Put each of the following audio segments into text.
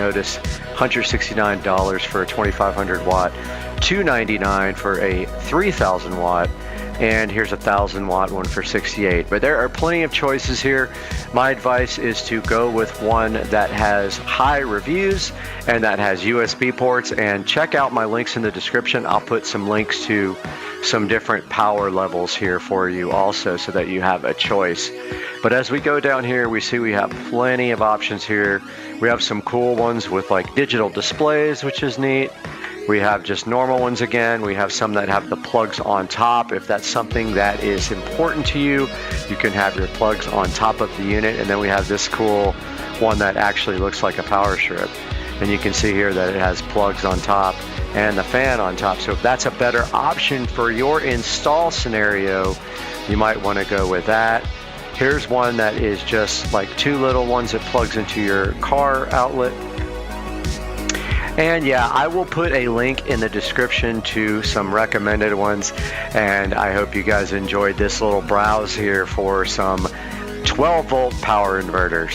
notice, $169 for a 2500 watt, $299 for a 3000 watt, and here's a 1000 watt one for $68. But there are plenty of choices here. My advice is to go with one that has high reviews and that has USB ports, and check out my links in the description. I'll put some links to some different power levels here for you also, so that you have a choice. But as we go down here, we see we have plenty of options here. We have some cool ones with like digital displays, which is neat. We have just normal ones again. We have some that have the plugs on top. If that's something that is important to you, you can have your plugs on top of the unit. And then we have this cool one that actually looks like a power strip. And you can see here that it has plugs on top and the fan on top. So if that's a better option for your install scenario, you might want to go with that. Here's one that is just like two little ones that plugs into your car outlet. And yeah, I will put a link in the description to some recommended ones, and I hope you guys enjoyed this little browse here for some 12 volt power inverters.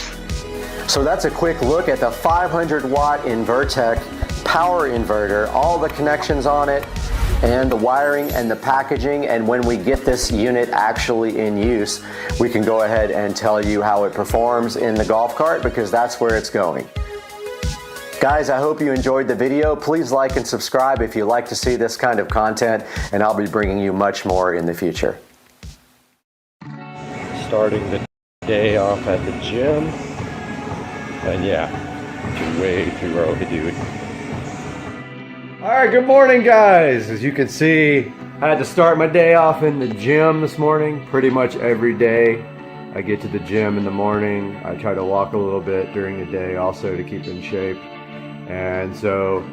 So that's a quick look at the 500 watt Invertec power inverter, all the connections on it, and the wiring and the packaging. And when we get this unit actually in use, we can go ahead and tell you how it performs in the golf cart, because that's where it's going. Guys, I hope you enjoyed the video. Please like and subscribe if you like to see this kind of content, and I'll be bringing you much more in the future. Starting the day off at the gym, and yeah, way too early, dude. All right, good morning, guys. As you can see, I had to start my day off in the gym this morning. Pretty much every day I get to the gym in the morning. I try to walk a little bit during the day also to keep in shape. And so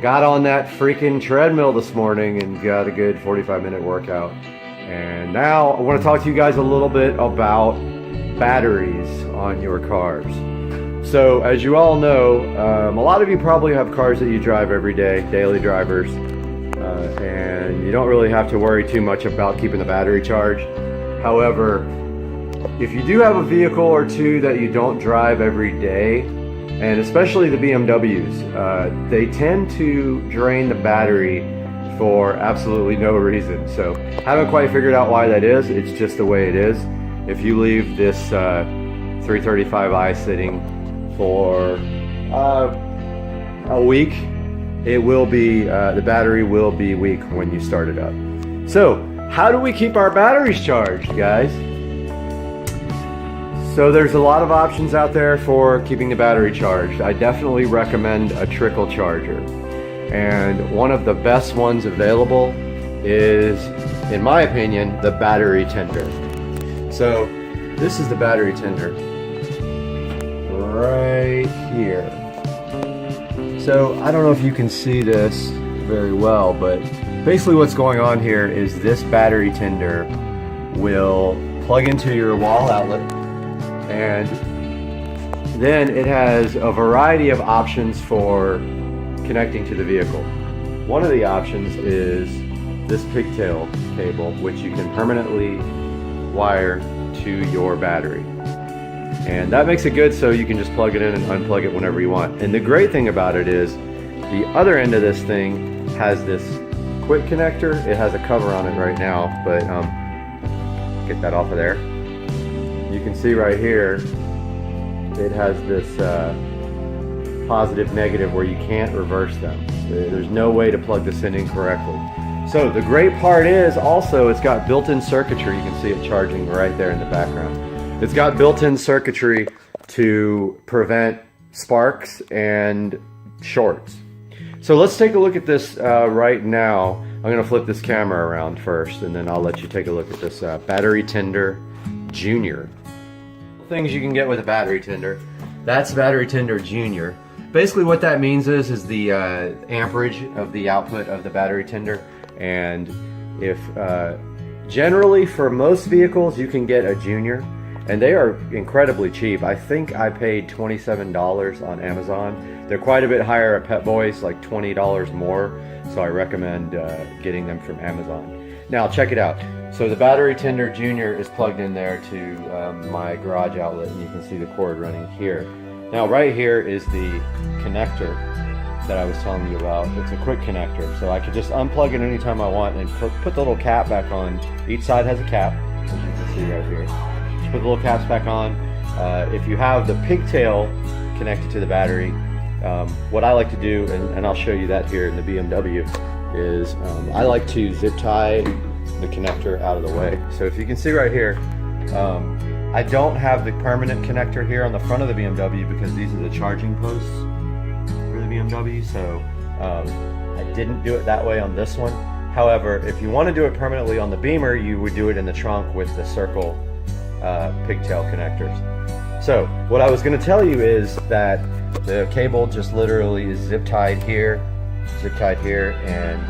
got on that freaking treadmill this morning and got a good 45-minute workout. And now I want to talk to you guys a little bit about batteries on your cars. So as you all know, a lot of you probably have cars that you drive every day, daily drivers, and you don't really have to worry too much about keeping the battery charged. However, if you do have a vehicle or two that you don't drive every day, and especially the BMWs, they tend to drain the battery for absolutely no reason. So haven't quite figured out why that is. It's just the way it is. If you leave this 335i sitting for a week, it will be the battery will be weak when you start it up. So how do we keep our batteries charged, guys? So there's a lot of options out there for keeping the battery charged. I definitely recommend a trickle charger. And one of the best ones available is, in my opinion, the battery tender. So this is the battery tender right here. So I don't know if you can see this very well, but basically what's going on here is this battery tender will plug into your wall outlet, and then it has a variety of options for connecting to the vehicle. One of the options is this pigtail cable, which you can permanently wire to your battery. And that makes it good so you can just plug it in and unplug it whenever you want. And the great thing about it is the other end of this thing has this quick connector. It has a cover on it right now, but get that off of there. You can see right here, it has this positive negative where you can't reverse them. There's no way to plug this in incorrectly. So the great part is also it's got built-in circuitry. You can see it charging right there in the background. It's got built-in circuitry to prevent sparks and shorts. So let's take a look at this right now. I'm going to flip this camera around first, and then I'll let you take a look at this Battery Tender Junior. Things you can get with a battery tender. That's Battery Tender Junior. Basically what that means is the amperage of the output of the battery tender. And if generally for most vehicles you can get a Junior, and they are incredibly cheap. I think I paid $27 on Amazon. They're quite a bit higher at Pep Boys, like $20 more. So I recommend getting them from Amazon. Now check it out. So the Battery Tender Junior is plugged in there to my garage outlet, and you can see the cord running here. Now right here is the connector that I was telling you about. It's a quick connector, so I could just unplug it anytime I want and put the little cap back on. Each side has a cap, as you can see right here. Just put the little caps back on. If you have the pigtail connected to the battery, what I like to do, and I'll show you that here in the BMW, is I like to zip tie the connector out of the way. So if you can see right here, I don't have the permanent connector here on the front of the BMW because these are the charging posts for the BMW, so I didn't do it that way on this one. However, if you want to do it permanently on the Beamer, you would do it in the trunk with the circle pigtail connectors. So what I was going to tell you is that the cable just literally is zip tied here, and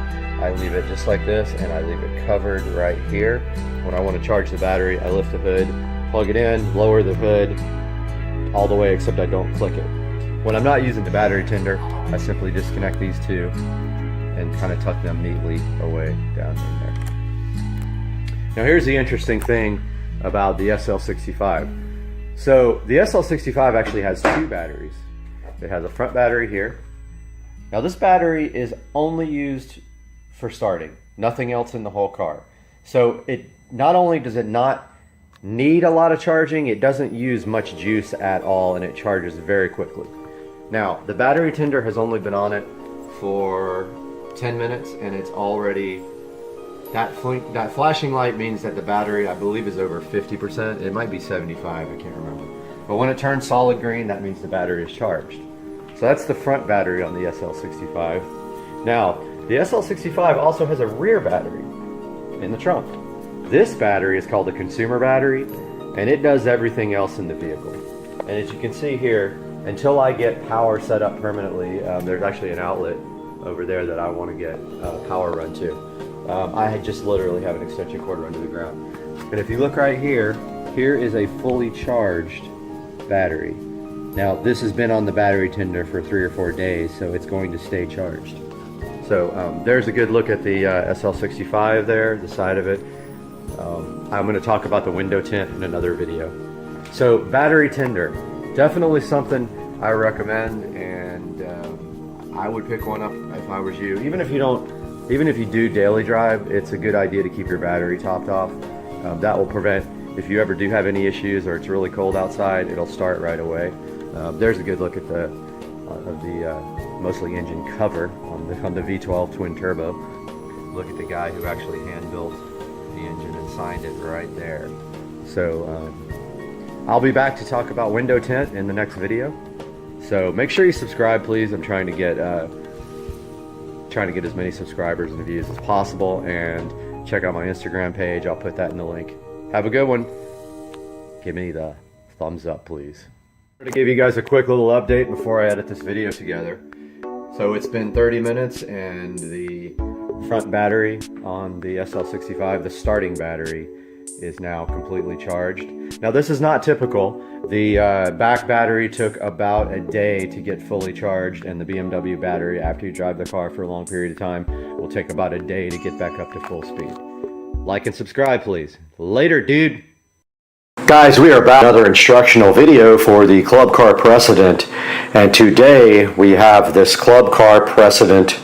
I leave it just like this, and I leave it covered right here. When I want to charge the battery, I lift the hood, plug it in, lower the hood all the way, except I don't click it. When I'm not using the battery tender, I simply disconnect these two and kind of tuck them neatly away down in there. Now here's the interesting thing about the SL65. So the SL65 actually has two batteries. It has a front battery here. Now this battery is only used for starting, nothing else in the whole car. So it not only does it not need a lot of charging, it doesn't use much juice at all, and it charges very quickly. Now the battery tender has only been on it for 10 minutes and it's already, that flashing light means that the battery, I believe, is over 50%. It might be 75, I can't remember. But when it turns solid green, that means the battery is charged. So that's the front battery on the SL65. Now, the SL65 also has a rear battery in the trunk. This battery is called a consumer battery, and it does everything else in the vehicle. And as you can see here, until I get power set up permanently, there's actually an outlet over there that I want to get power run to. I just literally have an extension cord run to the ground. And if you look right here, here is a fully charged battery. Now this has been on the battery tender for 3 or 4 days, so it's going to stay charged. So there's a good look at the SL65 there, the side of it. I'm going to talk about the window tint in another video. So battery tender, definitely something I recommend, and I would pick one up if I was you. Even if you do daily drive, it's a good idea to keep your battery topped off. That will prevent, if you ever do have any issues or it's really cold outside, it'll start right away. There's a good look at the mostly engine cover on the V12 twin turbo. Look at the guy who actually hand built the engine and signed it right there. So I'll be back to talk about window tint in the next video. So make sure you subscribe, please. I'm trying to get as many subscribers and views as possible, and check out my Instagram page. I'll put that in the link. Have a good one. Give me the thumbs up, please. I'm going to give you guys a quick little update before I edit this video together. So it's been 30 minutes and the front battery on the SL65, the starting battery, is now completely charged. Now this is not typical. The back battery took about a day to get fully charged, and the BMW battery, after you drive the car for a long period of time, will take about a day to get back up to full speed. Like and subscribe, please. Later, dude. Guys, we are back with another instructional video for the Club Car Precedent, and today we have this Club Car Precedent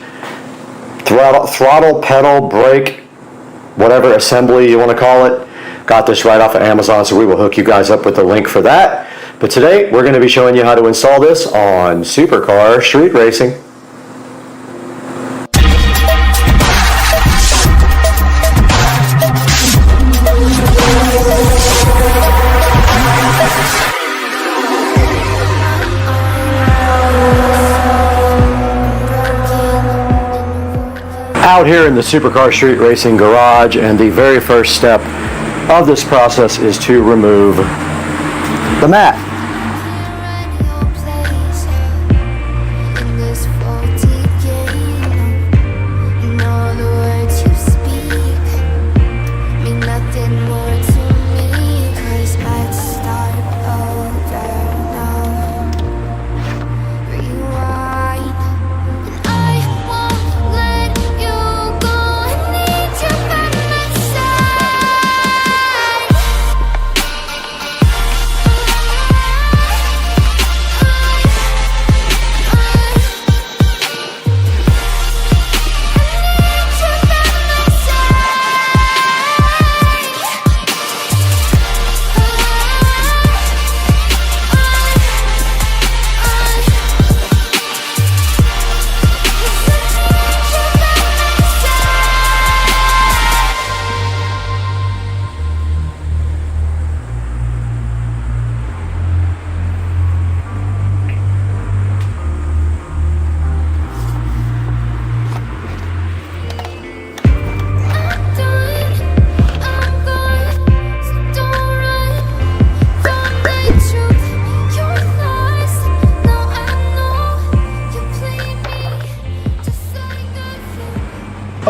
throttle, pedal, brake, whatever assembly you want to call it. Got this right off of Amazon, so we will hook you guys up with the link for that. But today we're going to be showing you how to install this on Supercar Street Racing. Out here in the Supercar Street Racing garage, and the very first step of this process is to remove the mat.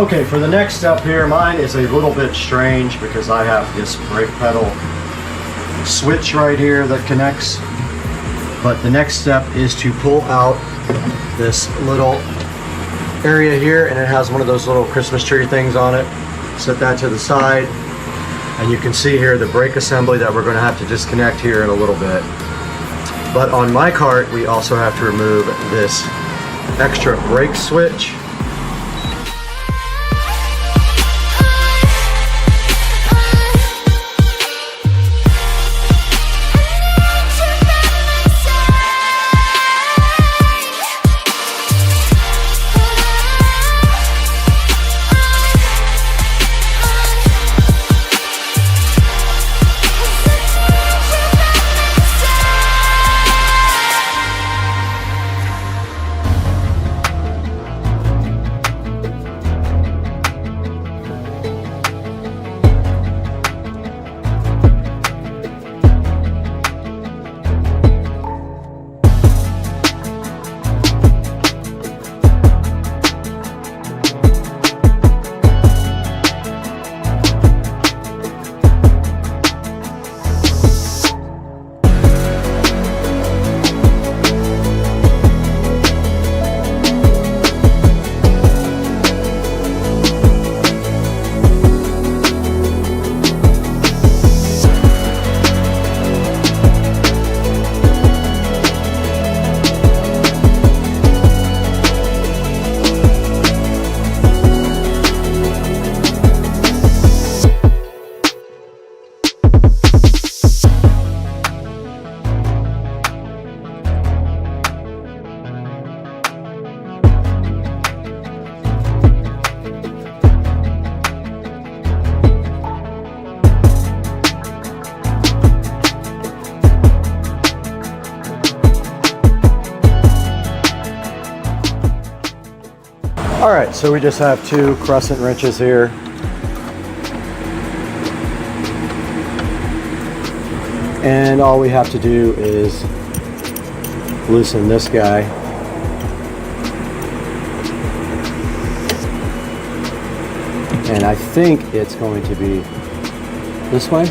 Okay, for the next step here, mine is a little bit strange because I have this brake pedal switch right here that connects. But the next step is to pull out this little area here, and it has one of those little Christmas tree things on it. Set that to the side, and you can see here the brake assembly that we're going to have to disconnect here in a little bit. But on my cart, we also have to remove this extra brake switch. Alright, so we just have two crescent wrenches here. And all we have to do is loosen this guy. And I think it's going to be this way.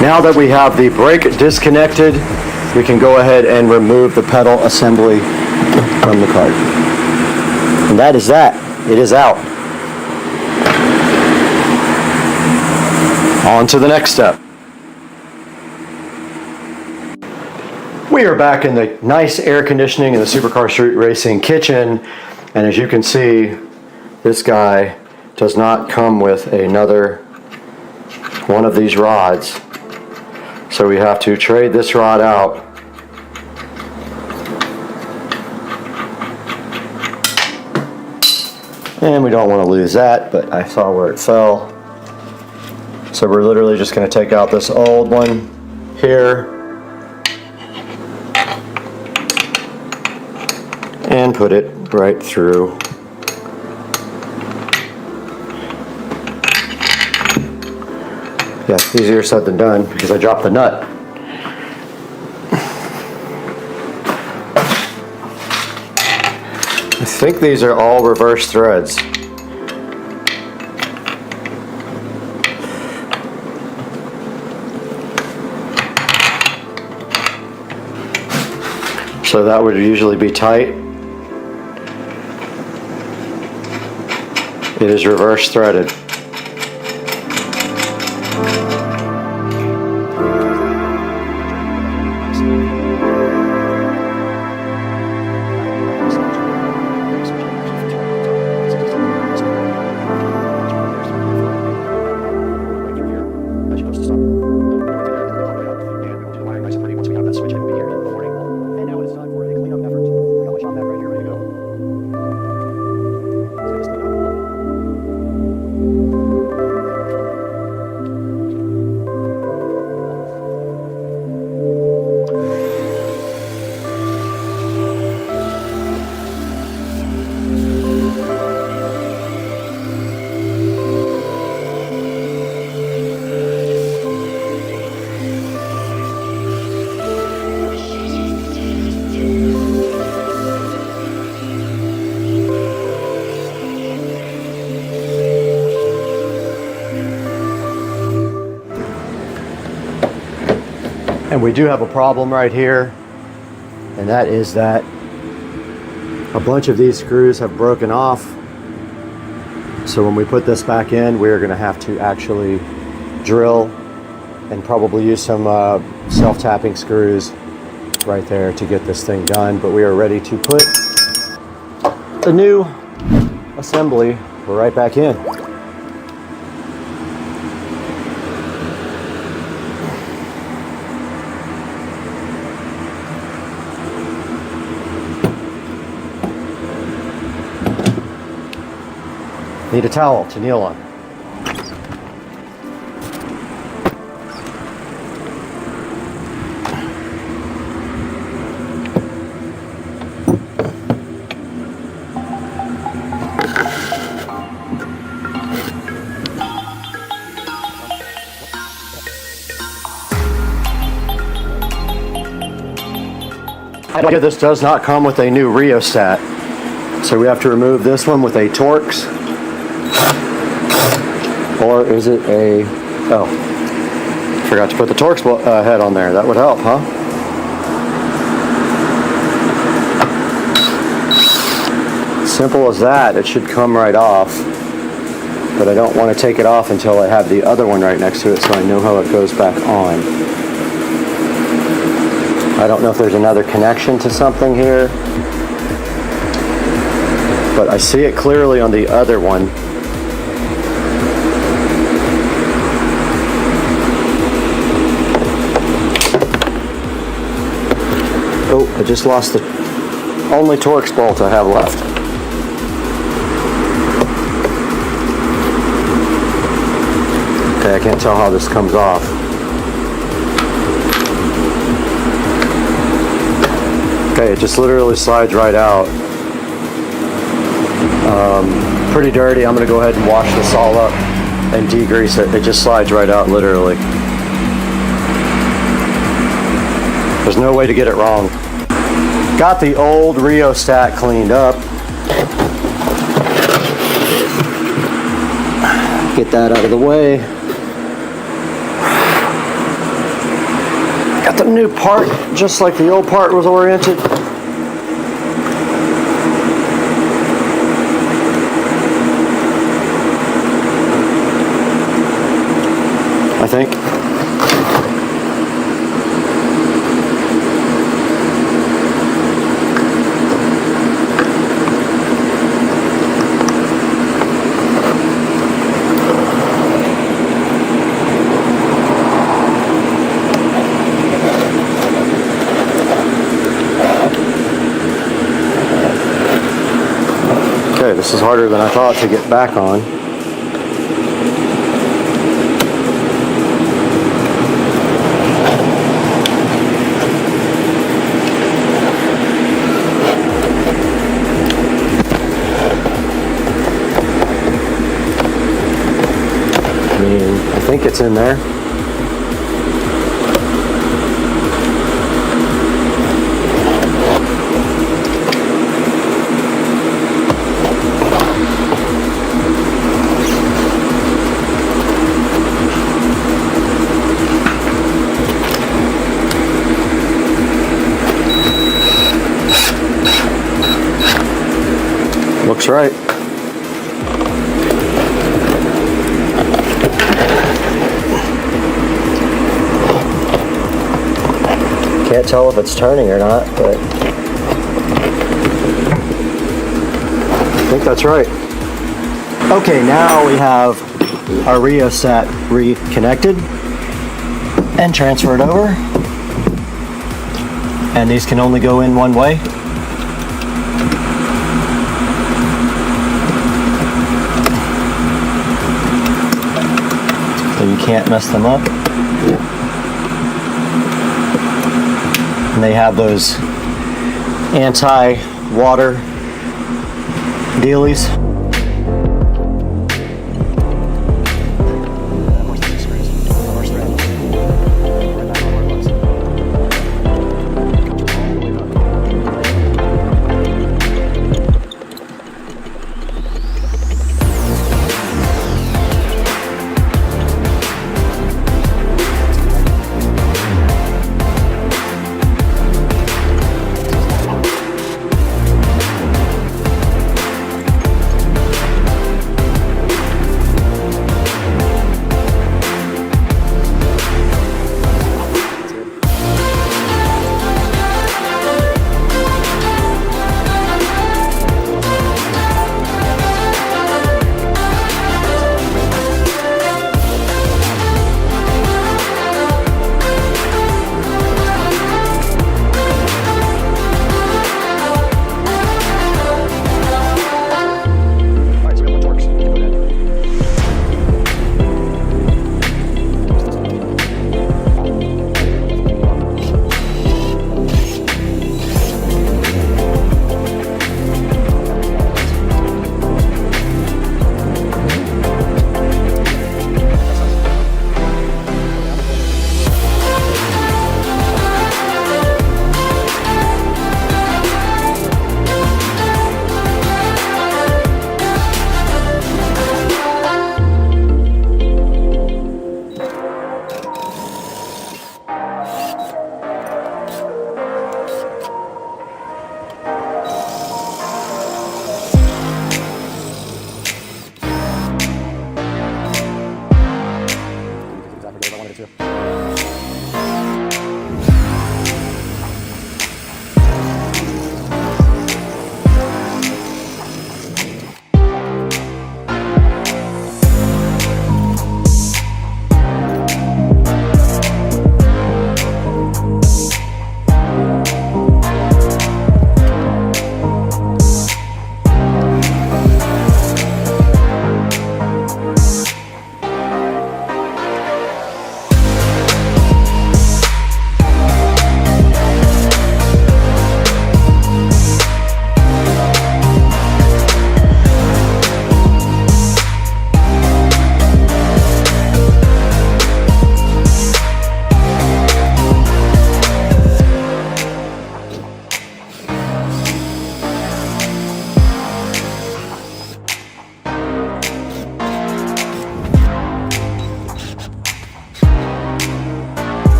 Now that we have the brake disconnected, we can go ahead and remove the pedal assembly from the cart. And that is that. It is out. On to the next step. We are back in the nice air conditioning in the Supercar Street Racing kitchen, and as you can see, this guy does not come with another one of these rods. So we have to trade this rod out. And we don't want to lose that, but I saw where it fell. So we're literally just going to take out this old one here and put it right through. Yeah, easier said than done because I dropped the nut. I think these are all reverse threads. So that would usually be tight. It is reverse threaded. And we do have a problem right here, and that is that a bunch of these screws have broken off. So when we put this back in, we're going to have to actually drill and probably use some self-tapping screws right there to get this thing done. But we are ready to put the new assembly right back in. Need a towel to kneel on. This does not come with a new rheostat, so we have to remove this one with a Torx. Or is it a... oh, forgot to put the Torx head on there. That would help, huh? Simple as that. It should come right off. But I don't want to take it off until I have the other one right next to it so I know how it goes back on. I don't know if there's another connection to something here, but I see it clearly on the other one. Oh, I just lost the only Torx bolt I have left. Okay, I can't tell how this comes off. Okay, it just literally slides right out. Pretty dirty. I'm going to go ahead and wash this all up and degrease it. It just slides right out, literally. There's no way to get it wrong. Got the old rheostat cleaned up. Get that out of the way. Got the new part, just like the old part was oriented. I think. Okay, this is harder than I thought to get back on. I think it's in there. Looks right. Can't tell if it's turning or not, but I think that's right. Okay, now we have our rheostat reconnected and transferred over. And these can only go in one way. So you can't mess them up. And they have those anti-water dealies.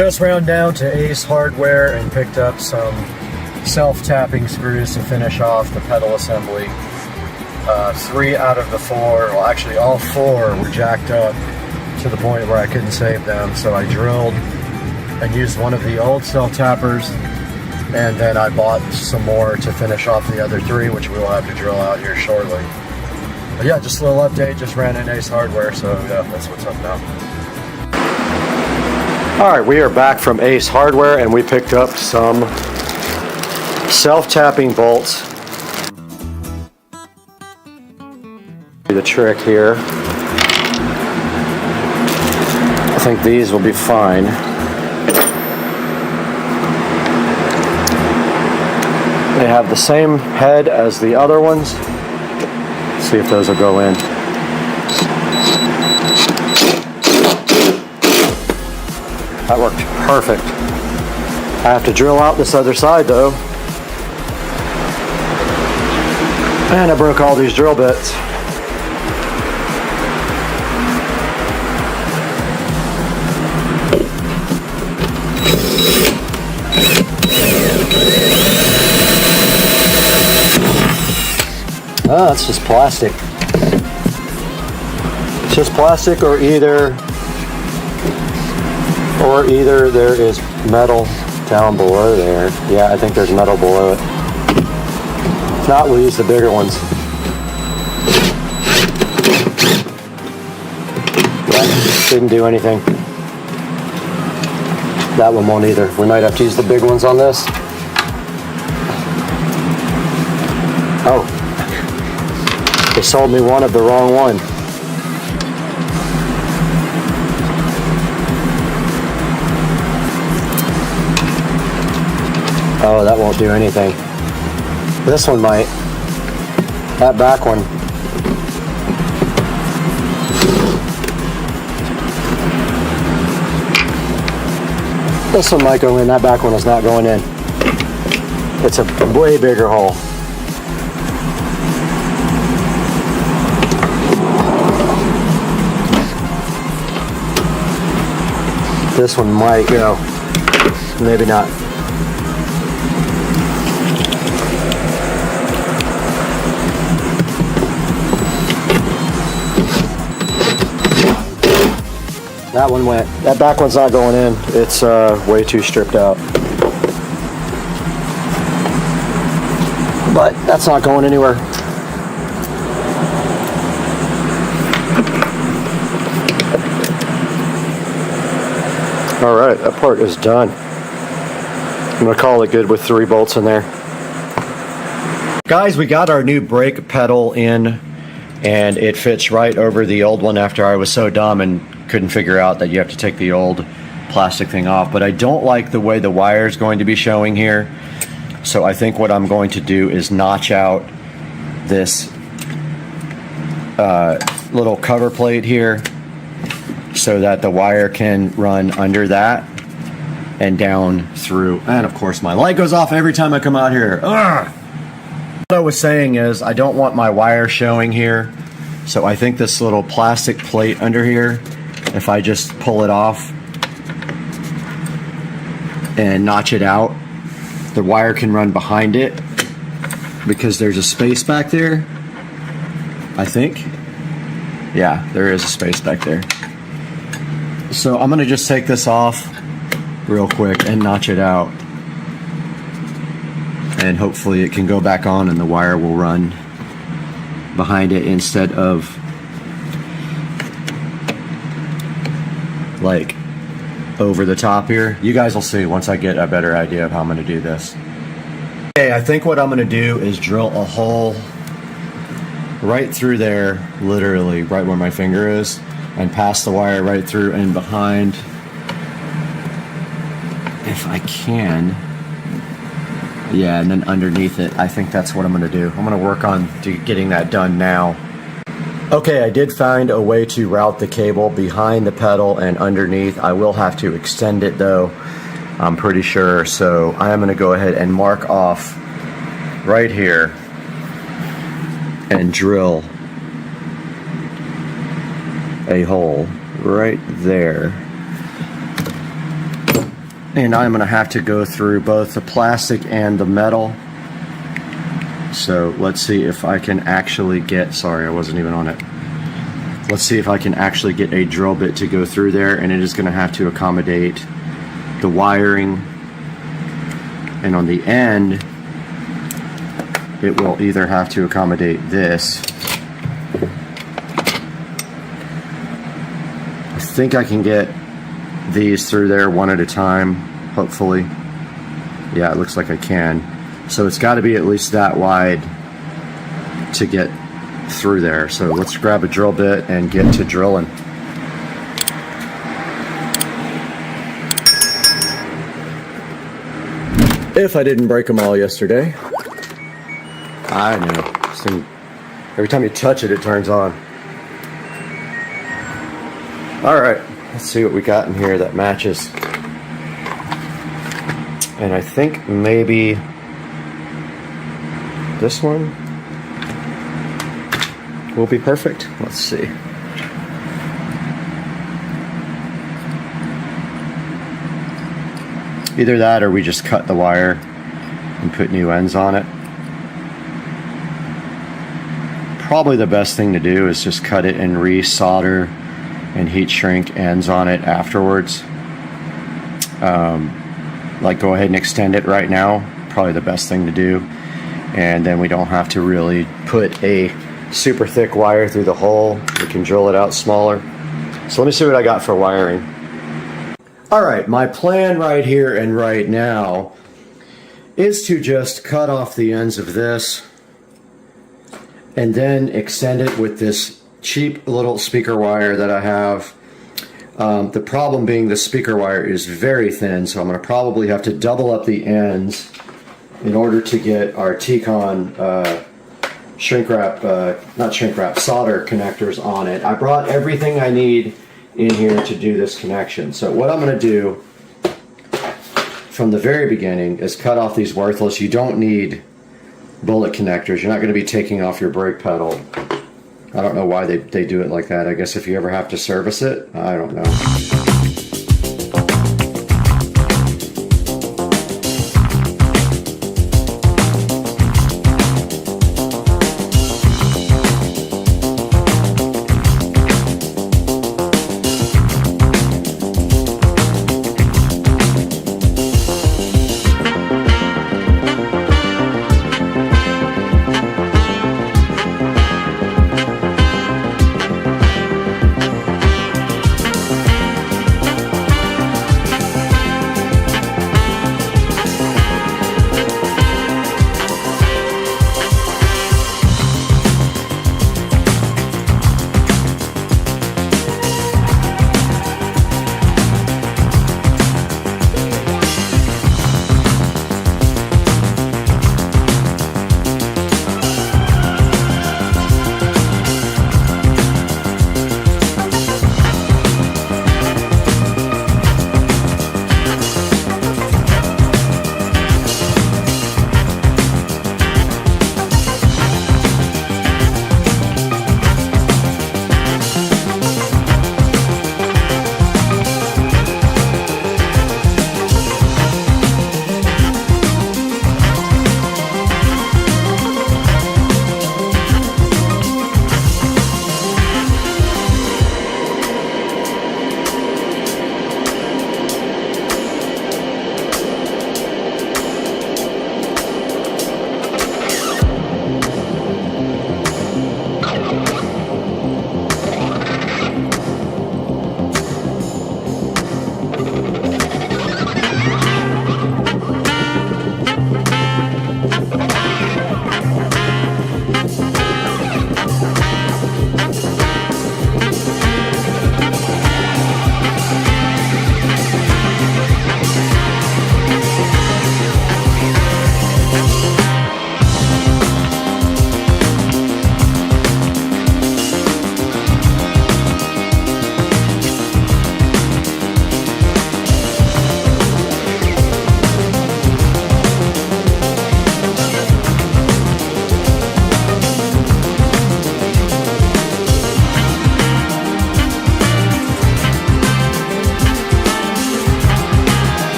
Just ran down to Ace Hardware and picked up some self-tapping screws to finish off the pedal assembly. 3 out of the 4, well actually all 4 were jacked up to the point where I couldn't save them, so I drilled and used one of the old self-tappers, and then I bought some more to finish off the other 3, which we'll have to drill out here shortly. But yeah, just a little update, just ran in Ace Hardware, so yeah, that's what's up now. Alright, we are back from Ace Hardware and we picked up some self-tapping bolts. The trick here, I think these will be fine. They have the same head as the other ones. Let's see if those will go in. That worked perfect. I have to drill out this other side though. And I broke all these drill bits. Oh, it's just plastic. It's just plastic, or either there is metal down below there. Yeah, I think there's metal below it. If not, we'll use the bigger ones. That didn't do anything. That one won't either. We might have to use the big ones on this. Oh. They sold me one of the wrong one. Oh, that won't do anything. This one might. That back one. This one might go in. That back one is not going in. It's a way bigger hole. This one might go. Maybe not. That one went. That back one's not going in. It's way too stripped out. But that's not going anywhere. Alright, that part is done. I'm going to call it good with 3 bolts in there. Guys, we got our new brake pedal in, and it fits right over the old one after I was so dumb and couldn't figure out that you have to take the old plastic thing off. But I don't like the way the wire is going to be showing here. So I think what I'm going to do is notch out this little cover plate here, so that the wire can run under that and down through. And of course my light goes off every time I come out here. Ugh! What I was saying is I don't want my wire showing here, so I think this little plastic plate under here, if I just pull it off and notch it out, the wire can run behind it because there's a space back there, I think. Yeah, there is a space back there. So I'm gonna just take this off real quick and notch it out, and hopefully it can go back on and the wire will run behind it instead of like over the top here. You guys will see once I get a better idea of how I'm gonna do this. Okay, I think what I'm gonna do is drill a hole right through there, literally right where my finger is, and pass the wire right through and behind, if I can. Yeah, and then underneath it. I think that's what I'm going to do. I'm going to work on getting that done now. Okay, I did find a way to route the cable behind the pedal and underneath. I will have to extend it though, I'm pretty sure. So I am going to go ahead and mark off right here and drill a hole right there. and I'm going to have to go through both the plastic and the metal. So let's see if I can actually get, sorry, I wasn't even on it. Let's see if I can actually get a drill bit to go through there, and it is going to have to accommodate the wiring, and on the end it will either have to accommodate this. I think I can get these through there one at a time, hopefully. Yeah, it looks like I can. So it's got to be at least that wide to get through there. So let's grab a drill bit and get to drilling. If I didn't break them all yesterday. I know. This thing, every time you touch it, it turns on. Alright, let's see what we got in here that matches. And I think maybe this one will be perfect. Let's see. Either that or we just cut the wire and put new ends on it. Probably the best thing to do is just cut it and re-solder and heat shrink ends on it afterwards. Like go ahead and extend it right now, probably the best thing to do. And then we don't have to really put a super thick wire through the hole. We can drill it out smaller. So let me see what I got for wiring. Alright, my plan right here and right now is to just cut off the ends of this and then extend it with this cheap little speaker wire that I have. The problem being the speaker wire is very thin, so I'm going to probably have to double up the ends in order to get our T-Con solder connectors on it. I brought everything I need in here to do this connection. So what I'm going to do from the very beginning is cut off these worthless. You don't need bullet connectors. You're not going to be taking off your brake pedal. I don't know why they do it like that. I guess if you ever have to service it, I don't know.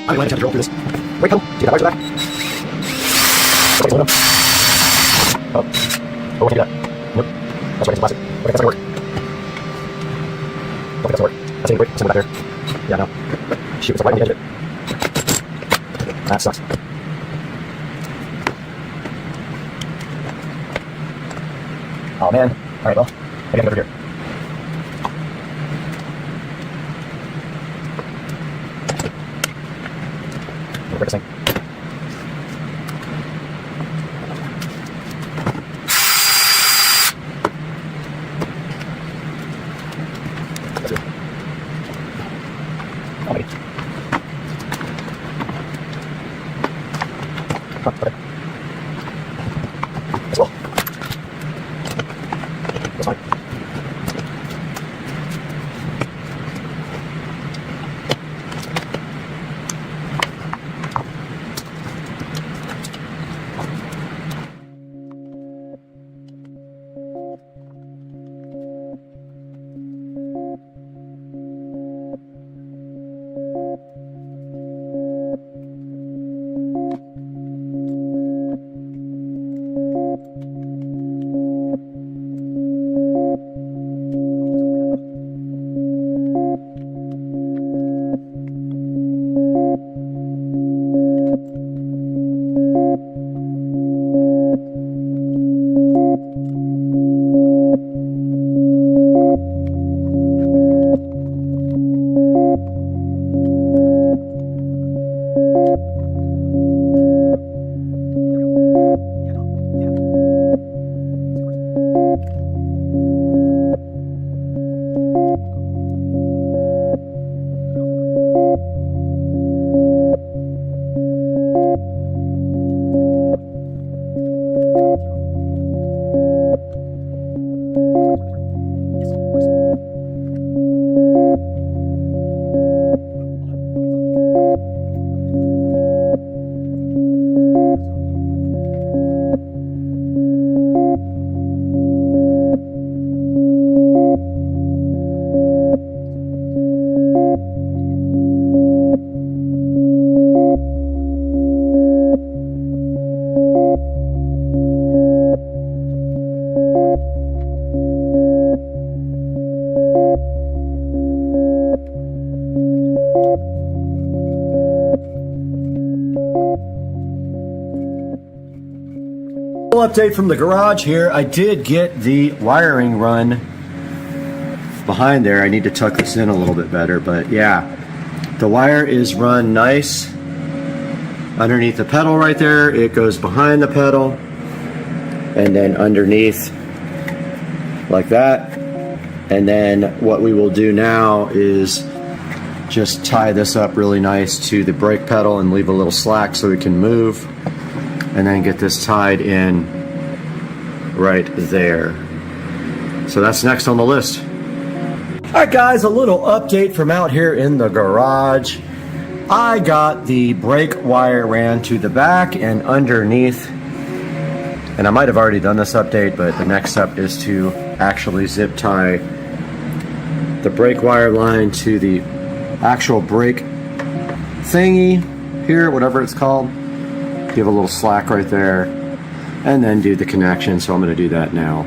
I'm going to have to drill through this brake pedal. See that wires are back? Okay, slow down. Oh, I can't do that. Nope. That's right, it's plastic. Okay, that's not gonna work. Don't think that's gonna work. That's any brake, somewhere back there. Yeah, no. Shoot, it's right on the edge of it. That sucks. Oh man. Alright, well, I gotta get over here. Break this thing. That's it. Oh, maybe. Huh, okay. That's well. That's fine. Update from the garage here. I did get the wiring run behind there. I need to tuck this in a little bit better, but yeah, the wire is run nice underneath the pedal right there. It goes behind the pedal and then underneath like that. And then what we will do now is just tie this up really nice to the brake pedal and leave a little slack so we can move, and then get this tied in right there. So that's next on the list. All right guys, a little update from out here in the garage. I got the brake wire ran to the back and underneath, and I might have already done this update, but the next step is to actually zip tie the brake wire line to the actual brake thingy here, whatever it's called. Give a little slack right there, and then do the connection. So I'm going to do that now.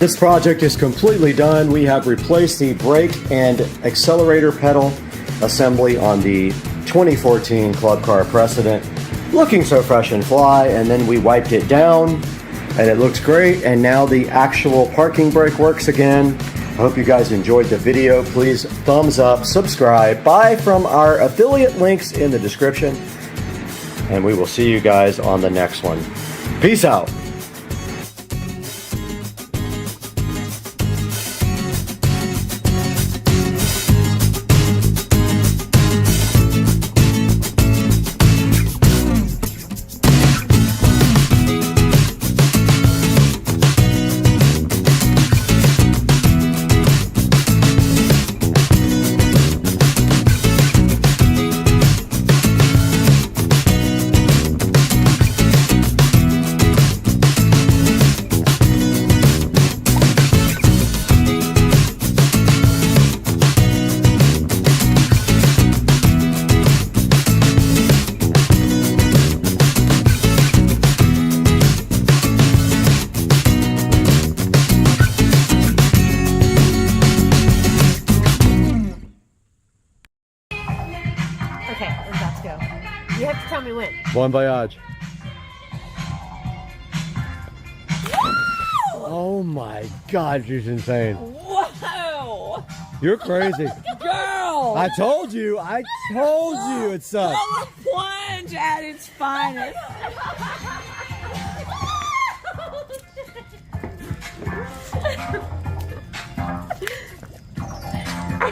This project is completely done. We have replaced the brake and accelerator pedal assembly on the 2014 Club Car Precedent. Looking so fresh and fly, and then we wiped it down and it looks great, and now the actual parking brake works again. I hope you guys enjoyed the video. Please thumbs up, subscribe, buy from our affiliate links in the description, and we will see you guys on the next one. Peace out. You have to tell me when. Bon voyage. Oh my God, she's insane. Whoa! You're crazy. Girl! I told you it sucks. Color plunge at its finest.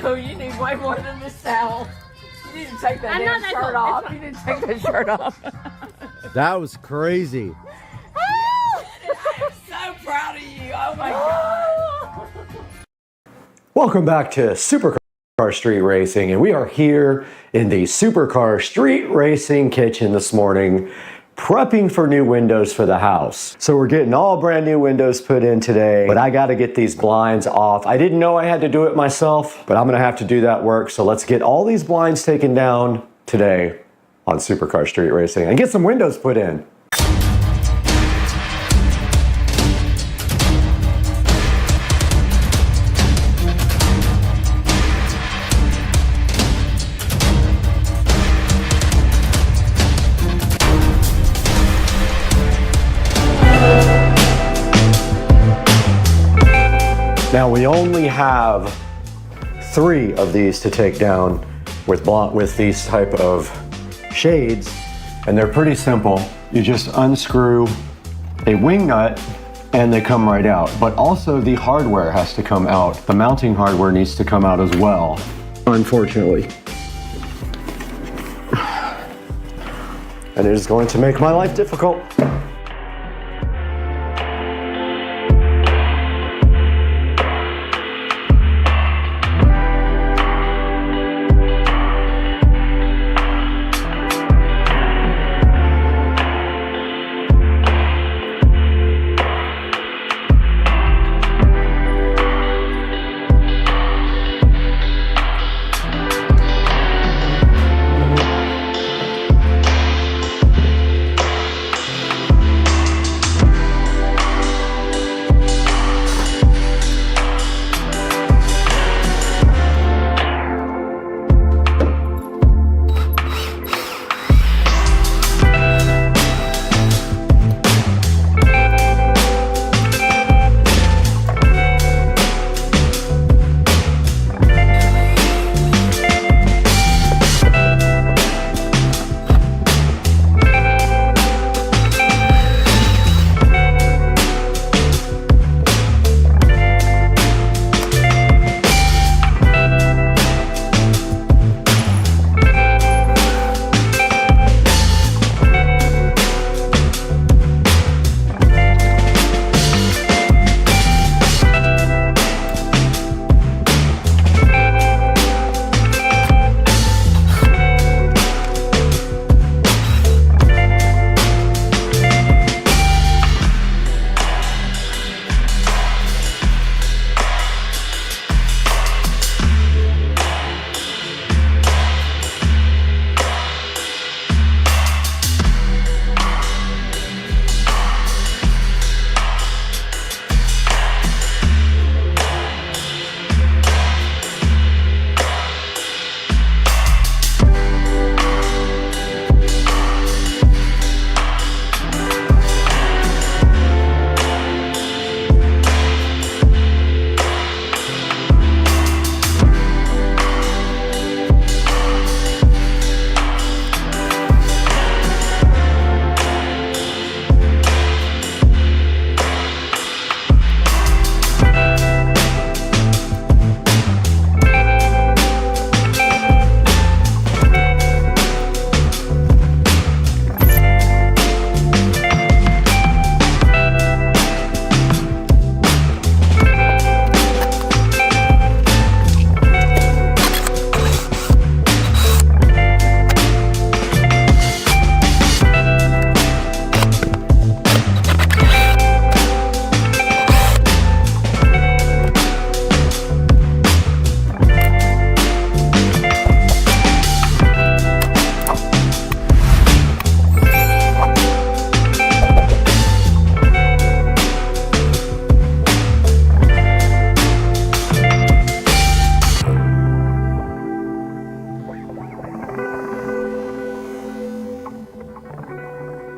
Oh, you need way more than this towel. You need to take that damn shirt off. You need to take that shirt off. That was crazy. I'm so proud of you. Oh my God. Welcome back to Supercar Street Racing, and we are here in the Supercar Street Racing kitchen this morning, prepping for new windows for the house. So we're getting all brand new windows put in today, but I gotta get these blinds off. I didn't know I had to do it myself, but I'm gonna have to do that work. So let's get all these blinds taken down today on Supercar Street Racing and get some windows put in. Now we only have 3 of these to take down with these type of shades, and they're pretty simple. You just unscrew a wing nut and they come right out. But also the hardware has to come out. The mounting hardware needs to come out as well, unfortunately. And it is going to make my life difficult.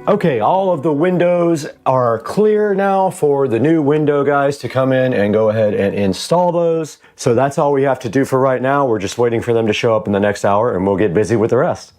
Okay, all of the windows are clear now for the new window guys to come in and go ahead and install those. So that's all we have to do for right now. We're just waiting for them to show up in the next hour and we'll get busy with the rest.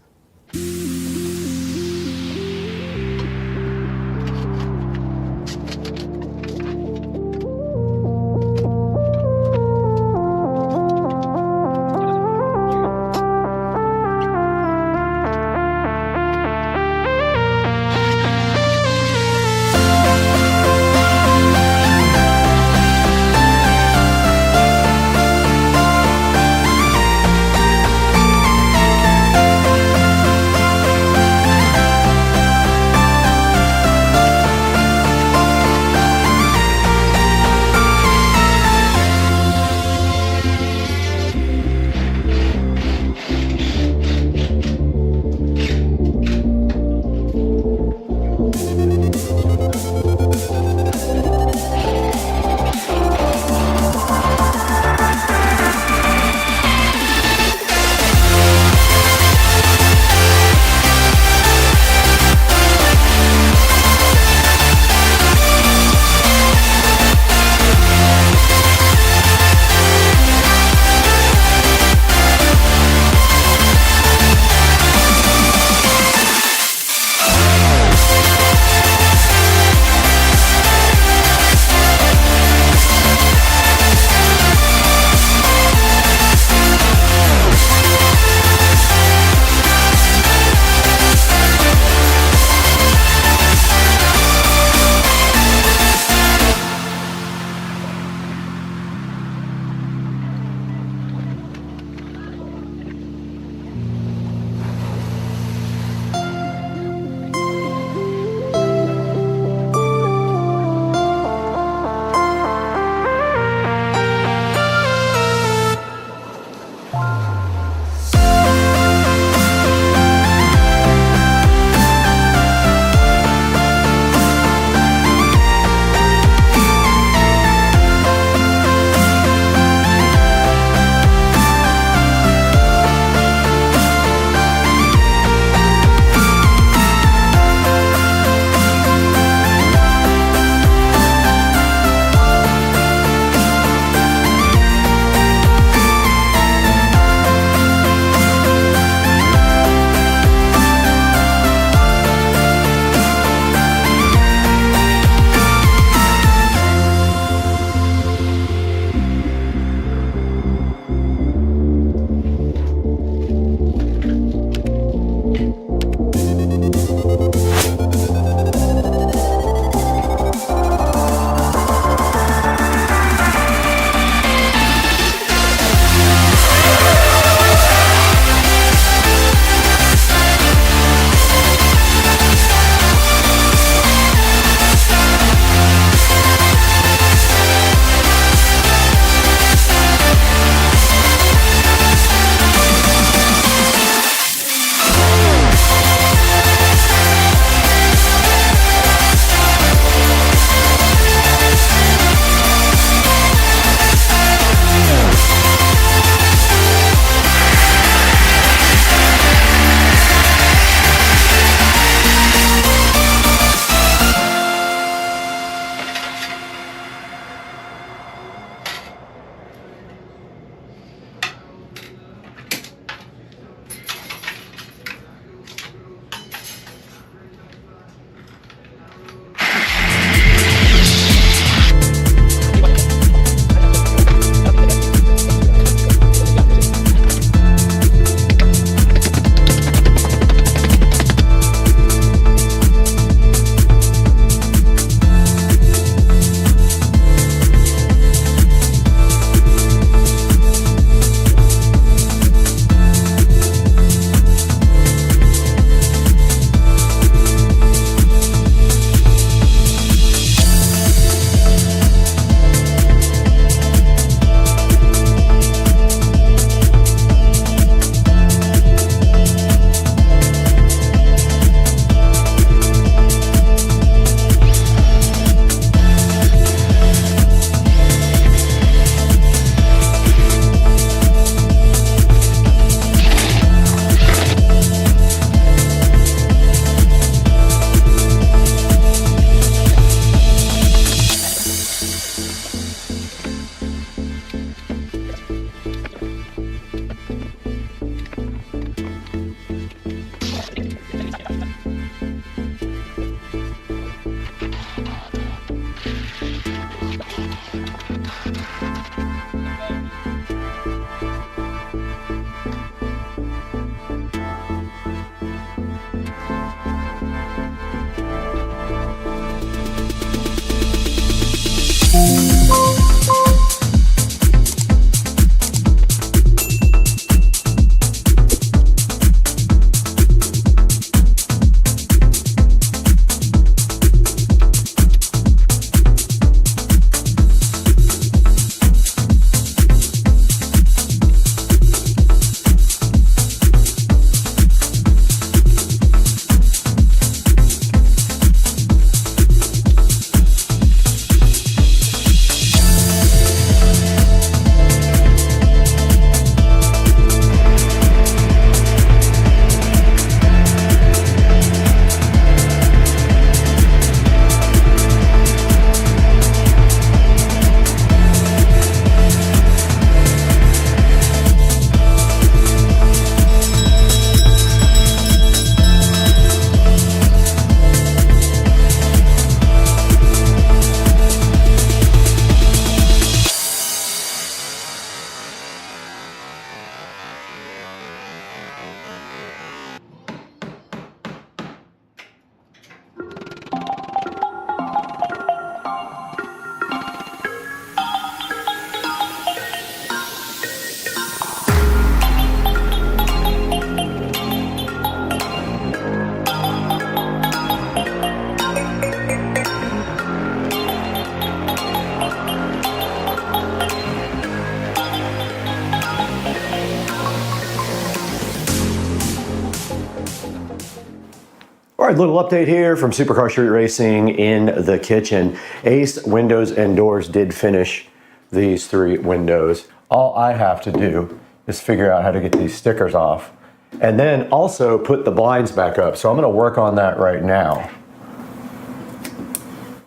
All right, little update here from Supercar Street Racing in the kitchen. Ace Windows and Doors did finish these 3 windows. All I have to do is figure out how to get these stickers off and then also put the blinds back up. So I'm gonna work on that right now.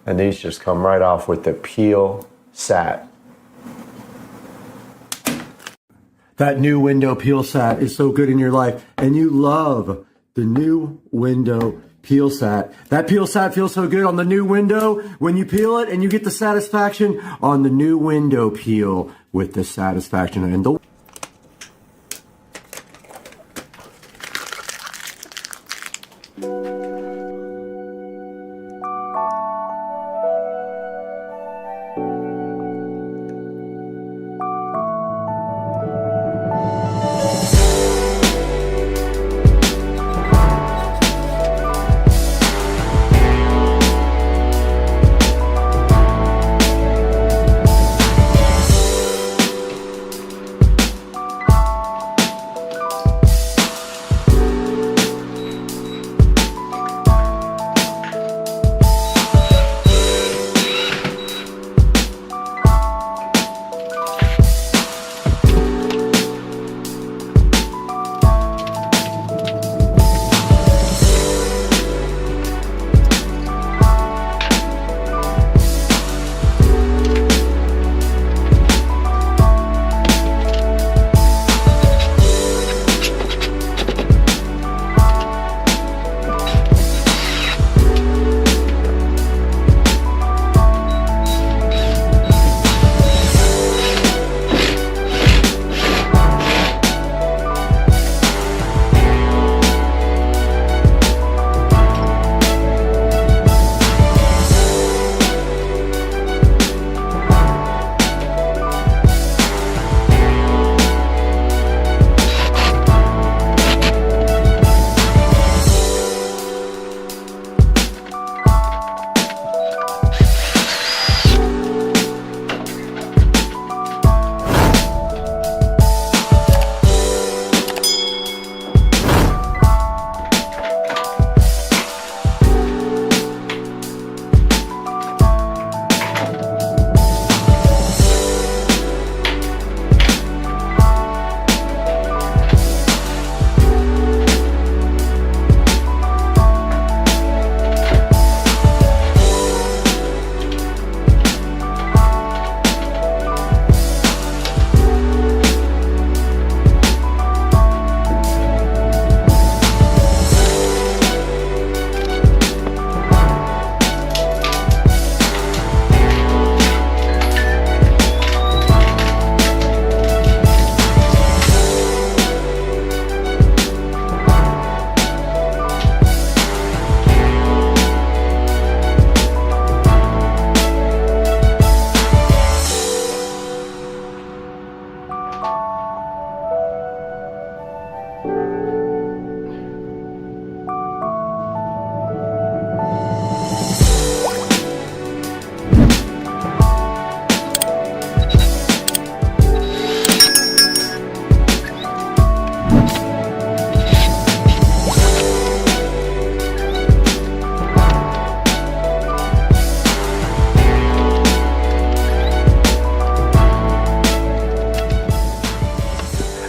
And these just come right off with the peel sat. That new window peel sat is so good in your life, and you love the new window peel sat. That peel sat feels so good on the new window when you peel it, and you get the satisfaction on the new window peel with the satisfaction. And the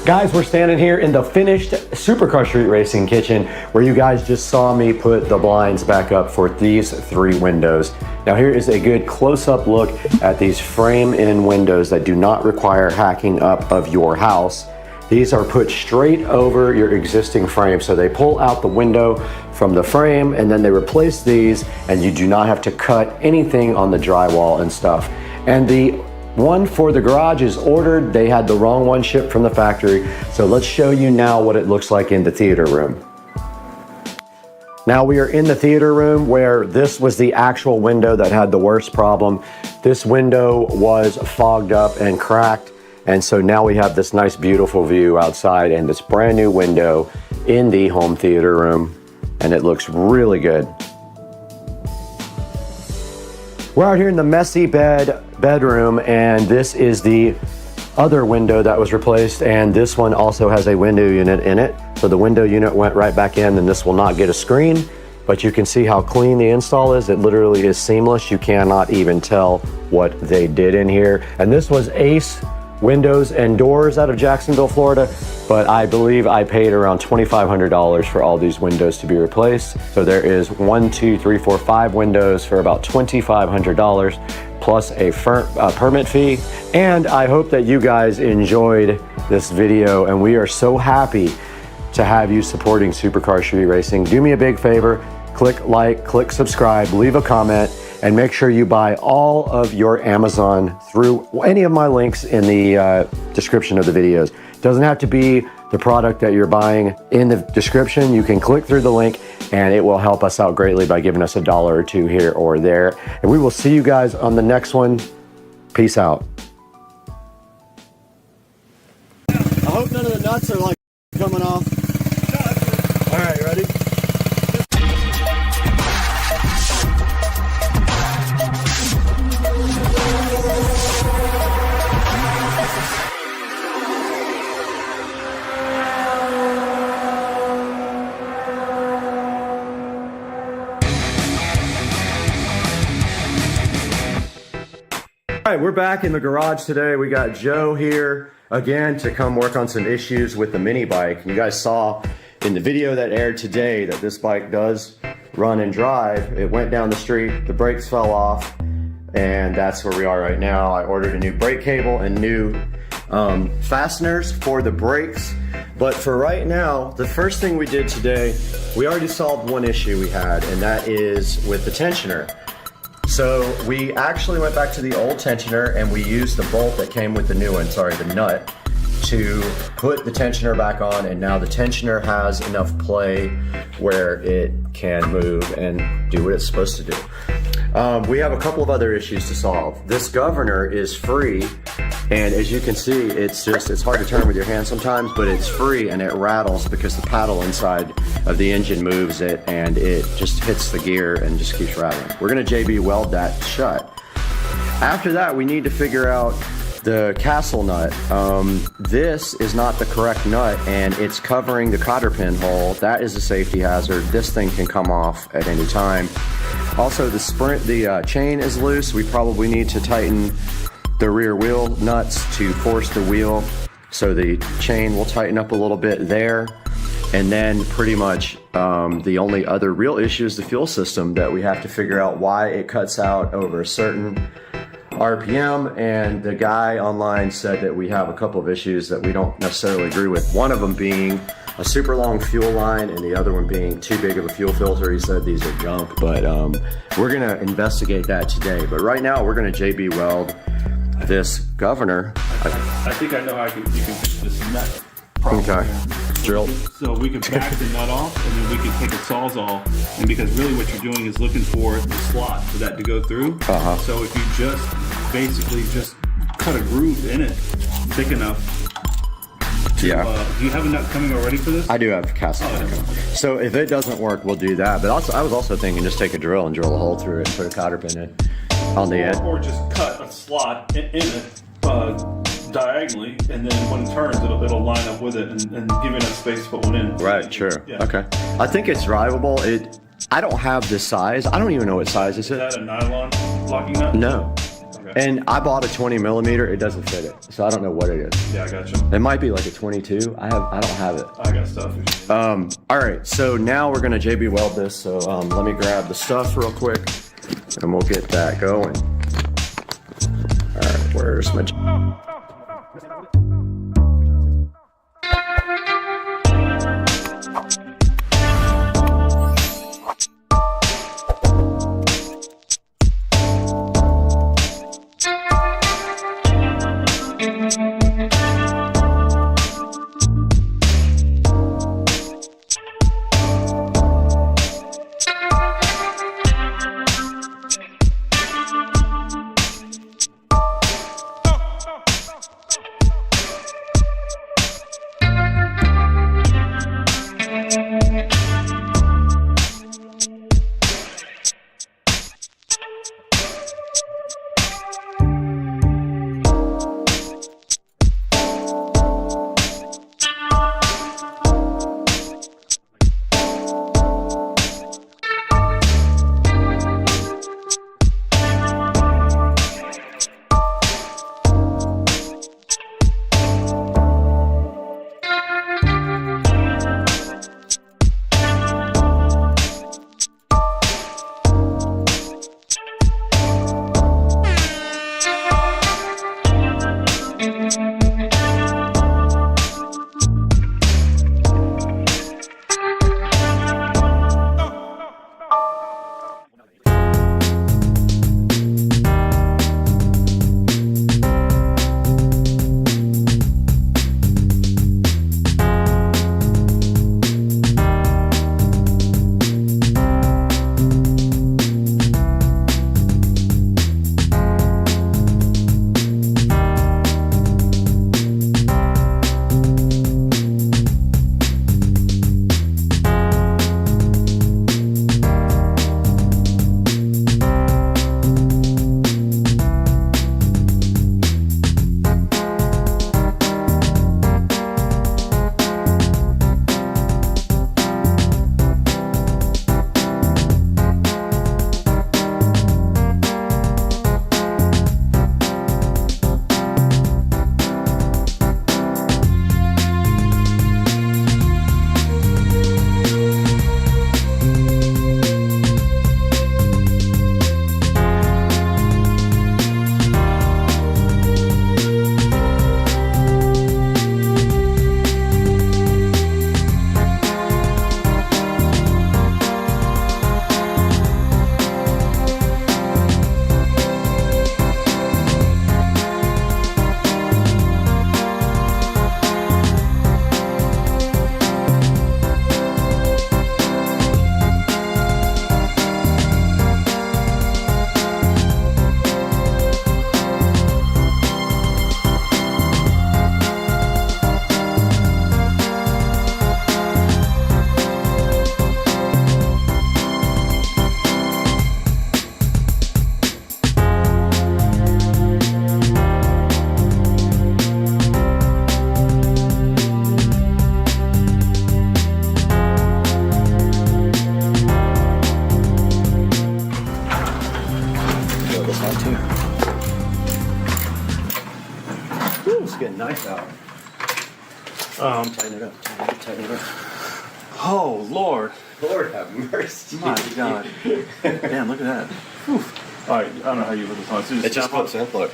Guys, we're standing here in the finished Supercar Street Racing kitchen where you guys just saw me put the blinds back up for these 3 windows. Now here is a good close-up look at these frame-in windows that do not require hacking up of your house. These are put straight over your existing frame, so they pull out the window from the frame and then they replace these, and you do not have to cut anything on the drywall and stuff. And the one for the garage is ordered. They had the wrong one shipped from the factory. So let's show you now what it looks like in the theater room. Now we are in the theater room where this was the actual window that had the worst problem. This window was fogged up and cracked. And so now we have this nice, beautiful view outside and this brand new window in the home theater room. And it looks really good. We're out here in the messy bedroom, and this is the other window that was replaced, and this one also has a window unit in it. So the window unit went right back in, and this will not get a screen, but you can see how clean the install is. It literally is seamless. You cannot even tell what they did in here. And this was Ace Windows and Doors out of Jacksonville, Florida, but I believe I paid around $2,500 for all these windows to be replaced. So there is 5 windows for about $2,500 plus a permit fee. And I hope that you guys enjoyed this video, and we are so happy to have you supporting Supercar Street Racing. Do me a big favor, click like, click subscribe, leave a comment, and make sure you buy all of your Amazon through any of my links in the description of the videos. It doesn't have to be the product that you're buying in the description. You can click through the link and it will help us out greatly by giving us $1 or $2 here or there. And we will see you guys on the next one. Peace out. I hope none of the nuts are like coming off. All right, ready? All right, we're back in the garage today. We got Joe here again to come work on some issues with the mini bike. You guys saw in the video that aired today that this bike does run and drive. It went down the street, the brakes fell off, and that's where we are right now. I ordered a new brake cable and new fasteners for the brakes. But for right now, the first thing we did today, we already solved one issue we had, and that is with the tensioner. So we actually went back to the old tensioner and we used the bolt that came with the new one, sorry, the nut, to put the tensioner back on, and now the tensioner has enough play where it can move and do what it's supposed to do. We have a couple of other issues to solve. This governor is free, and as you can see, it's hard to turn with your hand sometimes, but it's free and it rattles because the paddle inside of the engine moves it and it just hits the gear and just keeps rattling. We're gonna JB weld that shut. After that, we need to figure out the castle nut. This is not the correct nut and it's covering the cotter pin hole. That is a safety hazard. This thing can come off at any time. Also, the chain is loose. We probably need to tighten the rear wheel nuts to force the wheel, so the chain will tighten up a little bit there. And then pretty much the only other real issue is the fuel system, that we have to figure out why it cuts out over a certain RPM, and the guy online said that we have a couple of issues that we don't necessarily agree with. One of them being a super long fuel line and the other one being too big of a fuel filter. He said these are junk, but we're gonna investigate that today. But right now we're gonna JB weld this governor. I think I know how you can fix this nut problem. Okay. Drill. So we can back the nut off, and then we can take a sawzall, and because really what you're doing is looking for the slot for that to go through. So if you just basically just cut a groove in it thick enough. Do you have a nut coming already for this? I do have cast iron. So if it doesn't work, we'll do that. But also, I was also thinking just take a drill and drill a hole through it and put a cotter pin in on the end. Or just cut a slot in it diagonally, and then when it turns, it'll line up with it and give enough space to put one in. Right, sure. Yeah. Okay. I think it's drivable. I don't have this size. I don't even know what size this is. Is that a nylon locking nut? No. Okay. And I bought a 20 millimeter. It doesn't fit it, so I don't know what it is. Yeah, I got you. It might be like a 22. I don't have it. I got stuff. All right. So now we're gonna JB weld this. So let me grab the stuff real quick, and we'll get that going. All right. Where's my? out too. Woo, it's getting nice out. Tighten it up, tighten it up. Oh, Lord. Lord have mercy. My God. Damn, look at that. Whew. All right, I don't know how you put this on. It just clips in, look.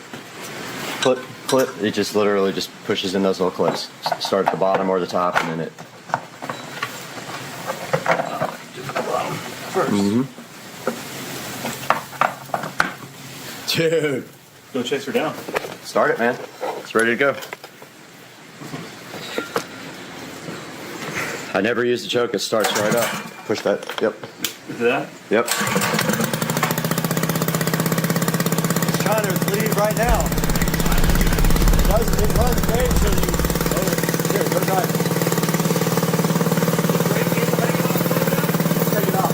Clip, it just literally just pushes in those little clips. Start at the bottom or the top, and then it. First. Dude. Go chase her down. Start it, man. It's ready to go. I never use the choke, it starts right up. Push that, yep. Is that? Yep. It's trying to leave right now. It runs great until you. Here, go try it. Take it off.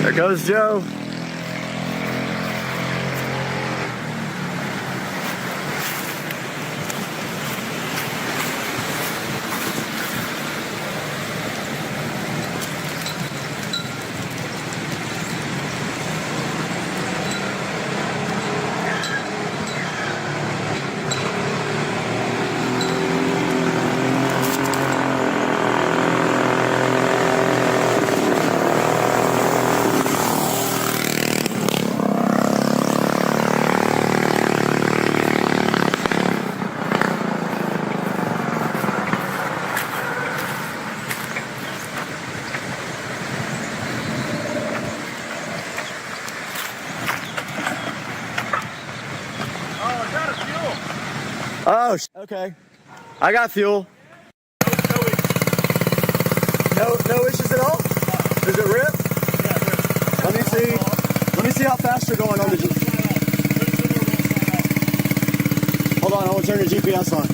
There goes Joe. Oh, okay. I got fuel. No issues at all? Does it rip? Yeah, Let me see how fast you're going on the GPS. Hold on, I will turn the GPS on.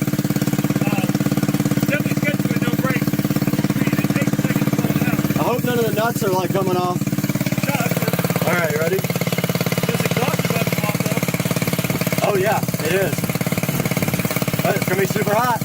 I hope none of the nuts are like coming off. All right, you ready? Oh yeah, it is. But it's gonna be super hot.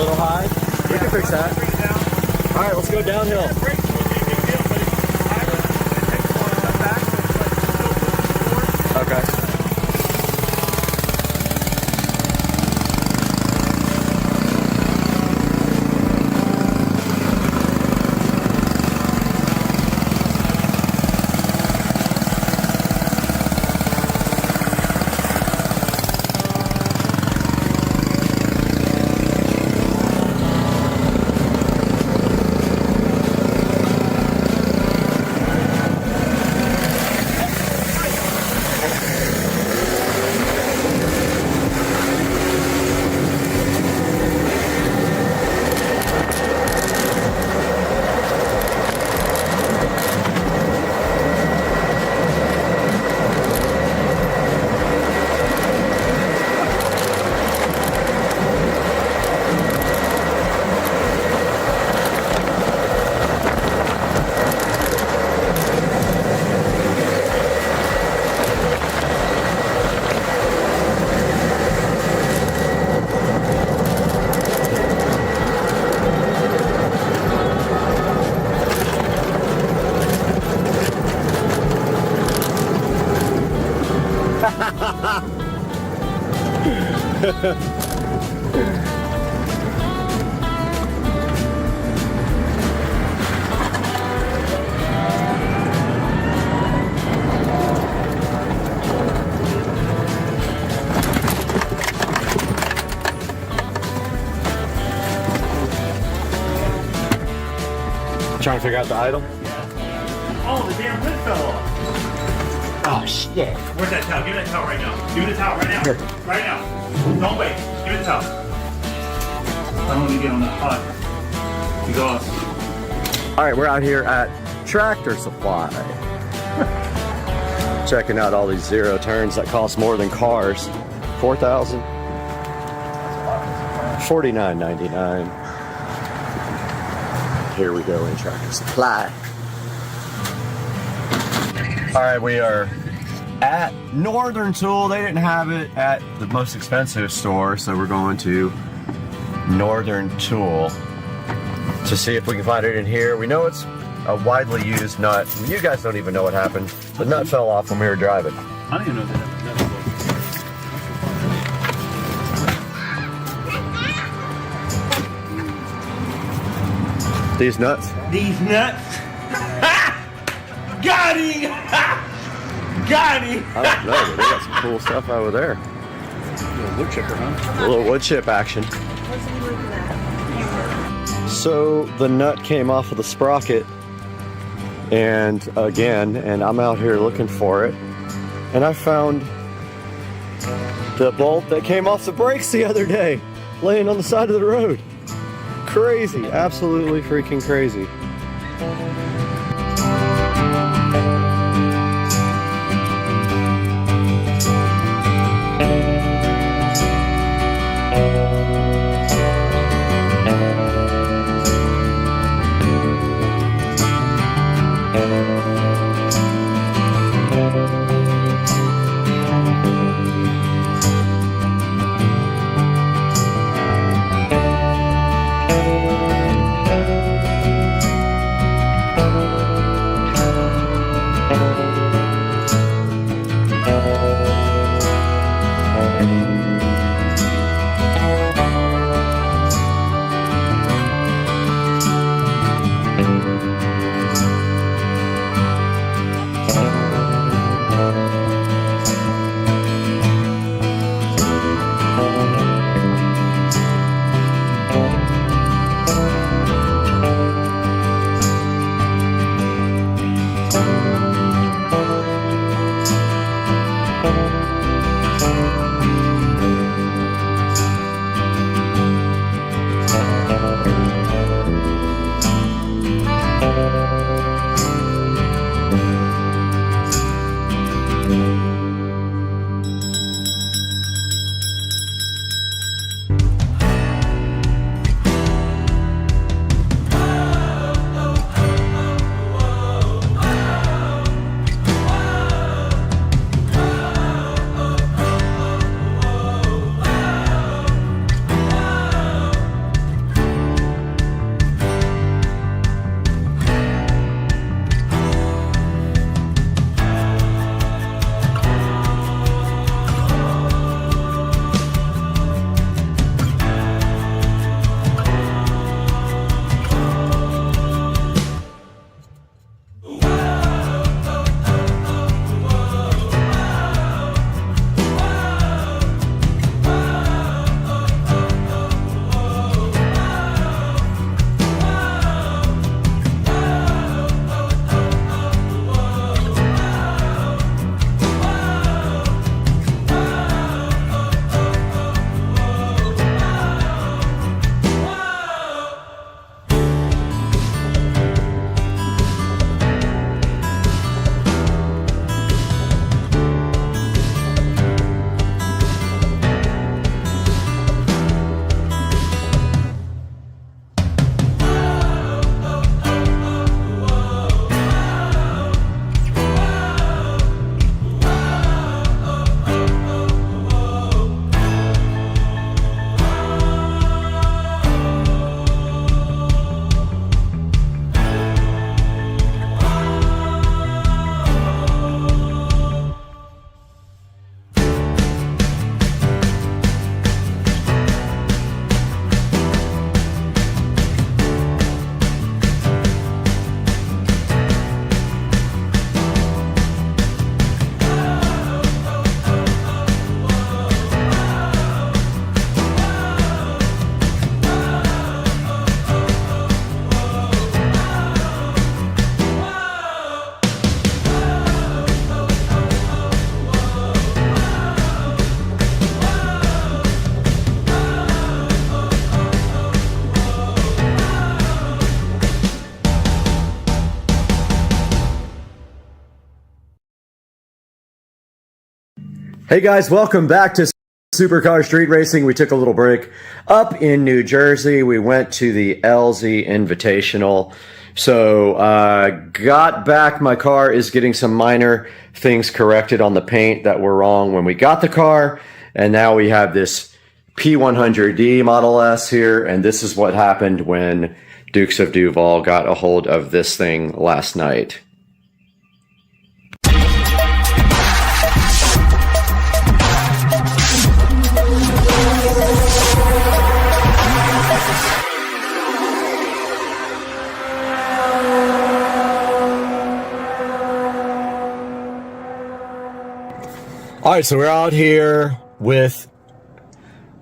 little high? We can fix that. All right, let's go downhill. Okay. Trying to figure out the idle? Oh, the damn lid fell off. Oh shit. Where's that towel? Give me that towel right now. Give me the towel right now. Here. Right now. Don't wait. Give me the towel. I don't want to get on that hot exhaust. All right, we're out here at Tractor Supply. Checking out all these zero turns that cost more than cars. $4,000. $49.99. Here we go in Tractor Supply. All right, we are at Northern Tool. They didn't have it at the most expensive store, so we're going to Northern Tool to see if we can find it in here. We know it's a widely used nut. You guys don't even know what happened. The nut fell off when we were driving. I don't even know that. These nuts? These nuts. Got him! Got him! I don't know, but they got some cool stuff over there. Little wood chipper, huh? A little wood chip action. So the nut came off of the sprocket and I'm out here looking for it, and I found the bolt that came off the brakes the other day laying on the side of the road. Crazy, absolutely freaking crazy. Hey guys, welcome back to Supercar Street Racing. We took a little break up in New Jersey. We went to the LZ Invitational. So, got back. My car is getting some minor things corrected on the paint that were wrong when we got the car. And now we have this P100D Model S here. And this is what happened when Dukes of Duval got a hold of this thing last night. All right, so we're out here with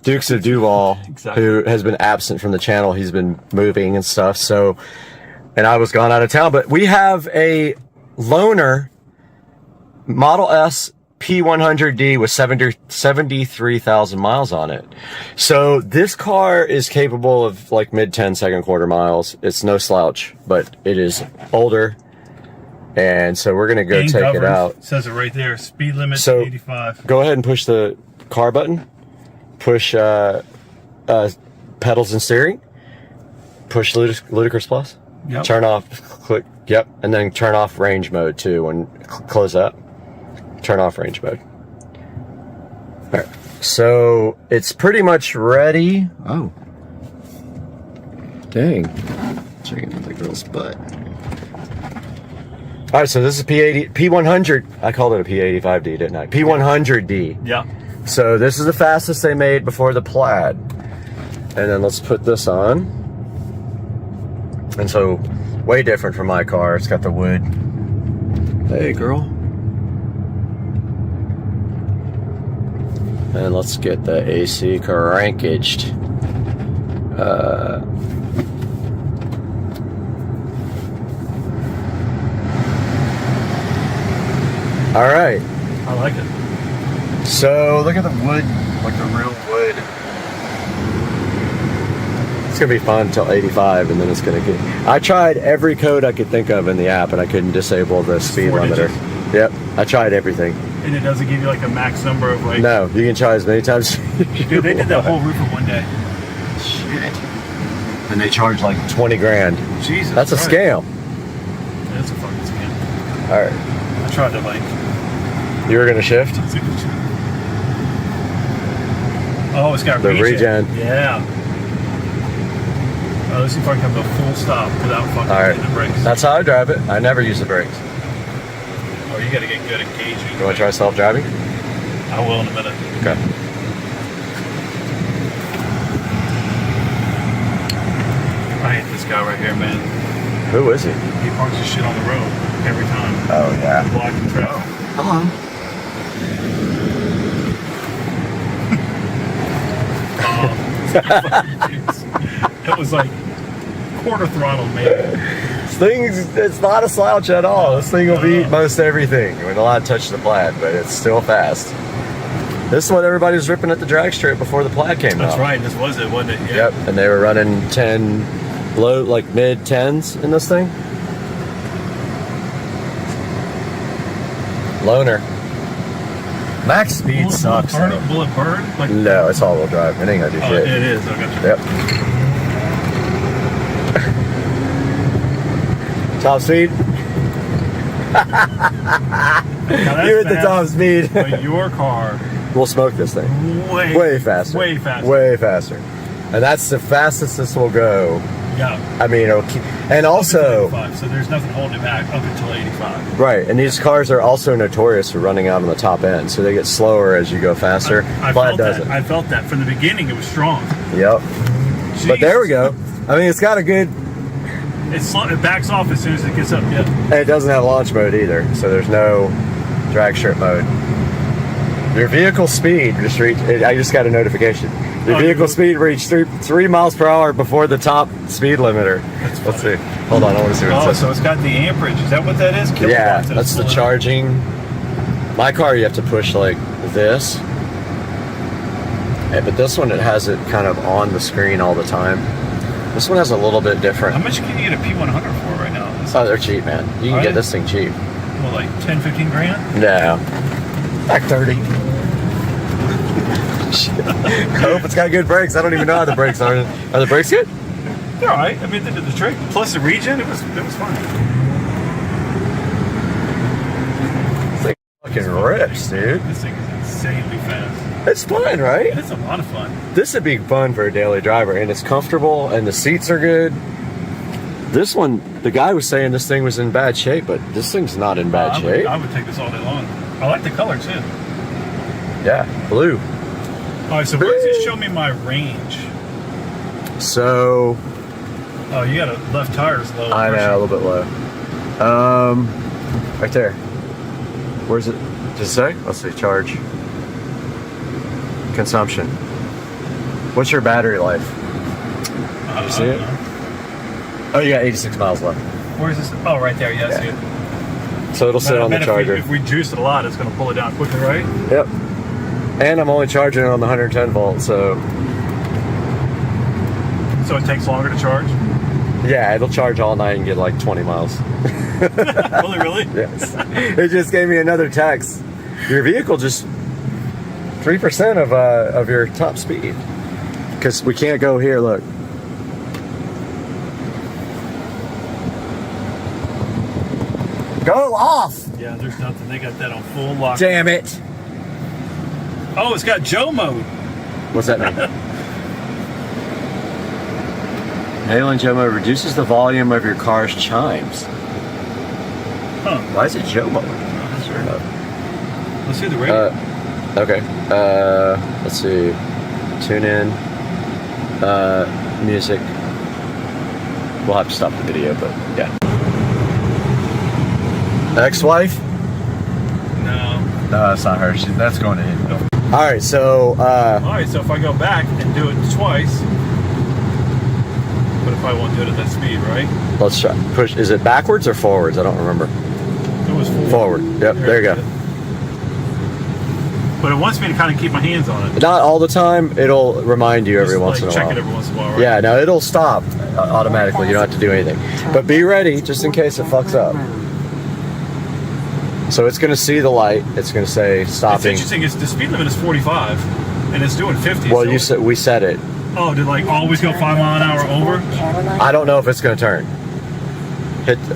Dukes of Duval, who has been absent from the channel. He's been moving and stuff. So, and I was gone out of town, but we have a loaner Model S P100D with 73,000 miles on it. So this car is capable of like mid-10 second quarter miles. It's no slouch, but it is older. And so we're gonna go take it out. It says it right there. Speed limit 85. Go ahead and push the car button. Push pedals and steering. Push Ludicrous Plus. Yep. Turn off. Click. Yep. And then turn off range mode too. When close up. Turn off range mode. All right. So it's pretty much ready. Oh. Dang. Checking out the girl's butt. All right, so this is P100. I called it a P85D, didn't I? P100D. Yeah. So this is the fastest they made before the Plaid. And then let's put this on. And so, way different from my car. It's got the wood. Hey, girl. And let's get the AC crankaged. All right. I like it. So look at the wood, like the real wood. It's gonna be fun until 85, and then it's gonna get. I tried every code I could think of in the app, and I couldn't disable the speed limiter. Yep, I tried everything. And it doesn't give you like a max number of like. No, you can try as many times. Dude, they did that whole roof in one day. Shit. And they charge like 20 grand. Jesus. That's a scam. That's a fucking scam. All right. I tried to like. You were gonna shift? Oh, it's got the regen. Yeah. Let's see if I can come to a full stop without fucking hitting the brakes. That's how I drive it. I never use the brakes. Oh, you gotta get good at gauging. You wanna try self-driving? I will in a minute. Okay. I hate this guy right here, man. Who is he? He parks his shit on the road every time. Oh, yeah. Blocking traffic. Hello. It was like quarter throttle, man. This thing, it's not a slouch at all. This thing will beat most everything. We're not allowed to touch the Plaid, but it's still fast. This is what everybody was ripping at the drag strip before the Plaid came out. That's right. This was it, wasn't it? Yeah. Yep. And they were running 10, low, like mid 10s in this thing. Loaner. Max speed sucks. Will it burn? Like, no, it's all-wheel drive. It ain't gonna do shit. It is. I got you. Yep. Top speed. You're at the top speed. But your car will smoke this thing. Way faster. Way faster. Way faster. And that's the fastest this will go. Yeah. I mean, it'll keep, and also, 85, so there's nothing holding it back up until 85. Right, and these cars are also notorious for running out on the top end, so they get slower as you go faster. I felt that from the beginning. It was strong. Yep. Jeez. But there we go. I mean, it's got a good. It backs off as soon as it gets up. Yeah. And it doesn't have launch mode either, so there's no drag strip mode. Your vehicle speed just reached. I just got a notification. Your vehicle speed reached 3 miles per hour before the top speed limiter. Let's see. Hold on, I want to see what it says. So it's got the amperage. Is that what that is? Kilowatts. Yeah, that's the charging. My car, you have to push like this. But this one, it has it kind of on the screen all the time. This one has a little bit different. How much can you get a P100 for right now? Oh, they're cheap, man. You can get this thing cheap. Well, like 10, 15 grand? No. Like 30. I hope it's got good brakes. I don't even know how the brakes are. Are the brakes good? They're all right. I mean, they did the trick. Plus the regen, it was fun. This thing fucking rips, dude. This thing is insanely fast. It's fun, right? It's a lot of fun. This would be fun for a daily driver, and it's comfortable, and the seats are good. This one, the guy was saying this thing was in bad shape, but this thing's not in bad shape. I would take this all day long. I like the color too. Yeah, blue. All right, so where does it show me my range? So, oh, you got a left tire's low. I know, a little bit low. Right there. Where's it? Does it say? Let's see, charge. Consumption. What's your battery life? You see it? Oh, you got 86 miles left. Where's this? Oh, right there. Yeah, I see it. So it'll sit on the charger. If we juice it a lot, it's going to pull it down quickly, right? Yep. And I'm only charging it on the 110 volt, so. So it takes longer to charge? Yeah, it'll charge all night and get like 20 miles. Really? Yes. It just gave me another text. Your vehicle just 3% of your top speed. Because we can't go here, look. Go off! Yeah, there's nothing. They got that on full lock. Damn it! Oh, it's got Joe mode. What's that mean? Nylon Joe mode reduces the volume of your car's chimes. Huh. Why is it Joe mode? Sure. Let's see the radio. Okay. Let's see. Tune in. Music. We'll have to stop the video, but yeah. Ex-wife? No. No, that's not her. That's going to hit. All right, so. Alright, so if I go back and do it twice, but if I won't do it at that speed, right? Let's try. Push. Is it backwards or forwards? I don't remember. It was forward. Forward. Yep, there you go. But it wants me to kind of keep my hands on it. Not all the time. It'll remind you every once in a while. Check it every once in a while, right? Yeah, no, it'll stop automatically. You don't have to do anything. But be ready just in case it fucks up. So it's going to see the light. It's going to say stopping. It's interesting. The speed limit is 45, and it's doing 50. Well, so we set it. Oh, did like always go 5 mile an hour over? I don't know if it's going to turn.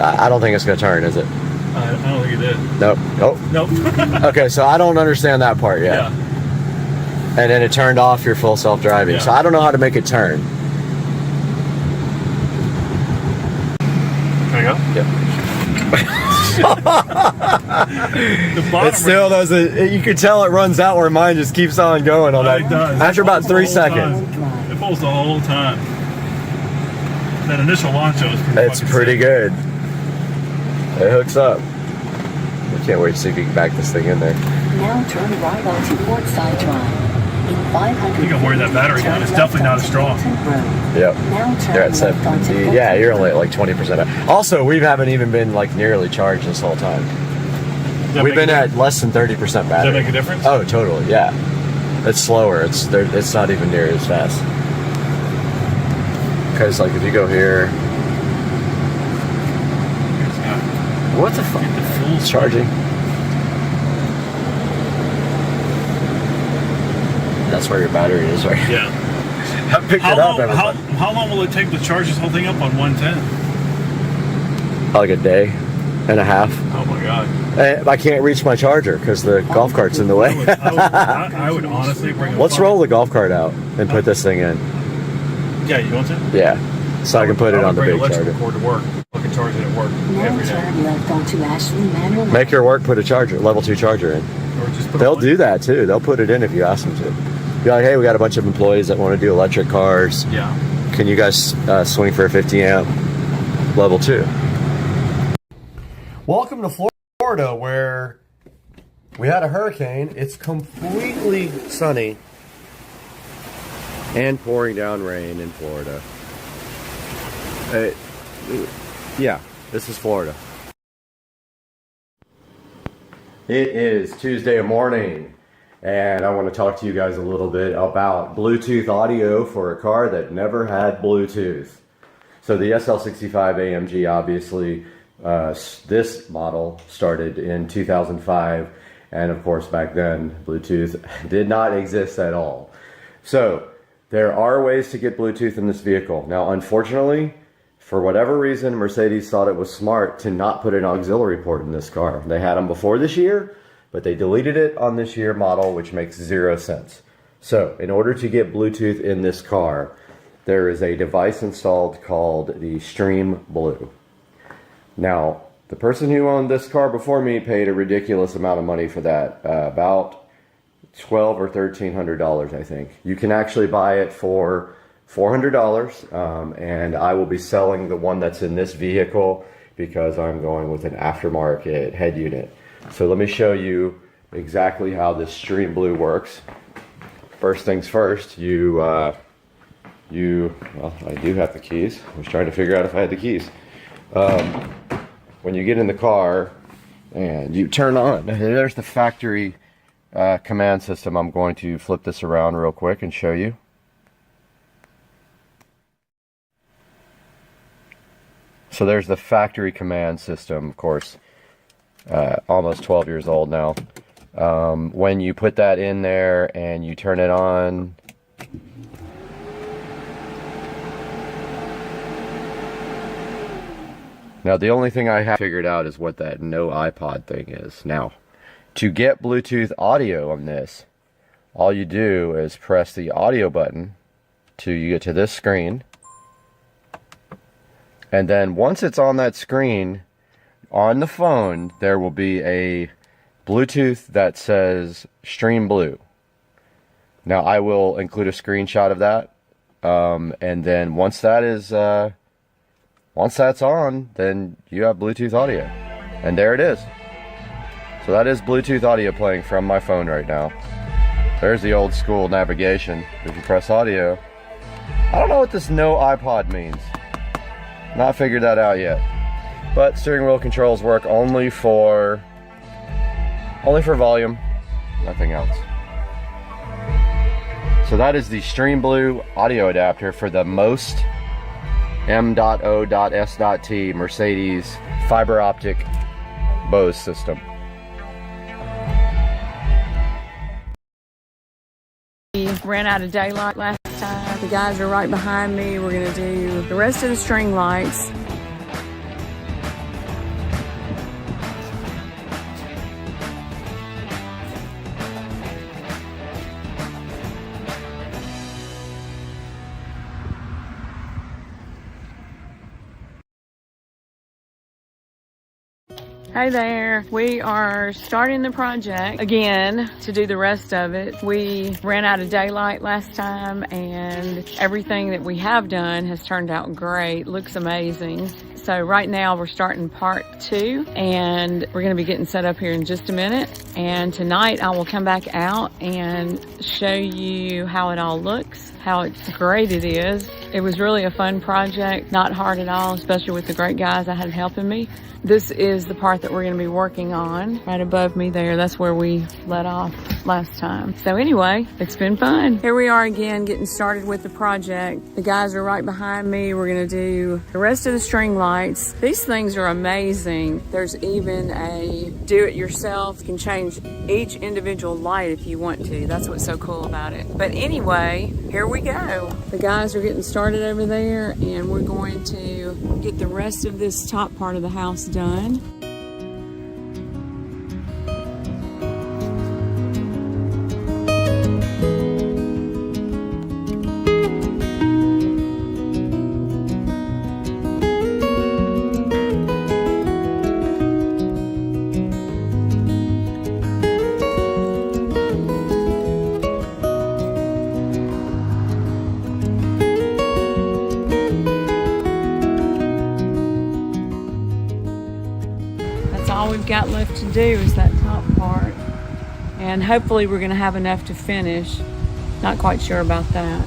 I don't think it's going to turn, is it? I don't think it did. Nope. Nope. Okay, so I don't understand that part yet. Yeah. And then it turned off your full self-driving. Yeah. So I don't know how to make it turn. There you go. Yep. The bottom It still doesn't. You can tell it runs out where mine just keeps on going on that. It does. After about 3 seconds. It pulls the whole time. That initial launch is pretty It's pretty good. It hooks up. I can't wait to see if you can back this thing in there. Now turn right onto Portside Drive. In 500 You can wear that battery down. It's definitely not as strong. Yep. You're at 70. Yeah, you're only at like 20%. Also, we haven't even been like nearly charged this whole time. We've been at less than 30% battery. Does that make a difference? Oh, totally. Yeah. It's slower. It's not even near as fast. Because like if you go here, what the fuck? It's charging. That's where your battery is, right? Yeah. I picked it up. How long will it take to charge this whole thing up on 110? Like a day and a half. Oh my god. And I can't reach my charger because the golf cart's in the way. I would honestly bring it. Let's roll the golf cart out and put this thing in. Yeah, you want to? Yeah. So I can put it on the big electrical charger. cord to work. I can charge it at work every day. left onto Ashley Manor. Make your work put a charger, level 2 charger in. Or just put They'll do that too. They'll put it in if you ask them to. Be like, hey, we got a bunch of employees that want to do electric cars. Yeah. Can you guys swing for a 50 amp level 2? Welcome to Florida, where we had a hurricane. It's completely sunny and pouring down rain in Florida. Yeah, this is Florida. It is Tuesday morning, and I want to talk to you guys a little bit about Bluetooth audio for a car that never had Bluetooth. So the SL65 AMG, obviously, this model started in 2005, And of course, back then, Bluetooth did not exist at all. So there are ways to get Bluetooth in this vehicle. Now, unfortunately, for whatever reason, Mercedes thought it was smart to not put an auxiliary port in this car. They had them before this year, but they deleted it on this year model, which makes 0 sense. So in order to get Bluetooth in this car, there is a device installed called the Stream Blue. Now, the person who owned this car before me paid a ridiculous amount of money for that, about $1,200 or $1,300, I think. You can actually buy it for $400, and I will be selling the one that's in this vehicle because I'm going with an aftermarket head unit. So let me show you exactly how this Stream Blue works. First things first, well, I do have the keys. I was trying to figure out if I had the keys. When you get in the car and you turn on, there's the factory command system. I'm going to flip this around real quick and show you. So there's the factory command system, of course, almost 12 years old now. When you put that in there and you turn it on, now the only thing I have figured out is what that no iPod thing is. Now, to get Bluetooth audio on this, all you do is press the audio button till you get to this screen. And then once it's on that screen, on the phone, there will be a Bluetooth that says Stream Blue. Now, I will include a screenshot of that. And then once that's on, then you have Bluetooth audio. And there it is. So that is Bluetooth audio playing from my phone right now. There's the old school navigation. If you press audio. I don't know what this no iPod means. Not figured that out yet. But steering wheel controls work only for volume, nothing else. So that is the Stream Blue audio adapter for the most M.O.S.T Mercedes fiber optic Bose system. We ran out of daylight last time. The guys are right behind me. We're gonna do the rest of the string lights. Hey there, we are starting the project again to do the rest of it. We ran out of daylight last time and everything that we have done has turned out great, looks amazing. So right now we're starting part 2 and we're gonna be getting set up here in just a minute. And tonight I will come back out and show you how it all looks, how great it is. It was really a fun project, not hard at all, especially with the great guys I had helping me. This is the part that we're going to be working on right above me there. That's where we let off last time. So anyway, it's been fun. Here we are again getting started with the project. The guys are right behind me. We're going to do the rest of the string lights. These things are amazing. There's even a do-it-yourself. You can change each individual light if you want to. That's what's so cool about it. But anyway, here we go. The guys are getting started over there and we're going to get the rest of this top part of the house done. All we've got left to do is that top part, and hopefully we're going to have enough to finish. Not quite sure about that.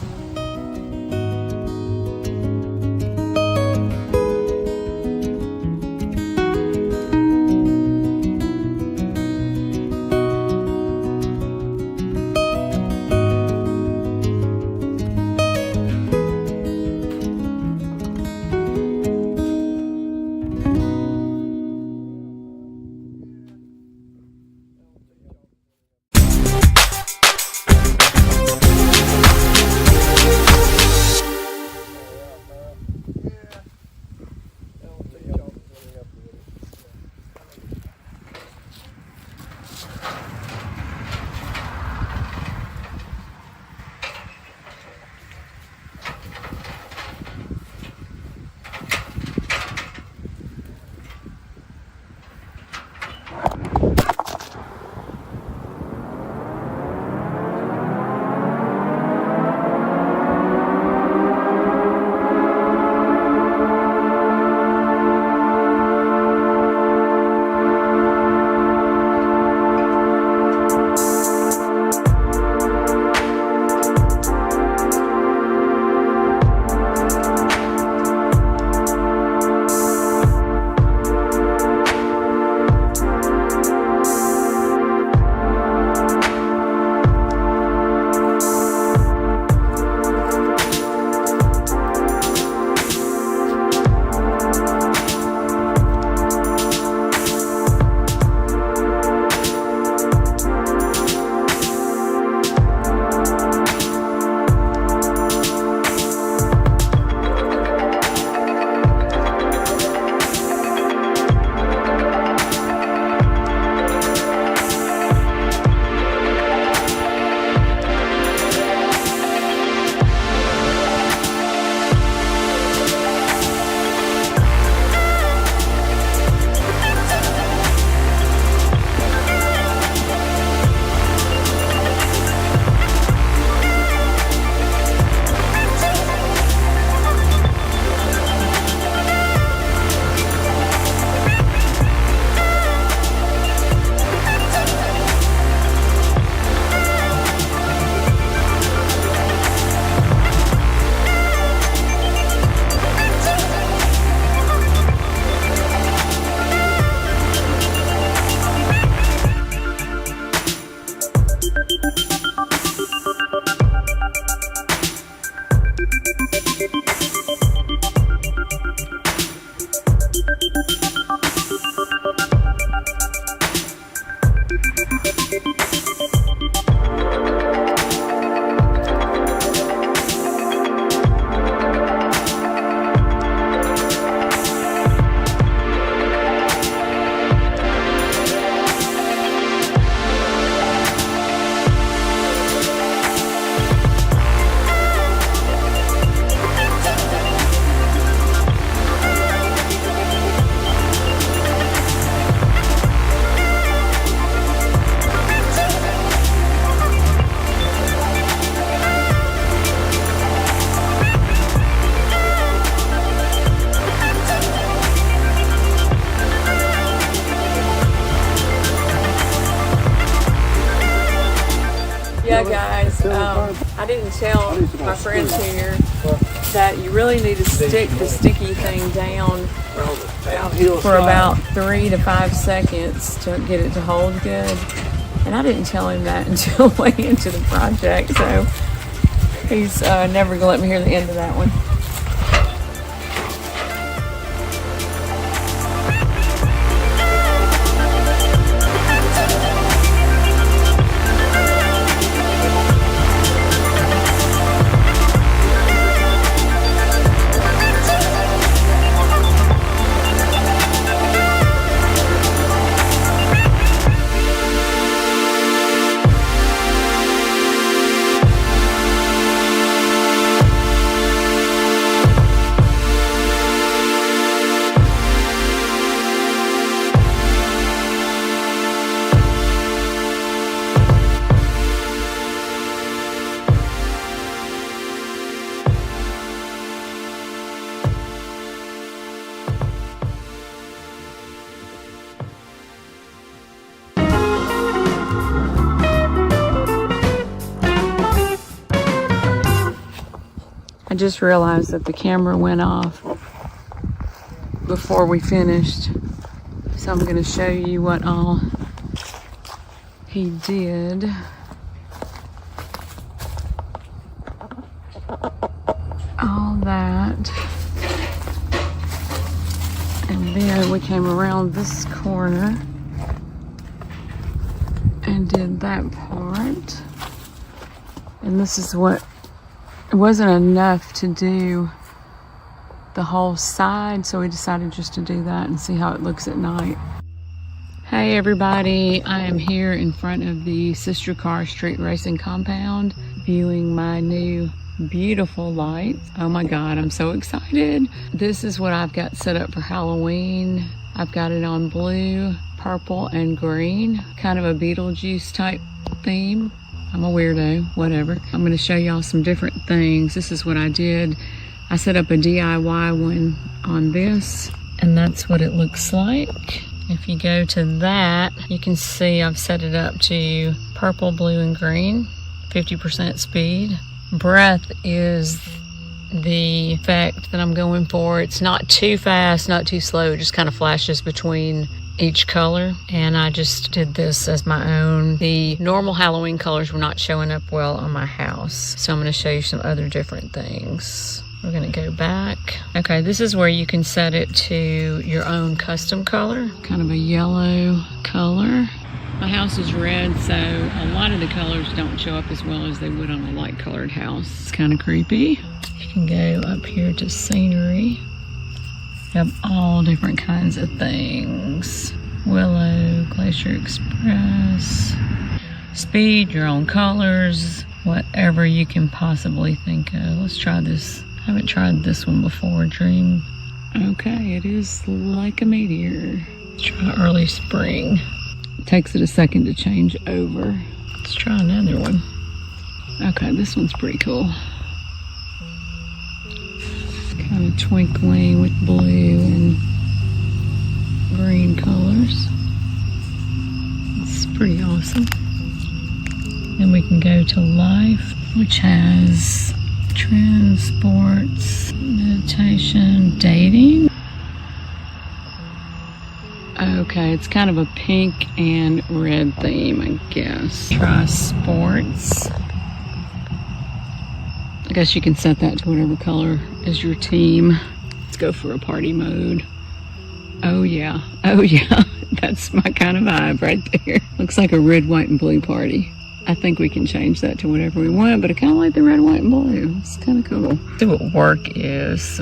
didn't tell my friends here that you really need to stick the sticky thing down for about 3 to 5 seconds to get it to hold good. And I didn't tell him that until way into the project, so he's never gonna let me hear the end of that one. I just realized that the camera went off before we finished, so I'm going to show you what all he did. All that, and then we came around this corner and did that part, and this is what. It wasn't enough to do the whole side, so we decided just to do that and see how it looks at night. Hey everybody, I am here in front of the Sister Car Street Racing compound viewing my new beautiful lights. Oh my god, I'm so excited. This is what I've got set up for Halloween. I've got it on blue, purple, and green, kind of a Beetlejuice type theme. I'm a weirdo, whatever. I'm going to show y'all some different things. This is what I did. I set up a DIY one on this, and that's what it looks like. If you go to that, you can see I've set it up to purple, blue, and green, 50% speed. Breath is the effect that I'm going for. It's not too fast, not too slow. It just kind of flashes between each color, and I just did this as my own. The normal Halloween colors were not showing up well on my house, so I'm going to show you some other different things. We're going to go back. Okay, this is where you can set it to your own custom color, kind of a yellow color. My house is red, so a lot of the colors don't show up as well as they would on a light colored house. It's kind of creepy. You can go up here to scenery. Have all different kinds of things. Willow, Glacier Express, speed, your own colors, whatever you can possibly think of. Let's try this. I haven't tried this one before, Dream. Okay, it is like a meteor. Let's try early spring. It takes it a second to change over. Let's try another one. Okay, this one's pretty cool. Kind of twinkling with blue and green colors. It's pretty awesome. Then we can go to life, which has trends, sports, meditation, dating. Okay, it's kind of a pink and red theme, I guess. Try sports. I guess you can set that to whatever color is your team. Let's go for a party mode. Oh yeah, that's my kind of vibe right there. Looks like a red, white, and blue party. I think we can change that to whatever we want, but I kind of like the red, white, and blue. It's kind of cool. See what work is.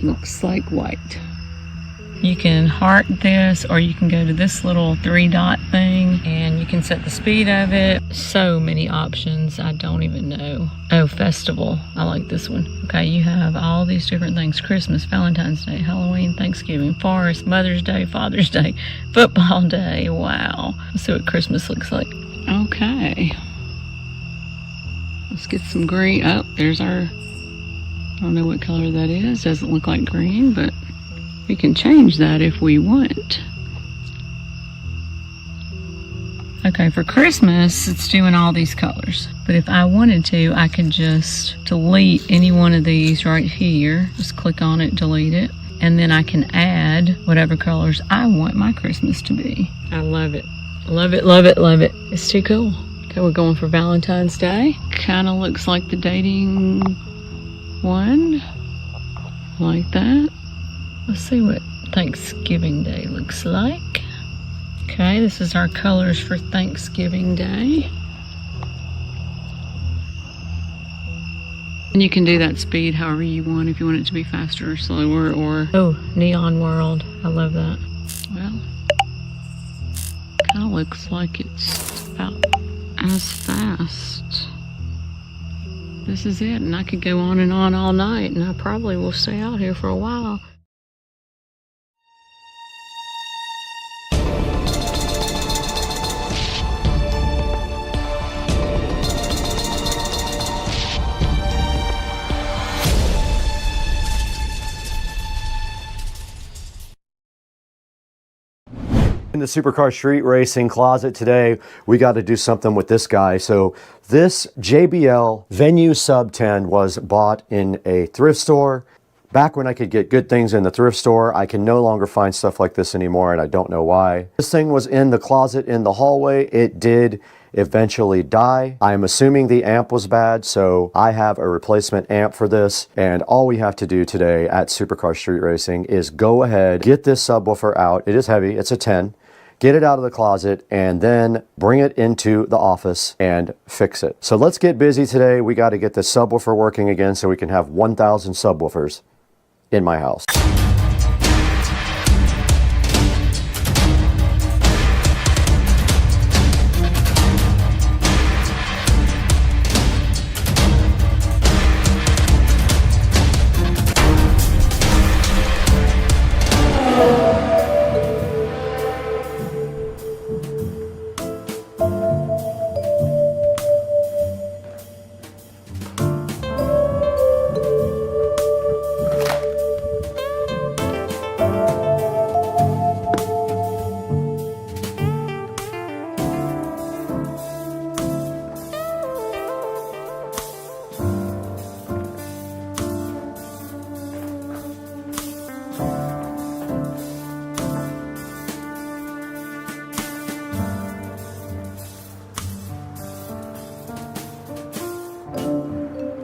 Looks like white. You can heart this, or you can go to this little 3-dot thing and you can set the speed of it. So many options, I don't even know. Oh, festival, I like this one. Okay, you have all these different things. Christmas, Valentine's Day, Halloween, Thanksgiving, Forest, Mother's Day, Father's Day, Football Day. Wow, let's see what Christmas looks like. Okay, let's get some green. Oh, there's our, I don't know what color that is. Doesn't look like green, but we can change that if we want. Okay, for Christmas, it's doing all these colors. But if I wanted to, I could just delete any one of these right here. Just click on it, delete it. And then I can add whatever colors I want my Christmas to be. I love it. Love it, love it, love it. It's too cool. Okay, we're going for Valentine's Day. Kind of looks like the dating one. Like that. Let's see what Thanksgiving Day looks like. Okay, this is our colors for Thanksgiving Day. And you can do that speed however you want, if you want it to be faster or slower, or... Oh, Neon World. I love that. Well, kind of looks like it's about as fast. This is it, and I could go on and on all night, and I probably will stay out here for a while. In the supercar street racing closet today, we got to do something with this guy. So this JBL Venue Sub 10 was bought in a thrift store. Back when I could get good things in the thrift store, I can no longer find stuff like this anymore, and I don't know why. This thing was in the closet in the hallway. It did eventually die. I'm assuming the amp was bad, so I have a replacement amp for this, and all we have to do today at Supercar Street Racing is go ahead, get this subwoofer out. It is heavy, it's a 10. Get it out of the closet, and then bring it into the office and fix it. So let's get busy today. We got to get the subwoofer working again so we can have 1,000 subwoofers in my house.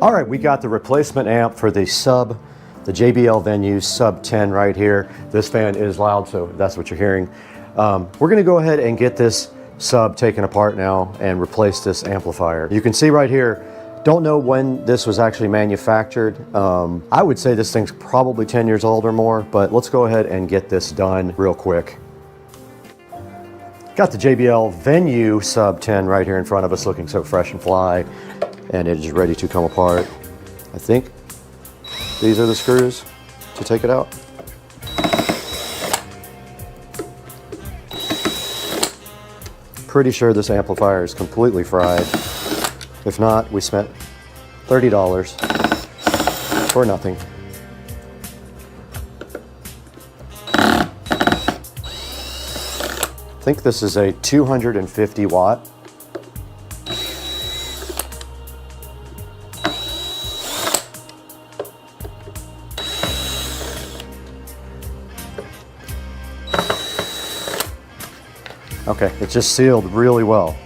All right, we got the replacement amp for the JBL Venue Sub 10 right here. This fan is loud, so that's what you're hearing. We're gonna go ahead and get this sub taken apart now and replace this amplifier. You can see right here, don't know when this was actually manufactured. I would say this thing's probably 10 years old or more, but let's go ahead and get this done real quick. Got the JBL Venue Sub 10 right here in front of us, looking so fresh and fly, and it is ready to come apart. I think these are the screws to take it out. Pretty sure this amplifier is completely fried. If not, we spent $30 for nothing. I think this is a 250 watt. Okay, it's just sealed really well.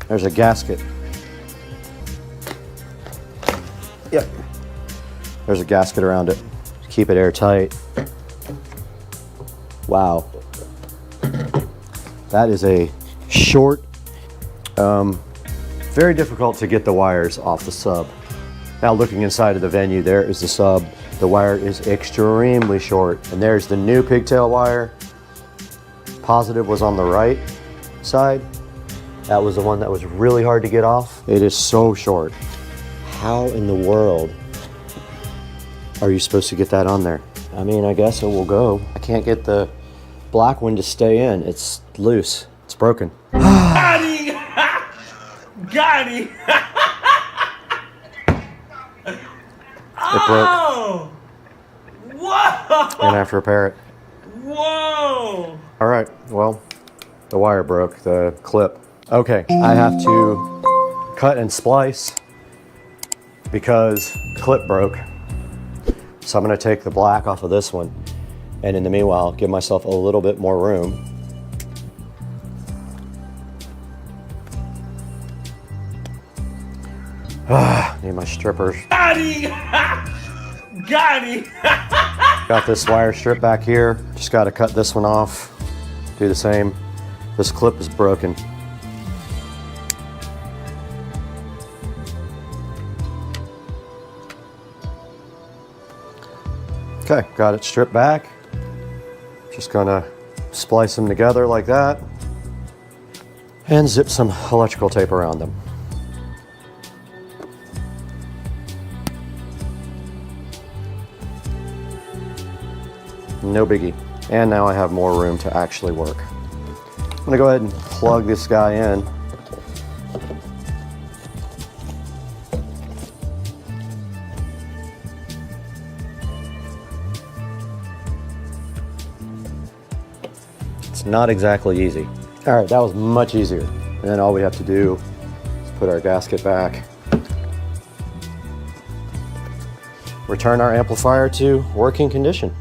There's a gasket. Yep. There's a gasket around it. Keep it airtight. Wow. That is a short, very difficult to get the wires off the sub. Now looking inside of the Venue, there is the sub. The wire is extremely short, and there's the new pigtail wire. Positive was on the right side. That was the one that was really hard to get off. It is so short. How in the world are you supposed to get that on there? I mean, I guess it will go. I can't get the black one to stay in. It's loose. It's broken. Got him! Got him! It broke. Whoa! And I have to repair it. Whoa! All right, well, the wire broke, the clip. Okay, I have to cut and splice because the clip broke. So I'm gonna take the black off of this one, and in the meanwhile, give myself a little bit more room. Need my strippers. Got him! Got him! Got this wire strip back here. Just gotta cut this one off. Do the same. This clip is broken. Okay, got it stripped back. Just gonna splice them together like that and zip some electrical tape around them. No biggie. And now I have more room to actually work. I'm gonna go ahead and plug this guy in. It's not exactly easy. All right, that was much easier. And then all we have to do is put our gasket back, return our amplifier to working condition.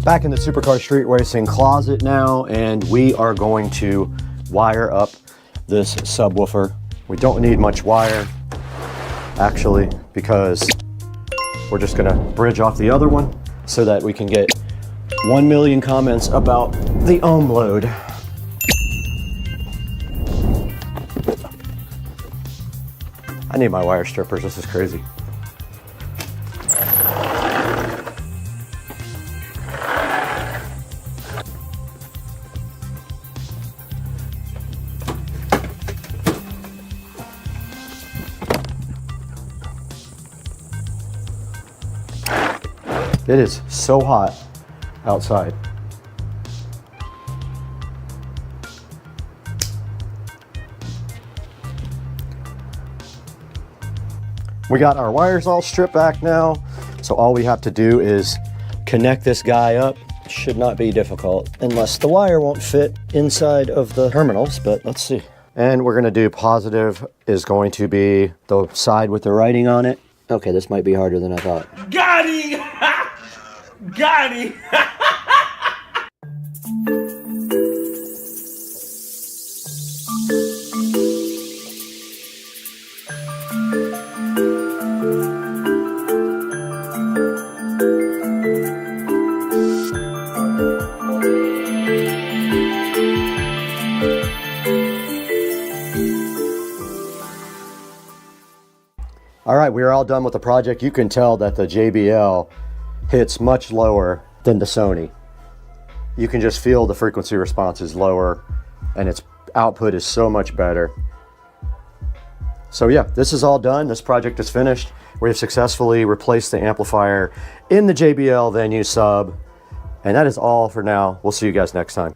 Back in the Supercar Street Racing closet now, and we are going to wire up this subwoofer. We don't need much wire, actually, because we're just gonna bridge off the other one so that we can get 1 million comments about the ohm load. I need my wire strippers, this is crazy. It is so hot outside. We got our wires all stripped back now, so all we have to do is connect this guy up. Should not be difficult, unless the wire won't fit inside of the terminals, but let's see. And we're gonna do positive is going to be the side with the writing on it. Okay, this might be harder than I thought. Got him! Got him! All right, we are all done with the project. You can tell that the JBL hits much lower than the Sony. You can just feel the frequency response is lower and its output is so much better. So yeah, this is all done. This project is finished. We have successfully replaced the amplifier in the JBL Venue sub. And that is all for now. We'll see you guys next time.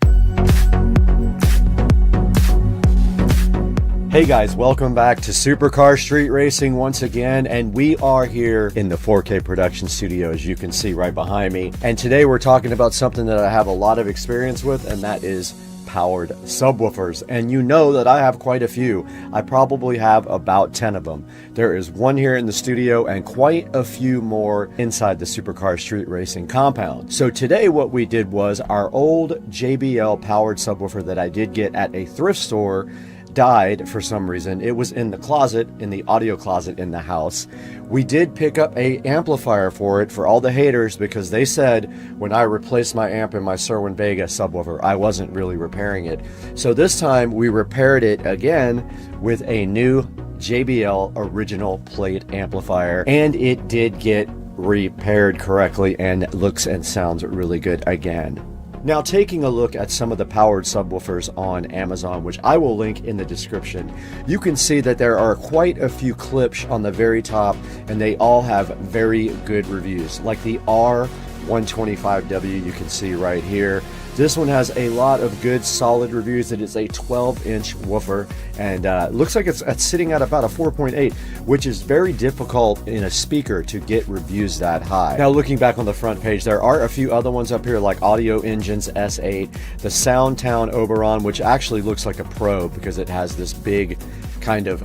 Hey guys, welcome back to Supercar Street Racing once again, and we are here in the 4K production studio, as you can see right behind me. And today we're talking about something that I have a lot of experience with, and that is powered subwoofers. And you know that I have quite a few. I probably have about 10 of them. There is one here in the studio and quite a few more inside the Supercar Street Racing compound. So today what we did was our old JBL powered subwoofer that I did get at a thrift store died for some reason. It was in the closet, in the audio closet in the house. We did pick up a amplifier for it for all the haters, because they said when I replaced my amp in my Cerwin Vega subwoofer, I wasn't really repairing it. So this time we repaired it again with a new JBL original plate amplifier, and it did get repaired correctly and looks and sounds really good again. Now, taking a look at some of the powered subwoofers on Amazon, which I will link in the description, you can see that there are quite a few clips on the very top, and they all have very good reviews. Like the R125W, you can see right here. This one has a lot of good solid reviews. It is a 12-inch woofer, and looks like it's sitting at about a 4.8, which is very difficult in a speaker to get reviews that high. Now, looking back on the front page, there are a few other ones up here like Audio Engines S8, the Soundtown Oberon, which actually looks like a Pro because it has this big kind of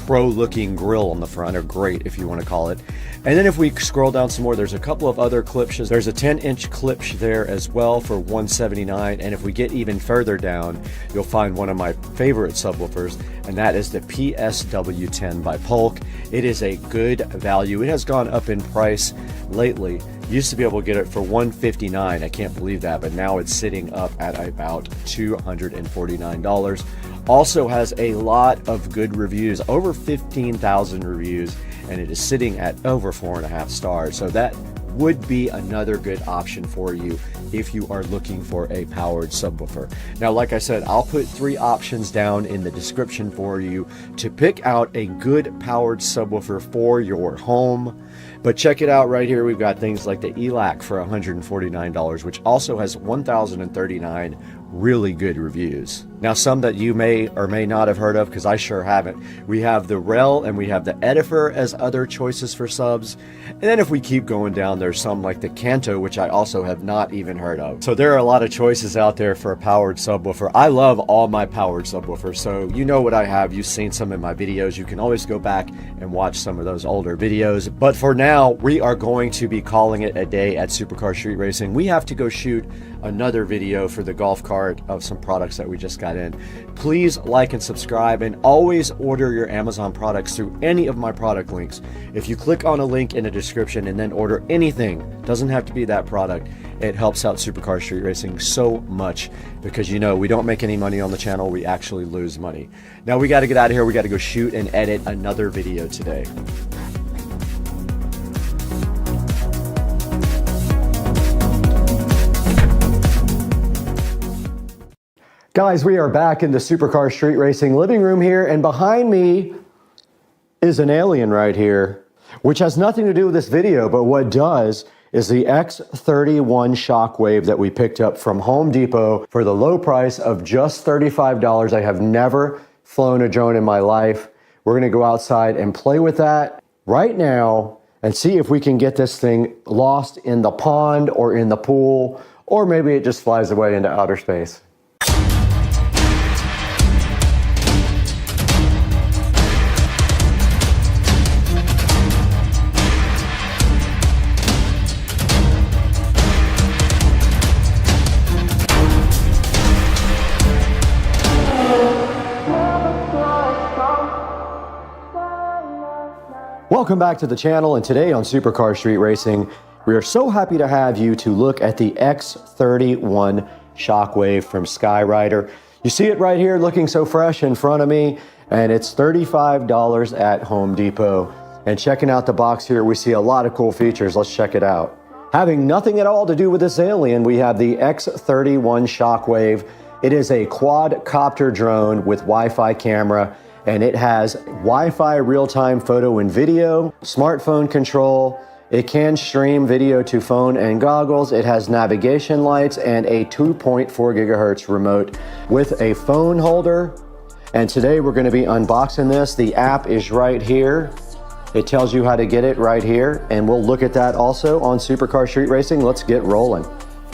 pro-looking grill on the front, or grate if you want to call it. And then if we scroll down some more, there's a couple of other Klipsches. There's a 10-inch Klipsch there as well for $179. And if we get even further down, you'll find one of my favorite subwoofers, and that is the PSW10 by Polk. It is a good value. It has gone up in price lately. Used to be able to get it for $159. I can't believe that, but now it's sitting up at about $249. Also has a lot of good reviews, over 15,000 reviews, and it is sitting at over 4.5 stars. So that would be another good option for you if you are looking for a powered subwoofer. Now, like I said, I'll put 3 options down in the description for you to pick out a good powered subwoofer for your home. But check it out right here. We've got things like the ELAC for $149, which also has 1,039 really good reviews. Now, some that you may or may not have heard of, because I sure haven't. We have the Rel and we have the Edifer as other choices for subs. And then if we keep going down, there's some like the Kanto, which I also have not even heard of. So there are a lot of choices out there for a powered subwoofer. I love all my powered subwoofers, so you know what I have. You've seen some in my videos. You can always go back and watch some of those older videos. But for now, we are going to be calling it a day at Supercar Street Racing. We have to go shoot another video for the golf cart of some products that we just got in. Please like and subscribe, and always order your Amazon products through any of my product links. If you click on a link in the description and then order anything, doesn't have to be that product, it helps out Supercar Street Racing so much, because you know we don't make any money on the channel, we actually lose money. Now we got to get out of here. We got to go shoot and edit another video today. Guys, we are back in the Supercar Street Racing living room here, and behind me is an alien right here, which has nothing to do with this video, but what does is the X31 Shockwave that we picked up from Home Depot for the low price of just $35. I have never flown a drone in my life. We're gonna go outside and play with that right now and see if we can get this thing lost in the pond or in the pool, or maybe it just flies away into outer space. Welcome back to the channel, and today on Supercar Street Racing, we are so happy to have you to look at the X31 Shockwave from Skyrider. You see it right here looking so fresh in front of me, and it's $35 at Home Depot. And checking out the box here, we see a lot of cool features. Let's check it out. Having nothing at all to do with this alien, we have the X31 Shockwave. It is a quadcopter drone with Wi-Fi camera, and it has Wi-Fi real-time photo and video, smartphone control. It can stream video to phone and goggles. It has navigation lights and a 2.4 gigahertz remote with a phone holder. And today we're going to be unboxing this. The app is right here. It tells you how to get it right here, and we'll look at that also on Supercar Street Racing. Let's get rolling.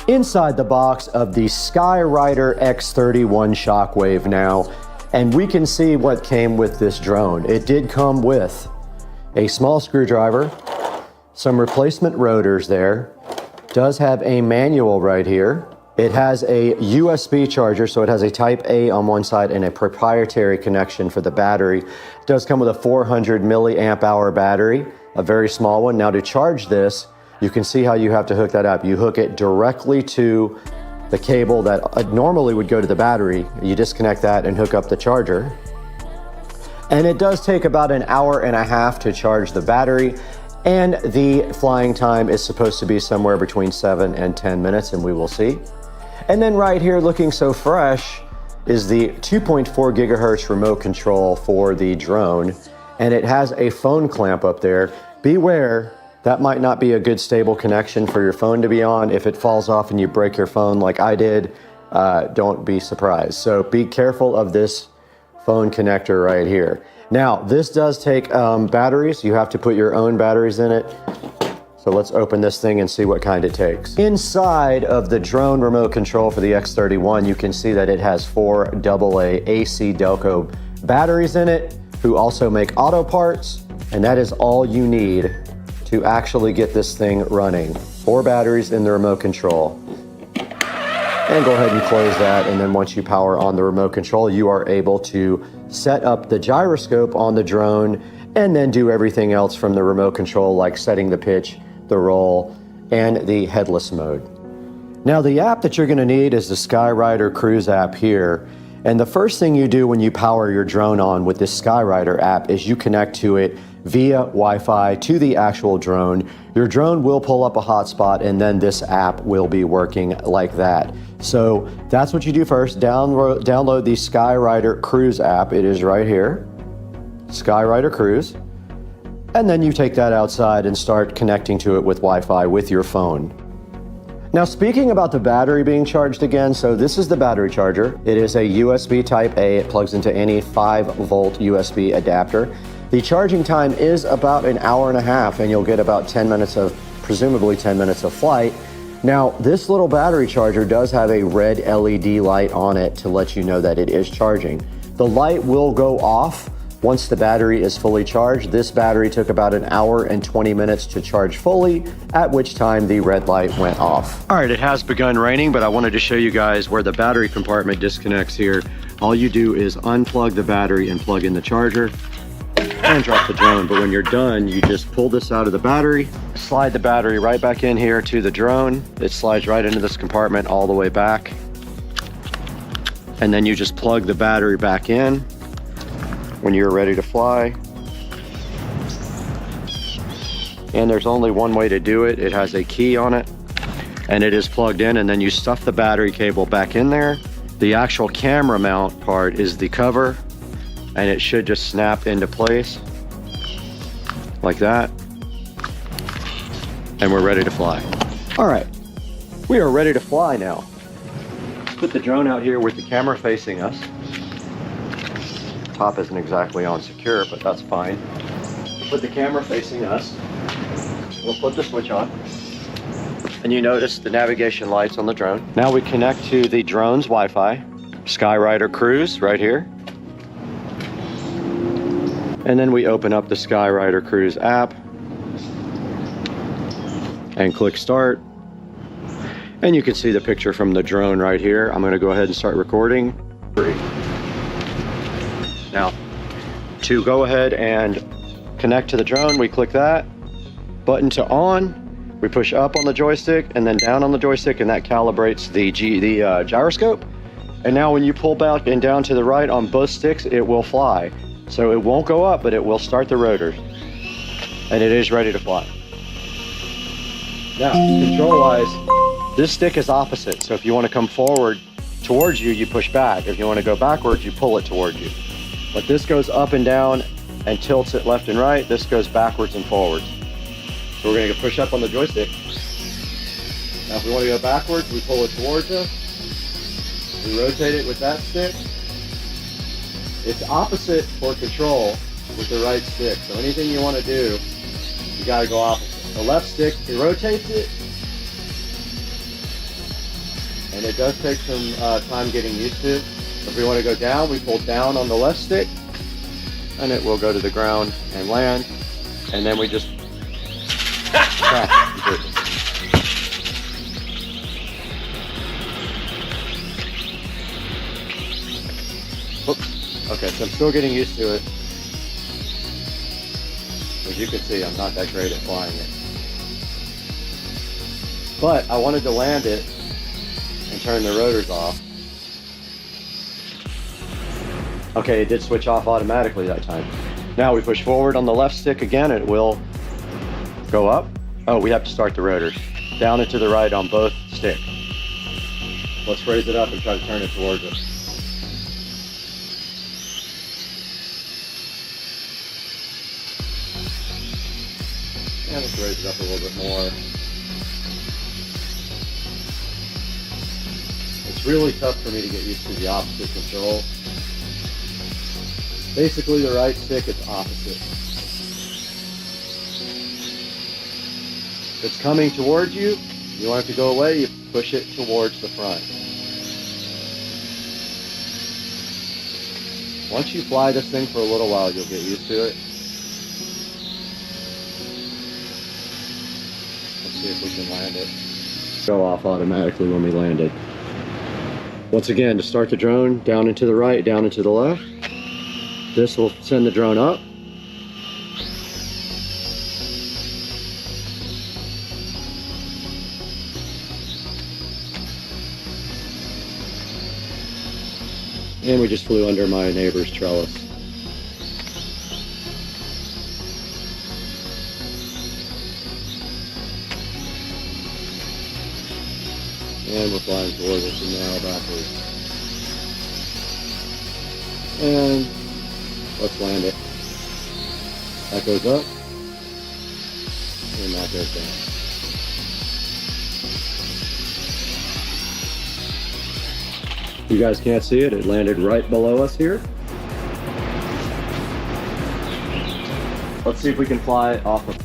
Inside the box of the Skyrider X31 Shockwave now, and we can see what came with this drone. It did come with a small screwdriver, some replacement rotors there, does have a manual right here. It has a USB charger, so it has a Type A on one side and a proprietary connection for the battery. It does come with a 400 milliamp hour battery, a very small one. Now to charge this, you can see how you have to hook that up. You hook it directly to the cable that normally would go to the battery. You disconnect that and hook up the charger. And it does take about an hour and a half to charge the battery, and the flying time is supposed to be somewhere between 7 and 10 minutes, and we will see. And then right here looking so fresh is the 2.4 gigahertz remote control for the drone. And it has a phone clamp up there. Beware, that might not be a good stable connection for your phone to be on. If it falls off and you break your phone like I did, don't be surprised. So be careful of this phone connector right here. Now, this does take batteries. You have to put your own batteries in it. So let's open this thing and see what kind it takes. Inside of the drone remote control for the X31, you can see that it has 4 AA AC Delco batteries in it, who also make auto parts, and that is all you need to actually get this thing running. 4 batteries in the remote control. And go ahead and close that, and then once you power on the remote control, you are able to set up the gyroscope on the drone and then do everything else from the remote control, like setting the pitch, the roll, and the headless mode. Now, the app that you're gonna need is the Skyrider Cruise app here. And the first thing you do when you power your drone on with this Skyrider app is you connect to it via Wi-Fi to the actual drone. Your drone will pull up a hotspot, and then this app will be working like that. So that's what you do first. Download the Skyrider Cruise app. It is right here, Skyrider Cruise. And then you take that outside and start connecting to it with Wi-Fi with your phone. Now, speaking about the battery being charged again, so this is the battery charger. It is a USB Type A. It plugs into any 5-volt USB adapter. The charging time is about an hour and a half, and you'll get about 10 minutes of, presumably 10 minutes of flight. Now, this little battery charger does have a red LED light on it to let you know that it is charging. The light will go off once the battery is fully charged. This battery took about an hour and 20 minutes to charge fully, at which time the red light went off. All right, it has begun raining, but I wanted to show you guys where the battery compartment disconnects here. All you do is unplug the battery and plug in the charger and drop the drone. But when you're done, you just pull this out of the battery, slide the battery right back in here to the drone. It slides right into this compartment all the way back. And then you just plug the battery back in when you're ready to fly. And there's only one way to do it. It has a key on it, and it is plugged in, and then you stuff the battery cable back in there. The actual camera mount part is the cover, and it should just snap into place like that. And we're ready to fly. All right, we are ready to fly now. Let's put the drone out here with the camera facing us. Top isn't exactly on secure, but that's fine. Put the camera facing us. We'll put the switch on. And you notice the navigation lights on the drone. Now we connect to the drone's Wi-Fi. Skyrider Cruise right here. And then we open up the Skyrider Cruise app and click start. And you can see the picture from the drone right here. I'm gonna go ahead and start recording. Now, to go ahead and connect to the drone, we click that. Button to on, we push up on the joystick and then down on the joystick, and that calibrates the gyroscope. And now when you pull back and down to the right on both sticks, it will fly. So it won't go up, but it will start the rotors. And it is ready to fly. Now, control-wise, this stick is opposite. So if you want to come forward towards you, you push back. If you want to go backwards, you pull it towards you. But this goes up and down and tilts it left and right. This goes backwards and forwards. So we're going to push up on the joystick. Now if we want to go backwards, we pull it towards us. We rotate it with that stick. It's opposite for control with the right stick. So anything you want to do, you got to go opposite. The left stick, it rotates it. And it does take some time getting used to it. If we want to go down, we pull down on the left stick, and it will go to the ground and land. And then we just crash it completely. Oops. Okay, so I'm still getting used to it. As you can see, I'm not that great at flying it. But I wanted to land it and turn the rotors off. Okay, it did switch off automatically that time. Now we push forward on the left stick again, it will go up. Oh, we have to start the rotors. Down and to the right on both sticks. Let's raise it up and try to turn it towards us. And let's raise it up a little bit more. It's really tough for me to get used to the opposite control. Basically, the right stick is opposite. If it's coming towards you, you want it to go away, you push it towards the front. Once you fly this thing for a little while, you'll get used to it. Let's see if we can land it. Go off automatically when we land it. Once again, to start the drone, down and to the right, down and to the left. This will send the drone up. And we just flew under my neighbor's trellis. And we're flying towards us and now backwards. And let's land it. That goes up. And that goes down. You guys can't see it. It landed right below us here. Let's see if we can fly off of. The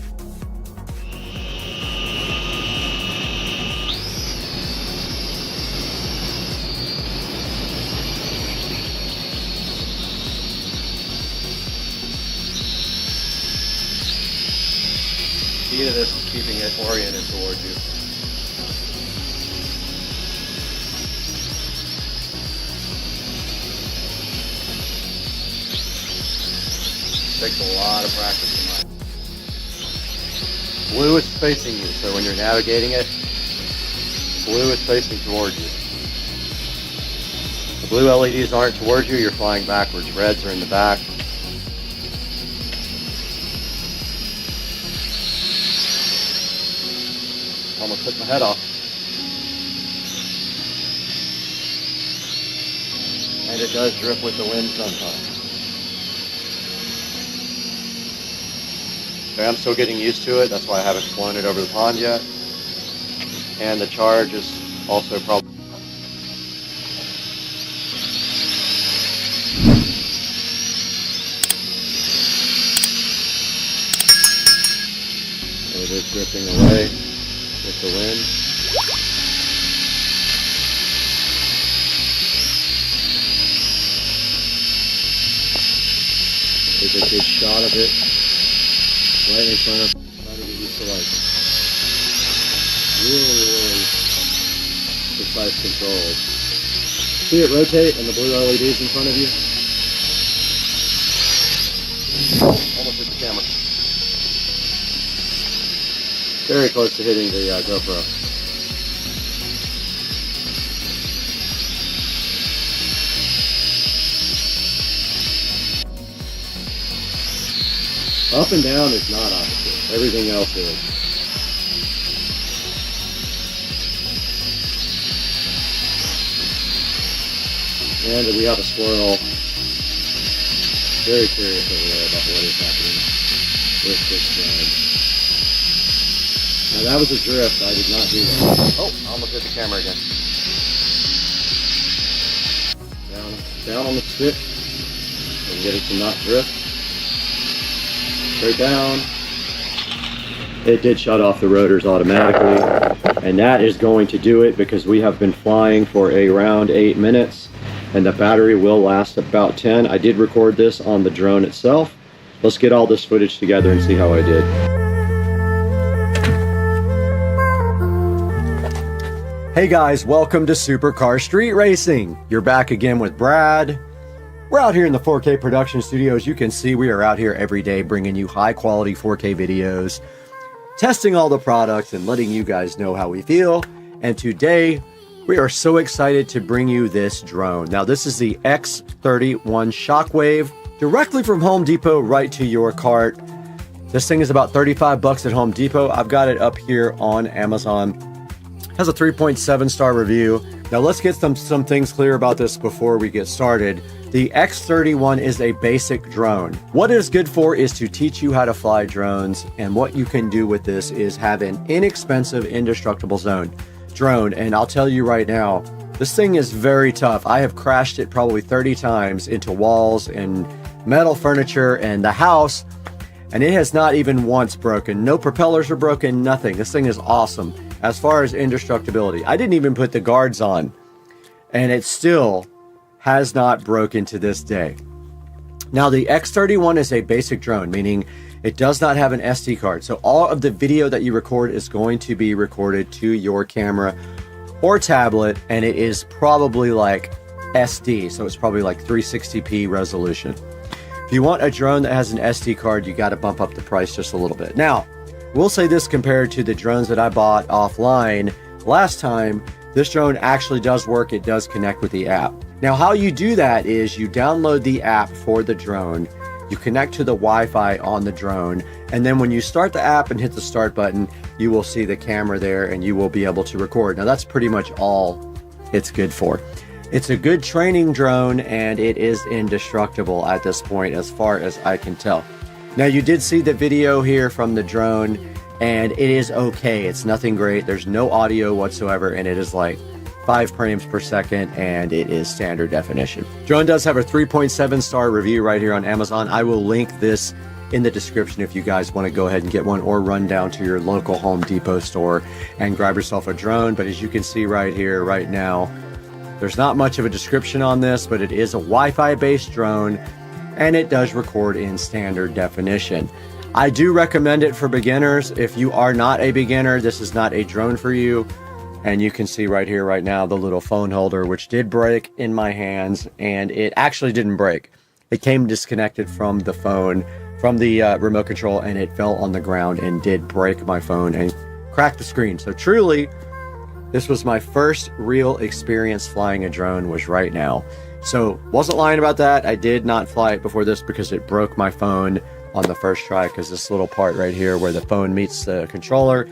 key to this is keeping it oriented towards you. Takes a lot of practice in mine. Blue is facing you, so when you're navigating it, blue is facing towards you. The blue LEDs aren't towards you, you're flying backwards. Reds are in the back. Almost took my head off. And it does drift with the wind sometimes. Okay, I'm still getting used to it, that's why I haven't flown it over the pond yet. And the charge is also probably... It is drifting away with the wind. There's a good shot of it right in front of, trying to get used to like really precise controls. See it rotate and the blue LEDs in front of you? Almost hit the camera. Very close to hitting the GoPro. Up and down is not opposite. Everything else is. And we have a squirrel. Very curious over there about what is happening with this drone. Now that was a drift. I did not do that. Oh, I almost hit the camera again. Down on the stick. I'm getting to not drift. Straight down. It did shut off the rotors automatically, and that is going to do it because we have been flying for around 8 minutes and the battery will last about 10. I did record this on the drone itself. Let's get all this footage together and see how I did. Hey guys, welcome to Supercar Street Racing. You're back again with Brad. We're out here in the 4K production studio. As you can see, we are out here every day bringing you high quality 4K videos, testing all the products and letting you guys know how we feel. And today, we are so excited to bring you this drone. Now, this is the X31 Shockwave, directly from Home Depot right to your cart. This thing is about 35 bucks at Home Depot. I've got it up here on Amazon. Has a 3.7 star review. Now let's get some things clear about this before we get started. The X31 is a basic drone. What it is good for is to teach you how to fly drones, and what you can do with this is have an inexpensive, indestructible drone. And I'll tell you right now, this thing is very tough. I have crashed it probably 30 times into walls and metal furniture and the house, and it has not even once broken. No propellers are broken, nothing. This thing is awesome. As far as indestructibility, I didn't even put the guards on, and it still has not broken to this day. Now, the X31 is a basic drone, meaning it does not have an SD card. So all of the video that you record is going to be recorded to your camera or tablet, and it is probably like SD, so it's probably like 360p resolution. If you want a drone that has an SD card, you got to bump up the price just a little bit. Now, we'll say this compared to the drones that I bought offline last time, this drone actually does work. It does connect with the app. Now, how you do that is you download the app for the drone, you connect to the Wi-Fi on the drone, and then when you start the app and hit the start button, you will see the camera there and you will be able to record. Now, that's pretty much all it's good for. It's a good training drone, and it is indestructible at this point as far as I can tell. Now, you did see the video here from the drone, and it is okay. It's nothing great. There's no audio whatsoever, and it is like 5 frames per second, and it is standard definition. Drone does have a 3.7 star review right here on Amazon. I will link this in the description if you guys want to go ahead and get one, or run down to your local Home Depot store and grab yourself a drone. But as you can see right here, right now, there's not much of a description on this, but it is a Wi-Fi based drone, and it does record in standard definition. I do recommend it for beginners. If you are not a beginner, this is not a drone for you. And you can see right here, right now, the little phone holder, which did break in my hands, and it actually didn't break. It came disconnected from the phone, from the remote control, and it fell on the ground and did break my phone and crack the screen. So truly, this was my first real experience flying a drone, was right now. So wasn't lying about that. I did not fly it before this because it broke my phone on the first try, because this little part right here where the phone meets the controller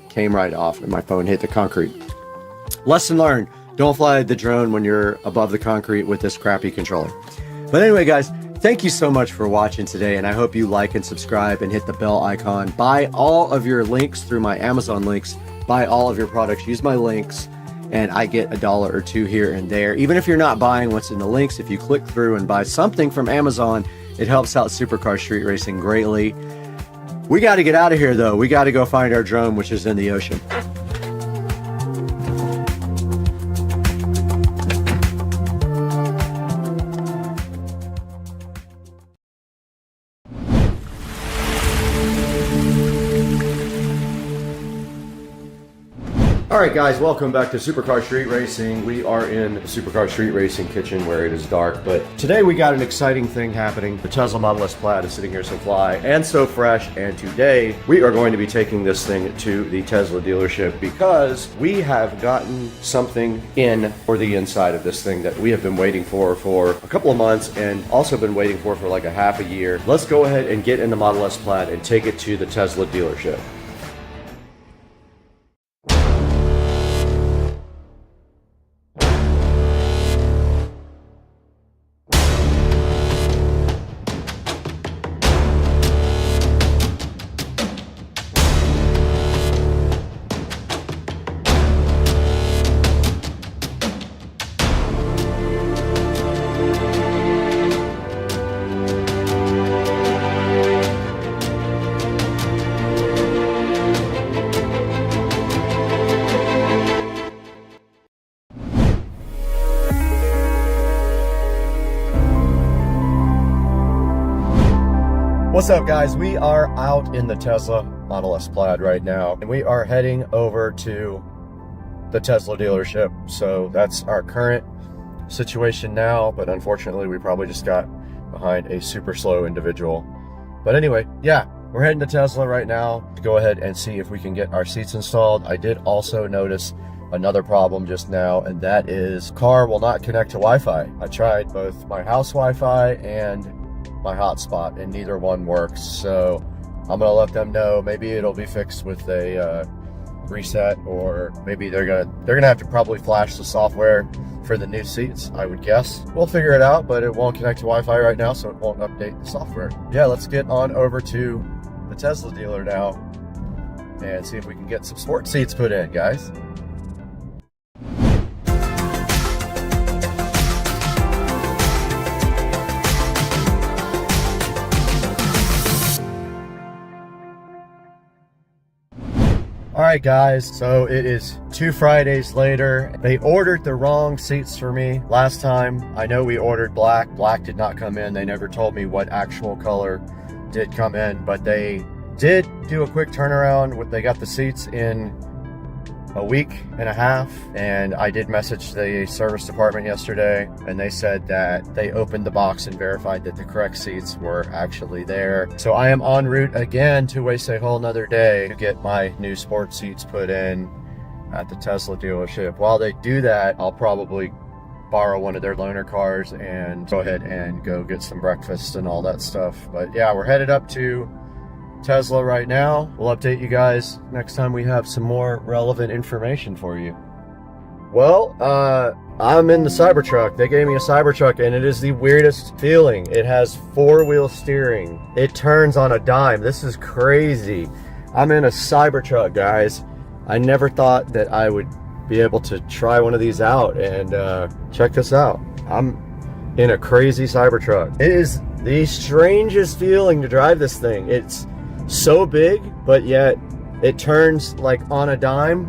came right off and my phone hit the concrete. Lesson learned, don't fly the drone when you're above the concrete with this crappy controller. But anyway, guys, thank you so much for watching today, and I hope you like and subscribe and hit the bell icon. Buy all of your links through my Amazon links. Buy all of your products, use my links, and I get $1 or $2 here and there. Even if you're not buying what's in the links, if you click through and buy something from Amazon, it helps out Supercar Street Racing greatly. We got to get out of here, though. We got to go find our drone, which is in the ocean. Alright guys, welcome back to Supercar Street Racing. We are in the Supercar Street Racing kitchen where it is dark, but today we got an exciting thing happening. The Tesla Model S Plaid is sitting here so fly and so fresh, and today we are going to be taking this thing to the Tesla dealership because we have gotten something in for the inside of this thing that we have been waiting for a couple of months, and also been waiting for like a half a year. Let's go ahead and get in the Model S Plaid and take it to the Tesla dealership. What's up, guys? We are out in the Tesla Model S Plaid right now, and we are heading over to the Tesla dealership. So that's our current situation now, but unfortunately we probably just got behind a super slow individual. But anyway, yeah, we're heading to Tesla right now to go ahead and see if we can get our seats installed. I did also notice another problem just now, and that is car will not connect to Wi-Fi. I tried both my house Wi-Fi and my hotspot, and neither one works. So I'm gonna let them know. Maybe it'll be fixed with a reset, or maybe they're gonna have to probably flash the software for the new seats, I would guess. We'll figure it out, but it won't connect to Wi-Fi right now, so it won't update the software. Yeah, let's get on over to the Tesla dealer now and see if we can get some sport seats put in, guys. All right, guys, so it is 2 Fridays later. They ordered the wrong seats for me last time. I know we ordered black. Black did not come in. They never told me what actual color did come in, but they did do a quick turnaround. They got the seats in a week and a half, and I did message the service department yesterday, and they said that they opened the box and verified that the correct seats were actually there. So I am en route again to waste a whole nother day to get my new sport seats put in at the Tesla dealership. While they do that, I'll probably borrow one of their loaner cars and go ahead and go get some breakfast and all that stuff. But yeah, we're headed up to Tesla right now. We'll update you guys next time we have some more relevant information for you. Well, I'm in the Cybertruck. They gave me a Cybertruck, and it is the weirdest feeling. It has 4-wheel steering. It turns on a dime. This is crazy. I'm in a Cybertruck, guys. I never thought that I would be able to try one of these out, and check this out. I'm in a crazy Cybertruck. It is the strangest feeling to drive this thing. It's so big, but yet it turns like on a dime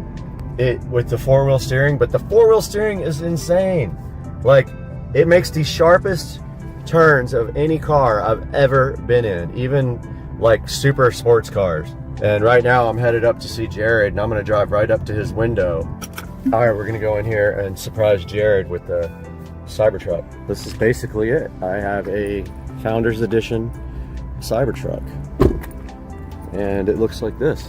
with the 4-wheel steering. But the 4-wheel steering is insane. Like, it makes the sharpest turns of any car I've ever been in, even like super sports cars. And right now I'm headed up to see Jared, and I'm gonna drive right up to his window. All right, we're gonna go in here and surprise Jared with the Cybertruck. This is basically it. I have a Founders Edition Cybertruck, and it looks like this.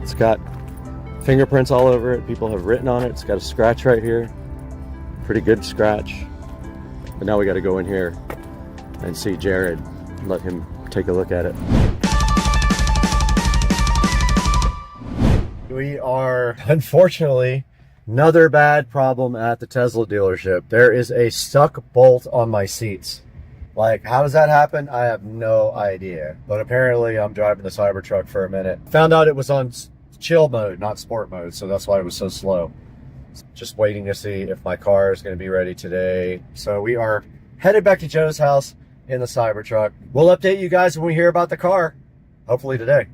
It's got fingerprints all over it. People have written on it. It's got a scratch right here. Pretty good scratch. But now we got to go in here and see Jared and let him take a look at it. We are, unfortunately, another bad problem at the Tesla dealership. There is a stuck bolt on my seats. Like, how does that happen? I have no idea. But apparently I'm driving the Cybertruck for a minute. Found out it was on chill mode, not sport mode, so that's why it was so slow. Just waiting to see if my car is going to be ready today. So we are headed back to Joe's house in the Cybertruck. We'll update you guys when we hear about the car, hopefully today.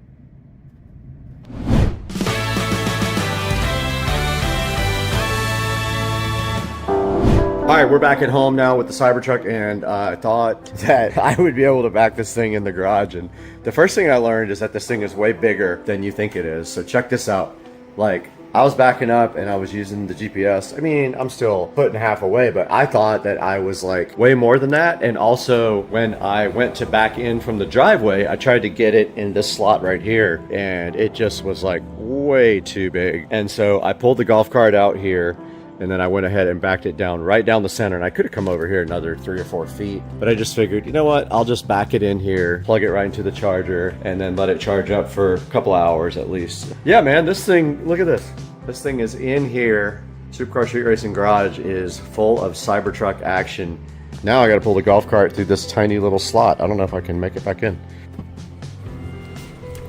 All right, we're back at home now with the Cybertruck, and I thought that I would be able to back this thing in the garage. And the first thing I learned is that this thing is way bigger than you think it is. So check this out. Like, I was backing up and I was using the GPS. I mean, I'm still putting half away, but I thought that I was like way more than that. And also when I went to back in from the driveway, I tried to get it in this slot right here, and it just was like way too big. And so I pulled the golf cart out here, and then I went ahead and backed it down right down the center. And I could have come over here another 3 or 4 feet, but I just figured, you know what? I'll just back it in here, plug it right into the charger, and then let it charge up for a couple hours at least. Yeah, man, this thing, look at this. This thing is in here. Supercar Street Racing Garage is full of Cybertruck action. Now I gotta pull the golf cart through this tiny little slot. I don't know if I can make it back in.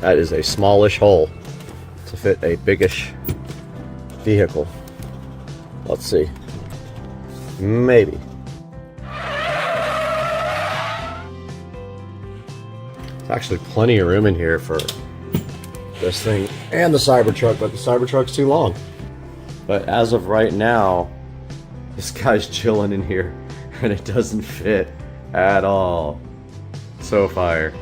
That is a smallish hole to fit a biggish vehicle. Let's see. Maybe. There's actually plenty of room in here for this thing and the Cybertruck, but the Cybertruck's too long. But as of right now, this guy's chilling in here, and it doesn't fit at all. So fire.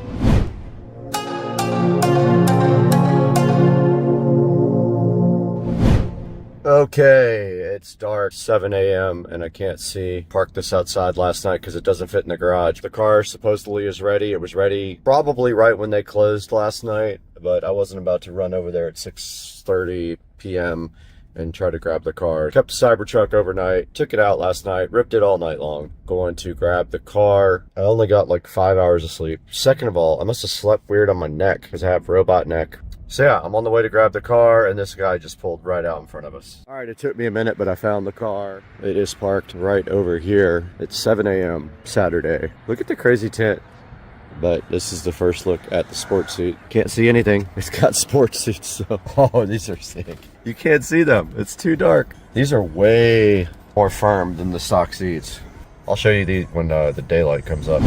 Okay, it's dark, 7 a.m. and I can't see. Parked this outside last night because it doesn't fit in the garage. The car supposedly is ready. It was ready probably right when they closed last night, but I wasn't about to run over there at 6:30 p.m. and try to grab the car. Kept the Cybertruck overnight, took it out last night, ripped it all night long. Going to grab the car. I only got like 5 hours of sleep. Second of all, I must have slept weird on my neck because I have robot neck. So yeah, I'm on the way to grab the car, and this guy just pulled right out in front of us. All right, it took me a minute, but I found the car. It is parked right over here. It's 7 a.m. Saturday. Look at the crazy tent. But this is the first look at the sports seat. Can't see anything. It's got sports seats, so oh, these are sick. You can't see them. It's too dark. These are way more firm than the stock seats. I'll show you these when the daylight comes up.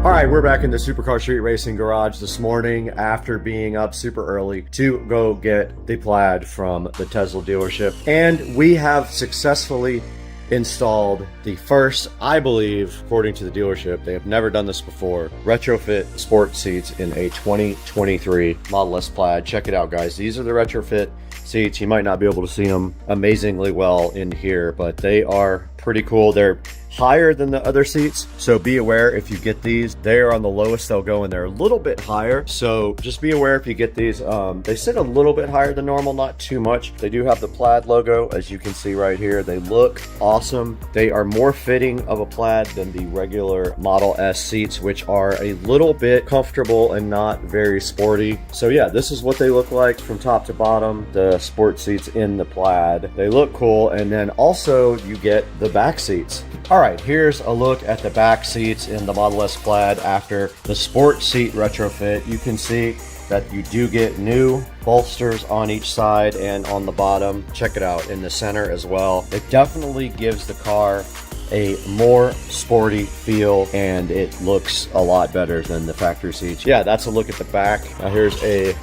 All right, we're back in the Supercar Street Racing garage this morning after being up super early to go get the Plaid from the Tesla dealership. And we have successfully installed the first, I believe, according to the dealership, they have never done this before, retrofit sport seats in a 2023 Model S Plaid. Check it out, guys. These are the retrofit seats. You might not be able to see them amazingly well in here, but they are pretty cool. They're higher than the other seats, so be aware if you get these. They are on the lowest they'll go, and they're a little bit higher, so just be aware if you get these. They sit a little bit higher than normal, not too much. They do have the Plaid logo, as you can see right here. They look awesome. They are more fitting of a Plaid than the regular Model S seats, which are a little bit comfortable and not very sporty. So yeah, this is what they look like from top to bottom, the sport seats in the Plaid. They look cool, and then also you get the back seats. All right, here's a look at the back seats in the Model S Plaid after the sport seat retrofit. You can see that you do get new bolsters on each side and on the bottom. Check it out in the center as well. It definitely gives the car a more sporty feel, and it looks a lot better than the factory seats. Yeah, that's a look at the back. Now here's a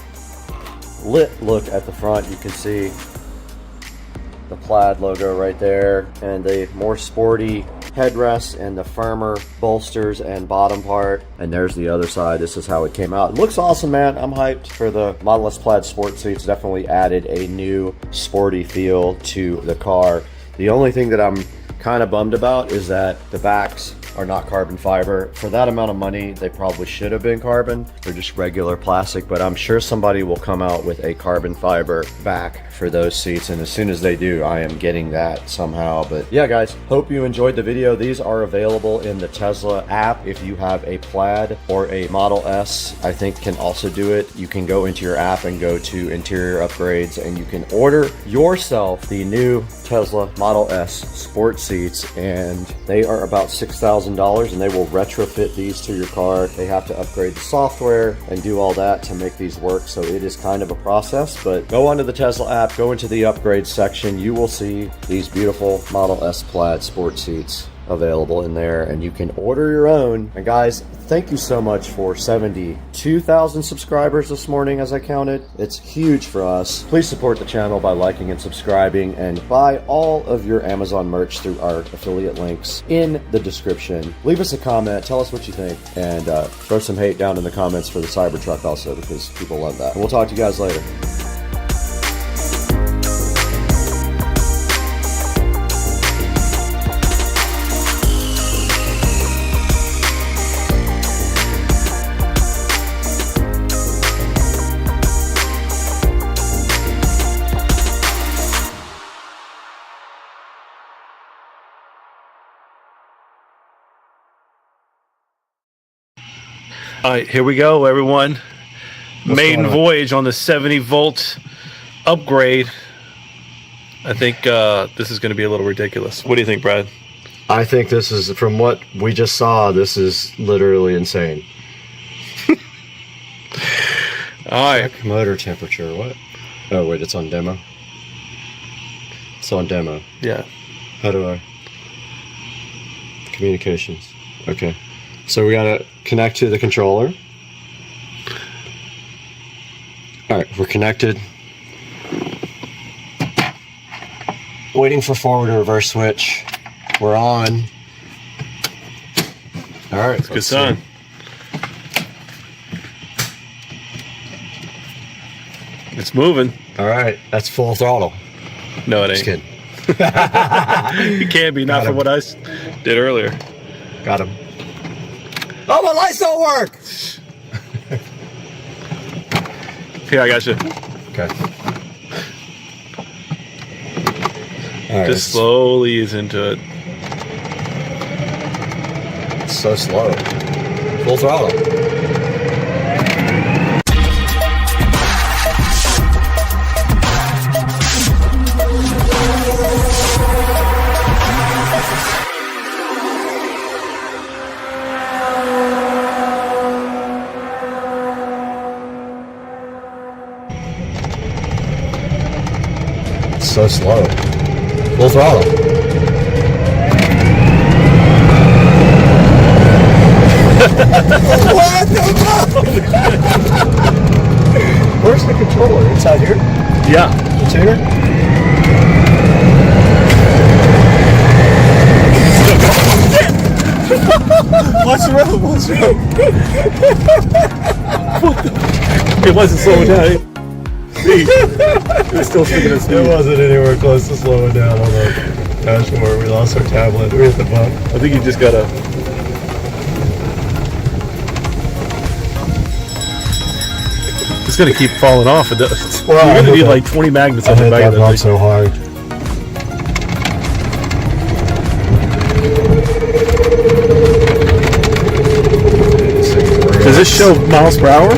lit look at the front. You can see the Plaid logo right there, and the more sporty headrest and the firmer bolsters and bottom part. And there's the other side. This is how it came out. It looks awesome, man. I'm hyped for the Model S Plaid sport seats. Definitely added a new sporty feel to the car. The only thing that I'm kind of bummed about is that the backs are not carbon fiber. For that amount of money, they probably should have been carbon. They're just regular plastic, but I'm sure somebody will come out with a carbon fiber back for those seats, and as soon as they do, I am getting that somehow. But yeah, guys, hope you enjoyed the video. These are available in the Tesla app. If you have a Plaid or a Model S, I think can also do it. You can go into your app and go to interior upgrades, and you can order yourself the new Tesla Model S sport seats, and they are about $6,000, and they will retrofit these to your car. They have to upgrade the software and do all that to make these work, so it is kind of a process. But go onto the Tesla app, go into the upgrade section, you will see these beautiful Model S Plaid sport seats available in there, and you can order your own. And guys, thank you so much for 72,000 subscribers this morning as I counted. It's huge for us. Please support the channel by liking and subscribing, and buy all of your Amazon merch through our affiliate links in the description. Leave us a comment, tell us what you think, and throw some hate down in the comments for the Cybertruck also, because people love that. And we'll talk to you guys later. All right, here we go, everyone. Maiden going on? voyage on the 70-volt upgrade. I think this is going to be a little ridiculous. What do you think, Brad? I think this is, from what we just saw, this is literally insane. All right. Check motor temperature, what? Oh wait, it's on demo. It's on demo. Yeah. How do I? Communications. Okay. So we gotta connect to the controller. All right, we're connected. Waiting for forward and reverse switch. We're on. All right, Good sign. It's moving. All right, that's full throttle. No, it Just ain't. kidding. It can't be, not Got for him. what I did earlier. Got him. Oh, my lights don't work. Here, I got you. Okay. All right, Just slowly ease into it. It's so slow. Full throttle. So slow. Full throttle. What the fuck? Where's the controller? Inside here? Yeah. It's here? What's wrong? What's wrong? It wasn't slowing down. See, it was still sticking at speed. It wasn't anywhere close to slowing down on the dashboard. We lost our tablet. We hit the bump. I think you just gotta. It's gonna keep falling off. Well, you're gonna need like 20 magnets on the back of that thing. So hard. Does this show miles per hour?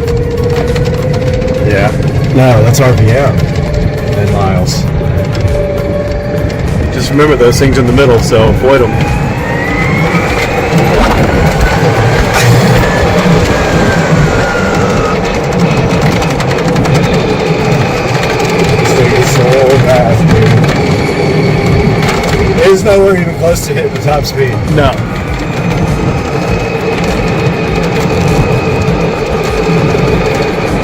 Yeah. No, that's RPM in miles. Just remember those things in the middle, so avoid them. This thing is so fast, dude. It is nowhere even close to hitting the top speed. No.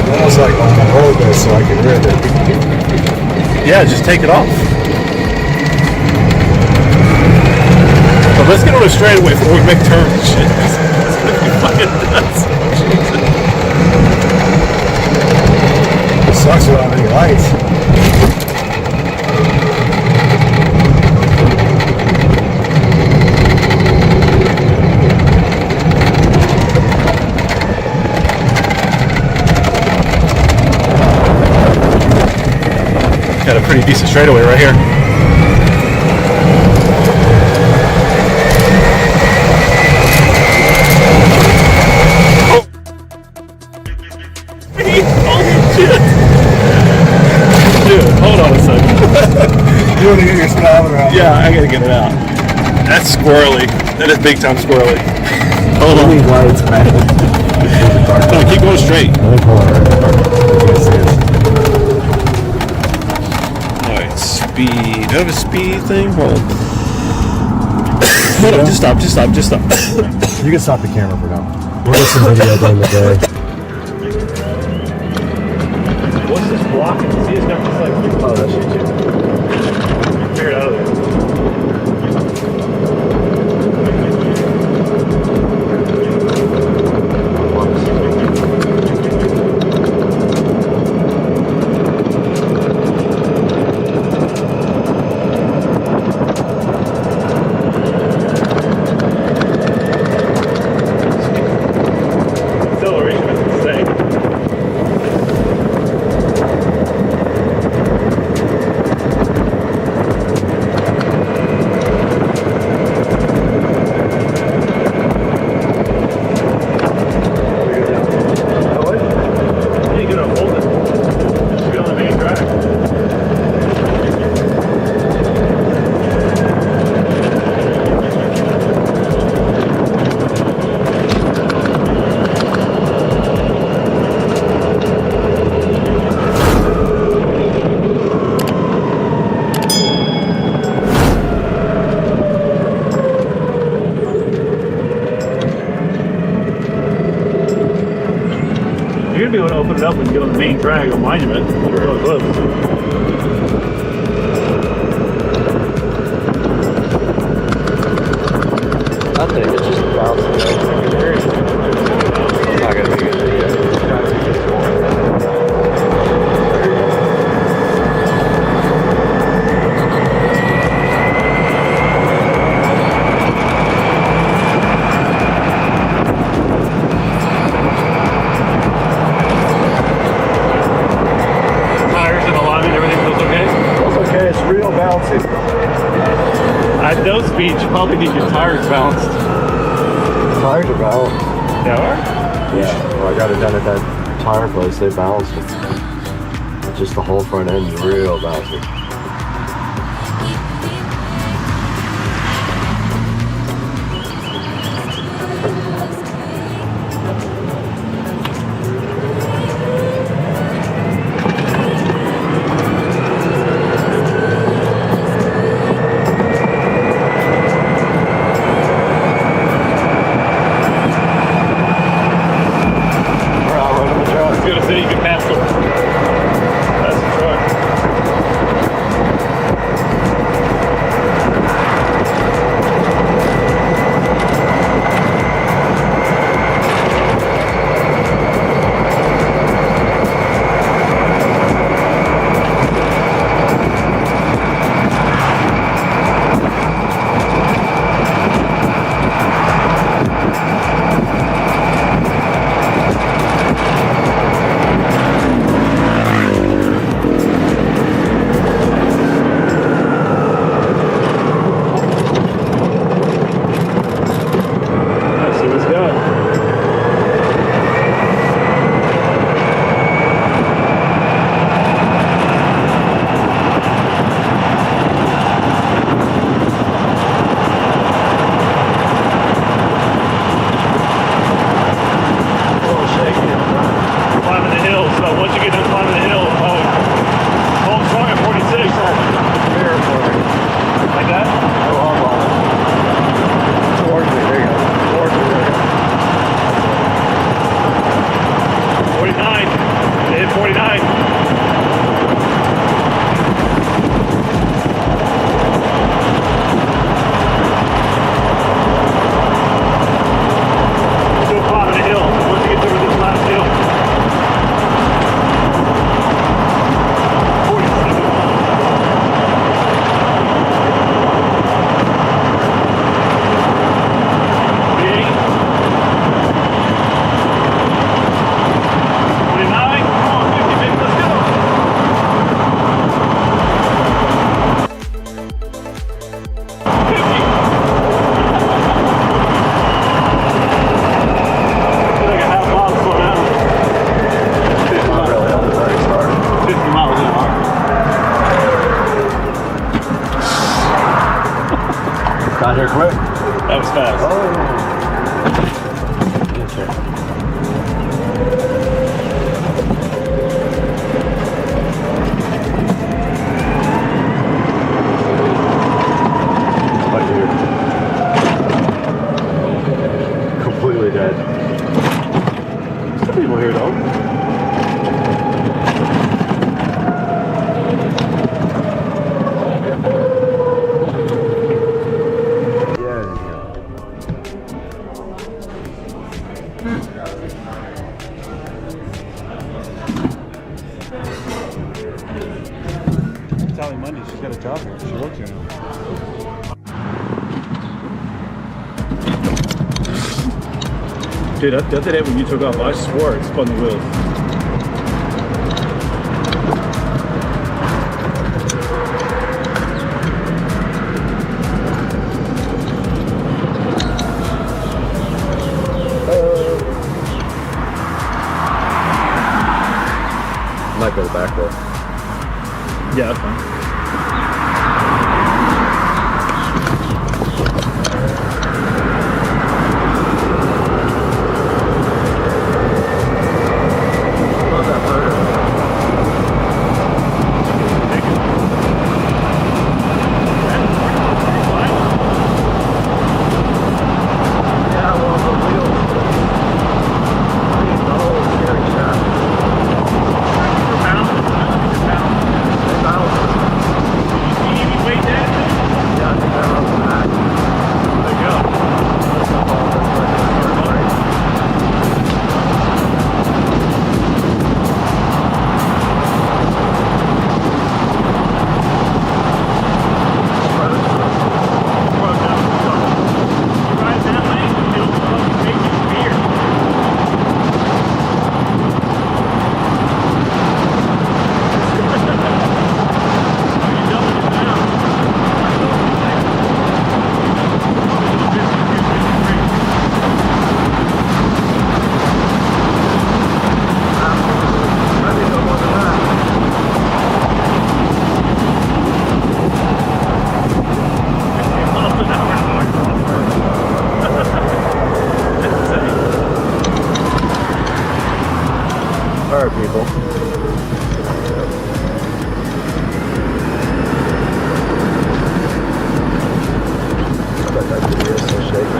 Almost like on the hold this so I can rip it. Yeah, just take it off. But let's get on a straightaway before we make turns. Shit. It's gonna be fucking nuts. It sucks without any lights. Got a pretty decent straightaway right here. Oh. Holy shit. Dude, hold on a second. You want to get your speedometer out? Yeah, I gotta get it out. That's squirrely. That is big time squirrely. Hold on. Lights, man. No, keep going straight. Alright, speed. Do I have a speed thing? Hold on. Hold on, just stop. You can stop the camera for now. We'll get some video during the day. What's this blocking? See, it's got this like, oh, that shit too. Figure it out of there. You're gonna be able to open it up and get on the main drag on Monument. You're really close. I think it's just bouncing. It's not gonna be good video. speed, you probably need your tires balanced. Tires are balanced. They are? Yeah. Well, I got it done at that tire place. They balanced it. It's just the whole front end is real bouncy. Got here quick. That was fast. Oh. Completely dead. Some people here though. Monday, she's got a job here. She works here now. Dude, the other day when you took off, I swore it spun the wheels. Might go back row. Yeah, that's fine. They All right, people. I bet that video is so shaky.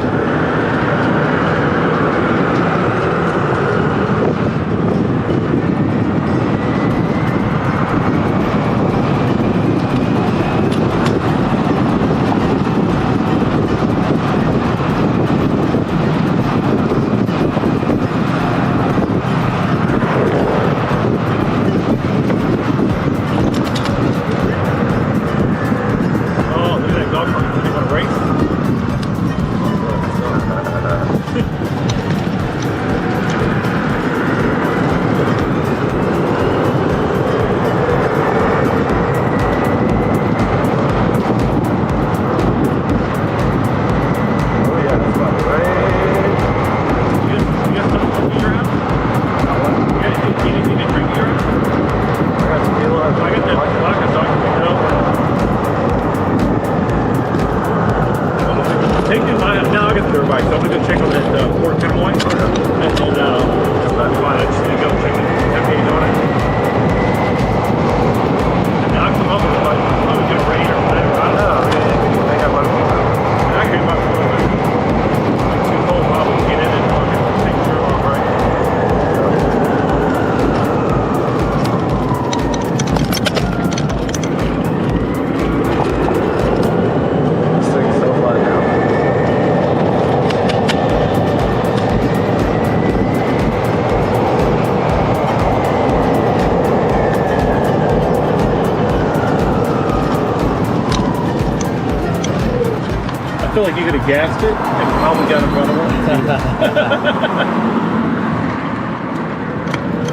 I feel like you could have gassed it and probably got in front of her.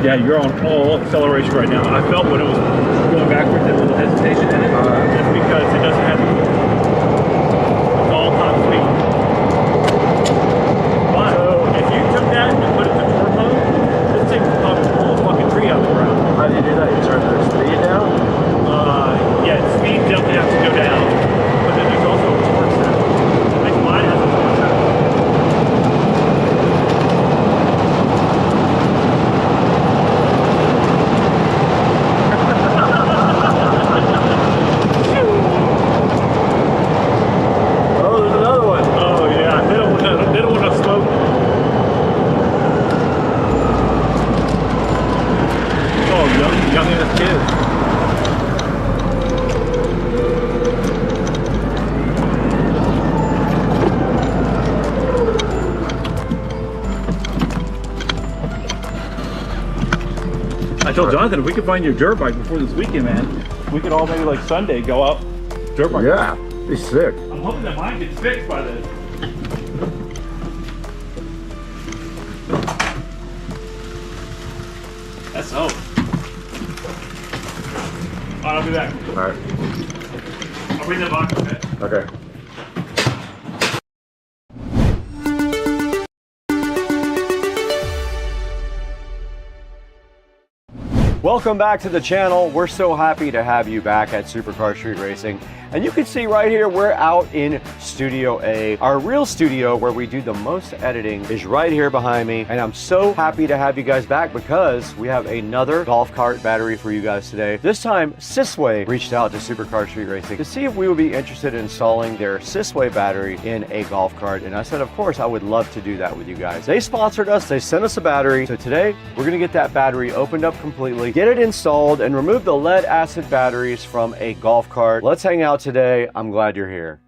Yeah, you're on all acceleration right now. I felt when it was going backwards, there was a little hesitation in it. Just because it doesn't have it's all top speed. But if you took that and put it to torque mode, this thing would probably pull a fucking tree out of the ground. How do you do that? You turn the speed down? Yeah, speed definitely has to go down. But then there's also a torque set. I think mine has a torque set. Oh, there's another one. Oh yeah, they don't want to smoke. Oh, young ass kids. I told Jonathan if we could find your dirt bike before this weekend, man, we could all maybe like Sunday go out dirt bike. Yeah, be sick. I'm hoping that mine gets fixed by then. That's hope. Alright, I'll be back. All right. I'll bring the box, okay? Okay. Welcome back to the channel. We're so happy to have you back at Supercar Street Racing. And you can see right here, we're out in Studio A. Our real studio where we do the most editing is right here behind me. And I'm so happy to have you guys back because we have another golf cart battery for you guys today. This time, Sysway reached out to Supercar Street Racing to see if we would be interested in installing their Sysway battery in a golf cart. And I said, of course, I would love to do that with you guys. They sponsored us, they sent us a battery. So today, we're gonna get that battery opened up completely, get it installed, and remove the lead acid batteries from a golf cart. Let's hang out today. I'm glad you're here.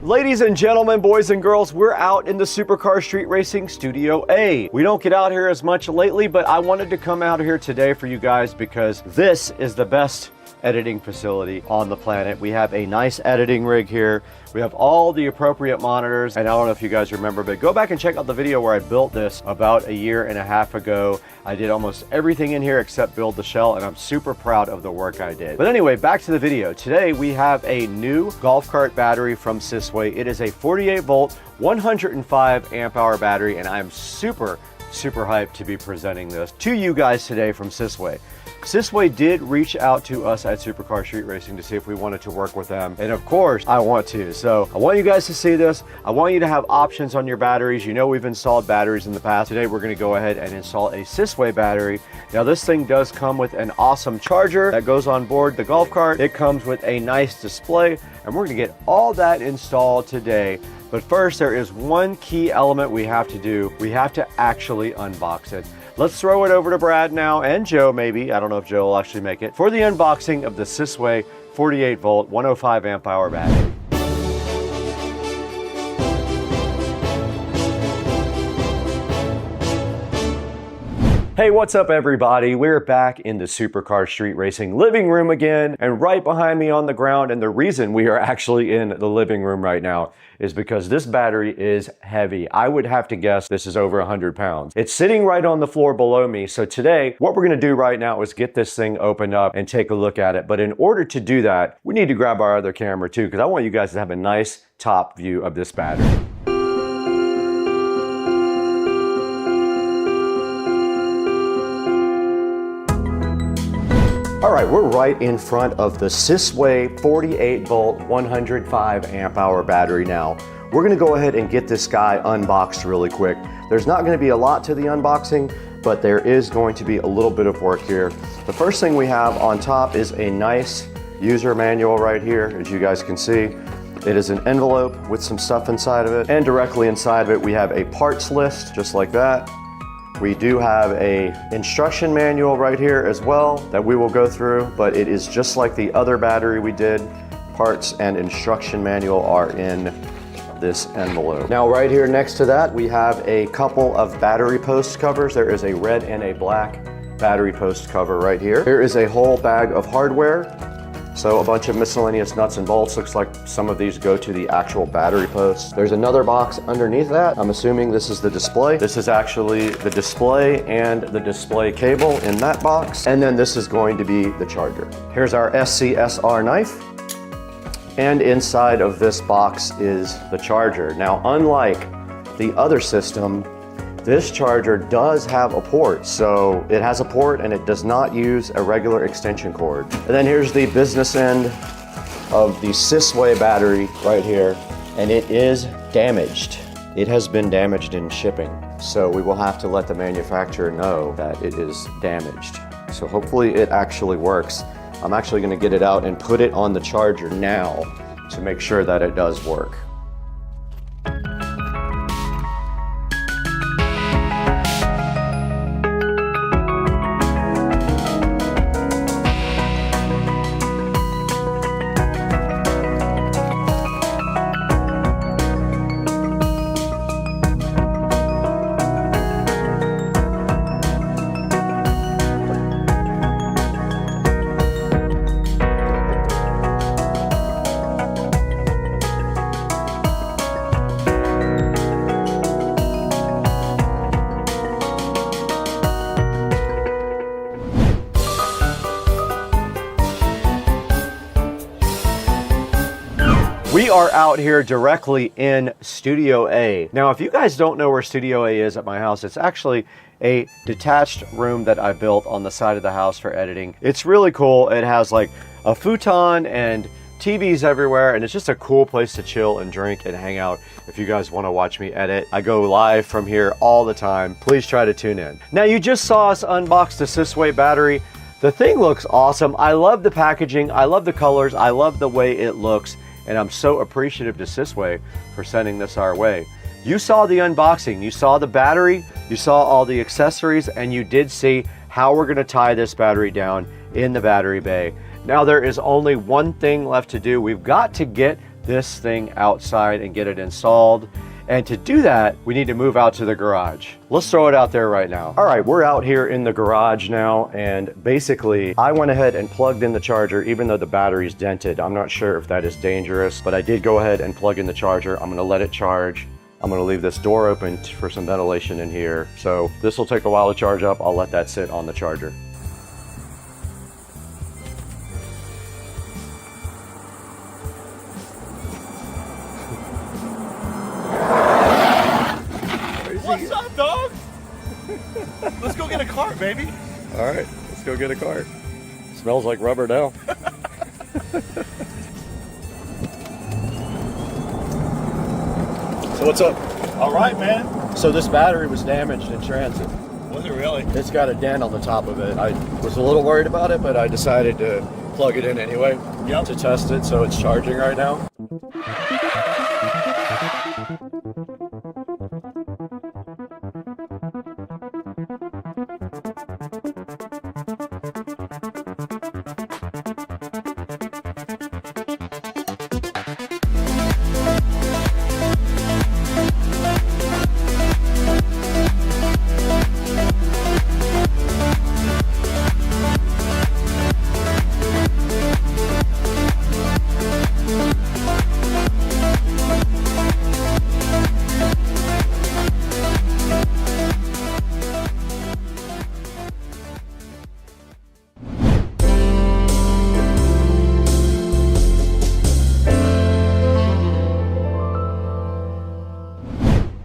Ladies and gentlemen, boys and girls, we're out in the Supercar Street Racing Studio A. We don't get out here as much lately, but I wanted to come out here today for you guys because this is the best editing facility on the planet. We have a nice editing rig here. We have all the appropriate monitors, and I don't know if you guys remember, but go back and check out the video where I built this about 1.5 years ago. I did almost everything in here except build the shell, and I'm super proud of the work I did. But anyway, back to the video. Today we have a new golf cart battery from Sysway. It is a 48 volt, 105 amp hour battery, and I'm super hyped to be presenting this to you guys today from Sysway. Sysway did reach out to us at Supercar Street Racing to see if we wanted to work with them. And of course, I want to. So I want you guys to see this. I want you to have options on your batteries. You know we've installed batteries in the past. Today we're gonna go ahead and install a Sysway battery. Now this thing does come with an awesome charger that goes on board the golf cart. It comes with a nice display, and we're gonna get all that installed today. But first, there is one key element we have to do. We have to actually unbox it. Let's throw it over to Brad now, and Joe maybe. I don't know if Joe will actually make it, for the unboxing of the Sysway 48 volt, 105 amp hour battery. Hey, what's up everybody? We're back in the Supercar Street Racing living room again, and right behind me on the ground, and the reason we are actually in the living room right now is because this battery is heavy. I would have to guess this is over 100 pounds. It's sitting right on the floor below me, so today what we're gonna do right now is get this thing opened up and take a look at it. But in order to do that, we need to grab our other camera too, because I want you guys to have a nice top view of this battery. All right, we're right in front of the Sysway 48 volt, 105 amp hour battery now. We're gonna go ahead and get this guy unboxed really quick. There's not gonna be a lot to the unboxing, but there is going to be a little bit of work here. The first thing we have on top is a nice user manual right here, as you guys can see. It is an envelope with some stuff inside of it, and directly inside of it we have a parts list, just like that. We do have a instruction manual right here as well that we will go through, but it is just like the other battery we did. Parts and instruction manual are in this envelope. Now right here next to that, we have a couple of battery post covers. There is a red and a black battery post cover right here. Here is a whole bag of hardware. So a bunch of miscellaneous nuts and bolts. Looks like some of these go to the actual battery posts. There's another box underneath that. I'm assuming this is the display. This is actually the display and the display cable in that box. And then this is going to be the charger. Here's our SCSR knife. And inside of this box is the charger. Now, unlike the other system, this charger does have a port, so it has a port and it does not use a regular extension cord. And then here's the business end of the Sysway battery right here, and it is damaged. It has been damaged in shipping, so we will have to let the manufacturer know that it is damaged. So hopefully it actually works. I'm actually gonna get it out and put it on the charger now to make sure that it does work. We are out here directly in Studio A. Now, if you guys don't know where Studio A is at my house, it's actually a detached room that I built on the side of the house for editing. It's really cool. It has like a futon and TVs everywhere, and it's just a cool place to chill and drink and hang out if you guys want to watch me edit. I go live from here all the time. Please try to tune in. Now, you just saw us unbox the Sysway battery. The thing looks awesome. I love the packaging. I love the colors. I love the way it looks. And I'm so appreciative to Sysway for sending this our way. You saw the unboxing, you saw the battery, you saw all the accessories, and you did see how we're gonna tie this battery down in the battery bay. Now there is only one thing left to do. We've got to get this thing outside and get it installed. And to do that, we need to move out to the garage. Let's throw it out there right now. All right, we're out here in the garage now, and basically I went ahead and plugged in the charger even though the battery's dented. I'm not sure if that is dangerous, but I did go ahead and plug in the charger. I'm gonna let it charge. I'm gonna leave this door open for some ventilation in here. So this will take a while to charge up. I'll let that sit on the charger. What's up, dog? Let's go get a cart, baby. All right, let's go get a cart. Smells like rubber now. So what's up? All right, man. So this battery was damaged in transit. Was it really? It's got a dent on the top of it. I was a little worried about it, but I decided to plug it in anyway to test it. So it's charging right now.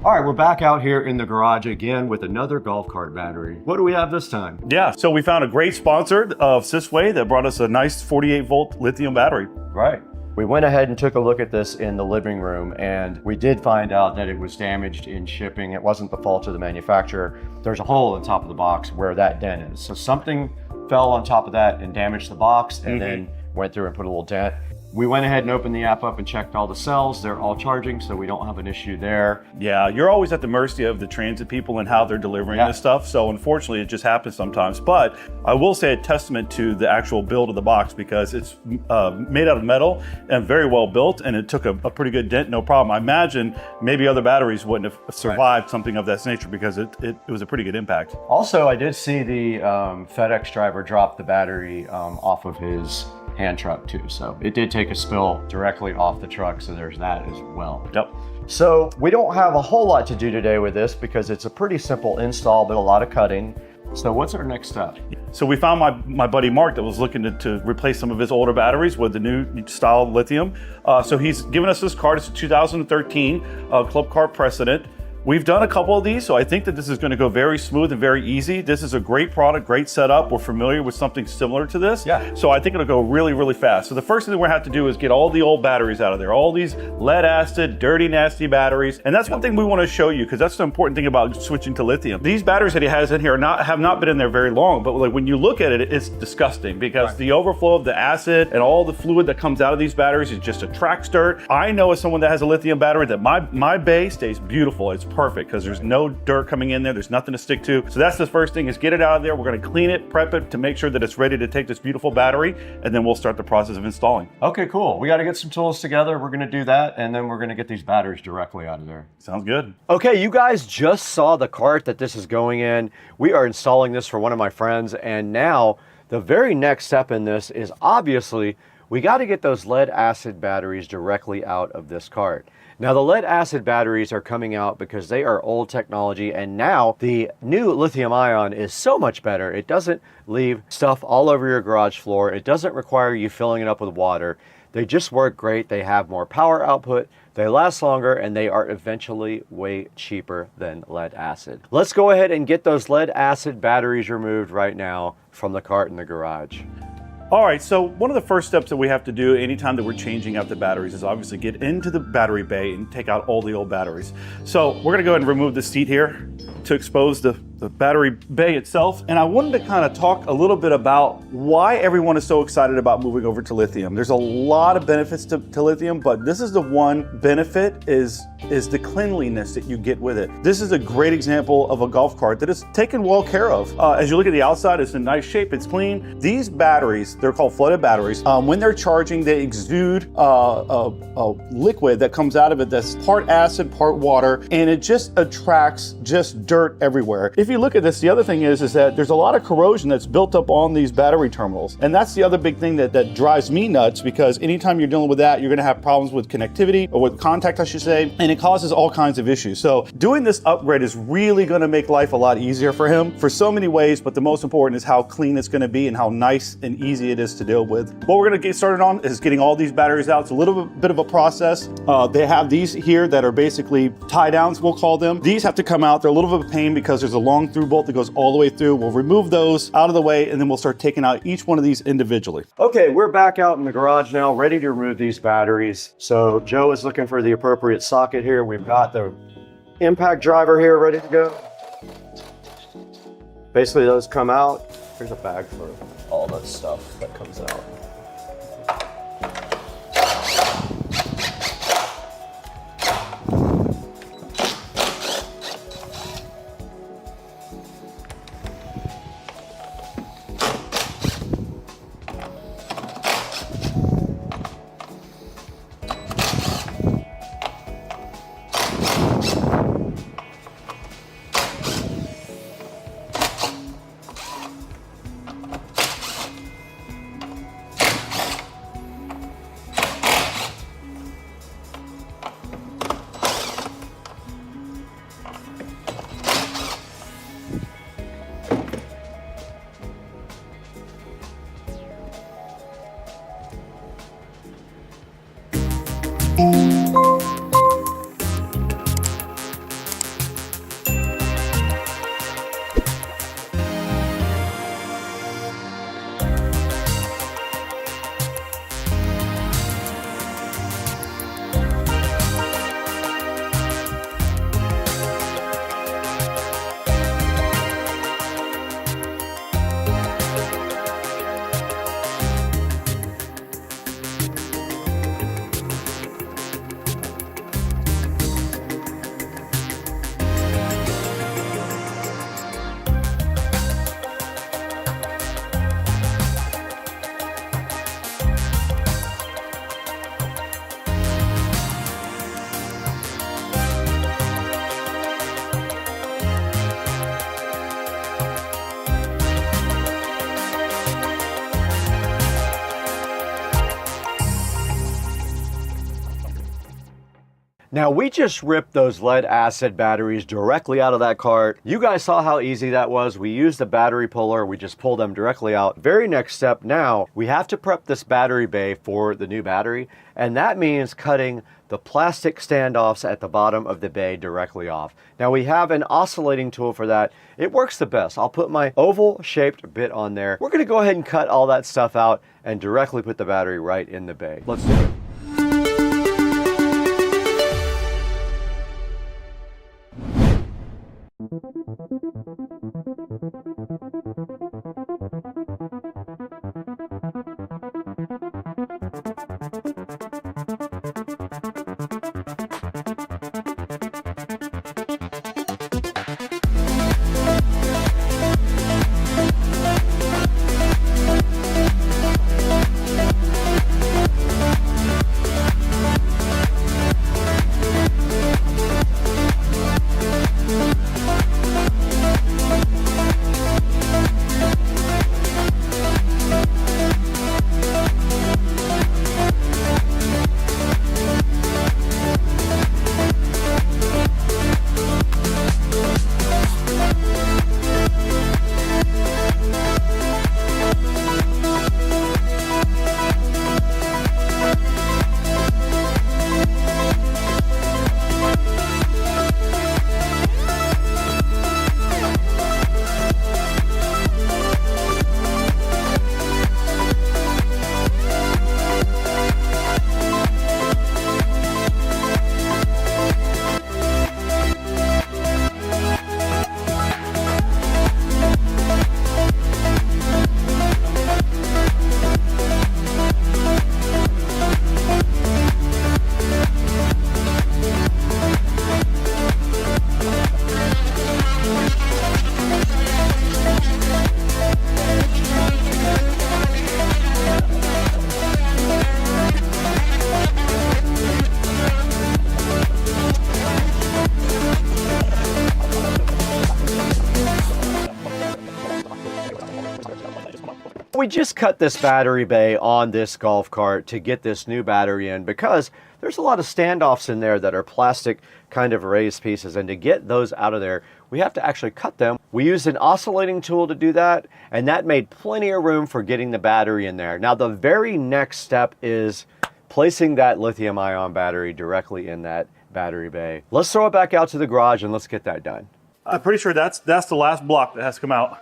All right, we're back out here in the garage again with another golf cart battery. What do we have this time? Yeah, so we found a great sponsor of Sysway that brought us a nice 48 volt lithium battery. Right. We went ahead and took a look at this in the living room, and we did find out that it was damaged in shipping. It wasn't the fault of the manufacturer. There's a hole in top of the box where that dent is. So something fell on top of that and damaged the box, and then went through and put a little dent. We went ahead and opened the app up and checked all the cells. They're all charging, so we don't have an issue there. Yeah, you're always at the mercy of the transit people and how they're delivering this stuff. So unfortunately, it just happens sometimes. But I will say a testament to the actual build of the box, because it's made out of metal and very well built, and it took a pretty good dent, no problem. I imagine maybe other batteries wouldn't have survived something of that nature, because it was a pretty good impact. Also, I did see the FedEx driver drop the battery off of his hand truck too. So it did take a spill directly off the truck. So there's that as well. Yep. So we don't have a whole lot to do today with this because it's a pretty simple install, but a lot of cutting. So what's our next step? So we found my buddy Mark that was looking to replace some of his older batteries with the new style lithium. So he's given us this cart. It's a 2013 Club Cart Precedent. We've done a couple of these, so I think that this is going to go very smooth and very easy. This is a great product, great setup. We're familiar with something similar to this. Yeah. So I think it'll go really, really fast. So the first thing we're going to have to do is get all the old batteries out of there. All these lead acid, dirty, nasty batteries. And that's one thing we want to show you, because that's the important thing about switching to lithium. These batteries that he has in here have not been in there very long, but like when you look at it, it's disgusting, because the overflow of the acid and all the fluid that comes out of these batteries, it just attracts dirt. I know as someone that has a lithium battery that my bay stays beautiful. It's perfect because there's no dirt coming in there. There's nothing to stick to. So that's the first thing, is get it out of there. We're going to clean it, prep it to make sure that it's ready to take this beautiful battery, and then we'll start the process of installing. Okay, cool. We got to get some tools together. We're going to do that, and then we're going to get these batteries directly out of there. Sounds good. Okay, you guys just saw the cart that this is going in. We are installing this for one of my friends, and now the very next step in this is obviously we got to get those lead acid batteries directly out of this cart. Now the lead acid batteries are coming out because they are old technology, and now the new lithium ion is so much better. It doesn't leave stuff all over your garage floor. It doesn't require you filling it up with water. They just work great. They have more power output. They last longer, and they are eventually way cheaper than lead acid. Let's go ahead and get those lead acid batteries removed right now from the cart in the garage. All right, so one of the first steps that we have to do anytime that we're changing out the batteries is obviously get into the battery bay and take out all the old batteries. So we're gonna go ahead and remove the seat here. to expose the battery bay itself. And I wanted to kind of talk a little bit about why everyone is so excited about moving over to lithium. There's a lot of benefits to lithium, but this is the one benefit is the cleanliness that you get with it. This is a great example of a golf cart that is taken well care of. As you look at the outside, it's in nice shape, it's clean. These batteries, they're called flooded batteries. When they're charging, they exude a liquid that comes out of it that's part acid, part water, and it just attracts just dirt everywhere. If you look at this, the other thing is that there's a lot of corrosion that's built up on these battery terminals. And that's the other big thing that drives me nuts, because anytime you're dealing with that, you're gonna have problems with connectivity, or with contact, I should say, and it causes all kinds of issues. So doing this upgrade is really gonna make life a lot easier for him for so many ways, but the most important is how clean it's gonna be and how nice and easy it is to deal with. What we're gonna get started on is getting all these batteries out. It's a little bit of a process. They have these here that are basically tie downs, we'll call them. These have to come out. They're a little bit of a pain because there's a long through bolt that goes all the way through. We'll remove those out of the way, and then we'll start taking out each one of these individually. Okay, we're back out in the garage now, ready to remove these batteries. So Joe is looking for the appropriate socket here. We've got the impact driver here ready to go. Basically those come out. Here's a bag for all the stuff that comes out. Now we just ripped those lead acid batteries directly out of that cart. You guys saw how easy that was. We used the battery puller, we just pulled them directly out. Very next step now, we have to prep this battery bay for the new battery, and that means cutting the plastic standoffs at the bottom of the bay directly off. Now we have an oscillating tool for that. It works the best. I'll put my oval shaped bit on there. We're gonna go ahead and cut all that stuff out and directly put the battery right in the bay. Let's do it. We just cut this battery bay on this golf cart to get this new battery in because there's a lot of standoffs in there that are plastic kind of raised pieces, and to get those out of there, we have to actually cut them. We used an oscillating tool to do that, and that made plenty of room for getting the battery in there. Now, the very next step is placing that lithium-ion battery directly in that battery bay. Let's throw it back out to the garage and let's get that done. I'm pretty sure that's the last block that has to come out.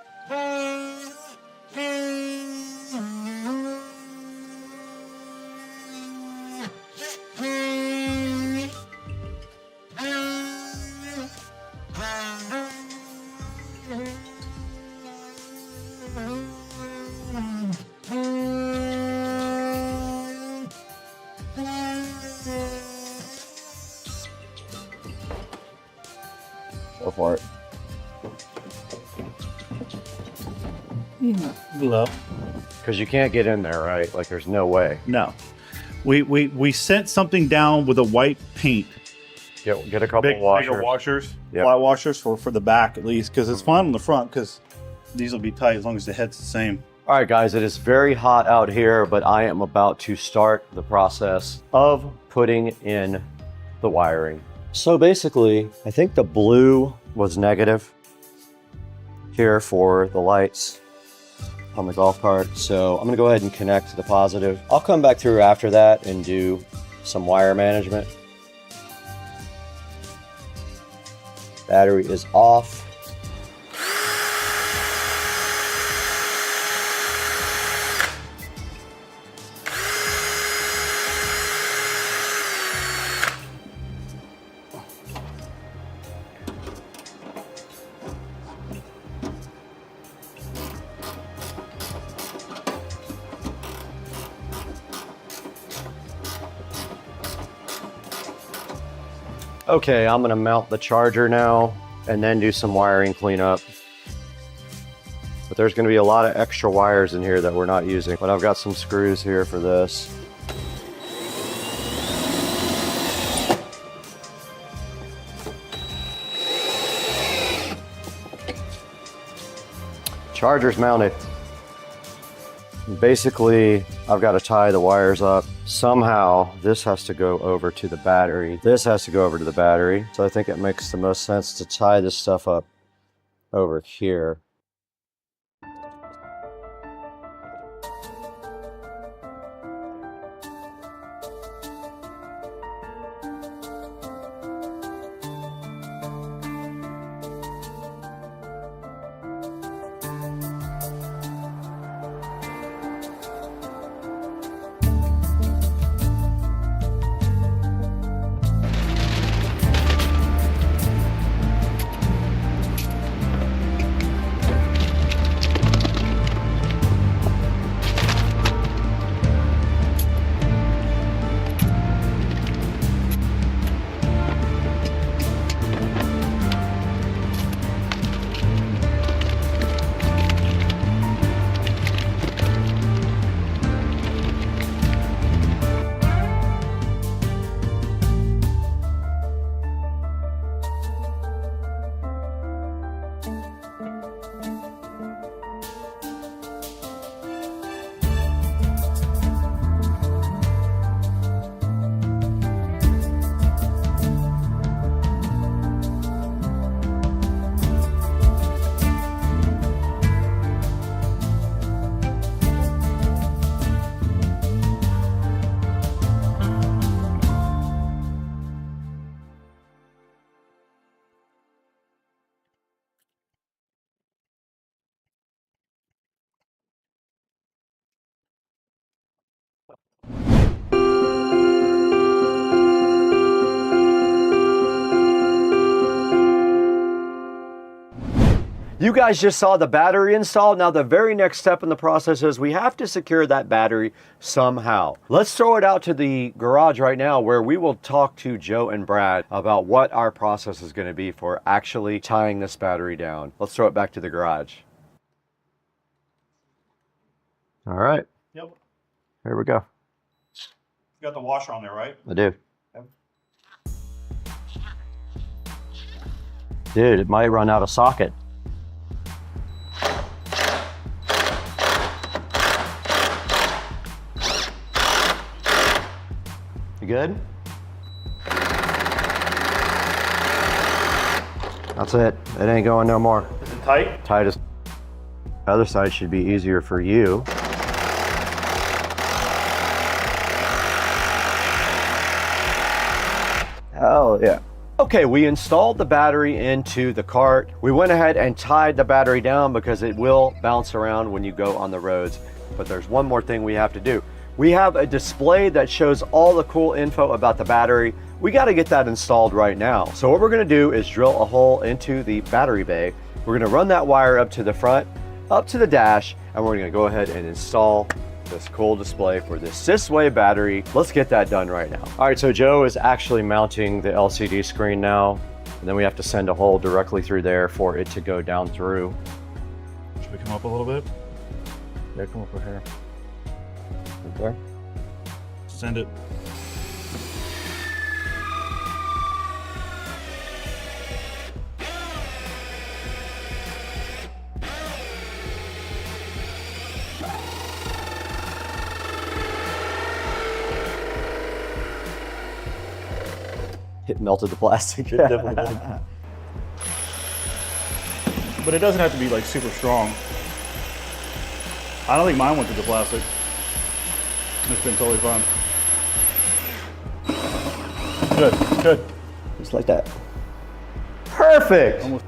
Go for it. Below. Because you can't get in there, right? Like there's no way. No. We sent something down with a white paint. Get a couple washers. Bigger washers. Yep. Flat washers for the back at least, because it's fine on the front because these will be tight as long as the head's the same. All right, guys, it is very hot out here, but I am about to start the process of putting in the wiring. So basically, I think the blue was negative here for the lights on the golf cart. So I'm gonna go ahead and connect to the positive. I'll come back through after that and do some wire management. Battery is off. Okay, I'm gonna mount the charger now and then do some wiring cleanup. But there's gonna be a lot of extra wires in here that we're not using. But I've got some screws here for this. Charger's mounted. Basically, I've got to tie the wires up. Somehow, this has to go over to the battery. This has to go over to the battery. So I think it makes the most sense to tie this stuff up over here. You guys just saw the battery install. Now the very next step in the process is we have to secure that battery somehow. Let's throw it out to the garage right now where we will talk to Joe and Brad about what our process is going to be for actually tying this battery down. Let's throw it back to the garage. All right. Yep. Here we go. You got the washer on there, right? I do. Dude, it might run out of socket. You good? That's it. It ain't going no more. Is it tight? Tight as. The other side should be easier for you. Hell yeah. Okay, we installed the battery into the cart. We went ahead and tied the battery down because it will bounce around when you go on the roads. But there's one more thing we have to do. We have a display that shows all the cool info about the battery. We got to get that installed right now. So what we're going to do is drill a hole into the battery bay. We're going to run that wire up to the front, up to the dash, and we're going to go ahead and install this cool display for this Sysway battery. Let's get that done right now. All right, so Joe is actually mounting the LCD screen now, and then we have to send a hole directly through there for it to go down through. Should we come up a little bit? Yeah, come over here. Right there. Send it. It melted the plastic. It definitely did. But it doesn't have to be like super strong. I don't think mine went through the plastic. It's been totally fine. Good, good. Just like that. Perfect. Almost.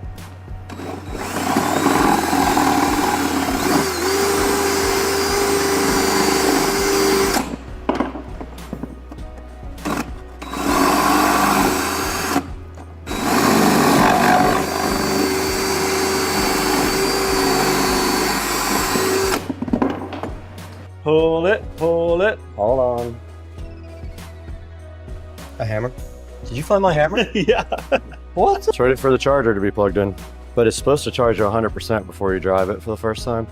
Pull it, pull it. Hold on. A hammer? Did you find my hammer? Yeah. What? It's ready for the charger to be plugged in, but it's supposed to charge you 100% before you drive it for the first time.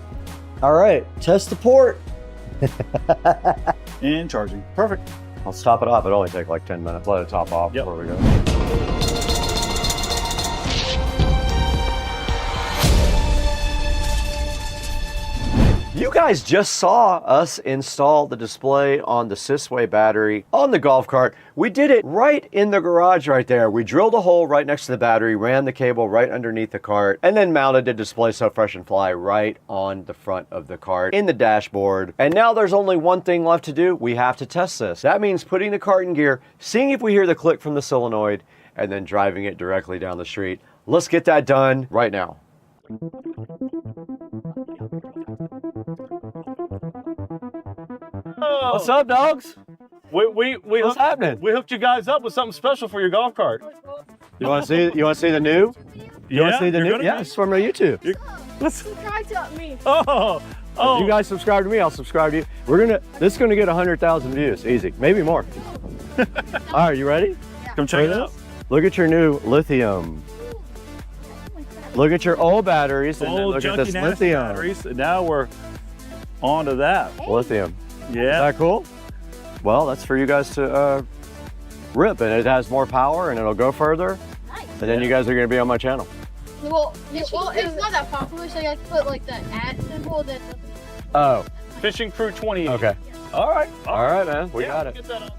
All right, test the port. And charging. Perfect. I'll top it off. It'll only take like 10 minutes. Let it top off before we go. You guys just saw us install the display on the Sysway battery on the golf cart. We did it right in the garage right there. We drilled a hole right next to the battery, ran the cable right underneath the cart, and then mounted the display so fresh and fly right on the front of the cart in the dashboard. And now there's only one thing left to do. We have to test this. That means putting the cart in gear, seeing if we hear the click from the solenoid, and then driving it directly down the street. Let's get that done right now. What's up, dogs? What's happening? We hooked you guys up with something special for your golf cart. You want to see? You want to see the new? You want to see the new? Yeah, it's from our YouTube. Subscribe to me. Oh, If you guys subscribe to me, I'll subscribe to you. This is gonna get 100,000 views, easy, maybe more. All right, you ready? come check it out. Look at your new lithium. Look at your old batteries, and then Old look at junky this nasty lithium. batteries. And now we're on to that. Lithium. Yeah. Is that cool? Well, that's for you guys to rip, and it has more power, and it'll go further. Nice. And then you guys are gonna be on my channel. Well, it's not that popular, so you have to put like the @ symbol. That. Oh, Fishing Crew 28. okay. All right. All right, man. We Yeah, got it. Get that on there.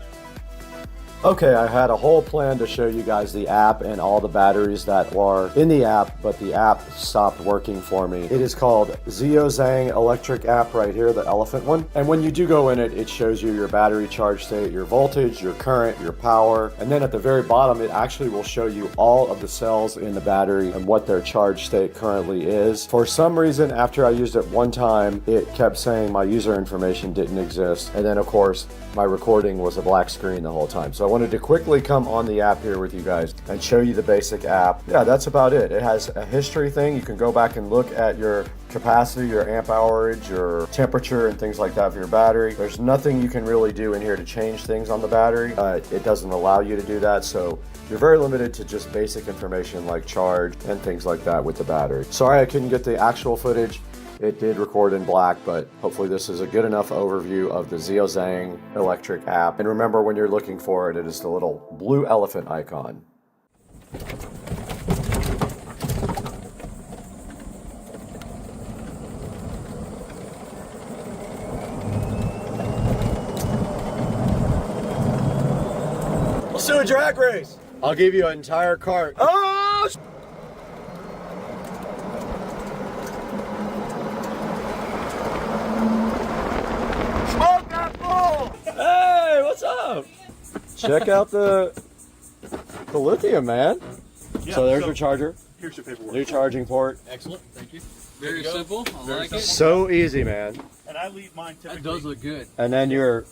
Okay, I had a whole plan to show you guys the app and all the batteries that are in the app, but the app stopped working for me. It is called Zeozang Electric app right here, the elephant one. And when you do go in it, it shows you your battery charge state, your voltage, your current, your power. And then at the very bottom, it actually will show you all of the cells in the battery and what their charge state currently is. For some reason, after I used it one time, it kept saying my user information didn't exist. And then of course, my recording was a black screen the whole time. So I wanted to quickly come on the app here with you guys and show you the basic app. Yeah, that's about it. It has a history thing. You can go back and look at your capacity, your amp hourage, your temperature, and things like that for your battery. There's nothing you can really do in here to change things on the battery. It doesn't allow you to do that, so you're very limited to just basic information like charge and things like that with the battery. Sorry I couldn't get the actual footage. It did record in black, but hopefully this is a good enough overview of the Zeozang Electric app. And remember, when you're looking for it, it is the little blue elephant icon. do a drag race. I'll give you an entire cart. Oh! Smoke that bull! Hey, what's up? Check out the lithium, man. Yeah, so there's your charger. Here's your paperwork. New charging port. Excellent, thank you. Very simple, I like it. So easy, man. And I leave mine typically. That does look good. And then your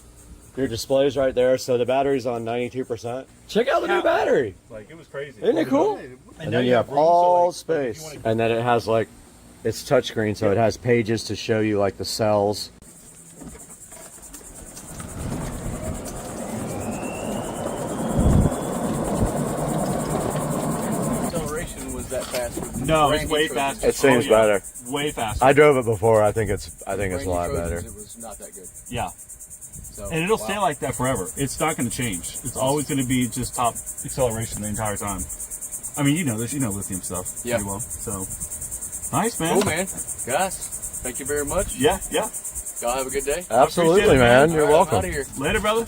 display's right there, so the battery's on 92%. Check out the new battery. Like, it was crazy. Isn't it cool? And then you have all space. And then it has like, it's touchscreen, so it has pages to show you like the cells. Acceleration was that fast? No, it's way faster. It seems better. Way faster. I drove it before. I think it's a lot better. It was not that good. Yeah. So, And it'll stay like that forever. It's not going to change. It's always going to be just top acceleration the entire time. I mean, you know this. You know lithium stuff pretty well. So, nice, man. cool, man. Guys, thank you very much. Yeah, yeah. Y'all have a good day. Absolutely, Appreciate it, man. man. You're All right, I'm welcome. outta here. Later, brother.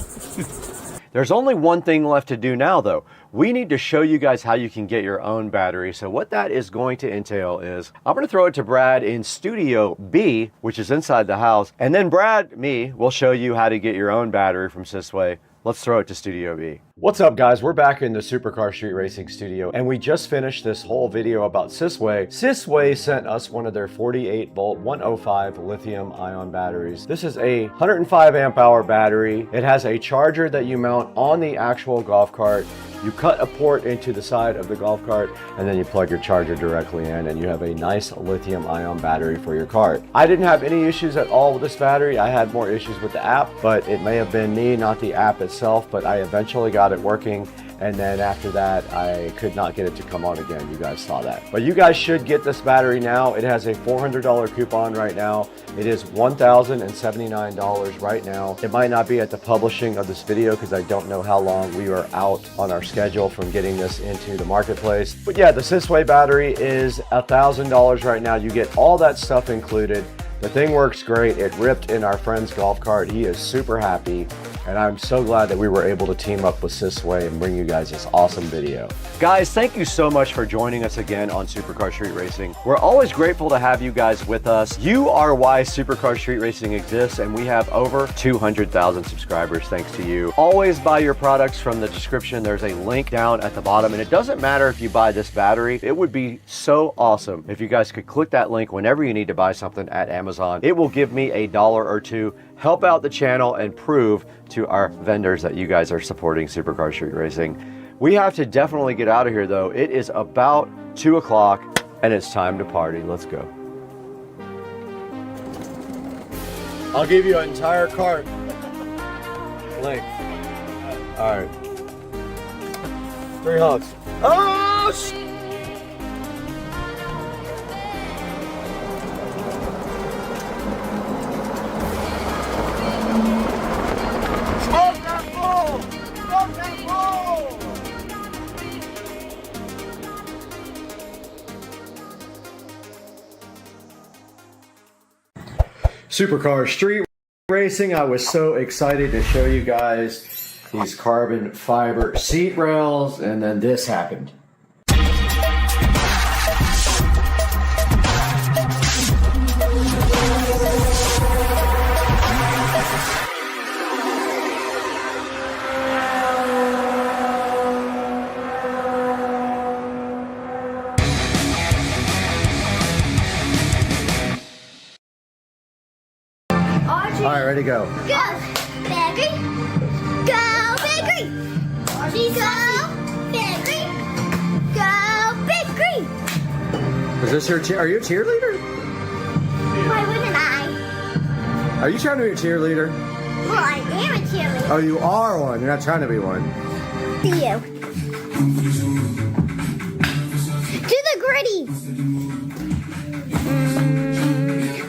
There's only one thing left to do now, though. We need to show you guys how you can get your own battery. So what that is going to entail is I'm going to throw it to Brad in Studio B, which is inside the house. And then Brad, me, will show you how to get your own battery from Sysway. Let's throw it to Studio B. What's up, guys? We're back in the Supercar Street Racing studio, and we just finished this whole video about Sysway. Sysway sent us one of their 48 volt 105 lithium ion batteries. This is a 105 amp hour battery. It has a charger that you mount on the actual golf cart. You cut a port into the side of the golf cart, and then you plug your charger directly in, and you have a nice lithium ion battery for your cart. I didn't have any issues at all with this battery. I had more issues with the app, but it may have been me, not the app itself, but I eventually got it working. And then after that, I could not get it to come on again. You guys saw that. But you guys should get this battery now. It has a $400 coupon right now. It is $1,079 right now. It might not be at the publishing of this video because I don't know how long we are out on our schedule from getting this into the marketplace. But yeah, the Sysway battery is $1,000 right now. You get all that stuff included. The thing works great. It ripped in our friend's golf cart. He is super happy. And I'm so glad that we were able to team up with Sysway and bring you guys this awesome video. Guys, thank you so much for joining us again on Supercar Street Racing. We're always grateful to have you guys with us. You are why Supercar Street Racing exists, and we have over 200,000 subscribers thanks to you. Always buy your products from the description. There's a link down at the bottom, and it doesn't matter if you buy this battery. It would be so awesome if you guys could click that link whenever you need to buy something at Amazon. It will give me $1 or $2. Help out the channel and prove to our vendors that you guys are supporting Supercar Street Racing. We have to definitely get out of here though. It is about 2 o'clock and it's time to party. Let's go. I'll give you an entire cart. Link. All right. 3 hugs. Oh, Supercar Street Racing. I was so excited to show you guys these carbon fiber seat rails, and then this happened. All right, ready to go. Go, Bakery. Go, Bakery. Go, Bakery. Go, Bakery. Is this your are you a cheerleader? Why wouldn't I? Are you trying to be a cheerleader? Well, I am a cheerleader. Oh, you are one. You're not trying to be one. To you. To the gritty.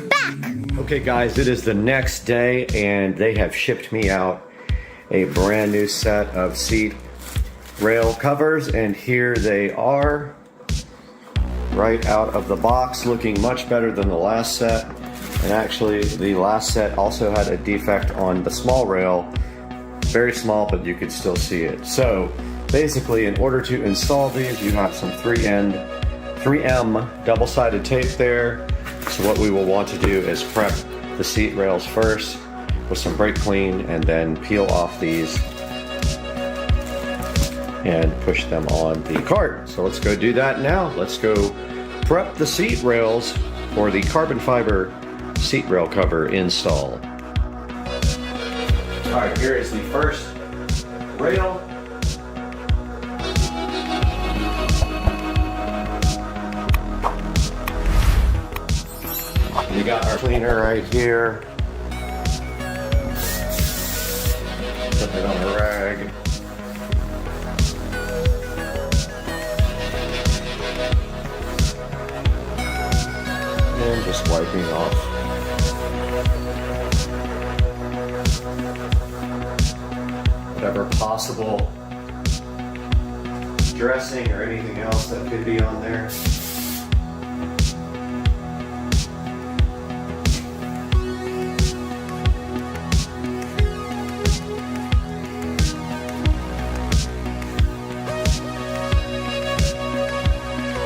Back. Okay, guys, it is the next day, and they have shipped me out a brand new set of seat rail covers, and here they are, right out of the box, looking much better than the last set. And actually, the last set also had a defect on the small rail, very small, but you could still see it. So basically, in order to install these, you have some 3M double-sided tape there. So what we will want to do is prep the seat rails first with some brake clean, and then peel off these and push them on the cart. So let's go do that now. Let's go prep the seat rails for the carbon fiber seat rail cover install. All right, here is the first rail. We got our cleaner right here. Put it on a rag. And just wiping off whatever possible dressing or anything else that could be on there.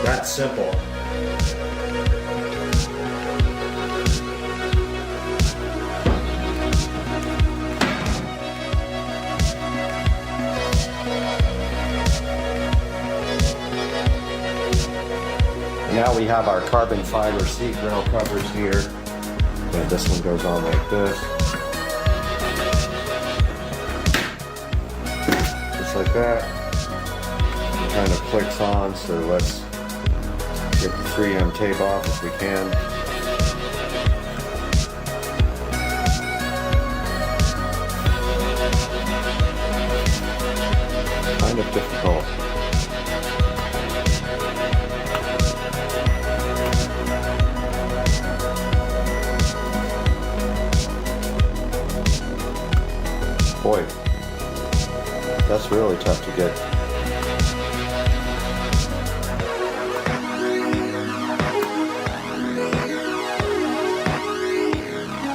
That's simple. Now we have our carbon fiber seat rail covers here. And this one goes on like this. Just like that. It kind of clicks on, so let's get the 3M tape off if we can. Kind of difficult. Boy, that's really tough to get.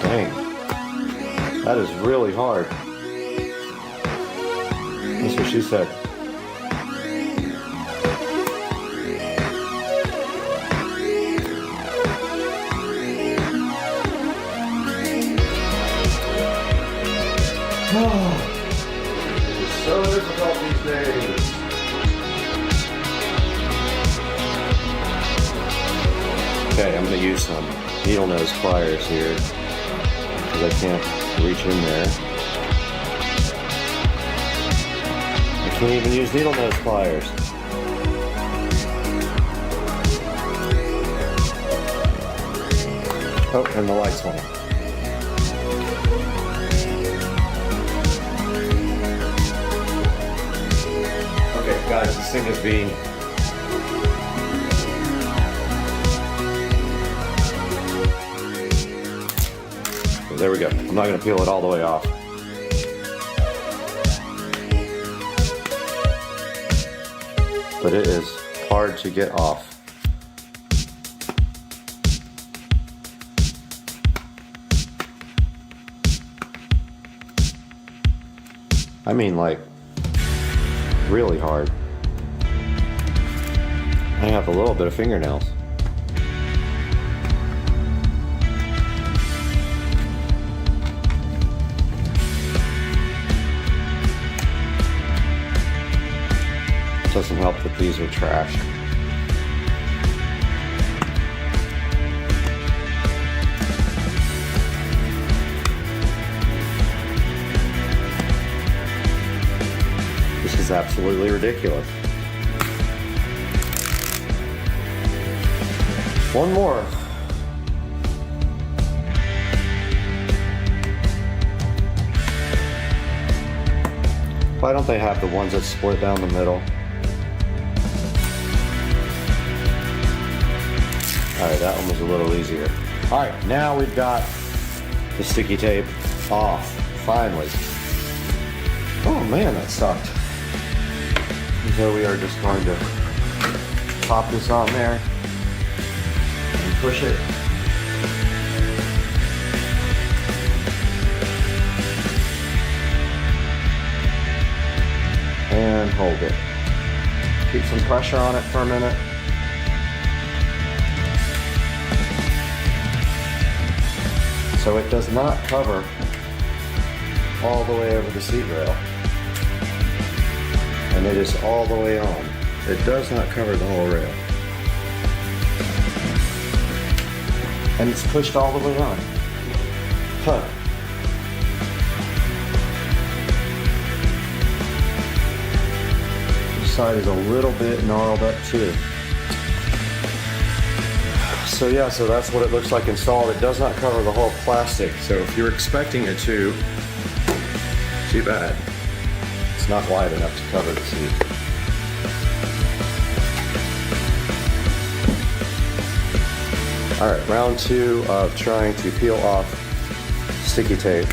Dang, that is really hard. That's what she said. It's so difficult these days. Okay, I'm going to use some needle nose pliers here because I can't reach in there. I can't even use needle nose pliers. Oh, and the lights went. Guys, this thing is being there we go. I'm not going to peel it all the way off. But it is hard to get off. I mean, like, really hard. I have a little bit of fingernails. Doesn't help that these are trash. This is absolutely ridiculous. One more. Why don't they have the ones that split down the middle? Alright, that one was a little easier. Alright, now we've got the sticky tape off, finally. Oh man, that sucked. And so we are just going to pop this on there. Push it. hold it. Keep some pressure on it for a minute. So it does not cover all the way over the seat rail. And it is all the way on. It does not cover the whole rail. And it's pushed all the way on. Huh. This side is a little bit gnarled up too. So yeah, so that's what it looks like installed. It does not cover the whole plastic. So if you're expecting it to, too bad. It's not wide enough to cover the seat. All right, round 2 of trying to peel off sticky tape.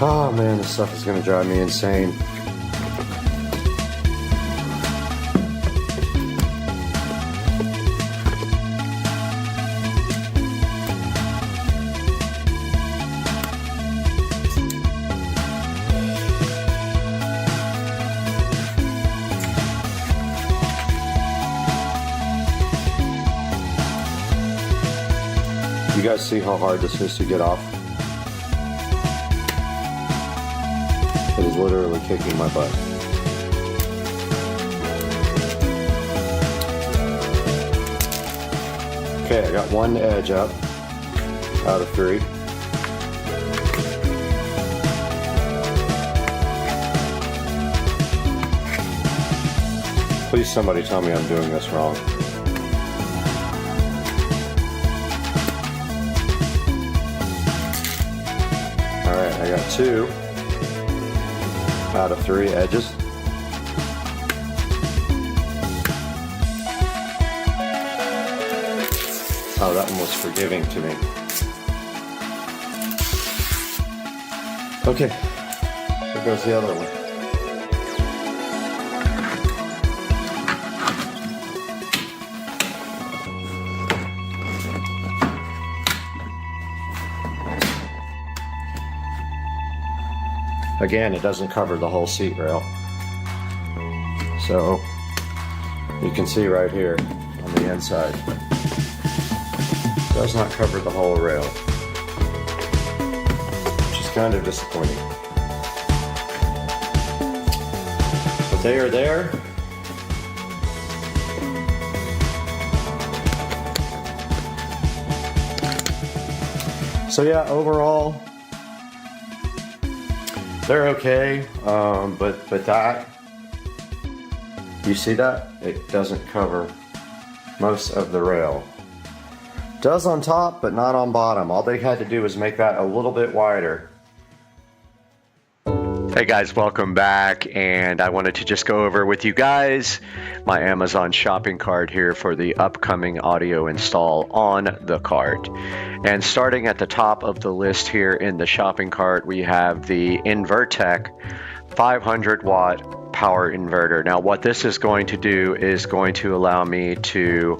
Oh man, this stuff is gonna drive me insane. You guys see how hard this is to get off? It is literally kicking my butt. Okay, I got one edge up out of 3. Please somebody tell me I'm doing this wrong. Alright, I got 2 out of 3 edges. Oh, that one was forgiving to me. Okay, there goes the other one. Again, it doesn't cover the whole seat rail. So you can see right here on the inside, it does not cover the whole rail, which is kind of disappointing. But they are there. So yeah, overall, they're okay, but that, you see that? It doesn't cover most of the rail. Does on top, but not on bottom. All they had to do was make that a little bit wider. Hey guys, welcome back, and I wanted to just go over with you guys my Amazon shopping cart here for the upcoming audio install on the cart. And starting at the top of the list here in the shopping cart, we have the Invertec 500 watt power inverter. Now what this is going to do is going to allow me to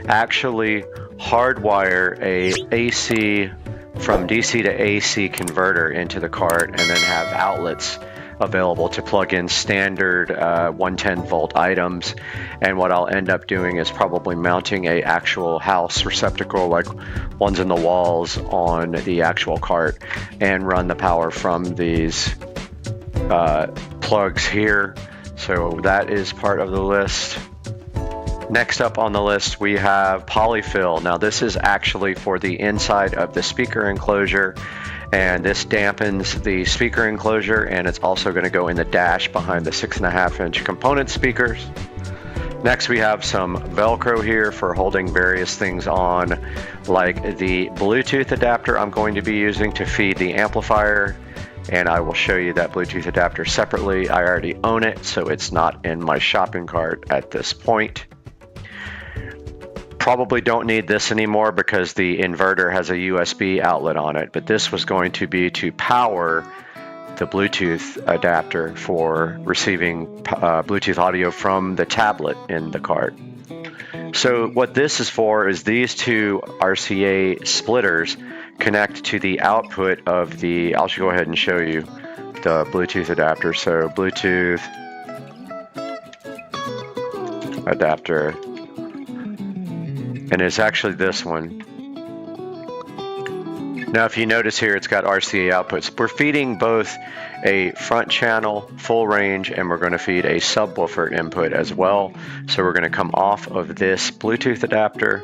actually hardwire a AC from DC to AC converter into the cart, and then have outlets available to plug in standard 110 volt items. And what I'll end up doing is probably mounting a actual house receptacle, like ones in the walls, on the actual cart, and run the power from these plugs here. So that is part of the list. Next up on the list, we have polyfill. Now this is actually for the inside of the speaker enclosure, and this dampens the speaker enclosure, and it's also going to go in the dash behind the 6.5-inch component speakers. Next we have some Velcro here for holding various things on, like the Bluetooth adapter I'm going to be using to feed the amplifier, and I will show you that Bluetooth adapter separately. I already own it, so it's not in my shopping cart at this point. probably don't need this anymore because the inverter has a USB outlet on it, but this was going to be to power the Bluetooth adapter for receiving Bluetooth audio from the tablet in the cart. So what this is for is these two RCA splitters connect to the output of the, I'll just go ahead and show you the Bluetooth adapter. So Bluetooth adapter, and it's actually this one. Now if you notice here, it's got RCA outputs. We're feeding both a front channel full range, and we're going to feed a subwoofer input as well. So we're going to come off of this Bluetooth adapter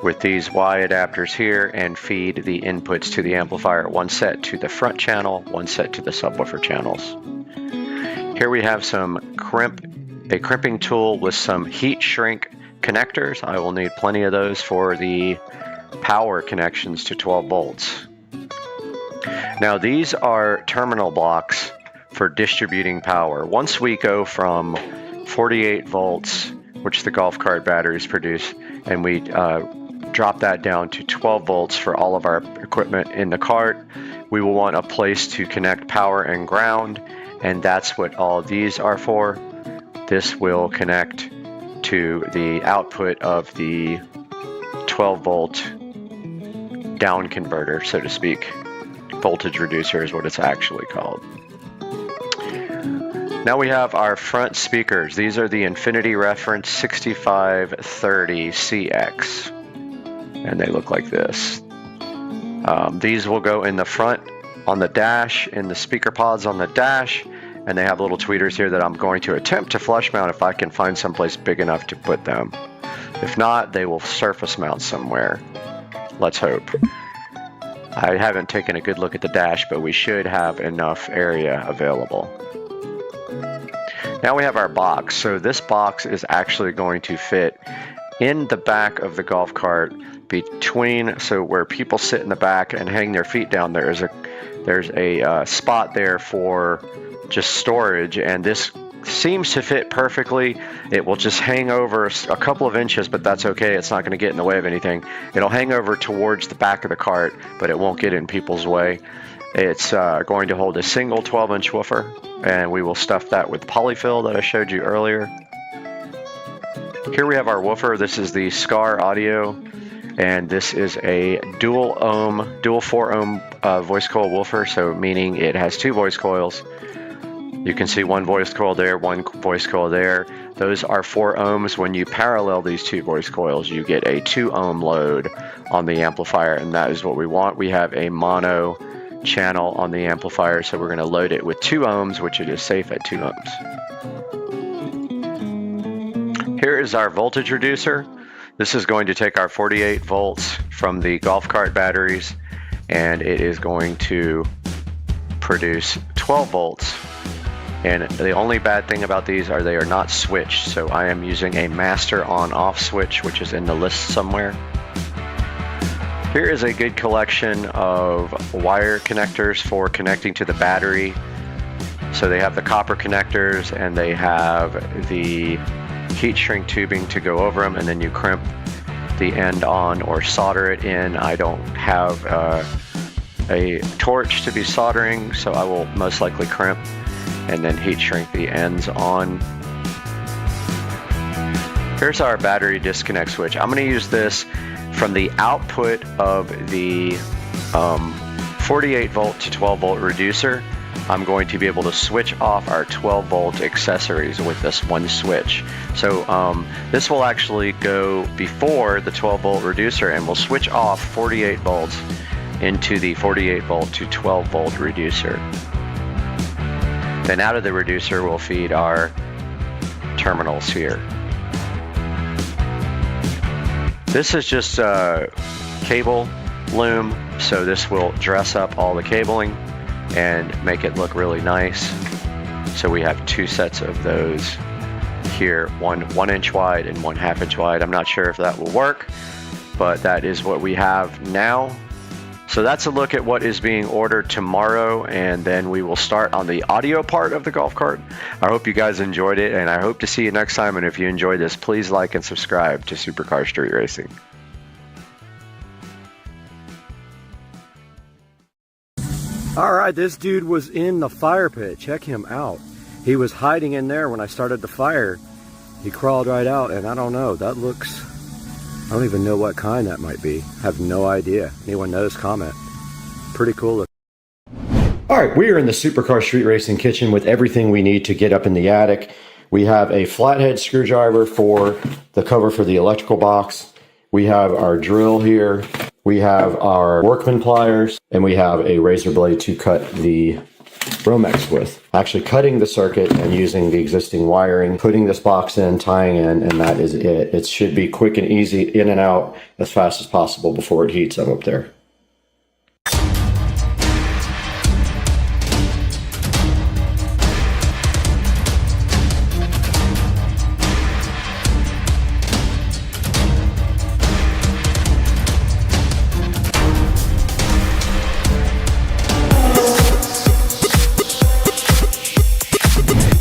with these Y adapters here and feed the inputs to the amplifier, one set to the front channel, one set to the subwoofer channels. Here we have some crimping tool with some heat shrink connectors. I will need plenty of those for the power connections to 12 volts. Now these are terminal blocks for distributing power. Once we go from 48 volts, which the golf cart batteries produce, and we drop that down to 12 volts for all of our equipment in the cart, we will want a place to connect power and ground, and that's what all of these are for. This will connect to the output of the 12 volt down converter, so to speak. Voltage reducer is what it's actually called. Now we have our front speakers. These are the Infinity Reference 6530CX, and they look like this. These will go in the front on the dash, in the speaker pods on the dash, and they have little tweeters here that I'm going to attempt to flush mount if I can find someplace big enough to put them. If not, they will surface mount somewhere. Let's hope. I haven't taken a good look at the dash, but we should have enough area available. Now we have our box. So this box is actually going to fit in the back of the golf cart between, so where people sit in the back and hang their feet down, there's a spot there for just storage, and this seems to fit perfectly. It will just hang over a couple of inches, but that's okay. It's not going to get in the way of anything. It'll hang over towards the back of the cart, but it won't get in people's way. It's going to hold a single 12-inch woofer, and we will stuff that with polyfill that I showed you earlier. Here we have our woofer. This is the SCAR Audio, and this is a dual 4 ohm voice coil woofer, so meaning it has two voice coils. You can see one voice coil there, one voice coil there. Those are 4 ohms. When you parallel these two voice coils, you get a 2 ohm load on the amplifier, and that is what we want. We have a mono channel on the amplifier, so we're going to load it with 2 ohms, which it is safe at 2 ohms. Here is our voltage reducer. This is going to take our 48 volts from the golf cart batteries, and it is going to produce 12 volts. And the only bad thing about these are they are not switched, so I am using a master on-off switch, which is in the list somewhere. Here is a good collection of wire connectors for connecting to the battery. So they have the copper connectors, and they have the heat shrink tubing to go over them, and then you crimp the end on or solder it in. I don't have a torch to be soldering, so I will most likely crimp and then heat shrink the ends on. Here's our battery disconnect switch. I'm going to use this from the output of the 48 volt to 12 volt reducer. I'm going to be able to switch off our 12 volt accessories with this one switch. So this will actually go before the 12 volt reducer, and we'll switch off 48 volts into the 48 volt to 12 volt reducer. Then out of the reducer, we'll feed our terminals here. This is just cable loom, so this will dress up all the cabling and make it look really nice. So we have 2 sets of those here, one 1 inch wide and one 1/2 inch wide. I'm not sure if that will work, but that is what we have now. So that's a look at what is being ordered tomorrow, and then we will start on the audio part of the golf cart. I hope you guys enjoyed it, and I hope to see you next time. And if you enjoyed this, please like and subscribe to Supercar Street Racing. All right, this dude was in the fire pit. Check him out. He was hiding in there when I started the fire. He crawled right out, and I don't know, that looks, I don't even know what kind that might be. I have no idea. Anyone knows, comment. Pretty cool. All right, we are in the Supercar Street Racing kitchen with everything we need to get up in the attic. We have a flathead screwdriver for the cover for the electrical box. We have our drill here. We have our workman pliers, and we have a razor blade to cut the Romex with. Actually cutting the circuit and using the existing wiring, putting this box in, tying in, and that is it. It should be quick and easy, in and out as fast as possible before it heats up there.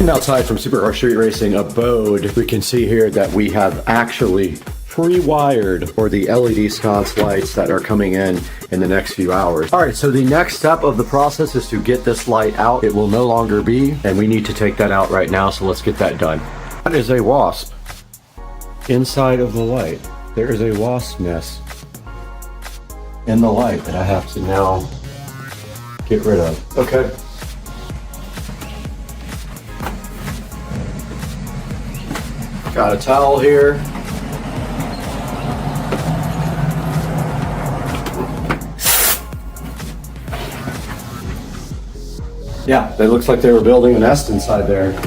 Outside from Supercar Street Racing abode, we can see here that we have actually pre-wired for the LED sconce lights that are coming in the next few hours. All right, so the next step of the process is to get this light out. It will no longer be, and we need to take that out right now, so let's get that done. That is a wasp inside of the light. There is a wasp nest in the light that I have to now get rid of. Okay. Got a towel here. Yeah, it looks like they were building a nest inside there.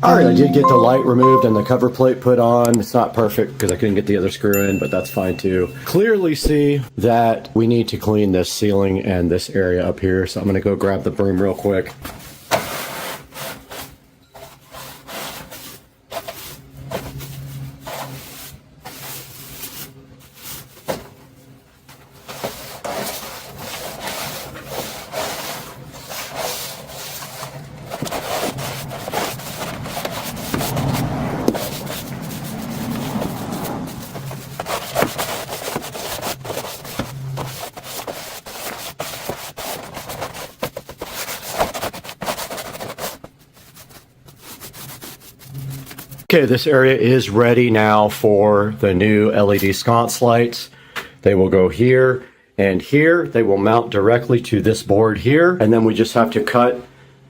Alright, I did get the light removed and the cover plate put on. It's not perfect because I couldn't get the other screw in, but that's fine too. Clearly see that we need to clean this ceiling and this area up here, so I'm going to go grab the broom real quick. Okay, this area is ready now for the new LED sconce lights. They will go here and here. They will mount directly to this board here. And then we just have to cut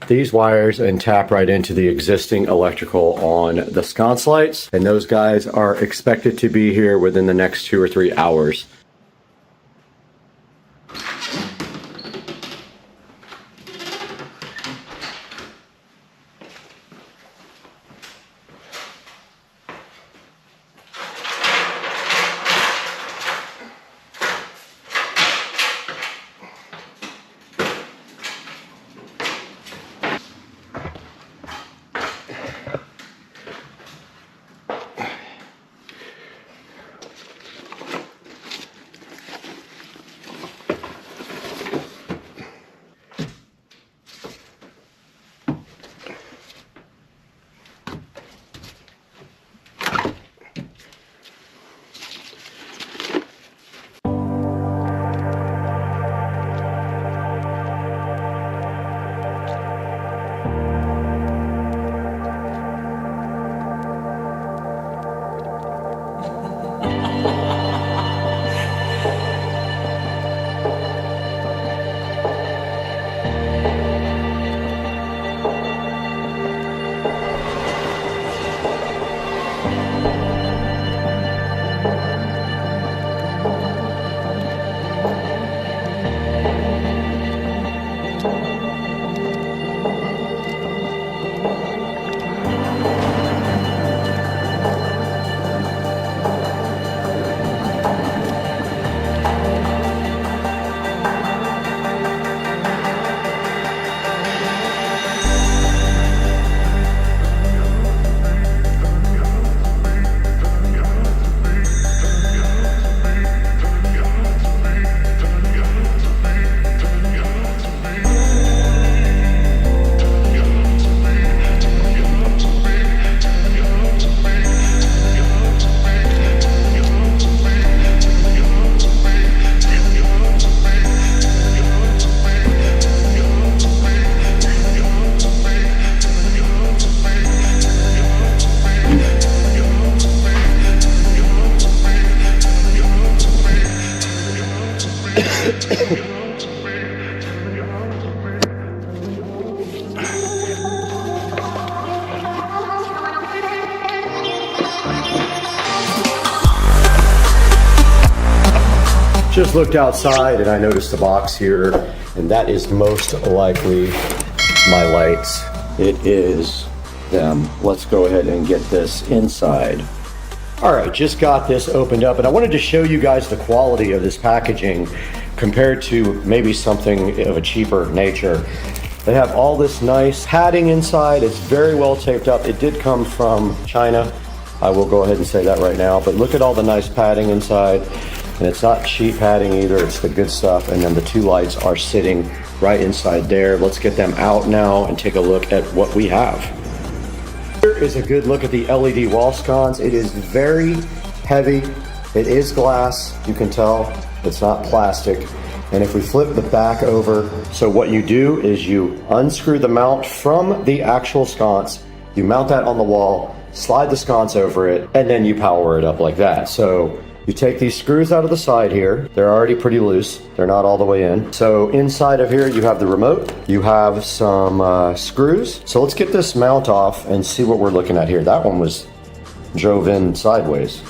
these wires and tap right into the existing electrical on the sconce lights. And those guys are expected to be here within the next 2 or 3 hours. Just looked outside and I noticed the box here, and that is most likely my lights. It is them. Let's go ahead and get this inside. All right, just got this opened up, and I wanted to show you guys the quality of this packaging compared to maybe something of a cheaper nature. They have all this nice padding inside. It's very well taped up. It did come from China. I will go ahead and say that right now, but look at all the nice padding inside. And it's not cheap padding either, it's the good stuff. And then the two lights are sitting right inside there. Let's get them out now and take a look at what we have. Here is a good look at the LED wall sconce. It is very heavy. It is glass, you can tell. It's not plastic. And if we flip the back over, so what you do is you unscrew the mount from the actual sconce, you mount that on the wall, slide the sconce over it, and then you power it up like that. So you take these screws out of the side here. They're already pretty loose. They're not all the way in. So inside of here, you have the remote. You have some screws. So let's get this mount off and see what we're looking at here. That one was drove in sideways.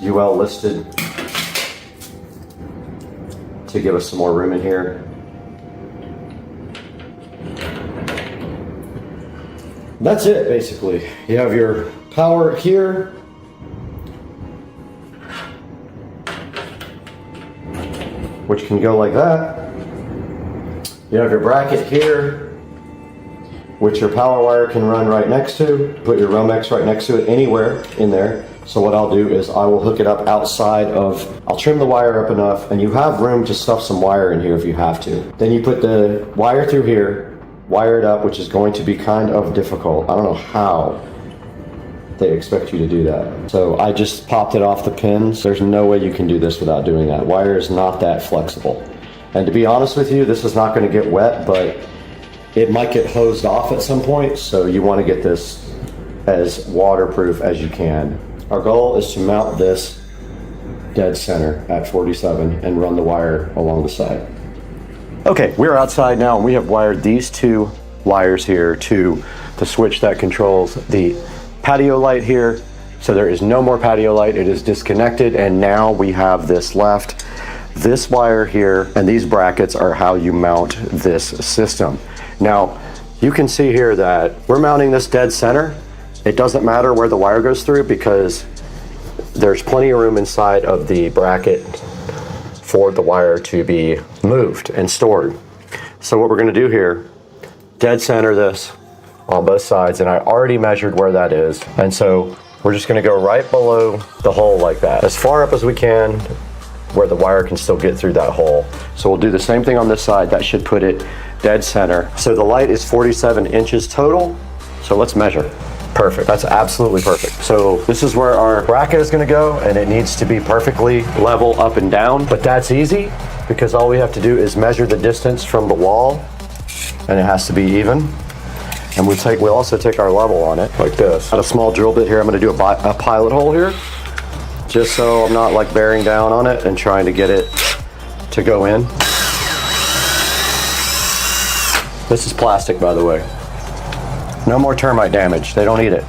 UL listed to give us some more room in here. That's it, basically. You have your power here. Which can go like that. You have your bracket here, which your power wire can run right next to. Put your Romex right next to it, anywhere in there. So what I'll do is I will hook it up outside of, I'll trim the wire up enough, and you have room to stuff some wire in here if you have to. Then you put the wire through here, wire it up, which is going to be kind of difficult. I don't know how they expect you to do that. So I just popped it off the pins. There's no way you can do this without doing that. Wire is not that flexible. And to be honest with you, this is not going to get wet, but it might get hosed off at some point. So you want to get this as waterproof as you can. Our goal is to mount this dead center at 47 and run the wire along the side. Okay, we're outside now and we have wired these two wires here to the switch that controls the patio light here. So there is no more patio light, it is disconnected, and now we have this left. This wire here and these brackets are how you mount this system. Now, you can see here that we're mounting this dead center. It doesn't matter where the wire goes through because there's plenty of room inside of the bracket for the wire to be moved and stored. So what we're going to do here, dead center this on both sides, and I already measured where that is. And so we're just going to go right below the hole like that, as far up as we can, where the wire can still get through that hole. So we'll do the same thing on this side. That should put it dead center. So the light is 47 inches total. So let's measure. Perfect, that's absolutely perfect. So this is where our bracket is gonna go, and it needs to be perfectly level up and down, but that's easy because all we have to do is measure the distance from the wall, and it has to be even. And we'll also take our level on it like this. Got a small drill bit here. I'm gonna do a pilot hole here, just so I'm not like bearing down on it and trying to get it to go in. This is plastic, by the way. No more termite damage, they don't eat it.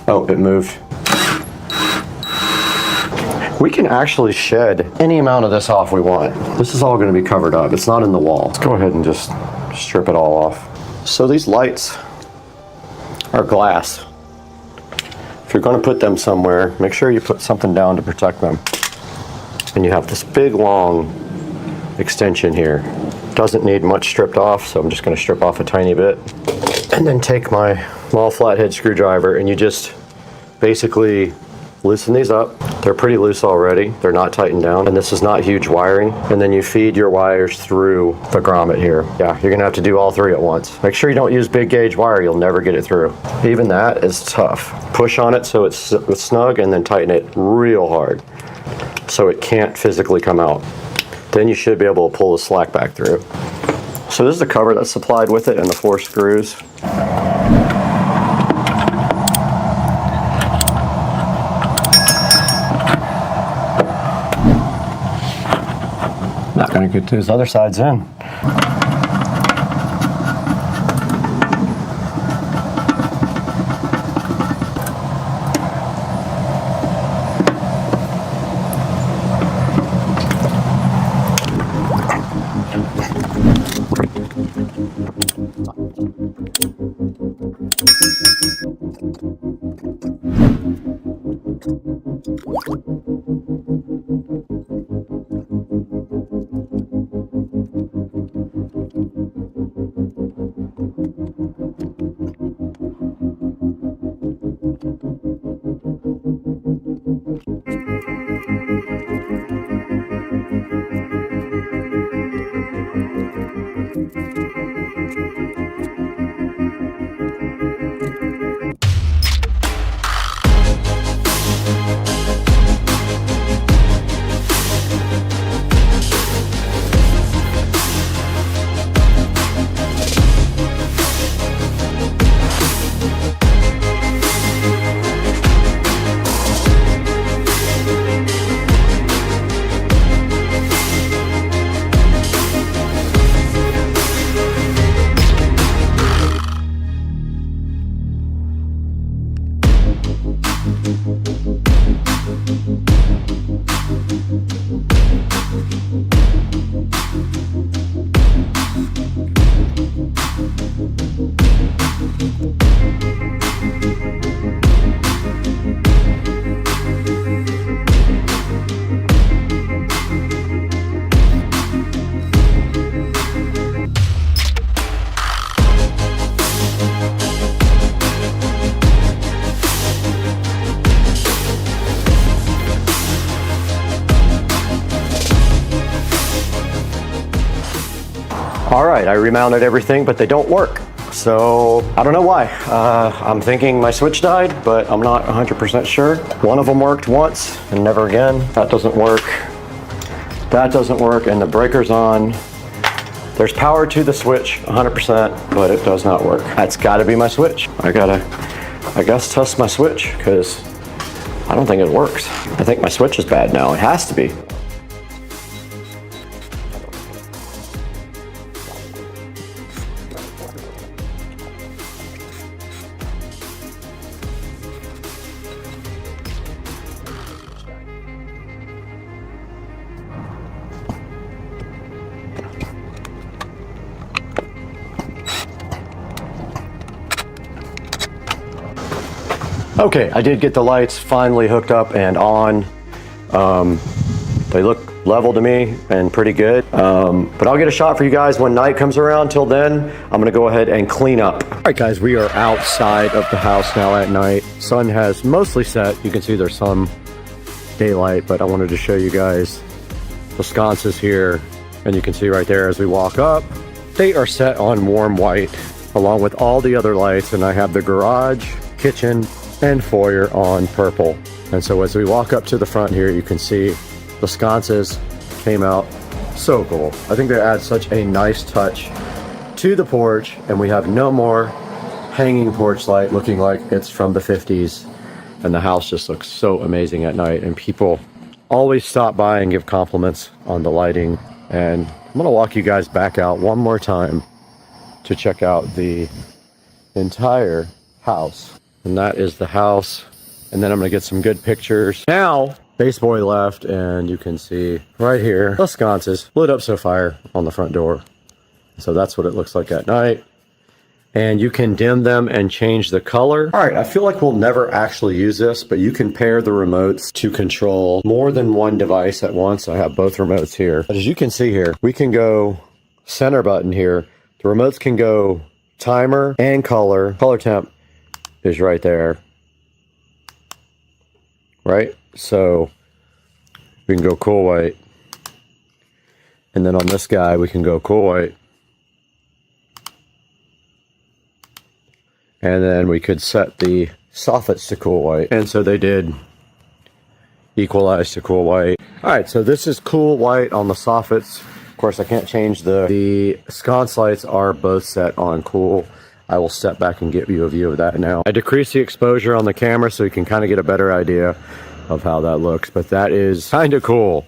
Oh, it moved. We can actually shed any amount of this off we want. This is all going to be covered up. It's not in the wall. Let's go ahead and just strip it all off. So these lights are glass. If you're going to put them somewhere, make sure you put something down to protect them. And you have this big long extension here. Doesn't need much stripped off, so I'm just going to strip off a tiny bit. And then take my small flathead screwdriver and you just basically loosen these up. They're pretty loose already. They're not tightened down, and this is not huge wiring. And then you feed your wires through the grommet here. Yeah, you're gonna have to do all three at once. Make sure you don't use big gauge wire, you'll never get it through. Even that is tough. Push on it so it's snug, and then tighten it real hard so it can't physically come out. Then you should be able to pull the slack back through. So this is the cover that's supplied with it and the 4 screws. Not gonna get those other sides in. All right, I remounted everything, but they don't work. So I don't know why. I'm thinking my switch died, but I'm not 100% sure. One of them worked once and never again. That doesn't work. That doesn't work, and the breaker's on. There's power to the switch, 100%, but it does not work. That's gotta be my switch. I guess, test my switch, because I don't think it works. I think my switch is bad now. It has to be. Okay, I did get the lights finally hooked up and on. They look level to me and pretty good. But I'll get a shot for you guys when night comes around. Till then, I'm gonna go ahead and clean up. All right, guys, we are outside of the house now at night. Sun has mostly set. You can see there's some daylight, but I wanted to show you guys the sconces here. And you can see right there as we walk up, they are set on warm white along with all the other lights. And I have the garage, kitchen, and foyer on purple. And so as we walk up to the front here, you can see the sconces came out so cool. I think they add such a nice touch to the porch, and we have no more hanging porch light looking like it's from the 50s. And the house just looks so amazing at night, and people always stop by and give compliments on the lighting. And I'm gonna walk you guys back out one more time to check out the entire house. And that is the house. And then I'm gonna get some good pictures. Now, Base Boy left, and you can see right here, the sconces lit up so fire on the front door. So that's what it looks like at night. And you can dim them and change the color. All right, I feel like we'll never actually use this, but you can pair the remotes to control more than one device at once. I have both remotes here. But as you can see here, we can go center button here. The remotes can go timer and color. Color temp is right there. right? So we can go cool white. And then on this guy, we can go cool white. And then we could set the soffits to cool white. And so they did equalize to cool white. All right, so this is cool white on the soffits. Of course, I can't change the sconce lights are both set on cool. I will step back and give you a view of that now. I decreased the exposure on the camera so you can kind of get a better idea of how that looks, but that is kind of cool.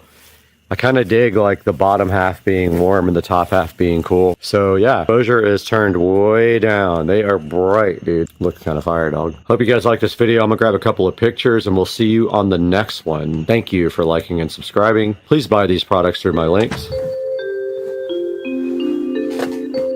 I kind of dig like the bottom half being warm and the top half being cool. So yeah, exposure is turned way down. They are bright, dude. Look kind of fire, dog. Hope you guys like this video. I'm gonna grab a couple of pictures and we'll see you on the next one. Thank you for liking and subscribing. Please buy these products through my links.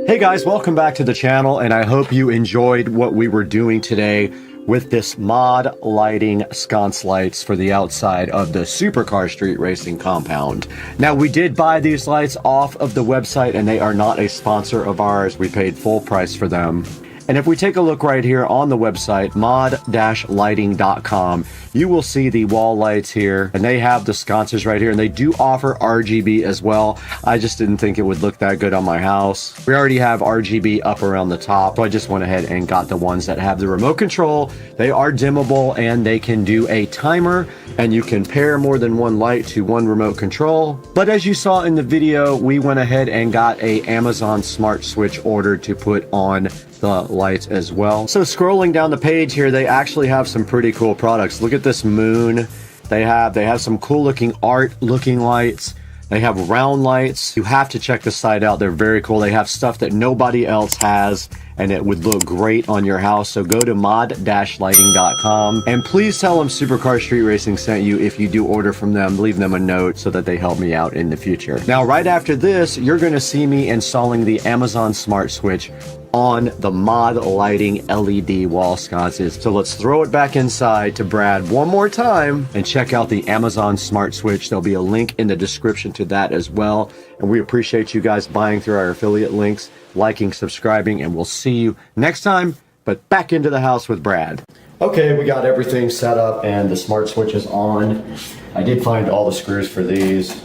Hey guys, welcome back to the channel, and I hope you enjoyed what we were doing today with this mod lighting sconce lights for the outside of the Supercar Street Racing compound. Now, we did buy these lights off of the website and they are not a sponsor of ours. We paid full price for them. And if we take a look right here on the website, mod-lighting.com, you will see the wall lights here, and they have the sconces right here, and they do offer RGB as well. I just didn't think it would look that good on my house. We already have RGB up around the top, so I just went ahead and got the ones that have the remote control. They are dimmable, and they can do a timer, and you can pair more than one light to one remote control. But as you saw in the video, we went ahead and got a Amazon Smart Switch ordered to put on the lights as well. So scrolling down the page here, they actually have some pretty cool products. Look at this moon. They have some cool looking art looking lights. They have round lights. You have to check the site out. They're very cool. They have stuff that nobody else has, and it would look great on your house. So go to mod-lighting.com and please tell them Supercar Street Racing sent you if you do order from them. Leave them a note so that they help me out in the future. Now, right after this, you're going to see me installing the Amazon Smart Switch on the mod lighting LED wall sconces. So let's throw it back inside to Brad one more time and check out the Amazon Smart Switch. There'll be a link in the description to that as well. And we appreciate you guys buying through our affiliate links, liking, subscribing, and we'll see you next time. But back into the house with Brad. Okay, we got everything set up and the Smart Switch is on. I did find all the screws for these.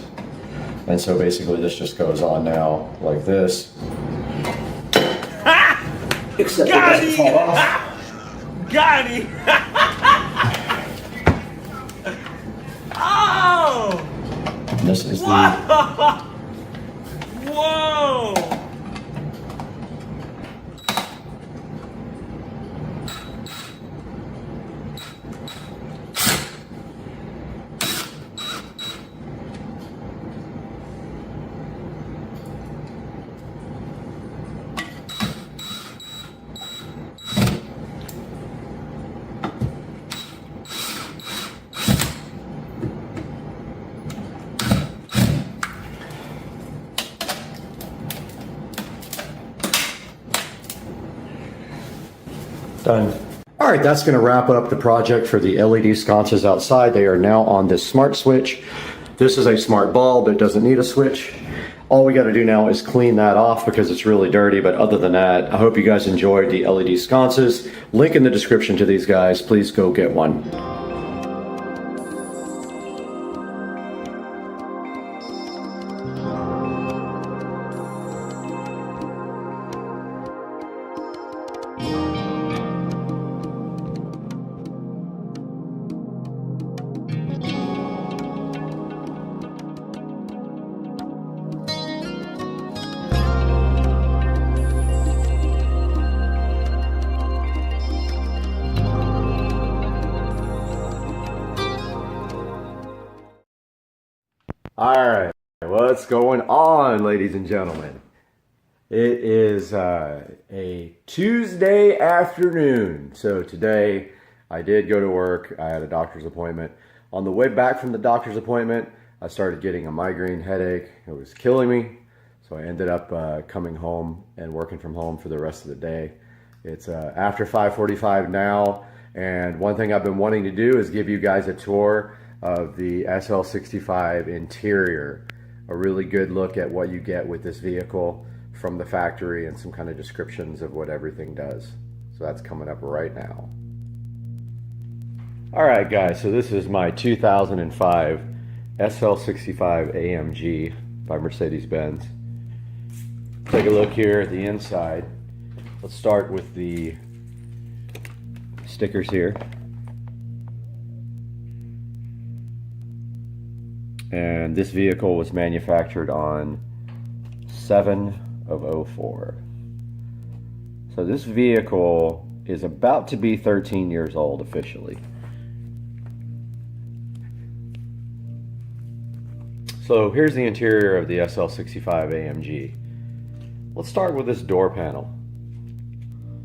And so basically this just goes on now like this. Except Got it doesn't fall off. Got him! Oh! And this is the Whoa! done. All right, that's going to wrap up the project for the LED sconces outside. They are now on this smart switch. This is a smart bulb. It doesn't need a switch. All we got to do now is clean that off because it's really dirty. But other than that, I hope you guys enjoyed the LED sconces. Link in the description to these guys. Please go get one. All right, what's going on, ladies and gentlemen? It is a Tuesday afternoon. So today I did go to work. I had a doctor's appointment. On the way back from the doctor's appointment, I started getting a migraine headache. It was killing me. So I ended up coming home and working from home for the rest of the day. It's after 5:45 now. And one thing I've been wanting to do is give you guys a tour of the SL65 interior, a really good look at what you get with this vehicle from the factory and some kind of descriptions of what everything does. So that's coming up right now. Alright guys, so this is my 2005 SL65 AMG by Mercedes-Benz. Take a look here at the inside. Let's start with the stickers here. And this vehicle was manufactured on 7/04. So this vehicle is about to be 13 years old officially. So here's the interior of the SL65 AMG. Let's start with this door panel.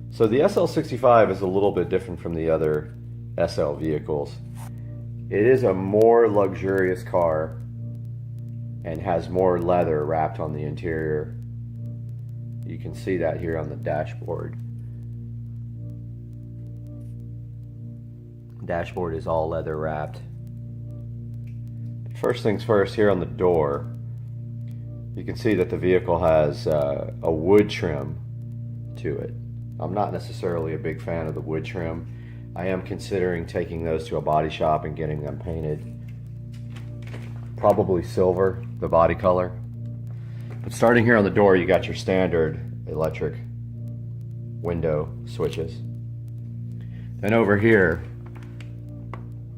So the SL65 is a little bit different from the other SL vehicles. It is a more luxurious car and has more leather wrapped on the interior. You can see that here on the dashboard. The dashboard is all leather wrapped. First things first, here on the door, you can see that the vehicle has a wood trim to it. I'm not necessarily a big fan of the wood trim. I am considering taking those to a body shop and getting them painted. Probably silver, the body color. But starting here on the door, you got your standard electric window switches. Then over here,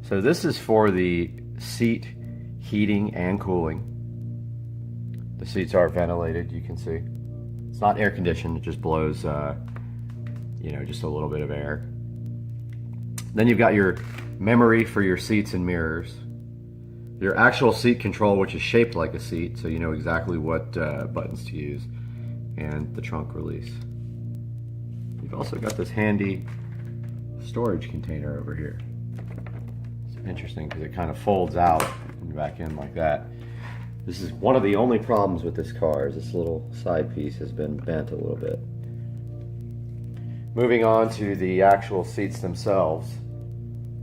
so this is for the seat heating and cooling. The seats are ventilated, you can see. It's not air conditioned, it just blows, you know, just a little bit of air. Then you've got your memory for your seats and mirrors. Your actual seat control, which is shaped like a seat, so you know exactly what buttons to use. And the trunk release. You've also got this handy storage container over here. It's interesting because it kind of folds out and back in like that. This is one of the only problems with this car, is this little side piece has been bent a little bit. Moving on to the actual seats themselves,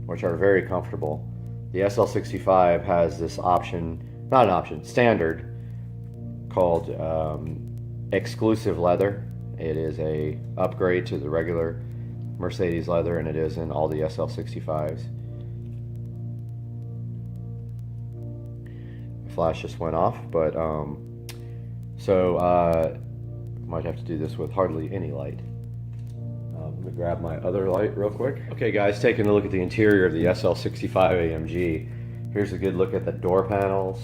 which are very comfortable. The SL65 has this option, not an option, standard, called exclusive leather. It is a upgrade to the regular Mercedes leather, and it is in all the SL65s. Flash just went off, but might have to do this with hardly any light. Let me grab my other light real quick. Okay guys, taking a look at the interior of the SL65 AMG. Here's a good look at the door panels.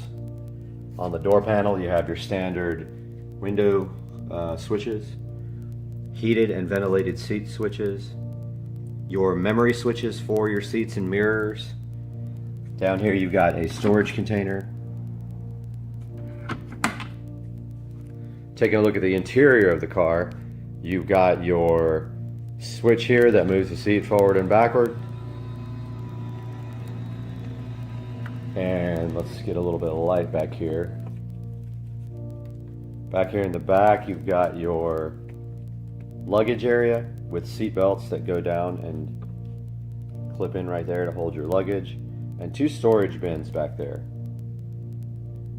On the door panel you have your standard window switches, heated and ventilated seat switches, your memory switches for your seats and mirrors. Down here you've got a storage container. Taking a look at the interior of the car, you've got your switch here that moves the seat forward and backward. And let's get a little bit of light back here. Back here in the back, you've got your luggage area with seat belts that go down and clip in right there to hold your luggage, and two storage bins back there.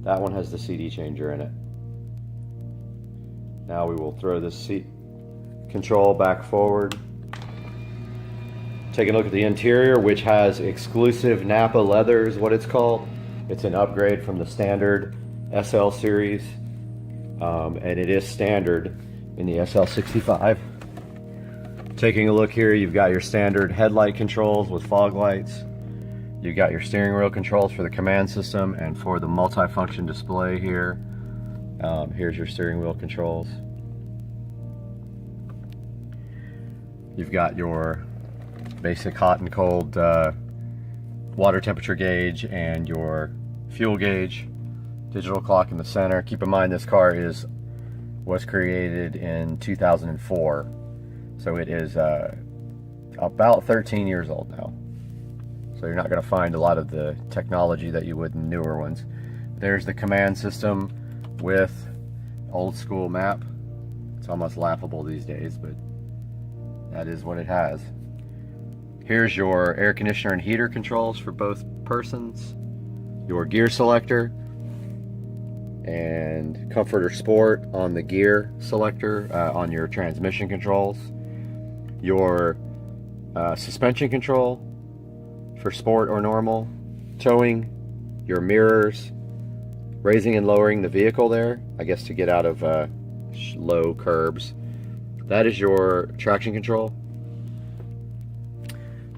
That one has the CD changer in it. Now we will throw this seat control back forward. Take a look at the interior, which has exclusive Napa leather is what it's called. It's an upgrade from the standard SL series, and it is standard in the SL65. Taking a look here, you've got your standard headlight controls with fog lights. You've got your steering wheel controls for the command system and for the multi-function display here. Here's your steering wheel controls. You've got your basic hot and cold water temperature gauge and your fuel gauge. Digital clock in the center. Keep in mind this car was created in 2004, so it is about 13 years old now. So you're not going to find a lot of the technology that you would in newer ones. There's the command system with old school map. It's almost laughable these days, but that is what it has. Here's your air conditioner and heater controls for both persons, your gear selector, and comfort or sport on the gear selector on your transmission controls, your suspension control for sport or normal, towing, your mirrors, raising and lowering the vehicle there, I guess to get out of low curbs. That is your traction control.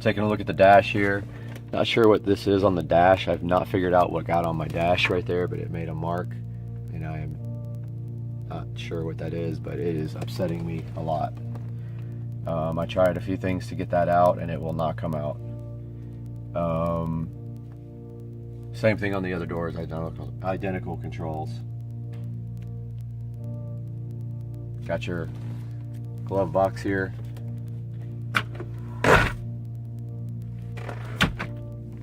Taking a look at the dash here. Not sure what this is on the dash. I've not figured out what got on my dash right there, but it made a mark, and I am not sure what that is, but it is upsetting me a lot. I tried a few things to get that out, and it will not come out. Same thing on the other doors, identical controls. Got your glove box here.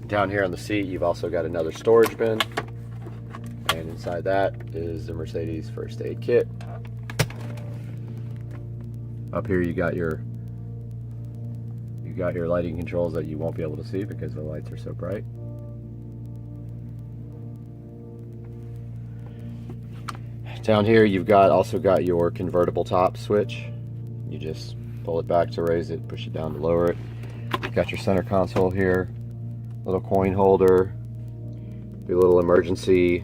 Down here on the seat, you've also got another storage bin, and inside that is the Mercedes first aid kit. Up here you got your lighting controls that you won't be able to see because the lights are so bright. Down here you've also got your convertible top switch. You just pull it back to raise it, push it down to lower it. You've got your center console here, little coin holder, your little emergency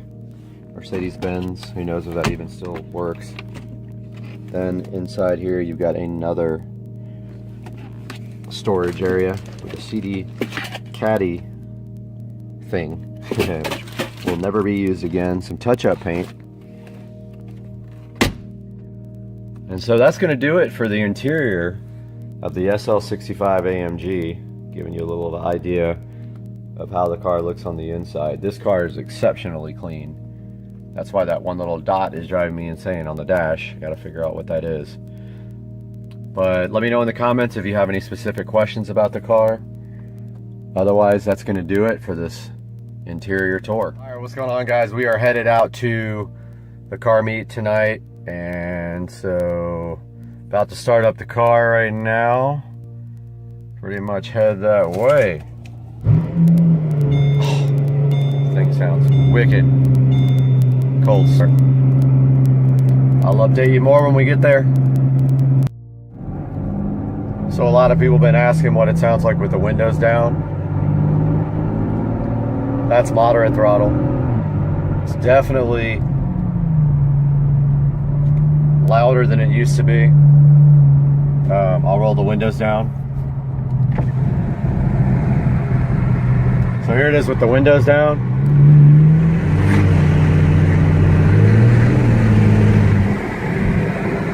Mercedes-Benz. Who knows if that even still works. Then inside here you've got another storage area with a CD caddy thing, which will never be used again. Some touch-up paint. And so that's going to do it for the interior of the SL65 AMG, giving you a little idea of how the car looks on the inside. This car is exceptionally clean. That's why that one little dot is driving me insane on the dash. Got to figure out what that is. But let me know in the comments if you have any specific questions about the car. Otherwise, that's going to do it for this interior tour. All right, what's going on, guys? We are headed out to the car meet tonight, and so about to start up the car right now. Pretty much head that way. This thing sounds wicked. Cold start. I'll update you more when we get there. So a lot of people have been asking what it sounds like with the windows down. That's moderate throttle. It's definitely louder than it used to be. I'll roll the windows down. So here it is with the windows down.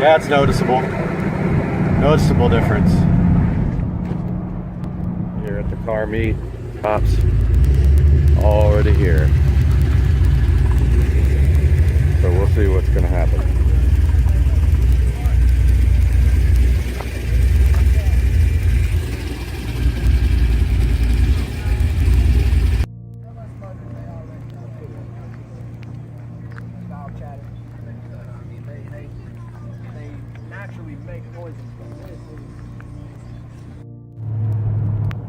Yeah, it's noticeable. Noticeable difference. Here at the car meet, cops already here. So we'll see what's going to happen.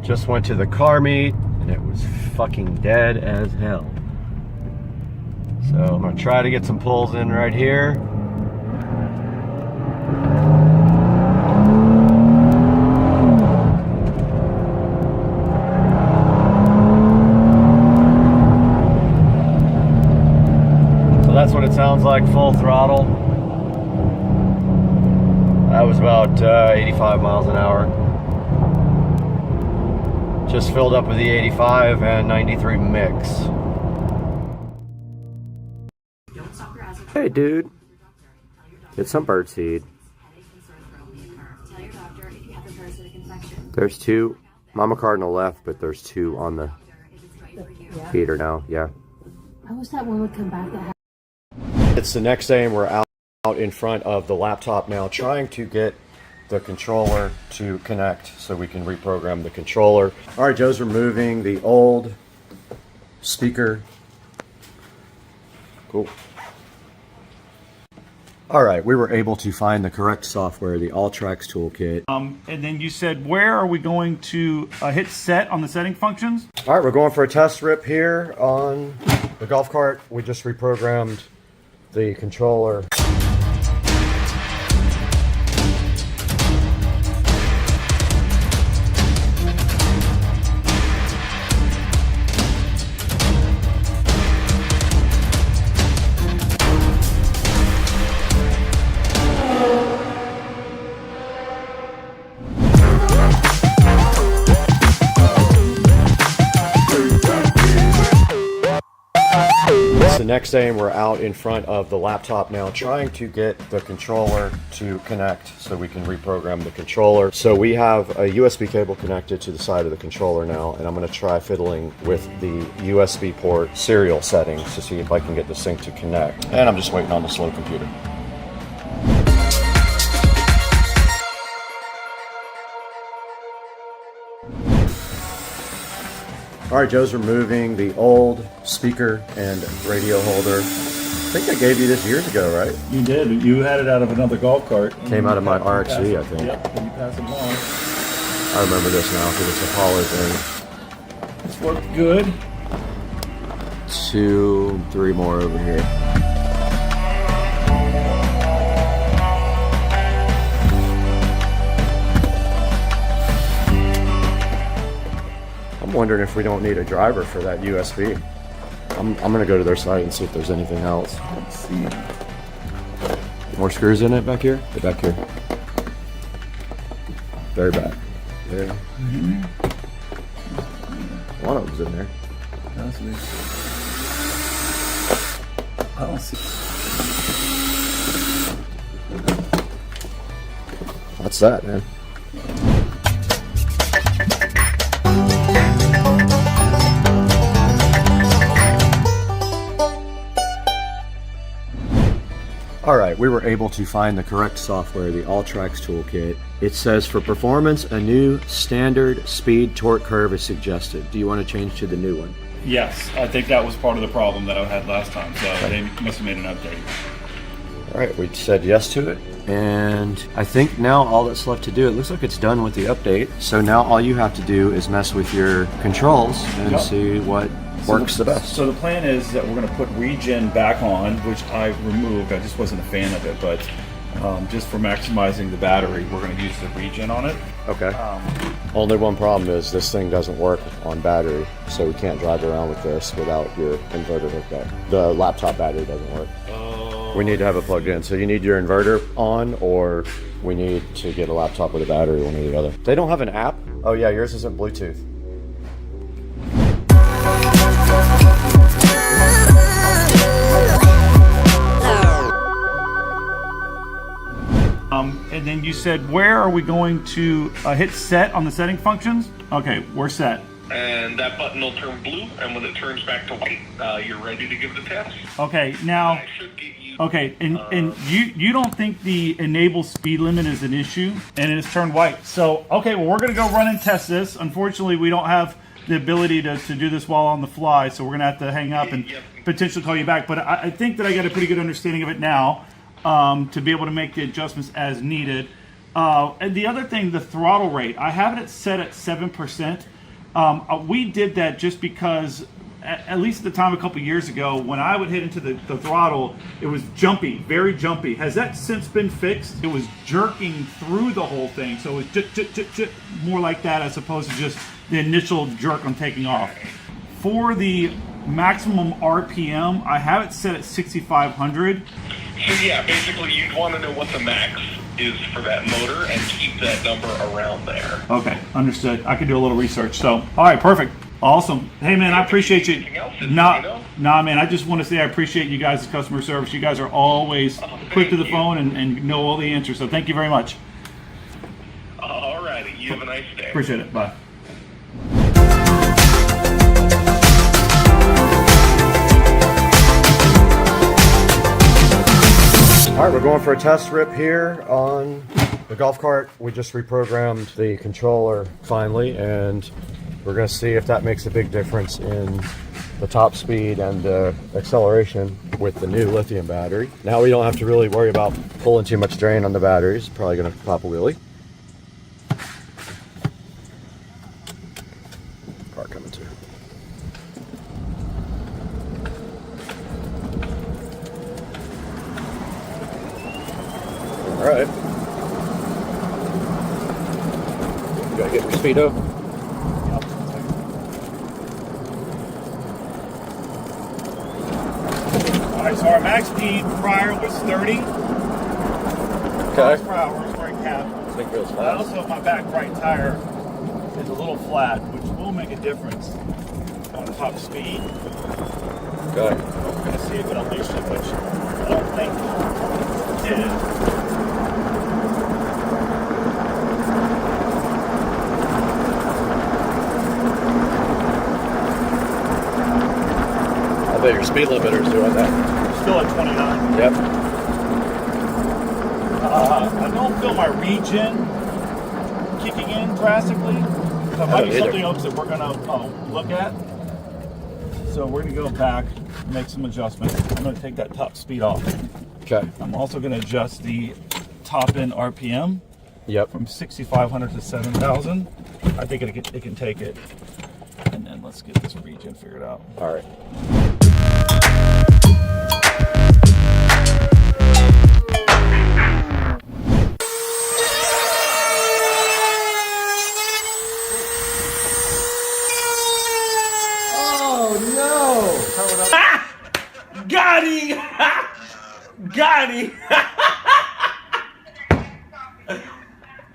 Just went to the car meet and it was fucking dead as hell. So I'm gonna try to get some pulls in right here. So that's what it sounds like, full throttle. That was about 85 miles an hour. Just filled up with the 85 and 93 mix. Hey dude, get some birdseed. There's two, Mama Cardinal left, but there's two on the feeder now, yeah. I wish that one would come back. It's the next day and we're out in front of the laptop now trying to get the controller to connect so we can reprogram the controller. All right, Joe's removing the old speaker. Cool. All right, we were able to find the correct software, the Alltracks toolkit. And then you said, where are we going to hit set on the setting functions? All right, we're going for a test rip here on the golf cart. We just reprogrammed the controller. next day and we're out in front of the laptop now trying to get the controller to connect so we can reprogram the controller. So we have a USB cable connected to the side of the controller now, and I'm going to try fiddling with the USB port serial settings to see if I can get the sync to connect. And I'm just waiting on the slow computer. All right, Joe's removing the old speaker and radio holder. I think I gave you this years ago, right? You did. You had it out of another golf cart. Came out of my RXV, I think. Yep, and you passed it along. I remember this now because it's a hollow thing. It's worked good. 2, 3 more over here. I'm wondering if we don't need a driver for that USB. I'm gonna go to their site and see if there's anything else. Let's see. More screws in it back here? Get back here. Very back. There. One of them's in there. That's weird. I don't see. What's that, man? All right, we were able to find the correct software, the Alltracks toolkit. It says for performance, a new standard speed torque curve is suggested. Do you want to change to the new one? Yes, I think that was part of the problem that I had last time, so they must have made an update. All right, we said yes to it. And I think now all that's left to do, it looks like it's done with the update. So now all you have to do is mess with your controls and see what works the best. So the plan is that we're going to put regen back on, which I removed. I just wasn't a fan of it, but just for maximizing the battery, we're going to use the regen on it. Okay. Only one problem is this thing doesn't work on battery, so we can't drive around with this without your inverter hooked up. The laptop battery doesn't work. We need to have it plugged in. So you need your inverter on, or we need to get a laptop with a battery, one or the other. They don't have an app? Oh yeah, yours isn't Bluetooth. And then you said, where are we going to hit set on the setting functions? Okay, we're set. And that button will turn blue, and when it turns back to white, you're ready to give the test. Okay, now, I should get you, okay, and you don't think the enable speed limit is an issue, and it's turned white. So, okay, well, we're going to go run and test this. Unfortunately, we don't have the ability to do this while on the fly, so we're going to have to hang up and potentially call you back. But I think that I got a pretty good understanding of it now. To be able to make the adjustments as needed. And the other thing, the throttle rate, I have it set at 7%. We did that just because, at least at the time a couple years ago, when I would hit into the throttle, it was jumpy, very jumpy. Has that since been fixed? It was jerking through the whole thing, so it was more like that as opposed to just the initial jerk on taking off. For the maximum RPM, I have it set at 6,500. So yeah, basically you'd want to know what the max is for that motor and keep that number around there. Okay, understood. I can do a little research. So, all right, perfect. Awesome. Hey, man, I appreciate you. Nah, man, I just want to say I appreciate you guys' customer service. You guys are always quick to the phone and know all the answers. So thank you very much. All righty. You have a nice day. Appreciate it. Bye. All right, we're going for a test rip here on the golf cart. We just reprogrammed the controller finally, and we're going to see if that makes a big difference in the top speed and the acceleration with the new lithium battery. Now we don't have to really worry about pulling too much drain on the batteries. Probably going to pop a wheelie. Car coming too. All right. You gotta get your speedo. All right, so our max speed prior was 30 miles per hour for a cap. But also my back right tire is a little flat, which will make a difference on top speed. Okay. We're gonna see if it unleashed it, which I don't think it did. I bet your speed limiter's doing that. Still at 29. Yep. I don't feel my regen kicking in drastically. That might be something else that we're gonna look at. So we're gonna go back, make some adjustments. I'm gonna take that top speed off. Okay. I'm also gonna adjust the top end RPM. Yep. From 6,500 to 7,000. I think it can take it. And then let's get this regen figured out. All right. Got him! Got him!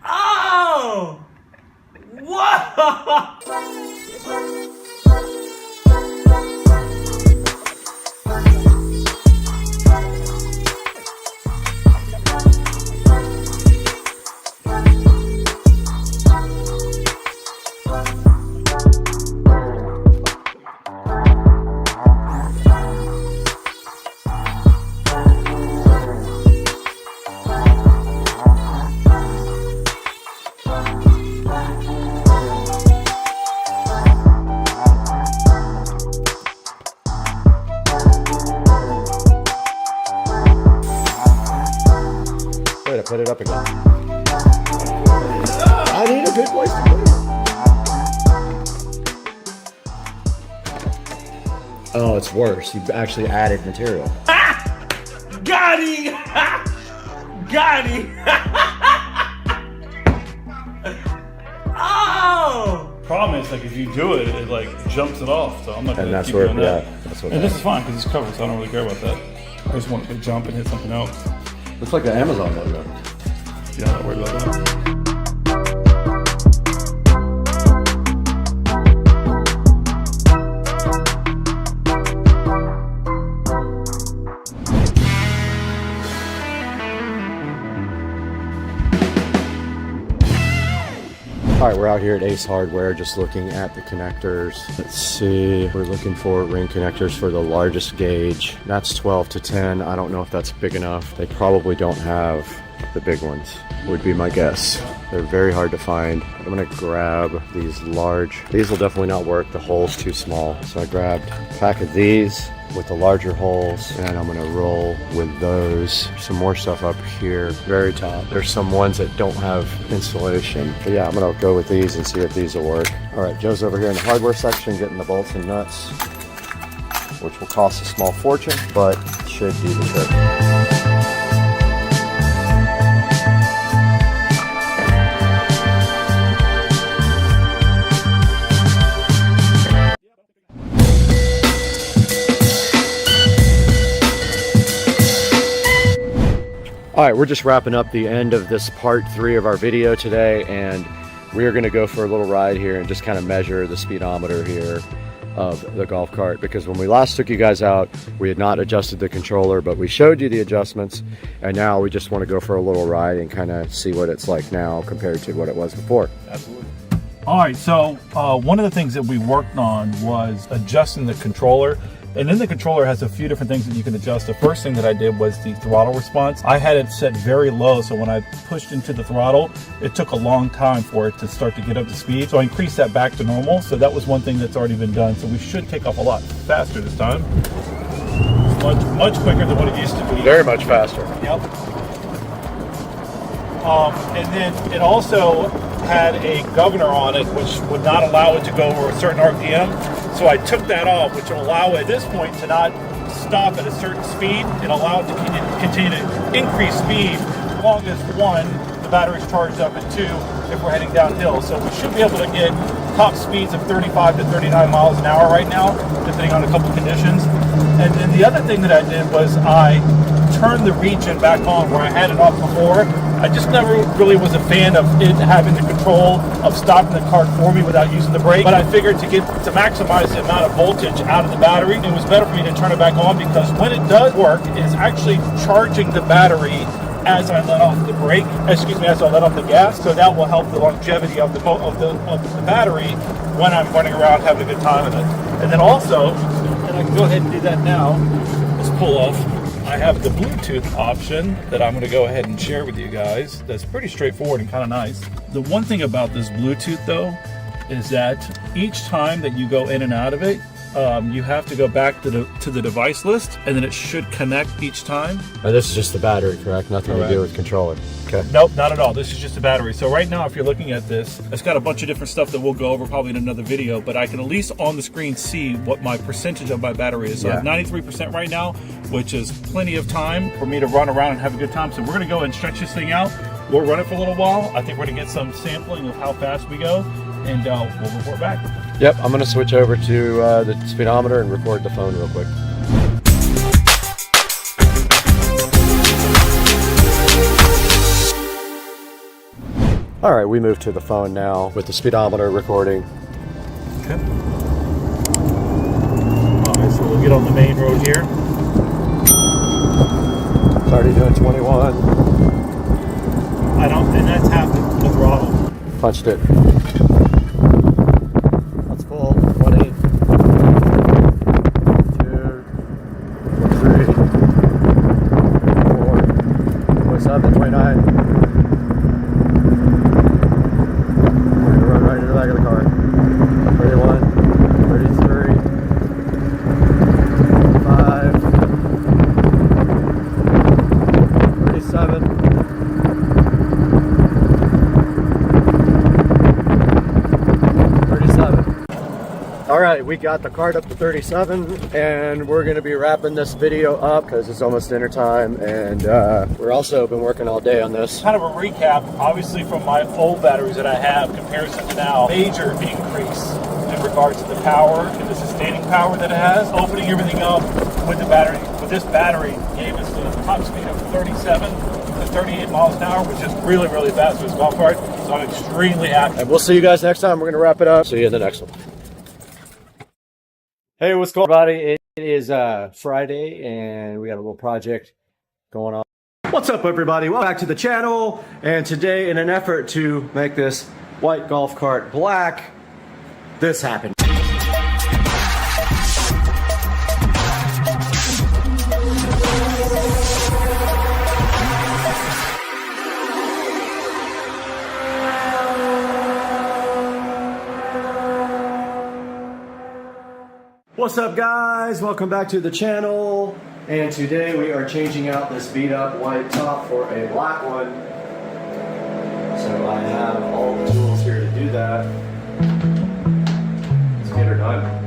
Oh! Whoa! Wait, I put it up again. I need a good place to put it. Oh, it's worse. You actually added material. Got him! Got him! Oh! Problem is, like, if you do it, it like jumps it off. So I'm not And gonna that's keep where, doing that. yeah, that's what And this that is fine because it's covered, so I don't really care about that. I just want it to jump and hit something else. looks like the Amazon logo. Yeah, I'm not worried about that. All right, we're out here at Ace Hardware just looking at the connectors. Let's see, we're looking for ring connectors for the largest gauge. That's 12 to 10. I don't know if that's big enough. They probably don't have the big ones, would be my guess. They're very hard to find. I'm gonna grab these large. These will definitely not work. The hole's too small. So I grabbed a pack of these with the larger holes, and I'm gonna roll with those. Some more stuff up here, very top. There's some ones that don't have insulation. But yeah, I'm gonna go with these and see if these will work. All right, Joe's over here in the hardware section getting the bolts and nuts, which will cost a small fortune, but should do the trick. All right, we're just wrapping up the end of this part 3 of our video today, and we are gonna go for a little ride here and just kind of measure the speedometer here of the golf cart, because when we last took you guys out, we had not adjusted the controller, but we showed you the adjustments, and now we just want to go for a little ride and kind of see what it's like now compared to what it was before. Absolutely. All right, so one of the things that we worked on was adjusting the controller. And then the controller has a few different things that you can adjust. The first thing that I did was the throttle response. I had it set very low, so when I pushed into the throttle, it took a long time for it to start to get up to speed. So I increased that back to normal. So that was one thing that's already been done. So we should take off a lot faster this time. Much quicker than what it used to be. Very much faster. Yep. And then it also had a governor on it, which would not allow it to go over a certain RPM. So I took that off, which will allow it at this point to not stop at a certain speed and allow it to continue to increase speed as long as 1, the battery's charged up, and 2, if we're heading downhill. So we should be able to get top speeds of 35 to 39 miles an hour right now, depending on a couple conditions. And then the other thing that I did was I turn the region back on where I had it off before. I just never really was a fan of it having the control of stopping the cart for me without using the brake. But I figured to maximize the amount of voltage out of the battery, it was better for me to turn it back on, because when it does work, it's actually charging the battery as I let off the brake, as I let off the gas. So that will help the longevity of the battery when I'm running around having a good time with it. And then also, and I can go ahead and do that now, let's pull off. I have the Bluetooth option that I'm going to go ahead and share with you guys. That's pretty straightforward and kind of nice. The one thing about this Bluetooth though is that each time that you go in and out of it, you have to go back to the device list, and then it should connect each time. And this is just the battery, correct? Nothing to do with controller. Okay. Nope, not at all. This is just a battery. So right now, if you're looking at this, it's got a bunch of different stuff that we'll go over probably in another video, but I can at least on the screen see what my percentage of my battery is. So I have 93% right now, which is plenty of time for me to run around and have a good time. So we're going to go and stretch this thing out. We'll run it for a little while. I think we're going to get some sampling of how fast we go, and we'll report back. Yep, I'm going to switch over to the speedometer and record the phone real quick. All right, we move to the phone now with the speedometer recording. Okay. All right, so we'll get on the main road here. It's already doing 21. And that's half the throttle. Punched it. That's full. 20. 2. 3. 4. 27. 29. We're gonna run right into the back of the car. 31. 33. 5. 37. All right, we got the cart up to 37, and we're gonna be wrapping this video up because it's almost dinner time, and we're also been working all day on this. Kind of a recap, obviously from my old batteries that I have, comparison to now, major increase in regards to the power and the sustaining power that it has. Opening everything up with the battery, with this battery, gave us a top speed of 37 to 38 miles an hour, which is really, really fast for this golf cart. So I'm extremely happy. And we'll see you guys next time. We're gonna wrap it up. See you in the next one. Hey, what's going on, everybody? It is Friday, and we got a little project going on. What's up, everybody? Welcome back to the channel. And today, in an effort to make this white golf cart black, this happened. What's up, guys? Welcome back to the channel, and today we are changing out this beat up white top for a black one. So I have all the tools here to do that. Let's get her done.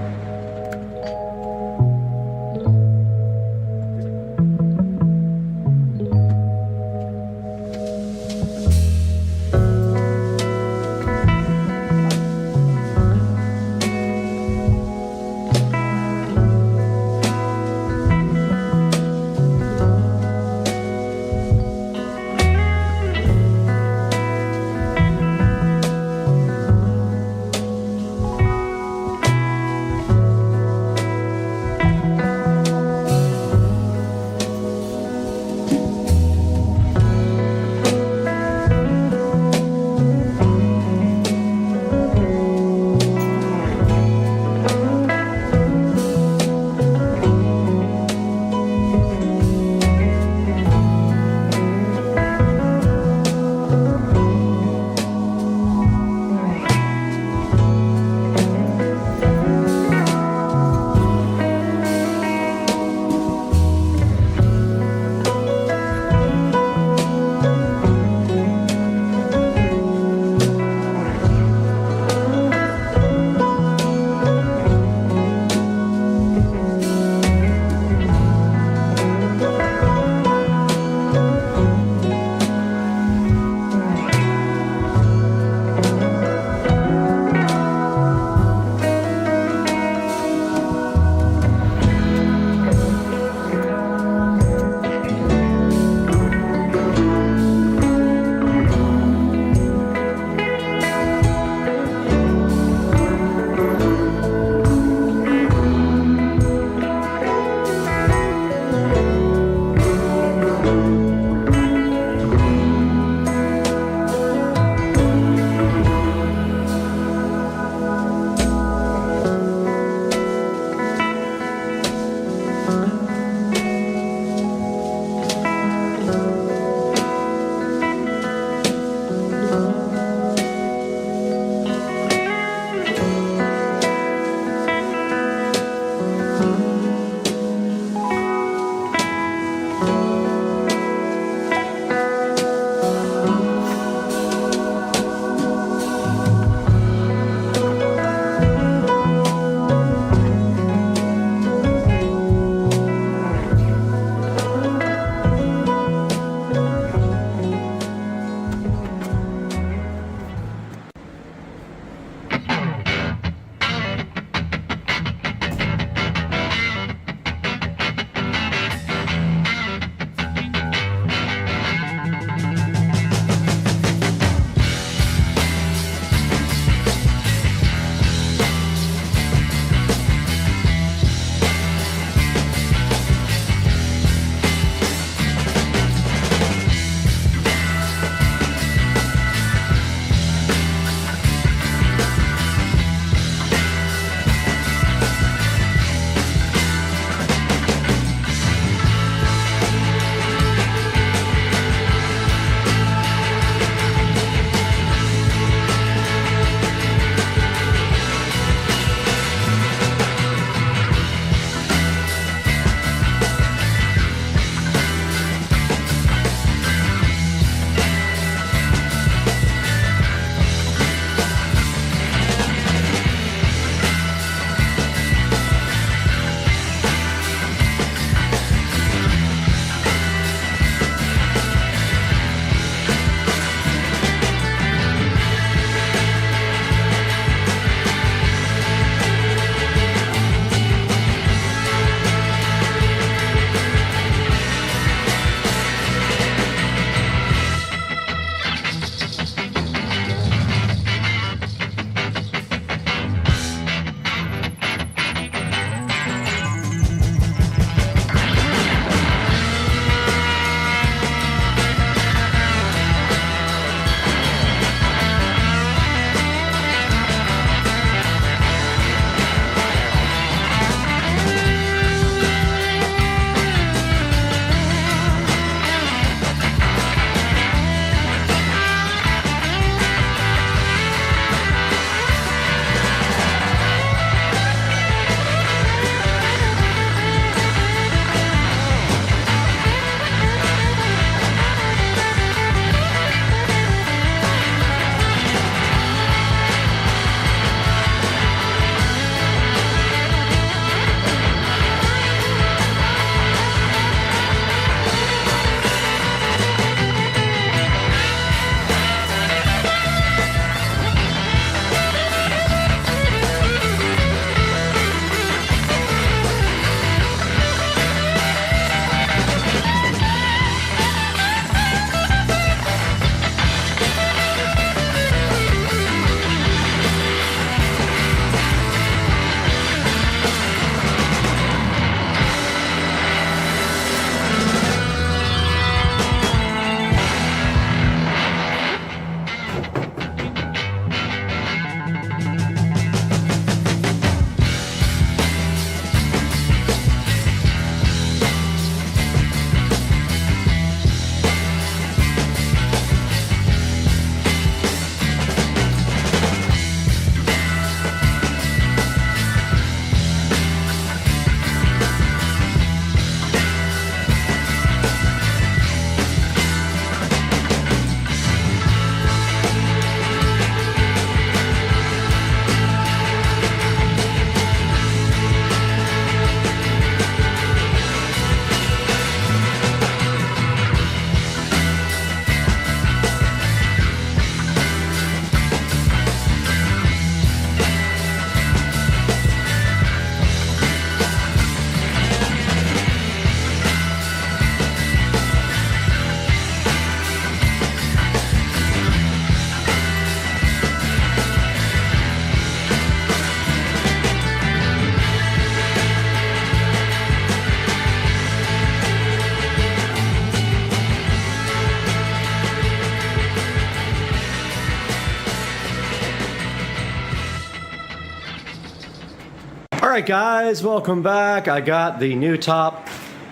Alright guys, welcome back. I got the new top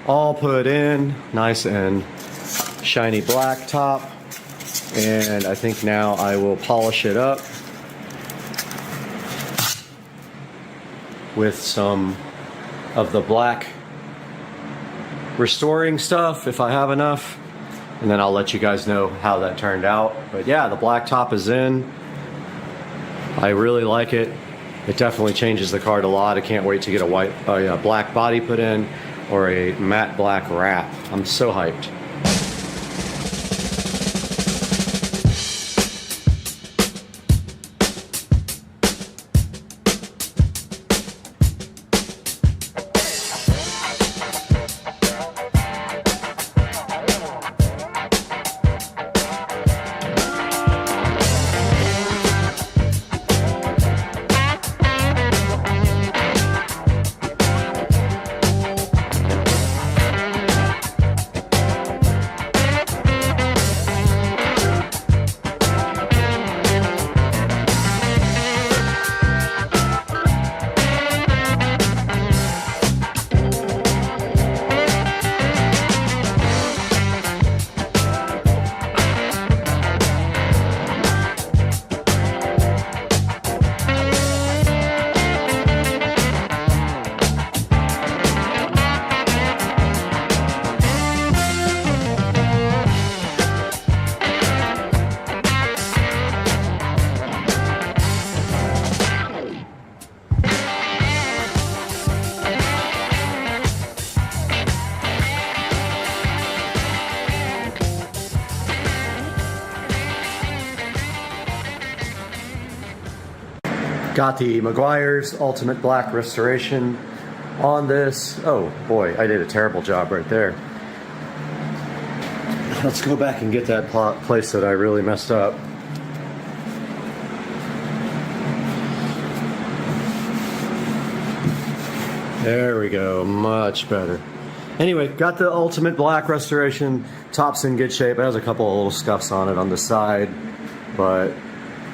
all put in, nice and shiny black top, and I think now I will polish it up with some of the black restoring stuff if I have enough, and then I'll let you guys know how that turned out. But yeah, the black top is in. I really like it. It definitely changes the card a lot. I can't wait to get a black body put in or a matte black wrap. I'm so hyped. Got the Meguiar's Ultimate Black Restoration on this. Oh boy, I did a terrible job right there. Let's go back and get that place that I really messed up. There we go, much better. Anyway, got the Ultimate Black Restoration. Top's in good shape. It has a couple of little scuffs on it on the side, but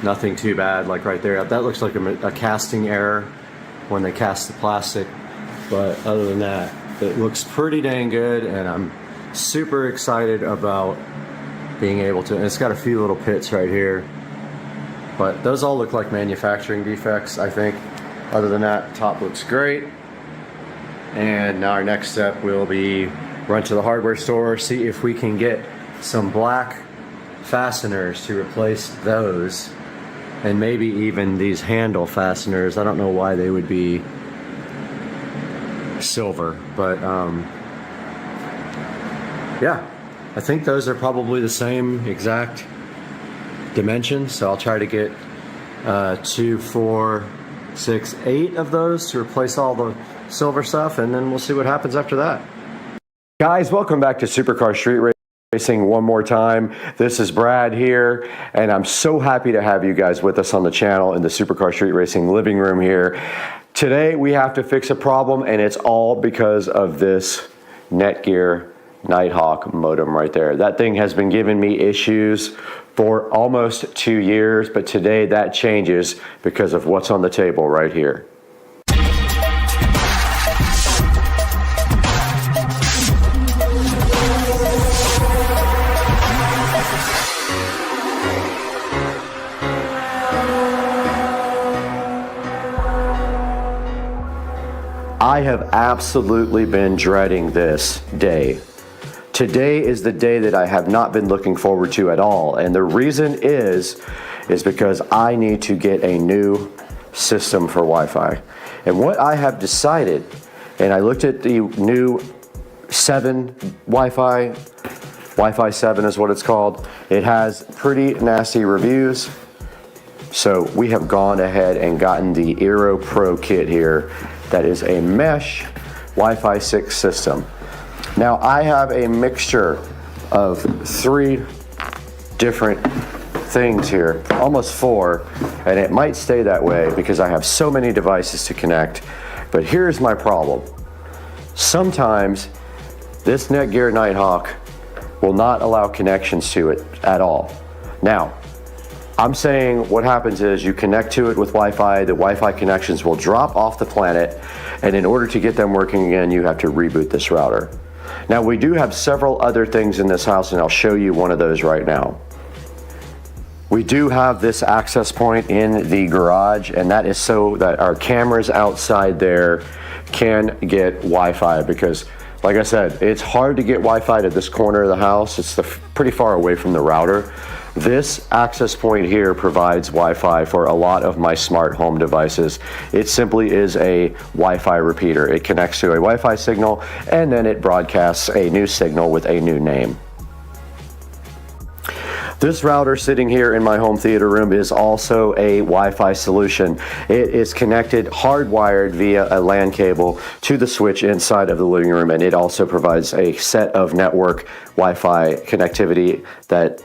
nothing too bad, like right there. That looks like a casting error when they cast the plastic. But other than that, it looks pretty dang good, and I'm super excited about being able to, and it's got a few little pits right here. But those all look like manufacturing defects, I think. Other than that, top looks great. And now our next step will be run to the hardware store, see if we can get some black fasteners to replace those. And maybe even these handle fasteners. I don't know why they would be silver, but yeah, I think those are probably the same exact dimensions. So I'll try to get 2, 4, 6, 8 of those to replace all the silver stuff, and then we'll see what happens after that. Guys, welcome back to Supercar Street Racing one more time. This is Brad here, and I'm so happy to have you guys with us on the channel in the Supercar Street Racing living room here. Today we have to fix a problem, and it's all because of this Netgear Nighthawk modem right there. That thing has been giving me issues for almost 2 years, but today that changes because of what's on the table right here. I have absolutely been dreading this day. Today is the day that I have not been looking forward to at all. And the reason is because I need to get a new system for Wi-Fi. And what I have decided, and I looked at the new 7 Wi-Fi 7 is what it's called. It has pretty nasty reviews. So we have gone ahead and gotten the Aero Pro kit here. That is a mesh Wi-Fi 6 system. Now I have a mixture of 3 different things here, almost 4, and it might stay that way because I have so many devices to connect. But here's my problem. Sometimes this Netgear Nighthawk will not allow connections to it at all. Now, I'm saying what happens is you connect to it with Wi-Fi, the Wi-Fi connections will drop off the planet, and in order to get them working again, you have to reboot this router. Now we do have several other things in this house, and I'll show you one of those right now. We do have this access point in the garage, and that is so that our cameras outside there can get Wi-Fi, because like I said, it's hard to get Wi-Fi to this corner of the house. It's pretty far away from the router. This access point here provides Wi-Fi for a lot of my smart home devices. It simply is a Wi-Fi repeater. It connects to a Wi-Fi signal, and then it broadcasts a new signal with a new name. This router sitting here in my home theater room is also a Wi-Fi solution. It is connected hardwired via a LAN cable to the switch inside of the living room, and it also provides a set of network Wi-Fi connectivity that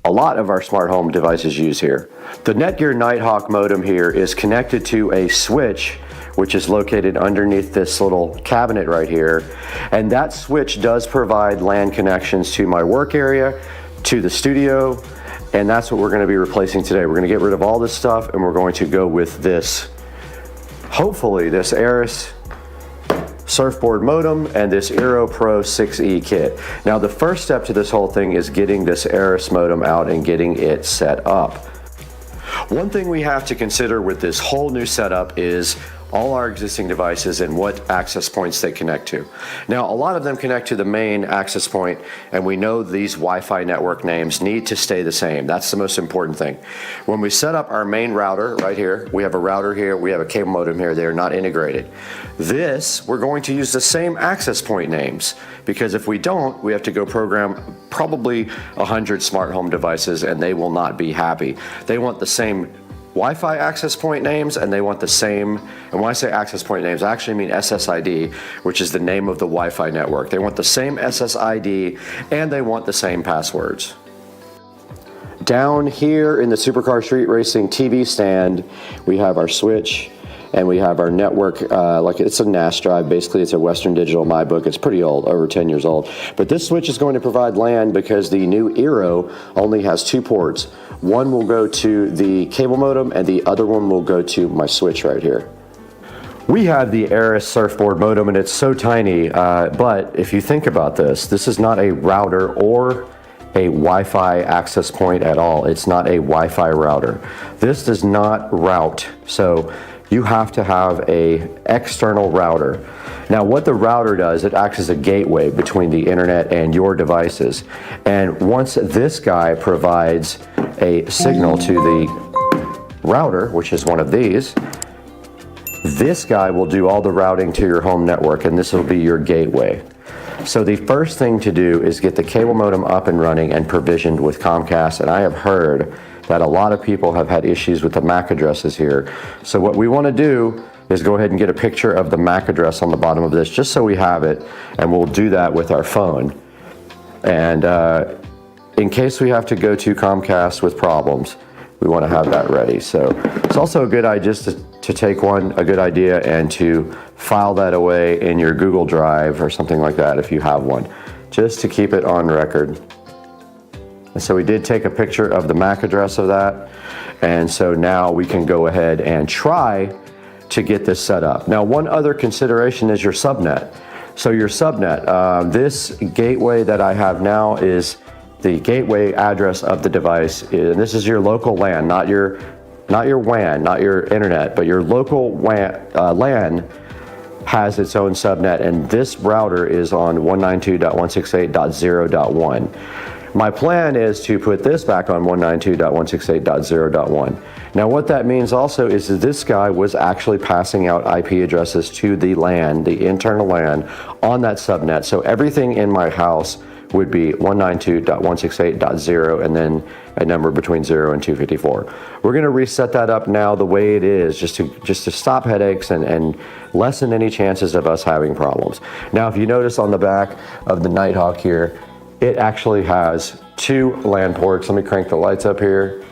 a lot of our smart home devices use here. The Netgear Nighthawk modem here is connected to a switch which is located underneath this little cabinet right here, and that switch does provide LAN connections to my work area, to the studio, and that's what we're going to be replacing today. We're going to get rid of all this stuff, and we're going to go with this, hopefully this ASUS surfboard modem and this Aero Pro 6E kit. Now the first step to this whole thing is getting this ASUS modem out and getting it set up. One thing we have to consider with this whole new setup is all our existing devices and what access points they connect to. Now, a lot of them connect to the main access point, and we know these Wi-Fi network names need to stay the same. That's the most important thing. When we set up our main router right here, we have a router here, we have a cable modem here, they're not integrated. This, we're going to use the same access point names, because if we don't, we have to go program probably 100 smart home devices, and they will not be happy. They want the same Wi-Fi access point names, and they want the same, and when I say access point names, I actually mean SSID, which is the name of the Wi-Fi network. They want the same SSID, and they want the same passwords. Down here in the Supercar Street Racing TV stand, we have our switch, and we have our network, like it's a NAS drive, basically it's a Western Digital MyBook. It's pretty old, over 10 years old. But this switch is going to provide LAN because the new Aero only has 2 ports. One will go to the cable modem, and the other one will go to my switch right here. We have the ASUS surfboard modem, and it's so tiny, but if you think about this, this is not a router or a Wi-Fi access point at all. It's not a Wi-Fi router. This does not route, so you have to have an external router. Now what the router does, it acts as a gateway between the internet and your devices. And once this guy provides a signal to the router, which is one of these, this guy will do all the routing to your home network, and this will be your gateway. So the first thing to do is get the cable modem up and running and provisioned with Comcast, and I have heard that a lot of people have had issues with the MAC addresses here. So what we want to do is go ahead and get a picture of the MAC address on the bottom of this, just so we have it, and we'll do that with our phone. And in case we have to go to Comcast with problems, we want to have that ready. So it's also a good idea just to take a good idea and to file that away in your Google Drive or something like that if you have one, just to keep it on record. And so we did take a picture of the MAC address of that, and so now we can go ahead and try to get this set up. Now one other consideration is your subnet. So your subnet, this gateway that I have now is the gateway address of the device, and this is your local LAN, not your WAN, not your internet, but your local LAN has its own subnet, and this router is on 192.168.0.1. My plan is to put this back on 192.168.0.1. Now what that means also is that this guy was actually passing out IP addresses to the LAN, the internal LAN, on that subnet. So everything in my house would be 192.168.0 and then a number between 0 and 254. We're going to reset that up now the way it is, just to stop headaches and lessen any chances of us having problems. Now if you notice on the back of the Nighthawk here, it actually has 2 LAN ports. Let me crank the lights up here.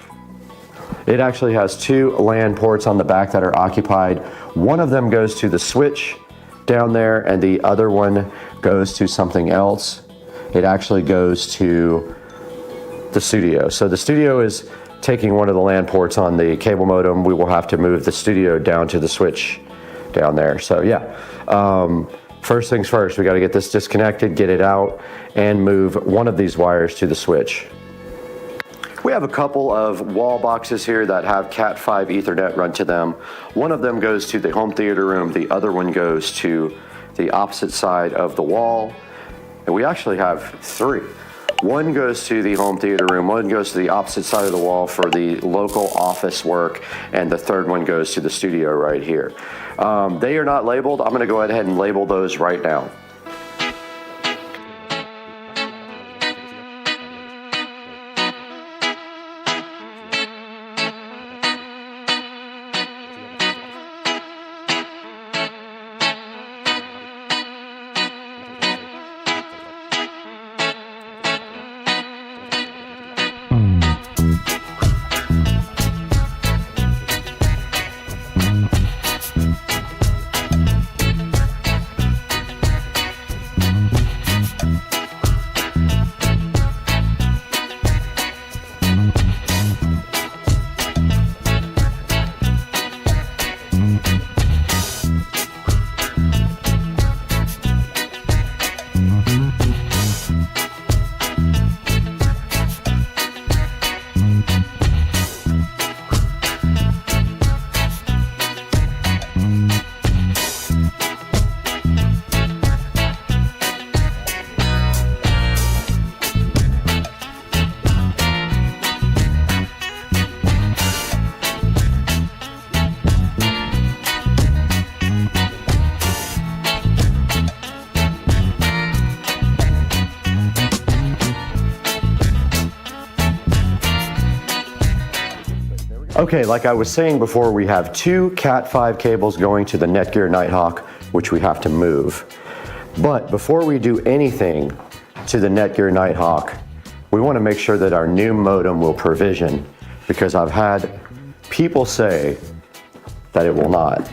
It actually has 2 LAN ports on the back that are occupied. One of them goes to the switch down there, and the other one goes to something else. It actually goes to the studio. So the studio is taking one of the LAN ports on the cable modem, we will have to move the studio down to the switch down there. So yeah, first things first, we got to get this disconnected, get it out, and move one of these wires to the switch. We have a couple of wall boxes here that have Cat5 Ethernet run to them. One of them goes to the home theater room, the other one goes to the opposite side of the wall. And we actually have three. One goes to the home theater room, one goes to the opposite side of the wall for the local office work, and the third one goes to the studio right here. They are not labeled. I'm gonna go ahead and label those right now. Okay, like I was saying before, we have two Cat5 cables going to the Netgear Nighthawk, which we have to move. But before we do anything to the Netgear Nighthawk, we want to make sure that our new modem will provision, because I've had people say that it will not.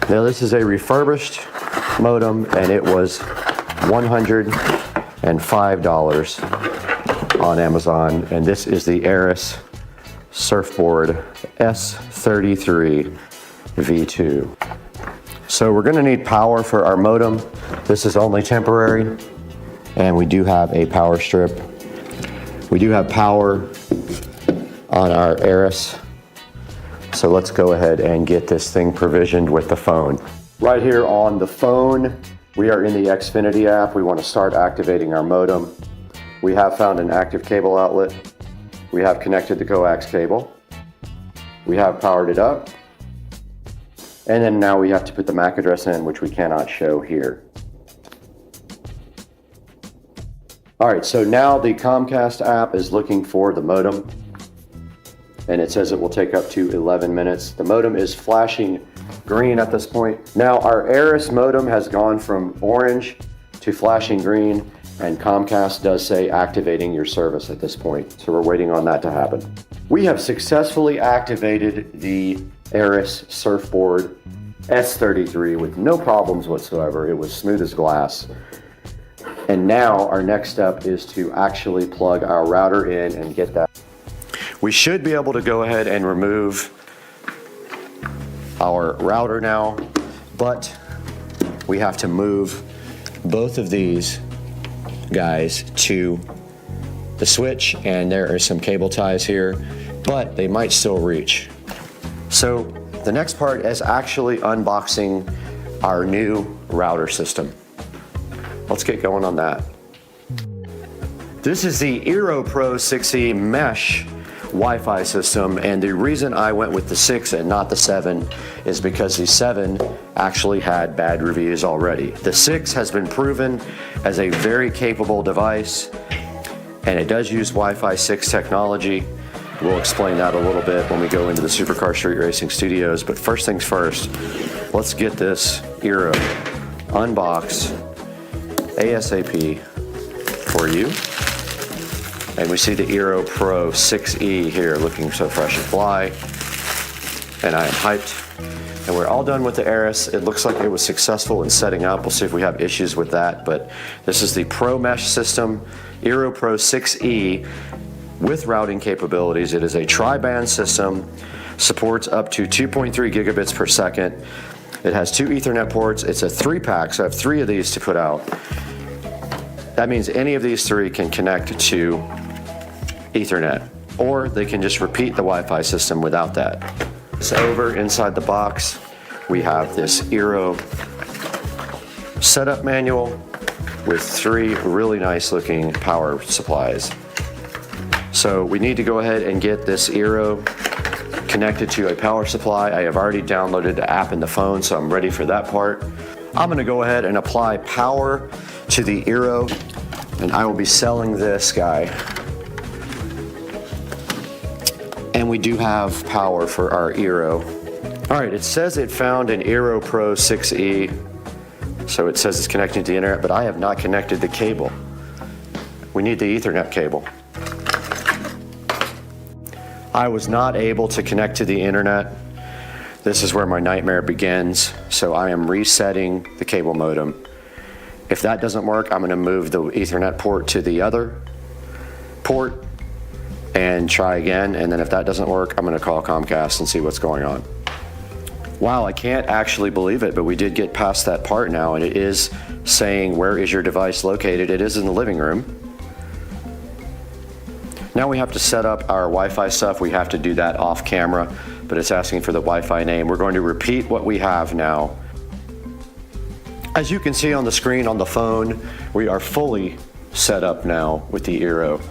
Now this is a refurbished modem and it was $105 on Amazon, and this is the ASUS Surfboard S33 V2. So we're gonna need power for our modem. This is only temporary, and we do have a power strip. We do have power on our ASUS. So let's go ahead and get this thing provisioned with the phone. Right here on the phone, we are in the Xfinity app. We want to start activating our modem. We have found an active cable outlet. We have connected the coax cable. We have powered it up. And then now we have to put the MAC address in, which we cannot show here. All right, so now the Comcast app is looking for the modem, and it says it will take up to 11 minutes. The modem is flashing green at this point. Now our ASUS modem has gone from orange to flashing green, and Comcast does say activating your service at this point. So we're waiting on that to happen. We have successfully activated the ASUS Surfboard S33 with no problems whatsoever. It was smooth as glass. And now our next step is to actually plug our router in and get that. We should be able to go ahead and remove our router now, but we have to move both of these guys to the switch, and there are some cable ties here, but they might still reach. So the next part is actually unboxing our new router system. Let's get going on that. This is the Eero Pro 6E mesh Wi-Fi system, and the reason I went with the 6 and not the 7 is because the 7 actually had bad reviews already. The 6 has been proven as a very capable device, and it does use Wi-Fi 6 technology. We'll explain that a little bit when we go into the Supercar Street Racing Studios, but first things first, let's get this Eero unboxed ASAP for you. And we see the Eero Pro 6E here looking so fresh and fly. And I am hyped. And we're all done with the ASUS. It looks like it was successful in setting up. We'll see if we have issues with that. But this is the Pro Mesh system, Eero Pro 6E. with routing capabilities. It is a tri-band system, supports up to 2.3 gigabits per second. It has 2 Ethernet ports. It's a 3-pack, so I have 3 of these to put out. That means any of these 3 can connect to Ethernet, or they can just repeat the Wi-Fi system without that. So over inside the box, we have this Eero setup manual with 3 really nice looking power supplies. So we need to go ahead and get this Eero connected to a power supply. I have already downloaded the app in the phone, so I'm ready for that part. I'm gonna go ahead and apply power to the Eero, and I will be selling this guy. And we do have power for our Eero. All right, it says it found an Eero Pro 6E, so it says it's connecting to the internet, but I have not connected the cable. We need the Ethernet cable. I was not able to connect to the internet. This is where my nightmare begins, so I am resetting the cable modem. If that doesn't work, I'm gonna move the Ethernet port to the other port and try again, and then if that doesn't work, I'm gonna call Comcast and see what's going on. Wow, I can't actually believe it, but we did get past that part now, and it is saying, where is your device located? It is in the living room. Now we have to set up our Wi-Fi stuff. We have to do that off camera, but it's asking for the Wi-Fi name. We're going to repeat what we have now. As you can see on the screen on the phone, we are fully set up now with the Eero,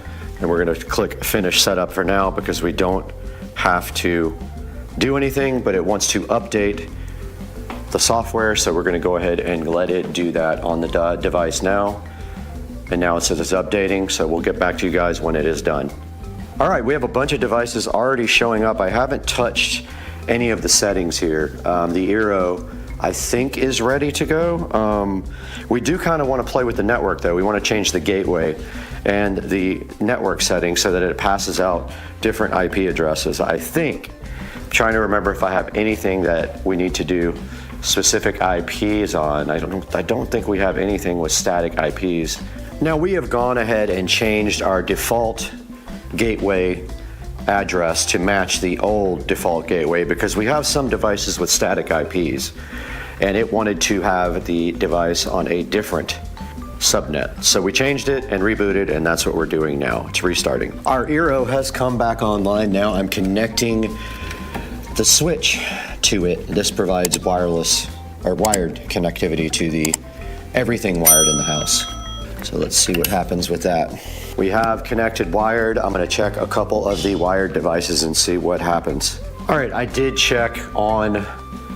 and we're going to click Finish Setup for now because we don't have to do anything, but it wants to update the software, so we're going to go ahead and let it do that on the device now. And now it says it's updating, so we'll get back to you guys when it is done. All right, we have a bunch of devices already showing up. I haven't touched any of the settings here. The Eero, I think, is ready to go. We do kind of want to play with the network, though. We want to change the gateway and the network settings so that it passes out different IP addresses. I think, I'm trying to remember if I have anything that we need to do specific IPs on. I don't think we have anything with static IPs. Now we have gone ahead and changed our default gateway address to match the old default gateway because we have some devices with static IPs, and it wanted to have the device on a different subnet. So we changed it and rebooted, and that's what we're doing now. It's restarting. Our Eero has come back online now. I'm connecting the switch to it. This provides wireless or wired connectivity to the everything wired in the house. So let's see what happens with that. We have connected wired. I'm gonna check a couple of the wired devices and see what happens. All right, I did check on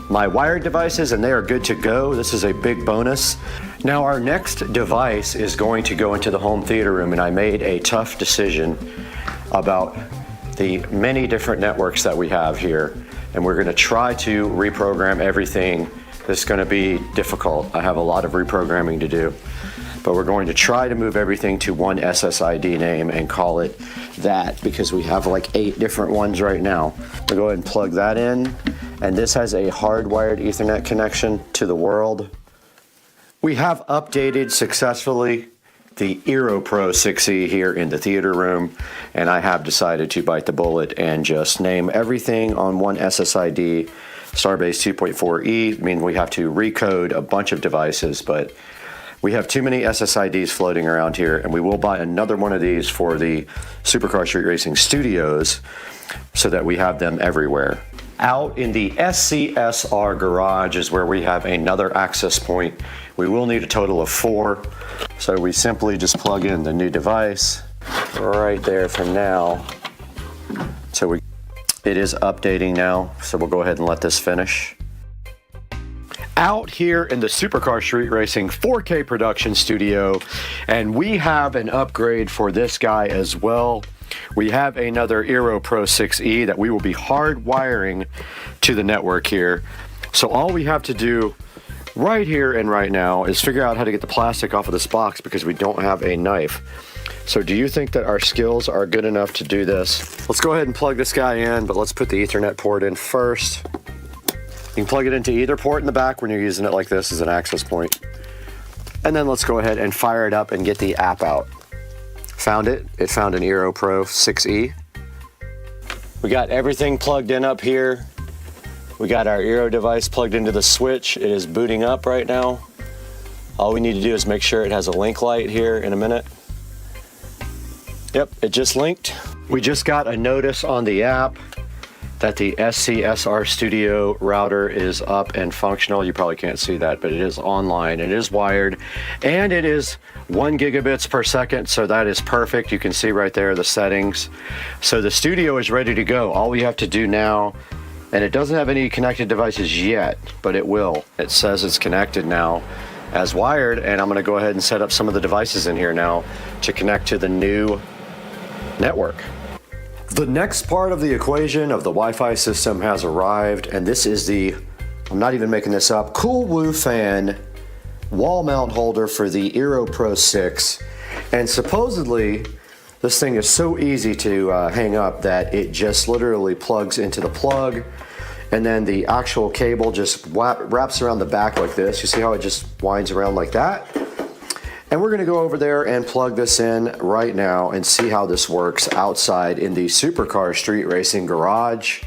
my wired devices and they are good to go. This is a big bonus. Now our next device is going to go into the home theater room, and I made a tough decision about the many different networks that we have here. And we're gonna try to reprogram everything. This is gonna be difficult. I have a lot of reprogramming to do. But we're going to try to move everything to one SSID name and call it that because we have like 8 different ones right now. We'll go ahead and plug that in. And this has a hardwired Ethernet connection to the world. We have updated successfully the Eero Pro 6E here in the theater room, and I have decided to bite the bullet and just name everything on one SSID. Starbase 2.4E, I mean we have to recode a bunch of devices, but we have too many SSIDs floating around here, and we will buy another one of these for the Supercar Street Racing Studios so that we have them everywhere. Out in the SCSR garage is where we have another access point. We will need a total of 4, so we simply just plug in the new device right there for now. So it is updating now, so we'll go ahead and let this finish. Out here in the Supercar Street Racing 4K production studio, and we have an upgrade for this guy as well. We have another Eero Pro 6E that we will be hardwiring to the network here. So all we have to do right here and right now is figure out how to get the plastic off of this box because we don't have a knife. So do you think that our skills are good enough to do this? Let's go ahead and plug this guy in, but let's put the Ethernet port in first. You can plug it into either port in the back when you're using it like this as an access point. And then let's go ahead and fire it up and get the app out. found it. It found an Eero Pro 6E. We got everything plugged in up here. We got our Eero device plugged into the switch. It is booting up right now. All we need to do is make sure it has a link light here in a minute. Yep, it just linked. We just got a notice on the app that the SCSR Studio router is up and functional. You probably can't see that, but it is online, it is wired, and it is 1 gigabits per second, so that is perfect. You can see right there the settings. So the Studio is ready to go. All we have to do now, and it doesn't have any connected devices yet, but it will. It says it's connected now as wired, and I'm gonna go ahead and set up some of the devices in here now to connect to the new network. The next part of the equation of the Wi-Fi system has arrived, and this is the, I'm not even making this up, Coolwoo fan wall mount holder for the Eero Pro 6. And supposedly, this thing is so easy to hang up that it just literally plugs into the plug, and then the actual cable just wraps around the back like this. You see how it just winds around like that? And we're gonna go over there and plug this in right now and see how this works outside in the supercar street racing garage.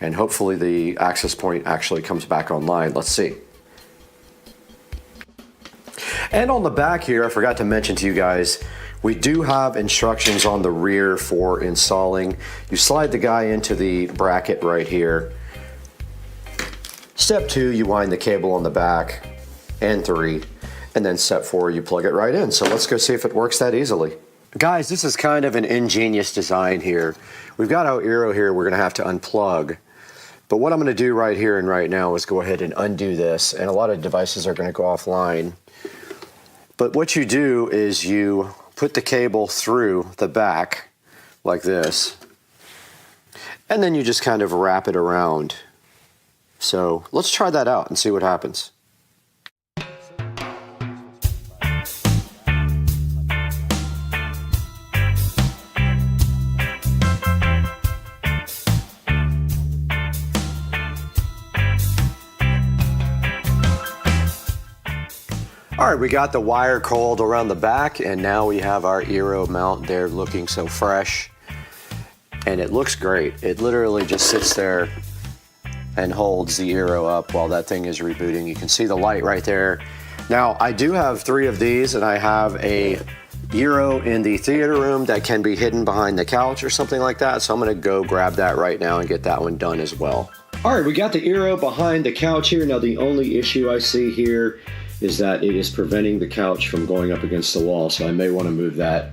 And hopefully the access point actually comes back online. Let's see. And on the back here, I forgot to mention to you guys, we do have instructions on the rear for installing. You slide the guy into the bracket right here. Step 2, you wind the cable on the back, and 3. And then step 4, you plug it right in. So let's go see if it works that easily. Guys, this is kind of an ingenious design here. We've got our Eero here we're gonna have to unplug. But what I'm gonna do right here and right now is go ahead and undo this, and a lot of devices are gonna go offline. But what you do is you put the cable through the back like this, and then you just kind of wrap it around. So let's try that out and see what happens. All right, we got the wire coiled around the back, and now we have our Eero mount there looking so fresh. And it looks great. It literally just sits there and holds the Eero up while that thing is rebooting. You can see the light right there. Now, I do have 3 of these, and I have a Eero in the theater room that can be hidden behind the couch or something like that. So I'm gonna go grab that right now and get that one done as well. All right, we got the Eero behind the couch here. Now, the only issue I see here is that it is preventing the couch from going up against the wall, so I may want to move that.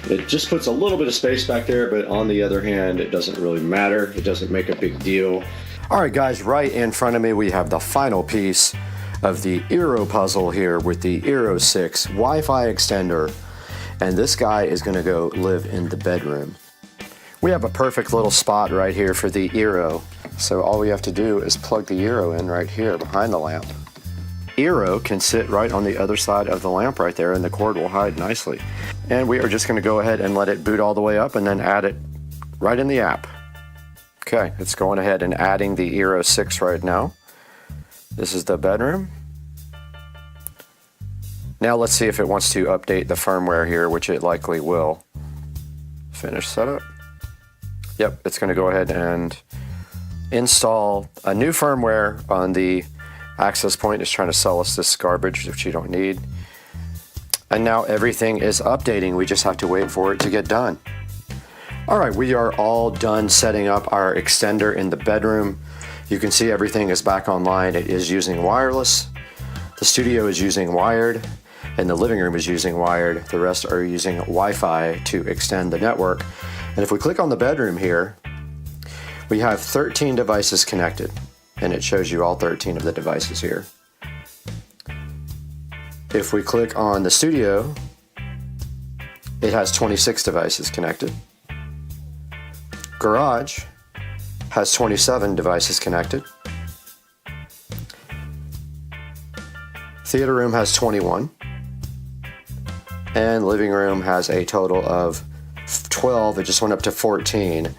It just puts a little bit of space back there, but on the other hand, it doesn't really matter. It doesn't make a big deal. All right, guys, right in front of me, we have the final piece of the Eero puzzle here with the Eero 6 Wi-Fi extender, and this guy is going to go live in the bedroom. We have a perfect little spot right here for the Eero, so all we have to do is plug the Eero in right here behind the lamp. Eero can sit right on the other side of the lamp right there, and the cord will hide nicely. And we are just going to go ahead and let it boot all the way up and then add it right in the app. Okay, it's going ahead and adding the Eero 6 right now. This is the bedroom. Now let's see if it wants to update the firmware here, which it likely will. Finish setup. Yep, it's going to go ahead and install a new firmware on the access point. Is trying to sell us this garbage which you don't need. And now everything is updating. We just have to wait for it to get done. All right, we are all done setting up our extender in the bedroom. You can see everything is back online. It is using wireless. The studio is using wired, and the living room is using wired. The rest are using Wi-Fi to extend the network. And if we click on the bedroom here, we have 13 devices connected, and it shows you all 13 of the devices here. If we click on the studio, it has 26 devices connected. Garage has 27 devices connected. Theater room has 21. And living room has a total of 12. It just went up to 14.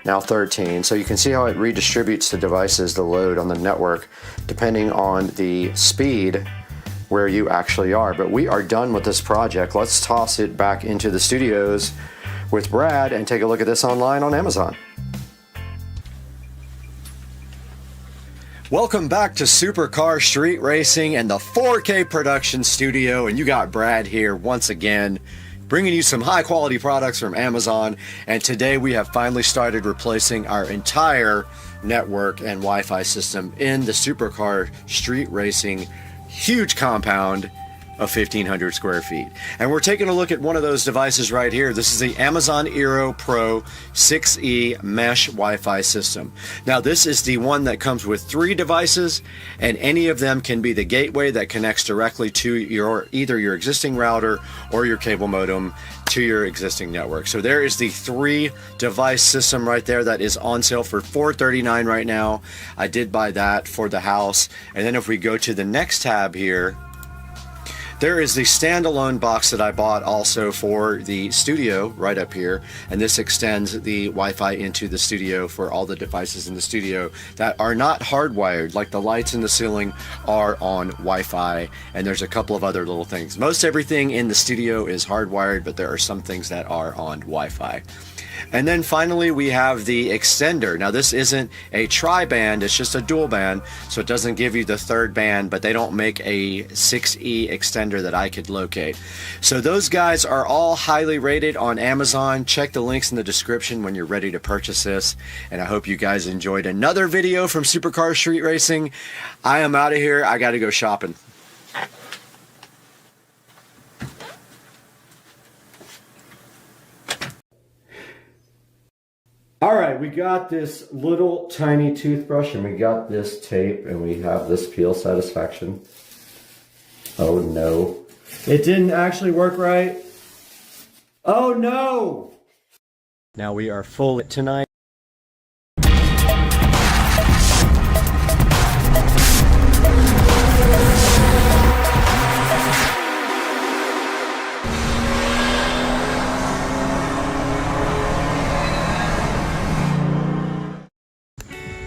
Now 13. So you can see how it redistributes the devices, the load on the network, depending on the speed where you actually are. But we are done with this project. Let's toss it back into the studios with Brad and take a look at this online on Amazon. Welcome back to Supercar Street Racing and the 4K production studio, and you got Brad here once again bringing you some high quality products from Amazon. And today we have finally started replacing our entire network and Wi-Fi system in the Supercar Street Racing huge compound of 1,500 square feet. And we're taking a look at one of those devices right here. This is the Amazon Eero Pro 6E mesh Wi-Fi system. Now this is the one that comes with 3 devices, and any of them can be the gateway that connects directly to either your existing router or your cable modem to your existing network. So there is the 3 device system right there that is on sale for $439 right now. I did buy that for the house. And then if we go to the next tab here, there is the standalone box that I bought also for the studio right up here, and this extends the Wi-Fi into the studio for all the devices in the studio that are not hardwired, like the lights in the ceiling are on Wi-Fi, and there's a couple of other little things. Most everything in the studio is hardwired, but there are some things that are on Wi-Fi. And then finally we have the extender. Now this isn't a tri-band, it's just a dual band, so it doesn't give you the 3rd band, but they don't make a 6E extender that I could locate. So those guys are all highly rated on Amazon. Check the links in the description when you're ready to purchase this. And I hope you guys enjoyed another video from Supercar Street Racing. I am out of here. I gotta go shopping. All right, we got this little tiny toothbrush, and we got this tape, and we have this peel satisfaction. Oh no, it didn't actually work right. Oh no! Now we are full tonight.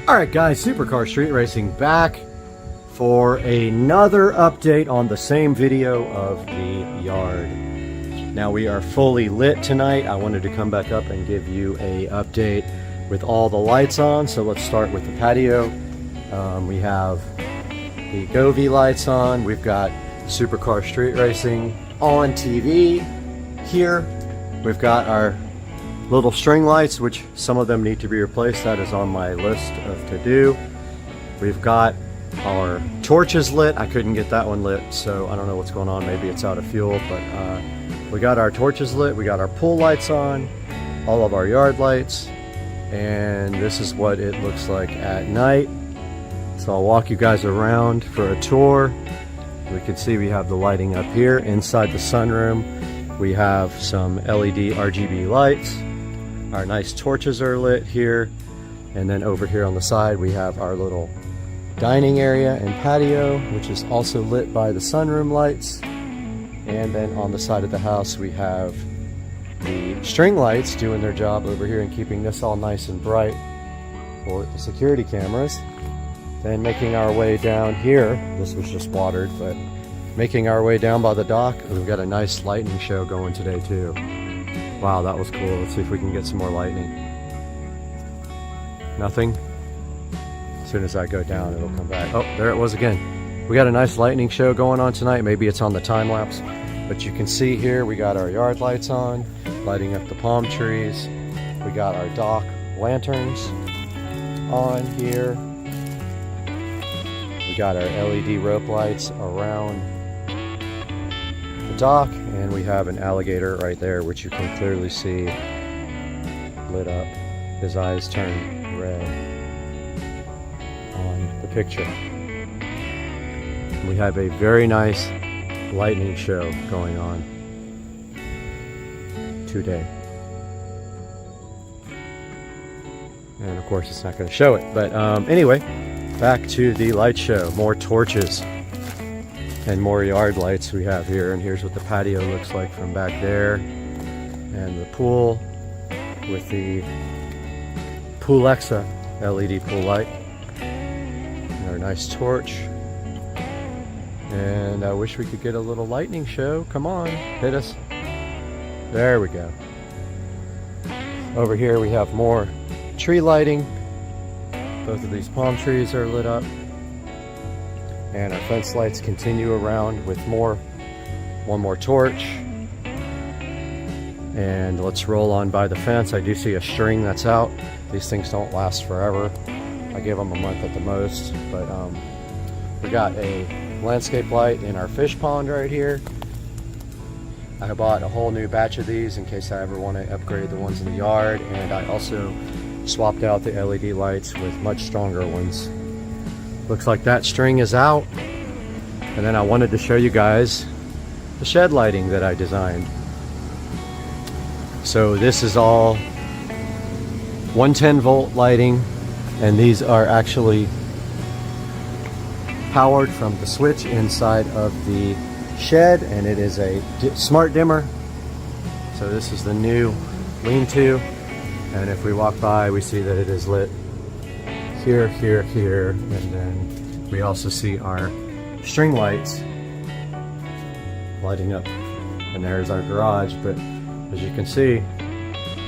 Alright guys, Supercar Street Racing back for another update on the same video of the yard. Now we are fully lit tonight. I wanted to come back up and give you a update with all the lights on. So let's start with the patio. We have the Govee lights on. We've got Supercar Street Racing on TV here. We've got our little string lights, which some of them need to be replaced. That is on my list of to do. We've got our torches lit. I couldn't get that one lit, so I don't know what's going on. Maybe it's out of fuel, but we got our torches lit. We got our pool lights on, all of our yard lights, and this is what it looks like at night. So I'll walk you guys around for a tour. We can see we have the lighting up here inside the sunroom. We have some LED RGB lights. Our nice torches are lit here, and then over here on the side we have our little dining area and patio, which is also lit by the sunroom lights. And then on the side of the house we have the string lights doing their job over here and keeping this all nice and bright for the security cameras. Then making our way down here, this was just watered, but making our way down by the dock, we've got a nice lightning show going today too. Wow, that was cool. Let's see if we can get some more lightning. Nothing? As soon as I go down, it'll come back. Oh, there it was again. We got a nice lightning show going on tonight. Maybe it's on the time lapse. But you can see here, we got our yard lights on, lighting up the palm trees. We got our dock lanterns on here. We got our LED rope lights around the dock, and we have an alligator right there, which you can clearly see lit up. His eyes turn red on the picture. We have a very nice lightning show going on today. And of course it's not going to show it, but anyway, back to the light show. More torches and more yard lights we have here, and here's what the patio looks like from back there, and the pool with the Poolexa LED pool light, and our nice torch, And I wish we could get a little lightning show. Come on, hit us. There we go. Over here we have more tree lighting. Both of these palm trees are lit up. And our fence lights continue around with one more torch. And let's roll on by the fence. I do see a string that's out. These things don't last forever. I give them a month at the most, but we got a landscape light in our fish pond right here. I bought a whole new batch of these in case I ever want to upgrade the ones in the yard, and I also swapped out the LED lights with much stronger ones. Looks like that string is out. And then I wanted to show you guys the shed lighting that I designed. So this is all 110 volt lighting, and these are actually powered from the switch inside of the shed, and it is a smart dimmer. So this is the new lean-to, and if we walk by we see that it is lit here, here, here, and then we also see our string lights lighting up, and there's our garage. But as you can see,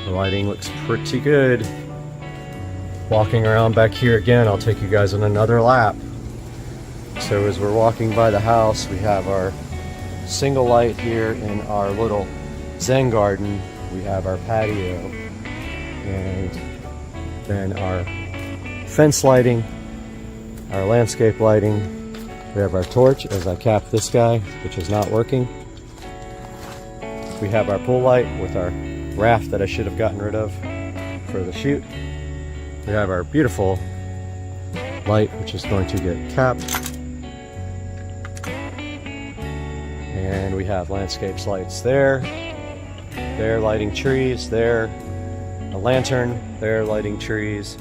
the lighting looks pretty good. Walking around back here again, I'll take you guys on another lap. So as we're walking by the house, we have our single light here in our little Zen garden. We have our patio, and then our fence lighting, our landscape lighting. We have our torch as I cap this guy, which is not working. We have our pool light with our raft that I should have gotten rid of for the shoot. We have our beautiful light, which is going to get capped. And we have landscapes lights there. They're lighting trees. There, a lantern. They're lighting trees.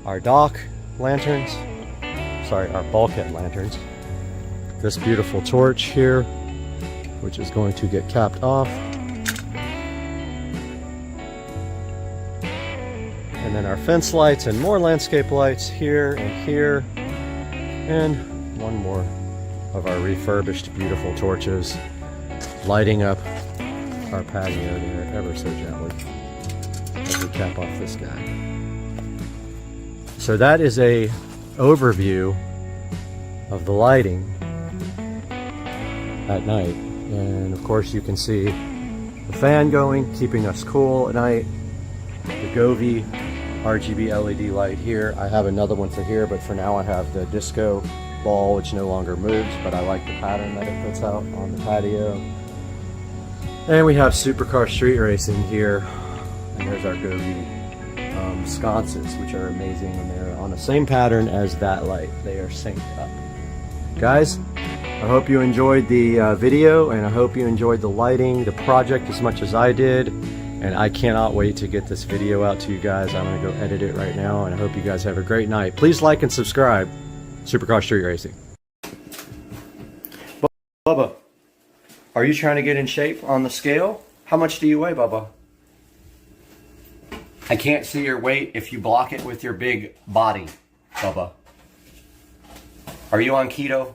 Our dock lanterns. Sorry, our bulkhead lanterns. This beautiful torch here, which is going to get capped off. And then our fence lights and more landscape lights here and here. And one more of our refurbished beautiful torches lighting up our patio there ever so gently as we cap off this guy. So that is a overview of the lighting at night. And of course you can see the fan going, keeping us cool at night. The Govee RGB LED light here. I have another one for here, but for now I have the disco ball, which no longer moves, but I like the pattern that it puts out on the patio. And we have supercar street racing here, and there's our Govee sconces, which are amazing, and they're on the same pattern as that light. They are synced up. Guys, I hope you enjoyed the video, and I hope you enjoyed the lighting, the project as much as I did, and I cannot wait to get this video out to you guys. I'm going to go edit it right now, and I hope you guys have a great night. Please like and subscribe. Supercar Street Racing. Bubba, are you trying to get in shape on the scale? How much do you weigh, Bubba? I can't see your weight if you block it with your big body, Bubba. Are you on keto?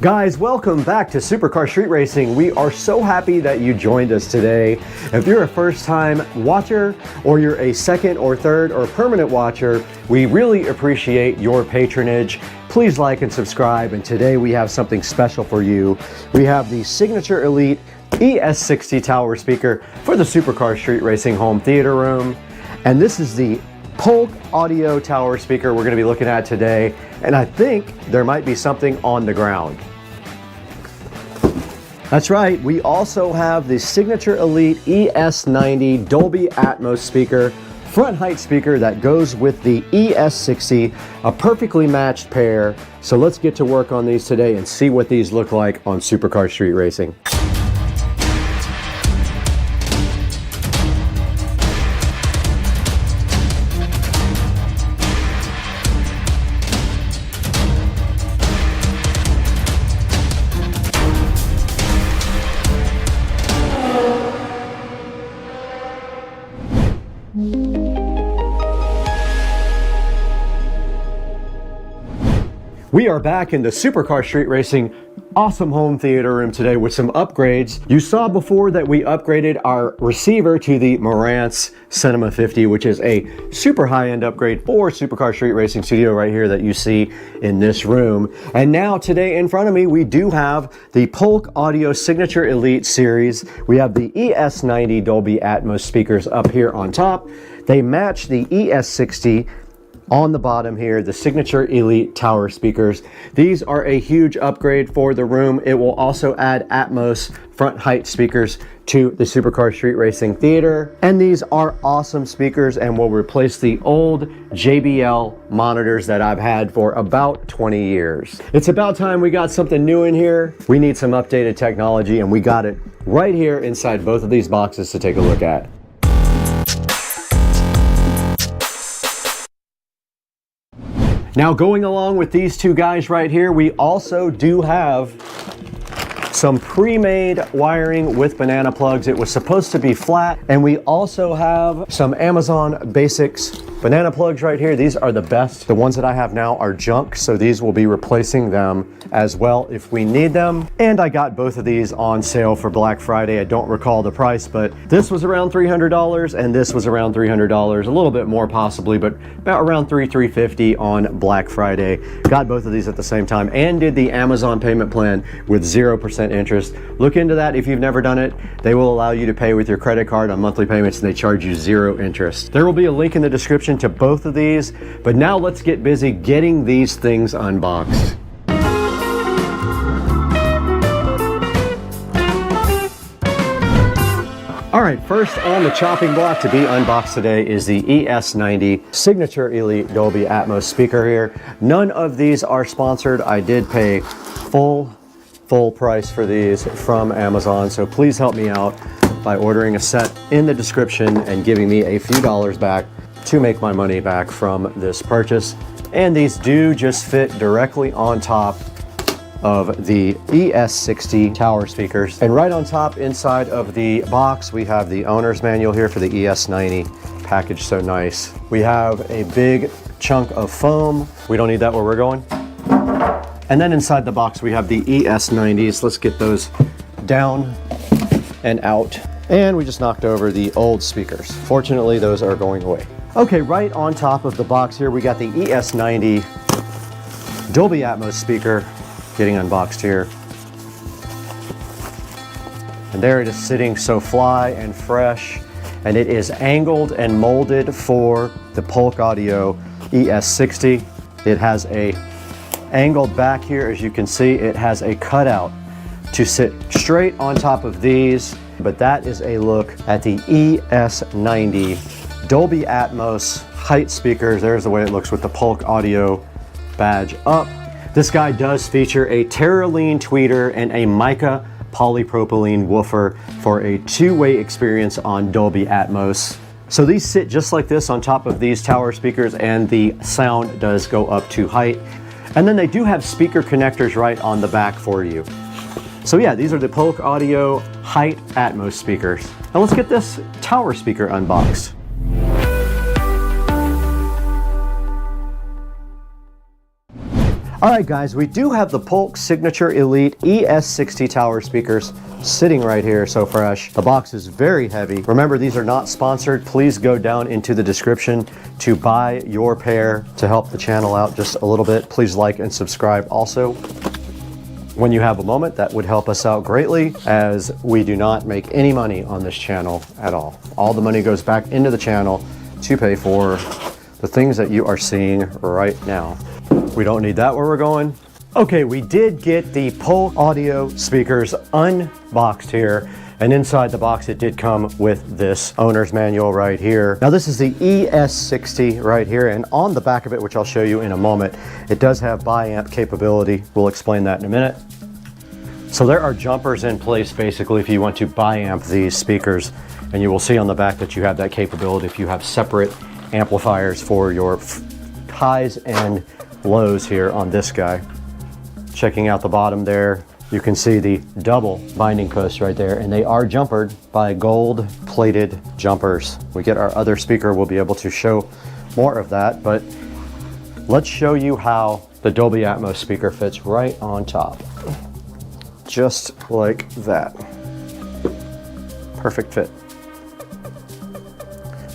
Guys, welcome back to Supercar Street Racing. We are so happy that you joined us today. If you're a first-time watcher, or you're a second or third or permanent watcher, we really appreciate your patronage. Please like and subscribe, and today we have something special for you. We have the Signature Elite ES60 tower speaker for the Supercar Street Racing home theater room. And this is the Polk audio tower speaker we're going to be looking at today, and I think there might be something on the ground. That's right, we also have the Signature Elite ES90 Dolby Atmos speaker, front height speaker that goes with the ES60, a perfectly matched pair. So let's get to work on these today and see what these look like on Supercar Street Racing. We are back in the Supercar Street Racing awesome home theater room today with some upgrades. You saw before that we upgraded our receiver to the Marantz Cinema 50, which is a super high-end upgrade for Supercar Street Racing Studio right here that you see in this room. And now today in front of me, we do have the Polk Audio Signature Elite series. We have the ES90 Dolby Atmos speakers up here on top. They match the ES60 on the bottom here, the Signature Elite Tower speakers. These are a huge upgrade for the room. It will also add Atmos front height speakers to the Supercar Street Racing Theater. And these are awesome speakers and will replace the old JBL monitors that I've had for about 20 years. It's about time we got something new in here. We need some updated technology, and we got it right here inside both of these boxes to take a look at. Now, going along with these two guys right here, we also do have some pre-made wiring with banana plugs. It was supposed to be flat, and we also have some Amazon Basics banana plugs right here. These are the best. The ones that I have now are junk, so these will be replacing them as well if we need them. And I got both of these on sale for Black Friday. I don't recall the price, but this was around $300 and this was around $300, a little bit more possibly, but about around $350 on Black Friday. Got both of these at the same time and did the Amazon payment plan with 0% interest. Look into that if you've never done it. They will allow you to pay with your credit card on monthly payments, and they charge you 0 interest. There will be a link in the description to both of these, but now let's get busy getting these things unboxed. All right, first on the chopping block to be unboxed today is the ES90 Signature Elite Dolby Atmos speaker here. None of these are sponsored. I did pay full price for these from Amazon, so please help me out by ordering a set in the description and giving me a few dollars back to make my money back from this purchase. And these do just fit directly on top of the ES60 tower speakers. And right on top inside of the box, we have the owner's manual here for the ES90, packaged so nice. We have a big chunk of foam. We don't need that where we're going. And then inside the box, we have the ES90s. Let's get those down and out. And we just knocked over the old speakers. Fortunately, those are going away. Okay, right on top of the box here, we got the ES90 Dolby Atmos speaker getting unboxed here. And there it is sitting so fly and fresh. And it is angled and molded for the Polk Audio ES60. It has a angled back here, as you can see. It has a cutout to sit straight on top of these. But that is a look at the ES90 Dolby Atmos height speakers. There's the way it looks with the Polk Audio badge up. This guy does feature a Terraline tweeter and a mica polypropylene woofer for a two-way experience on Dolby Atmos. So these sit just like this on top of these tower speakers, and the sound does go up to height. And then they do have speaker connectors right on the back for you. So yeah, these are the Polk Audio Height Atmos speakers. Now let's get this tower speaker unboxed. All right, guys, we do have the Polk Signature Elite ES60 tower speakers sitting right here, so fresh. The box is very heavy. Remember, these are not sponsored. Please go down into the description to buy your pair to help the channel out just a little bit. Please like and subscribe also. When you have a moment, that would help us out greatly, as we do not make any money on this channel at all. All the money goes back into the channel to pay for the things that you are seeing right now. We don't need that where we're going. Okay, we did get the Polk Audio speakers unboxed here, and inside the box it did come with this owner's manual right here. Now this is the ES60 right here, and on the back of it, which I'll show you in a moment, it does have bi-amp capability. We'll explain that in a minute. So there are jumpers in place basically if you want to bi-amp these speakers, and you will see on the back that you have that capability if you have separate amplifiers for your highs and lows here on this guy. Checking out the bottom there, you can see the double binding posts right there, and they are jumpered by gold plated jumpers. We get our other speaker, we'll be able to show more of that, but Let's show you how the Dolby Atmos speaker fits right on top. Just like that. Perfect fit.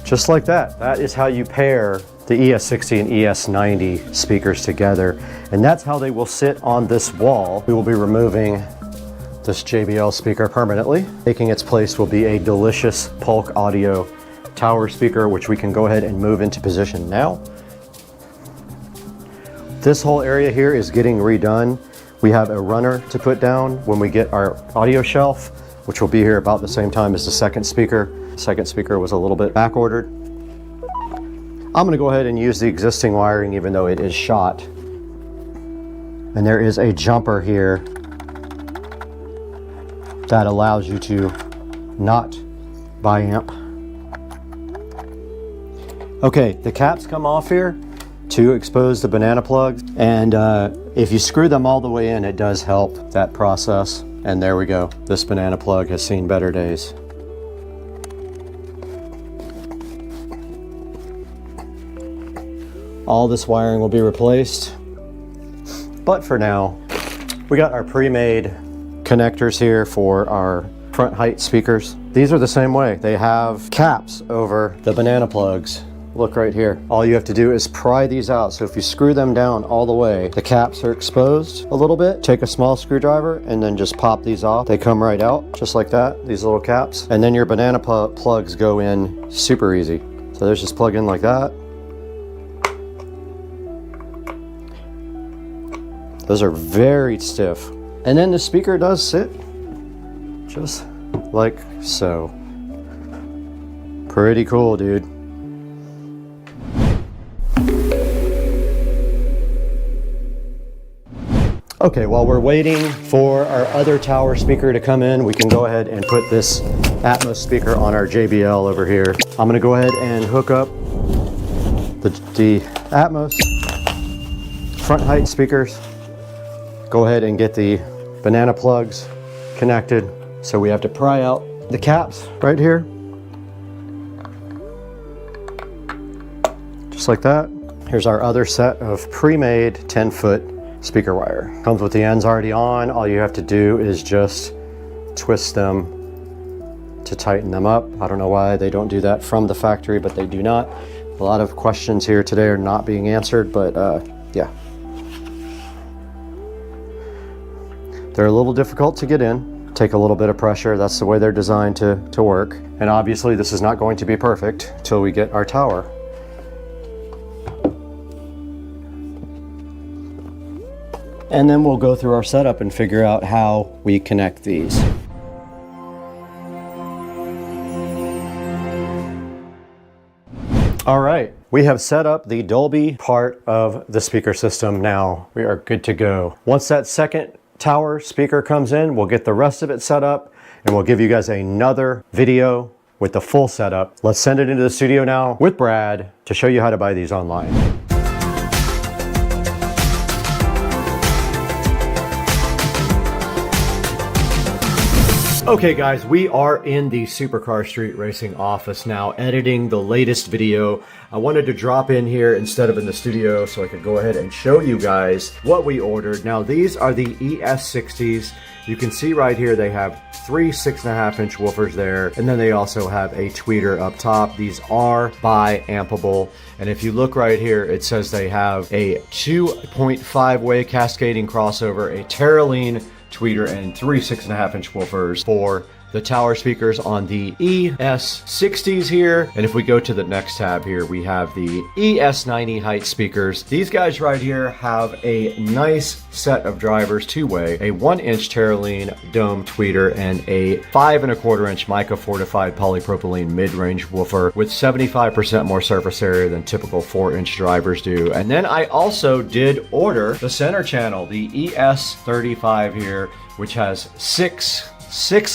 Just like that. That is how you pair the ES60 and ES90 speakers together. And that's how they will sit on this wall. We will be removing this JBL speaker permanently. Taking its place will be a delicious Polk Audio tower speaker, which we can go ahead and move into position now. This whole area here is getting redone. We have a runner to put down when we get our audio shelf, which will be here about the same time as the second speaker. The second speaker was a little bit back ordered. I'm gonna go ahead and use the existing wiring even though it is shot. And there is a jumper here that allows you to not bi-amp. Okay, the caps come off here to expose the banana plugs, and if you screw them all the way in, it does help that process. And there we go. This banana plug has seen better days. All this wiring will be replaced, but for now, we got our pre-made connectors here for our front height speakers. These are the same way. They have caps over the banana plugs. Look right here. All you have to do is pry these out. So if you screw them down all the way, the caps are exposed a little bit. Take a small screwdriver and then just pop these off. They come right out just like that, these little caps. And then your banana plugs go in super easy. So there's just plug in like that. Those are very stiff. And then the speaker does sit just like so. Pretty cool, dude. Okay, while we're waiting for our other tower speaker to come in, we can go ahead and put this Atmos speaker on our JBL over here. I'm gonna go ahead and hook up the Atmos front height speakers. Go ahead and get the banana plugs connected. So we have to pry out the caps right here. Just like that. Here's our other set of pre-made 10-foot speaker wire. Comes with the ends already on. All you have to do is just twist them to tighten them up. I don't know why they don't do that from the factory, but they do not. A lot of questions here today are not being answered, but yeah. They're a little difficult to get in. Take a little bit of pressure. That's the way they're designed to work. And obviously this is not going to be perfect until we get our tower. And then we'll go through our setup and figure out how we connect these. All right, we have set up the Dolby part of the speaker system now. We are good to go. Once that second tower speaker comes in, we'll get the rest of it set up and we'll give you guys another video with the full setup. Let's send it into the studio now with Brad to show you how to buy these online. Okay guys, we are in the Supercar Street Racing office now, editing the latest video. I wanted to drop in here instead of in the studio so I could go ahead and show you guys what we ordered. Now these are the ES60s. You can see right here they have 3 6.5-inch woofers there, and then they also have a tweeter up top. These are bi-ampable, and if you look right here, it says they have a 2.5-way cascading crossover, a Terraline tweeter, and 3 6.5-inch woofers for the tower speakers on the ES60s here. And if we go to the next tab here, we have the ES90 height speakers. These guys right here have a nice set of drivers, two-way, a 1-inch Terraline dome tweeter, and a 5.25-inch mica fortified polypropylene mid-range woofer with 75% more surface area than typical 4-inch drivers do. And then I also did order the center channel, the ES35 here, which has six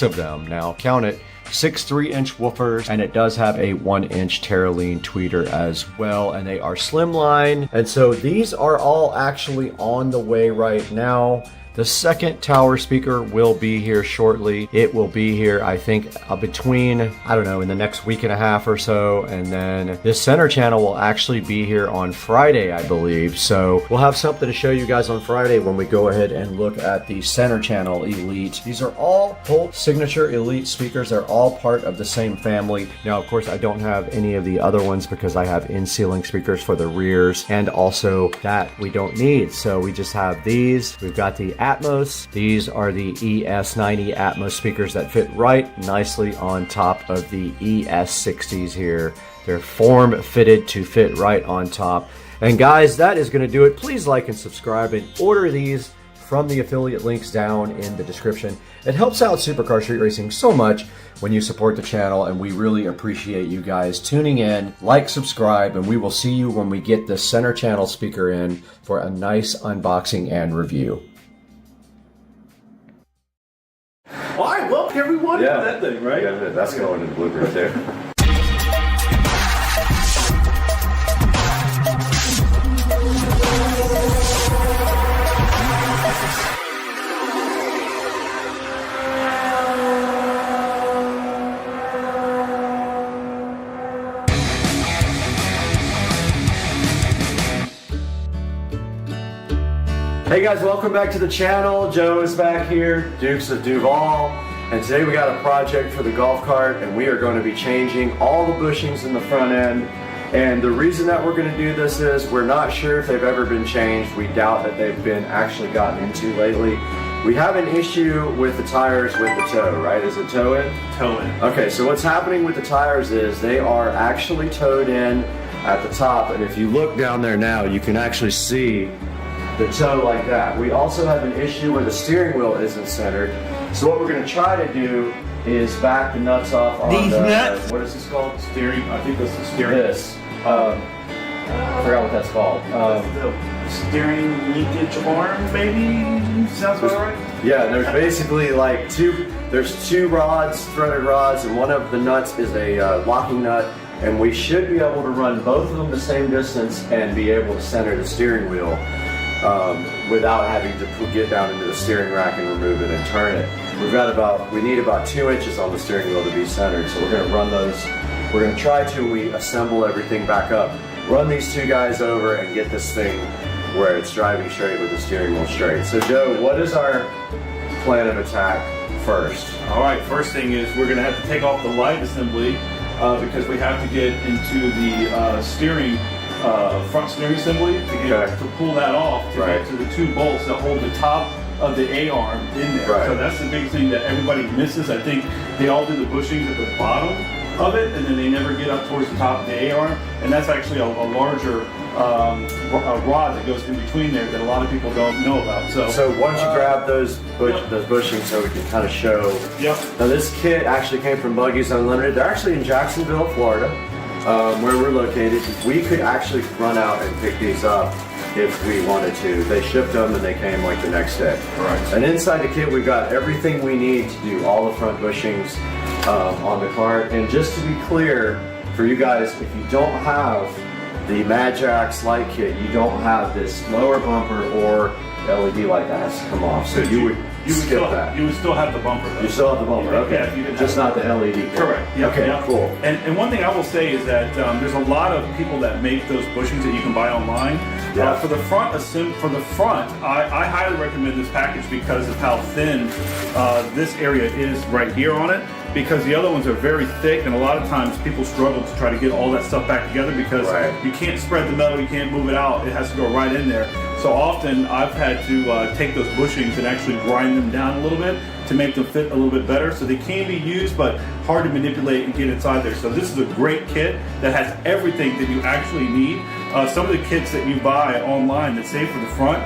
of them now, count it, 6 3-inch woofers, and it does have a 1-inch Terraline tweeter as well, and they are slimline. And so these are all actually on the way right now. The second tower speaker will be here shortly. It will be here, I think, between, I don't know, in the next week and a half or so. And then this center channel will actually be here on Friday, I believe. So we'll have something to show you guys on Friday when we go ahead and look at the center channel Elite. These are all Holt Signature Elite speakers. They're all part of the same family. Now, of course, I don't have any of the other ones because I have in-ceiling speakers for the rears, and also that we don't need. So we just have these. We've got the Atmos. These are the ES90 Atmos speakers that fit right nicely on top of the ES60s here. They're form fitted to fit right on top. And guys, that is going to do it. Please like and subscribe and order these from the affiliate links down in the description. It helps out Supercar Street Racing so much when you support the channel, and we really appreciate you guys tuning in. Like, subscribe, and we will see you when we get the center channel speaker in for a nice unboxing and review. All right, well, everyone, Yeah. that thing, right? Yeah, that's going in the Blueprint too. Hey guys, welcome back to the channel. Joe is back here, Dukes of Duval, and today we got a project for the golf cart, and we are going to be changing all the bushings in the front end. And the reason that we're going to do this is we're not sure if they've ever been changed. We doubt that they've been actually gotten into lately. We have an issue with the tires with the toe, right? Is it toe in? Toe in. Okay, so what's happening with the tires is they are actually towed in at the top, and if you look down there now, you can actually see the toe like that. We also have an issue where the steering wheel isn't centered. So what we're going to try to do is back the nuts off on These the nuts? what is this called? Steering, I think that's the steering. This. I forgot what that's called. The steering linkage arm, maybe? Sounds about right? Yeah, there's basically like there's two rods, threaded rods, and one of the nuts is a locking nut, and we should be able to run both of them the same distance and be able to center the steering wheel without having to get down into the steering rack and remove it and turn it. We need about 2 inches on the steering wheel to be centered, so we're going to run those. We're going to try to assemble everything back up, run these two guys over, and get this thing where it's driving straight with the steering wheel straight. So Joe, what is our plan of attack first? All right, first thing is we're going to have to take off the light assembly because we have to get into the steering front steering assembly to pull that off to get to the two bolts that hold the top of the A-arm in there. Right. So that's the big thing that everybody misses. I think they all do the bushings at the bottom of it, and then they never get up towards the top of the A-arm, and that's actually a larger rod that goes in between there that a lot of people don't know about. So why don't you grab those bushings so we can kind of show. Yep. Now this kit actually came from Buggies Unlimited. They're actually in Jacksonville, Florida, where we're located. We could actually run out and pick these up if we wanted to. They shipped them and they came like the next day. Right. And inside the kit we've got everything we need to do all the front bushings on the cart. And just to be clear for you guys, if you don't have the Magjax light kit, you don't have this lower bumper or LED light that has to come off. So you would skip that. You would still have the bumper though. You still have the bumper, okay. Yeah, if you didn't just have not the LED kit. Correct. Yep, okay, yep. cool. And one thing I will say is that there's a lot of people that make those bushings that you can buy online. Yeah. For the front, I highly recommend this package because of how thin this area is right here on it. Because the other ones are very thick, and a lot of times people struggle to try to get all that stuff back together because you can't spread the metal, you can't move it out, it has to go right in there. So often I've had to take those bushings and actually grind them down a little bit to make them fit a little bit better. So they can be used, but hard to manipulate and get inside there. So this is a great kit that has everything that you actually need. Some of the kits that you buy online that say for the front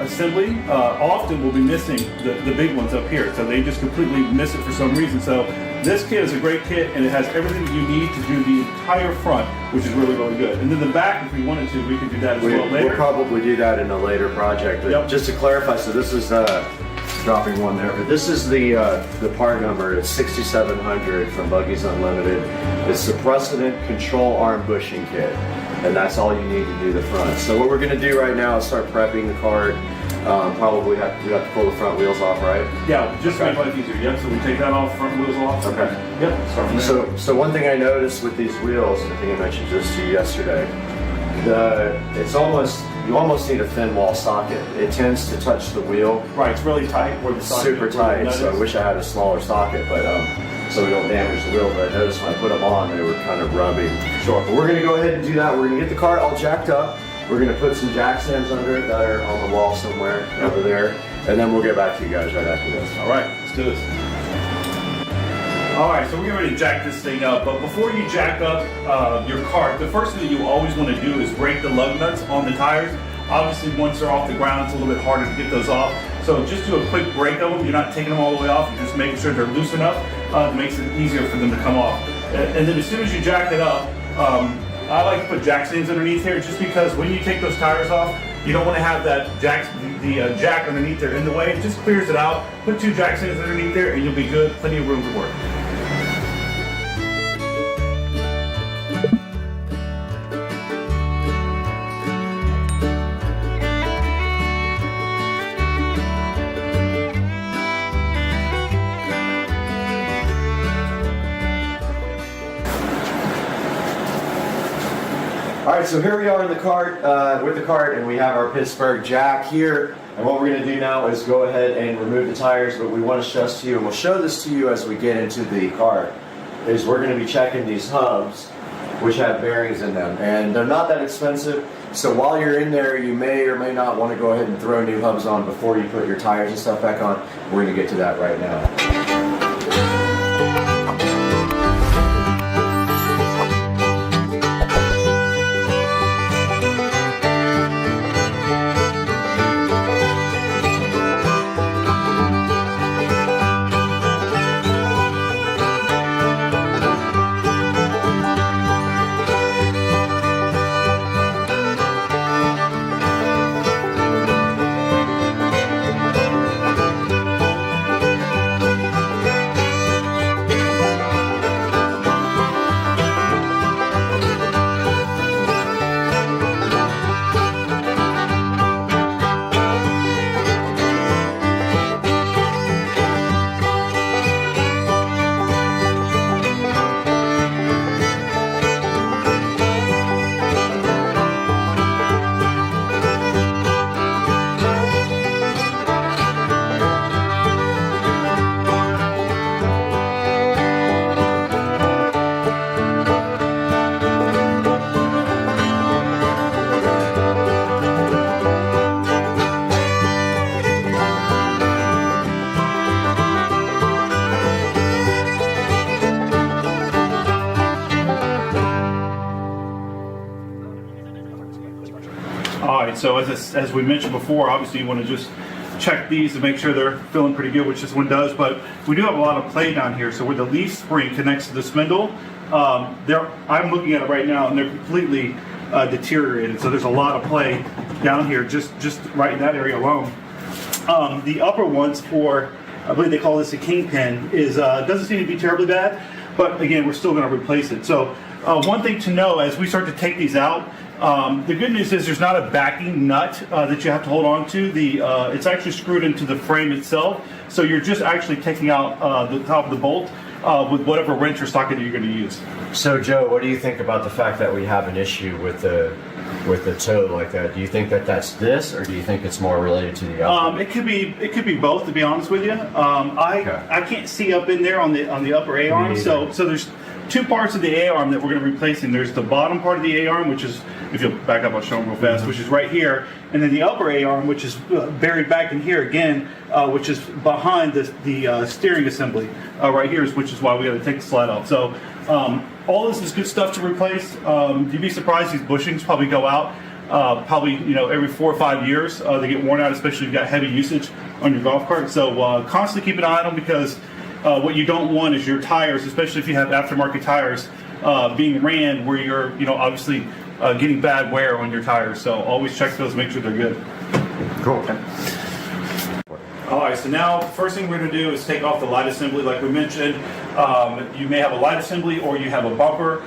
assembly often will be missing the big ones up here. So they just completely miss it for some reason. So this kit is a great kit, and it has everything that you need to do the entire front, which is really, really good. And then the back, if we wanted to, we could do that as well later. We'll probably do that in a later project. But just to clarify, so this is dropping one there. But this is the part number. It's 6700 from Buggies Unlimited. It's the Precedent Control Arm Bushing Kit, and that's all you need to do the front. So what we're going to do right now is start prepping the cart. Probably we have to pull the front wheels off, right? Yeah, just to Okay. make life easier. Yep. So we take that off, front wheels off. Okay. Yep. Start from there. So one thing I noticed with these wheels, I think I mentioned this to you yesterday, you almost need a thin wall socket. It tends to touch the wheel. Right, it's really tight where the socket Super is. tight, so I wish I had a smaller socket, but so we don't damage the wheel. But I noticed when I put them on, they were kind of rubbing. Sure. But we're gonna go ahead and do that. We're gonna get the cart all jacked up. We're gonna put some jack stands under it that are on the wall somewhere over there, and then we'll get back to you guys right after this. All right, let's do this. All right, so we're going to jack this thing up, but before you jack up your cart, the first thing that you always want to do is break the lug nuts on the tires. Obviously, once they're off the ground, it's a little bit harder to get those off. So just do a quick break of them. You're not taking them all the way off. You're just making sure they're loose enough. It makes it easier for them to come off. And then as soon as you jack it up, I like to put jack stands underneath here just because when you take those tires off, you don't want to have that jack underneath there in the way. It just clears it out. Put 2 jack stands underneath there and you'll be good. Plenty of room to work. All right, so here we are in the cart, with the cart, and we have our Pittsburgh jack here. And what we're going to do now is go ahead and remove the tires, but we want to stress to you, and we'll show this to you as we get into the cart, is we're going to be checking these hubs, which have bearings in them. And they're not that expensive, so while you're in there, you may or may not want to go ahead and throw new hubs on before you put your tires and stuff back on. We're going to get to that right now. So as we mentioned before, obviously you want to just check these to make sure they're feeling pretty good, which this one does, but we do have a lot of play down here. So where the leaf spring connects to the spindle, I'm looking at it right now and they're completely deteriorated. So there's a lot of play down here, just right in that area alone. The upper ones, or I believe they call this a kingpin, doesn't seem to be terribly bad, but again, we're still going to replace it. So one thing to know as we start to take these out, the good news is there's not a backing nut that you have to hold on to. It's actually screwed into the frame itself, so you're just actually taking out the top of the bolt with whatever wrench or socket you're going to use. So Joe, what do you think about the fact that we have an issue with the toe like that? Do you think that that's this, or do you think it's more related to the upper? It could be both, to be honest with you. I can't see up in there on the upper A arm, so there's two parts of the A arm that we're going to be replacing. There's the bottom part of the A arm, which is, if you'll back up, I'll show them real fast, which is right here, and then the upper A arm, which is buried back in here again, which is behind the steering assembly right here, which is why we got to take the slide off. So all this is good stuff to replace. You'd be surprised, these bushings probably go out probably every 4 or 5 years. They get worn out, especially if you've got heavy usage on your golf cart. So constantly keep an eye on them, because what you don't want is your tires, especially if you have aftermarket tires, being ran where you're obviously getting bad wear on your tires. So always check those, make sure they're good. Cool. Okay. All right, so now first thing we're going to do is take off the light assembly. Like we mentioned, you may have a light assembly or you have a bumper.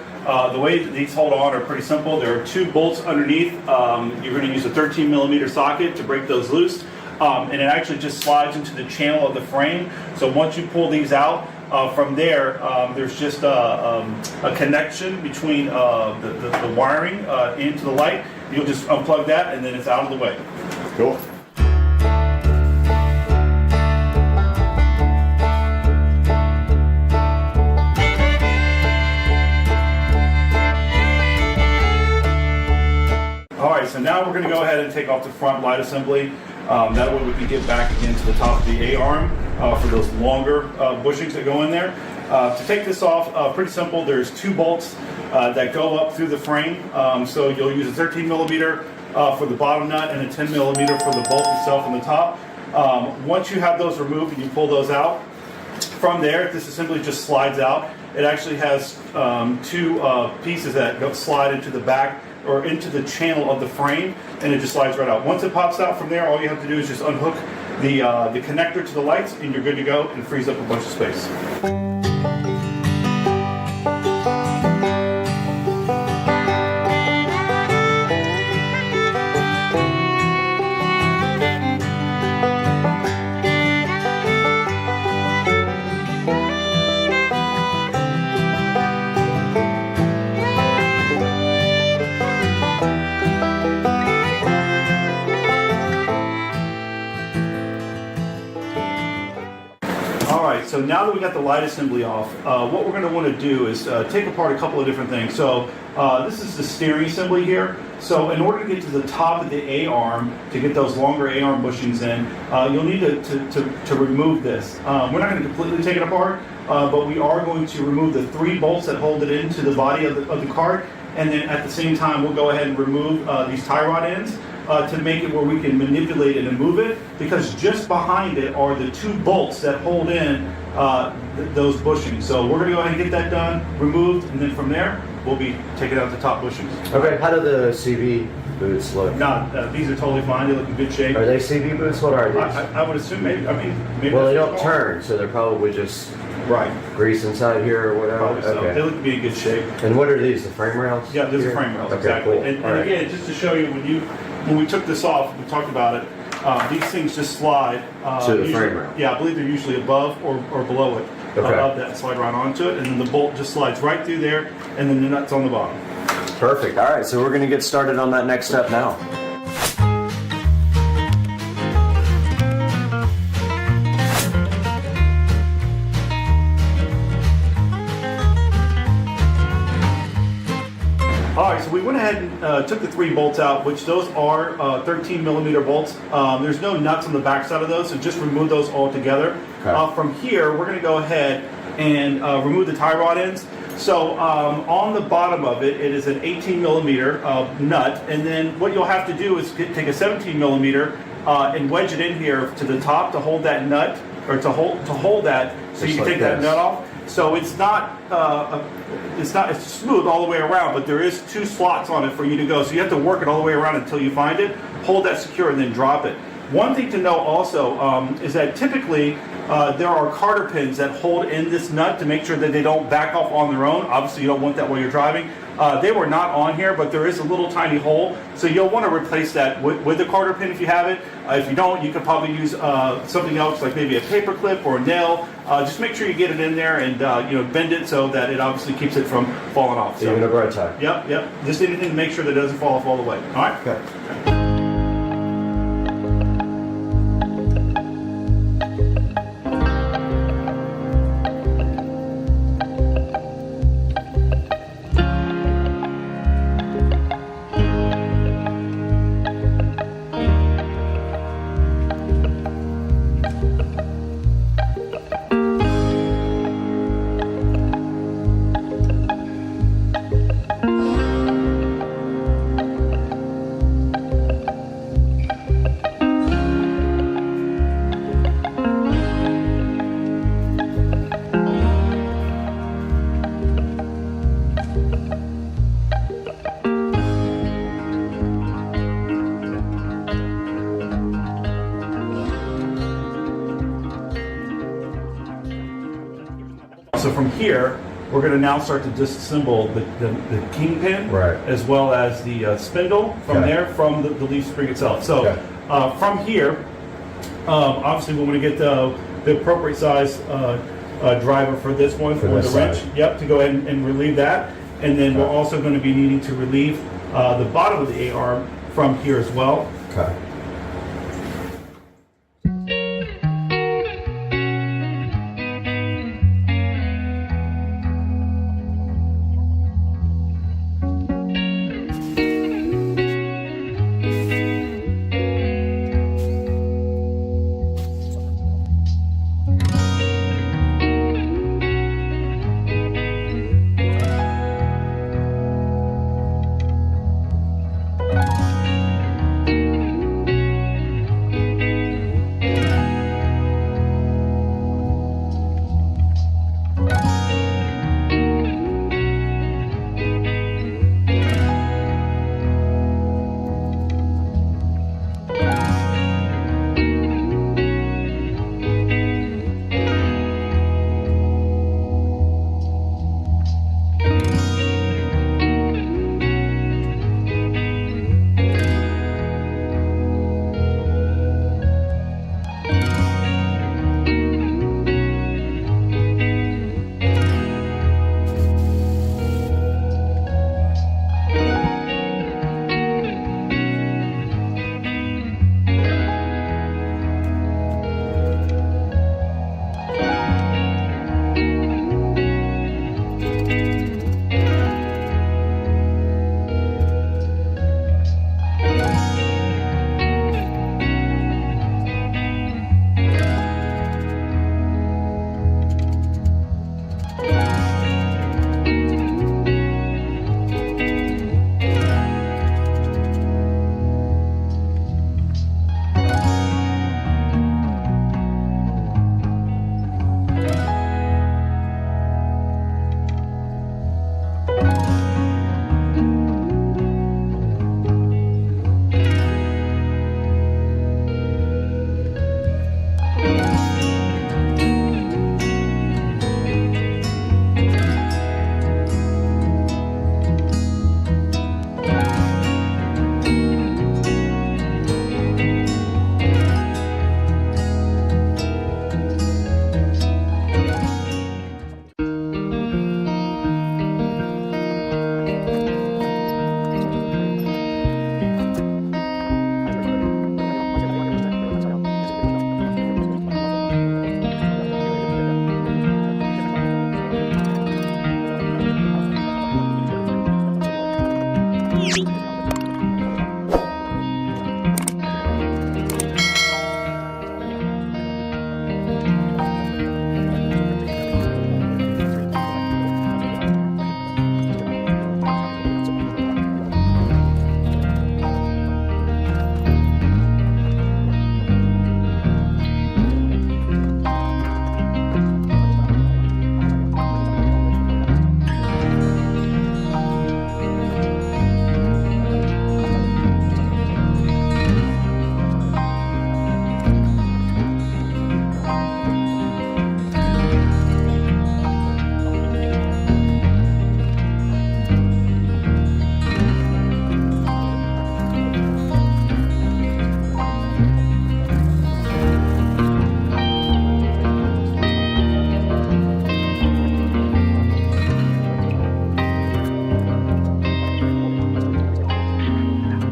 The way that these hold on are pretty simple. There are 2 bolts underneath. You're going to use a 13mm socket to break those loose. and it actually just slides into the channel of the frame. So once you pull these out, from there, there's just a connection between the wiring into the light. You'll just unplug that, and then it's out of the way. Cool. Alright, so now we're going to go ahead and take off the front light assembly. That way we can get back again to the top of the A-arm for those longer bushings that go in there. To take this off, pretty simple. There's 2 bolts that go up through the frame. So you'll use a 13 millimeter for the bottom nut and a 10 millimeter for the bolt itself on the top. Once you have those removed and you pull those out, from there, this assembly just slides out. It actually has 2 pieces that go slide into the back or into the channel of the frame, and it just slides right out. Once it pops out from there, all you have to do is just unhook the connector to the lights, and you're good to go, and it frees up a bunch of space. So now that we got the light assembly off, what we're going to want to do is take apart a couple of different things. So this is the steering assembly here. So in order to get to the top of the A-arm, to get those longer A-arm bushings in, you'll need to remove this. We're not going to completely take it apart, but we are going to remove the 3 bolts that hold it into the body of the cart. And then at the same time, we'll go ahead and remove these tie rod ends. To make it where we can manipulate it and move it, because just behind it are the 2 bolts that hold in those bushings. So we're going to go ahead and get that done, removed, and then from there, we'll be taking out the top bushings. Okay, how do the CV boots look? No, these are totally fine. They look in good shape. Are they CV boots? What are these? I would assume maybe. Maybe well, they don't turn, so they're probably just grease inside here or whatever. Probably so. They look to be in good shape. And what are these? The frame rails? Yeah, these are frame rails. Okay, exactly. cool. And again, just to show you, when we took this off, we talked about it. These things just slide to the frame rail. Yeah, I believe they're usually above or below it. Above that, slide right onto it, and then the bolt just slides right through there, and then the nut's on the bottom. Perfect. All right, so we're going to get started on that next step now. Alright, so we went ahead and took the 3 bolts out, which those are 13 millimeter bolts. There's no nuts on the back side of those, so just remove those all together. Okay. From here, we're going to go ahead and remove the tie rod ends. So on the bottom of it, it is an 18 millimeter nut, and then what you'll have to do is take a 17 millimeter and wedge it in here to the top to hold that nut, or to hold that, so you can take that nut off. So it's not it's smooth all the way around, but there is 2 slots on it for you to go. So you have to work it all the way around until you find it, hold that secure, and then drop it. One thing to know also is that typically there are Carter pins that hold in this nut to make sure that they don't back off on their own. Obviously, you don't want that while you're driving. They were not on here, but there is a little tiny hole, so you'll want to replace that with the Carter pin if you have it. If you don't, you could probably use something else, like maybe a paper clip or a nail. Just make sure you get it in there and bend it so that it obviously keeps it from falling off. So, even a bright tie. Yep. Just anything to make sure that it doesn't fall off all the way. All right. Okay. So from here, we're going to now start to disassemble the kingpin, as well as the spindle from there, from the leaf spring itself. So from here, Obviously, we're going to get the appropriate size driver for this one, for the this wrench. side. Yep, to go ahead and relieve that. And then we're also going to be needing to relieve the bottom of the A-arm from here as well. Okay.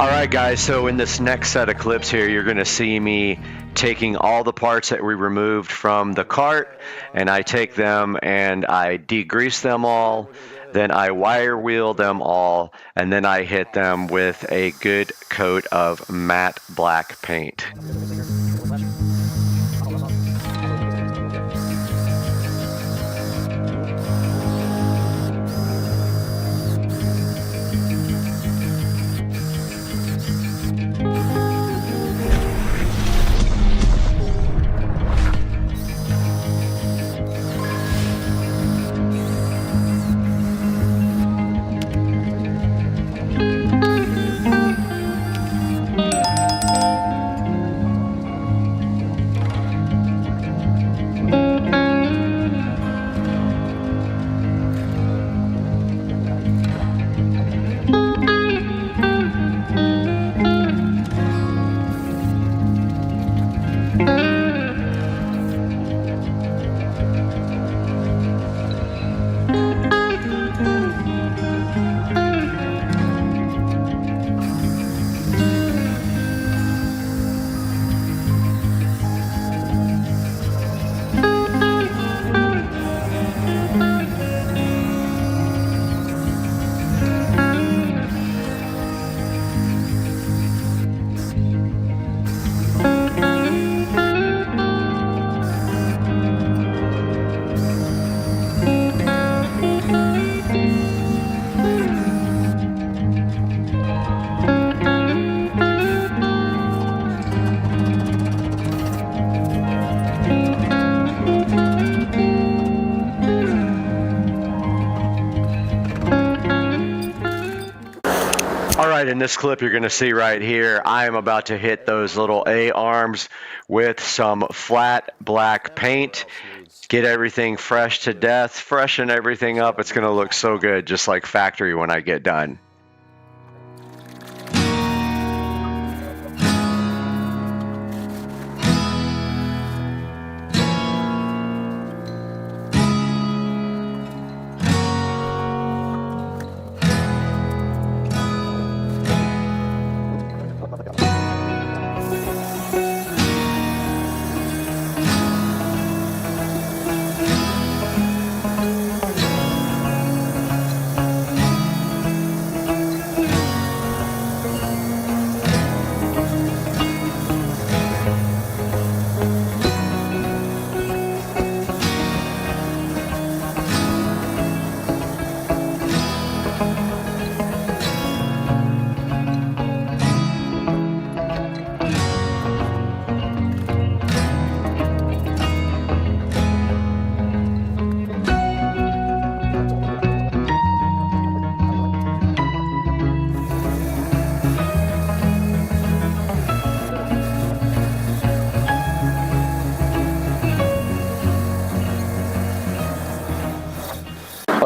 Alright guys, so in this next set of clips here, you're going to see me taking all the parts that we removed from the cart, and I take them and I degrease them all, then I wire wheel them all, and then I hit them with a good coat of matte black paint. right, in this clip you're going to see right here, I am about to hit those little A arms with some flat black paint. Get everything fresh to death, freshen everything up. It's going to look so good, just like factory when I get done.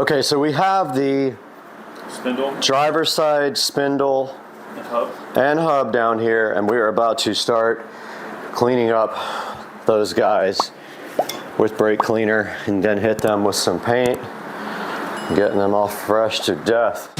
Okay, so we have the Spindle. driver's side spindle and hub down here, and we are about to start cleaning up those guys with brake cleaner and then hit them with some paint, getting them all fresh to death.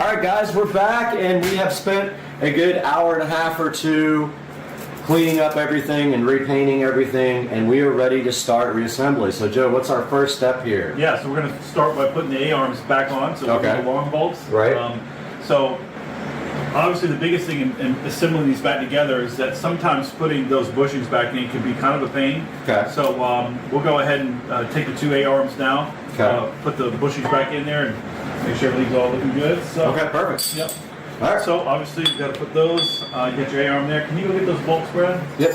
All right, guys, we're back, and we have spent a good hour and a half or two cleaning up everything and repainting everything, and we are ready to start reassembly. So Joe, what's our first step here? Yeah, so we're going to start by putting the A-arms back on, so Okay. the long bolts. Right. So obviously the biggest thing in assembling these back together is that sometimes putting those bushings back in can be kind of a pain. Okay. So we'll go ahead and take the two A-arms now, Okay. put the bushings back in there, and make sure everything's all looking good. So, Okay, perfect. Yep. All right. So obviously you got to put those. You got your A-arm there. Can you go get those bolts, Brad? Yep.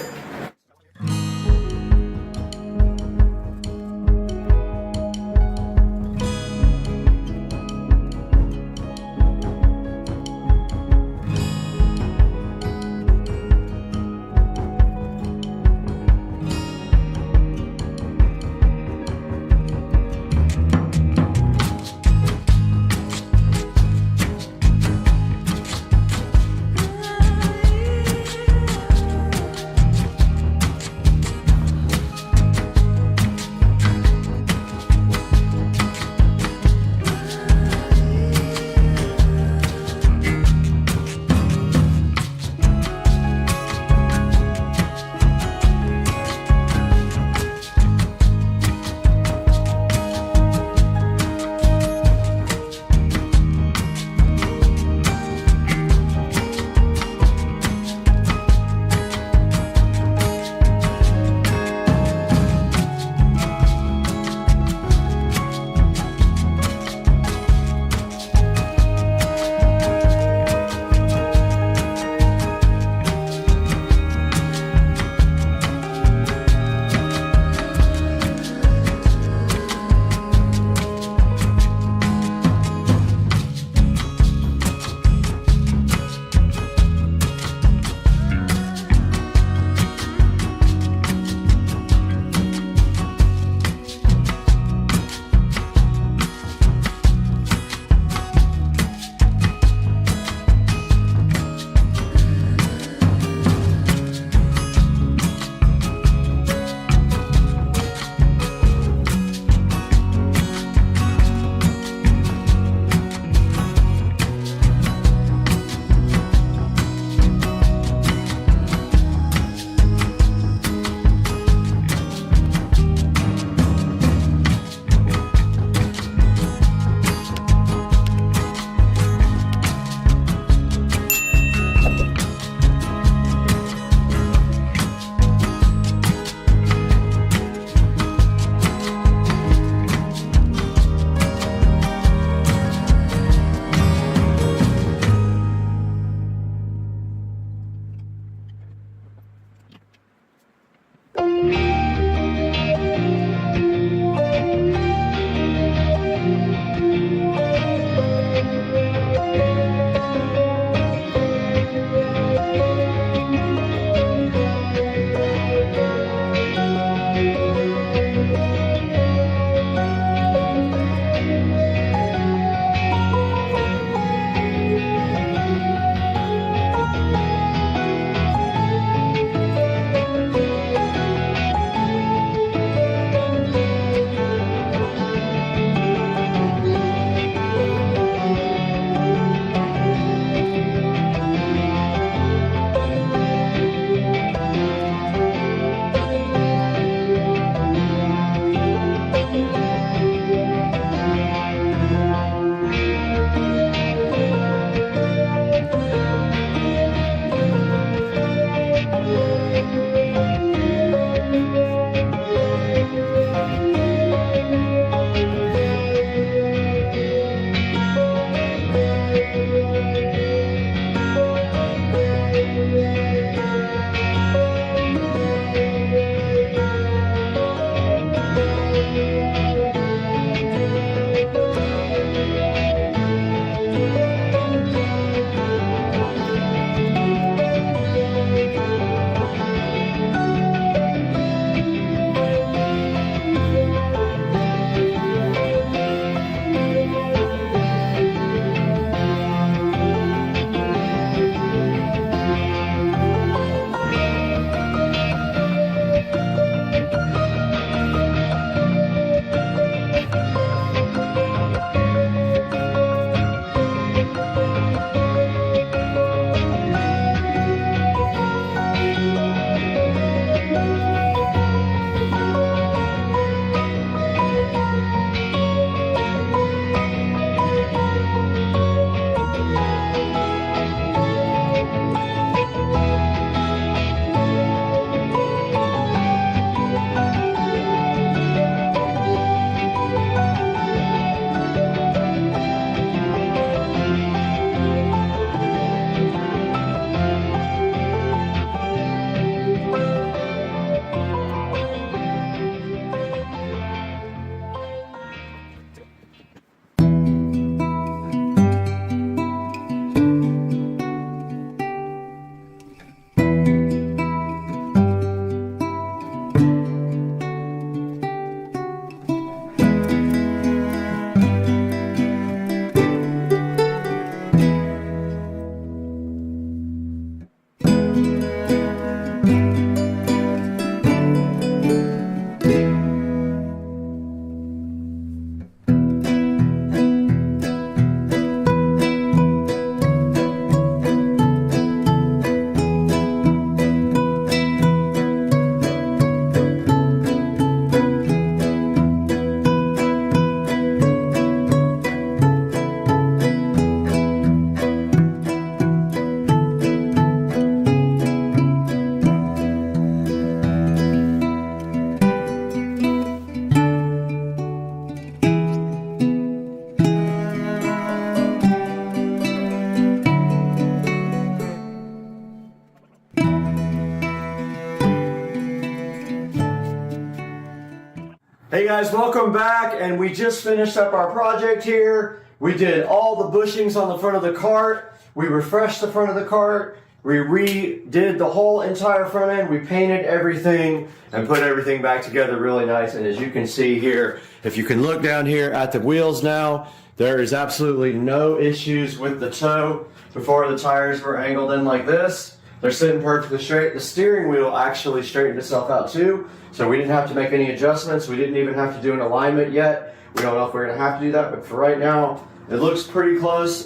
guys, welcome back, and we just finished up our project here. We did all the bushings on the front of the cart. We refreshed the front of the cart. We redid the whole entire front end. We painted everything and put everything back together really nice. And as you can see here, if you can look down here at the wheels now, there is absolutely no issues with the toe. Before, the tires were angled in like this. They're sitting perfectly straight. The steering wheel actually straightened itself out too, so we didn't have to make any adjustments. We didn't even have to do an alignment yet. We don't know if we're gonna have to do that, but for right now, it looks pretty close.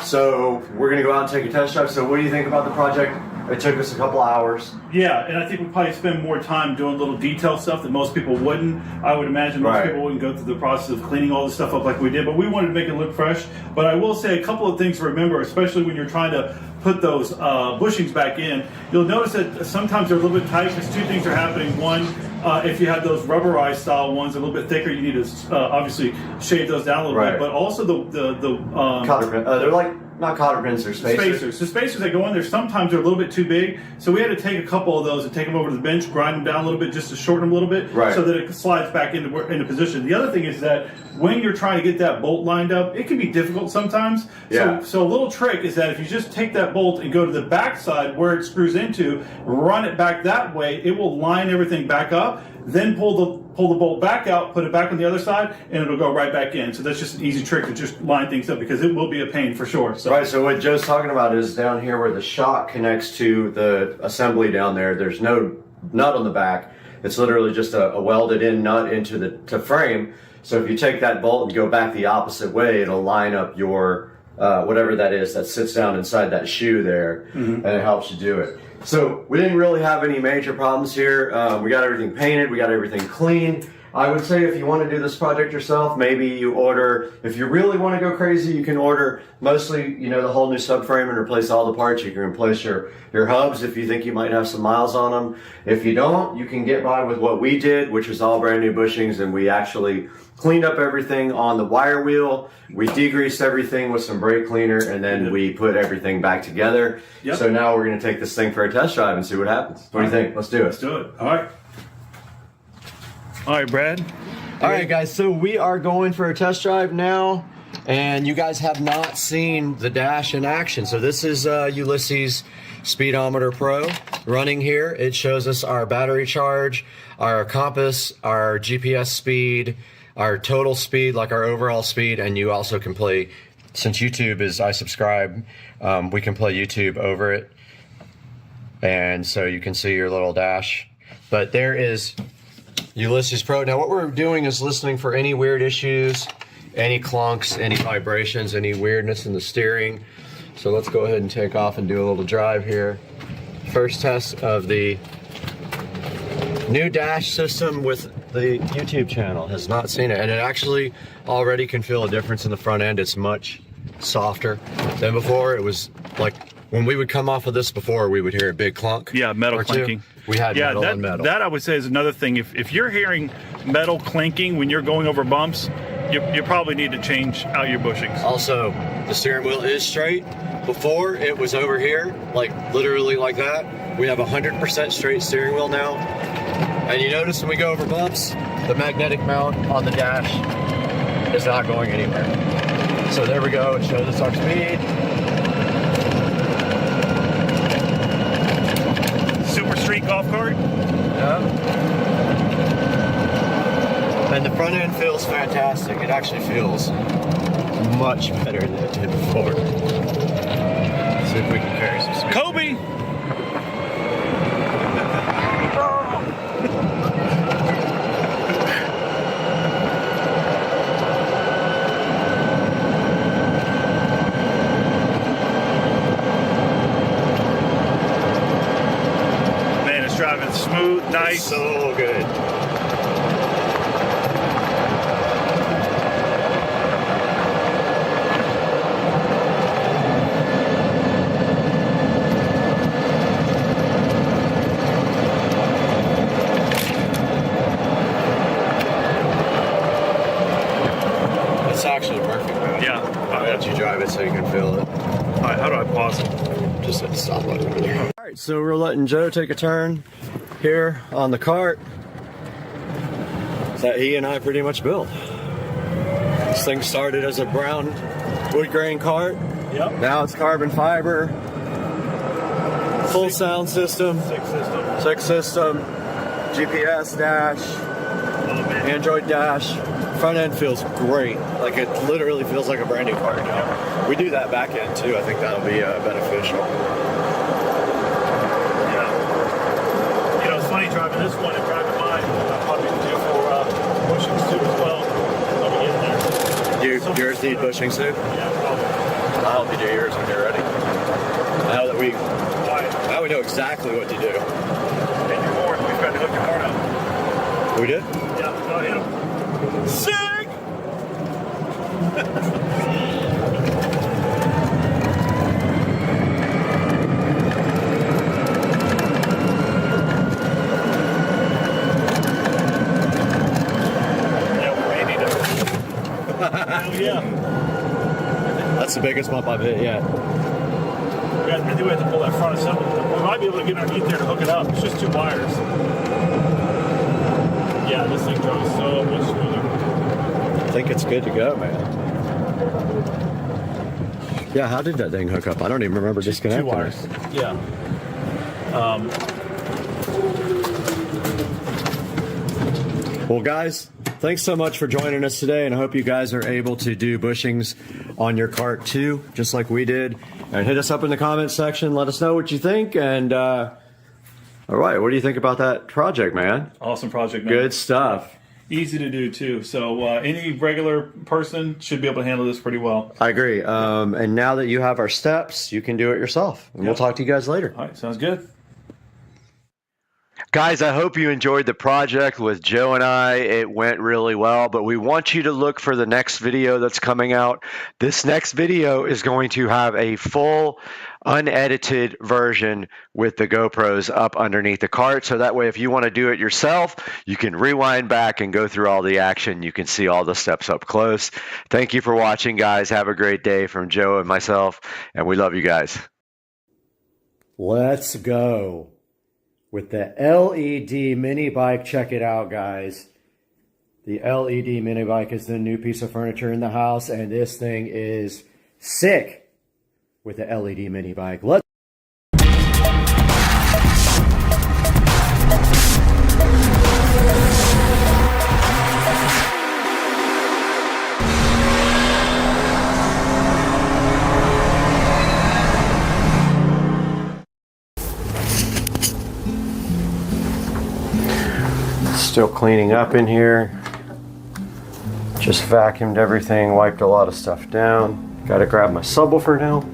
So we're gonna go out and take a test drive. So what do you think about the project? It took us a couple hours. Yeah, and I think we probably spend more time doing little detail stuff that most people wouldn't. I would imagine most people wouldn't go through the process of cleaning all this stuff up like we did, but we wanted to make it look fresh. But I will say a couple of things to remember, especially when you're trying to put those bushings back in. You'll notice that sometimes they're a little bit tight because two things are happening. One, if you have those rubberized style ones, a little bit thicker, you need to obviously shave those down a little bit. But also the cotter pin. They're like, not cotter pins, they're spacers. The spacers that go in there, sometimes they're a little bit too big. So we had to take a couple of those and take them over to the bench, grind them down a little bit just to shorten them a little bit so that it slides back into position. The other thing is that when you're trying to get that bolt lined up, it can be difficult sometimes. So a little trick is that if you just take that bolt and go to the back side where it screws into, run it back that way, it will line everything back up, then pull the bolt back out, put it back on the other side, and it'll go right back in. So that's just an easy trick to just line things up because it will be a pain for sure. So. Right, so what Joe's talking about is down here where the shock connects to the assembly down there, there's no nut on the back. It's literally just a welded in nut into the frame. So if you take that bolt and go back the opposite way, it'll line up your, whatever that is that sits down inside that shoe there, and it helps you do it. So we didn't really have any major problems here. We got everything painted, we got everything clean. I would say if you want to do this project yourself, maybe you order, if you really want to go crazy, you can order mostly, you know, the whole new subframe and replace all the parts. You can replace your hubs if you think you might have some miles on them. If you don't, you can get by with what we did, which was all brand new bushings, and we actually cleaned up everything on the wire wheel. We degreased everything with some brake cleaner, and then we put everything back together. So now we're going to take this thing for a test drive and see what happens. What do you think? Let's do it. Let's do it. All right. All right, Brad. All right, guys, so we are going for a test drive now, and you guys have not seen the dash in action. So this is Ulysses Speedometer Pro running here. It shows us our battery charge, our compass, our GPS speed, our total speed, like our overall speed, and you also can play, since YouTube is I subscribe, we can play YouTube over it, and so you can see your little dash. But there is Ulysses Pro. Now what we're doing is listening for any weird issues, any clunks, any vibrations, any weirdness in the steering. So let's go ahead and take off and do a little drive here. First test of the new dash system with the YouTube channel. Has not seen it, and it actually already can feel a difference in the front end. It's much softer than before. It was like when we would come off of this before, we would hear a big clunk. Yeah, metal clinking. We had metal on metal. That I would say is another thing. If you're hearing metal clinking when you're going over bumps, you probably need to change out your bushings. Also, the steering wheel is straight. Before, it was over here, like literally like that. We have 100% straight steering wheel now. And you notice when we go over bumps, the magnetic mount on the dash is not going anywhere. So there we go, it shows us our speed. Super street golf cart? Yeah. And the front end feels fantastic. It actually feels much better than it did before. Let's see if we can carry some speed. Kobe! Man, it's driving smooth, nice. It's so good. It's actually perfect, man. Yeah. I'll let you drive it so you can feel it. All right, how do I pause it? Just hit the stop button. All right, so we're letting Joe take a turn here on the cart. that he and I pretty much built. This thing started as a brown wood grain cart. Yep. Now it's carbon fiber. Full sound system. Six system. GPS dash. Android dash. Front end feels great. Like it literally feels like a brand new car now. We do that back end too. I think that'll be beneficial. Yeah. You know, it's funny driving this one and driving mine. I'll probably do for bushings too as well. Let me get in there. Yours need bushings too? Yeah, probably. I'll help you do yours when you're ready. Now we know exactly what to do. And your horn, we've got to hook your horn up. We did? Yeah, go hit him. Sick! Yeah. That's the biggest bump I've hit yet. I think we have to pull that front assembly. We might be able to get underneath there to hook it up. It's just 2 wires. Yeah, this thing drives so much smoother. I think it's good to go, man. Yeah, how did that thing hook up? I don't even remember disconnecting 2 wires. Yeah. Well, guys, thanks so much for joining us today, and I hope you guys are able to do bushings on your cart too, just like we did. And hit us up in the comments section. Let us know what you think. And all right, what do you think about that project, man? Awesome project, man. Good stuff. Easy to do too. So any regular person should be able to handle this pretty well. I agree. And now that you have our steps, you can do it yourself. And we'll talk to you guys later. All right, sounds good. Guys, I hope you enjoyed the project with Joe and I. It went really well, but we want you to look for the next video that's coming out. This next video is going to have a full unedited version with the GoPros up underneath the cart. So that way, if you want to do it yourself, you can rewind back and go through all the action. You can see all the steps up close. Thank you for watching, guys. Have a great day from Joe and myself, and we love you guys. Let's go. With the LED mini bike. Check it out, guys. The LED mini bike is the new piece of furniture in the house, and this thing is sick with the LED mini bike. Let's still cleaning up in here. Just vacuumed everything, wiped a lot of stuff down. Gotta grab my subwoofer now.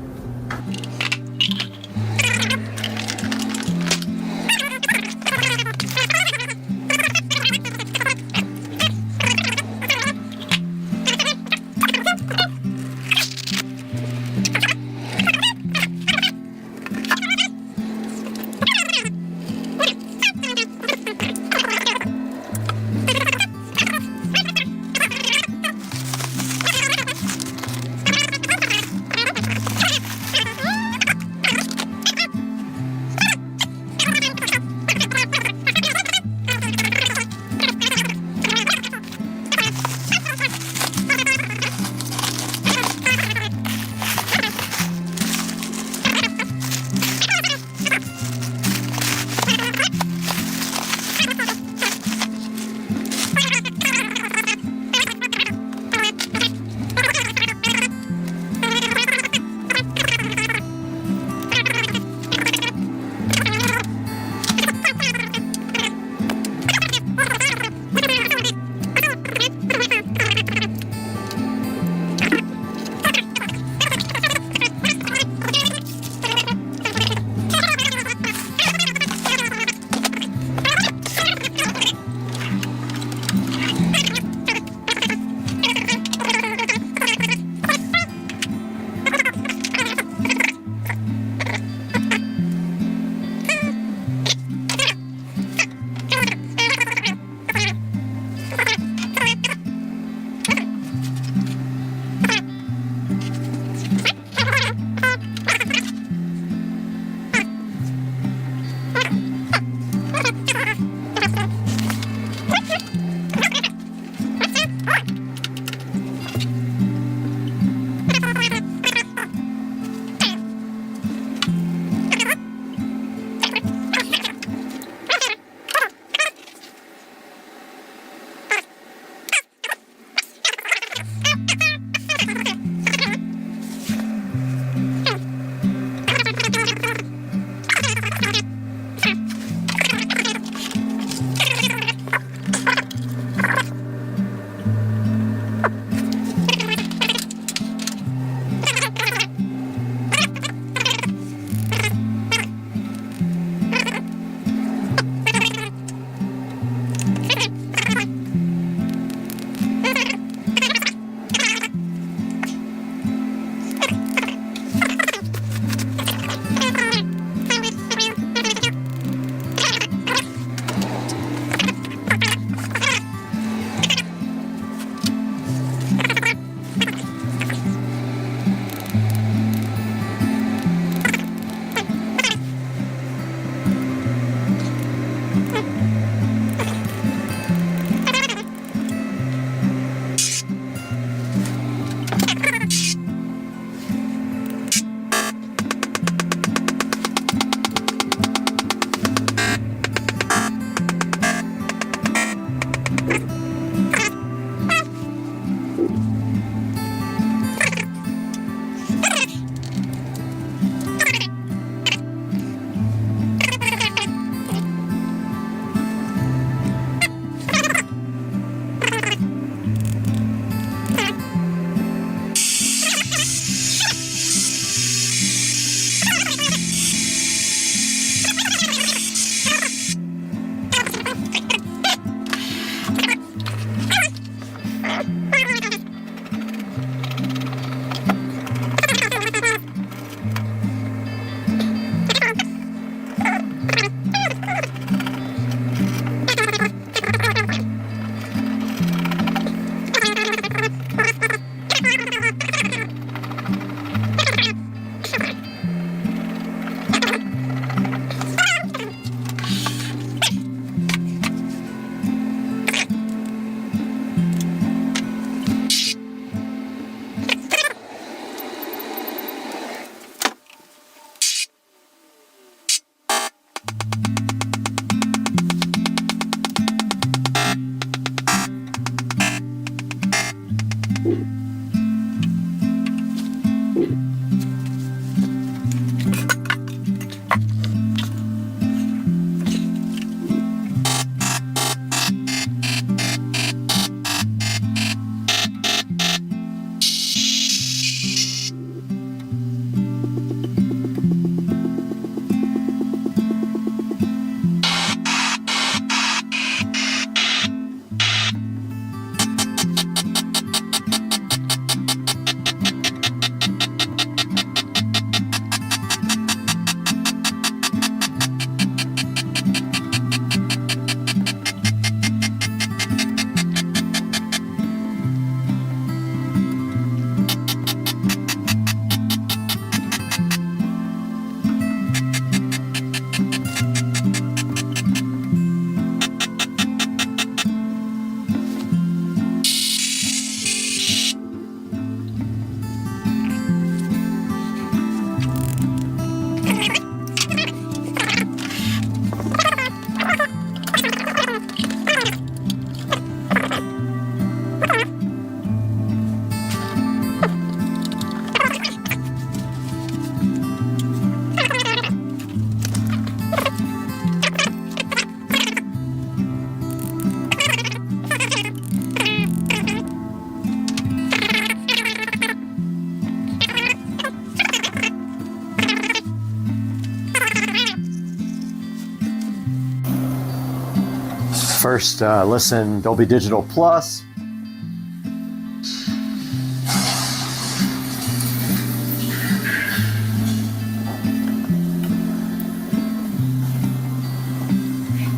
First, listen, Dolby Digital Plus.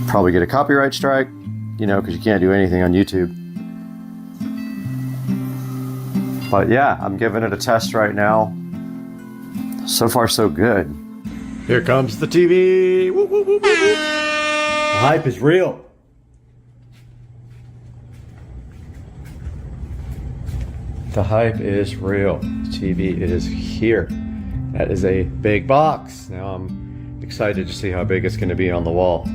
Probably get a copyright strike, you know, because you can't do anything on YouTube. But yeah, I'm giving it a test right now. So far, so good. Here comes the TV. Woo, woo, woo, woo, woo. The hype is real. The hype is real. The TV is here. That is a big box. Now I'm excited to see how big it's going to be on the wall.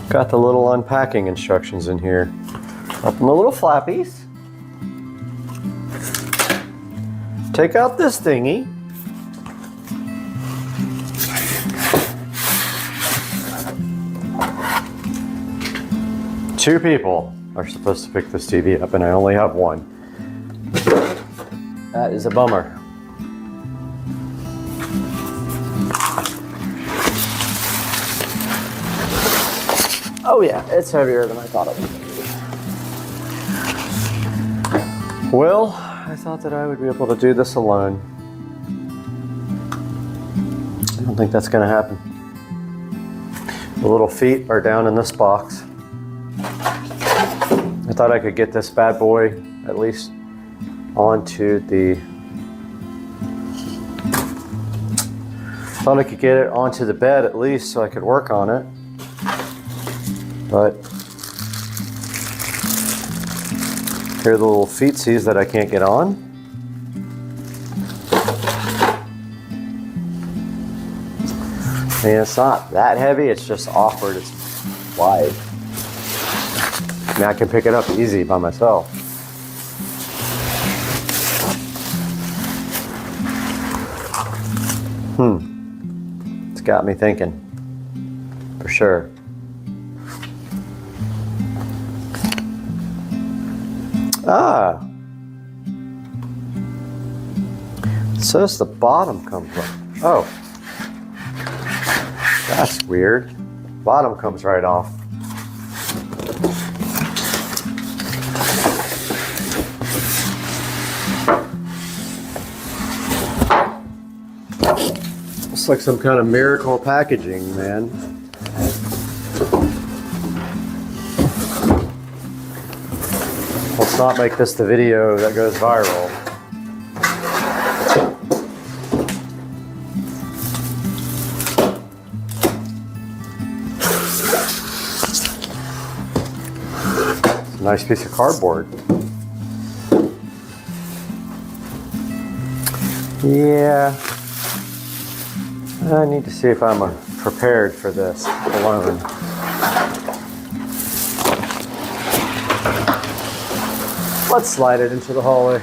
Got the little unpacking instructions in here. Open the little flappies. Take out this thingy. Two people are supposed to pick this TV up and I only have one. That is a bummer. Oh yeah, it's heavier than I thought it would be. Well, I thought that I would be able to do this alone. I don't think that's gonna happen. The little feet are down in this box. I thought I could get this bad boy at least onto the... Thought I could get it onto the bed at least so I could work on it. But here are the little feetsies that I can't get on. And it's not that heavy, it's just awkward, it's wide. I mean, I can pick it up easy by myself. It's got me thinking, for sure. It says the bottom comes up. Oh, that's weird. Bottom comes right off. Looks like some kind of miracle packaging, man. Let's not make this the video that goes viral. It's a nice piece of cardboard. Yeah, I need to see if I'm prepared for this alone. Let's slide it into the hallway.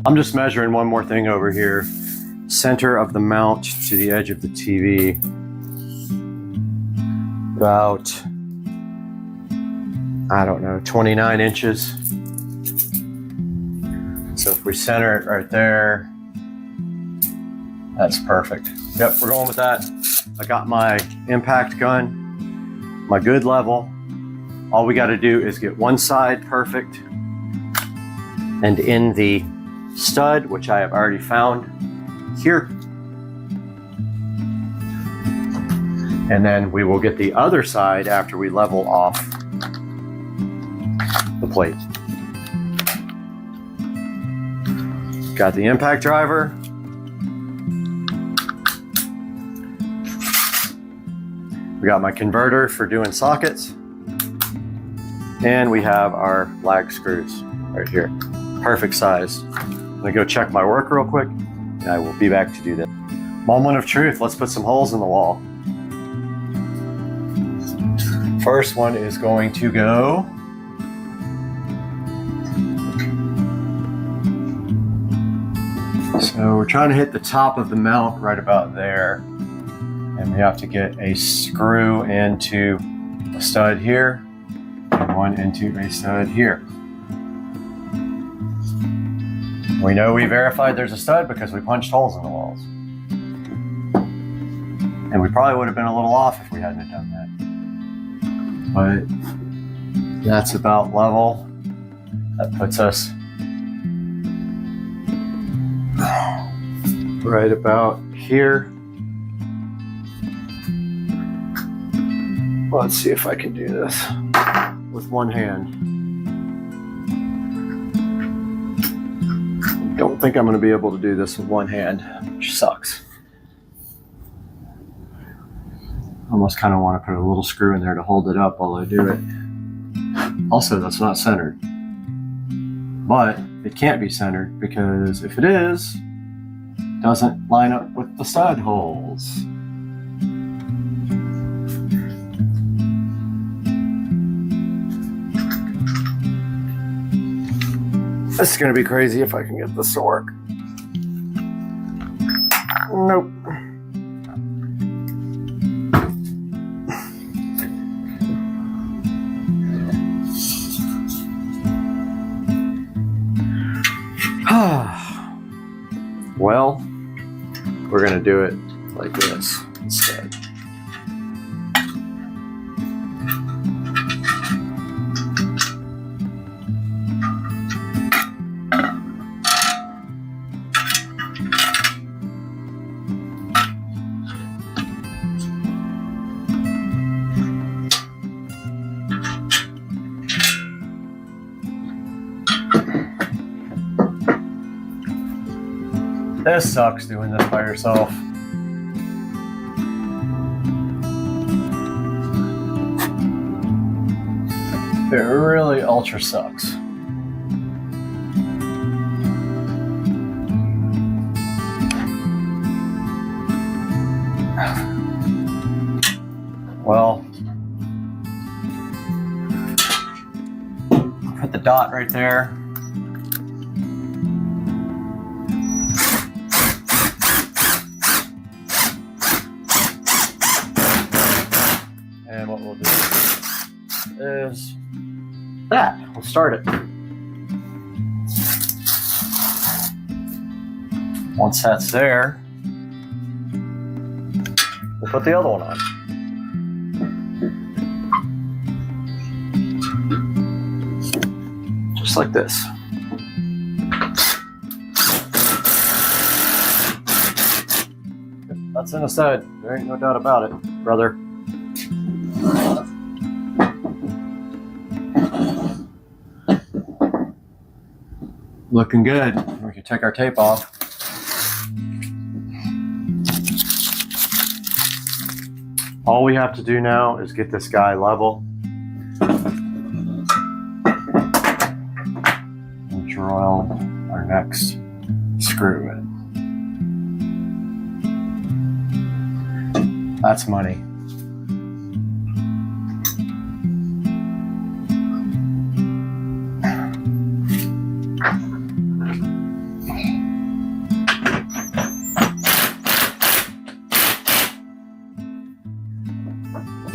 I'm just measuring one more thing over here. Center of the mount to the edge of the TV. About, I don't know, 29 inches. So if we center it right there, that's perfect. Yep, we're going with that. I got my impact gun, my good level. All we got to do is get one side perfect. And in the stud, which I have already found here. And then we will get the other side after we level off the plate. Got the impact driver. We got my converter for doing sockets. And we have our lag screws right here. Perfect size. I'm gonna go check my work real quick and I will be back to do that. Moment of truth, let's put some holes in the wall. First one is going to go so we're trying to hit the top of the mount right about there. And we have to get a screw into a stud here and one into a stud here. We know we verified there's a stud because we punched holes in the walls. And we probably would have been a little off if we hadn't have done that. But that's about level. That puts us right about here. Let's see if I can do this with one hand. Don't think I'm going to be able to do this with one hand, which sucks. Almost kind of want to put a little screw in there to hold it up while I do it. Also, that's not centered. But it can't be centered because if it is, it doesn't line up with the stud holes. This is going to be crazy if I can get this to work. Nope. Well, we're going to do it like this instead. This sucks doing this by yourself. It really ultra sucks. Well, put the dot right there. And what we'll do is that. We'll start it. Once that's there, we'll put the other one on. Just like this. That's in a stud. There ain't no doubt about it, brother. Looking good. We can take our tape off. All we have to do now is get this guy level. And drill our next screw in. That's money.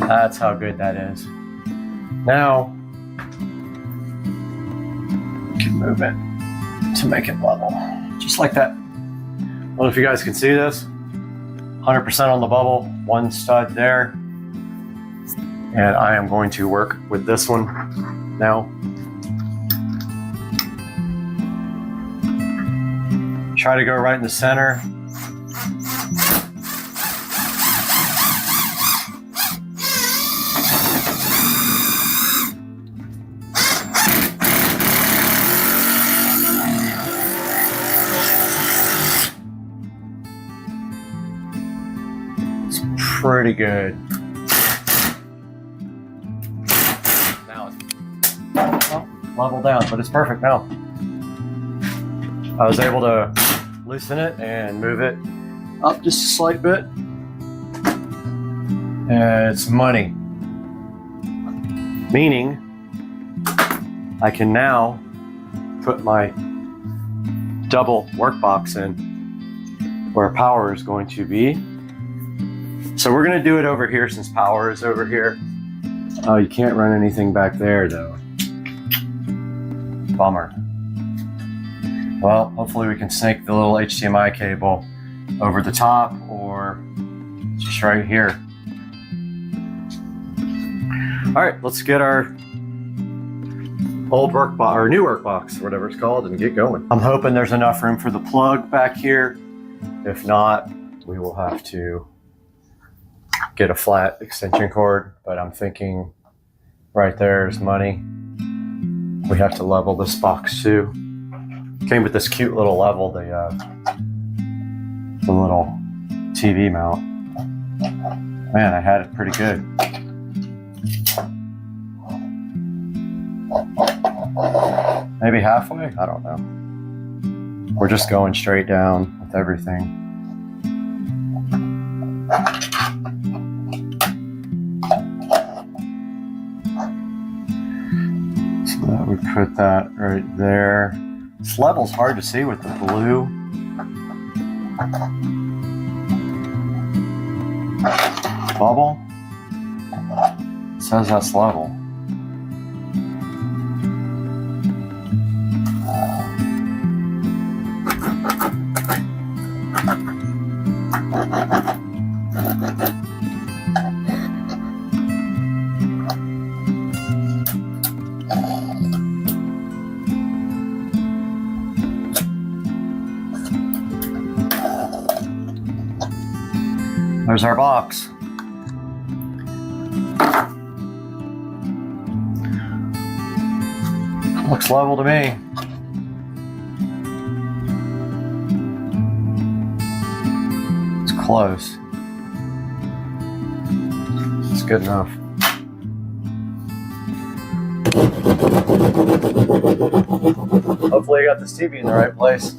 That's how good that is. Now, we can move it to make it level. Just like that. I don't know if you guys can see this. 100% on the bubble, one stud there. And I am going to work with this one now. Try to go right in the center. It's pretty good. Now it's level down, but it's perfect now. I was able to loosen it and move it up just a slight bit. And it's money. Meaning I can now put my double workbox in where power is going to be. So we're going to do it over here since power is over here. Oh, you can't run anything back there though. Bummer. Well, hopefully we can snake the little HDMI cable over the top or just right here. All right, let's get our old workbox or new workbox, whatever it's called, and get going. I'm hoping there's enough room for the plug back here. If not, we will have to get a flat extension cord, but I'm thinking right there is money. We have to level this box too. Came with this cute little level, the little TV mount. Man, I had it pretty good. Maybe halfway? I don't know. We're just going straight down with everything. So that would put that right there. This level's hard to see with the blue. Bubble. It says that's level. There's our box. Looks level to me. It's close. It's good enough. Hopefully I got this TV in the right place.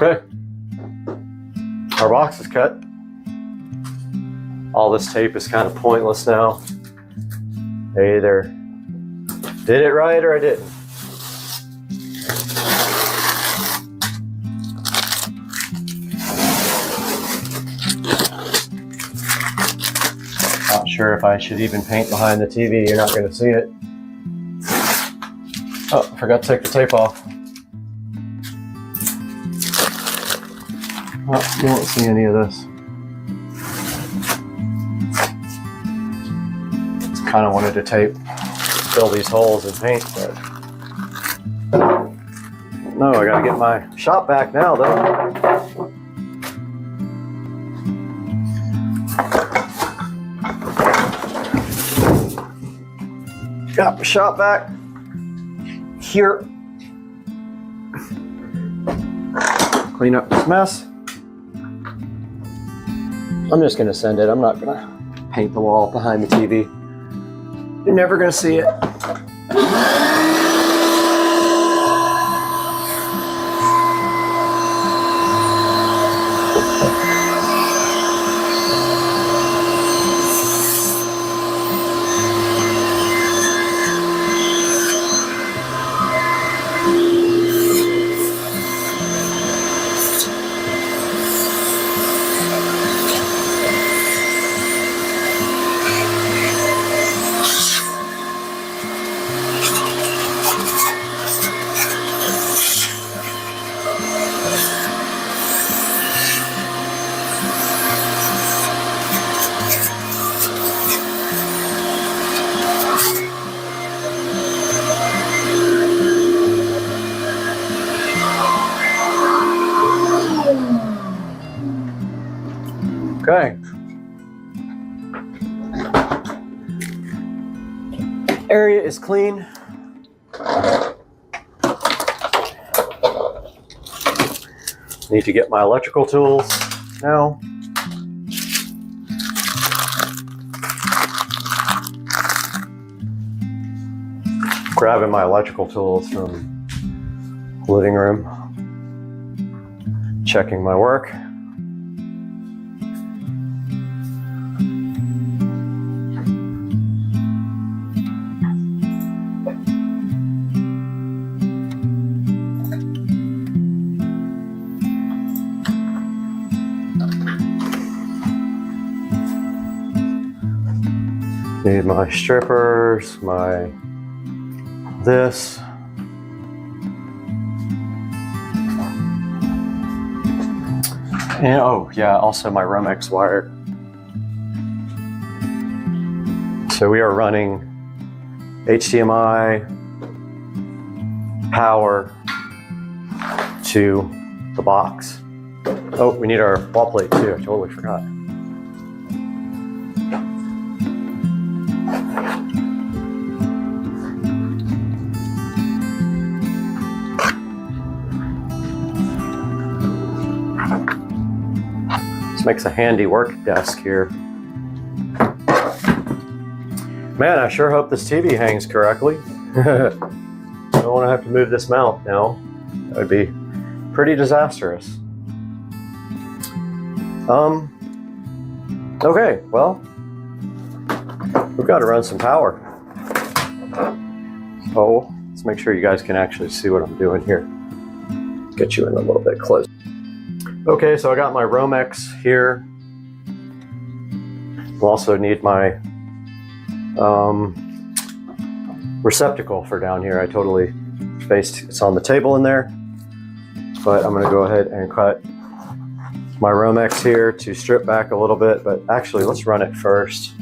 Okay, our box is cut. All this tape is kind of pointless now. I either did it right or I didn't. Not sure if I should even paint behind the TV. You're not going to see it. Oh, I forgot to take the tape off. Oh, you won't see any of this. Kind of wanted to fill these holes in paint, but No, I gotta get my shop back now though. Got my shop back here. Clean up this mess. I'm just gonna send it. I'm not gonna paint the wall behind the TV. You're never gonna see it. Okay. Area is clean. Need to get my electrical tools now. Grabbing my electrical tools from the living room. Checking my work. Need my strippers, my this. And oh yeah, also my Romex wire. So we are running HDMI power to the box. Oh, we need our wall plate too, I totally forgot. This makes a handy work desk here. Man, I sure hope this TV hangs correctly. I don't want to have to move this mount now. That would be pretty disastrous. Okay, well, we've got to run some power. So let's make sure you guys can actually see what I'm doing here. Get you in a little bit closer. Okay, so I got my Romex here. We'll also need my receptacle for down here. I totally spaced, it's on the table in there. But I'm gonna go ahead and cut my Romex here to strip back a little bit, but actually let's run it first.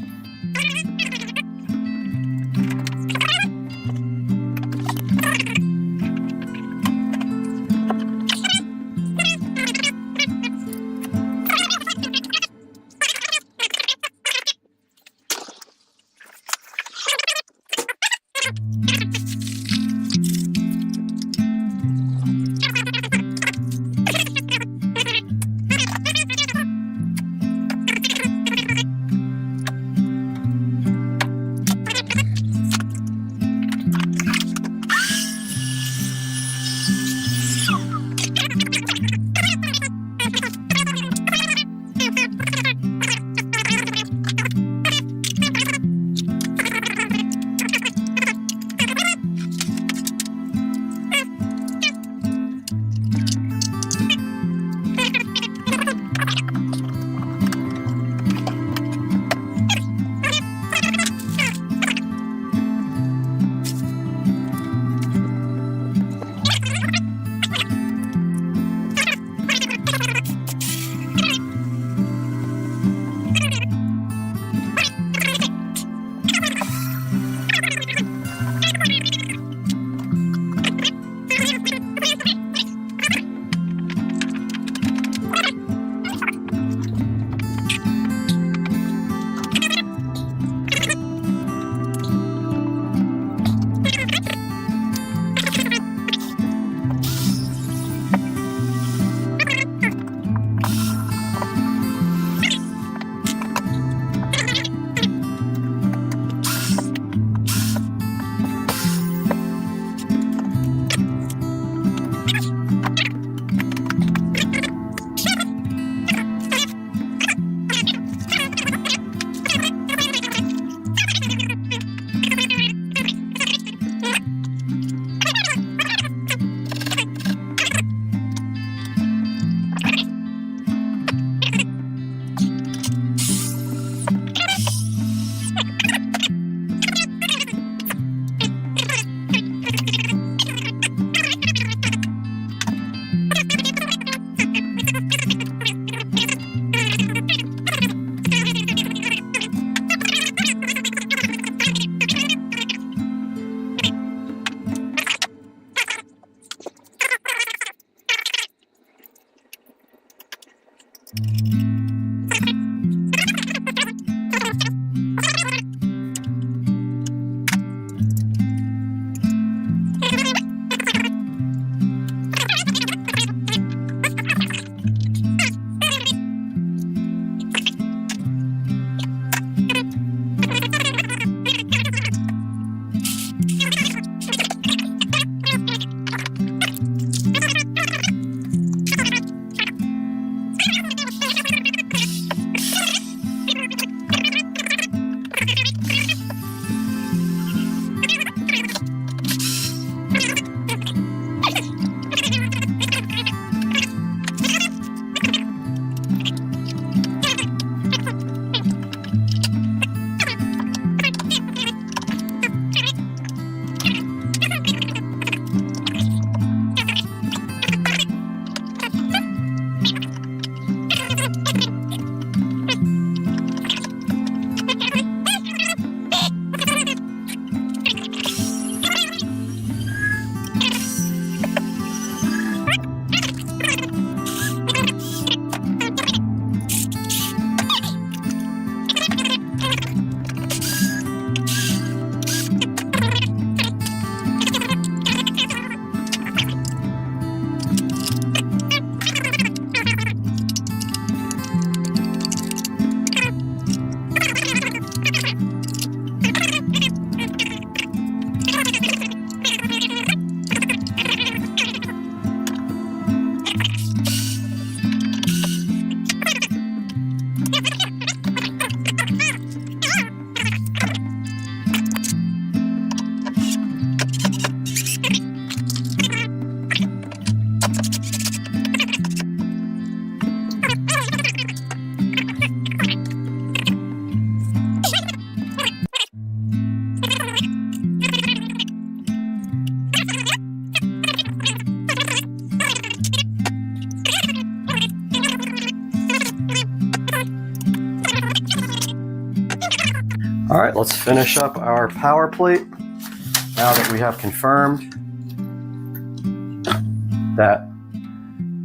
All right, let's finish up our power plate. Now that we have confirmed that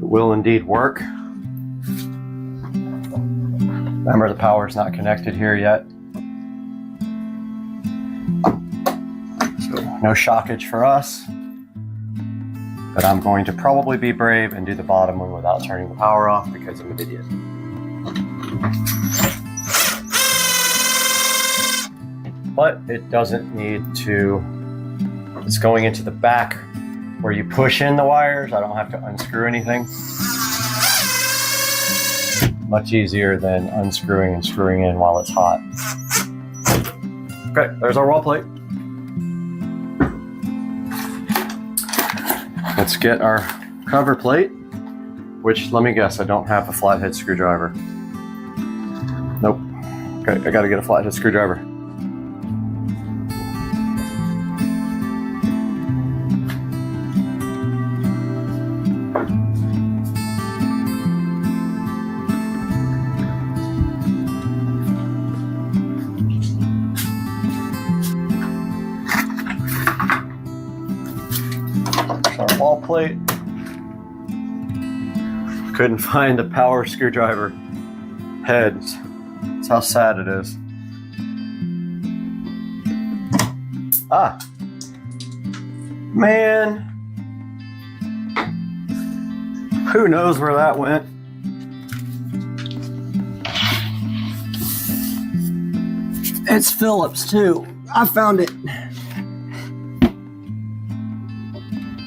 it will indeed work. Remember, the power is not connected here yet. So no shockage for us. But I'm going to probably be brave and do the bottom one without turning the power off because I'm an idiot. But it doesn't need to, it's going into the back where you push in the wires. I don't have to unscrew anything. Much easier than unscrewing and screwing in while it's hot. Okay, there's our wall plate. Let's get our cover plate, which, let me guess, I don't have a flathead screwdriver. Nope. Okay, I gotta get a flathead screwdriver. Wall plate. Couldn't find the power screwdriver heads. That's how sad it is. Ah, man, who knows where that went? It's Phillips too. I found it.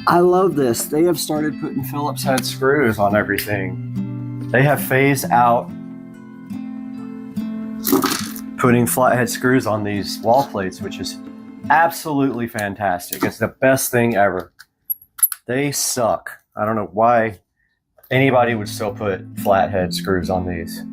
I love this. They have started putting Phillips head screws on everything. They have phased out putting flathead screws on these wall plates, which is absolutely fantastic. It's the best thing ever. They suck. I don't know why anybody would still put flathead screws on these.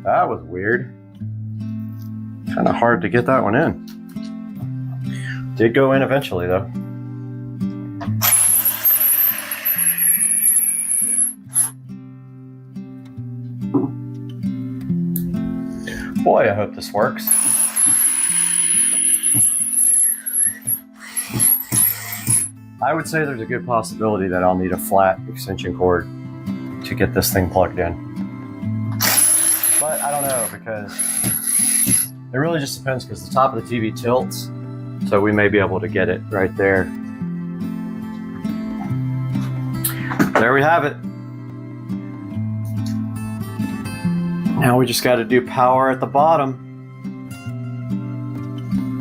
That was weird. Kind of hard to get that one in. Did go in eventually though. Boy, I hope this works. I would say there's a good possibility that I'll need a flat extension cord to get this thing plugged in. But I don't know, because it really just depends, because the top of the TV tilts, so we may be able to get it right there. There we have it. Now we just got to do power at the bottom.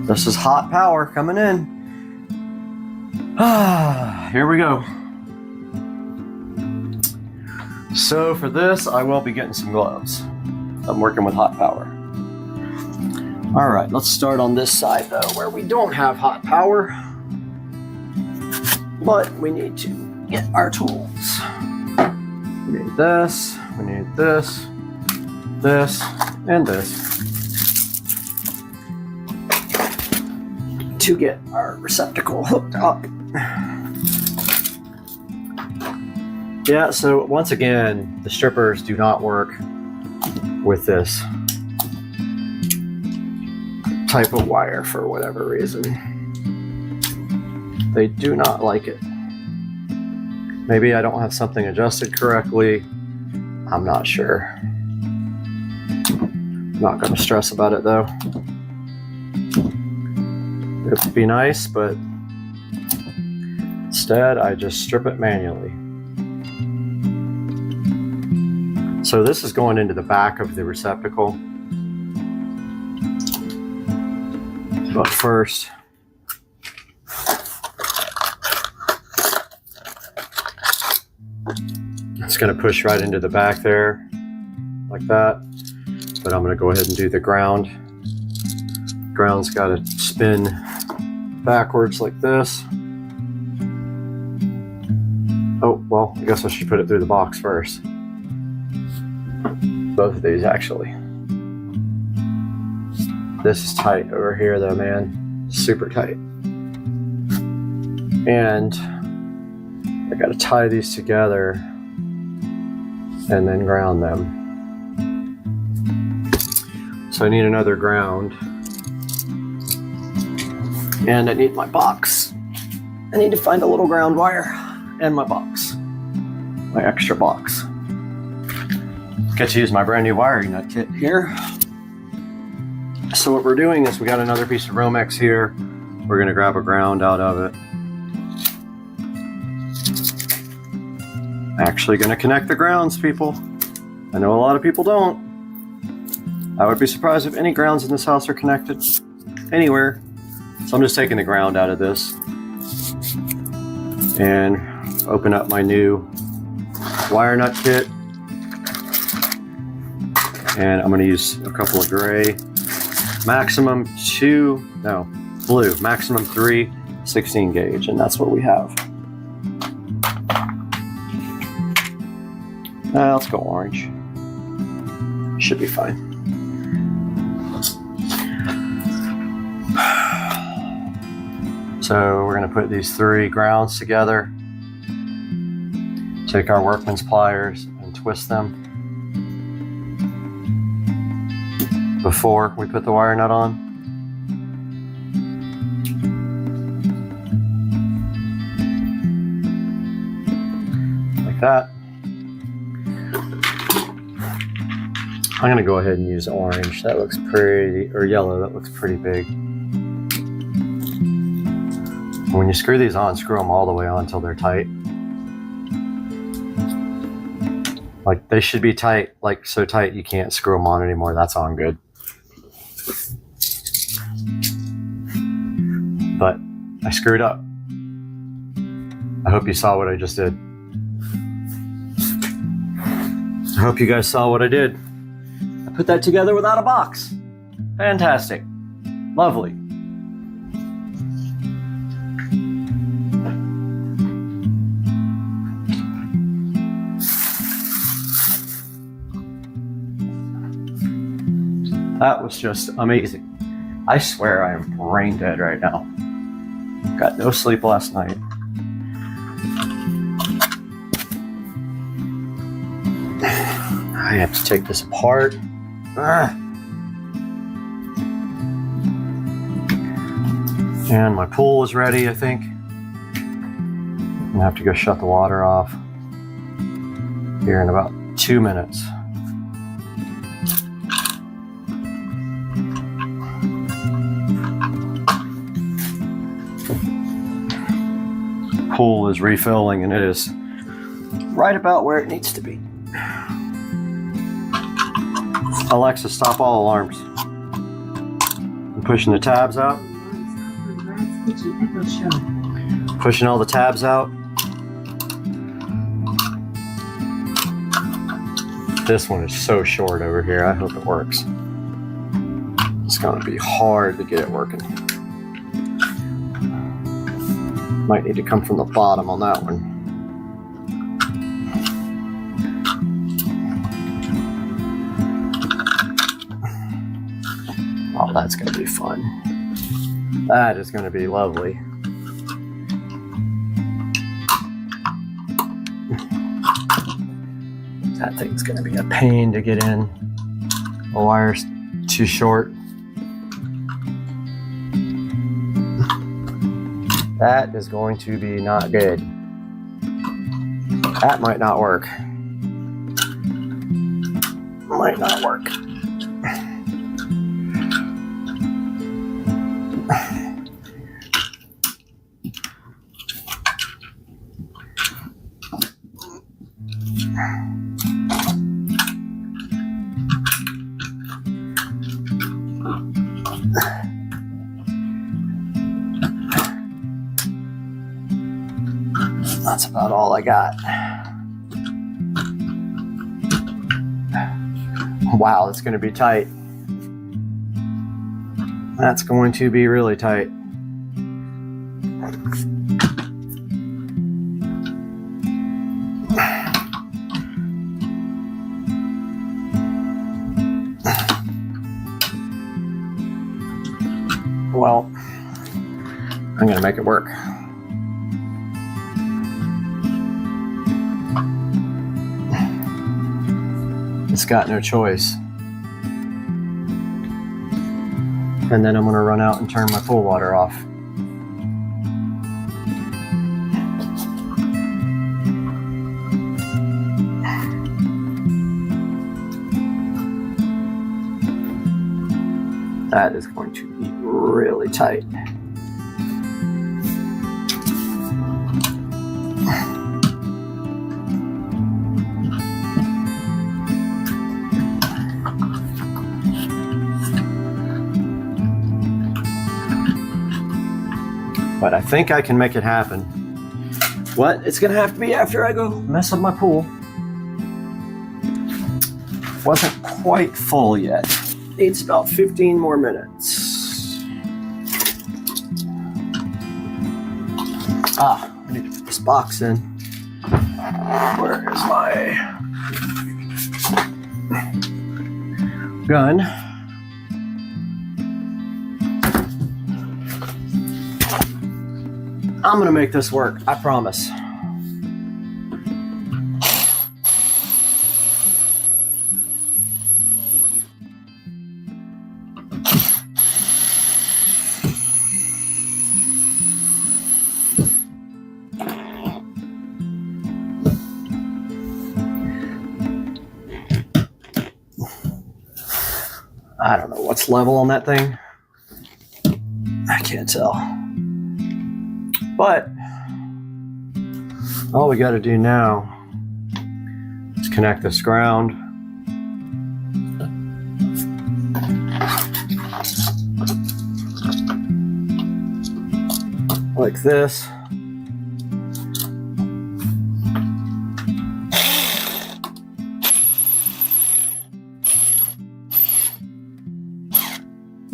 This is hot power coming in. Here we go. So for this, I will be getting some gloves. I'm working with hot power. All right, let's start on this side though, where we don't have hot power, but we need to get our tools. We need this, we need this, this, and this to get our receptacle hooked up. Yeah, so once again, the strippers do not work with this type of wire for whatever reason. They do not like it. Maybe I don't have something adjusted correctly. I'm not sure. I'm not going to stress about it though. It would be nice, but instead I just strip it manually. So this is going into the back of the receptacle. But first, it's going to push right into the back there, like that. But I'm going to go ahead and do the ground. Ground's got to spin backwards like this. Oh, well, I guess I should put it through the box first. Both of these, actually. This is tight over here though, man. Super tight. And I gotta tie these together and then ground them. So I need another ground. And I need my box. I need to find a little ground wire and my box. My extra box. Get to use my brand new wiring nut kit here. So what we're doing is we got another piece of Romex here. We're gonna grab a ground out of it. Actually gonna connect the grounds, people. I know a lot of people don't. I would be surprised if any grounds in this house are connected anywhere. So I'm just taking the ground out of this and open up my new wire nut kit. And I'm gonna use a couple of gray, blue, maximum 3 16 gauge, and that's what we have. Let's go orange. Should be fine. So we're going to put these 3 grounds together. Take our workman's pliers and twist them before we put the wire nut on. Like that. I'm going to go ahead and use orange. That looks pretty, or yellow, that looks pretty big. When you screw these on, screw them all the way on until they're tight. Like they should be tight, like so tight you can't screw them on anymore. That's on good. But I screwed up. I hope you saw what I just did. I hope you guys saw what I did. I put that together without a box. Fantastic. Lovely. That was just amazing. I swear I am brain dead right now. Got no sleep last night. I have to take this apart. And my pool is ready, I think. I'm gonna have to go shut the water off here in about 2 minutes. Pool is refilling and it is right about where it needs to be. Alexa, stop all alarms. I'm pushing the tabs out. Pushing all the tabs out. This one is so short over here. I hope it works. It's gonna be hard to get it working. Might need to come from the bottom on that one. Oh, that's going to be fun. That is going to be lovely. That thing's going to be a pain to get in. The wire's too short. That is going to be not good. That might not work. Might not work. That's about all I got. Wow, that's going to be tight. That's going to be really tight. Well, I'm going to make it work. It's got no choice. And then I'm gonna run out and turn my pool water off. That is going to be really tight. But I think I can make it happen. What? It's gonna have to be after I go mess up my pool. Wasn't quite full yet. Needs about 15 more minutes. I need to put this box in. Where is my gun? I'm gonna make this work, I promise. I don't know what's level on that thing. I can't tell. But all we got to do now is connect this ground. Like this.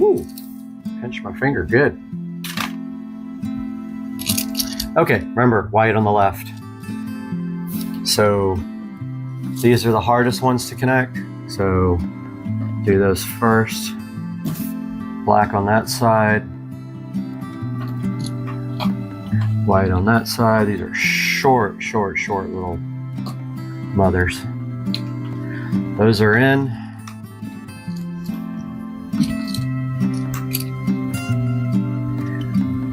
Ooh, pinch my finger, good. Okay, remember, white on the left. So these are the hardest ones to connect. So do those first. Black on that side. White on that side. These are short little mothers. Those are in.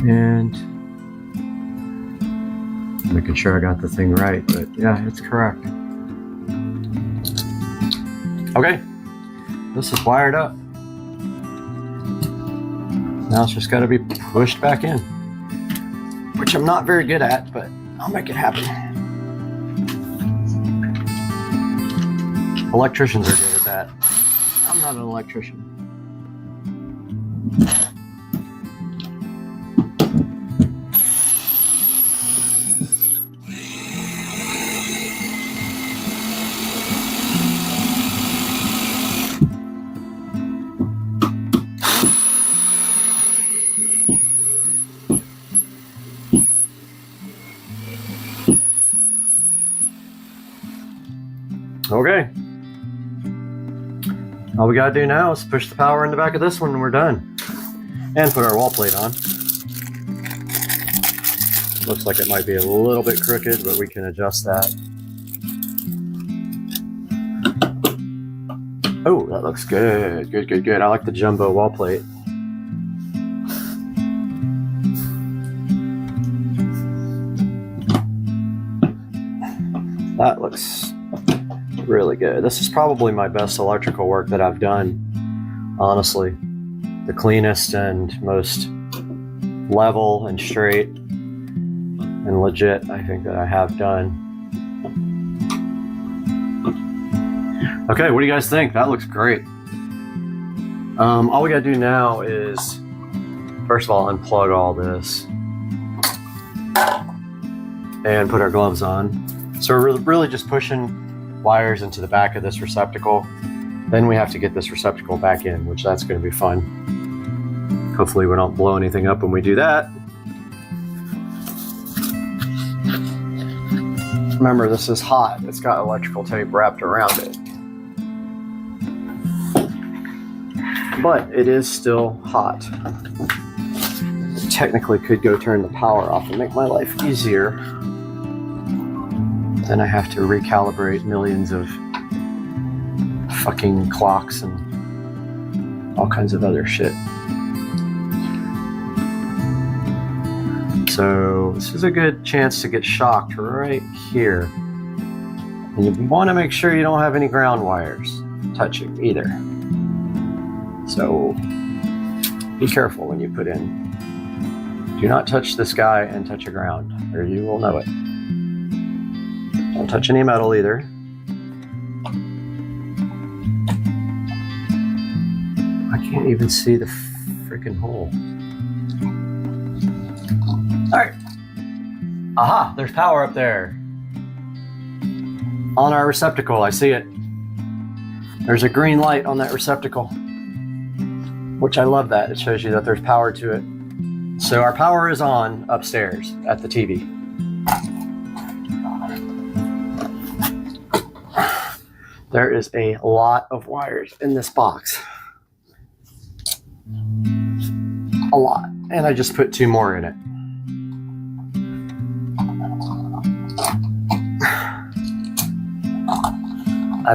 And making sure I got the thing right, but yeah, it's correct. Okay, this is wired up. Now it's just got to be pushed back in, which I'm not very good at, but I'll make it happen. Electricians are good at that. I'm not an electrician. Okay. All we gotta do now is push the power in the back of this one and we're done. And put our wall plate on. Looks like it might be a little bit crooked, but we can adjust that. Oh, that looks good. Good. I like the jumbo wall plate. That looks really good. This is probably my best electrical work that I've done, honestly. The cleanest and most level and straight and legit, I think, that I have done. Okay, what do you guys think? That looks great. All we gotta do now is, first of all, unplug all this and put our gloves on. So we're really just pushing wires into the back of this receptacle. Then we have to get this receptacle back in, which that's going to be fun. Hopefully we don't blow anything up when we do that. Remember, this is hot. It's got electrical tape wrapped around it. But it is still hot. Technically could go turn the power off and make my life easier. then I have to recalibrate millions of fucking clocks and all kinds of other shit. So this is a good chance to get shocked right here. And you want to make sure you don't have any ground wires touching either. So be careful when you put in. Do not touch this guy and touch a ground, or you will know it. Don't touch any metal either. I can't even see the freaking hole. All right. Aha, there's power up there. On our receptacle, I see it. There's a green light on that receptacle, which I love that. It shows you that there's power to it. So our power is on upstairs at the TV. There is a lot of wires in this box. A lot. And I just put 2 more in it.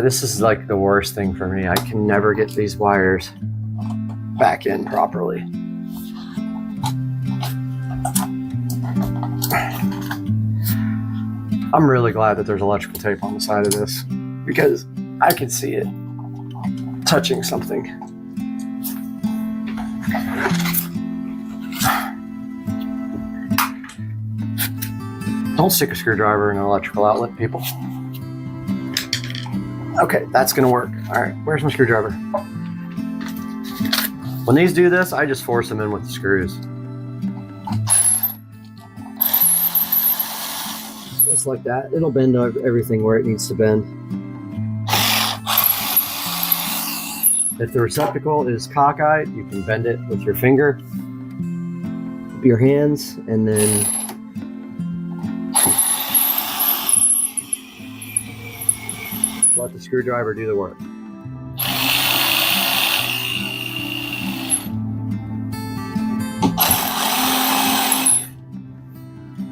This is like the worst thing for me. I can never get these wires back in properly. I'm really glad that there's electrical tape on the side of this because I can see it touching something. Don't stick a screwdriver in an electrical outlet, people. Okay, that's gonna work. All right, where's my screwdriver? When these do this, I just force them in with the screws. Just like that. It'll bend everything where it needs to bend. If the receptacle is cockeyed, you can bend it with your finger, your hands, and then let the screwdriver do the work.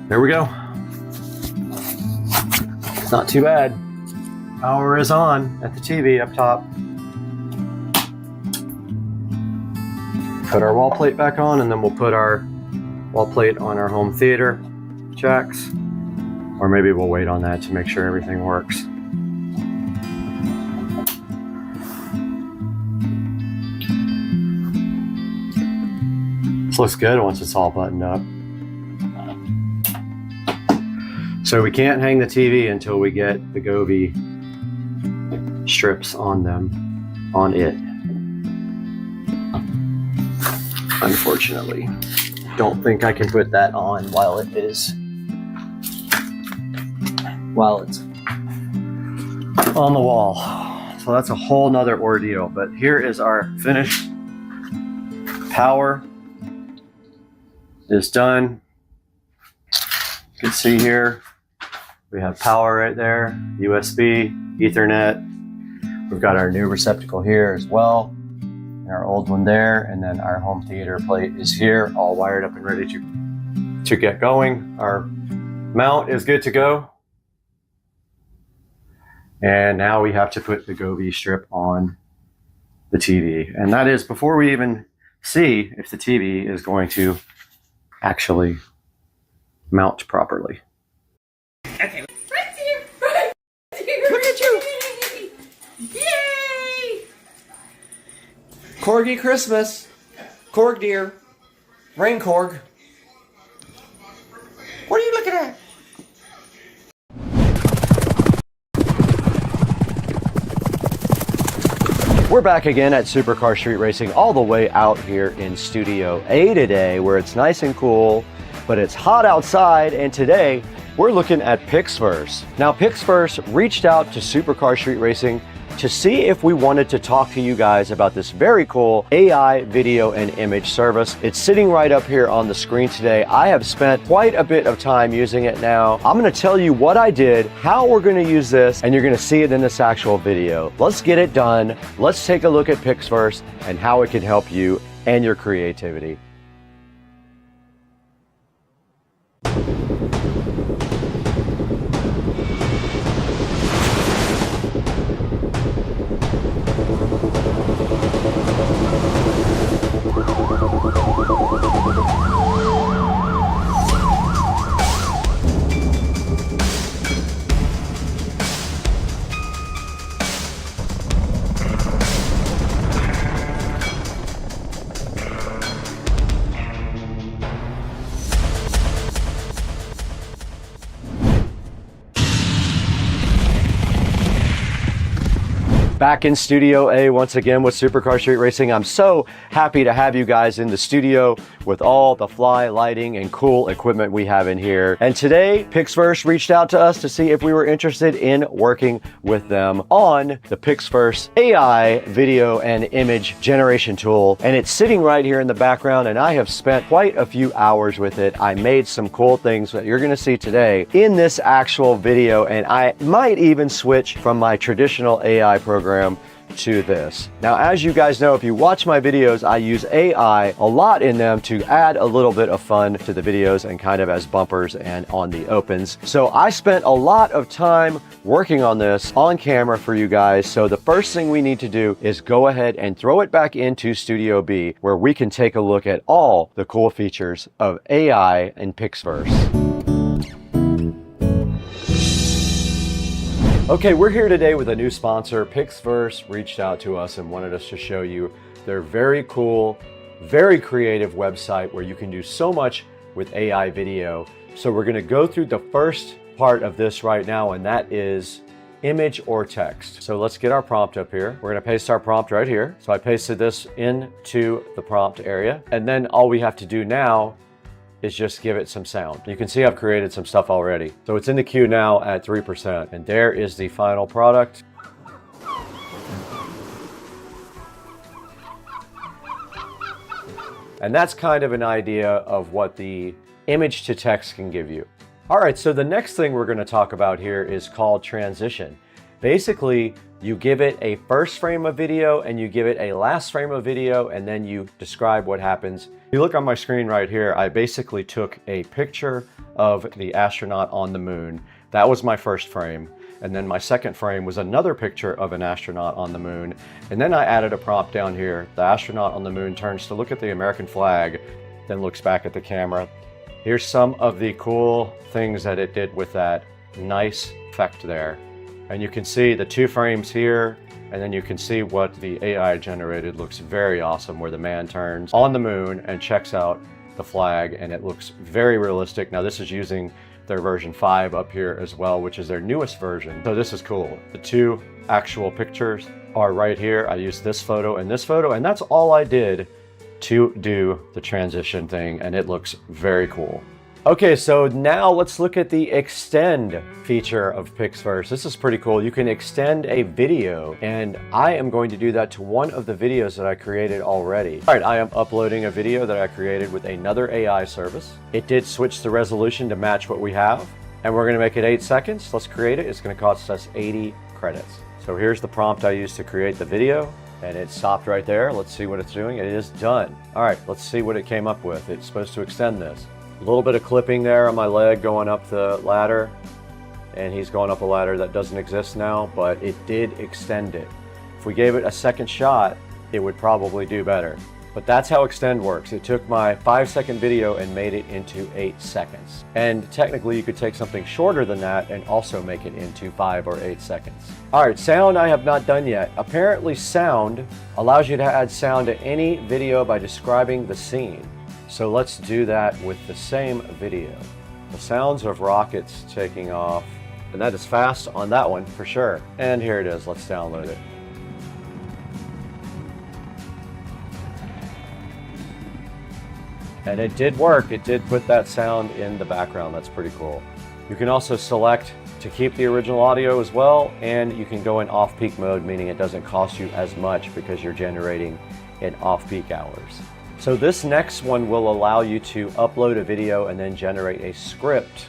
There we go. It's not too bad. Power is on at the TV up top. Put our wall plate back on, and then we'll put our wall plate on our home theater jacks. Or maybe we'll wait on that to make sure everything works. This looks good once it's all buttoned up. So we can't hang the TV until we get the Govee strips on them, on it. Unfortunately, don't think I can put that on while it's on the wall. So that's a whole nother ordeal. But here is our finished power. Is done. You can see here we have power right there, USB, Ethernet. We've got our new receptacle here as well, and our old one there, and then our home theater plate is here, all wired up and ready to get going. Our mount is good to go. And now we have to put the Govee strip on the TV. And that is before we even see if the TV is going to actually mount properly. Okay. Right here! Right here! Look at you! Yay! Corgi Christmas. Korg deer. Rain Korg. What are you looking at? We're back again at Supercar Street Racing, all the way out here in Studio A today, where it's nice and cool, but it's hot outside, and today we're looking at Pixverse. Now, Pixverse reached out to Supercar Street Racing to see if we wanted to talk to you guys about this very cool AI video and image service. It's sitting right up here on the screen today. I have spent quite a bit of time using it now. I'm gonna tell you what I did, how we're gonna use this, and you're gonna see it in this actual video. Let's get it done. Let's take a look at Pixverse and how it can help you and your creativity. Back in Studio A once again with Supercar Street Racing. I'm so happy to have you guys in the studio with all the fly lighting and cool equipment we have in here. And today, Pixverse reached out to us to see if we were interested in working with them on the Pixverse AI video and image generation tool. And it's sitting right here in the background, and I have spent quite a few hours with it. I made some cool things that you're gonna see today in this actual video, and I might even switch from my traditional AI program to this. Now, as you guys know, if you watch my videos, I use AI a lot in them to add a little bit of fun to the videos and kind of as bumpers and on the opens. So I spent a lot of time working on this on camera for you guys. So the first thing we need to do is go ahead and throw it back into Studio B, where we can take a look at all the cool features of AI in Pixverse. Okay, we're here today with a new sponsor. Pixverse reached out to us and wanted us to show you their very cool, very creative website where you can do so much with AI video. So we're gonna go through the first part of this right now, and that is image or text. So let's get our prompt up here. We're gonna paste our prompt right here. So I pasted this into the prompt area, and then all we have to do now is just give it some sound. You can see I've created some stuff already. So it's in the queue now at 3%, and there is the final product. And that's kind of an idea of what the image to text can give you. All right, so the next thing we're gonna talk about here is called transition. Basically, you give it a first frame of video and you give it a last frame of video, and then you describe what happens. If you look on my screen right here, I basically took a picture of the astronaut on the moon. That was my first frame. And then my second frame was another picture of an astronaut on the moon. And then I added a prompt down here. The astronaut on the moon turns to look at the American flag, then looks back at the camera. Here's some of the cool things that it did with that nice effect there. And you can see the 2 frames here, and then you can see what the AI generated looks very awesome, where the man turns on the moon and checks out the flag, and it looks very realistic. Now this is using their version 5 up here as well, which is their newest version. So this is cool. The 2 actual pictures are right here. I used this photo, and that's all I did to do the transition thing, and it looks very cool. Okay, so now let's look at the extend feature of Pixverse. This is pretty cool. You can extend a video, and I am going to do that to one of the videos that I created already. All right, I am uploading a video that I created with another AI service. It did switch the resolution to match what we have, and we're gonna make it 8 seconds. Let's create it. It's gonna cost us 80 credits. So here's the prompt I used to create the video, and it stopped right there. Let's see what it's doing. It is done. All right, let's see what it came up with. It's supposed to extend this. A little bit of clipping there on my leg going up the ladder, and he's going up a ladder that doesn't exist now, but it did extend it. If we gave it a second shot, it would probably do better. But that's how extend works. It took my 5-second video and made it into 8 seconds. And technically you could take something shorter than that and also make it into 5 or 8 seconds. All right, sound I have not done yet. Apparently sound allows you to add sound to any video by describing the scene. So let's do that with the same video. The sounds of rockets taking off, and that is fast on that one for sure. And here it is, let's download it. And it did work, it did put that sound in the background, that's pretty cool. You can also select to keep the original audio as well, and you can go in off-peak mode, meaning it doesn't cost you as much because you're generating in off-peak hours. So this next one will allow you to upload a video and then generate a script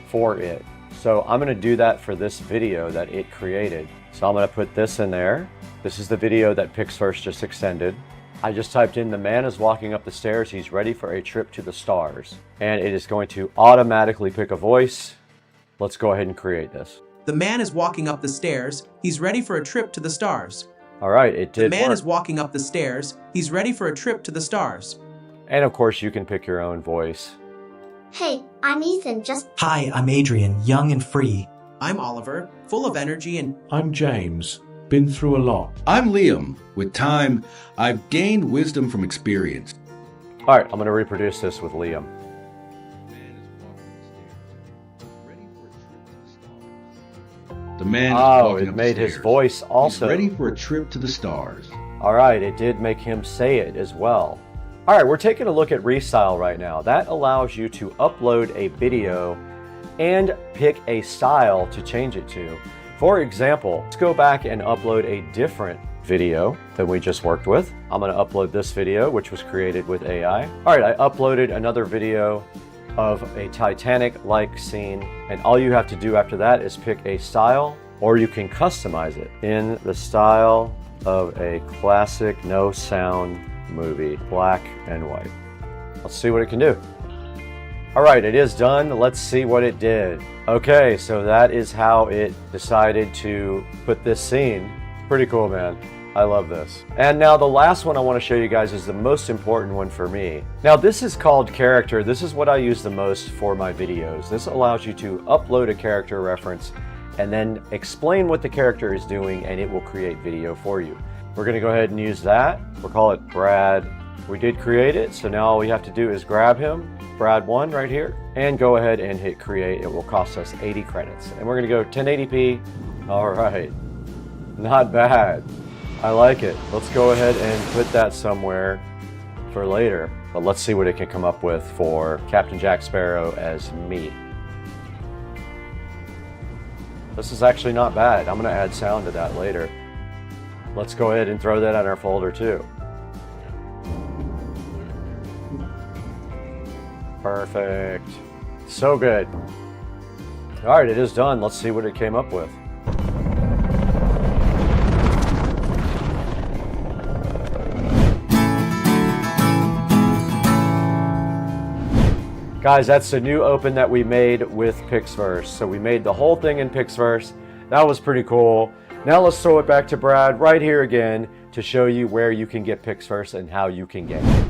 for it. So I'm gonna do that for this video that it created. So I'm gonna put this in there. This is the video that Pixverse just extended. I just typed in, the man is walking up the stairs, he's ready for a trip to the stars. And it is going to automatically pick a voice. Let's go ahead and create this. The man is walking up the stairs, he's ready for a trip to the stars. All right, it did work. The man work. is walking up the stairs, he's ready for a trip to the stars. And of course you can pick your own voice. Hey, I'm Ethan, Hi, I'm Adrian, young and free. I'm Oliver, full of energy and... I'm James, been through a lot. I'm Liam. With time, I've gained wisdom from experience. All right, I'm gonna reproduce this with Liam. The man is Oh, walking it up made the his stairs. voice also. He's ready for a trip to the stars. All right, it did make him say it as well. All right, we're taking a look at Restyle right now. That allows you to upload a video and pick a style to change it to. For example, let's go back and upload a different video that we just worked with. I'm gonna upload this video, which was created with AI. All right, I uploaded another video of a Titanic-like scene, and all you have to do after that is pick a style, or you can customize it in the style of a classic no sound movie, black and white. Let's see what it can do. All right, it is done. Let's see what it did. Okay, so that is how it decided to put this scene. Pretty cool, man. I love this. And now the last one I want to show you guys is the most important one for me. Now this is called character. This is what I use the most for my videos. This allows you to upload a character reference and then explain what the character is doing, and it will create video for you. We're gonna go ahead and use that. We'll call it Brad. We did create it, so now all we have to do is grab him, Brad1 right here, and go ahead and hit create. It will cost us 80 credits. And we're gonna go 1080p. All right, not bad. I like it. Let's go ahead and put that somewhere for later. But let's see what it can come up with for Captain Jack Sparrow as me. This is actually not bad. I'm gonna add sound to that later. Let's go ahead and throw that in our folder too. Perfect. So good. All right, it is done. Let's see what it came up with. Guys, that's the new open that we made with Pixverse. So we made the whole thing in Pixverse. That was pretty cool. Now let's throw it back to Brad right here again to show you where you can get Pixverse and how you can get it.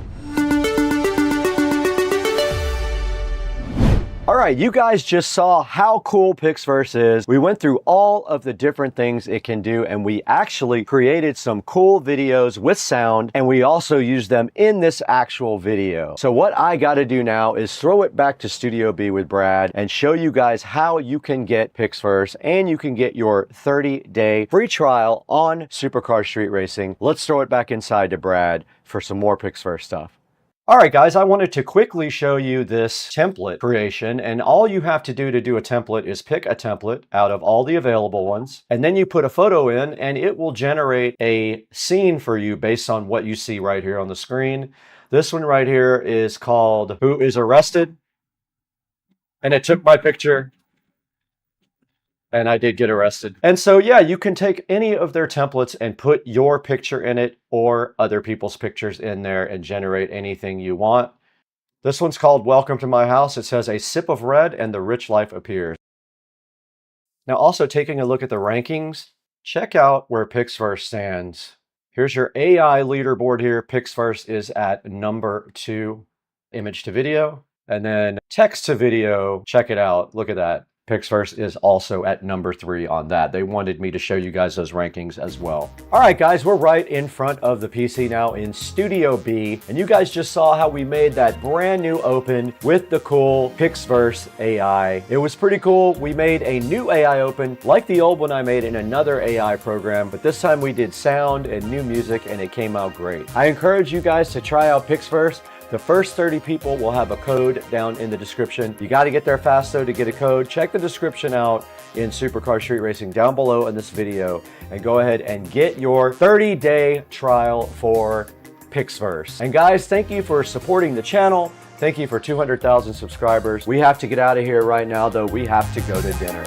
All right, you guys just saw how cool Pixverse is. We went through all of the different things it can do, and we actually created some cool videos with sound, and we also used them in this actual video. So what I gotta do now is throw it back to Studio B with Brad and show you guys how you can get Pixverse, and you can get your 30-day free trial on Supercar Street Racing. Let's throw it back inside to Brad for some more Pixverse stuff. All right, guys, I wanted to quickly show you this template creation, and all you have to do a template is pick a template out of all the available ones, and then you put a photo in, and it will generate a scene for you based on what you see right here on the screen. This one right here is called Who is Arrested? And it took my picture, and I did get arrested. And so, yeah, you can take any of their templates and put your picture in it or other people's pictures in there and generate anything you want. This one's called Welcome to My House. It says a sip of red and the rich life appears. Now, also taking a look at the rankings, check out where Pixverse stands. Here's your AI leaderboard here. Pixverse is at number 2, image to video, and then text to video. Check it out. Look at that. Pixverse is also at number 3 on that. They wanted me to show you guys those rankings as well. All right, guys, we're right in front of the PC now in Studio B, and you guys just saw how we made that brand new open with the cool Pixverse AI. It was pretty cool. We made a new AI open like the old one I made in another AI program, but this time we did sound and new music, and it came out great. I encourage you guys to try out Pixverse. The first 30 people will have a code down in the description. You got to get there fast though to get a code. Check the description out in Supercar Street Racing down below in this video and go ahead and get your 30-day trial for Pixverse. And guys, thank you for supporting the channel. Thank you for 200,000 subscribers. We have to get out of here right now though. We have to go to dinner.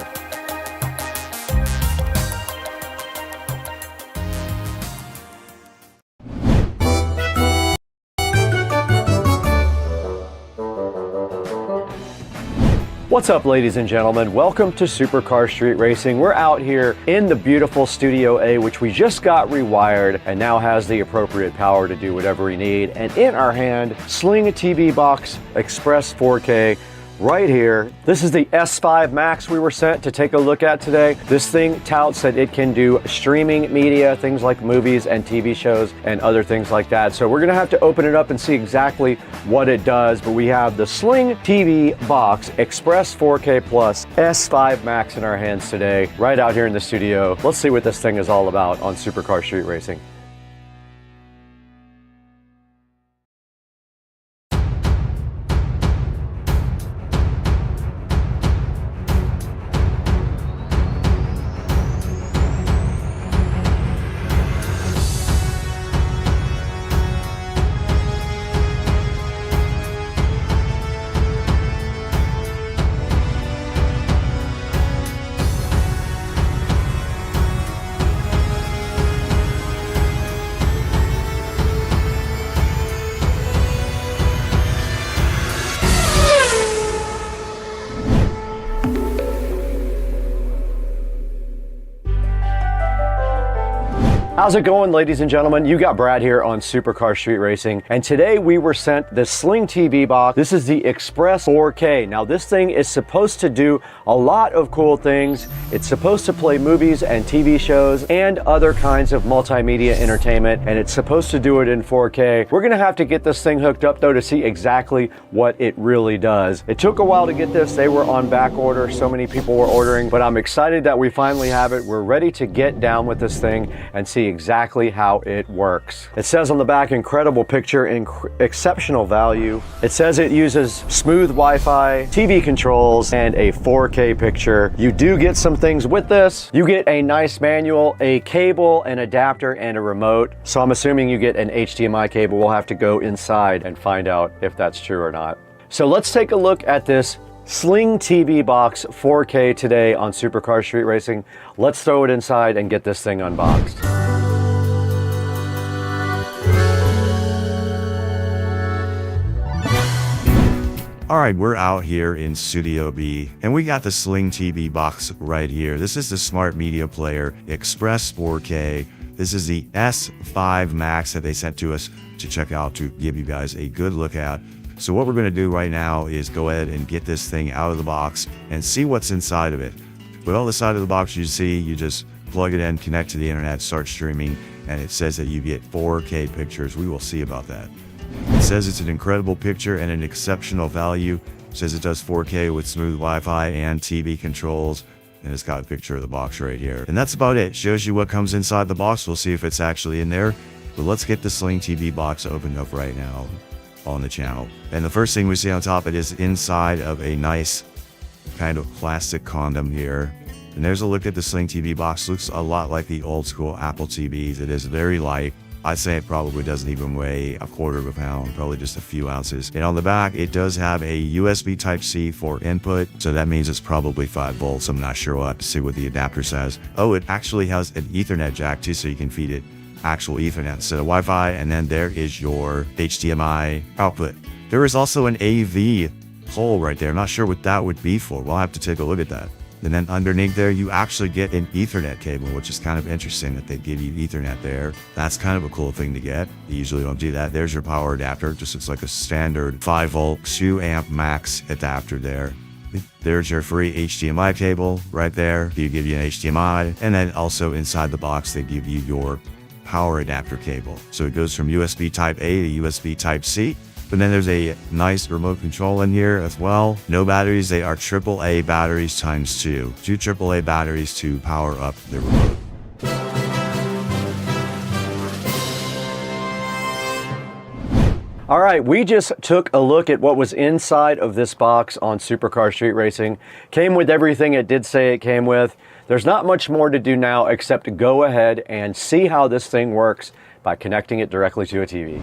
What's up, ladies and gentlemen? Welcome to Supercar Street Racing. We're out here in the beautiful Studio A, which we just got rewired and now has the appropriate power to do whatever we need. And in our hand, Sling TV Box Express 4K right here. This is the S5 Max we were sent to take a look at today. This thing touts that it can do streaming media, things like movies and TV shows and other things like that. So we're gonna have to open it up and see exactly what it does, but we have the Sling TV Box Express 4K Plus S5 Max in our hands today, right out here in the studio. Let's see what this thing is all about on Supercar Street Racing. How's it going, ladies and gentlemen? You got Brad here on Supercar Street Racing, and today we were sent the Sling TV box. This is the Express 4K. Now this thing is supposed to do a lot of cool things. It's supposed to play movies and TV shows and other kinds of multimedia entertainment, and it's supposed to do it in 4K. We're gonna have to get this thing hooked up though to see exactly what it really does. It took a while to get this. They were on back order. So many people were ordering, but I'm excited that we finally have it. We're ready to get down with this thing and see exactly how it works. It says on the back, incredible picture, exceptional value. It says it uses smooth Wi-Fi, TV controls, and a 4K picture. You do get some things with this. You get a nice manual, a cable, an adapter, and a remote. So I'm assuming you get an HDMI cable. We'll have to go inside and find out if that's true or not. So let's take a look at this Sling TV Box 4K today on Supercar Street Racing. Let's throw it inside and get this thing unboxed. All right, we're out here in Studio B, and we got the Sling TV box right here. This is the Smart Media Player Express 4K. This is the S5 Max that they sent to us to check out to give you guys a good look at. So what we're going to do right now is go ahead and get this thing out of the box and see what's inside of it. But on the side of the box you see, you just plug it in, connect to the internet, start streaming, and it says that you get 4K pictures. We will see about that. It says it's an incredible picture and an exceptional value. It says it does 4K with smooth Wi-Fi and TV controls. And it's got a picture of the box right here. And that's about it. Shows you what comes inside the box. We'll see if it's actually in there. But let's get the Sling TV box opened up right now on the channel. And the first thing we see on top of it is inside of a nice kind of plastic condom here. And there's a look at the Sling TV box. Looks a lot like the old school Apple TVs. It is very light. I'd say it probably doesn't even weigh a quarter of a pound, probably just a few ounces. And on the back, it does have a USB Type-C for input, so that means it's probably 5 volts. I'm not sure. We'll have to see what the adapter says. Oh, it actually has an Ethernet jack too, so you can feed it actual Ethernet instead of Wi-Fi, and then there is your HDMI output. There is also an AV hole right there. I'm not sure what that would be for. We'll have to take a look at that. And then underneath there, you actually get an Ethernet cable, which is kind of interesting that they give you Ethernet there. That's kind of a cool thing to get. They usually don't do that. There's your power adapter. Just looks like a standard 5 volt, 2 amp max adapter there. There's your free HDMI cable right there. They give you an HDMI. And then also inside the box, they give you your power adapter cable. So it goes from USB Type A to USB Type C. But then there's a nice remote control in here as well. No batteries. They are AAA batteries times 2. 2 AAA batteries to power up the remote. All right, we just took a look at what was inside of this box on Supercar Street Racing. Came with everything it did say it came with. There's not much more to do now except to go ahead and see how this thing works by connecting it directly to a TV.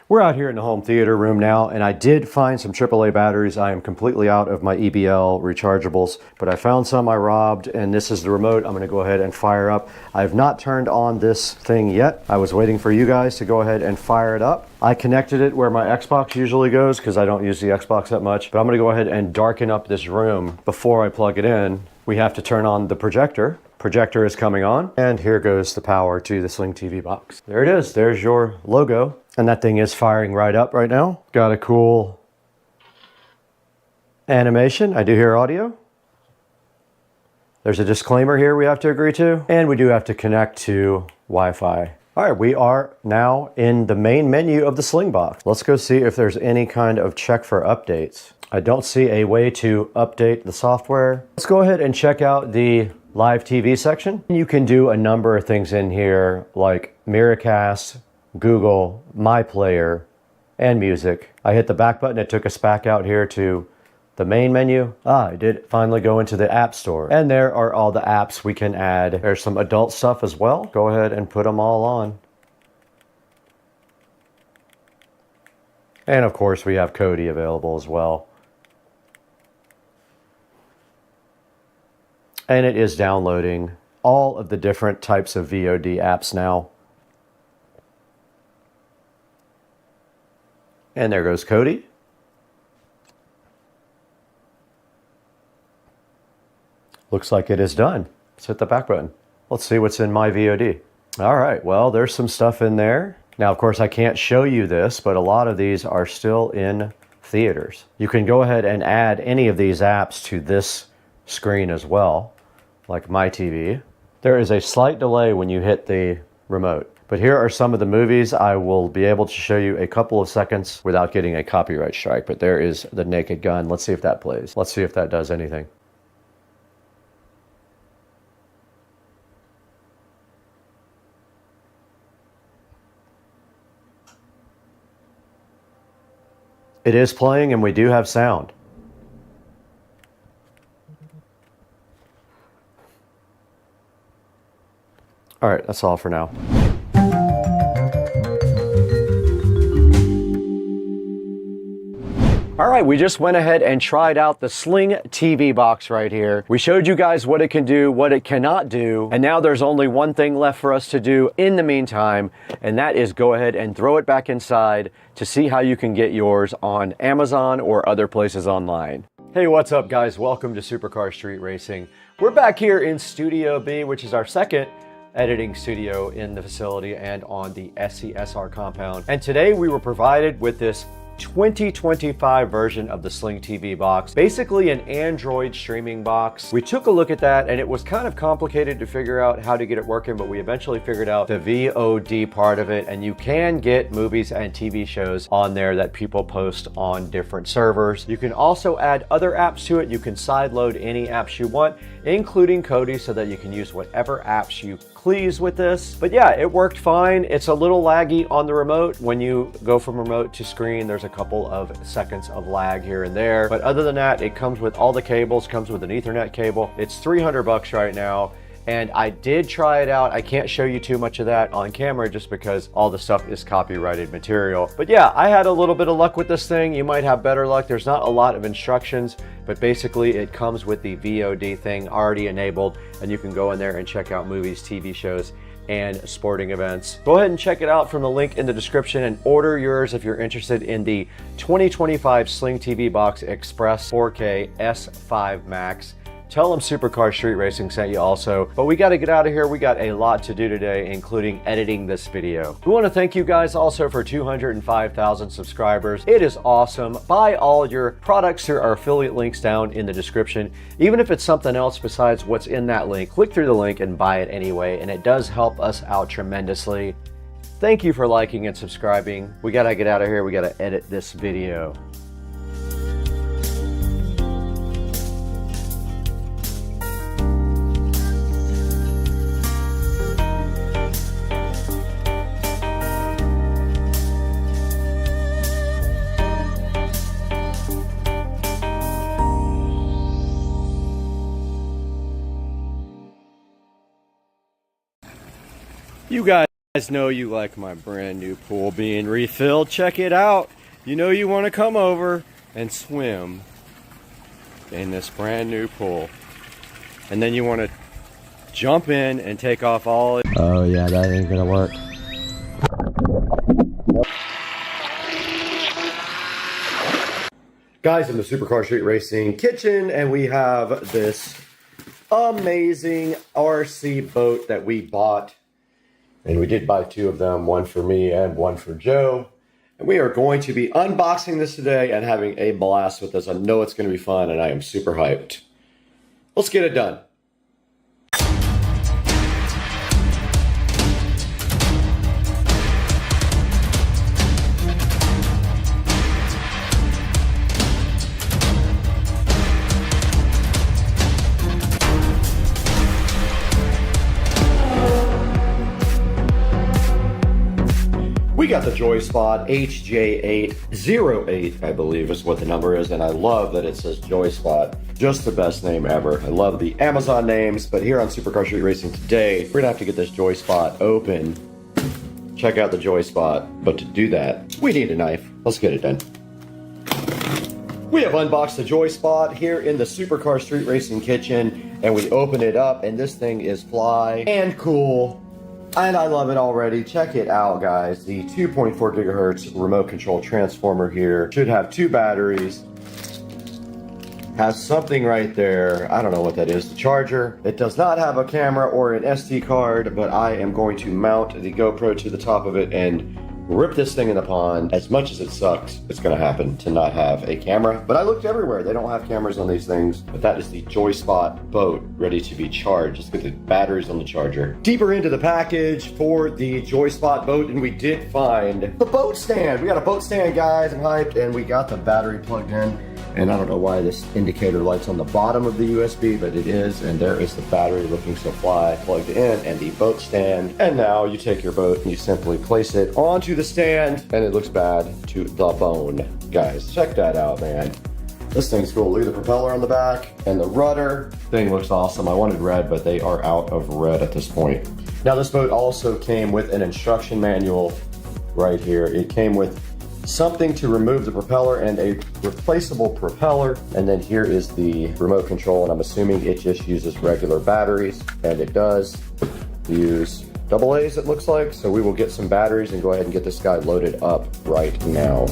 We're out here in the home theater room now, and I did find some AAA batteries. I am completely out of my EBL rechargeables, but I found some I robbed, and this is the remote I'm gonna go ahead and fire up. I have not turned on this thing yet. I was waiting for you guys to go ahead and fire it up. I connected it where my Xbox usually goes because I don't use the Xbox that much, but I'm gonna go ahead and darken up this room before I plug it in. We have to turn on the projector. Projector is coming on, and here goes the power to the Sling TV box. There it is, there's your logo. And that thing is firing right up right now. Got a cool animation. I do hear audio. There's a disclaimer here we have to agree to. And we do have to connect to Wi-Fi. All right, we are now in the main menu of the Sling box. Let's go see if there's any kind of check for updates. I don't see a way to update the software. Let's go ahead and check out the live TV section. You can do a number of things in here like Miracast, Google, My Player, and Music. I hit the back button, it took us back out here to the main menu. I did finally go into the App Store. And there are all the apps we can add. There's some adult stuff as well. Go ahead and put them all on. And of course we have Kodi available as well. And it is downloading all of the different types of VOD apps now. And there goes Kodi. Looks like it is done. Let's hit the back button. Let's see what's in my VOD. All right, well, there's some stuff in there. Now, of course, I can't show you this, but a lot of these are still in theaters. You can go ahead and add any of these apps to this screen as well, like My TV. There is a slight delay when you hit the remote. But here are some of the movies. I will be able to show you a couple of seconds without getting a copyright strike, but there is The Naked Gun. Let's see if that plays. Let's see if that does anything. It is playing and we do have sound. All right, that's all for now. All right, we just went ahead and tried out the Sling TV box right here. We showed you guys what it can do, what it cannot do, and now there's only one thing left for us to do in the meantime, and that is go ahead and throw it back inside to see how you can get yours on Amazon or other places online. Hey, what's up guys? Welcome to Supercar Street Racing. We're back here in Studio B, which is our second editing studio in the facility and on the SCSR compound. And today we were provided with this 2025 version of the Sling TV box, basically an Android streaming box. We took a look at that and it was kind of complicated to figure out how to get it working, but we eventually figured out the VOD part of it, and you can get movies and TV shows on there that people post on different servers. You can also add other apps to it. You can sideload any apps you want, including Kodi, so that you can use whatever apps you please with this. But yeah, it worked fine. It's a little laggy on the remote. When you go from remote to screen, there's a couple of seconds of lag here and there. But other than that, it comes with all the cables, comes with an Ethernet cable. It's $300 right now. And I did try it out. I can't show you too much of that on camera just because all the stuff is copyrighted material. But yeah, I had a little bit of luck with this thing. You might have better luck. There's not a lot of instructions, but basically it comes with the VOD thing already enabled, and you can go in there and check out movies, TV shows, and sporting events. Go ahead and check it out from the link in the description and order yours if you're interested in the 2025 Sling TV Box Express 4K S5 Max. Tell them Supercar Street Racing sent you also. But we got to get out of here. We got a lot to do today, including editing this video. We want to thank you guys also for 205,000 subscribers. It is awesome. Buy all your products through our affiliate links down in the description. Even if it's something else besides what's in that link, click through the link and buy it anyway, and it does help us out tremendously. Thank you for liking and subscribing. We got to get out of here. We got to edit this video. You guys Guys know you like my brand new pool being refilled. Check it out. You know you want to come over and swim in this brand new pool. And then you want to jump in and take off all. Oh yeah, that ain't gonna work. Guys, in the Supercar Street Racing kitchen, and we have this amazing RC boat that we bought. And we did buy 2 of them, one for me and one for Joe. And we are going to be unboxing this today and having a blast with this. I know it's going to be fun, and I am super hyped. Let's get it done. We got the JoySpot HJ808, I believe is what the number is, and I love that it says JoySpot. Just the best name ever. I love the Amazon names, but here on Supercar Street Racing today, we're gonna have to get this JoySpot open. Check out the JoySpot, but to do that, we need a knife. Let's get it done. We have unboxed the JoySpot here in the Supercar Street Racing kitchen, and we open it up, and this thing is fly and cool. And I love it already. Check it out, guys. The 2.4 gigahertz remote control transformer here should have 2 batteries. Has something right there. I don't know what that is. The charger. It does not have a camera or an SD card, but I am going to mount the GoPro to the top of it and rip this thing in the pond. As much as it sucks, it's going to happen to not have a camera. But I looked everywhere. They don't have cameras on these things. But that is the JoySpot boat ready to be charged. Let's get the batteries on the charger. Deeper into the package for the JoySpot boat, and we did find the boat stand. We got a boat stand, guys. I'm hyped. And we got the battery plugged in. And I don't know why this indicator light's on the bottom of the USB, but it is. And there is the battery looking so fly plugged in, and the boat stand. And now you take your boat and you simply place it onto the stand, and it looks bad to the bone. Guys, check that out, man. This thing's cool. Look at the propeller on the back and the rudder. Thing looks awesome. I wanted red, but they are out of red at this point. Now, this boat also came with an instruction manual right here. It came with something to remove the propeller and a replaceable propeller. And then here is the remote control, and I'm assuming it just uses regular batteries, and it does use AA's, it looks like. So we will get some batteries and go ahead and get this guy loaded up right now.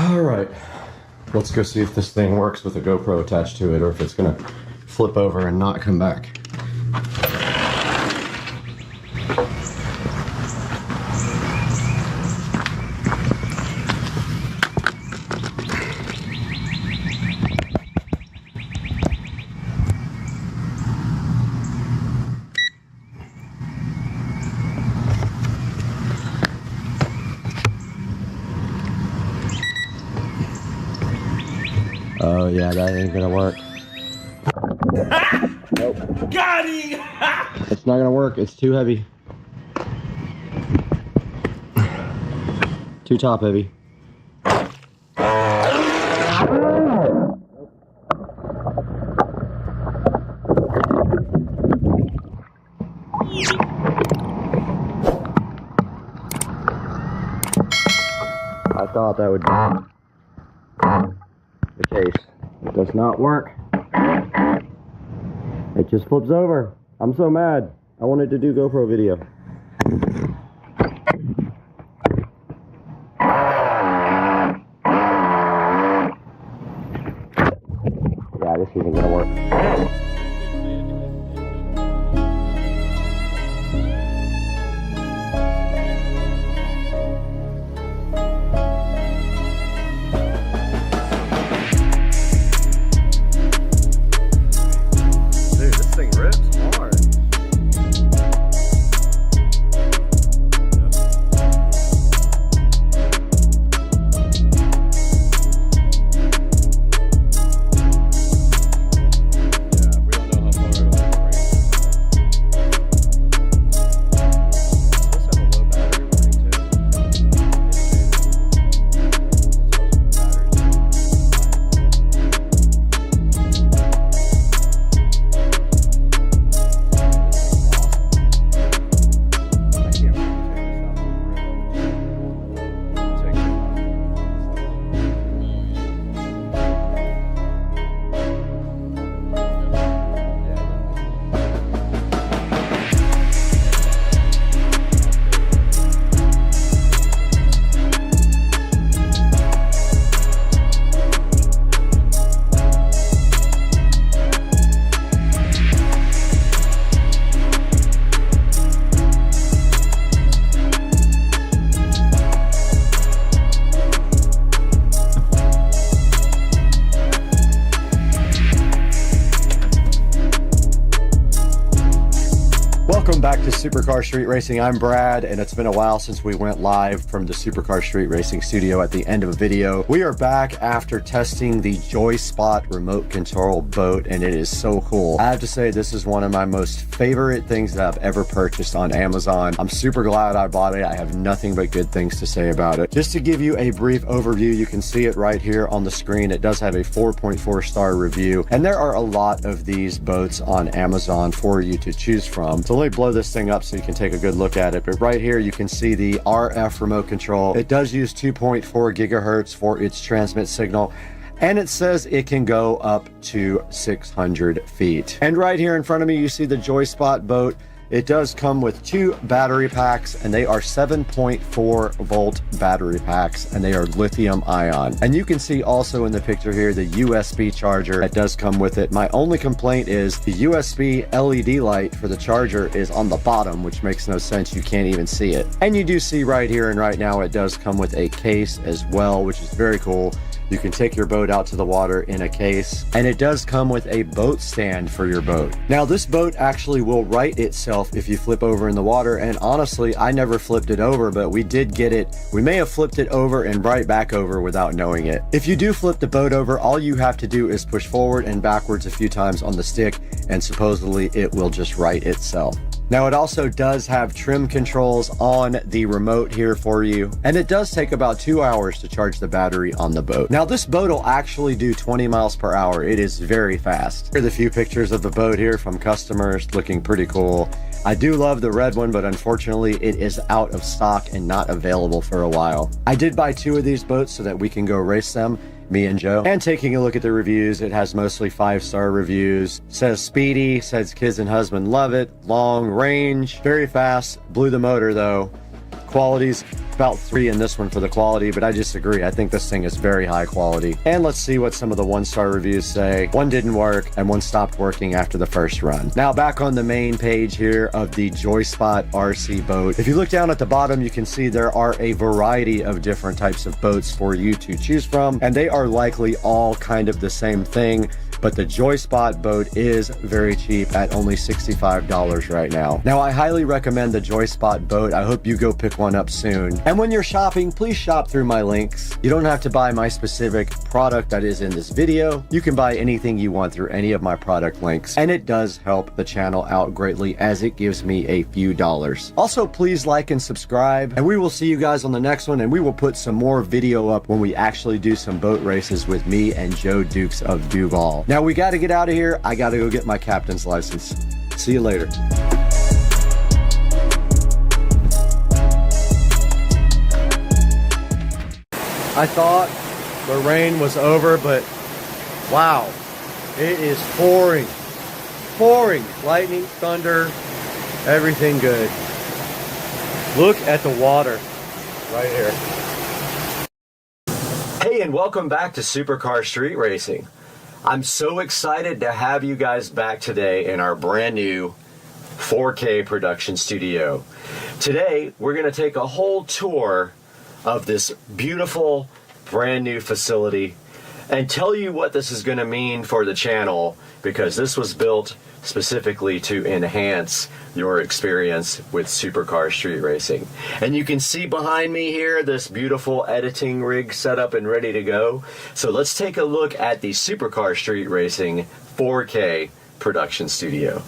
All right, let's go see if this thing works with a GoPro attached to it or if it's gonna flip over and not come back. Oh yeah, that ain't gonna work. Nope. Got him! It's not gonna work, it's too heavy. Too top heavy. I thought that would be the case. It does not work. It just flips over. I'm so mad. I wanted to do GoPro video. Yeah, this isn't gonna work. Welcome back to Supercar Street Racing. I'm Brad, and it's been a while since we went live from the Supercar Street Racing studio at the end of a video. We are back after testing the JoySpot remote control boat, and it is so cool. I have to say, this is one of my most favorite things that I've ever purchased on Amazon. I'm super glad I bought it. I have nothing but good things to say about it. Just to give you a brief overview, you can see it right here on the screen. It does have a 4.4 star review, and there are a lot of these boats on Amazon for you to choose from. So let me blow this thing up so you can take a good look at it. But right here you can see the RF remote control. It does use 2.4 gigahertz for its transmit signal, and it says it can go up to 600 feet. And right here in front of me you see the JoySpot boat. It does come with 2 battery packs, and they are 7.4 volt battery packs, and they are lithium ion. And you can see also in the picture here the USB charger that does come with it. My only complaint is the USB LED light for the charger is on the bottom, which makes no sense. You can't even see it. And you do see right here and right now it does come with a case as well, which is very cool. You can take your boat out to the water in a case, and it does come with a boat stand for your boat. Now this boat actually will right itself if you flip over in the water, and honestly I never flipped it over, but we did get it. We may have flipped it over and right back over without knowing it. If you do flip the boat over, all you have to do is push forward and backwards a few times on the stick, and supposedly it will just right itself. Now it also does have trim controls on the remote here for you, and it does take about 2 hours to charge the battery on the boat. Now this boat will actually do 20 miles per hour. It is very fast. Here are the few pictures of the boat here from customers, looking pretty cool. I do love the red one, but unfortunately it is out of stock and not available for a while. I did buy 2 of these boats so that we can go race them, me and Joe. And taking a look at the reviews, it has mostly 5-star reviews. Says speedy, says kids and husband love it, long range, very fast, blew the motor though. quality's about 3 in this one for the quality, but I disagree. I think this thing is very high quality. And let's see what some of the 1-star reviews say. One didn't work and one stopped working after the first run. Now back on the main page here of the Joyspot RC boat. If you look down at the bottom, you can see there are a variety of different types of boats for you to choose from, and they are likely all kind of the same thing. But the Joyspot boat is very cheap at only $65 right now. Now, I highly recommend the Joyspot boat. I hope you go pick one up soon. And when you're shopping, please shop through my links. You don't have to buy my specific product that is in this video. You can buy anything you want through any of my product links. And it does help the channel out greatly as it gives me a few dollars. Also, please like and subscribe. And we will see you guys on the next one. And we will put some more video up when we actually do some boat races with me and Joe Dukes of Duval. Now we got to get out of here. I got to go get my captain's license. See you later. I thought the rain was over, but wow, it is pouring. Pouring. Lightning, thunder, everything good. Look at the water right here. Hey, and welcome back to Supercar Street Racing. I'm so excited to have you guys back today in our brand new 4K production studio. Today, we're going to take a whole tour of this beautiful brand new facility and tell you what this is going to mean for the channel, because this was built specifically to enhance your experience with Supercar Street Racing. And you can see behind me here this beautiful editing rig set up and ready to go. So let's take a look at the Supercar Street Racing 4K production studio.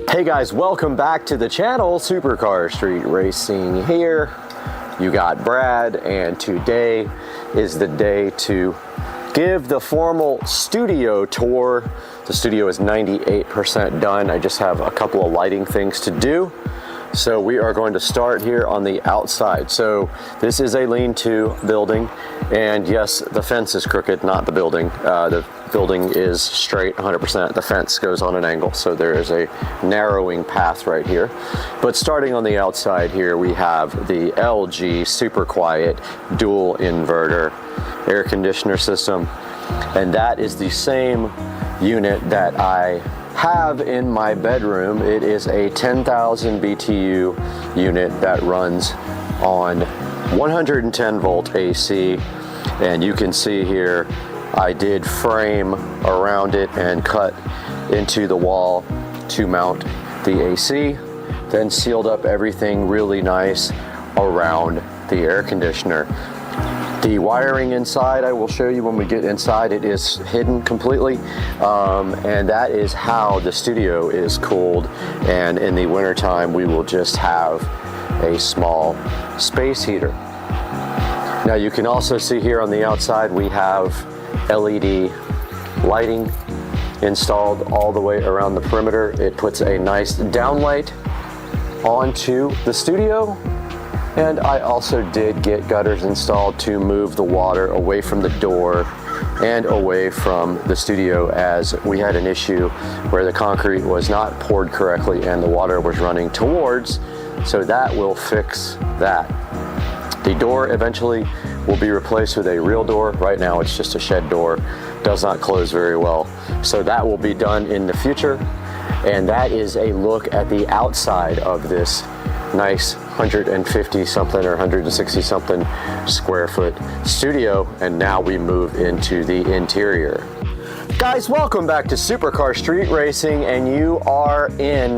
Hey guys, welcome back to the channel. Supercar Street Racing here. You got Brad, and today is the day to give the formal studio tour. The studio is 98% done. I just have a couple of lighting things to do. So we are going to start here on the outside. So this is a lean-to building, and yes, the fence is crooked, not the building. The building is straight 100%. The fence goes on an angle, so there is a narrowing path right here. But starting on the outside here, we have the LG Super Quiet dual inverter air conditioner system, and that is the same unit that I have in my bedroom. It is a 10,000 BTU unit that runs on 110 volt AC, and you can see here I did frame around it and cut into the wall to mount the AC, then sealed up everything really nice around the air conditioner. The wiring inside, I will show you when we get inside. It is hidden completely, and that is how the studio is cooled. And in the wintertime, we will just have a small space heater. Now you can also see here on the outside, we have LED lighting installed all the way around the perimeter. It puts a nice downlight onto the studio. And I also did get gutters installed to move the water away from the door and away from the studio, as we had an issue where the concrete was not poured correctly and the water was running towards, so that will fix that. The door eventually will be replaced with a real door. Right now it's just a shed door, does not close very well, so that will be done in the future. And that is a look at the outside of this nice 150 something or 160 something square foot studio. And now we move into the interior. Guys, welcome back to Supercar Street Racing, and you are in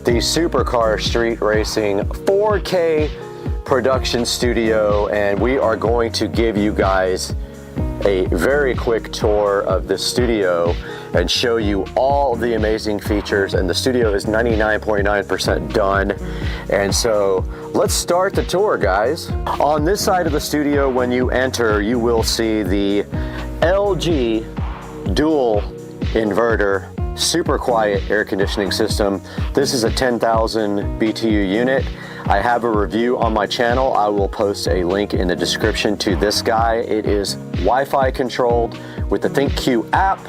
the Supercar Street Racing 4K production studio, and we are going to give you guys a very quick tour of the studio and show you all the amazing features. And the studio is 99.9% done, and so let's start the tour, guys. On this side of the studio, when you enter, you will see the LG dual inverter super quiet air conditioning system. This is a 10,000 BTU unit. I have a review on my channel. I will post a link in the description to this guy. It is Wi-Fi controlled with the ThinkQ app.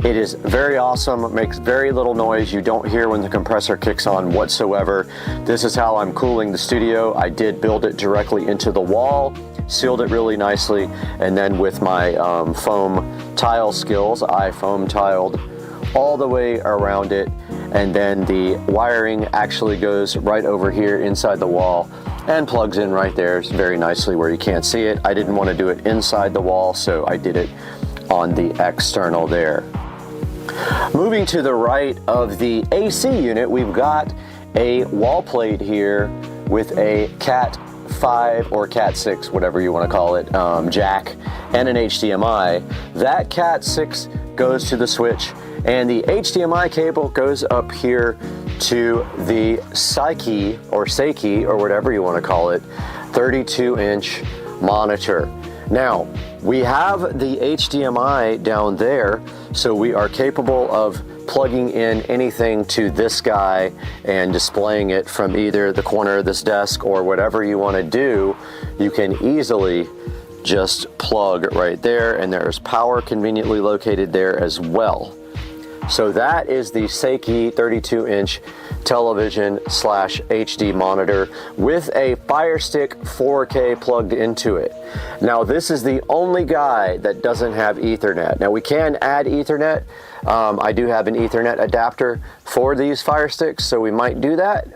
It is very awesome, makes very little noise. You don't hear when the compressor kicks on whatsoever. This is how I'm cooling the studio. I did build it directly into the wall, sealed it really nicely, and then with my foam tile skills, I foam tiled all the way around it, and then the wiring actually goes right over here inside the wall and plugs in right there very nicely where you can't see it. I didn't want to do it inside the wall, so I did it on the external there. Moving to the right of the AC unit, we've got a wall plate here with a Cat 5 or Cat 6, whatever you want to call it, jack, and an HDMI. That Cat 6 goes to the switch, and the HDMI cable goes up here to the Psyche or Seiki or whatever you want to call it, 32-inch monitor. Now, we have the HDMI down there, so we are capable of plugging in anything to this guy and displaying it from either the corner of this desk or whatever you want to do. You can easily just plug right there, and there's power conveniently located there as well. So that is the Seiki 32-inch television / HD monitor with a Fire Stick 4K plugged into it. Now this is the only guy that doesn't have Ethernet. Now we can add Ethernet. I do have an Ethernet adapter for these Fire Sticks, so we might do that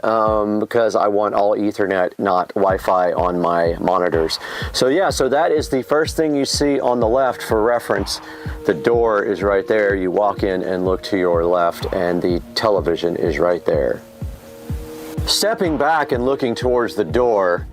because I want all Ethernet, not Wi-Fi on my monitors. So yeah, so that is the first thing you see on the left for reference. The door is right there. You walk in and look to your left, and the television is right there. Stepping back and looking towards the door,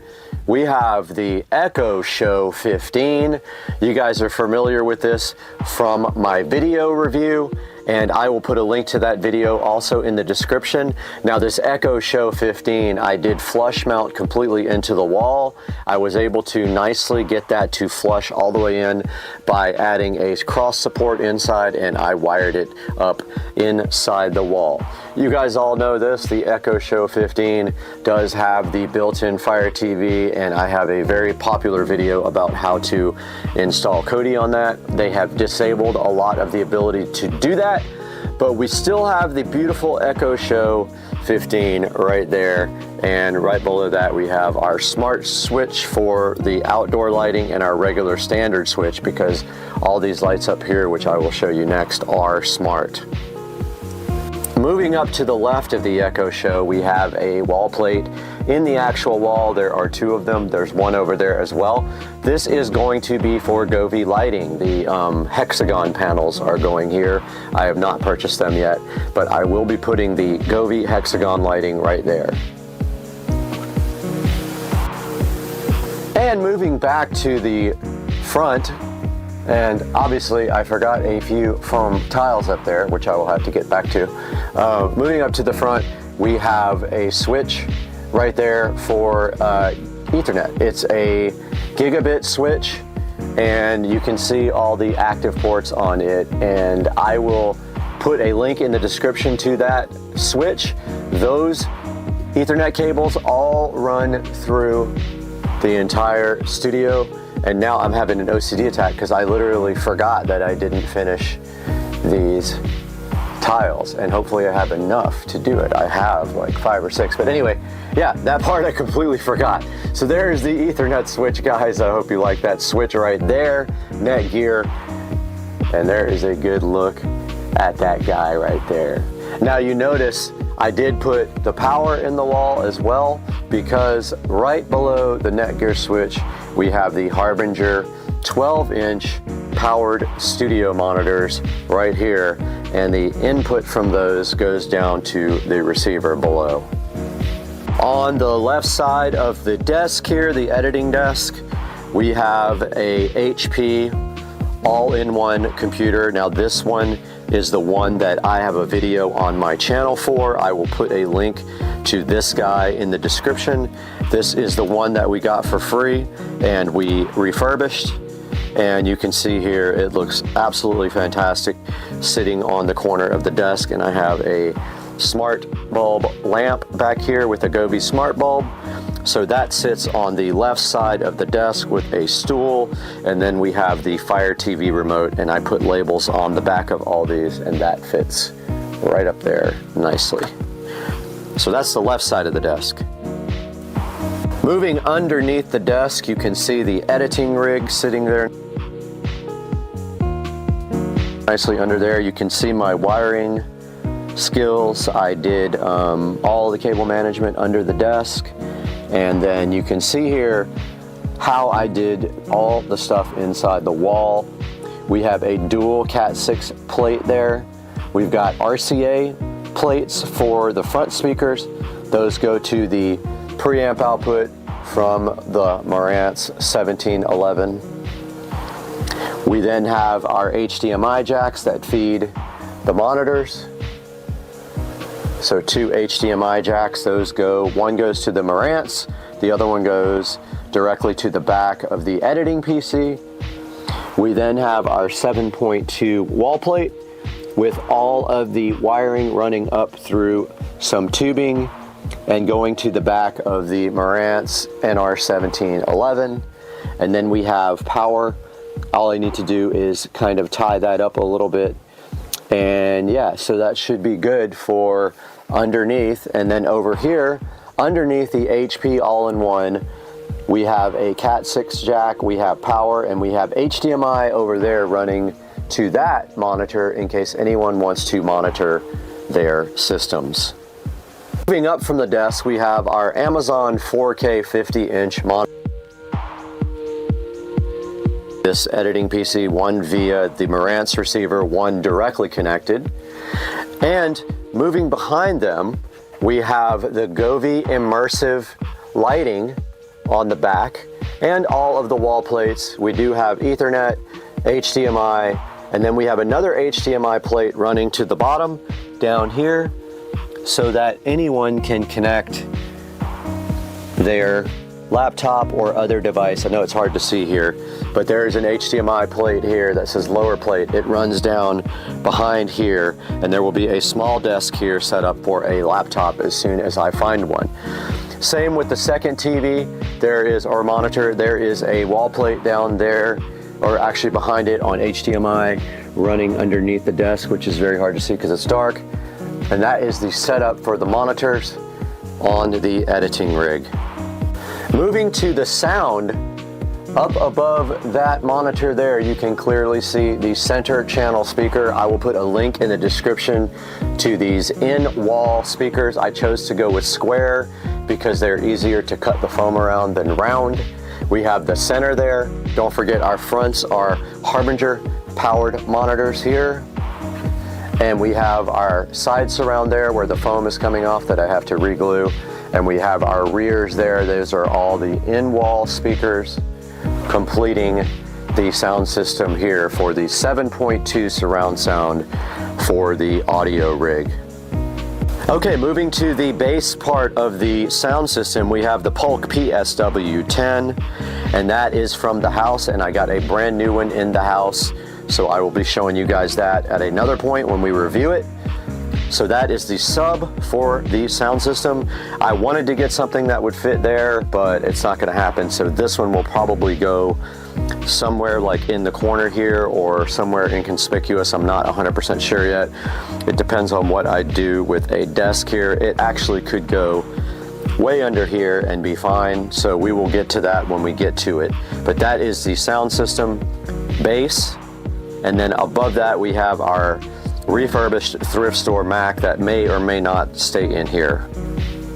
we have the Echo Show 15. You guys are familiar with this from my video review, and I will put a link to that video also in the description. Now this Echo Show 15, I did flush mount completely into the wall. I was able to nicely get that to flush all the way in by adding a cross support inside, and I wired it up inside the wall. You guys all know this, the Echo Show 15 does have the built-in Fire TV, and I have a very popular video about how to install Kodi on that. They have disabled a lot of the ability to do that, but we still have the beautiful Echo Show 15 right there, and right below that we have our smart switch for the outdoor lighting and our regular standard switch, because all these lights up here, which I will show you next, are smart. Moving up to the left of the Echo Show, we have a wall plate in the actual wall. There are two of them. There's one over there as well. This is going to be for Govee lighting. The hexagon panels are going here. I have not purchased them yet, but I will be putting the Govee hexagon lighting right there. And moving back to the front, and obviously I forgot a few foam tiles up there, which I will have to get back to. Moving up to the front, we have a switch right there for Ethernet. It's a gigabit switch, and you can see all the active ports on it, and I will put a link in the description to that switch. Those Ethernet cables all run through the entire studio. And now I'm having an OCD attack because I literally forgot that I didn't finish these tiles, and hopefully I have enough to do it. I have like 5 or 6, but anyway, yeah, that part I completely forgot. So there's the Ethernet switch, guys. I hope you like that switch right there, Netgear, and there is a good look at that guy right there. Now you notice I did put the power in the wall as well, because right below the Netgear switch we have the Harbinger 12-inch powered studio monitors right here, and the input from those goes down to the receiver below. On the left side of the desk here, the editing desk, we have a HP all-in-one computer. Now this one is the one that I have a video on my channel for. I will put a link to this guy in the description. This is the one that we got for free and we refurbished. And you can see here, it looks absolutely fantastic sitting on the corner of the desk. And I have a smart bulb lamp back here with a Govee smart bulb. So that sits on the left side of the desk with a stool, and then we have the Fire TV remote, and I put labels on the back of all these, and that fits right up there nicely. So that's the left side of the desk. Moving underneath the desk, you can see the editing rig sitting there. Nicely under there, you can see my wiring skills. I did all the cable management under the desk. And then you can see here how I did all the stuff inside the wall. We have a dual Cat6 plate there. We've got RCA plates for the front speakers. Those go to the preamp output from the Marantz 1711. We then have our HDMI jacks that feed the monitors. So 2 HDMI jacks, those go, one goes to the Marantz, the other one goes directly to the back of the editing PC. We then have our 7.2 wall plate with all of the wiring running up through some tubing and going to the back of the Marantz NR1711. And then we have power. All I need to do is kind of tie that up a little bit. And yeah, so that should be good for underneath. And then over here, underneath the HP all-in-one, we have a Cat6 jack, we have power, and we have HDMI over there running to that monitor in case anyone wants to monitor their systems. Moving up from the desk, we have our Amazon 4K 50-inch monitor. This editing PC, one via the Marantz receiver, one directly connected. And moving behind them, we have the Govee immersive lighting on the back and all of the wall plates. We do have Ethernet, HDMI, and then we have another HDMI plate running to the bottom down here so that anyone can connect their laptop or other device. I know it's hard to see here, but there's an HDMI plate here that says lower plate. It runs down behind here, and there will be a small desk here set up for a laptop as soon as I find one. Same with the second TV, or monitor, there is a wall plate down there, or actually behind it on HDMI running underneath the desk, which is very hard to see because it's dark. And that is the setup for the monitors on the editing rig. Moving to the sound, up above that monitor there, you can clearly see the center channel speaker. I will put a link in the description to these in-wall speakers. I chose to go with square because they're easier to cut the foam around than round. We have the center there. Don't forget our fronts are Harbinger powered monitors here. And we have our side surround there where the foam is coming off that I have to re-glue. And we have our rears there. Those are all the in-wall speakers, completing the sound system here for the 7.2 surround sound for the audio rig. Okay, moving to the bass part of the sound system, we have the Polk PSW10, and that is from the house, and I got a brand new one in the house, so I will be showing you guys that at another point when we review it. So that is the sub for the sound system. I wanted to get something that would fit there, but it's not gonna happen. So this one will probably go somewhere like in the corner here or somewhere inconspicuous. I'm not 100% sure yet. It depends on what I do with a desk here. It actually could go way under here and be fine. So we will get to that when we get to it. But that is the sound system bass. And then above that, we have our refurbished thrift store Mac that may or may not stay in here.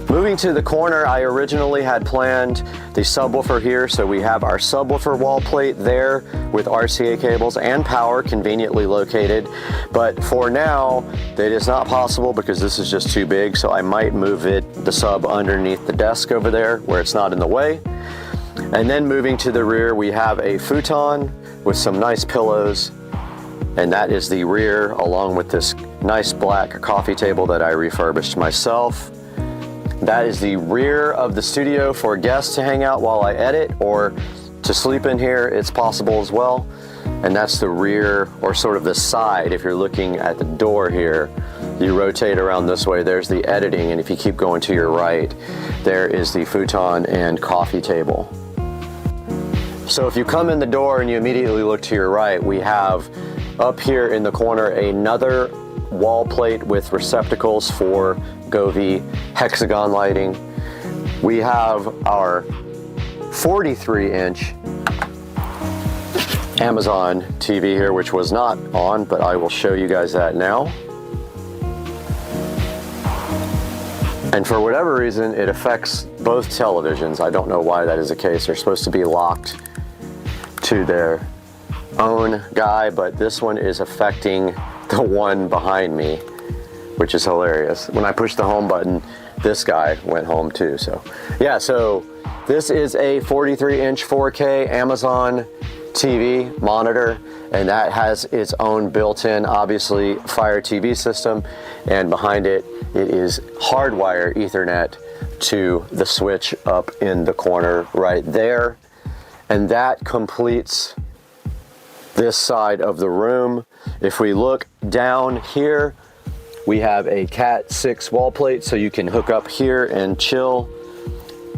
Moving to the corner, I originally had planned the subwoofer here, so we have our subwoofer wall plate there with RCA cables and power conveniently located. But for now, it is not possible because this is just too big, so I might move the sub underneath the desk over there where it's not in the way. And then moving to the rear, we have a futon with some nice pillows, and that is the rear, along with this nice black coffee table that I refurbished myself. That is the rear of the studio for guests to hang out while I edit, or to sleep in here, it's possible as well. And that's the rear, or sort of the side. If you're looking at the door here, you rotate around this way, there's the editing, and if you keep going to your right, there is the futon and coffee table. So if you come in the door and you immediately look to your right, we have up here in the corner another wall plate with receptacles for Govee hexagon lighting. We have our 43-inch Amazon TV here, which was not on, but I will show you guys that now. And for whatever reason, it affects both televisions. I don't know why that is the case. They're supposed to be locked to their own guy, but this one is affecting the one behind me, which is hilarious. When I push the home button, this guy went home too. So yeah, so this is a 43-inch 4K Amazon TV monitor, and that has its own built-in, obviously, Fire TV system, and behind it, it is hardwire Ethernet to the switch up in the corner right there. And that completes this side of the room. If we look down here, we have a Cat 6 wall plate, so you can hook up here and chill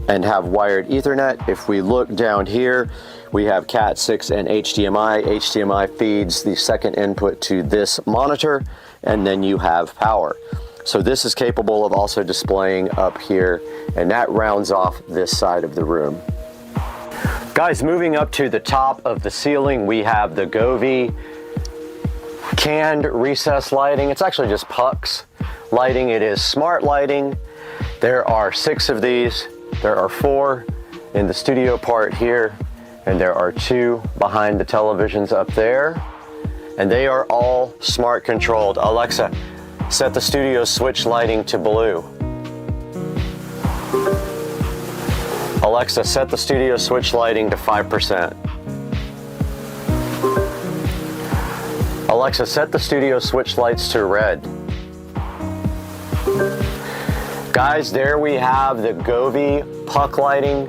and have wired Ethernet. If we look down here, we have Cat 6 and HDMI. HDMI feeds the second input to this monitor, and then you have power. So this is capable of also displaying up here, and that rounds off this side of the room. Guys, moving up to the top of the ceiling, we have the Govee canned recess lighting. It's actually just pucks lighting. It is smart lighting. There are 6 of these. There are 4 in the studio part here, and there are 2 behind the televisions up there, and they are all smart controlled. Alexa, set the studio switch lighting to blue. Alexa, set the studio switch lighting to 5%. Alexa, set the studio switch lights to red. Guys, there we have the Govee puck lighting,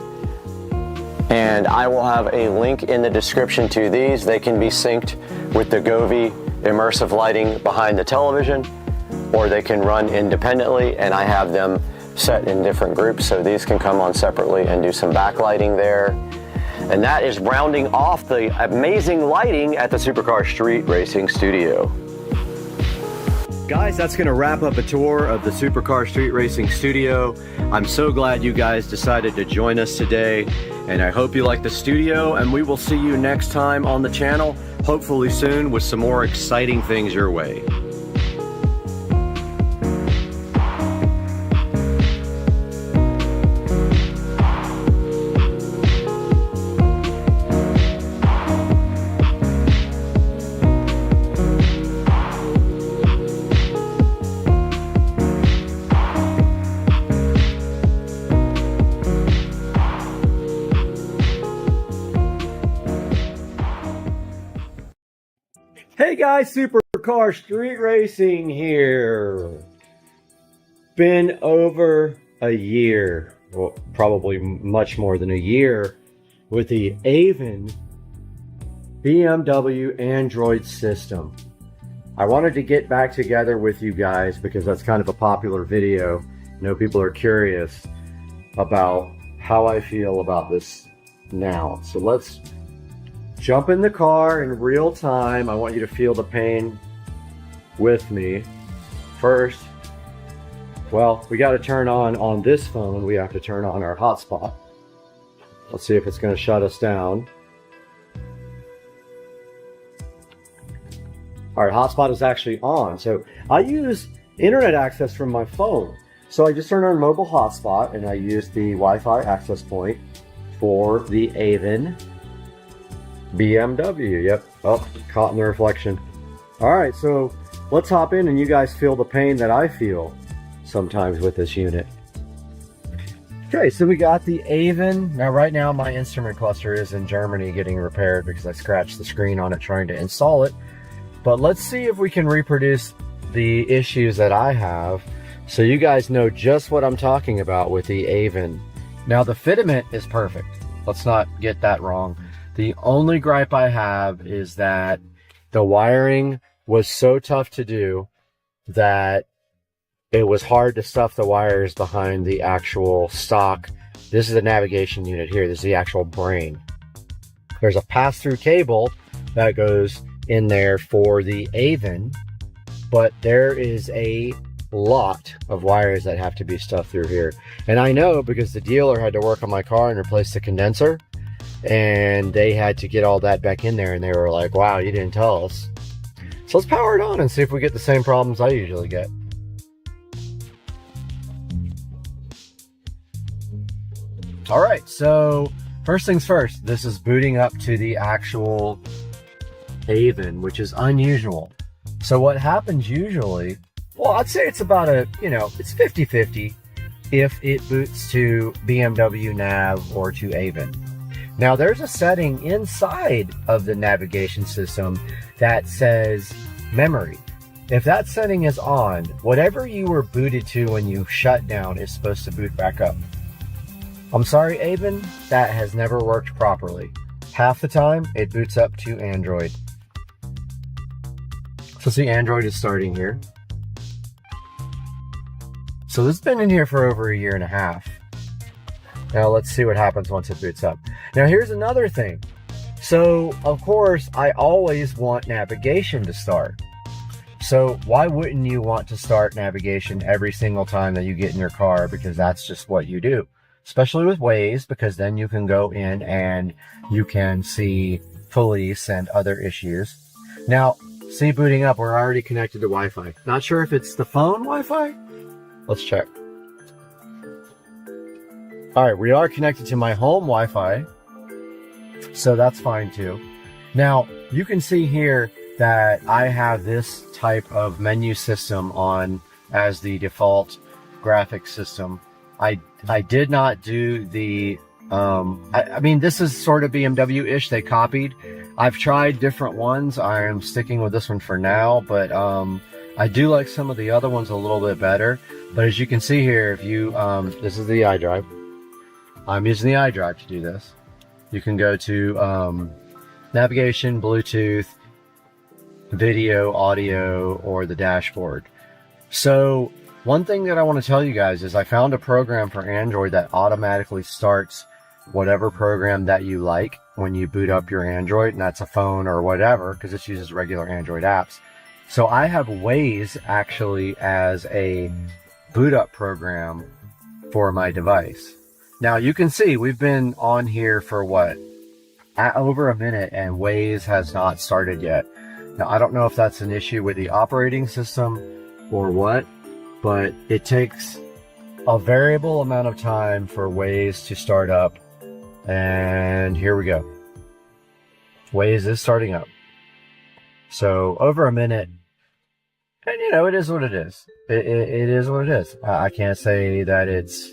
and I will have a link in the description to these. They can be synced with the Govee immersive lighting behind the television, or they can run independently, and I have them set in different groups, so these can come on separately and do some backlighting there. And that is rounding off the amazing lighting at the Supercar Street Racing Studio. Guys, that's gonna wrap up a tour of the Supercar Street Racing Studio. I'm so glad you guys decided to join us today, and I hope you like the studio, and we will see you next time on the channel, hopefully soon, with some more exciting things your way. Hey guys, Supercar Street Racing here. Been over a year, well, probably much more than a year, with the Avon BMW Android system. I wanted to get back together with you guys because that's kind of a popular video. I know people are curious about how I feel about this now. So let's jump in the car in real time. I want you to feel the pain with me. First, well, we got to turn on this phone, we have to turn on our hotspot. Let's see if it's going to shut us down. All right, hotspot is actually on. So I use internet access from my phone. So I just turned on mobile hotspot and I use the Wi-Fi access point for the Avon BMW. Yep. Oh, caught in the reflection. All right, so let's hop in and you guys feel the pain that I feel sometimes with this unit. Okay, so we got the Avon. Now right now my instrument cluster is in Germany getting repaired because I scratched the screen on it trying to install it. But let's see if we can reproduce the issues that I have so you guys know just what I'm talking about with the Avon. Now the fitment is perfect. Let's not get that wrong. The only gripe I have is that the wiring was so tough to do that it was hard to stuff the wires behind the actual stock. This is the navigation unit here. This is the actual brain. There's a pass-through cable that goes in there for the AVIN, but there is a lot of wires that have to be stuffed through here. And I know because the dealer had to work on my car and replace the condenser, and they had to get all that back in there, and they were like, wow, you didn't tell us. So let's power it on and see if we get the same problems I usually get. All right, so first things first, this is booting up to the actual AVIN, which is unusual. So what happens usually, well, I'd say it's about a, it's 50-50 if it boots to BMW nav or to AVIN. Now there's a setting inside of the navigation system that says memory. If that setting is on, whatever you were booted to when you shut down is supposed to boot back up. I'm sorry, AVIN, that has never worked properly. Half the time, it boots up to Android. So see, Android is starting here. So this has been in here for over 1.5 years. Now let's see what happens once it boots up. Now here's another thing. So of course, I always want navigation to start. So why wouldn't you want to start navigation every single time that you get in your car? Because that's just what you do. Especially with Waze, because then you can go in and you can see police and other issues. Now, see, booting up, we're already connected to Wi-Fi. Not sure if it's the phone Wi-Fi? Let's check. All right, we are connected to my home Wi-Fi, so that's fine too. Now, you can see here that I have this type of menu system on as the default graphics system. I did not do the, I mean, this is sort of BMW-ish, they copied. I've tried different ones. I am sticking with this one for now, but I do like some of the other ones a little bit better. But as you can see here, if you, this is the iDrive. I'm using the iDrive to do this. You can go to navigation, Bluetooth, video, audio, or the dashboard. So one thing that I want to tell you guys is I found a program for Android that automatically starts whatever program that you like when you boot up your Android, and that's a phone or whatever, because it uses regular Android apps. So I have Waze actually as a boot up program for my device. Now you can see we've been on here for what? Over a minute, and Waze has not started yet. Now I don't know if that's an issue with the operating system or what, but it takes a variable amount of time for Waze to start up. And here we go. Waze is starting up. So over a minute. And it is what it is. It is what it is. I can't say that it's,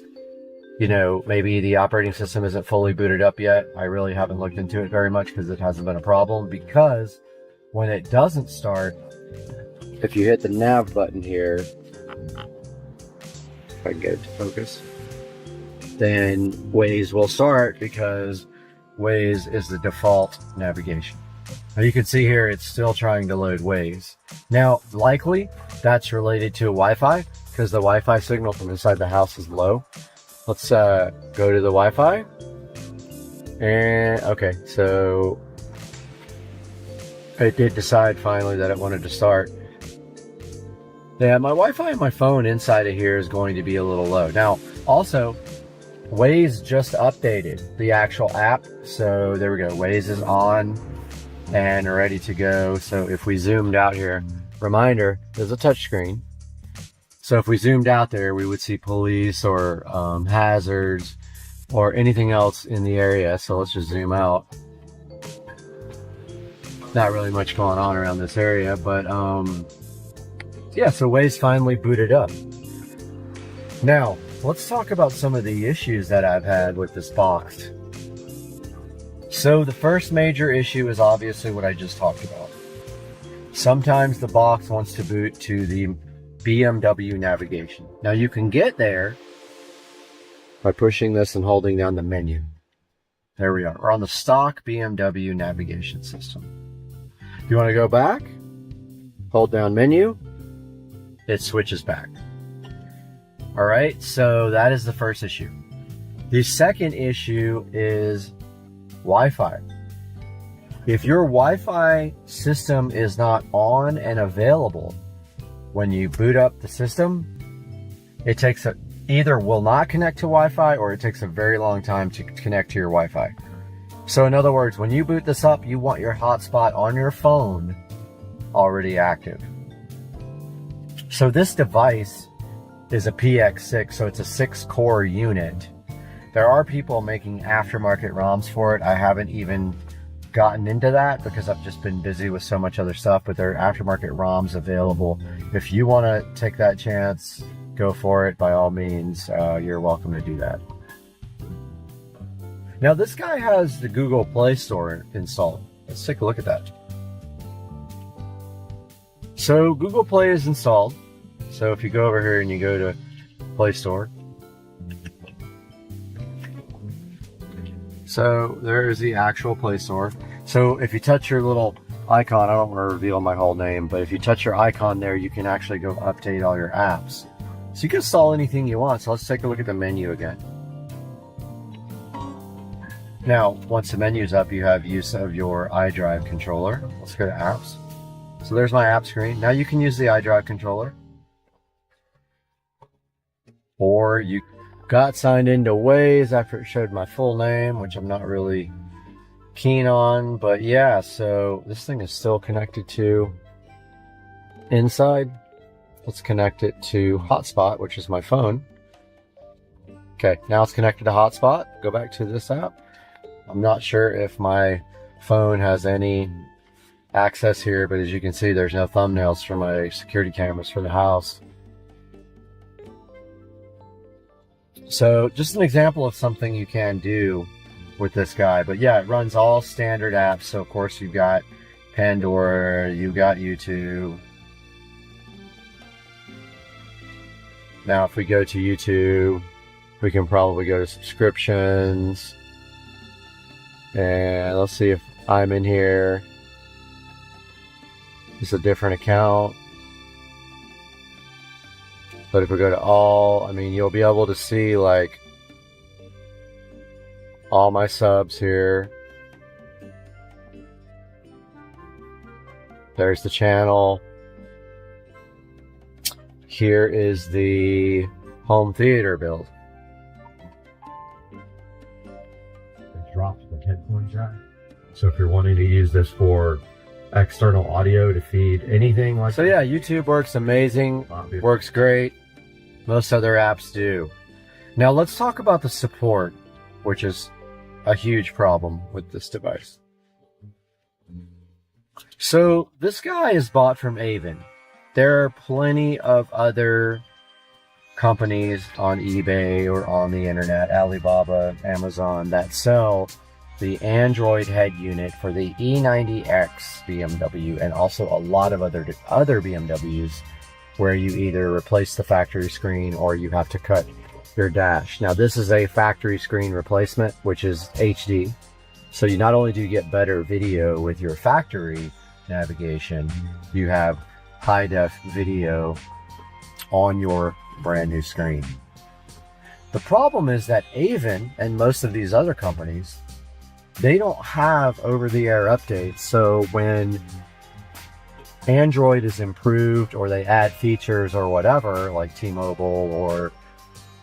maybe the operating system isn't fully booted up yet. I really haven't looked into it very much because it hasn't been a problem. Because when it doesn't start, if you hit the nav button here, if I can get it to focus, then Waze will start because Waze is the default navigation. Now you can see here it's still trying to load Waze. Now likely that's related to Wi-Fi because the Wi-Fi signal from inside the house is low. Let's go to the Wi-Fi. And okay, so it did decide finally that it wanted to start. Yeah, my Wi-Fi on my phone inside of here is going to be a little low. Now, also, Waze just updated the actual app. So there we go. Waze is on and ready to go. So if we zoomed out here, reminder, there's a touchscreen. So if we zoomed out there, we would see police or hazards or anything else in the area. So let's just zoom out. Not really much going on around this area, but yeah, so Waze finally booted up. Now, let's talk about some of the issues that I've had with this box. So the first major issue is obviously what I just talked about. Sometimes the box wants to boot to the BMW navigation. Now you can get there by pushing this and holding down the menu. There we are. We're on the stock BMW navigation system. If you want to go back, hold down menu, it switches back. All right, so that is the first issue. The second issue is Wi-Fi. If your Wi-Fi system is not on and available when you boot up the system, it takes either will not connect to Wi-Fi or it takes a very long time to connect to your Wi-Fi. So in other words, when you boot this up, you want your hotspot on your phone already active. So this device is a PX6, so it's a 6-core unit. There are people making aftermarket ROMs for it. I haven't even gotten into that because I've just been busy with so much other stuff, but there are aftermarket ROMs available. If you want to take that chance, go for it by all means. You're welcome to do that. Now this guy has the Google Play Store installed. Let's take a look at that. So Google Play is installed. So if you go over here and you go to Play Store, so there is the actual Play Store. So if you touch your little icon, I don't want to reveal my whole name, but if you touch your icon there, you can actually go update all your apps. So you can install anything you want. So let's take a look at the menu again. Now, once the menu's up, you have use of your iDrive controller. Let's go to apps. So there's my app screen. Now you can use the iDrive controller. Or you got signed into Waze after it showed my full name, which I'm not really keen on. But yeah, so this thing is still connected to inside. Let's connect it to hotspot, which is my phone. Okay, now it's connected to hotspot. Go back to this app. I'm not sure if my phone has any access here, but as you can see, there's no thumbnails for my security cameras for the house. So just an example of something you can do with this guy. But yeah, it runs all standard apps. So of course you've got Pandora, you've got YouTube. Now if we go to YouTube, we can probably go to subscriptions. And let's see if I'm in here. It's a different account. But if we go to all, I mean, you'll be able to see like all my subs here. There's the channel. Here is the home theater build. It drops the headphone jack. So if you're wanting to use this for external audio to feed anything like so yeah, YouTube works amazing, works great. Most other apps do. Now let's talk about the support, which is a huge problem with this device. So this guy is bought from Avon. There are plenty of other companies on eBay or on the internet, Alibaba, Amazon, that sell the Android head unit for the E90X BMW and also a lot of other BMWs where you either replace the factory screen or you have to cut your dash. Now this is a factory screen replacement, which is HD. So you not only do you get better video with your factory navigation, you have high def video on your brand new screen. The problem is that Avon and most of these other companies, they don't have over-the-air updates. So when Android is improved or they add features or whatever, like T-Mobile or,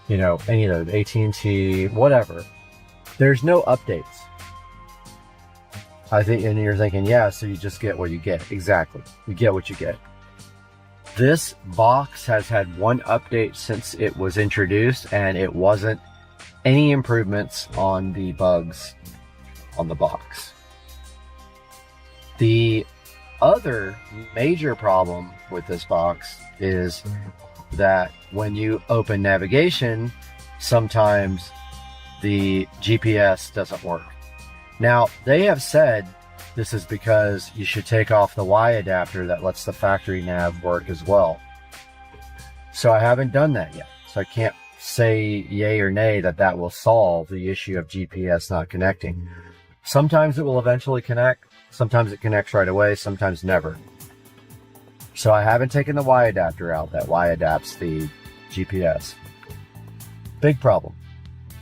you know, any of those, AT&T, whatever, there's no updates. I think, and you're thinking, yeah, so you just get what you get. Exactly. You get what you get. This box has had one update since it was introduced, and it wasn't any improvements on the bugs on the box. The other major problem with this box is that when you open navigation, sometimes the GPS doesn't work. Now, they have said this is because you should take off the Y adapter that lets the factory nav work as well. So I haven't done that yet. So I can't say yay or nay that that will solve the issue of GPS not connecting. Sometimes it will eventually connect. Sometimes it connects right away. Sometimes never. So I haven't taken the Y adapter out. That Y adapts the GPS. Big problem.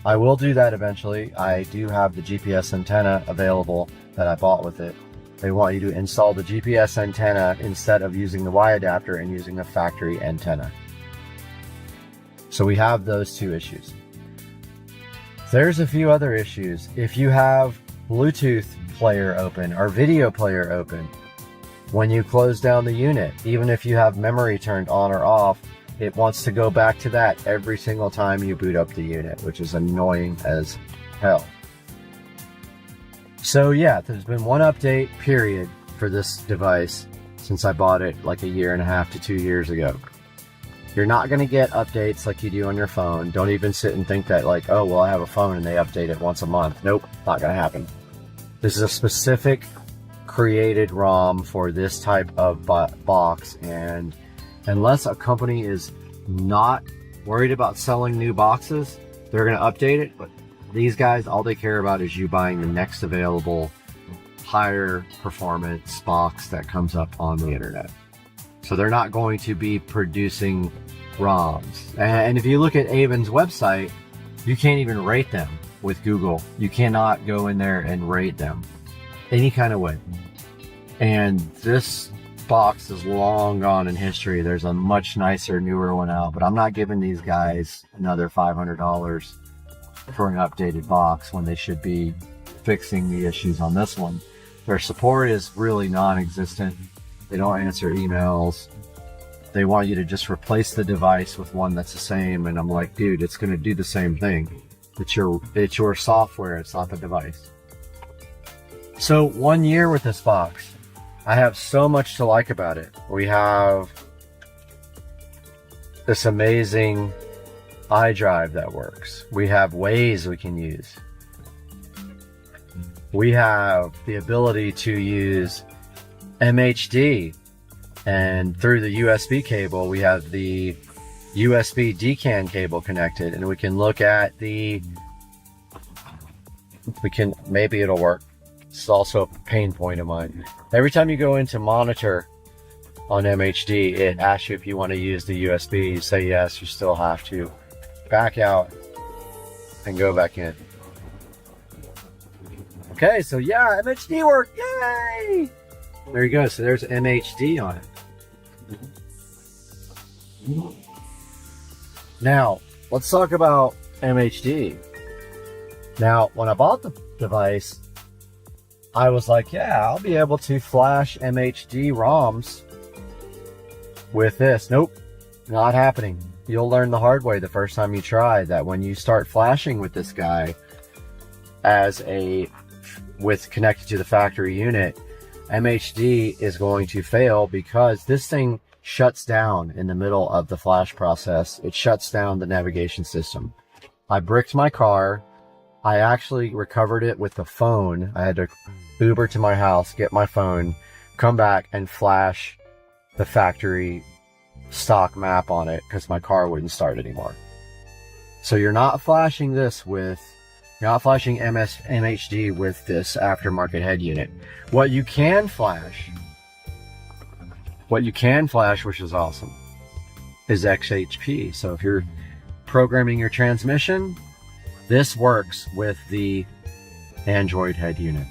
I will do that eventually. I do have the GPS antenna available that I bought with it. They want you to install the GPS antenna instead of using the Y adapter and using a factory antenna. So we have those two issues. There's a few other issues. If you have Bluetooth player open or video player open, when you close down the unit, even if you have memory turned on or off, it wants to go back to that every single time you boot up the unit, which is annoying as hell. So yeah, there's been one update period for this device since I bought it like 1.5 to 2 years ago. You're not going to get updates like you do on your phone. Don't even sit and think that like, oh, well, I have a phone and they update it once a month. Nope, not going to happen. This is a specific created ROM for this type of box, and unless a company is not worried about selling new boxes, they're going to update it. But these guys, all they care about is you buying the next available higher performance box that comes up on the internet. So they're not going to be producing ROMs. And if you look at Avon's website, you can't even rate them with Google. You cannot go in there and rate them any kind of way. And this box is long gone in history. There's a much nicer, newer one out, but I'm not giving these guys another $500 for an updated box when they should be fixing the issues on this one. Their support is really non-existent. They don't answer emails. They want you to just replace the device with one that's the same, and I'm like, dude, it's going to do the same thing. It's your software, it's not the device. So 1 year with this box, I have so much to like about it. We have this amazing iDrive that works. We have ways we can use. We have the ability to use MHD, and through the USB cable we have the USB DCAN cable connected, and we can look at maybe it'll work. It's also a pain point of mine. Every time you go into monitor on MHD, it asks you if you want to use the USB. You say yes, you still have to back out and go back in. Okay, so yeah, MHD worked, yay! There you go, so there's MHD on it. Now, let's talk about MHD. Now, when I bought the device, I was like, yeah, I'll be able to flash MHD ROMs with this. Nope, not happening. You'll learn the hard way the first time you try that when you start flashing with this guy connected to the factory unit, MHD is going to fail because this thing shuts down in the middle of the flash process. It shuts down the navigation system. I bricked my car. I actually recovered it with the phone. I had to Uber to my house, get my phone, come back and flash the factory stock map on it because my car wouldn't start anymore. So you're not flashing MHD with this aftermarket head unit. What you can flash, which is awesome, is XHP. So if you're programming your transmission, this works with the Android head unit.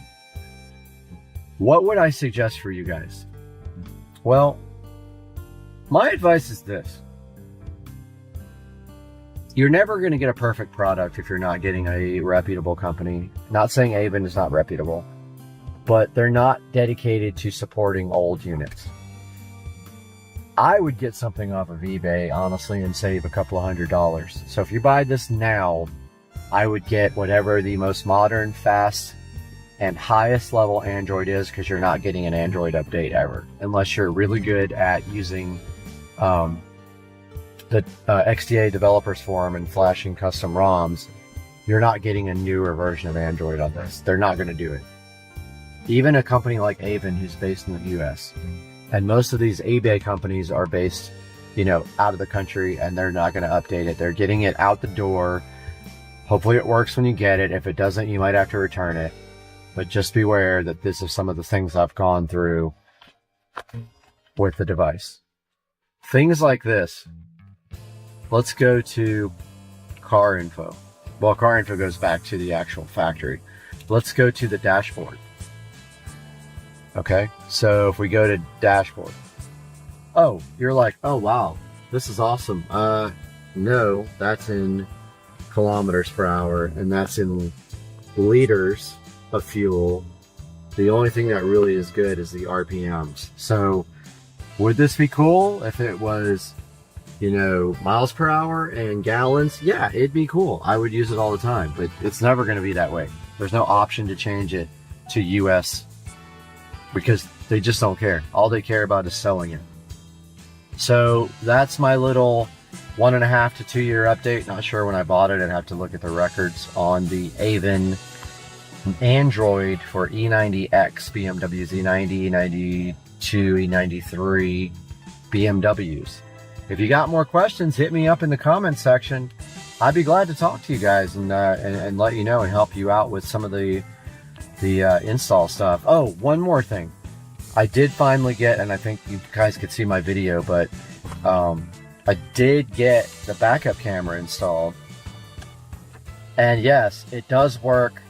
What would I suggest for you guys? Well, my advice is this. You're never going to get a perfect product if you're not getting a reputable company. Not saying Avon is not reputable, but they're not dedicated to supporting old units. I would get something off of eBay, honestly, and save a couple of $100. So if you buy this now, I would get whatever the most modern, fast, and highest level Android is, because you're not getting an Android update ever, unless you're really good at using the XDA Developers Forum and flashing custom ROMs. You're not getting a newer version of Android on this. They're not going to do it. Even a company like Avon, who's based in the US, and most of these eBay companies are based you know, out of the country, and they're not going to update it. They're getting it out the door. Hopefully it works when you get it. If it doesn't, you might have to return it. But just beware that this is some of the things I've gone through with the device. Things like this. Let's go to car info. Well, car info goes back to the actual factory. Let's go to the dashboard. Okay, so if we go to dashboard. Oh, you're like, oh wow, this is awesome. No, that's in kilometers per hour, and that's in liters of fuel. The only thing that really is good is the RPMs. So would this be cool if it was, you know, miles per hour and gallons? Yeah, it'd be cool. I would use it all the time, but it's never going to be that way. There's no option to change it to US because they just don't care. All they care about is selling it. So that's my little 1.5 to 2 year update. Not sure when I bought it. I'd have to look at the records on the Avon Android for E90X, BMW Z90, E92, E93 BMWs. If you got more questions, hit me up in the comments section. I'd be glad to talk to you guys and let you know and help you out with some of the install stuff. Oh, one more thing. I did finally get, and I think you guys could see my video, but I did get the backup camera installed. And yes, it does work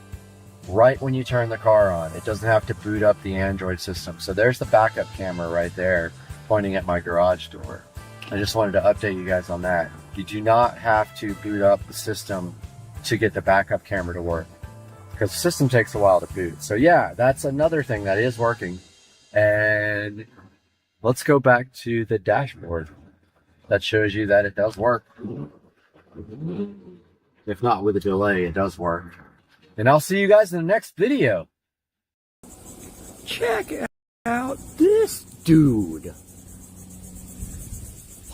right when you turn the car on. It doesn't have to boot up the Android system. So there's the backup camera right there pointing at my garage door. I just wanted to update you guys on that. You do not have to boot up the system to get the backup camera to work, because the system takes a while to boot. So yeah, that's another thing that is working. And let's go back to the dashboard. That shows you that it does work. If not with a delay, it does work. And I'll see you guys in the next video. Check out this dude.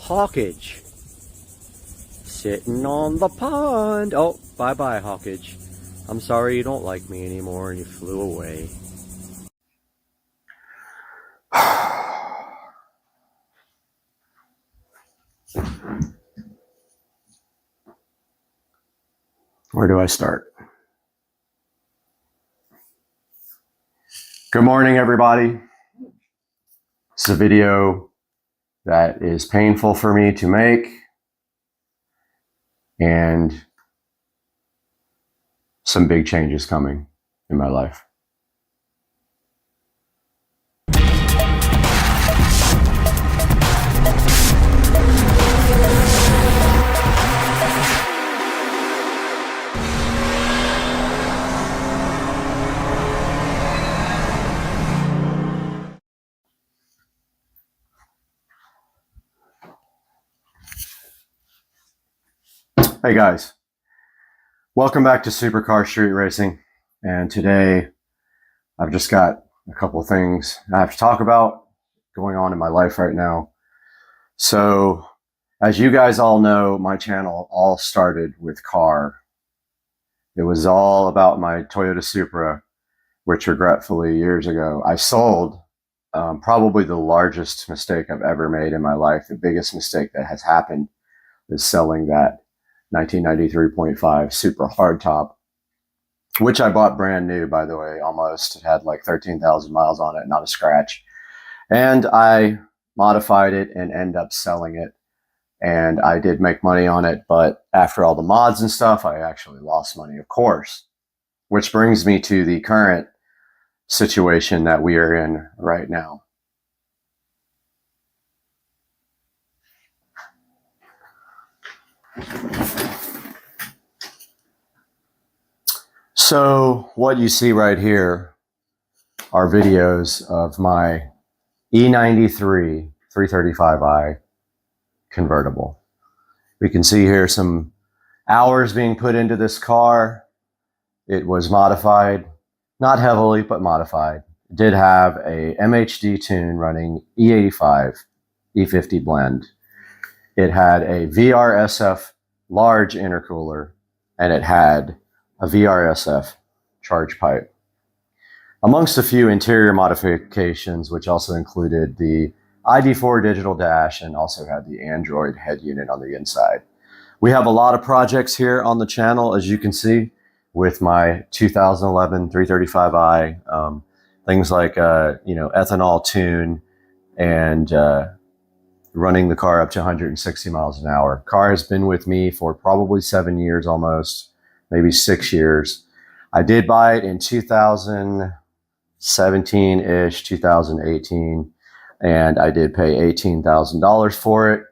Hawkage. Sitting on the pond. Oh, bye-bye, Hawkage. I'm sorry you don't like me anymore and you flew away. Where do I start? Good morning, everybody. This is a video that is painful for me to make, and some big changes coming in my life. Hey guys, welcome back to Supercar Street Racing, and today I've just got a couple of things I have to talk about going on in my life right now. So as you guys all know, my channel all started with car. It was all about my Toyota Supra, which regretfully years ago I sold. Probably the largest mistake I've ever made in my life. The biggest mistake that has happened is selling that 1993.5 Supra hardtop, which I bought brand new, by the way, almost. It had like 13,000 miles on it, not a scratch. And I modified it and ended up selling it. And I did make money on it, but after all the mods and stuff, I actually lost money, of course. Which brings me to the current situation that we are in right now. So what you see right here are videos of my E93 335i convertible. We can see here some hours being put into this car. It was modified, not heavily, but modified. It did have a MHD tune running E85, E50 blend. It had a VRSF large intercooler, and it had a VRSF charge pipe. Amongst a few interior modifications, which also included the ID4 digital dash, and also had the Android head unit on the inside. We have a lot of projects here on the channel, as you can see, with my 2011 335i, things like ethanol tune and running the car up to 160 miles an hour. Car has been with me for probably 7 years almost, maybe 6 years. I did buy it in 2017-ish, 2018, and I did pay $18,000 for it.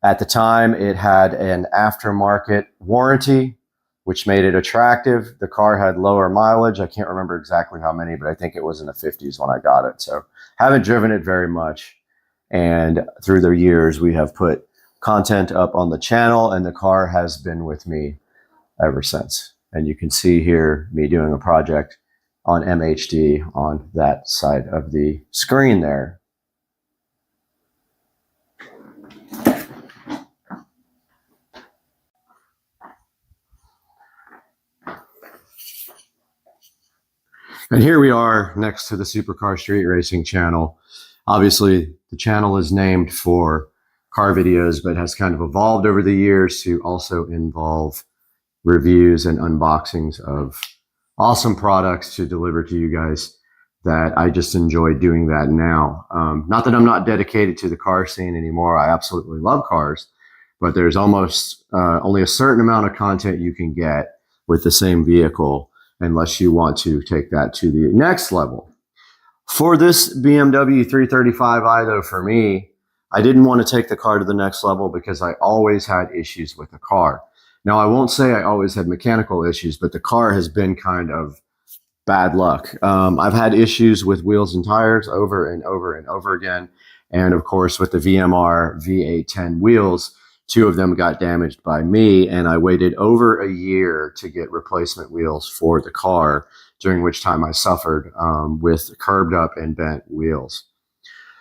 At the time, it had an aftermarket warranty, which made it attractive. The car had lower mileage. I can't remember exactly how many, but I think it was in the 50s when I got it. So haven't driven it very much. And through the years, we have put content up on the channel, and the car has been with me ever since. And you can see here me doing a project on MHD on that side of the screen there. And here we are next to the Supercar Street Racing channel. Obviously, the channel is named for car videos, but has kind of evolved over the years to also involve reviews and unboxings of awesome products to deliver to you guys, that I just enjoy doing that now. Not that I'm not dedicated to the car scene anymore. I absolutely love cars, but there's almost only a certain amount of content you can get with the same vehicle unless you want to take that to the next level. For this BMW 335i, though, for me, I didn't want to take the car to the next level because I always had issues with the car. Now, I won't say I always had mechanical issues, but the car has been kind of bad luck. I've had issues with wheels and tires over and over and over again. And of course, with the VMR V810 wheels, 2 of them got damaged by me, and I waited over a year to get replacement wheels for the car, during which time I suffered with curbed up and bent wheels.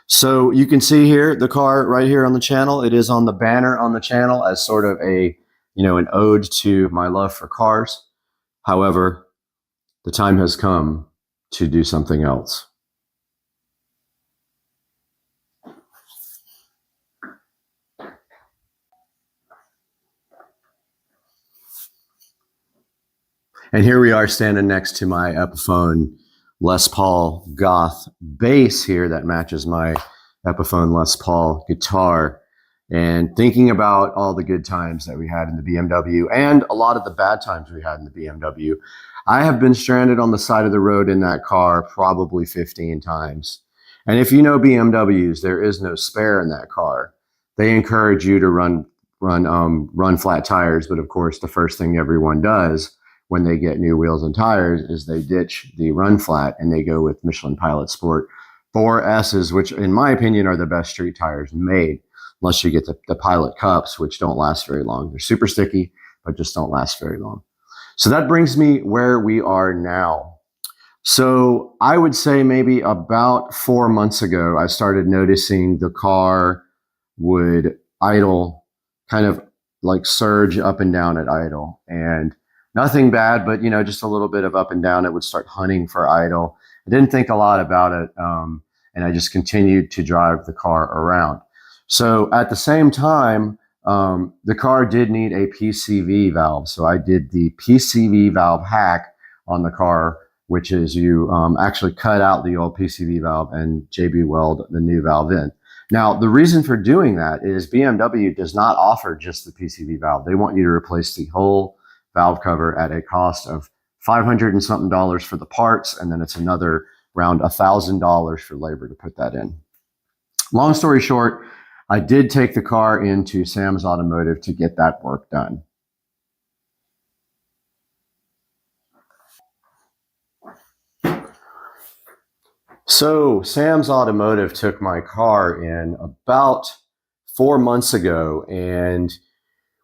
So you can see here, the car right here on the channel, it is on the banner on the channel as sort of a, an ode to my love for cars. However, the time has come to do something else. And here we are standing next to my Epiphone Les Paul Goth bass here that matches my Epiphone Les Paul guitar, and thinking about all the good times that we had in the BMW and a lot of the bad times we had in the BMW. I have been stranded on the side of the road in that car probably 15 times. And if you know BMWs, there is no spare in that car. They encourage you to run flat tires, but of course the first thing everyone does when they get new wheels and tires is they ditch the run flat and they go with Michelin Pilot Sport 4S's, which in my opinion are the best street tires made, unless you get the Pilot Cups, which don't last very long. They're super sticky, but just don't last very long. So that brings me where we are now. So I would say maybe about 4 months ago, I started noticing the car would idle, kind of like surge up and down at idle, and nothing bad, but just a little bit of up and down. It would start hunting for idle. I didn't think a lot about it, and I just continued to drive the car around. So at the same time, the car did need a PCV valve. So I did the PCV valve hack on the car, which is you actually cut out the old PCV valve and JB weld the new valve in. Now, the reason for doing that is BMW does not offer just the PCV valve. They want you to replace the whole valve cover at a cost of $500 and something for the parts, and then it's another around $1,000 for labor to put that in. Long story short, I did take the car into Sam's Automotive to get that work done. So Sam's Automotive took my car in about 4 months ago, and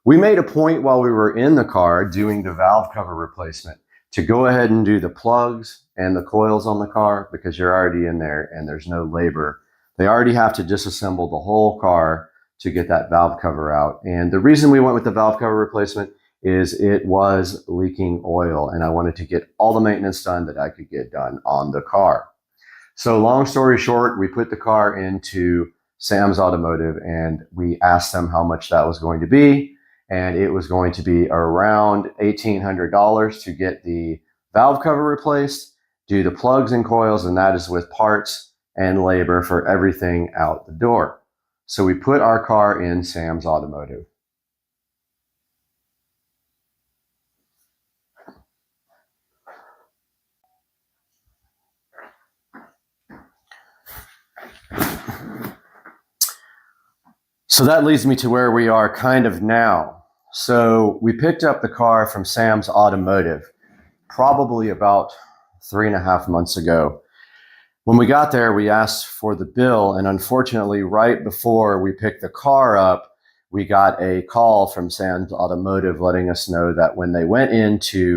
we made a point while we were in the car doing the valve cover replacement to go ahead and do the plugs and the coils on the car, because you're already in there and there's no labor. They already have to disassemble the whole car to get that valve cover out. And the reason we went with the valve cover replacement is it was leaking oil, and I wanted to get all the maintenance done that I could get done on the car. So long story short, we put the car into Sam's Automotive, and we asked them how much that was going to be, and it was going to be around $1,800 to get the valve cover replaced, do the plugs and coils, and that is with parts and labor for everything out the door. So we put our car in Sam's Automotive. So that leads me to where we are kind of now. So we picked up the car from Sam's Automotive probably about 3.5 months ago. When we got there, we asked for the bill, and unfortunately, right before we picked the car up, we got a call from Sam's Automotive letting us know that when they went into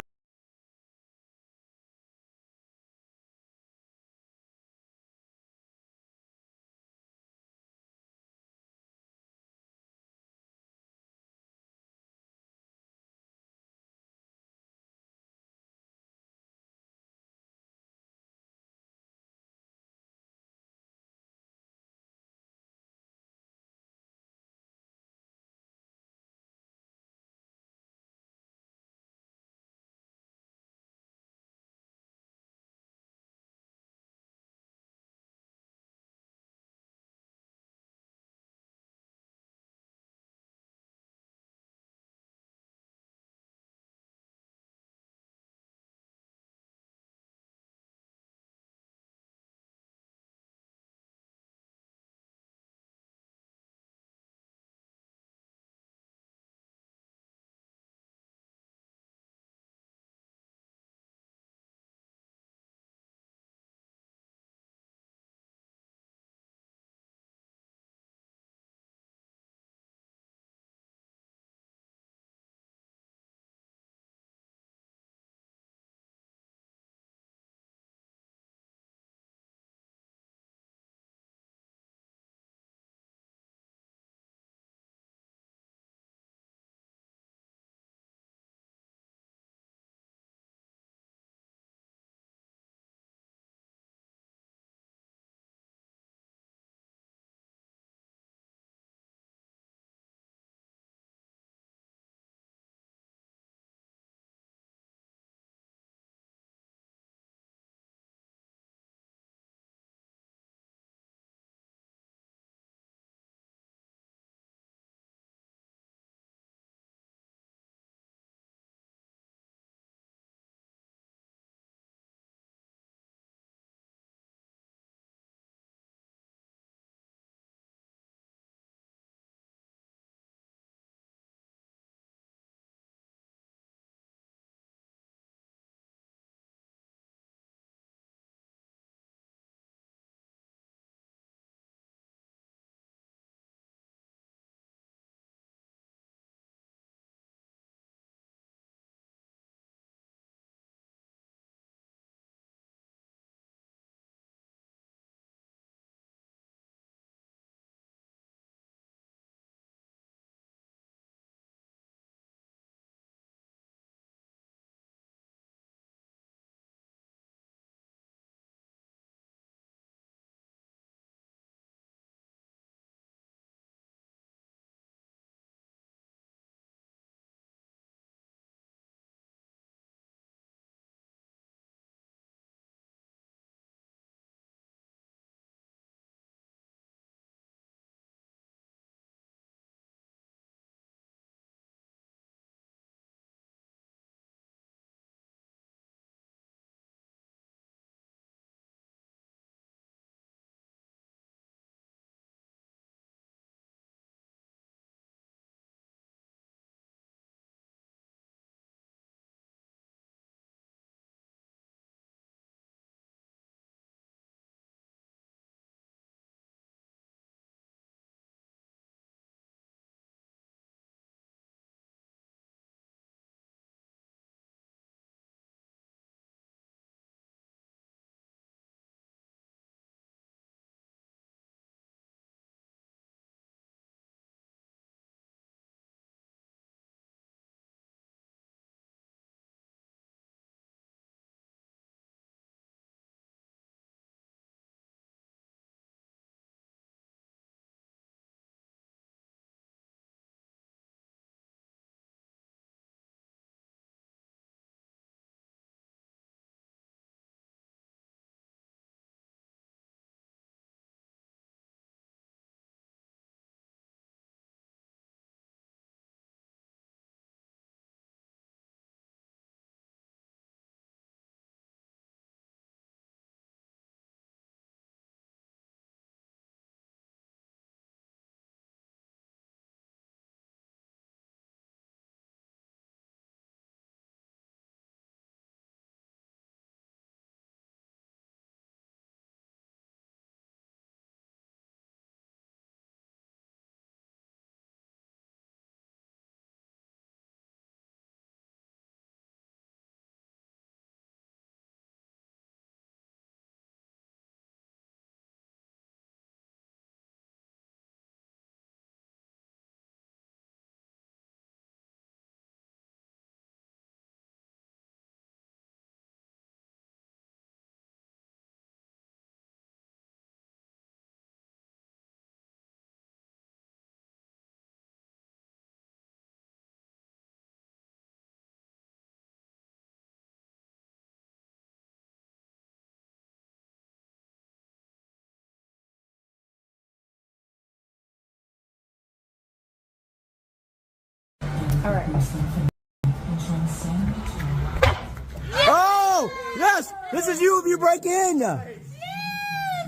Oh, yes! This is you if you break in!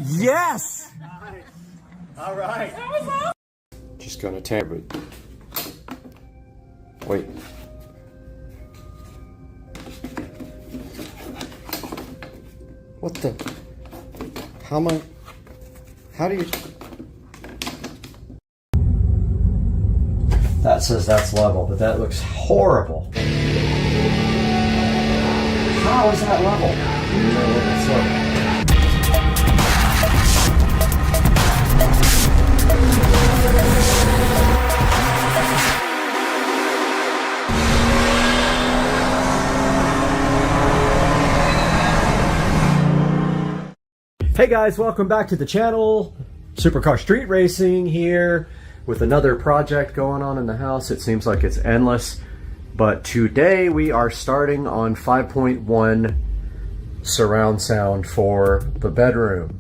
Yes! All right. Just gonna tamper it. Wait. What the? How am I? How do you? That says that's level, but that looks horrible. How is that level? Hey guys, welcome back to the channel. Supercar Street Racing here with another project going on in the house. It seems like it's endless, but today we are starting on 5.1 surround sound for the bedroom.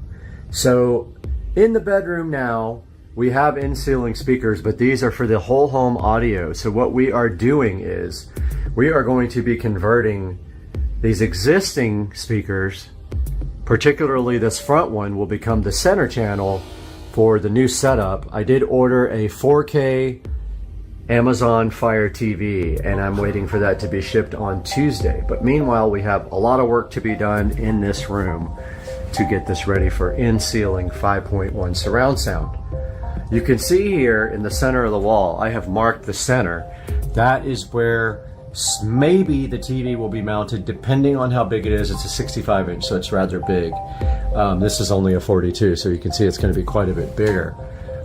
So in the bedroom now, we have in-ceiling speakers, but these are for the whole home audio. So what we are doing is we are going to be converting these existing speakers, particularly this front one, will become the center channel for the new setup. I did order a 4K Amazon Fire TV, and I'm waiting for that to be shipped on Tuesday. But meanwhile, we have a lot of work to be done in this room to get this ready for in-ceiling 5.1 surround sound. You can see here in the center of the wall, I have marked the center. That is where maybe the TV will be mounted, depending on how big it is. It's a 65 inch, so it's rather big. This is only a 42, so you can see it's going to be quite a bit bigger.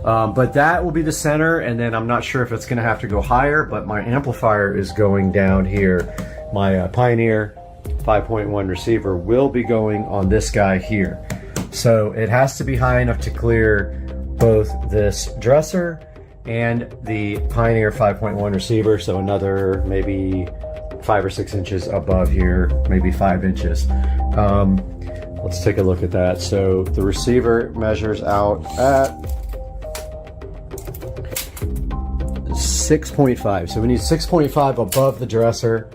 But that will be the center, and then I'm not sure if it's going to have to go higher, but my amplifier is going down here. My Pioneer 5.1 receiver will be going on this guy here. So it has to be high enough to clear both this dresser and the Pioneer 5.1 receiver, so another maybe 5 or 6 inches above here, maybe 5 inches. Let's take a look at that. So the receiver measures out at 6.5. So we need 6.5 above the dresser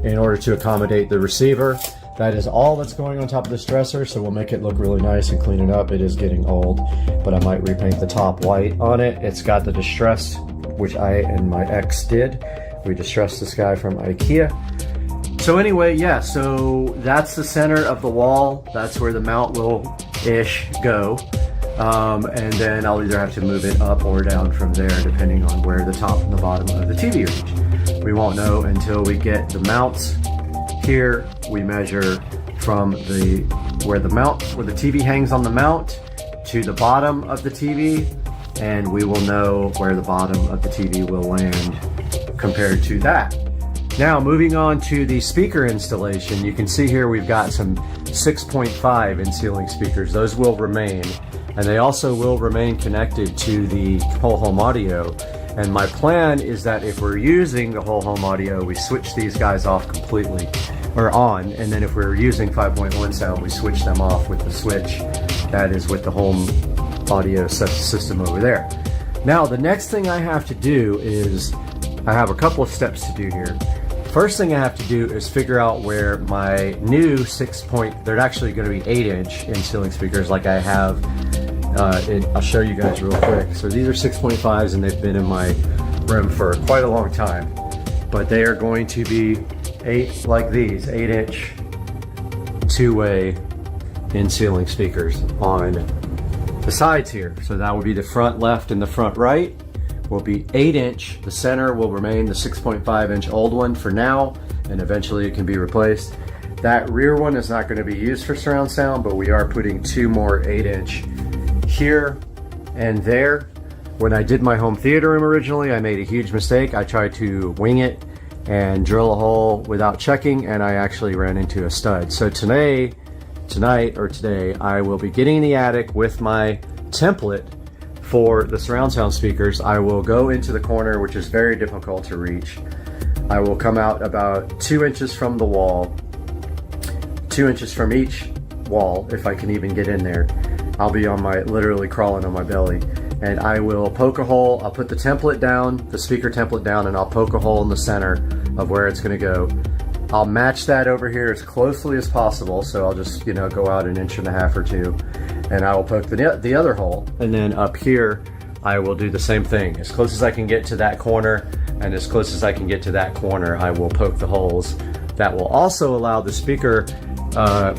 in order to accommodate the receiver. That is all that's going on top of this dresser, so we'll make it look really nice and clean it up. It is getting old, but I might repaint the top white on it. It's got the distress, which I and my ex did. We distressed this guy from IKEA. So anyway, yeah, so that's the center of the wall. That's where the mount will-ish go. And then I'll either have to move it up or down from there, depending on where the top and the bottom of the TV reach. We won't know until we get the mounts. Here we measure from where the TV hangs on the mount to the bottom of the TV, and we will know where the bottom of the TV will land compared to that. Now moving on to the speaker installation, you can see here we've got some 6.5 in-ceiling speakers. Those will remain, and they also will remain connected to the whole home audio. And my plan is that if we're using the whole home audio, we switch these guys off completely, or on, and then if we're using 5.1 sound, we switch them off with the switch that is with the home audio system over there. Now, the next thing I have to do is, I have a couple of steps to do here. First thing I have to do is figure out where my new they're actually going to be 8-inch in-ceiling speakers like I have. I'll show you guys real quick. So these are 6.5s, and they've been in my room for quite a long time. But they are going to be 8-inch two-way in-ceiling speakers on the sides here. So that will be the front left and the front right will be 8-inch. The center will remain the 6.5-inch old one for now, and eventually it can be replaced. That rear one is not going to be used for surround sound, but we are putting 2 more 8-inch here and there. When I did my home theater room originally, I made a huge mistake. I tried to wing it and drill a hole without checking, and I actually ran into a stud. So today, I will be getting in the attic with my template for the surround sound speakers. I will go into the corner, which is very difficult to reach. I will come out about 2 inches from the wall, 2 inches from each wall, if I can even get in there. I'll be on literally crawling on my belly. and I will poke a hole. I'll put the template down, the speaker template down, and I'll poke a hole in the center of where it's going to go. I'll match that over here as closely as possible, so I'll just, you know, go out 1.5 inches or 2, and I will poke the other hole, and then up here I will do the same thing. As close as I can get to that corner, and as close as I can get to that corner, I will poke the holes. That will also allow the speaker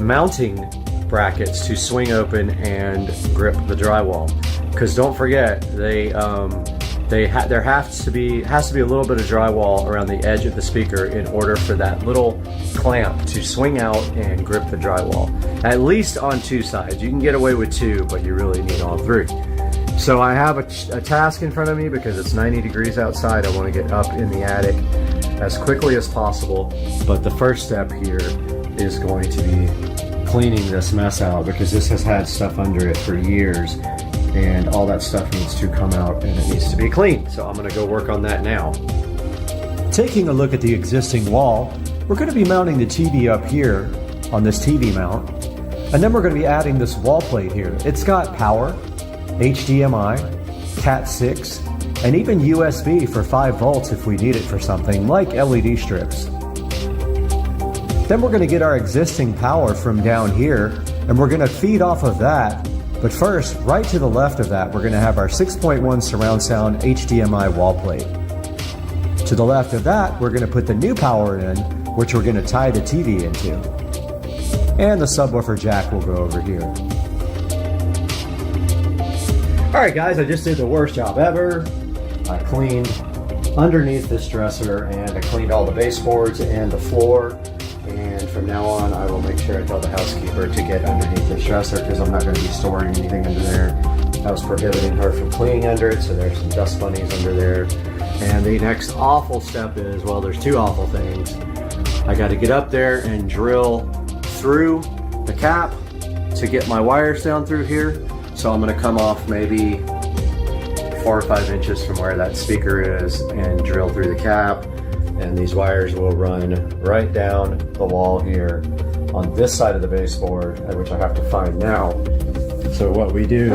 mounting brackets to swing open and grip the drywall. Because don't forget, there has to be a little bit of drywall around the edge of the speaker in order for that little clamp to swing out and grip the drywall. At least on 2 sides. You can get away with 2, but you really need all 3. So I have a task in front of me because it's 90 degrees outside. I want to get up in the attic as quickly as possible. But the first step here is going to be cleaning this mess out, because this has had stuff under it for years. And all that stuff needs to come out and it needs to be cleaned. So I'm gonna go work on that now. Taking a look at the existing wall, we're gonna be mounting the TV up here on this TV mount. And then we're gonna be adding this wall plate here. It's got power, HDMI, Cat 6, and even USB for 5 volts if we need it for something like LED strips. Then we're gonna get our existing power from down here, and we're gonna feed off of that. But first, right to the left of that, we're going to have our 6.1 surround sound HDMI wall plate. To the left of that, we're going to put the new power in, which we're going to tie the TV into. And the subwoofer jack will go over here. Alright guys, I just did the worst job ever. I cleaned underneath this dresser, and I cleaned all the baseboards and the floor. And from now on, I will make sure I tell the housekeeper to get underneath this dresser, because I'm not going to be storing anything under there. I was prohibiting her from cleaning under it, so there's some dust bunnies under there. And the next awful step is, well, there's 2 awful things. I got to get up there and drill through the cap to get my wires down through here. So I'm going to come off maybe 4 or 5 inches from where that speaker is and drill through the cap. And these wires will run right down the wall here on this side of the baseboard, which I have to find now. So what we do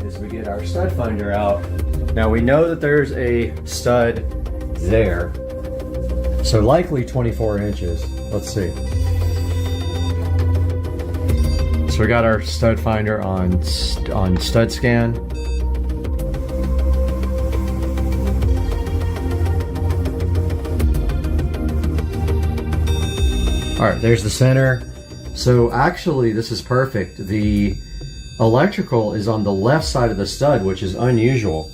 is we get our stud finder out. Now we know that there's a stud there, so likely 24 inches. Let's see. So we got our stud finder on stud scan. All right, there's the center. So actually, this is perfect. The electrical is on the left side of the stud, which is unusual.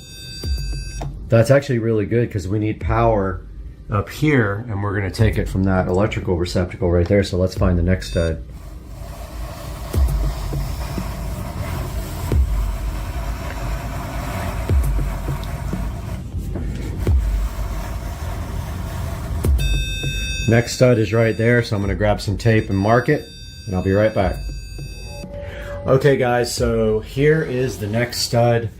That's actually really good because we need power up here, and we're gonna take it from that electrical receptacle right there. So let's find the next stud. Next stud is right there, so I'm going to grab some tape and mark it, and I'll be right back. Okay guys, so here is the next stud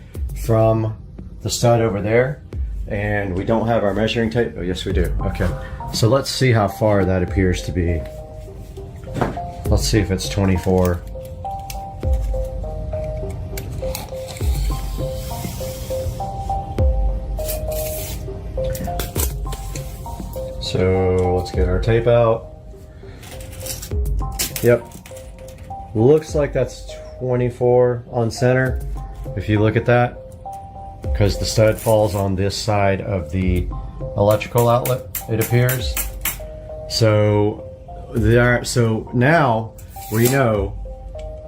from the stud over there, and we don't have our measuring tape. Oh yes we do. Okay, so let's see how far that appears to be. Let's see if it's 24. So let's get our tape out. Yep. Looks like that's 24 on center. If you look at that, because the stud falls on this side of the electrical outlet, it appears. So now we know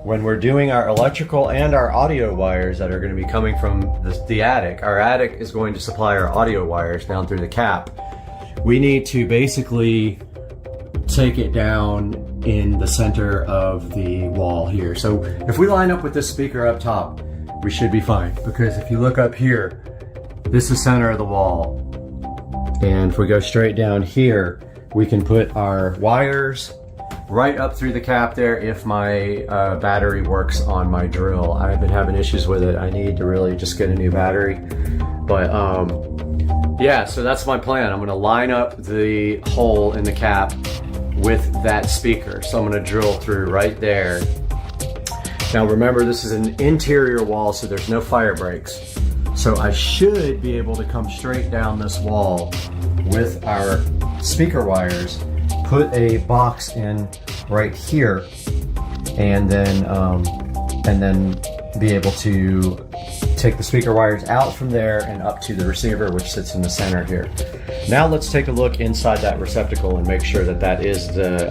when we're doing our electrical and our audio wires that are going to be coming from the attic. Our attic is going to supply our audio wires down through the cap. We need to basically take it down in the center of the wall here. So if we line up with this speaker up top, we should be fine, because if you look up here, this is center of the wall. And if we go straight down here, we can put our wires right up through the cap there if my battery works on my drill. I've been having issues with it. I need to really just get a new battery. But yeah, so that's my plan. I'm gonna line up the hole in the cap with that speaker. So I'm gonna drill through right there. Now remember, this is an interior wall, so there's no fire breaks. So I should be able to come straight down this wall with our speaker wires, put a box in right here, and then be able to take the speaker wires out from there and up to the receiver, which sits in the center here. Now let's take a look inside that receptacle and make sure that that is the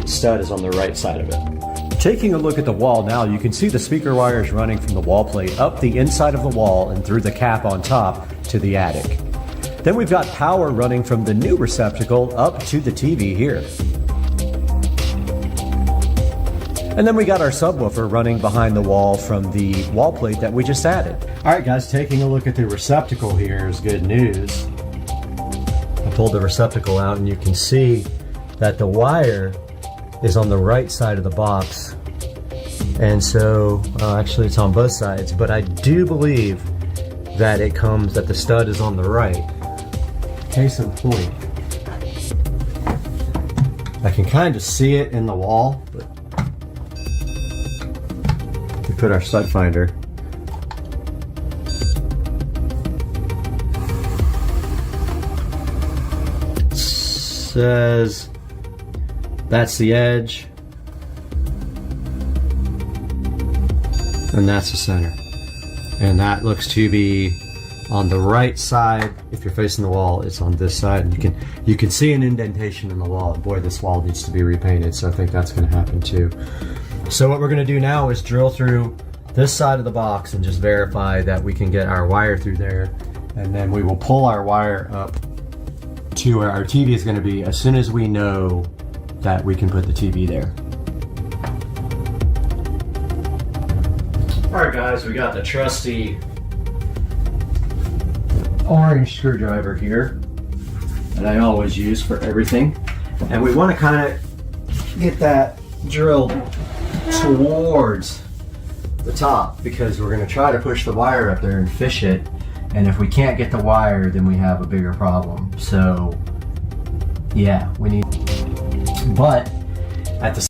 stud is on the right side of it. Taking a look at the wall now, you can see the speaker wires running from the wall plate up the inside of the wall and through the cap on top to the attic. Then we've got power running from the new receptacle up to the TV here. And then we got our subwoofer running behind the wall from the wall plate that we just added. All right guys, taking a look at the receptacle here is good news. I pulled the receptacle out and you can see that the wire is on the right side of the box. And so, actually it's on both sides, but I do believe that the stud is on the right. Case in point, I can kind of see it in the wall, but we put our stud finder. It says that's the edge, and that's the center. And that looks to be on the right side. If you're facing the wall, it's on this side. And you can see an indentation in the wall. Boy, this wall needs to be repainted, so I think that's gonna happen too. So what we're gonna do now is drill through this side of the box and just verify that we can get our wire through there. And then we will pull our wire up to where our TV is gonna be as soon as we know that we can put the TV there. All right guys, we got the trusty orange screwdriver here that I always use for everything. And we want to kind of get that drilled towards the top because we're going to try to push the wire up there and fish it. And if we can't get the wire, then we have a bigger problem. So yeah, we need, but at the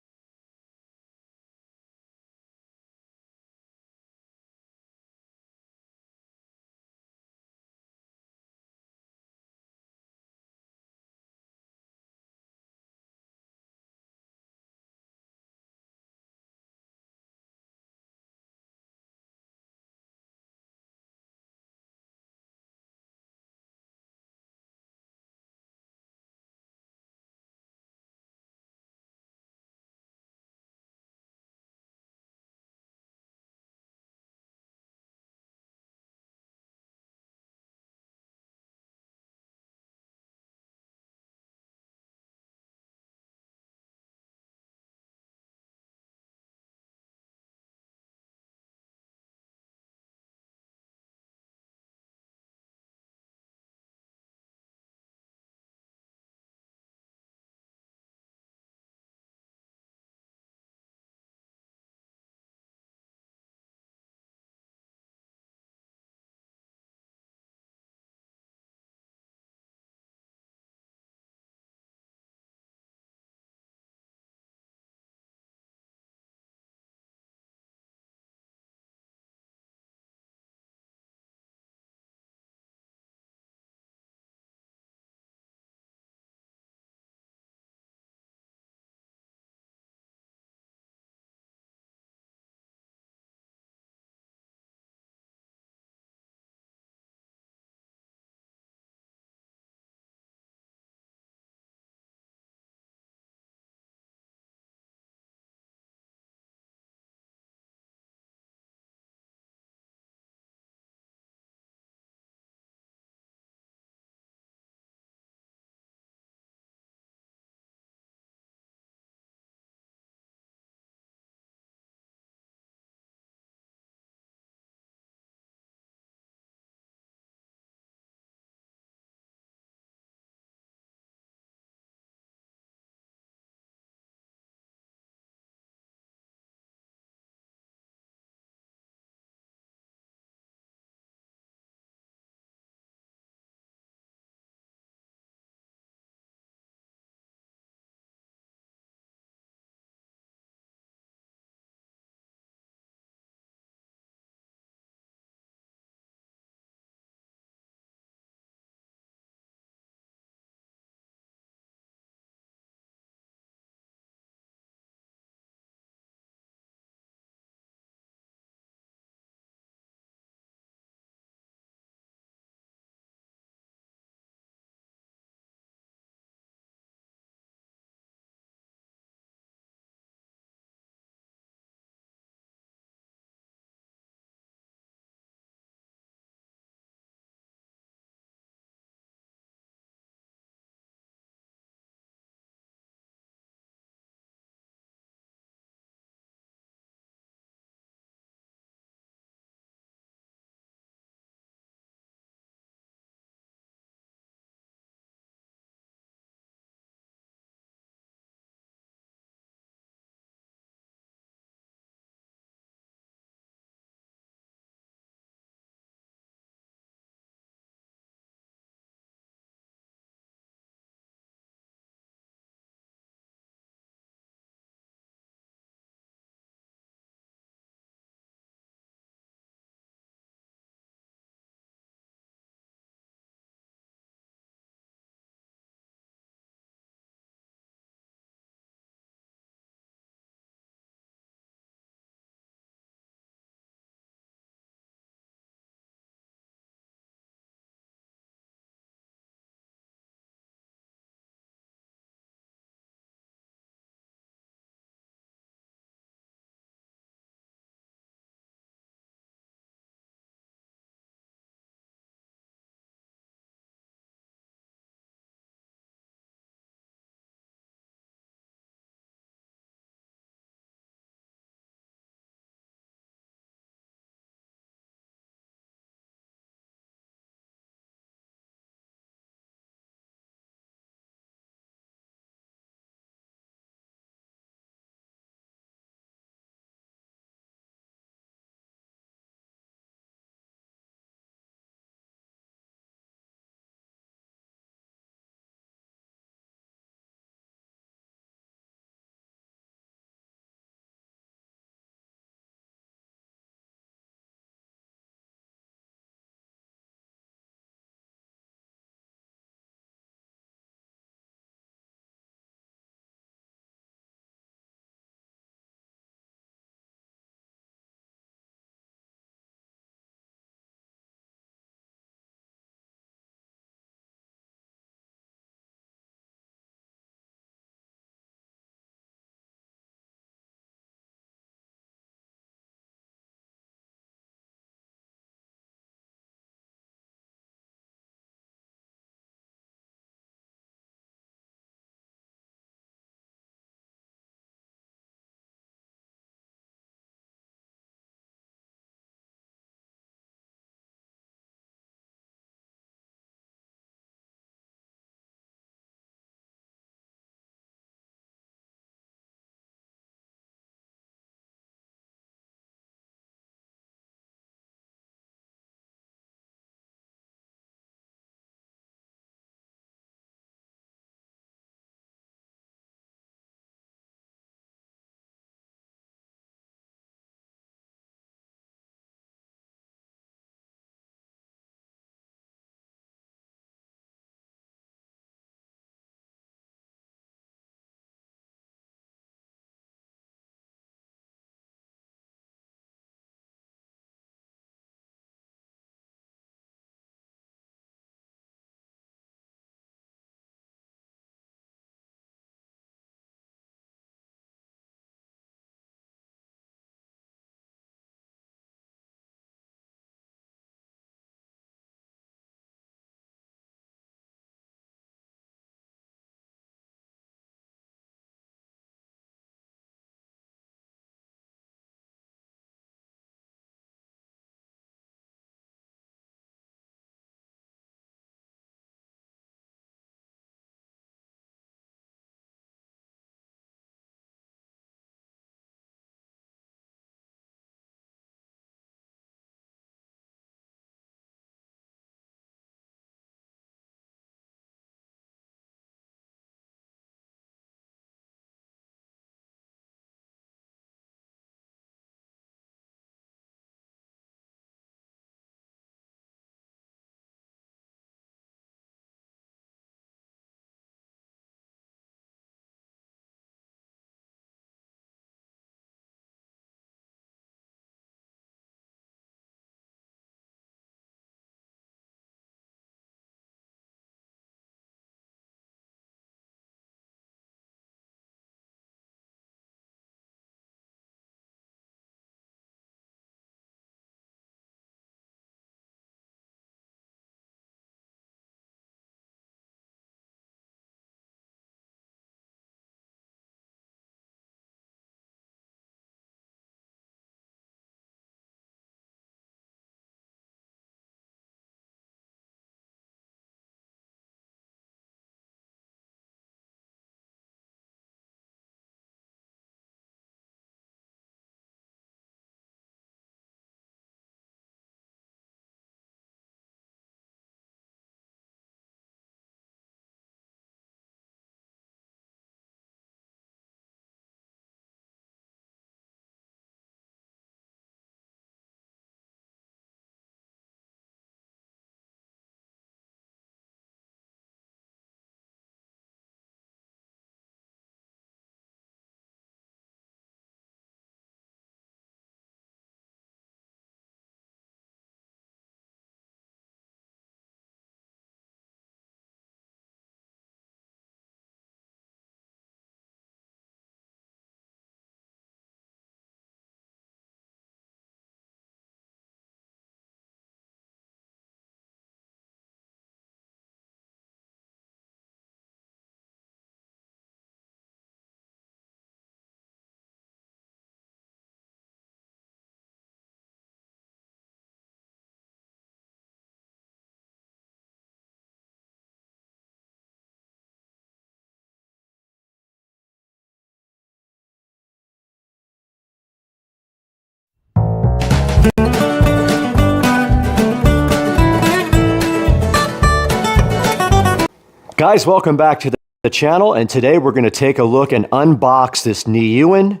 Guys, welcome back to the channel, and today we're going to take a look and unbox this Nylon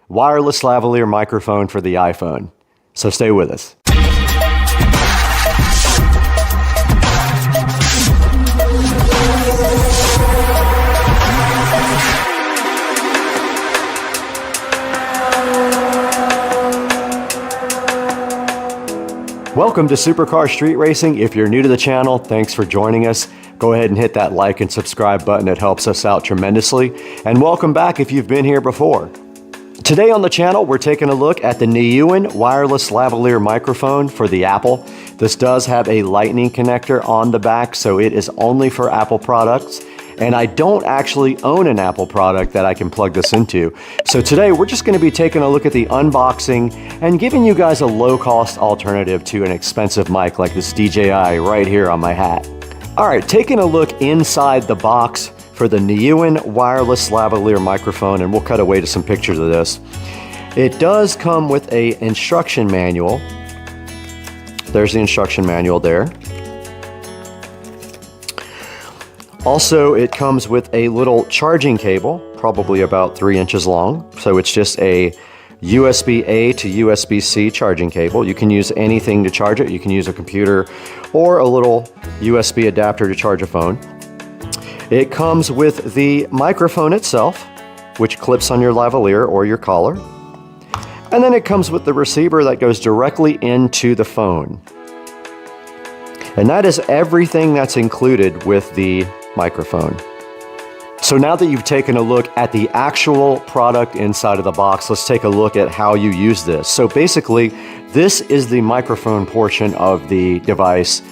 wireless lavalier microphone for the iPhone. So stay with us. Welcome to Supercar Street Racing. If you're new to the channel, thanks for joining us. Go ahead and hit that like and subscribe button. It helps us out tremendously. And welcome back if you've been here before. Today on the channel, we're taking a look at the Nylon wireless lavalier microphone for the Apple. This does have a lightning connector on the back, so it is only for Apple products. And I don't actually own an Apple product that I can plug this into. So today we're just going to be taking a look at the unboxing and giving you guys a low-cost alternative to an expensive mic like this DJI right here on my hat. All right, taking a look inside the box for the Nylon wireless lavalier microphone, and we'll cut away to some pictures of this. It does come with an instruction manual. There's the instruction manual there. Also, it comes with a little charging cable, probably about 3 inches long. So it's just a USB-A to USB-C charging cable. You can use anything to charge it. You can use a computer or a little USB adapter to charge a phone. It comes with the microphone itself, which clips on your lavalier or your collar. And then it comes with the receiver that goes directly into the phone. And that is everything that's included with the microphone. So now that you've taken a look at the actual product inside of the box, let's take a look at how you use this. So basically, this is the microphone portion of the device.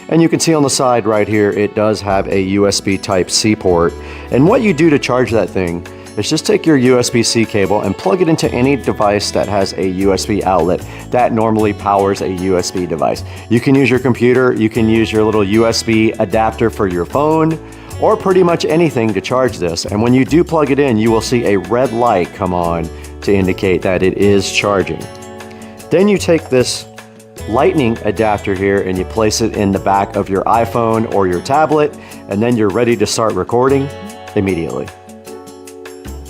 And you can see on the side right here, it does have a USB Type-C port. And what you do to charge that thing is just take your USB-C cable and plug it into any device that has a USB outlet that normally powers a USB device. You can use your computer, you can use your little USB adapter for your phone, or pretty much anything to charge this. And when you do plug it in, you will see a red light come on to indicate that it is charging. Then you take this lightning adapter here and you place it in the back of your iPhone or your tablet, and then you're ready to start recording immediately.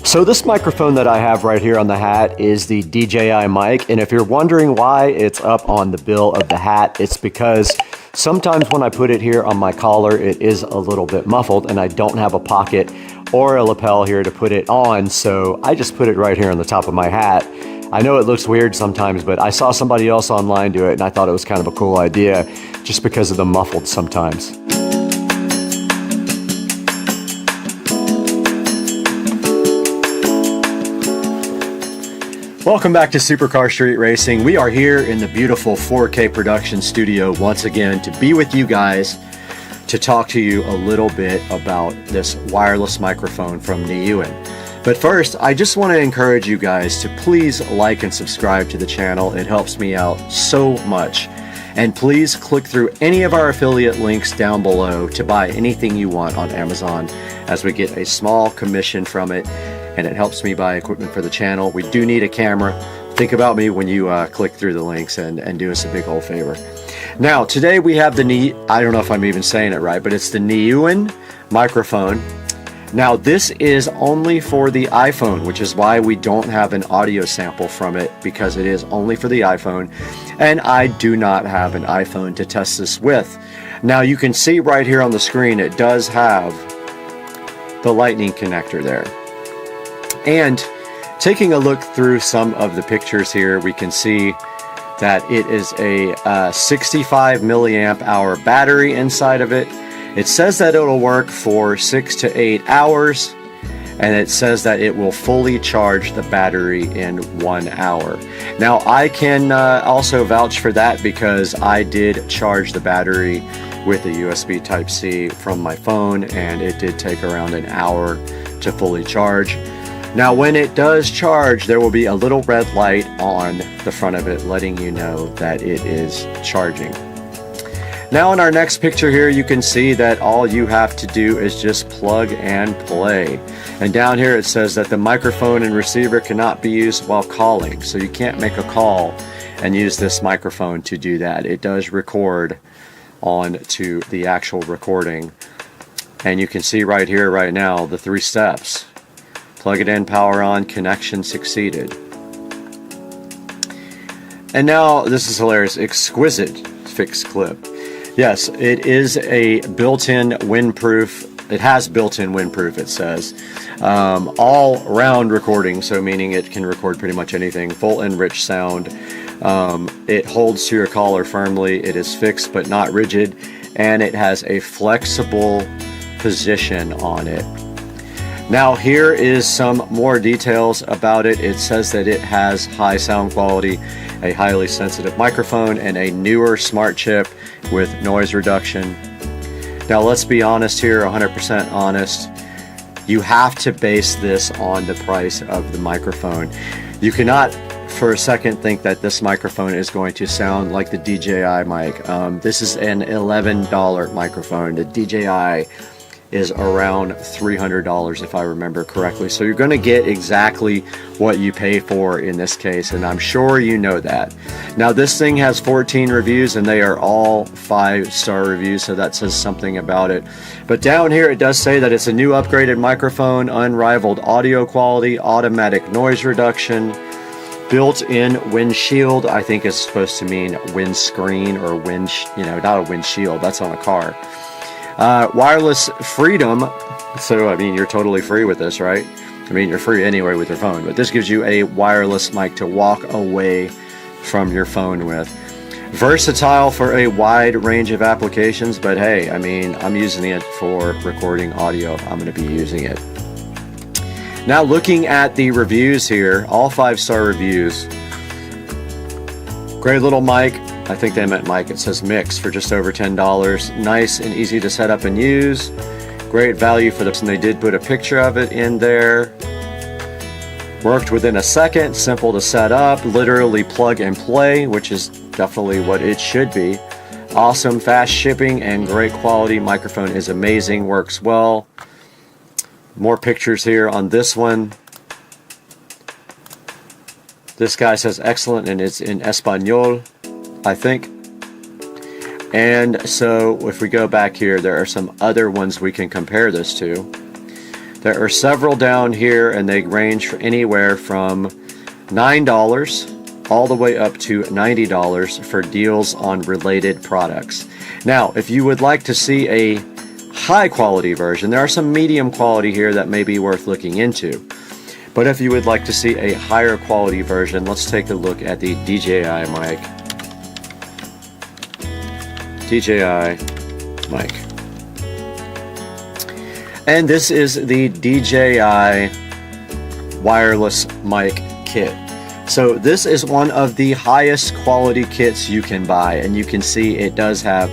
So this microphone that I have right here on the hat is the DJI mic, and if you're wondering why it's up on the bill of the hat, it's because sometimes when I put it here on my collar, it is a little bit muffled and I don't have a pocket or a lapel here to put it on, so I just put it right here on the top of my hat. I know it looks weird sometimes, but I saw somebody else online do it and I thought it was kind of a cool idea just because of the muffled sometimes. Welcome back to Supercar Street Racing. We are here in the beautiful 4K production studio once again to be with you guys to talk to you a little bit about this wireless microphone from Nylon. But first, I just want to encourage you guys to please like and subscribe to the channel. It helps me out so much. And please click through any of our affiliate links down below to buy anything you want on Amazon, as we get a small commission from it. And it helps me buy equipment for the channel. We do need a camera. Think about me when you click through the links and do us a big old favor. Now, today we have the I don't know if I'm even saying it right, but it's the Nylon microphone. Now, this is only for the iPhone, which is why we don't have an audio sample from it, because it is only for the iPhone. And I do not have an iPhone to test this with. Now, you can see right here on the screen, it does have the lightning connector there. And taking a look through some of the pictures here, we can see that it is a 65 milliamp hour battery inside of it. It says that it'll work for 6 to 8 hours, and it says that it will fully charge the battery in 1 hour. Now, I can also vouch for that because I did charge the battery with a USB Type-C from my phone, and it did take around an hour to fully charge. Now, when it does charge, there will be a little red light on the front of it letting you know that it is charging. Now, in our next picture here, you can see that all you have to do is just plug and play. And down here it says that the microphone and receiver cannot be used while calling, so you can't make a call and use this microphone to do that. It does record on to the actual recording And you can see right here, right now, the 3 steps. Plug it in, power on, connection succeeded. And now, this is hilarious, exquisite fixed clip. Yes, it is a built-in windproof. It has built-in windproof, it says. All-round recording, so meaning it can record pretty much anything. Full and rich sound. It holds to your collar firmly. It is fixed but not rigid. And it has a flexible position on it. Now here is some more details about it. It says that it has high sound quality, a highly sensitive microphone, and a newer smart chip with noise reduction. Now let's be honest here, 100% honest. You have to base this on the price of the microphone. You cannot for a second think that this microphone is going to sound like the DJI mic. This is an $11 microphone. The DJI is around $300 if I remember correctly. So you're going to get exactly what you pay for in this case, and I'm sure you know that. Now this thing has 14 reviews and they are all 5-star reviews, so that says something about it. But down here it does say that it's a new upgraded microphone, unrivaled audio quality, automatic noise reduction, built-in windshield. I think is supposed to mean windscreen or wind, not a windshield, that's on a car. Wireless freedom, so I mean you're totally free with this, right? I mean you're free anyway with your phone, but this gives you a wireless mic to walk away from your phone with. Versatile for a wide range of applications, but hey, I mean I'm using it for recording audio. I'm going to be using it. Now looking at the reviews here, all 5-star reviews. Great little mic. I think they meant mic. It says mix for just over $10. Nice and easy to set up and use. Great value for this, and they did put a picture of it in there. Worked within a second, simple to set up, literally plug and play, which is definitely what it should be. Awesome fast shipping and great quality. Microphone is amazing, works well. More pictures here on this one. This guy says excellent, and it's in Espanol, I think. And so if we go back here, there are some other ones we can compare this to. There are several down here, and they range for anywhere from $9 all the way up to $90 for deals on related products. Now, if you would like to see a high quality version, there are some medium quality here that may be worth looking into. But if you would like to see a higher quality version, let's take a look at the DJI mic. DJI mic. And this is the DJI wireless mic kit. So this is one of the highest quality kits you can buy, and you can see it does have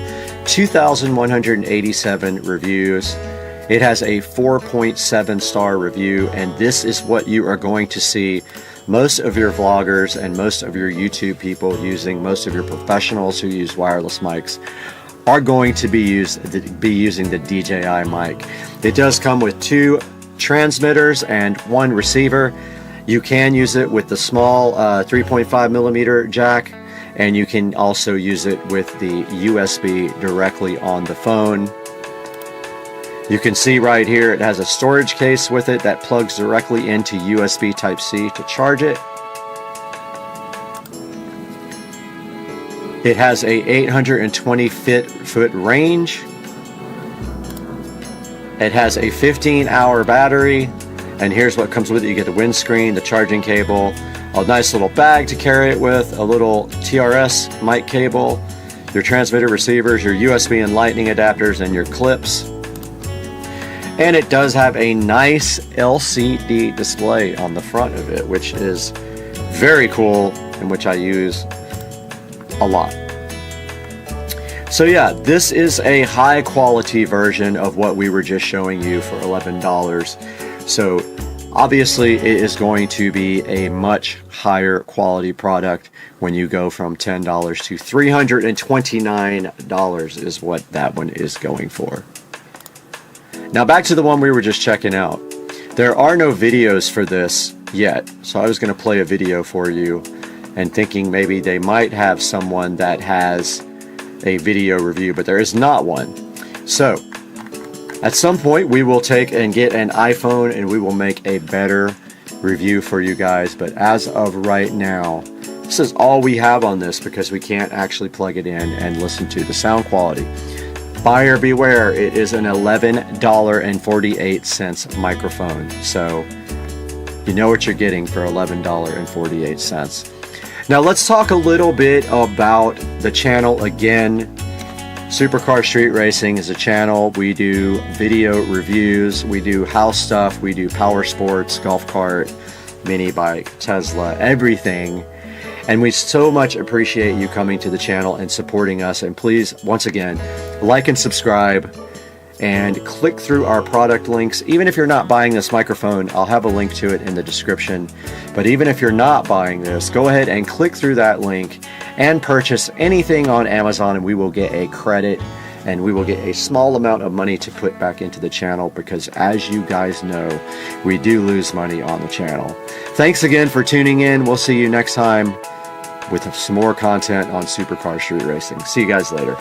2,187 reviews. It has a 4.7 star review, and this is what you are going to see most of your vloggers and most of your YouTube people using, most of your professionals who use wireless mics are going to be using the DJI mic. It does come with 2 transmitters and 1 receiver. You can use it with the small 3.5 millimeter jack, and you can also use it with the USB directly on the phone. You can see right here it has a storage case with it that plugs directly into USB Type-C to charge it. It has a 820 foot range. It has a 15-hour battery, and here's what comes with it. You get the windscreen, the charging cable, a nice little bag to carry it with, a little TRS mic cable, your transmitter receivers, your USB and lightning adapters, and your clips. And it does have a nice LCD display on the front of it, which is very cool and which I use a lot. So yeah, this is a high quality version of what we were just showing you for $11. So obviously it is going to be a much higher quality product when you go from $10 to $329 is what that one is going for. Now back to the one we were just checking out. There are no videos for this yet, so I was going to play a video for you and thinking maybe they might have someone that has a video review, but there is not one. So At some point, we will take and get an iPhone and we will make a better review for you guys. But as of right now, this is all we have on this because we can't actually plug it in and listen to the sound quality. Buyer beware, it is an $11.48 microphone. So you know what you're getting for $11.48. Now let's talk a little bit about the channel again. Supercar Street Racing is a channel. We do video reviews, we do house stuff, we do power sports, golf cart, mini bike, Tesla, everything. And we so much appreciate you coming to the channel and supporting us. And please, once again, like and subscribe and click through our product links. Even if you're not buying this microphone, I'll have a link to it in the description. But even if you're not buying this, go ahead and click through that link and purchase anything on Amazon, and we will get a credit and we will get a small amount of money to put back into the channel, because as you guys know, we do lose money on the channel. Thanks again for tuning in. We'll see you next time with some more content on Supercar Street Racing. See you guys later.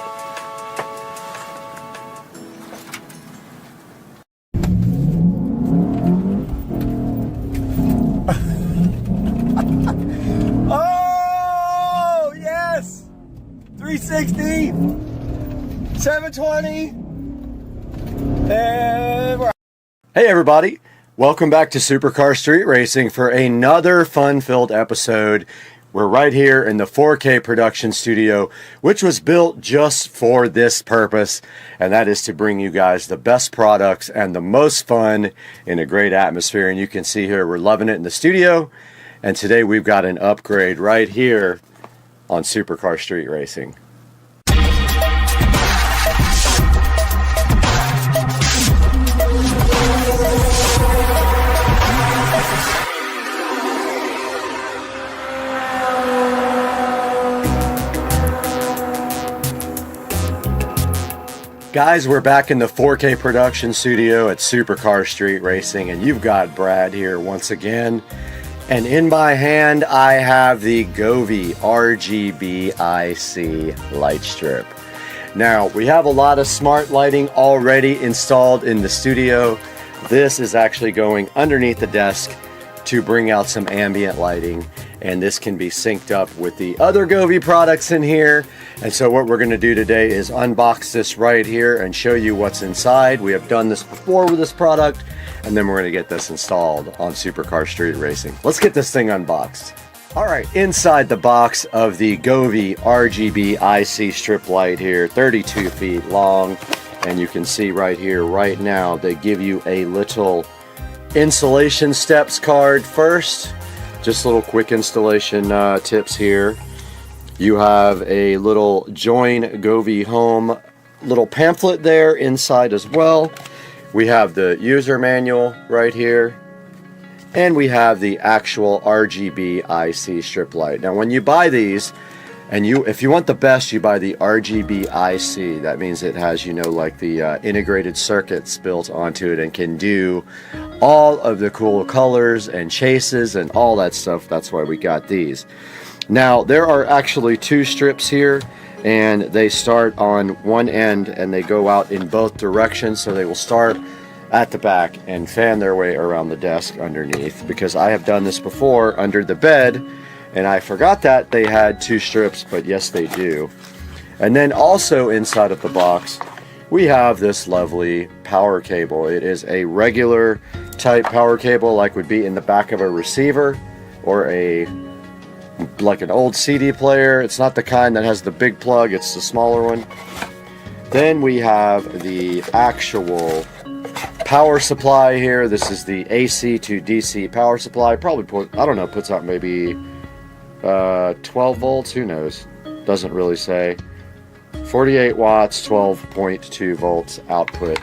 Oh, yes! 360, 720, and we're... Hey everybody, welcome back to Supercar Street Racing for another fun-filled episode. We're right here in the 4K production studio, which was built just for this purpose, and that is to bring you guys the best products and the most fun in a great atmosphere. And you can see here we're loving it in the studio, and today we've got an upgrade right here on Supercar Street Racing. Guys, we're back in the 4K production studio at Supercar Street Racing, and you've got Brad here once again. And in my hand, I have the Govee RGB IC light strip. Now, we have a lot of smart lighting already installed in the studio. This is actually going underneath the desk to bring out some ambient lighting, and this can be synced up with the other Govee products in here. And so what we're going to do today is unbox this right here and show you what's inside. We have done this before with this product, and then we're going to get this installed on Supercar Street Racing. Let's get this thing unboxed. All right, inside the box of the Govee RGB IC strip light here, 32 feet long, and you can see right here, right now, they give you a little installation steps card first. Just little quick installation tips here. You have a little Join Govee Home little pamphlet there inside as well. We have the user manual right here, and we have the actual RGB IC strip light. Now when you buy these, and if you want the best, you buy the RGB IC. That means it has, you know, like the integrated circuits built onto it and can do all of the cool colors and chases and all that stuff. That's why we got these. Now there are actually two strips here, and they start on one end and they go out in both directions. So they will start at the back and fan their way around the desk underneath, because I have done this before under the bed and I forgot that they had two strips, but yes they do. And then also inside of the box we have this lovely power cable. It is a regular type power cable, like would be in the back of a receiver or like an old CD player. It's not the kind that has the big plug, it's the smaller one. Then we have the actual power supply here. This is the AC to DC power supply. Probably puts out maybe 12 volts, who knows, doesn't really say. 48 watts, 12.2 volts output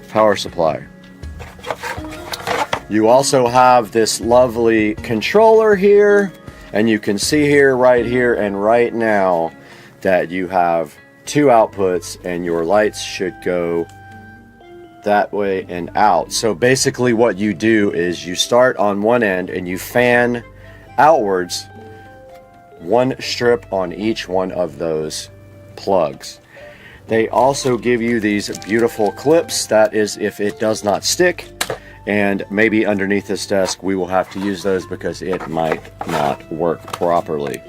power supply. You also have this lovely controller here, and you can see here, right here and right now, that you have two outputs and your lights should go that way and out. So basically what you do is you start on one end and you fan outwards one strip on each one of those plugs. They also give you these beautiful clips. That is if it does not stick. And maybe underneath this desk we will have to use those because it might not work properly.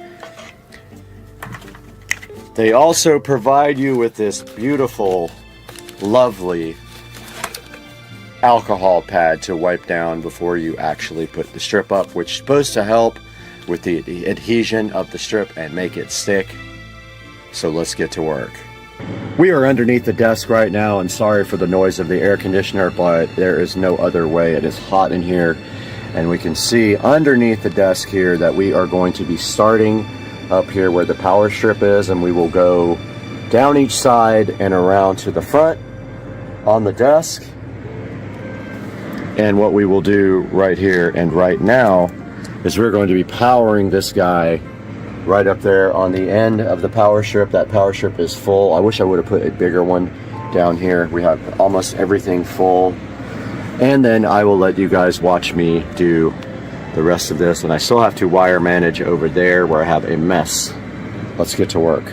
They also provide you with this beautiful, lovely alcohol pad to wipe down before you actually put the strip up, which is supposed to help with the adhesion of the strip and make it stick. So let's get to work. We are underneath the desk right now, and sorry for the noise of the air conditioner, but there is no other way. It is hot in here, and we can see underneath the desk here that we are going to be starting up here where the power strip is, and we will go down each side and around to the front on the desk. And what we will do right here and right now is we're going to be powering this guy right up there on the end of the power strip. That power strip is full. I wish I would have put a bigger one down here. We have almost everything full. And then I will let you guys watch me do the rest of this. And I still have to wire manage over there where I have a mess. Let's get to work.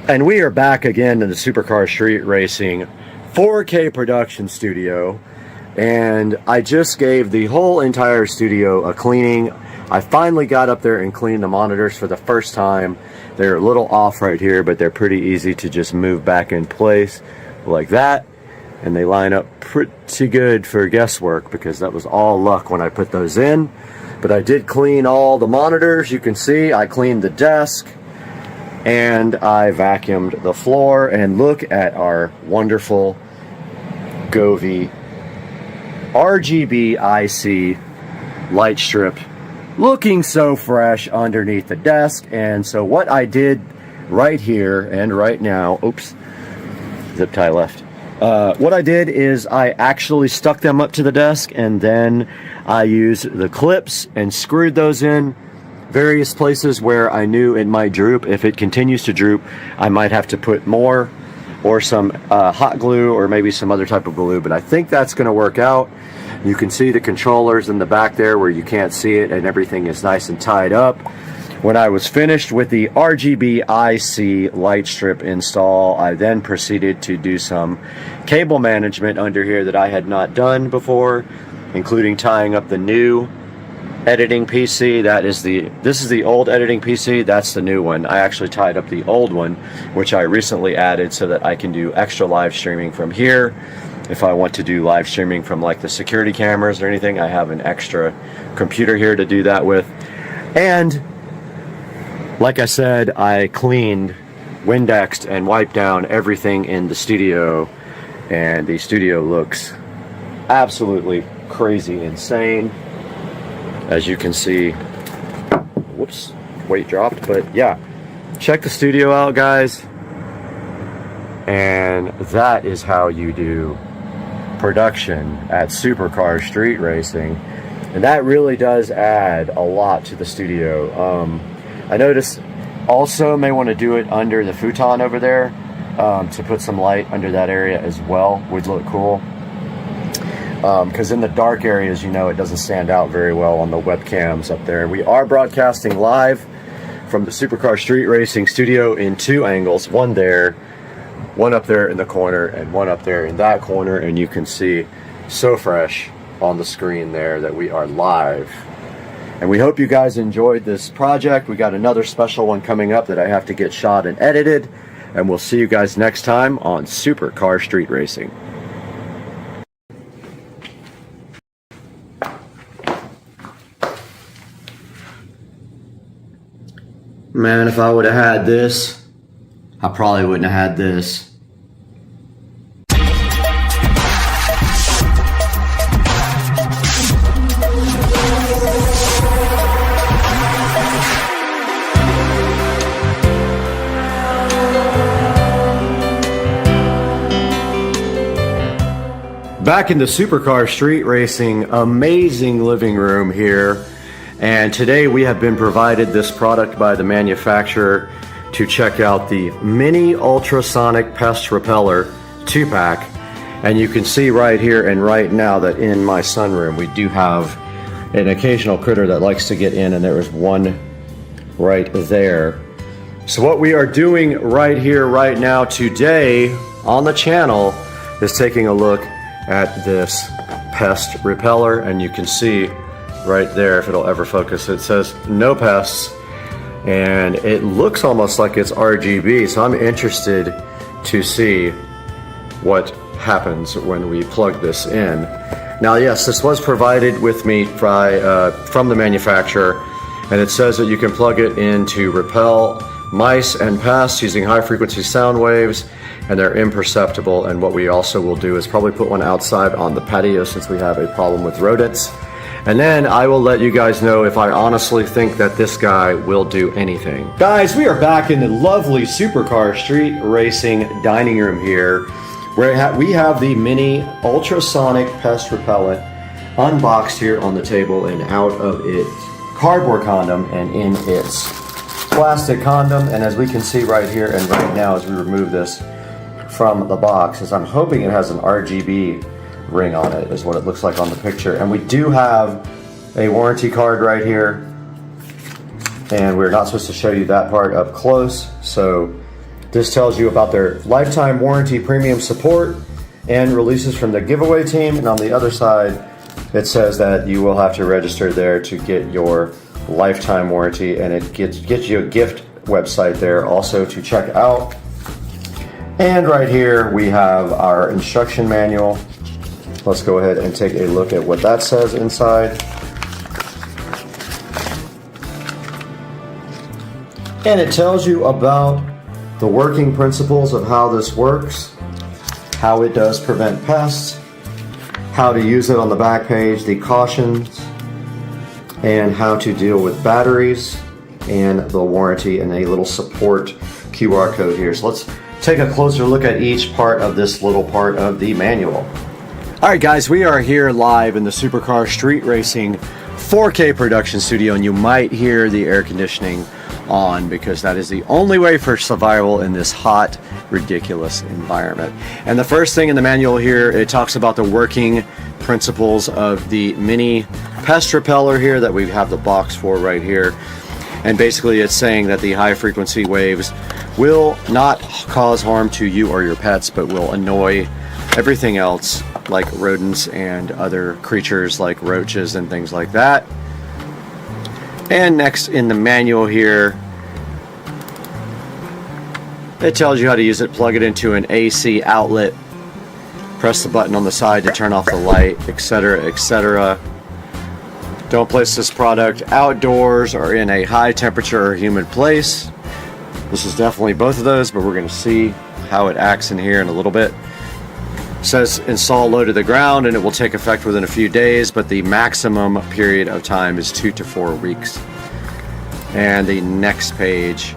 And we are back again in the Supercar Street Racing 4K production studio, and I just gave the whole entire studio a cleaning. I finally got up there and cleaned the monitors for the first time. They're a little off right here, but they're pretty easy to just move back in place like that, and they line up pretty good for guesswork because that was all luck when I put those in. But I did clean all the monitors. You can see I cleaned the desk and I vacuumed the floor, and look at our wonderful Govee RGB IC light strip looking so fresh underneath the desk. And so what I did right here and right now, oops, zip tie left. What I did is I actually stuck them up to the desk, and then I used the clips and screwed those in various places where I knew it might droop. If it continues to droop, I might have to put more or some hot glue or maybe some other type of glue, but I think that's going to work out. You can see the controllers in the back there where you can't see it, and everything is nice and tied up. When I was finished with the RGB IC light strip install, I then proceeded to do some cable management under here that I had not done before, including tying up the new editing PC. This is the old editing PC, that's the new one. I actually tied up the old one, which I recently added so that I can do extra live streaming from here. If I want to do live streaming from like the security cameras or anything, I have an extra computer here to do that with. And like I said, I cleaned, Windexed, and wiped down everything in the studio, and the studio looks absolutely crazy insane. As you can see, whoops, weight dropped, but yeah, check the studio out, guys. And that is how you do production at Supercar Street Racing, and that really does add a lot to the studio. I noticed also may want to do it under the futon over there, to put some light under that area as well would look cool. Because in the dark areas, you know, it doesn't stand out very well on the webcams up there. We are broadcasting live from the Supercar Street Racing studio in two angles, one there, one up there in the corner, and one up there in that corner, and you can see so fresh on the screen there that we are live. And we hope you guys enjoyed this project. We got another special one coming up that I have to get shot and edited, and we'll see you guys next time on Supercar Street Racing. Man, if I would have had this, I probably wouldn't have had this. Back in the Supercar Street Racing amazing living room here. And today we have been provided this product by the manufacturer to check out the Mini Ultrasonic Pest Repeller 2-pack. And you can see right here and right now that in my sunroom we do have an occasional critter that likes to get in, and there is one right there. So what we are doing right here, right now, today on the channel is taking a look at this pest repeller, and you can see right there, if it'll ever focus, it says no pests, and it looks almost like it's RGB, so I'm interested to see what happens when we plug this in. Now, yes, this was provided with me from the manufacturer, and it says that you can plug it in to repel mice and pests using high frequency sound waves, and they're imperceptible. And what we also will do is probably put one outside on the patio since we have a problem with rodents. And then I will let you guys know if I honestly think that this guy will do anything. Guys, we are back in the lovely Supercar Street Racing dining room here, where we have the mini ultrasonic pest repellent unboxed here on the table and out of its cardboard condom and in its plastic condom. And as we can see right here and right now as we remove this from the box, is I'm hoping it has an RGB ring on it, is what it looks like on the picture. And we do have a warranty card right here, and we're not supposed to show you that part up close. So this tells you about their lifetime warranty, premium support, and releases from the giveaway team. And on the other side, it says that you will have to register there to get your lifetime warranty, and it gets you a gift website there also to check out. And right here we have our instruction manual. Let's go ahead and take a look at what that says inside. And it tells you about the working principles of how this works, how it does prevent pests, how to use it on the back page, the cautions, and how to deal with batteries, and the warranty, and a little support QR code here. So let's take a closer look at each part of this little part of the manual. Alright guys, we are here live in the Supercar Street Racing 4K production studio, and you might hear the air conditioning on because that is the only way for survival in this hot, ridiculous environment. And the first thing in the manual here, it talks about the working principles of the mini pest repeller here that we have the box for right here. And basically it's saying that the high frequency waves will not cause harm to you or your pets, but will annoy everything else like rodents and other creatures like roaches and things like that. And next in the manual here, it tells you how to use it. Plug it into an AC outlet, press the button on the side to turn off the light, etc., etc. Don't place this product outdoors or in a high temperature or humid place. This is definitely both of those, but we're going to see how it acts in here in a little bit. It says install low to the ground and it will take effect within a few days, but the maximum period of time is 2 to 4 weeks. And the next page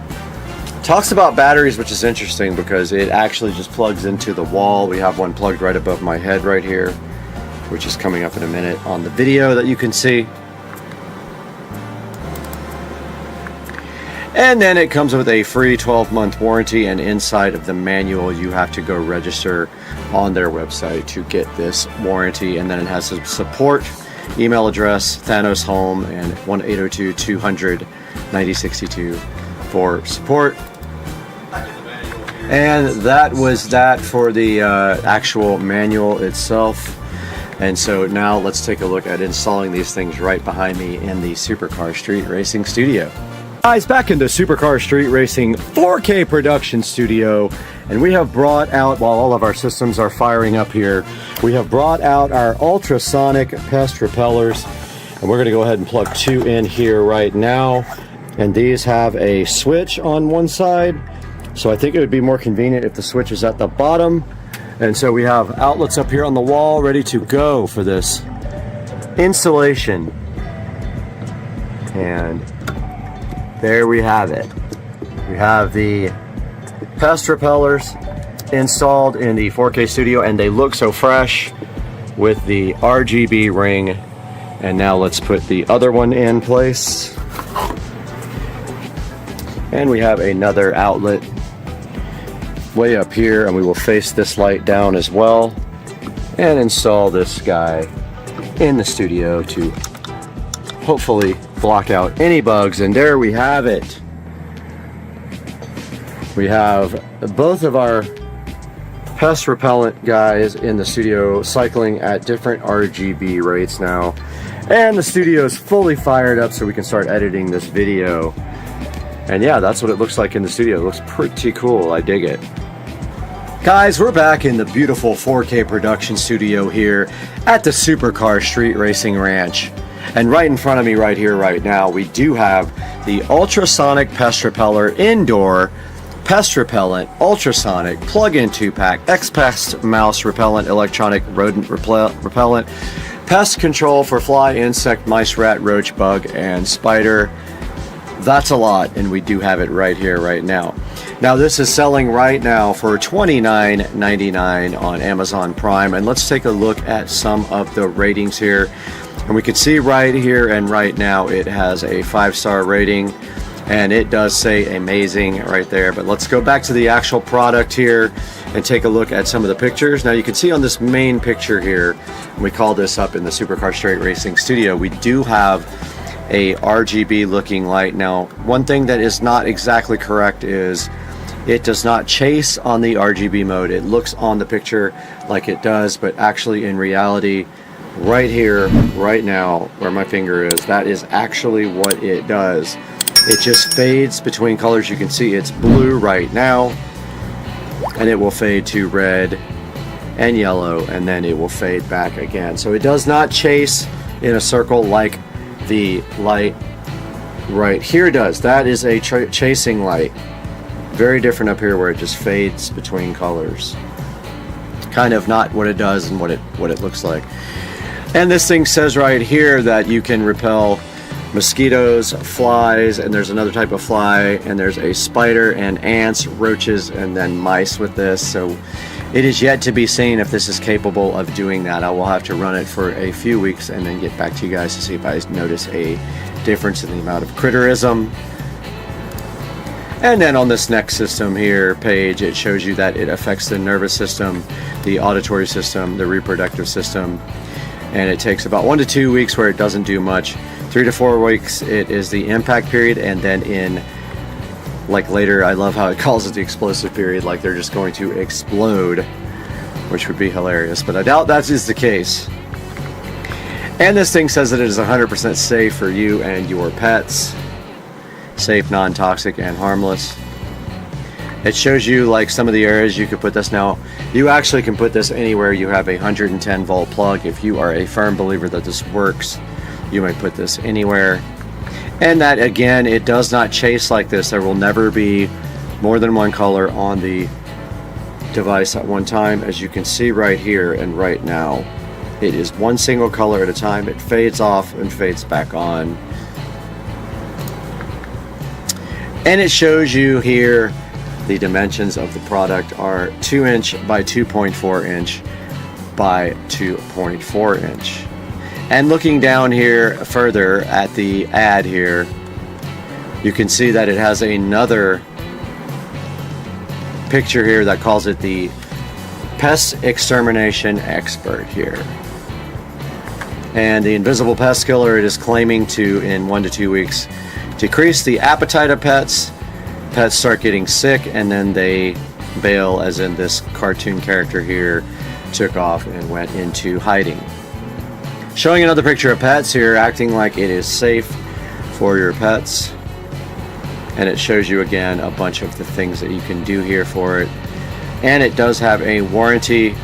talks about batteries, which is interesting because it actually just plugs into the wall. We have one plugged right above my head right here, which is coming up in a minute on the video that you can see. And then it comes with a free 12-month warranty, and inside of the manual you have to go register on their website to get this warranty. And then it has some support, email address, Thanos Home, and 1-802-200-9062 for support. And that was that for the actual manual itself. And so now let's take a look at installing these things right behind me in the Supercar Street Racing studio. Guys, back in the Supercar Street Racing 4K production studio, and we have brought out, while all of our systems are firing up here, we have brought out our ultrasonic pest repellers, and we're going to go ahead and plug 2 in here right now. And these have a switch on one side, so I think it would be more convenient if the switch is at the bottom. And so we have outlets up here on the wall ready to go for this installation. And there we have it. We have the pest repellers installed in the 4K studio, and they look so fresh with the RGB ring. And now let's put the other one in place. And we have another outlet way up here, and we will face this light down as well and install this guy in the studio to hopefully block out any bugs. And there we have it. We have both of our pest repellent guys in the studio cycling at different RGB rates now, and the studio is fully fired up so we can start editing this video. And yeah, that's what it looks like in the studio. It looks pretty cool. I dig it. Guys, we're back in the beautiful 4K production studio here at the Supercar Street Racing Ranch. And right in front of me right here right now, we do have the ultrasonic pest repeller indoor pest repellent, ultrasonic, plug-in 2-pack, X-Pest mouse repellent, electronic rodent repellent, pest control for fly, insect, mice, rat, roach, bug, and spider. That's a lot, and we do have it right here, right now. Now, this is selling right now for $29.99 on Amazon Prime, and let's take a look at some of the ratings here. And we can see right here and right now it has a 5-star rating. And it does say amazing right there. But let's go back to the actual product here and take a look at some of the pictures. Now you can see on this main picture here, and we call this up in the Supercar Straight Racing Studio, we do have a RGB looking light. Now, one thing that is not exactly correct is it does not chase on the RGB mode. It looks on the picture like it does, but actually in reality, right here, right now, where my finger is, that is actually what it does. It just fades between colors. You can see it's blue right now, and it will fade to red and yellow, and then it will fade back again. So it does not chase in a circle like the light right here does. That is a chasing light. Very different up here where it just fades between colors. Kind of not what it does and what it looks like. And this thing says right here that you can repel mosquitoes, flies, and there's another type of fly, and there's a spider and ants, roaches, and then mice with this. So it is yet to be seen if this is capable of doing that. I will have to run it for a few weeks and then get back to you guys to see if I notice a difference in the amount of critterism. And then on this next system here page, it shows you that it affects the nervous system, the auditory system, the reproductive system, and it takes about 1 to 2 weeks where it doesn't do much. 3 to 4 weeks it is the impact period, and then in like later, I love how it calls it the explosive period, like they're just going to explode, which would be hilarious, but I doubt that is the case. And this thing says that it is 100% safe for you and your pets. Safe, non-toxic, and harmless. It shows you like some of the areas you could put this. Now, you actually can put this anywhere you have a 110 volt plug. If you are a firm believer that this works, you might put this anywhere. And that, again, it does not chase like this. There will never be more than one color on the device at one time. As you can see right here and right now, it is one single color at a time. It fades off and fades back on. And it shows you here the dimensions of the product are 2" by 2.4" by 2.4". And looking down here further at the ad here, you can see that it has another picture here that calls it the Pest Extermination Expert here. And the invisible pest killer, it is claiming to, in 1 to 2 weeks, decrease the appetite of pets. Pets start getting sick and then they bail, as in this cartoon character here took off and went into hiding. Showing another picture of pets here, acting like it is safe for your pets. And it shows you again a bunch of the things that you can do here for it. And it does have a warranty.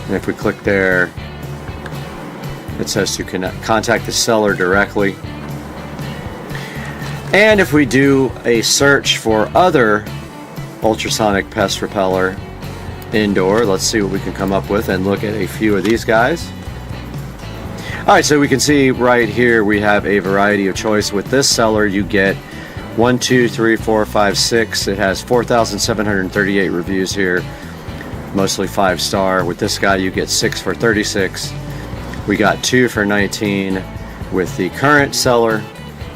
And if we click there, it says to contact the seller directly. And if we do a search for other ultrasonic pest repeller indoor, let's see what we can come up with and look at a few of these guys. Alright, so we can see right here we have a variety of choice. With this seller you get 1, 2, 3, 4, 5, 6. It has 4,738 reviews here, mostly 5-star. With this guy you get 6 for 36. We got 2 for 19. With the current seller,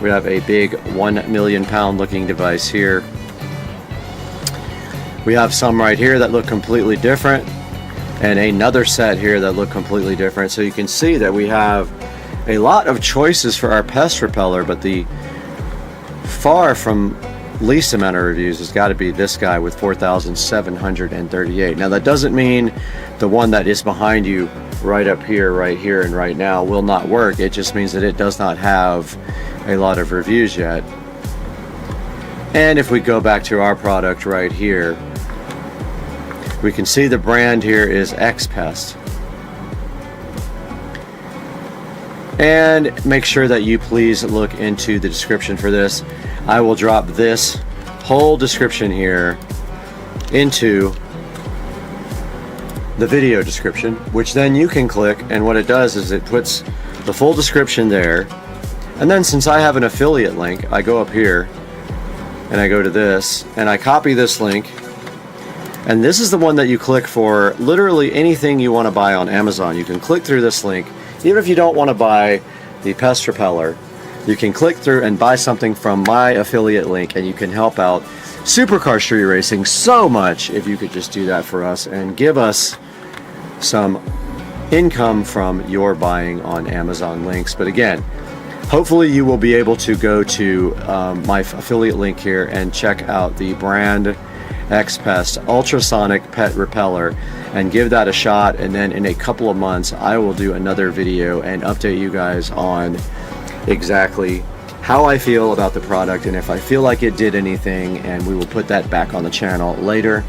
we have a big 1 million pound looking device here. We have some right here that look completely different, and another set here that look completely different. So you can see that we have a lot of choices for our pest repeller, but the far from least amount of reviews has got to be this guy with 4,738. Now that doesn't mean the one that is behind you right up here, right here, and right now will not work. It just means that it does not have a lot of reviews yet. And if we go back to our product right here, We can see the brand here is XPest. And make sure that you please look into the description for this. I will drop this whole description here into the video description, which then you can click, and what it does is it puts the full description there. And then since I have an affiliate link, I go up here and I go to this and I copy this link, and this is the one that you click for literally anything you want to buy on Amazon. You can click through this link. Even if you don't want to buy the pest repeller, you can click through and buy something from my affiliate link, and you can help out Supercar Street Racing so much if you could just do that for us and give us some income from your buying on Amazon links. But again, hopefully you will be able to go to my affiliate link here and check out the brand XPest ultrasonic pet repeller and give that a shot. And then in a couple of months I will do another video and update you guys on exactly how I feel about the product and if I feel like it did anything, and we will put that back on the channel later.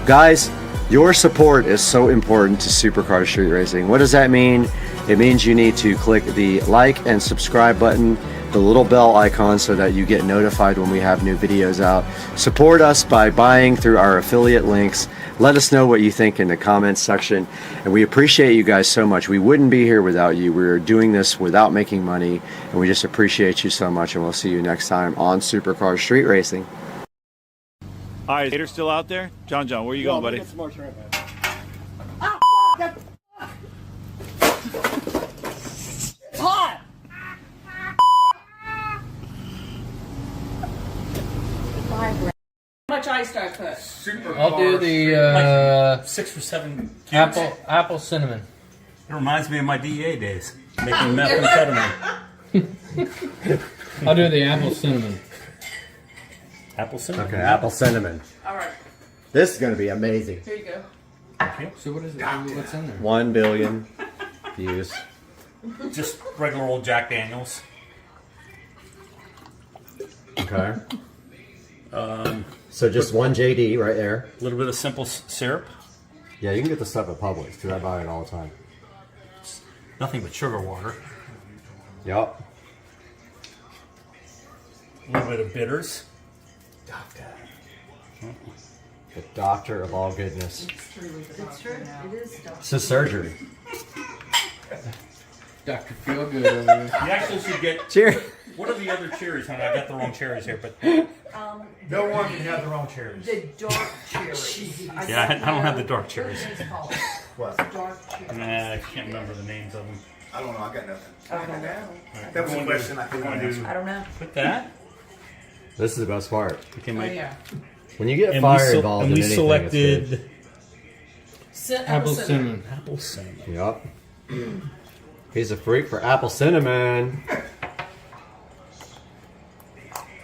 Guys, your support is so important to Supercar Street Racing. What does that mean? It means you need to click the like and subscribe button, the little bell icon, so that you get notified when we have new videos out. Support us by buying through our affiliate links. Let us know what you think in the comments section, and we appreciate you guys so much. We wouldn't be here without you. We're doing this without making money, and we just appreciate you so much, and we'll see you next time on Supercar Street Racing. All right, Hater's still out there? John, where are you going, buddy? Some more shrimp, man. Hot! How much ice do I put? I'll do the 6 or 7 cubes. apple cinnamon. It reminds me of my DEA days, making methamphetamine. I'll do the apple cinnamon. Apple cinnamon. Okay, apple cinnamon. All right. This is going to be amazing. Here you go. Okay. So what is it? What's in there? 1 billion views. Just regular old Jack Daniels. Okay. So just 1 JD right there. A little bit of simple syrup. Yeah, you can get the stuff at Publix because I buy it all the time. Nothing but sugar water. Yup. A little bit of bitters. Doctor. The doctor of all goodness. It's true. It is doctor. It's a surgery. Dr. Feel Good over there. You actually should get... Cheers. What are the other cherries, honey? I got the wrong cherries here, but... No one can have the wrong cherries. The dark cherries. Yeah, I don't have the dark cherries. What? Dark cherries. Nah, I can't remember the names of them. I don't know. I got nothing. I don't know. That was a question I couldn't answer. I don't know. Put that. This is the best part. Okay, Oh, yeah. When you get fire involved in anything, we selected Apple cinnamon. apple cinnamon. Yup. He's a freak for apple cinnamon.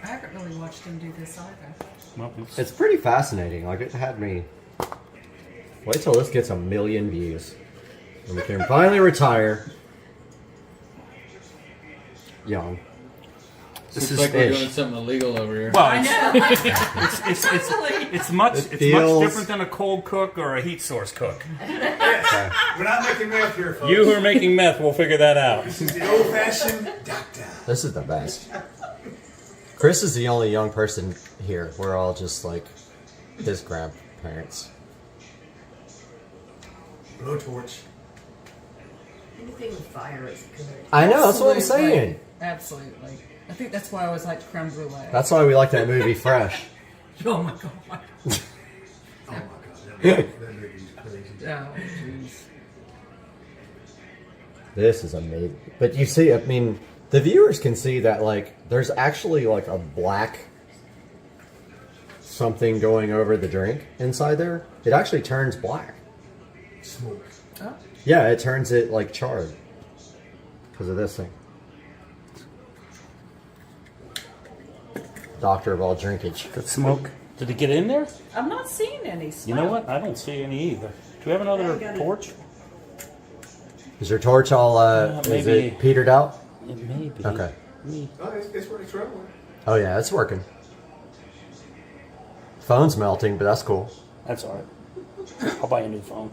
I haven't really watched him do this either. Well, It's pretty fascinating. Like, it had me... Wait till this gets 1 million views. And we can finally retire. Young. This is like we're doing something illegal over here. Well, I know. it's much different than a cold cook or a heat source cook. Yes. We're not making meth here, folks. You who are making meth will figure that out. This is the old-fashioned doctor. This is the best. Chris is the only young person here. We're all just like his grandparents. Blowtorch. Anything with fire is good. I know, that's what I'm saying. Absolutely. I think that's why I always liked creme brulee. That's why we like that movie Fresh. Oh my god. Oh my god, that movie's crazy. Oh, jeez. This is amazing. But you see, I mean, the viewers can see that, like, there's actually, like, a black something going over the drink inside there. It actually turns black. Smoke. Oh. Yeah, it turns it, like, charred. Because of this thing. Doctor of all drinkage. Good smoke. Did it get in there? I'm not seeing any smoke. You know what? I don't see any either. Do we have another torch? Is your torch all, is it petered out? It may be. Okay. Oh, it's rolling. Oh yeah, it's working. Phone's melting, but that's cool. That's all right. I'll buy a new phone.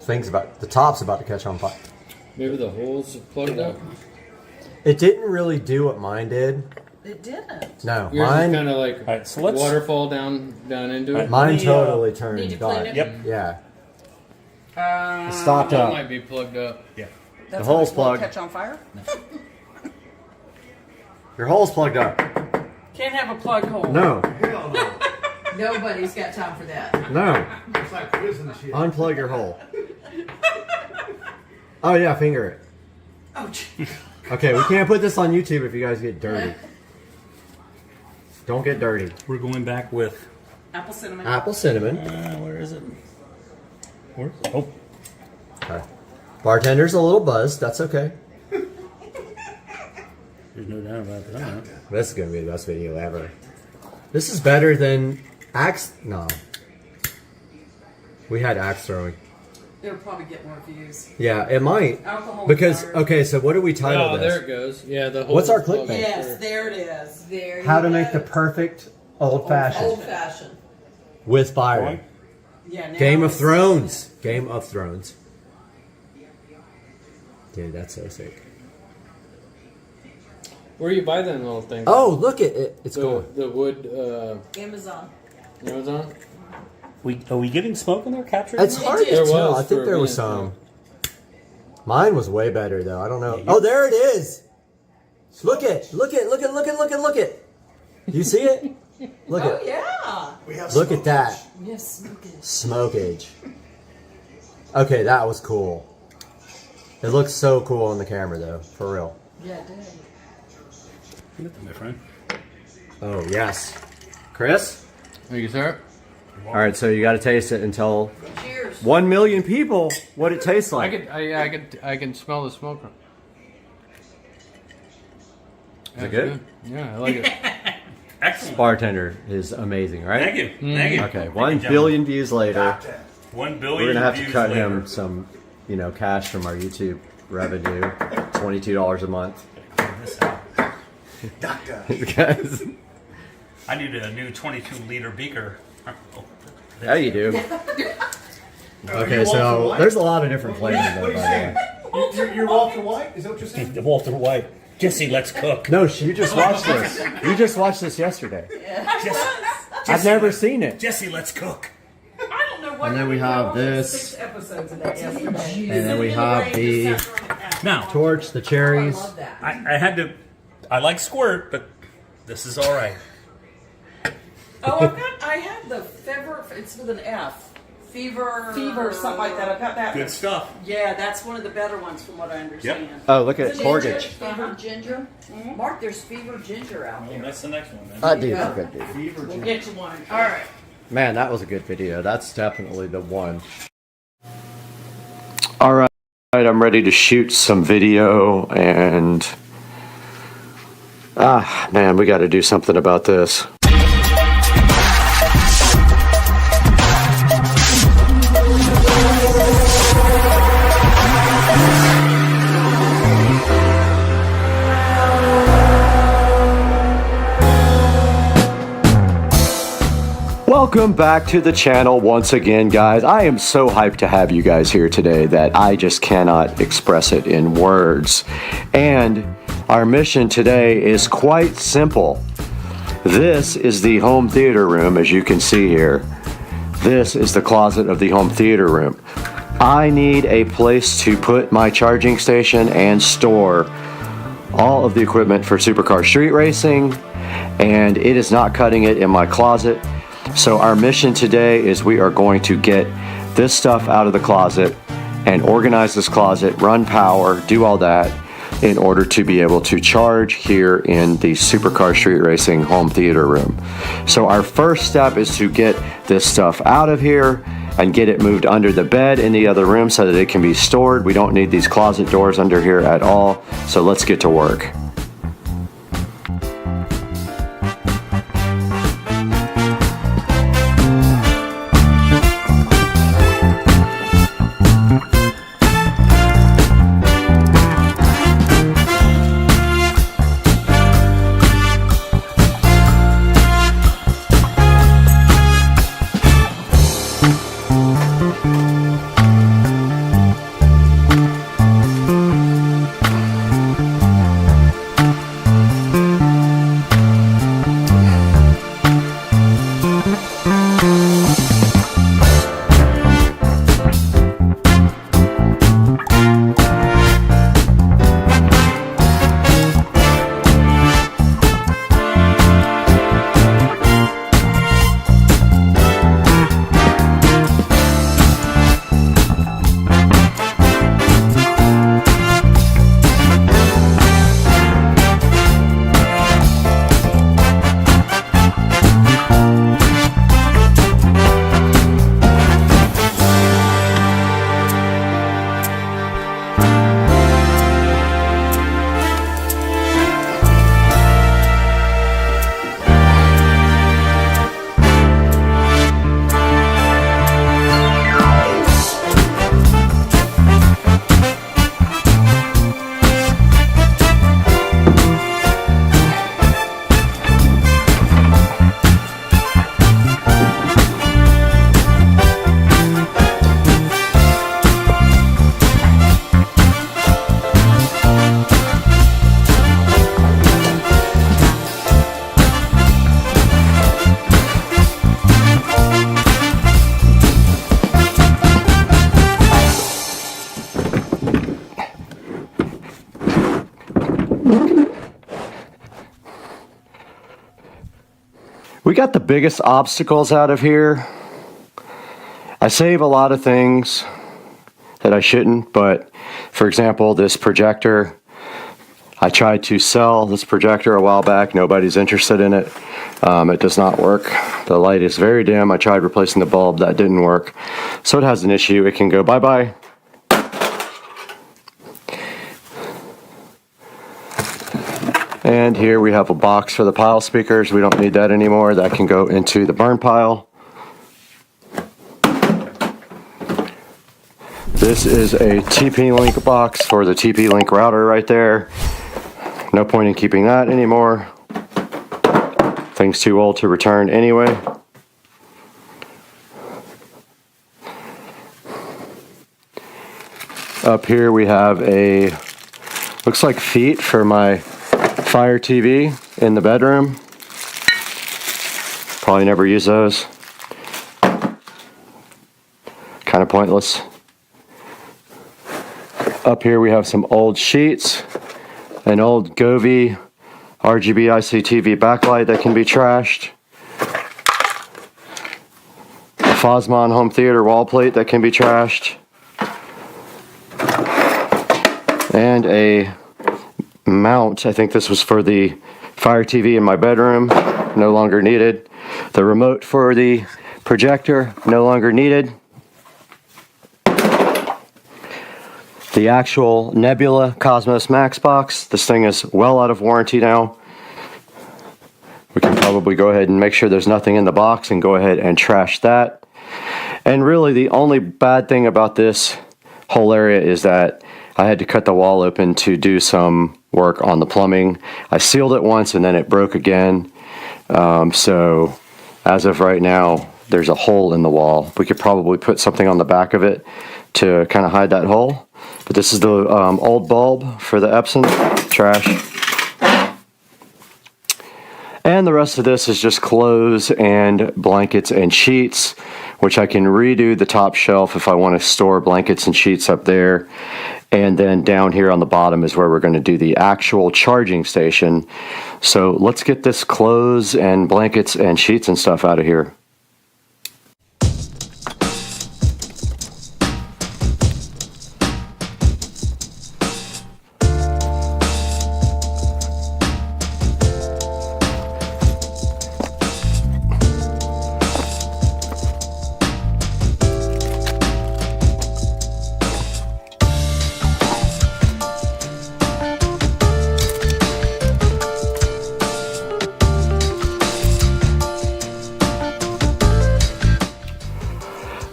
The top's about to catch on fire. Maybe the holes are plugged up? It didn't really do what mine did. It didn't. No, Yours mine kind of like waterfall down into it. Mine totally turned Need to dark. clean it? Yep. Yeah. It stopped That up. might be plugged up. Yeah. That's The hole's how it won't plugged. catch on fire? Your hole's plugged up. Can't have a plug hole. No. Nobody's got time for that. No. It's like quizzing shit. Unplug your hole. Oh yeah, finger it. Oh, jeez. Okay, we can't put this on YouTube if you guys get dirty. Don't get dirty. We're going back with Apple cinnamon. Apple cinnamon. where is it? Where? Oh, Okay. Bartender's a little buzzed. That's okay. there's no doubt about that. This is gonna be the best video ever. This is better than axe. No. We had axe throwing. It'll probably get more views. Yeah, it might. Alcohol Because powered. okay, so what do we title Oh, this? there it goes. Yeah, the What's our hole's plugged clickbait? up. Yes, there it is. There you How to go. make the perfect old fashioned Old fashioned. with Byron. Yeah, now Game of it's- Thrones. Game of Thrones. Dude, that's so sick. Where do you buy them little things? Oh, look at it. It's going. The wood, Amazon. Amazon? Are we getting smoke in there? Capturing? It's hard to There tell. was I think for a there was minute, some. Mine was way better though. I don't know. Oh, there it is. Look it. Look it. Look it. Look it. Look it. Look it. You see it? Look Oh, it. yeah. We have Look at that. Yes, smoke it. Smokage. Okay, that was cool. It looks so cool on the camera though, for real. Yeah, it did. Look at that, my friend. Oh yes. Chris? Thank you, sir. All right, so you got to taste it and tell Cheers. 1 million people what it tastes like. I can smell the smoke. Is it good? Yeah, I like it. Excellent. Bartender is amazing, right? Thank you. Thank you. Okay, Thank 1 you, gentlemen. billion views later. 1 billion. We're gonna have to views cut later. him some, cash from our YouTube revenue. $22 a month. Doctor. Guys. I need a new 22-liter beaker. Yeah, you do. Okay, so there's a lot of different flavors though, by the way. You're Walter White? Is that what you're saying? Walter White. Jesse, let's cook. No, you just watched this. You just watched this yesterday. I've never seen it. Jesse, let's cook. I don't know what. And then we have this. 6 episodes of that yesterday. And then we have the Now, torch, the cherries. I love that. I had to. I like squirt, but this is all right. Oh, I have the fever. It's with an F. Fever, something like that. I've got that. Good stuff. Yeah, that's one of the better ones from what I understand. Oh, look at Ginger, Portage. Fever ginger. Mark, there's fever ginger out there. That's the next one, man. That dude's a good dude. We'll get you one. All right. Man, that was a good video. That's definitely the one. All right, I'm ready to shoot some video and man, we got to do something about this. Welcome back to the channel once again, guys. I am so hyped to have you guys here today that I just cannot express it in words. And our mission today is quite simple. This is the home theater room, as you can see here. This is the closet of the home theater room. I need a place to put my charging station and store all of the equipment for supercar street racing, and it is not cutting it in my closet. So our mission today is we are going to get this stuff out of the closet and organize this closet, run power, do all that in order to be able to charge here in the Supercar Street Racing home theater room. So our first step is to get this stuff out of here and get it moved under the bed in the other room so that it can be stored. We don't need these closet doors under here at all. So let's get to work. We got the biggest obstacles out of here. I save a lot of things that I shouldn't, but for example, this projector, I tried to sell this projector a while back. Nobody's interested in it. It does not work. The light is very dim. I tried replacing the bulb. That didn't work. So it has an issue. It can go bye-bye. And here we have a box for the pile speakers. We don't need that anymore. That can go into the burn pile. This is a TP-Link box for the TP-Link router right there. No point in keeping that anymore. Thing's too old to return anyway. Up here we have a, looks like feet for my Fire TV in the bedroom. Probably never use those. Kind of pointless. Up here we have some old sheets, an old Govee RGB ICTV backlight that can be trashed, a Fosmon home theater wall plate that can be trashed, and a mount. I think this was for the Fire TV in my bedroom. No longer needed. The remote for the projector, no longer needed. The actual Nebula Cosmos Max box, this thing is well out of warranty now. We can probably go ahead and make sure there's nothing in the box and go ahead and trash that. And really the only bad thing about this whole area is that I had to cut the wall open to do some work on the plumbing. I sealed it once and then it broke again. So as of right now, there's a hole in the wall. We could probably put something on the back of it to kind of hide that hole. But this is the old bulb for the Epson, trash. And the rest of this is just clothes and blankets and sheets, which I can redo the top shelf if I want to store blankets and sheets up there. And then down here on the bottom is where we're going to do the actual charging station. So let's get this clothes and blankets and sheets and stuff out of here.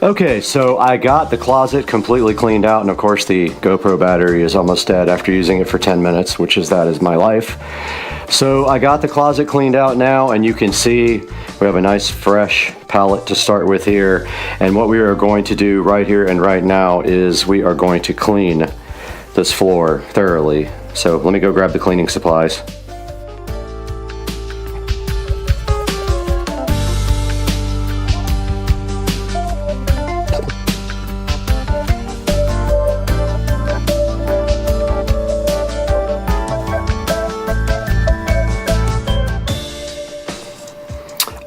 Okay, so I got the closet completely cleaned out, and of course the GoPro battery is almost dead after using it for 10 minutes, which is that is my life. So I got the closet cleaned out now, and you can see we have a nice fresh palette to start with here. And what we are going to do right here and right now is we are going to clean this floor thoroughly. So let me go grab the cleaning supplies.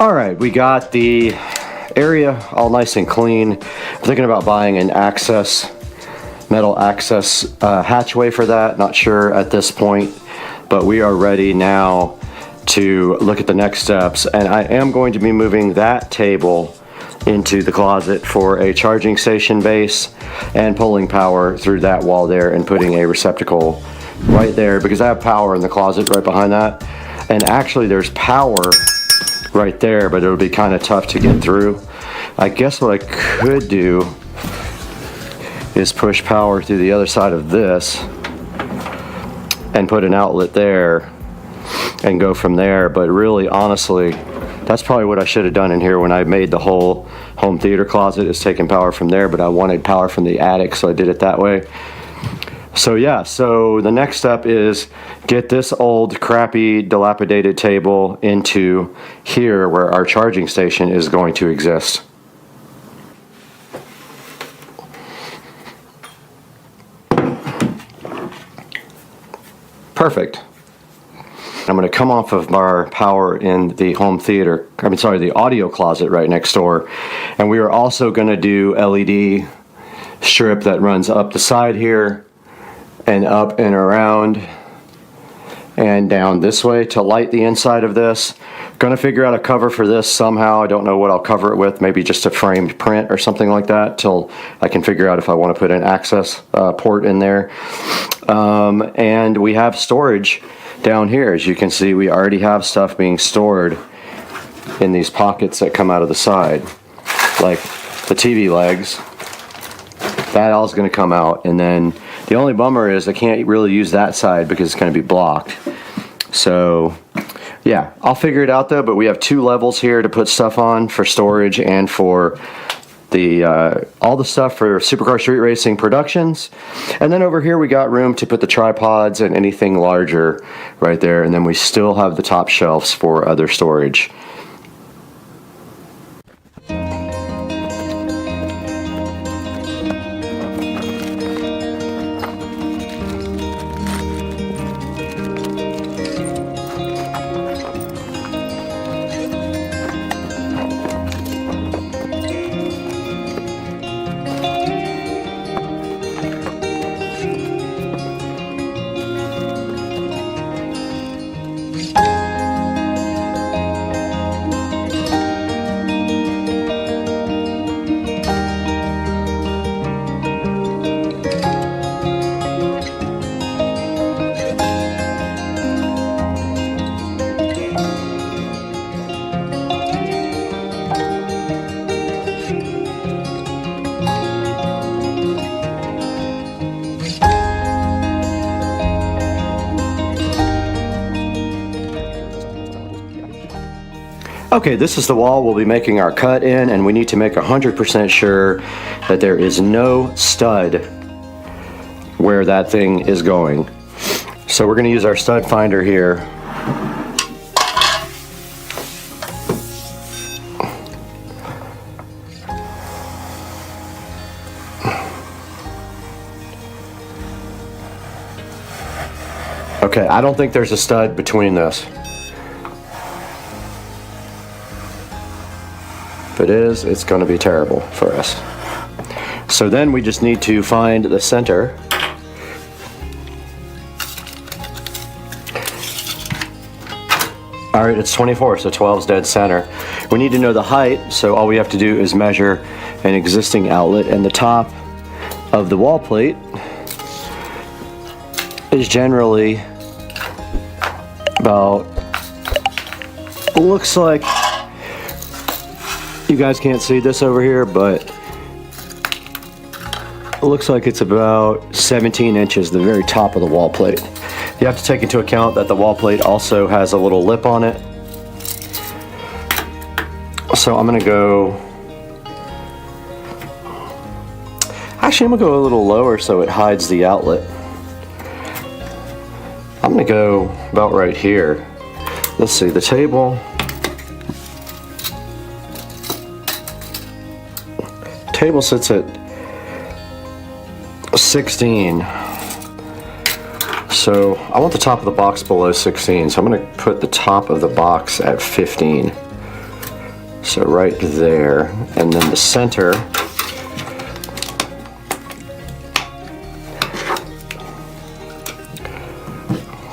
Alright, we got the area all nice and clean. I'm thinking about buying an metal access hatchway for that. Not sure at this point, but we are ready now to look at the next steps. And I am going to be moving that table into the closet for a charging station base and pulling power through that wall there and putting a receptacle right there, because I have power in the closet right behind that. And actually there's power right there, but it'll be kind of tough to get through. I guess what I could do is push power through the other side of this and put an outlet there and go from there. But really, honestly, that's probably what I should have done in here when I made the whole home theater closet, is taking power from there, but I wanted power from the attic, so I did it that way. So yeah, so the next step is get this old crappy dilapidated table into here where our charging station is going to exist. Perfect. I'm going to come off of our power in the home theater, the audio closet right next door. And we are also going to do LED strip that runs up the side here and up and around and down this way to light the inside of this. Going to figure out a cover for this somehow. I don't know what I'll cover it with, maybe just a framed print or something like that till I can figure out if I want to put an access port in there. And we have storage down here. As you can see, we already have stuff being stored in these pockets that come out of the side, like the TV legs. That all is going to come out, and then the only bummer is I can't really use that side because it's going to be blocked. So yeah, I'll figure it out though, but we have 2 levels here to put stuff on for storage and for the all the stuff for Supercar Street Racing Productions. And then over here we got room to put the tripods and anything larger right there, and then we still have the top shelves for other storage. Okay, this is the wall we'll be making our cut in, and we need to make 100% sure that there is no stud where that thing is going. So we're going to use our stud finder here. Okay, I don't think there's a stud between this. If it is, it's going to be terrible for us. So then we just need to find the center. Alright, it's 24, so 12's dead center. We need to know the height, so all we have to do is measure an existing outlet, and the top of the wall plate is generally about, looks like, you guys can't see this over here, but it looks like it's about 17 inches, the very top of the wall plate. You have to take into account that the wall plate also has a little lip on it. So I'm going to go, actually I'm going to go a little lower so it hides the outlet. I'm going to go about right here. Let's see, the table. Table sits at 16. So I want the top of the box below 16, so I'm going to put the top of the box at 15. So right there, and then the center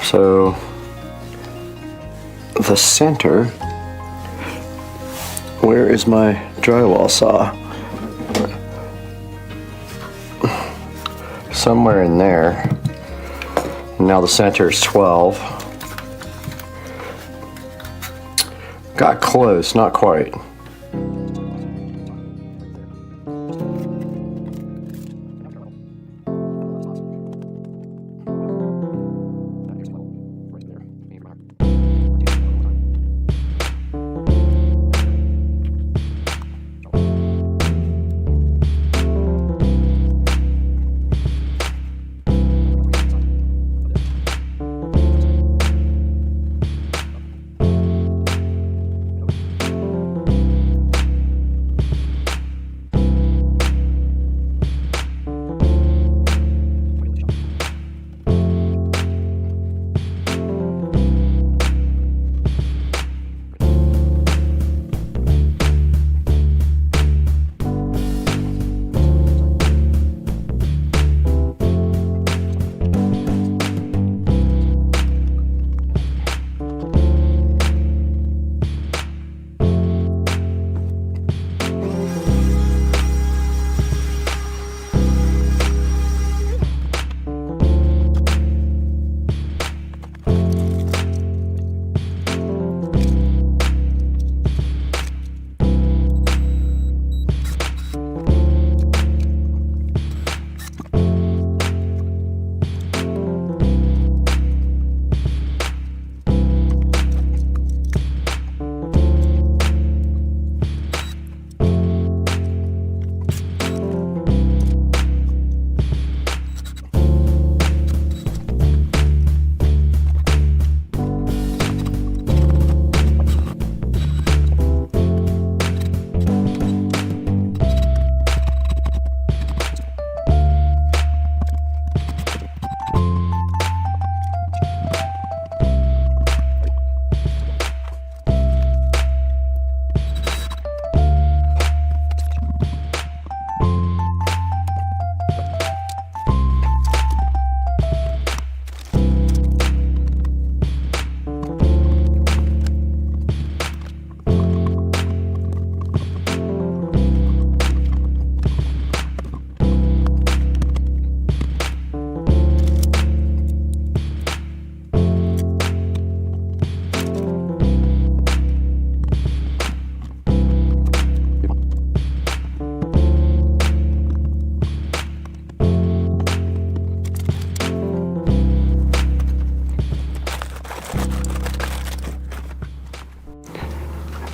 so the center, where is my drywall saw? Somewhere in there. Now the center is 12. Got close, not quite.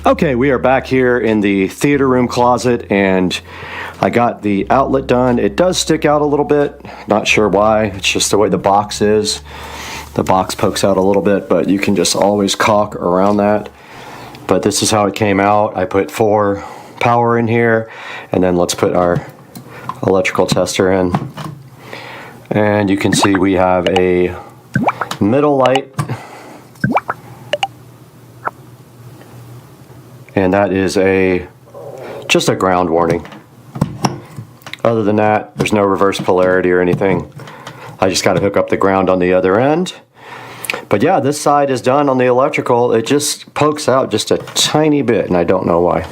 Okay, we are back here in the theater room closet, and I got the outlet done. It does stick out a little bit, not sure why. It's just the way the box is. The box pokes out a little bit, but you can just always caulk around that. But this is how it came out. I put 4 power in here, and then let's put our electrical tester in. And you can see we have a middle light, and that is just a ground warning. Other than that, there's no reverse polarity or anything. I just got to hook up the ground on the other end. But yeah, this side is done on the electrical. It just pokes out just a tiny bit, and I don't know why.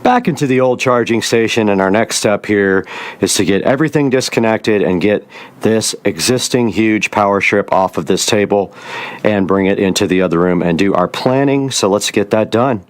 Back into the old charging station, and our next step here is to get everything disconnected and get this existing huge power strip off of this table and bring it into the other room and do our planning. So let's get that done.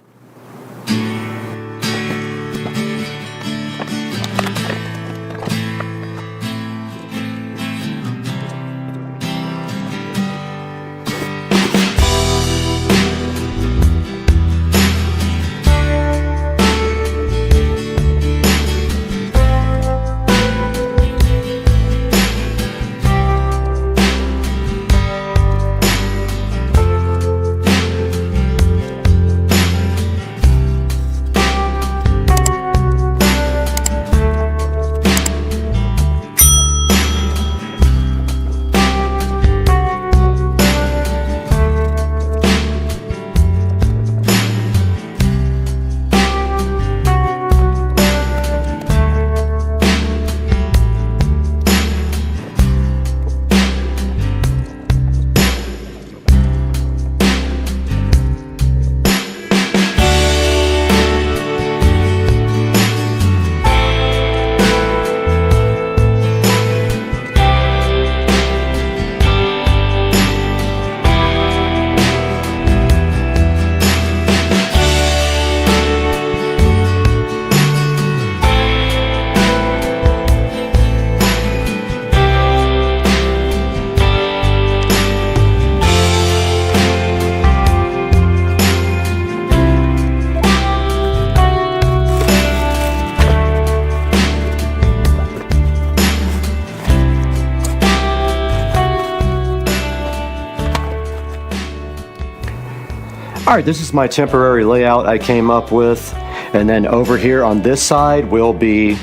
Alright, this is my temporary layout I came up with, and then over here on this side will be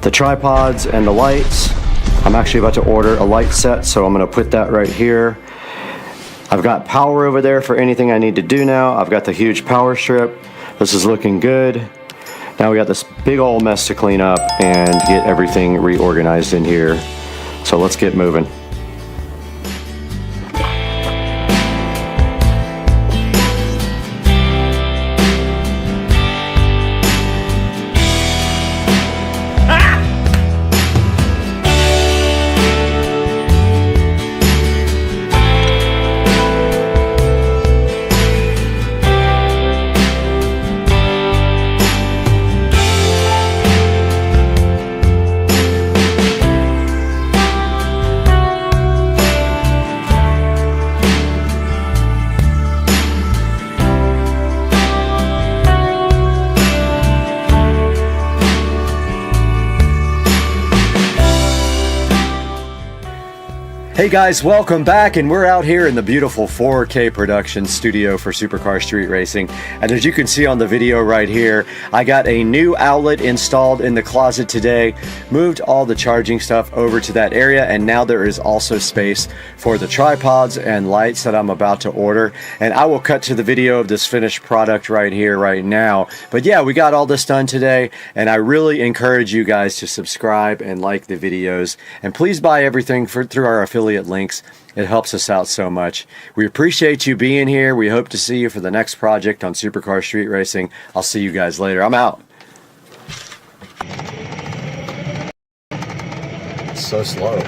the tripods and the lights. I'm actually about to order a light set, so I'm going to put that right here. I've got power over there for anything I need to do now. I've got the huge power strip. This is looking good. Now we got this big old mess to clean up and get everything reorganized in here. So let's get moving. Hey guys, welcome back, and we're out here in the beautiful 4K production studio for Supercar Street Racing. And as you can see on the video right here, I got a new outlet installed in the closet today, moved all the charging stuff over to that area, and now there is also space for the tripods and lights that I'm about to order. And I will cut to the video of this finished product right here, right now. But yeah, we got all this done today, and I really encourage you guys to subscribe and like the videos. And please buy everything through our affiliate links. It helps us out so much. We appreciate you being here. We hope to see you for the next project on Supercar Street Racing. I'll see you guys later. I'm out. It's so slow.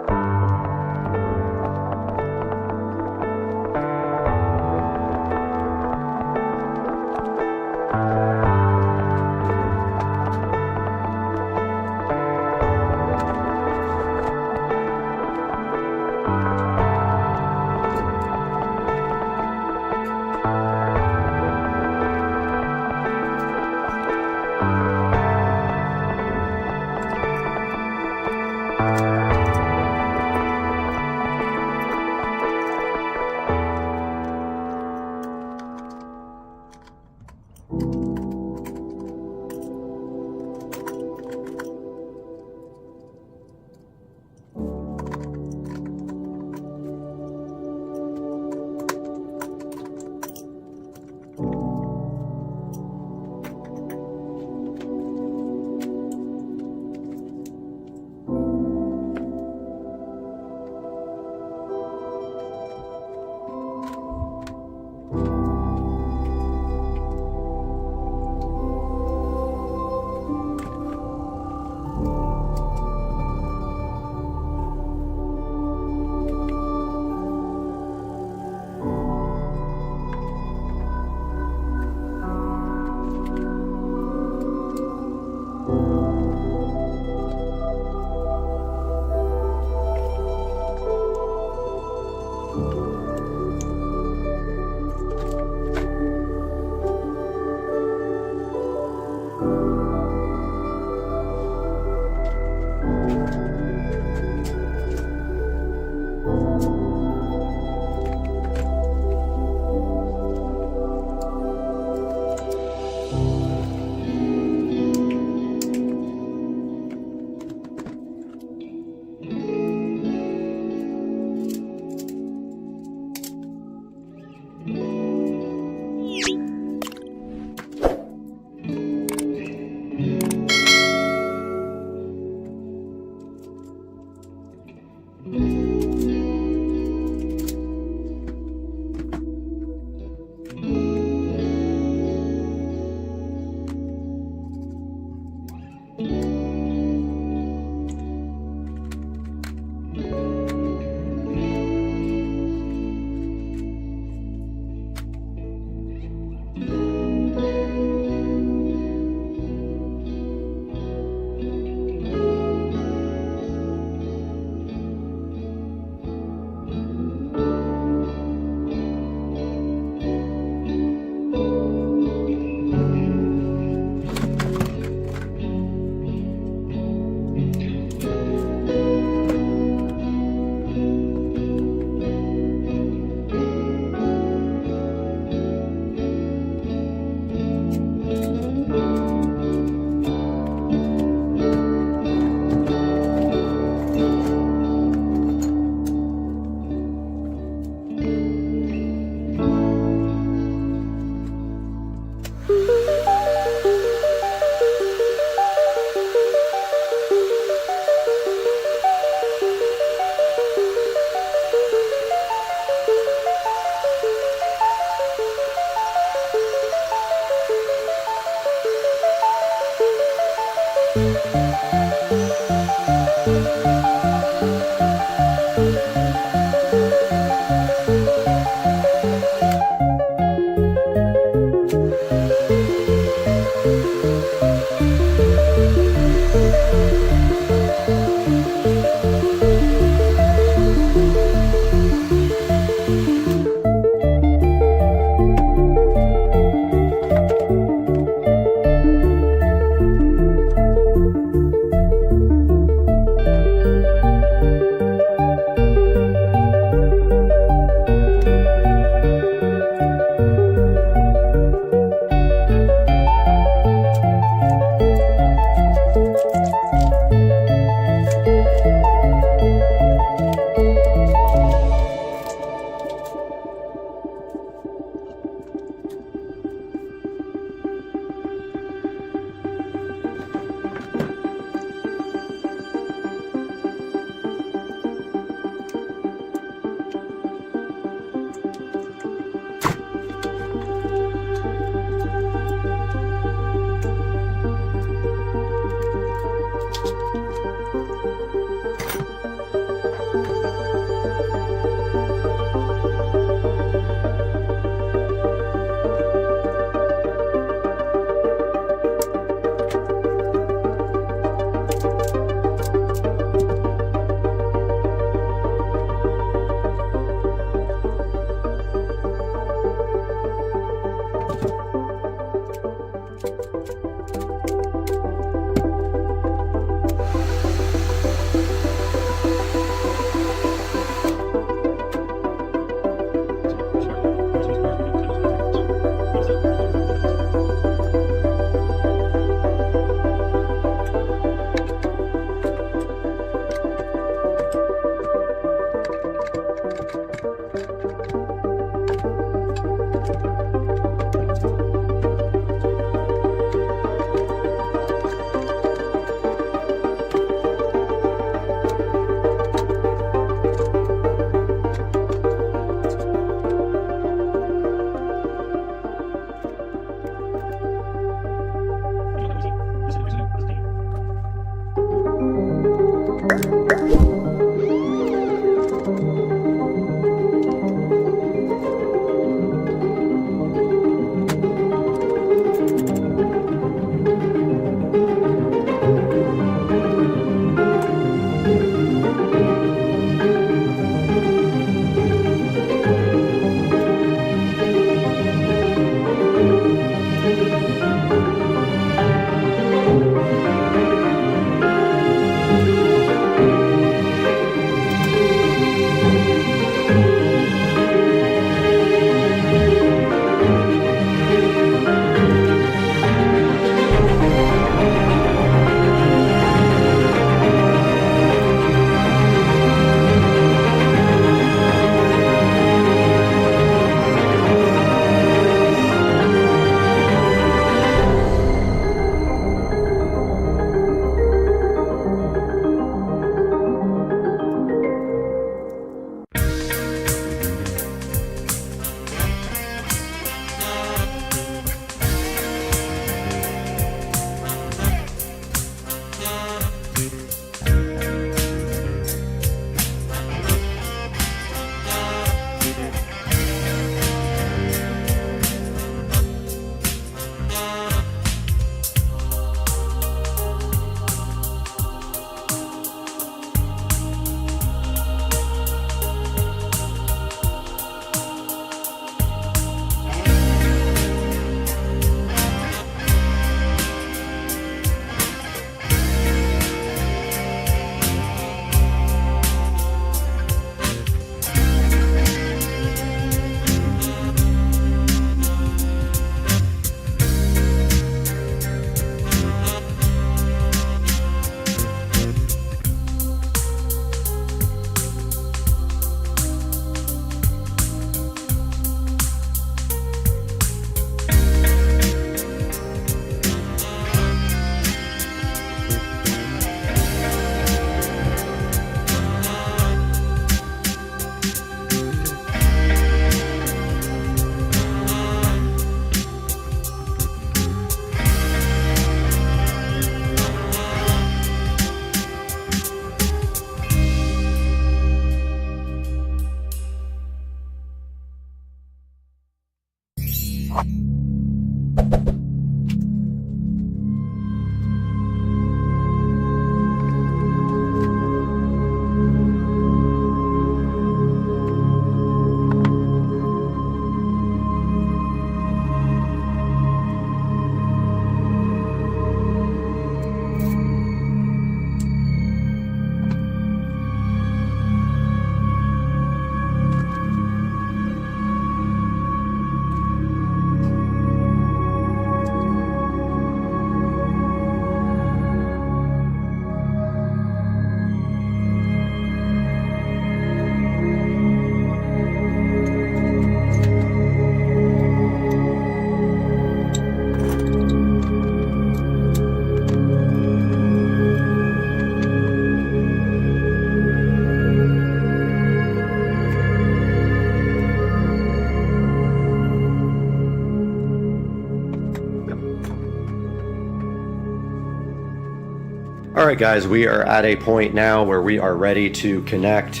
Alright guys, we are at a point now where we are ready to connect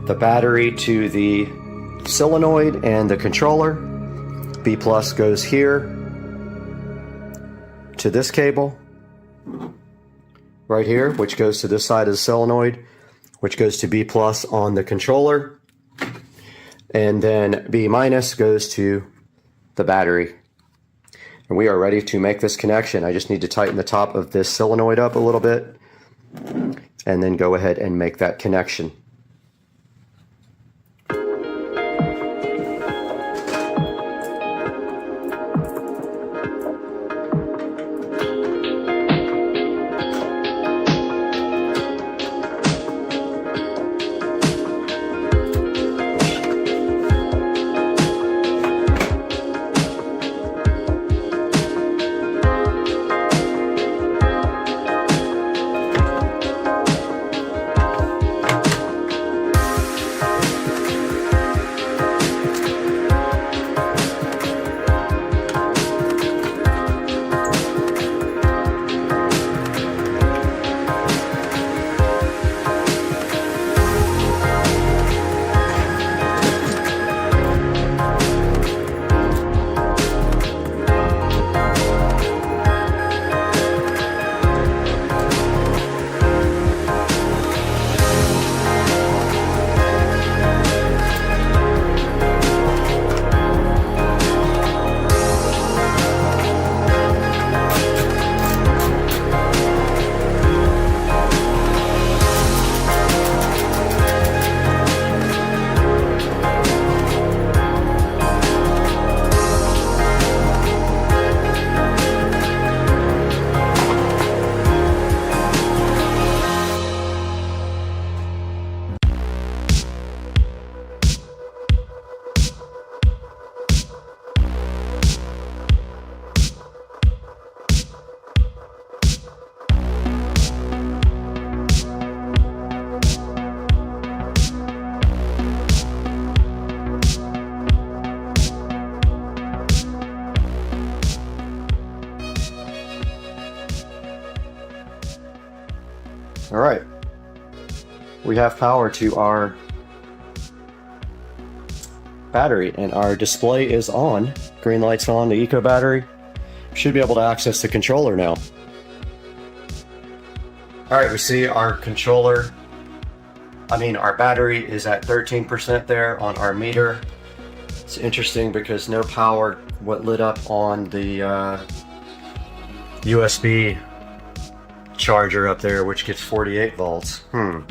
the battery to the solenoid and the controller. B plus goes here to this cable right here, which goes to this side of the solenoid, which goes to B plus on the controller, and then B minus goes to the battery. And we are ready to make this connection. I just need to tighten the top of this solenoid up a little bit and then go ahead and make that connection. All right, we have power to our battery and our display is on. Green light's on, the eco battery. Should be able to access the controller now. All right, we see our controller, our battery is at 13% there on our meter. It's interesting because no power lit up on the USB charger up there, which gets 48 volts. Wonder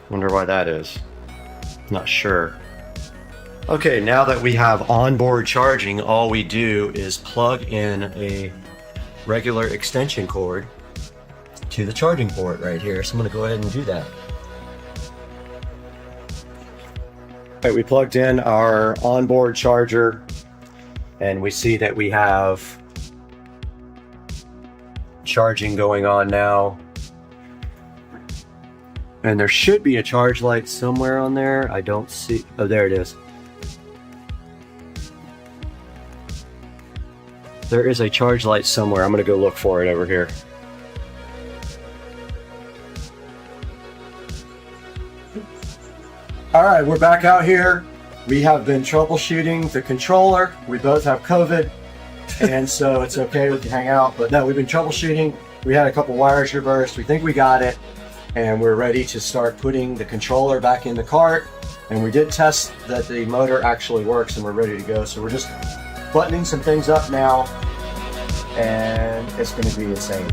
why that is. Not sure. Okay, now that we have onboard charging, all we do is plug in a regular extension cord to the charging port right here. So I'm going to go ahead and do that. All right, we plugged in our onboard charger and we see that we have charging going on now, and there should be a charge light somewhere on there. I don't see. Oh, there it is. There is a charge light somewhere. I'm gonna go look for it over here. All right, we're back out here. We have been troubleshooting the controller. We both have COVID. And so it's okay, we can hang out, but no, we've been troubleshooting. We had a couple wires reversed. We think we got it, and we're ready to start putting the controller back in the cart. And we did test that the motor actually works, and we're ready to go. So we're just buttoning some things up now, and it's going to be insane.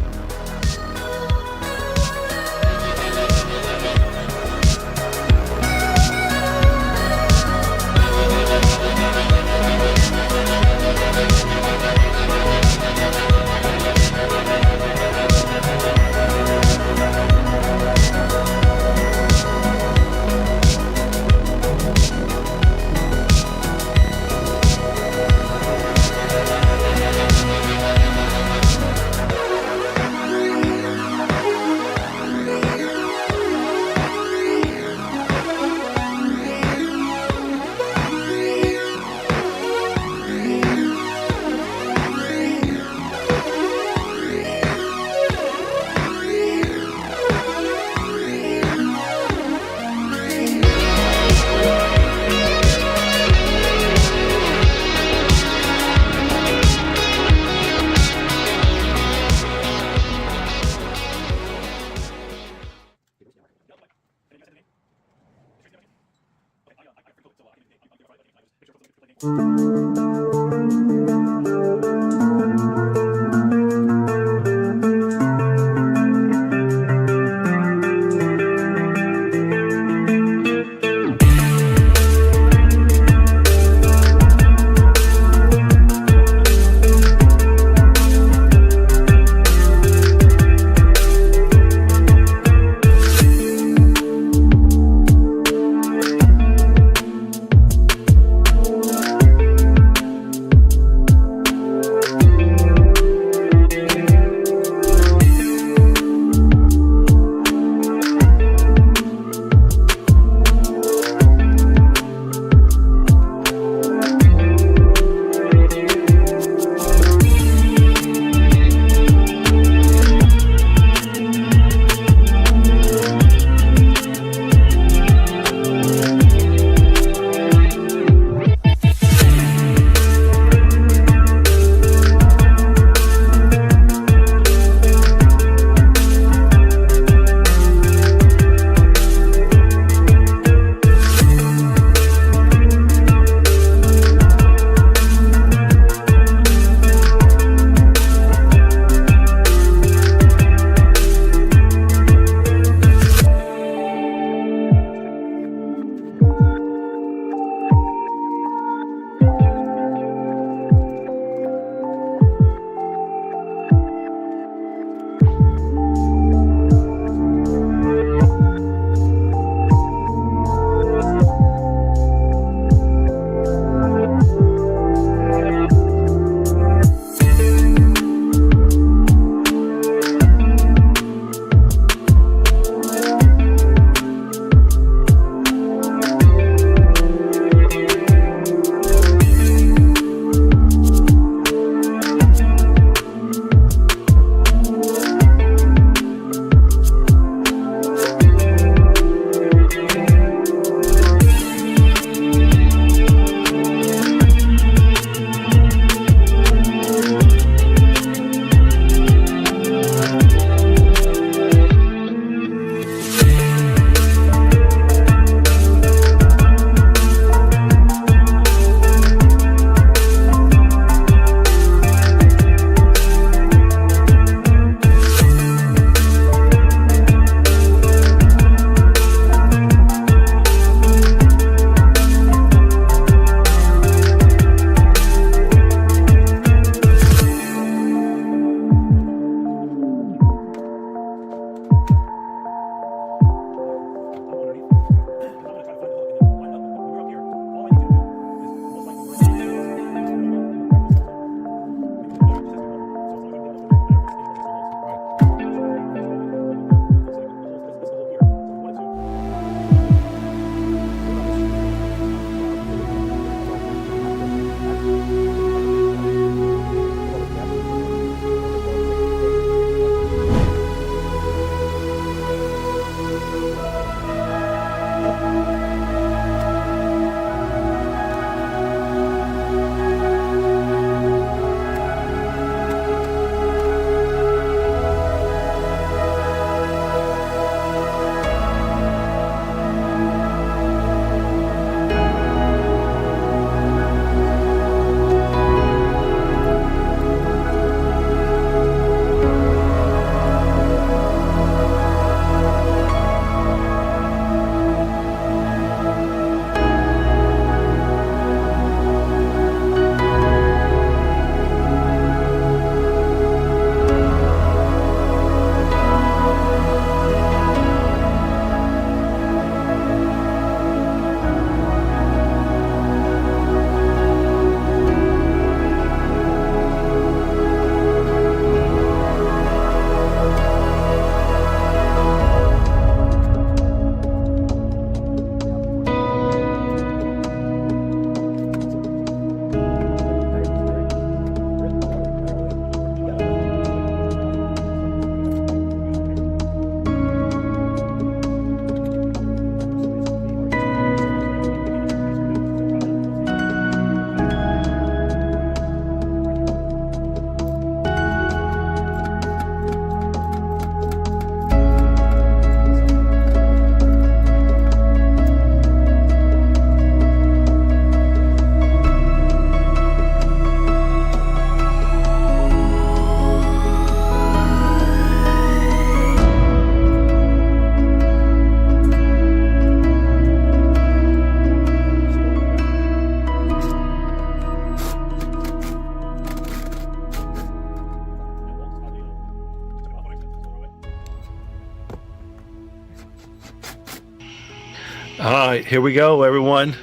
All right, here we go, everyone.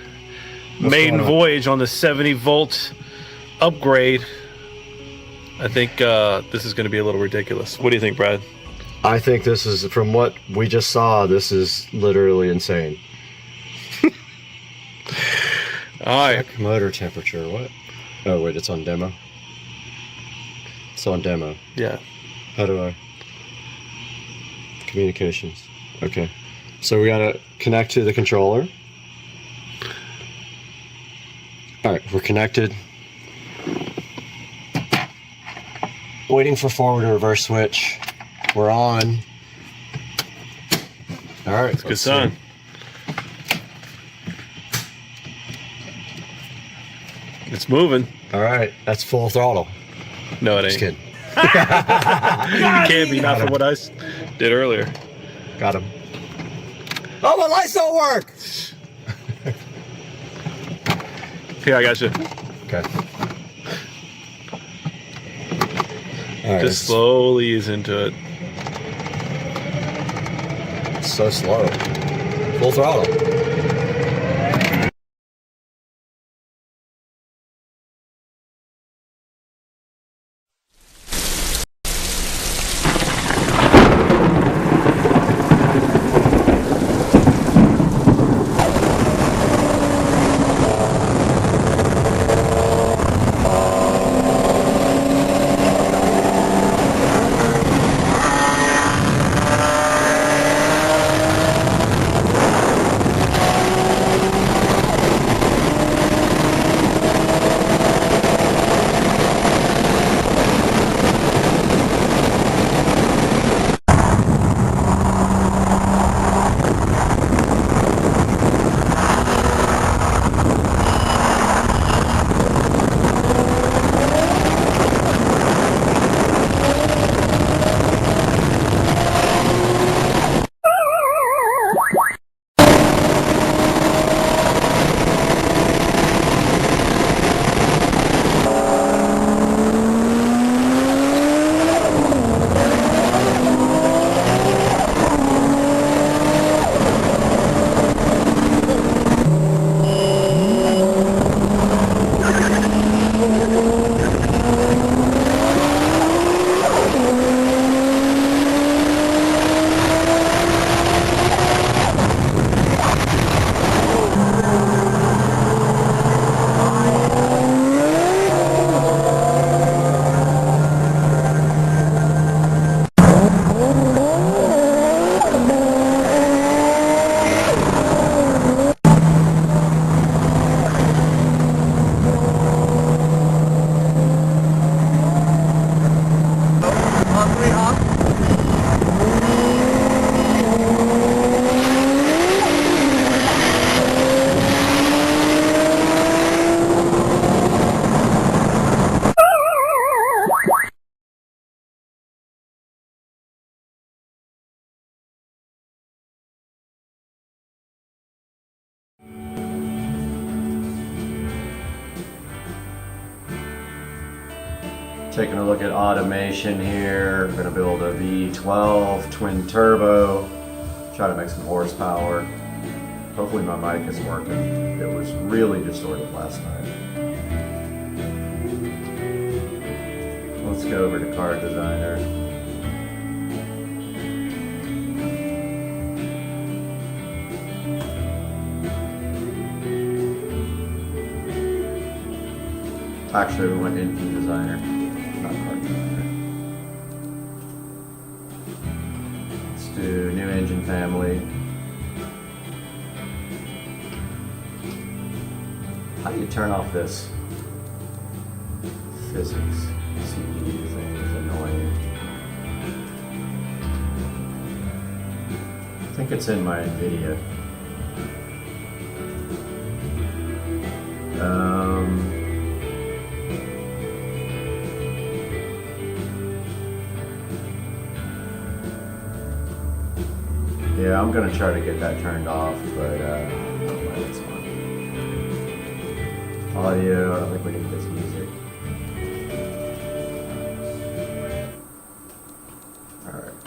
Maiden going on? voyage on the 70 volt upgrade. I think this is going to be a little ridiculous. What do you think, Brad? I think this is, from what we just saw, this is literally insane. All right. Check motor temperature. What? Oh wait, it's on demo. It's on demo. Yeah. How do I? Communications. Okay. So we gotta connect to the controller. All right, we're connected. Waiting for forward and reverse switch. We're on. All right. It's a good sign. It's moving. All right, that's full throttle. No, it ain't. Just kidding. It can't be, not from what I did earlier. Got him. Oh, my lights don't work! Here, I got you. Okay. All right, Just slowly ease into it. It's so slow. Full throttle. Taking a look at automation here. We're gonna build a V12 twin turbo. Try to make some horsepower. Hopefully my mic is working. It was really distorted last night. Let's go over to Card Designer. Actually, we went Engine Designer, not Card Designer. Let's do new engine family. How do you turn off this physics CPU thing? Is annoying. I think it's in my NVIDIA. Yeah, I'm gonna try to get that turned off, but I don't know why it's on. Audio, I don't think we need this music. Alright.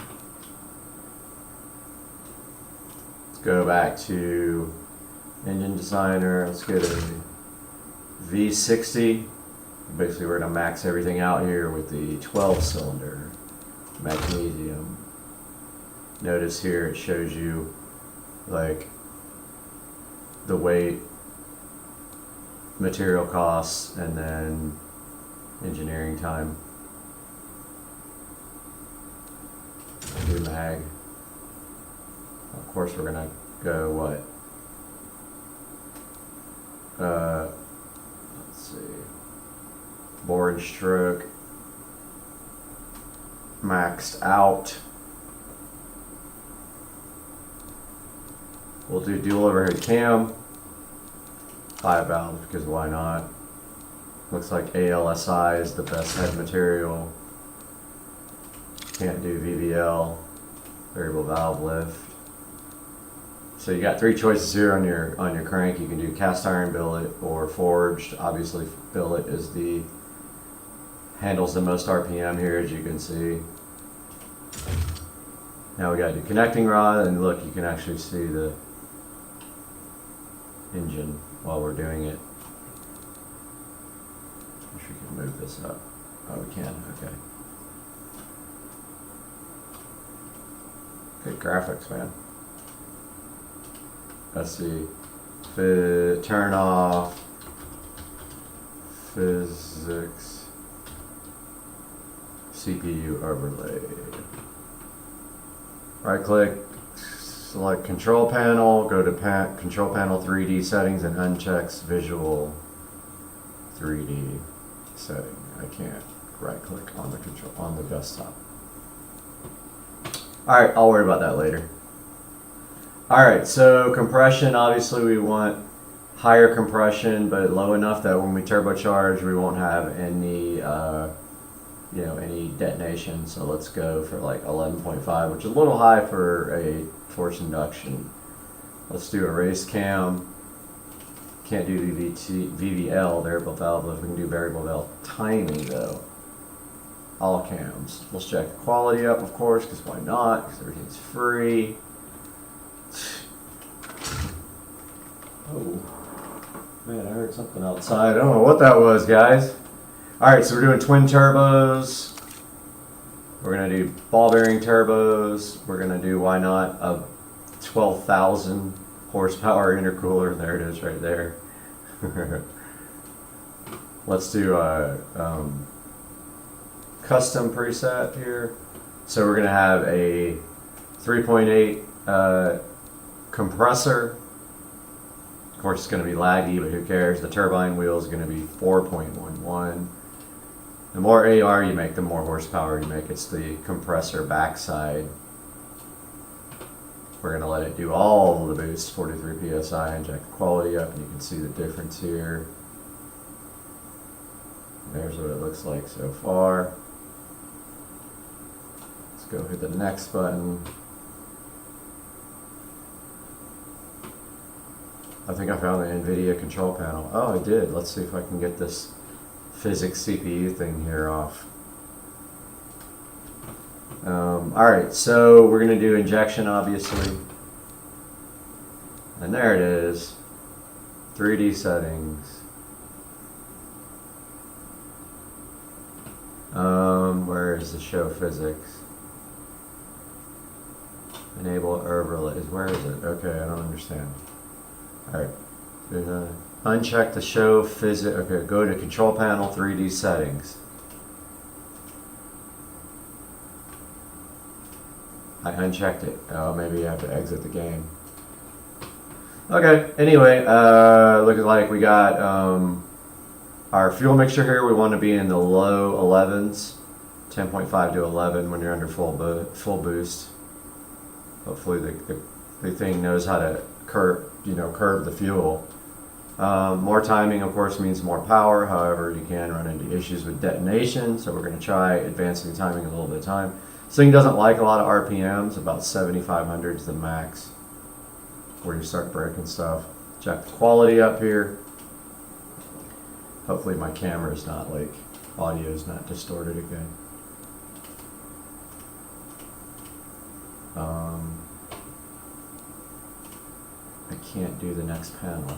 Let's go back to engine designer. Let's go to V60. Basically, we're going to max everything out here with the 12-cylinder magnesium. Notice here it shows you like the weight, material costs, and then engineering time. Do mag. Of course, we're gonna go what? Let's see. Bore and stroke maxed out. We'll do dual overhead cam, 5 valves, because why not? Looks like ALSI is the best head material. Can't do VVL, variable valve lift. So you got 3 choices here on your crank. You can do cast iron billet or forged. Obviously, billet is handles the most RPM here, as you can see. Now we got to do connecting rod, and look, you can actually see the engine while we're doing it. Wish we could move this up. Oh, we can. Okay. Good graphics, man. Let's see. Turn off physics CPU overlay. Right click, select control panel, go to control panel 3D settings, and unchecks visual 3D setting. I can't right click on the desktop. Alright, I'll worry about that later. Alright, so compression, obviously we want higher compression, but low enough that when we turbocharge we won't have any any detonation. So let's go for like 11.5, which is a little high for a forced induction. Let's do a race cam. Can't do VVL, variable valve lift. We can do variable valve timing though. All cams. Let's check the quality up, of course, because why not? Because everything's free. Oh, man, I heard something outside. I don't know what that was, guys. Alright, so we're doing twin turbos. We're going to do ball bearing turbos. We're going to do, why not, a 12,000 horsepower intercooler. There it is right there. Let's do a custom preset here. So we're going to have a 3.8 compressor. Of course, it's going to be laggy, but who cares? The turbine wheel is going to be 4.11. The more AR you make, the more horsepower you make. It's the compressor backside. We're going to let it do all the boosts, 43 PSI, and check the quality up, and you can see the difference here. There's what it looks like so far. Let's go hit the next button. I think I found the NVIDIA control panel. Oh, I did. Let's see if I can get this physics CPU thing here off. Alright, so we're going to do injection, obviously. And there it is. 3D settings. Where is the show physics? Enable overlays. Where is it? Okay, I don't understand. Alright, uncheck the show physics. Okay, go to control panel 3D settings. I unchecked it. Oh, maybe I have to exit the game. Okay, anyway, looks like we got our fuel mixture here. We want to be in the low 11s, 10.5 to 11 when you're under full boost. Hopefully the thing knows how to curve the fuel. More timing, of course, means more power. However, you can run into issues with detonation, so we're going to try advancing timing a little bit of time. This thing doesn't like a lot of RPMs. About 7,500 is the max where you start breaking stuff. Check the quality up here. Hopefully my camera's not like, audio is not distorted again. can't do the next panel.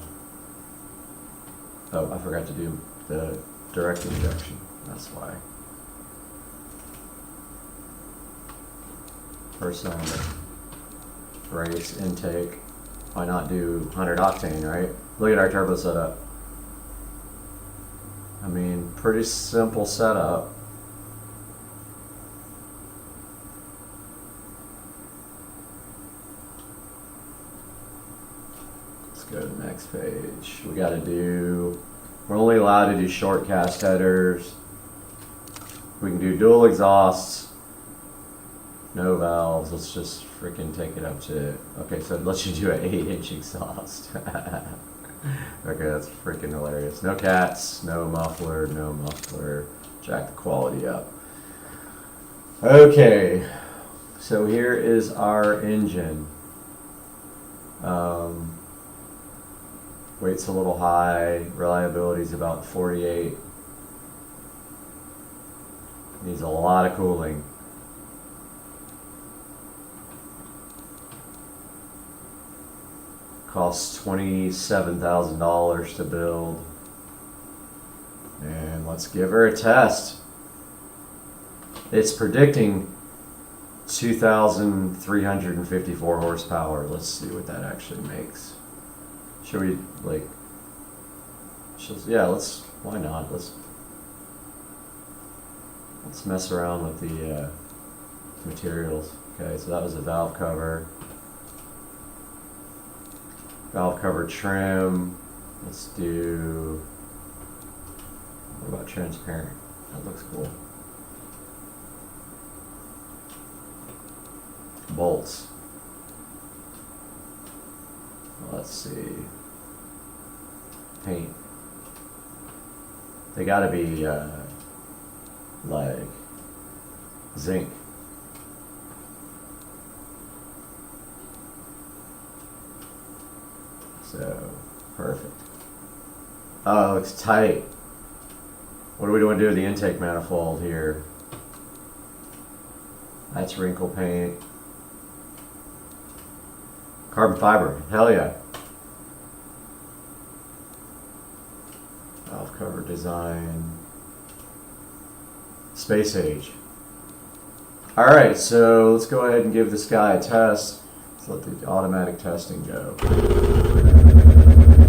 Oh, I forgot to do the direct injection. That's why. First on the race intake. Why not do 100 octane, right? Look at our turbo setup. I mean, pretty simple setup. Let's go to the next page. We got to do, we're only allowed to do short cast headers. We can do dual exhausts. No valves. Let's just freaking take it up to, okay, so let's just do an 8-inch exhaust. Okay, that's freaking hilarious. No cats, no muffler, no muffler. Jack the quality up. Okay, so here is our engine. Weight's a little high. Reliability is about 48. Needs a lot of cooling. Costs $27,000 to build. And let's give her a test. It's predicting 2,354 horsepower. Let's see what that actually makes. Should we, like, yeah, let's, why not? Let's mess around with the materials. Okay, so that was a valve cover. Valve cover trim. Let's do, what about transparent? That looks cool. Bolts. Let's see. Paint. They gotta be like zinc. So, perfect. Oh, it looks tight. What do we want to do with the intake manifold here? That's wrinkle paint. Carbon fiber, hell yeah. Valve cover design. Space age. Alright, so let's go ahead and give this guy a test. Let's let the automatic testing go.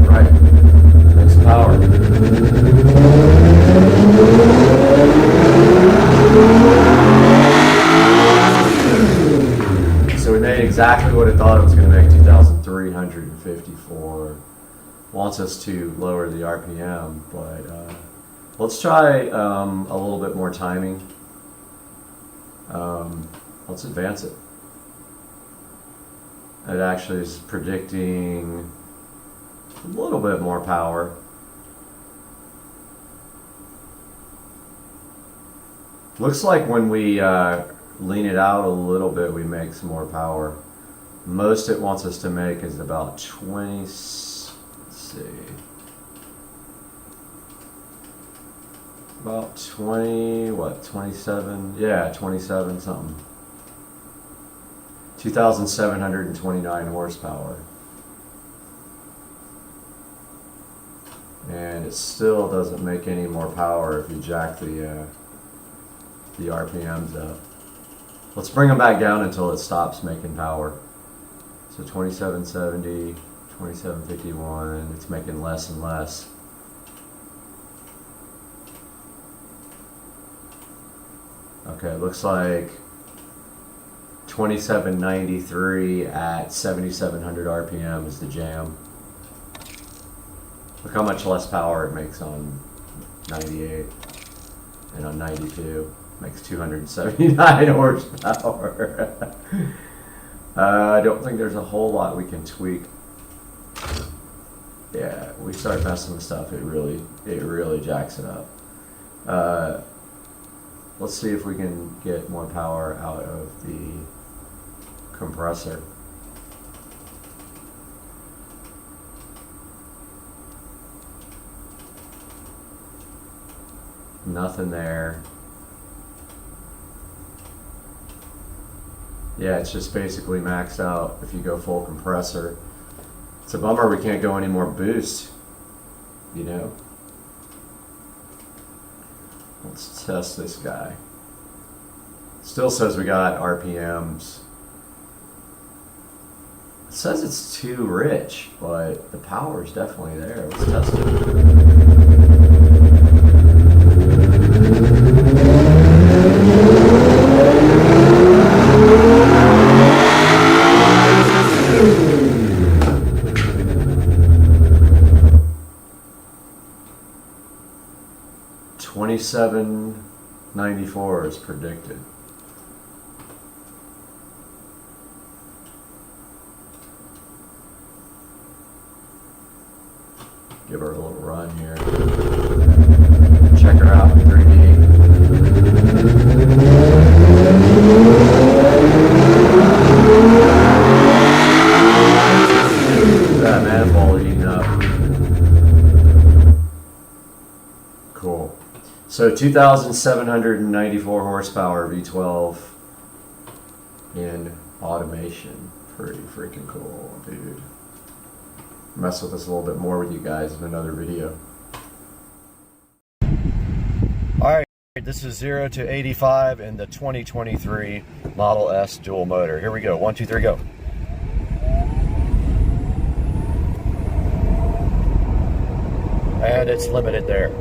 Right. Makes power. So we made exactly what it thought it was going to make, 2,354. Wants us to lower the RPM, but let's try a little bit more timing. Let's advance it. It actually is predicting a little bit more power. Looks like when we lean it out a little bit, we make some more power. Most it wants us to make is about 20, let's see, about 20, what, 27? Yeah, 27 something. 2,729 horsepower. And it still doesn't make any more power if you jack the RPMs up. Let's bring them back down until it stops making power. So 2770, 2751, it's making less and less. Okay, it looks like 2793 at 7,700 RPM is the jam. Look how much less power it makes on 98 and on 92. Makes 279 horsepower. I don't think there's a whole lot we can tweak. Yeah, we start messing with stuff, it really jacks it up. Let's see if we can get more power out of the compressor. Nothing there. Yeah, it's just basically maxed out. If you go full compressor, It's a bummer we can't go any more boost, you know. Let's test this guy. Still says we got RPMs. It says it's too rich, but the power is definitely there. Let's test it. 2794 is predicted. Give her a little run here. Check her out in 3D. That manifold eating up. Cool. So 2,794 horsepower V12 in automation. Pretty freaking cool, dude. Mess with this a little bit more with you guys in another video. Alright, this is 0 to 85 in the 2023 Model S dual motor. Here we go. 1, 2, 3, go. And it's limited there.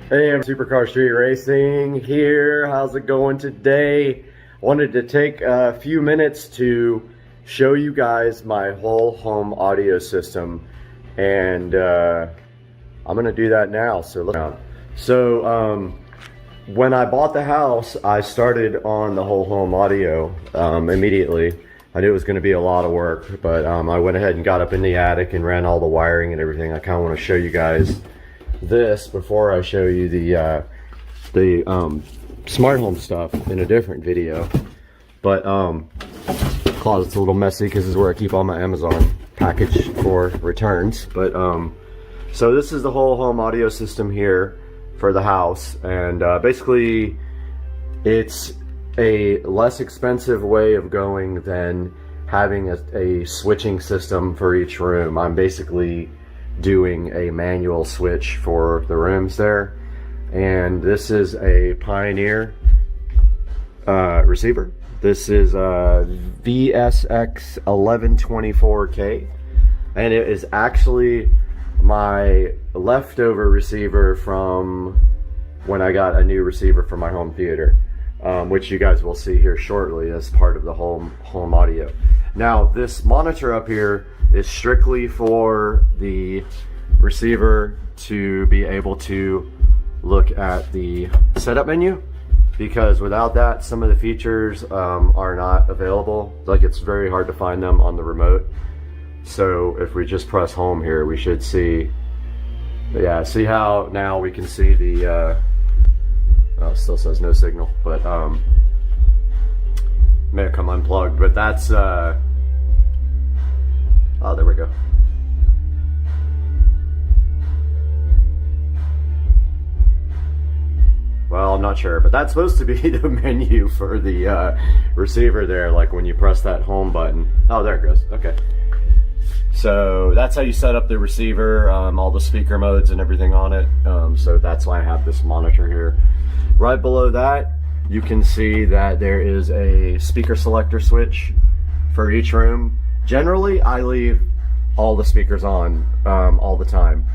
Hey, I'm Supercar Street Racing here. How's it going today? Wanted to take a few minutes to show you guys my whole home audio system, and I'm gonna do that now. So look around. So when I bought the house, I started on the whole home audio immediately. I knew it was going to be a lot of work, but I went ahead and got up in the attic and ran all the wiring and everything. I kind of want to show you guys this before I show you the smart home stuff in a different video. But closet's a little messy because this is where I keep all my Amazon package for returns. But so this is the whole home audio system here for the house, and basically it's a less expensive way of going than having a switching system for each room. I'm basically doing a manual switch for the rooms there, and this is a Pioneer receiver. This is a VSX 1124K, and it is actually my leftover receiver from when I got a new receiver for my home theater, which you guys will see here shortly as part of the home audio. Now, this monitor up here is strictly for the receiver to be able to look at the setup menu, because without that, some of the features are not available. Like, it's very hard to find them on the remote. So if we just press home here, we should see, yeah, see how now we can see the, oh, it still says no signal, but may have come unplugged, but that's, oh, there we go. Well, I'm not sure, but that's supposed to be the menu for the receiver there, like when you press that home button. Oh, there it goes, okay. So that's how you set up the receiver, all the speaker modes and everything on it. So that's why I have this monitor here. Right below that, you can see that there is a speaker selector switch for each room. Generally, I leave all the speakers on all the time.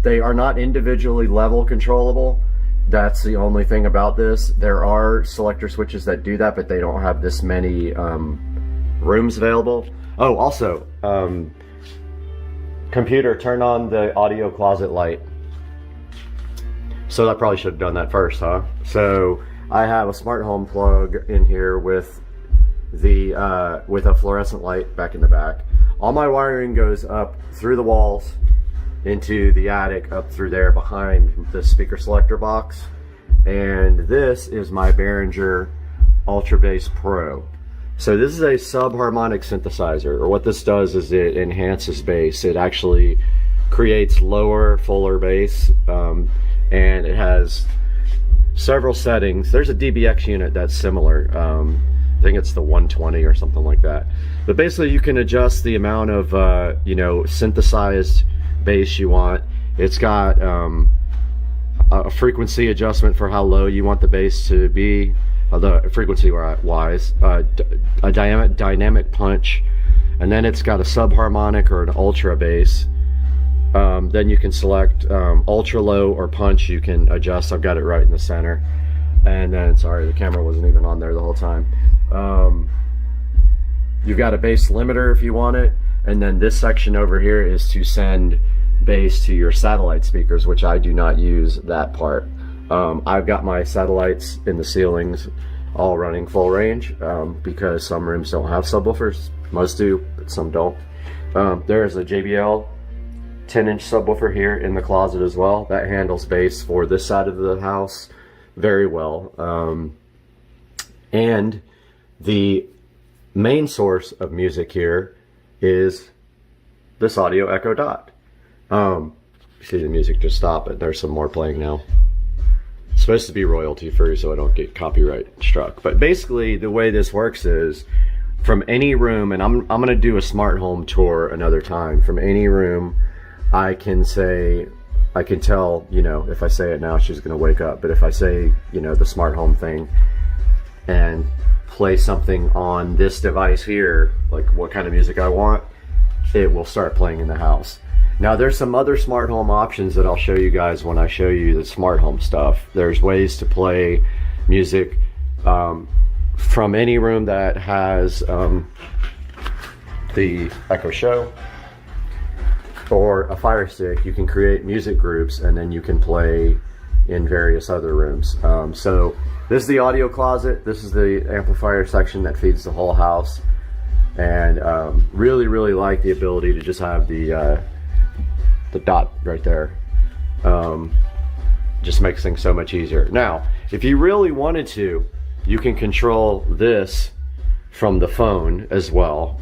They are not individually level controllable. That's the only thing about this. There are selector switches that do that, but they don't have this many rooms available. Oh, also, computer, turn on the audio closet light. So I probably should have done that first, huh? So I have a smart home plug in here with the with a fluorescent light back in the back. All my wiring goes up through the walls into the attic, up through there behind the speaker selector box. And this is my Behringer Ultra Bass Pro. So this is a sub-harmonic synthesizer, or what this does is it enhances bass. It actually creates lower, fuller bass, and it has several settings. There's a DBX unit that's similar, I think it's the 120 or something like that. But basically you can adjust the amount of, you know, synthesized bass you want. It's got a frequency adjustment for how low you want the bass to be, the frequency wise, a dynamic punch, and then it's got a subharmonic or an ultra bass. Then you can select ultra low or punch. You can adjust. I've got it right in the center. And then, sorry, the camera wasn't even on there the whole time. You've got a bass limiter if you want it. And then this section over here is to send bass to your satellite speakers, which I do not use that part. I've got my satellites in the ceilings all running full range because some rooms don't have subwoofers. Most do, but some don't. There is a JBL 10-inch subwoofer here in the closet as well. That handles bass for this side of the house very well. And the main source of music here is this Audio Echo Dot. See the music just stop, but there's some more playing now. It's supposed to be royalty free so I don't get copyright struck. But basically the way this works is from any room, and I'm gonna do a smart home tour another time. From any room I can tell, you know, if I say it now she's gonna wake up, but if I say, you know, the smart home thing and play something on this device here, like what kind of music I want, it will start playing in the house. Now there's some other smart home options that I'll show you guys when I show you the smart home stuff. There's ways to play music from any room that has the Echo Show or a Fire Stick. You can create music groups and then you can play in various other rooms. So this is the audio closet. This is the amplifier section that feeds the whole house. And really like the ability to just have the dot right there. Just makes things so much easier. Now, if you really wanted to, you can control this from the phone as well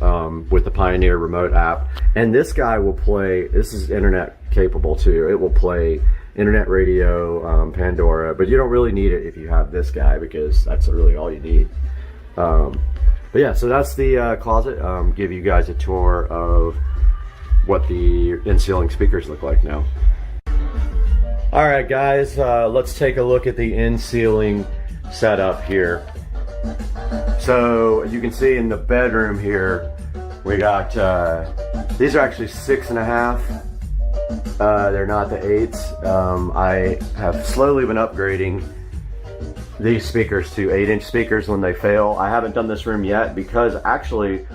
with the Pioneer remote app. And this guy will play, this is internet capable too. It will play internet radio, Pandora, but you don't really need it if you have this guy because that's really all you need. But yeah, so that's the closet. Give you guys a tour of what the in-ceiling speakers look like now. All right, guys, let's take a look at the in-ceiling setup here. So you can see in the bedroom here, we got, these are actually 6.5. They're not the 8s. I have slowly been upgrading these speakers to 8-inch speakers when they fail. I haven't done this room yet because actually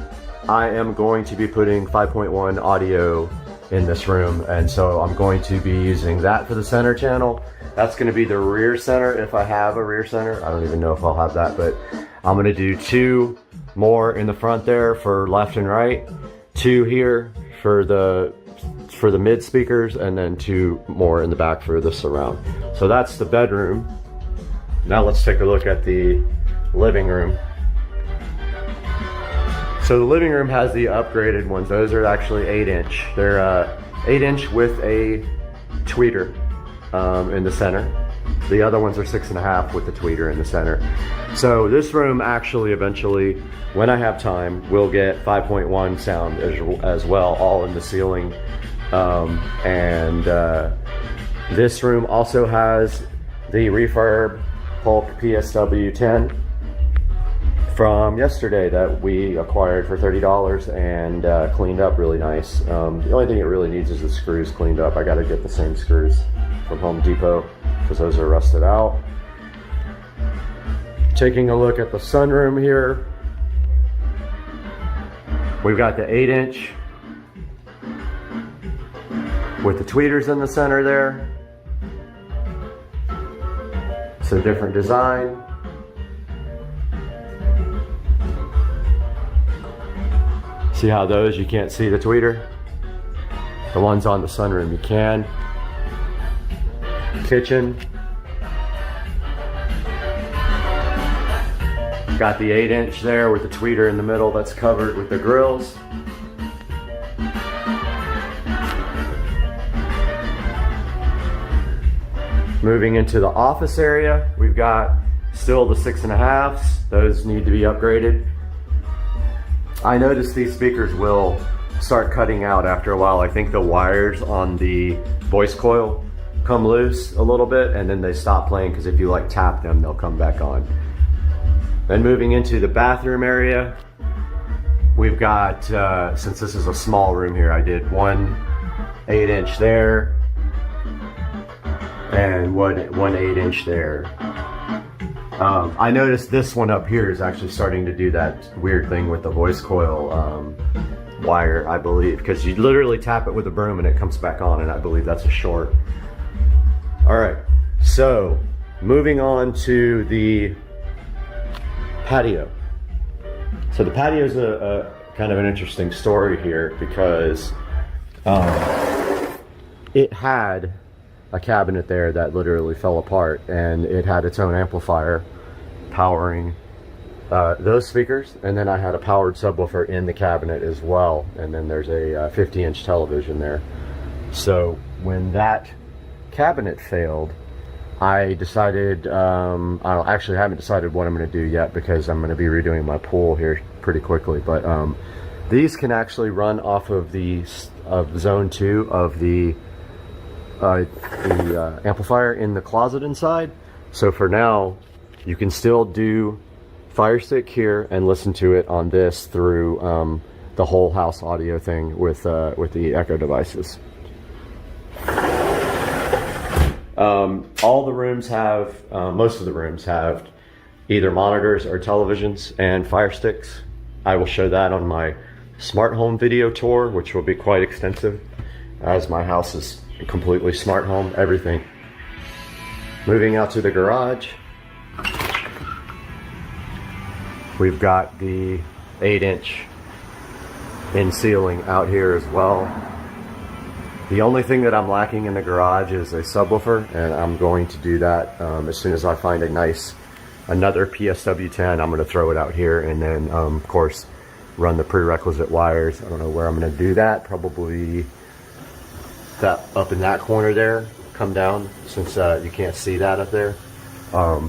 I am going to be putting 5.1 audio in this room, and so I'm going to be using that for the center channel. That's going to be the rear center if I have a rear center. I don't even know if I'll have that, but I'm going to do 2 more in the front there for left and right, 2 here for the mid speakers, and then 2 more in the back for the surround. So that's the bedroom. Now let's take a look at the living room. So the living room has the upgraded ones. Those are actually 8-inch. They're 8-inch with a tweeter in the center. The other ones are 6.5 with the tweeter in the center. So this room actually eventually, when I have time, will get 5.1 sound as well, all in the ceiling. This room also has the Refurb Polk PSW 10 from yesterday that we acquired for $30 and cleaned up really nice. The only thing it really needs is the screws cleaned up. I got to get the same screws from Home Depot because those are rusted out. Taking a look at the sunroom here, we've got the 8-inch with the tweeters in the center there. It's a different design. See how those, you can't see the tweeter? The ones on the sunroom you can. Kitchen. Got the 8-inch there with the tweeter in the middle that's covered with the grills. Moving into the office area, we've got Still the 6.5s, those need to be upgraded. I noticed these speakers will start cutting out after a while. I think the wires on the voice coil come loose a little bit and then they stop playing, because if you like tap them, they'll come back on. Then moving into the bathroom area, we've got, since this is a small room here, I did one 8-inch there and one 8-inch there. I noticed this one up here is actually starting to do that weird thing with the voice coil wire, I believe, because you literally tap it with a broom and it comes back on, and I believe that's a short. All right, so moving on to the patio. So the patio is a kind of an interesting story here, because it had a cabinet there that literally fell apart, and it had its own amplifier powering those speakers, and then I had a powered subwoofer in the cabinet as well, and then there's a 50-inch television there. So when that cabinet failed, I decided, I actually haven't decided what I'm going to do yet, because I'm going to be redoing my pool here pretty quickly, but these can actually run off of the zone 2 of the amplifier in the closet inside. So for now, you can still do Fire Stick here and listen to it on this through the whole house audio thing with the Echo devices. All the rooms have, most of the rooms have either monitors or televisions and Fire Sticks. I will show that on my smart home video tour, which will be quite extensive, as my house is completely smart home, everything. Moving out to the garage, we've got the 8-inch in ceiling out here as well. The only thing that I'm lacking in the garage is a subwoofer, and I'm going to do that as soon as I find another PSW10. I'm going to throw it out here, and then of course run the prerequisite wires. I don't know where I'm going to do that, probably that up in that corner there, come down, since you can't see that up there.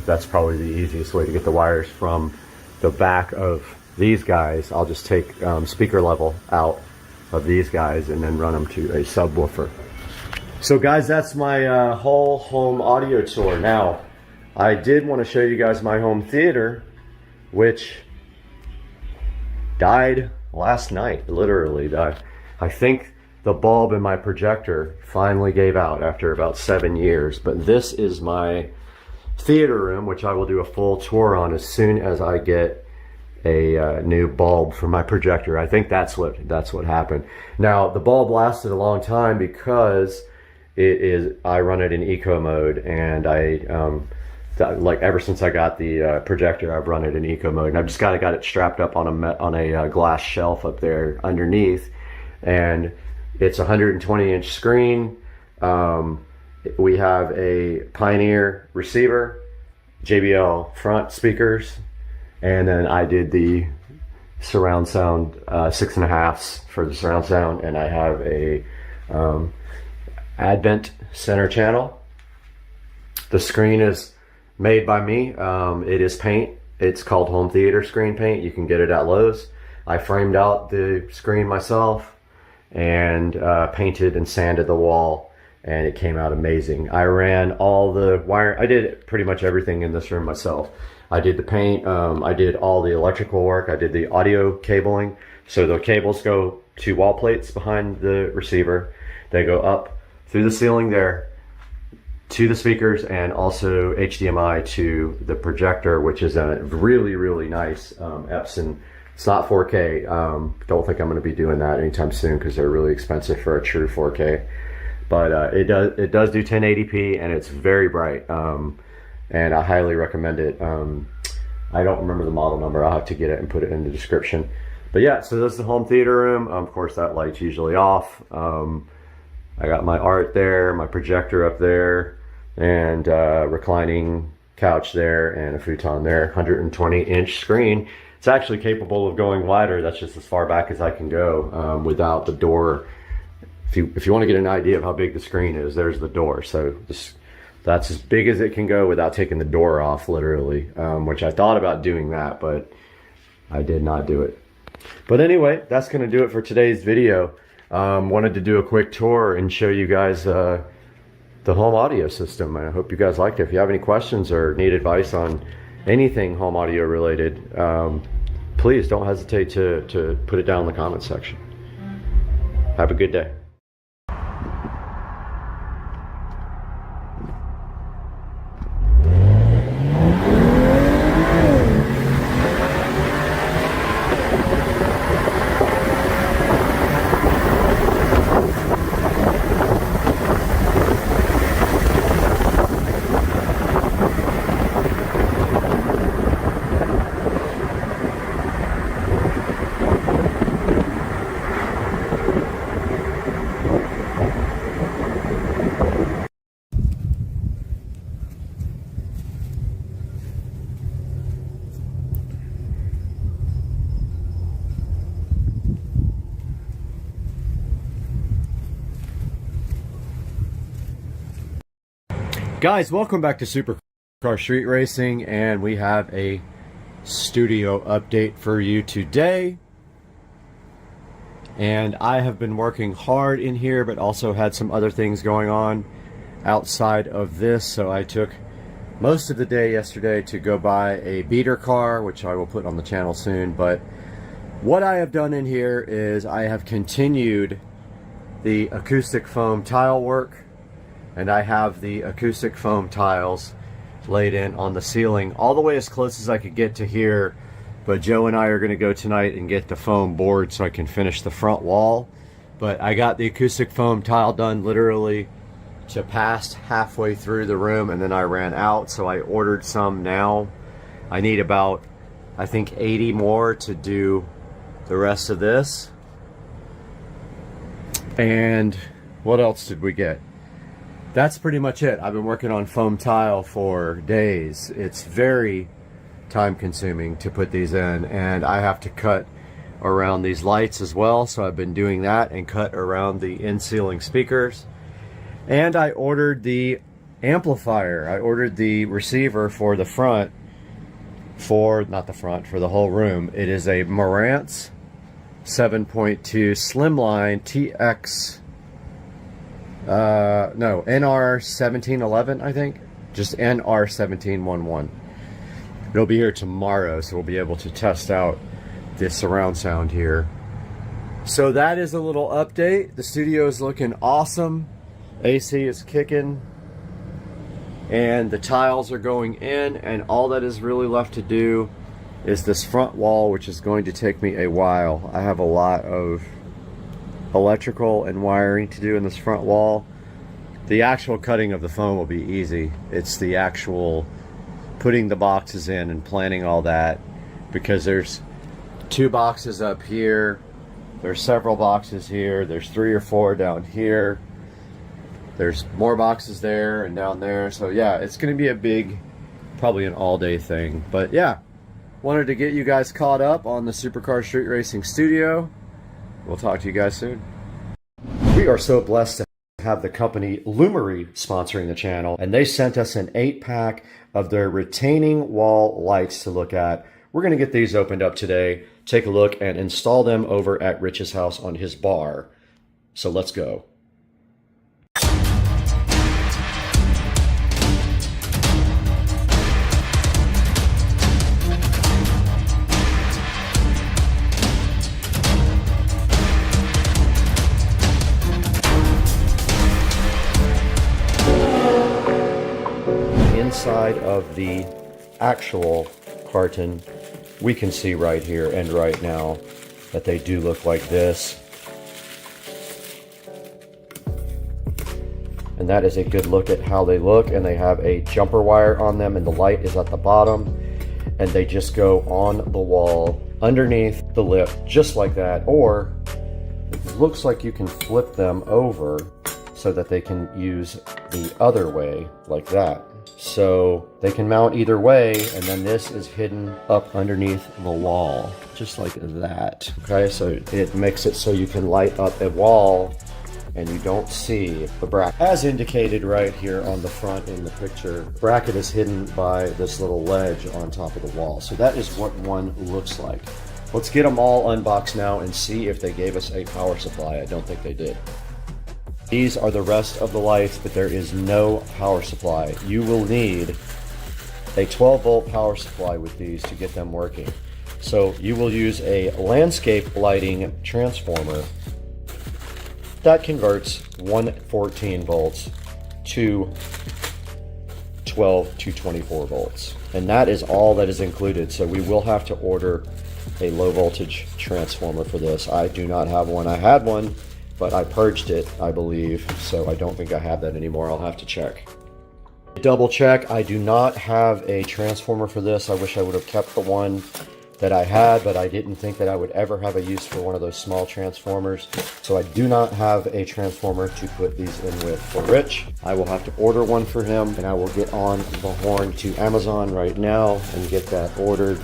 That's probably the easiest way to get the wires from the back of these guys. I'll just take speaker level out of these guys and then run them to a subwoofer. So guys, that's my whole home audio tour. Now, I did want to show you guys my home theater, which died last night, literally died. I think the bulb in my projector finally gave out after about 7 years, but this is my theater room, which I will do a full tour on as soon as I get a new bulb for my projector. I think that's what happened. Now, the bulb lasted a long time because I run it in eco mode, and like ever since I got the projector, I've run it in eco mode, and I've just got it strapped up on a glass shelf up there underneath, and it's a 120-inch screen. We have a Pioneer receiver, JBL front speakers, and then I did the surround sound 6.5s for the surround sound, and I have a Advent center channel. The screen is made by me. It is paint. It's called home theater screen paint. You can get it at Lowe's. I framed out the screen myself and painted and sanded the wall, and it came out amazing. I ran all the wire. I did pretty much everything in this room myself. I did the paint, I did all the electrical work, I did the audio cabling. So the cables go to wall plates behind the receiver. They go up through the ceiling there to the speakers, and also HDMI to the projector, which is a really, really nice Epson. It's not 4K. Don't think I'm going to be doing that anytime soon because they're really expensive for a true 4K. But it does do 1080p, and it's very bright. And I highly recommend it. I don't remember the model number. I'll have to get it and put it in the description. But yeah, so this is the home theater room. Of course, that light's usually off. I got my art there, my projector up there, and reclining couch there, and a futon there. 120-inch screen. It's actually capable of going wider. That's just as far back as I can go without the door. If you want to get an idea of how big the screen is, there's the door. So just That's as big as it can go without taking the door off, literally, which I thought about doing that, but I did not do it. But anyway, that's going to do it for today's video. Wanted to do a quick tour and show you guys the home audio system. And I hope you guys liked it. If you have any questions or need advice on anything home audio related, please don't hesitate to put it down in the comment section. Have a good day. Guys, welcome back to Supercar Street Racing, and we have a studio update for you today. And I have been working hard in here, but also had some other things going on outside of this, so I took most of the day yesterday to go buy a beater car, which I will put on the channel soon. But what I have done in here is I have continued the acoustic foam tile work. And I have the acoustic foam tiles laid in on the ceiling all the way as close as I could get to here. But Joe and I are going to go tonight and get the foam board so I can finish the front wall. But I got the acoustic foam tile done literally to past halfway through the room, and then I ran out, so I ordered some now. I need about, I think, 80 more to do the rest of this. And what else did we get? That's pretty much it. I've been working on foam tile for days. It's very time consuming to put these in, and I have to cut around these lights as well, so I've been doing that, and cut around the in-ceiling speakers. And I ordered the amplifier. I ordered the receiver for the front, for the whole room. It is a Marantz 7.2 Slimline TX NR1711, I think. Just NR1711. It'll be here tomorrow, so we'll be able to test out this surround sound here. So that is a little update. The studio is looking awesome. AC is kicking. And the tiles are going in, and all that is really left to do is this front wall, which is going to take me a while. I have a lot of electrical and wiring to do in this front wall. The actual cutting of the foam will be easy. It's the actual putting the boxes in and planning all that, because there's 2 boxes up here, there's several boxes here, there's 3 or 4 down here, there's more boxes there and down there. So yeah, it's going to be a big, probably an all-day thing. But yeah, wanted to get you guys caught up on the Supercar Street Racing studio. We'll talk to you guys soon. We are so blessed to have the company Lumery sponsoring the channel, and they sent us an 8-pack of their retaining wall lights to look at. We're going to get these opened up today, take a look, and install them over at Rich's house on his bar. So let's go. Inside of the actual carton, we can see right here and right now that they do look like this. And that is a good look at how they look. And they have a jumper wire on them, and the light is at the bottom, and they just go on the wall underneath the lip, just like that. Or it looks like you can flip them over so that they can use the other way, like that. So they can mount either way, and then this is hidden up underneath the wall, just like that. Okay, so it makes it so you can light up a wall and you don't see the bracket. As indicated right here on the front in the picture, the bracket is hidden by this little ledge on top of the wall. So that is what one looks like. Let's get them all unboxed now and see if they gave us a power supply. I don't think they did. These are the rest of the lights, but there is no power supply. You will need a 12-volt power supply with these to get them working. So you will use a landscape lighting transformer that converts 114 volts to 12 to 24 volts. And that is all that is included. So we will have to order a low voltage transformer for this. I do not have one. I had one, but I purged it, I believe. So I don't think I have that anymore. I'll have to check. Double check, I do not have a transformer for this. I wish I would have kept the one that I had, but I didn't think that I would ever have a use for one of those small transformers. So I do not have a transformer to put these in with. For Rich, I will have to order one for him, and I will get on the horn to Amazon right now and get that ordered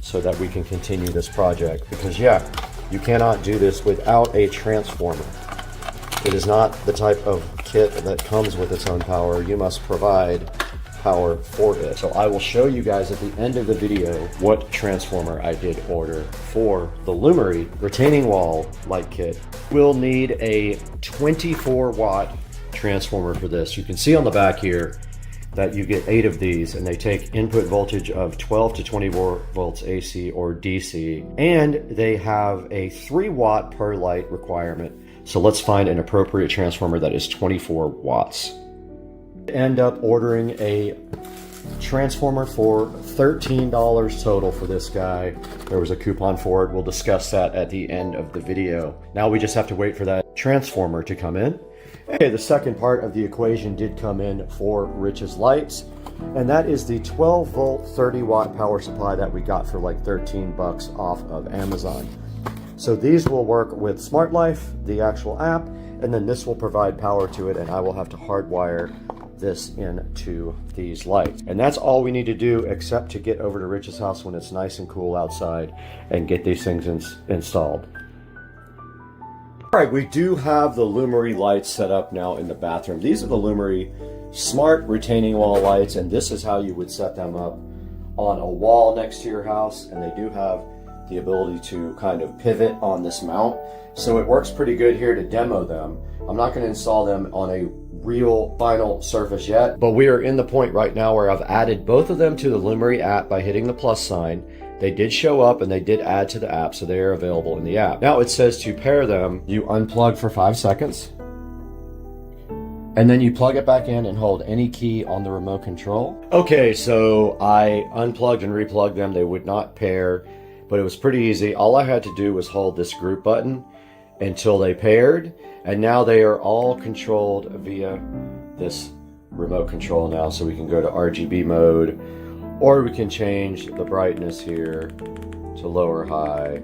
so that we can continue this project. Because yeah, you cannot do this without a transformer. It is not the type of kit that comes with its own power. You must provide power for it. So I will show you guys at the end of the video what transformer I did order for the Lumery retaining wall light kit. We'll need a 24 watt transformer for this. You can see on the back here that you get 8 of these, and they take input voltage of 12 to 24 volts AC or DC, and they have a 3 watt per light requirement. So let's find an appropriate transformer that is 24 watts. End up ordering a transformer for $13 total for this guy. There was a coupon for it. We'll discuss that at the end of the video. Now we just have to wait for that transformer to come in. Okay, the second part of the equation did come in for Rich's lights, and that is the 12 volt 30 watt power supply that we got for like 13 bucks off of Amazon. So these will work with Smart Life, the actual app, and then this will provide power to it, and I will have to hardwire this into these lights. And that's all we need to do, except to get over to Rich's house when it's nice and cool outside and get these things installed. All right, we do have the Lumery lights set up now in the bathroom. These are the Lumery smart retaining wall lights, and this is how you would set them up on a wall next to your house. And they do have the ability to kind of pivot on this mount. So it works pretty good here to demo them. I'm not going to install them on a real final surface yet, but we are in the point right now where I've added both of them to the Lumery app by hitting the plus sign. They did show up and they did add to the app, so they are available in the app. Now it says to pair them, you unplug for 5 seconds, and then you plug it back in and hold any key on the remote control. Okay, so I unplugged and replugged them. They would not pair, but it was pretty easy. All I had to do was hold this group button until they paired, and now they are all controlled via this remote control now. So we can go to RGB mode, or we can change the brightness here to low or high.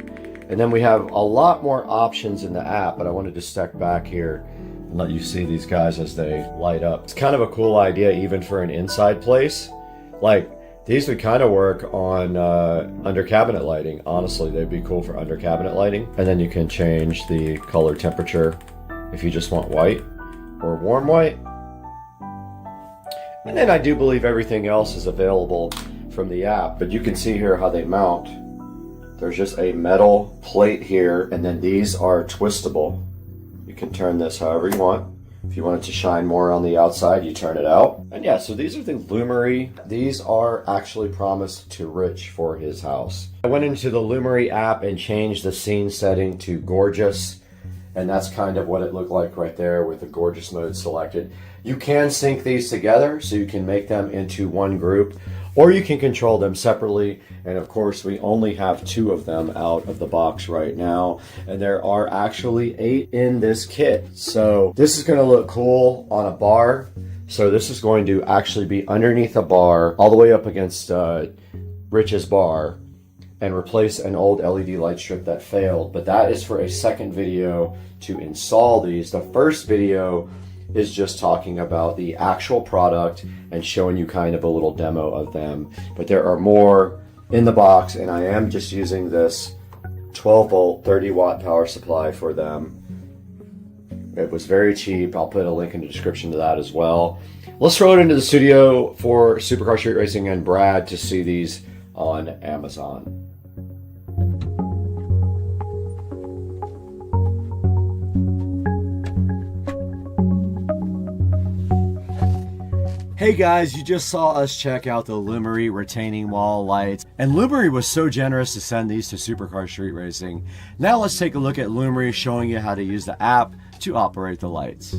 And then we have a lot more options in the app, but I wanted to step back here and let you see these guys as they light up. It's kind of a cool idea even for an inside place. Like, these would kind of work on under cabinet lighting. Honestly, they'd be cool for under cabinet lighting. And then you can change the color temperature if you just want white or warm white. And then I do believe everything else is available from the app, but you can see here how they mount. There's just a metal plate here, and then these are twistable. You can turn this however you want. If you want it to shine more on the outside, you turn it out. And yeah, so these are the Lumery. These are actually promised to Rich for his house. I went into the Lumery app and changed the scene setting to gorgeous, and that's kind of what it looked like right there with the gorgeous mode selected. You can sync these together, so you can make them into one group, or you can control them separately. And of course, we only have 2 of them out of the box right now, and there are actually 8 in this kit. So this is going to look cool on a bar. So this is going to actually be underneath a bar, all the way up against Rich's bar, and replace an old LED light strip that failed. But that is for a second video to install these. The first video is just talking about the actual product and showing you kind of a little demo of them. But there are more in the box, and I am just using this 12 volt 30 watt power supply for them. It was very cheap. I'll put a link in the description to that as well. Let's throw it into the studio for Supercar Street Racing and Brad to see these on Amazon. Hey guys, you just saw us check out the Lumery retaining wall lights, and Lumery was so generous to send these to Supercar Street Racing. Now let's take a look at Lumery showing you how to use the app to operate the lights.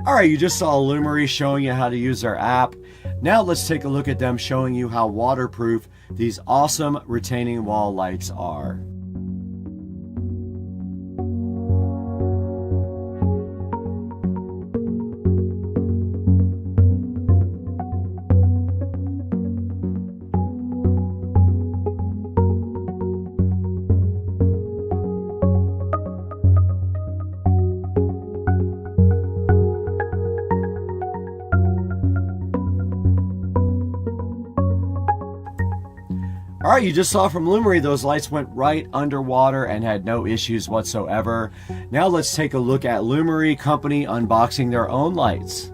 Alright, you just saw Lumery showing you how to use their app. Now let's take a look at them showing you how waterproof these awesome retaining wall lights are. Alright, you just saw from Lumery those lights went right underwater and had no issues whatsoever. Now let's take a look at Lumery Company unboxing their own lights.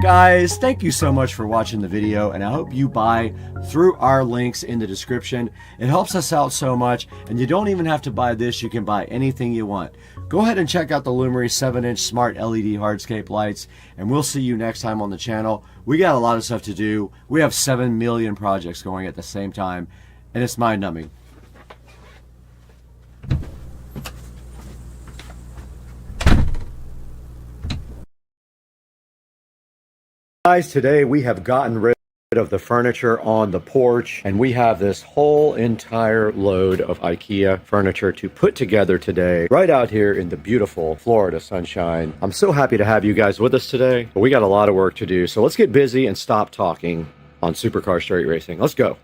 Guys, thank you so much for watching the video, and I hope you buy through our links in the description. It helps us out so much, and you don't even have to buy this. You can buy anything you want. Go ahead and check out the Lumery 7-inch smart LED hardscape lights, and we'll see you next time on the channel. We got a lot of stuff to do. We have 7 million projects going at the same time, and it's mind-numbing. Guys, today we have gotten rid of the furniture on the porch, and we have this whole entire load of IKEA furniture to put together today, right out here in the beautiful Florida sunshine. I'm so happy to have you guys with us today, but we got a lot of work to do, so let's get busy and stop talking on Supercar Street Racing. Let's go.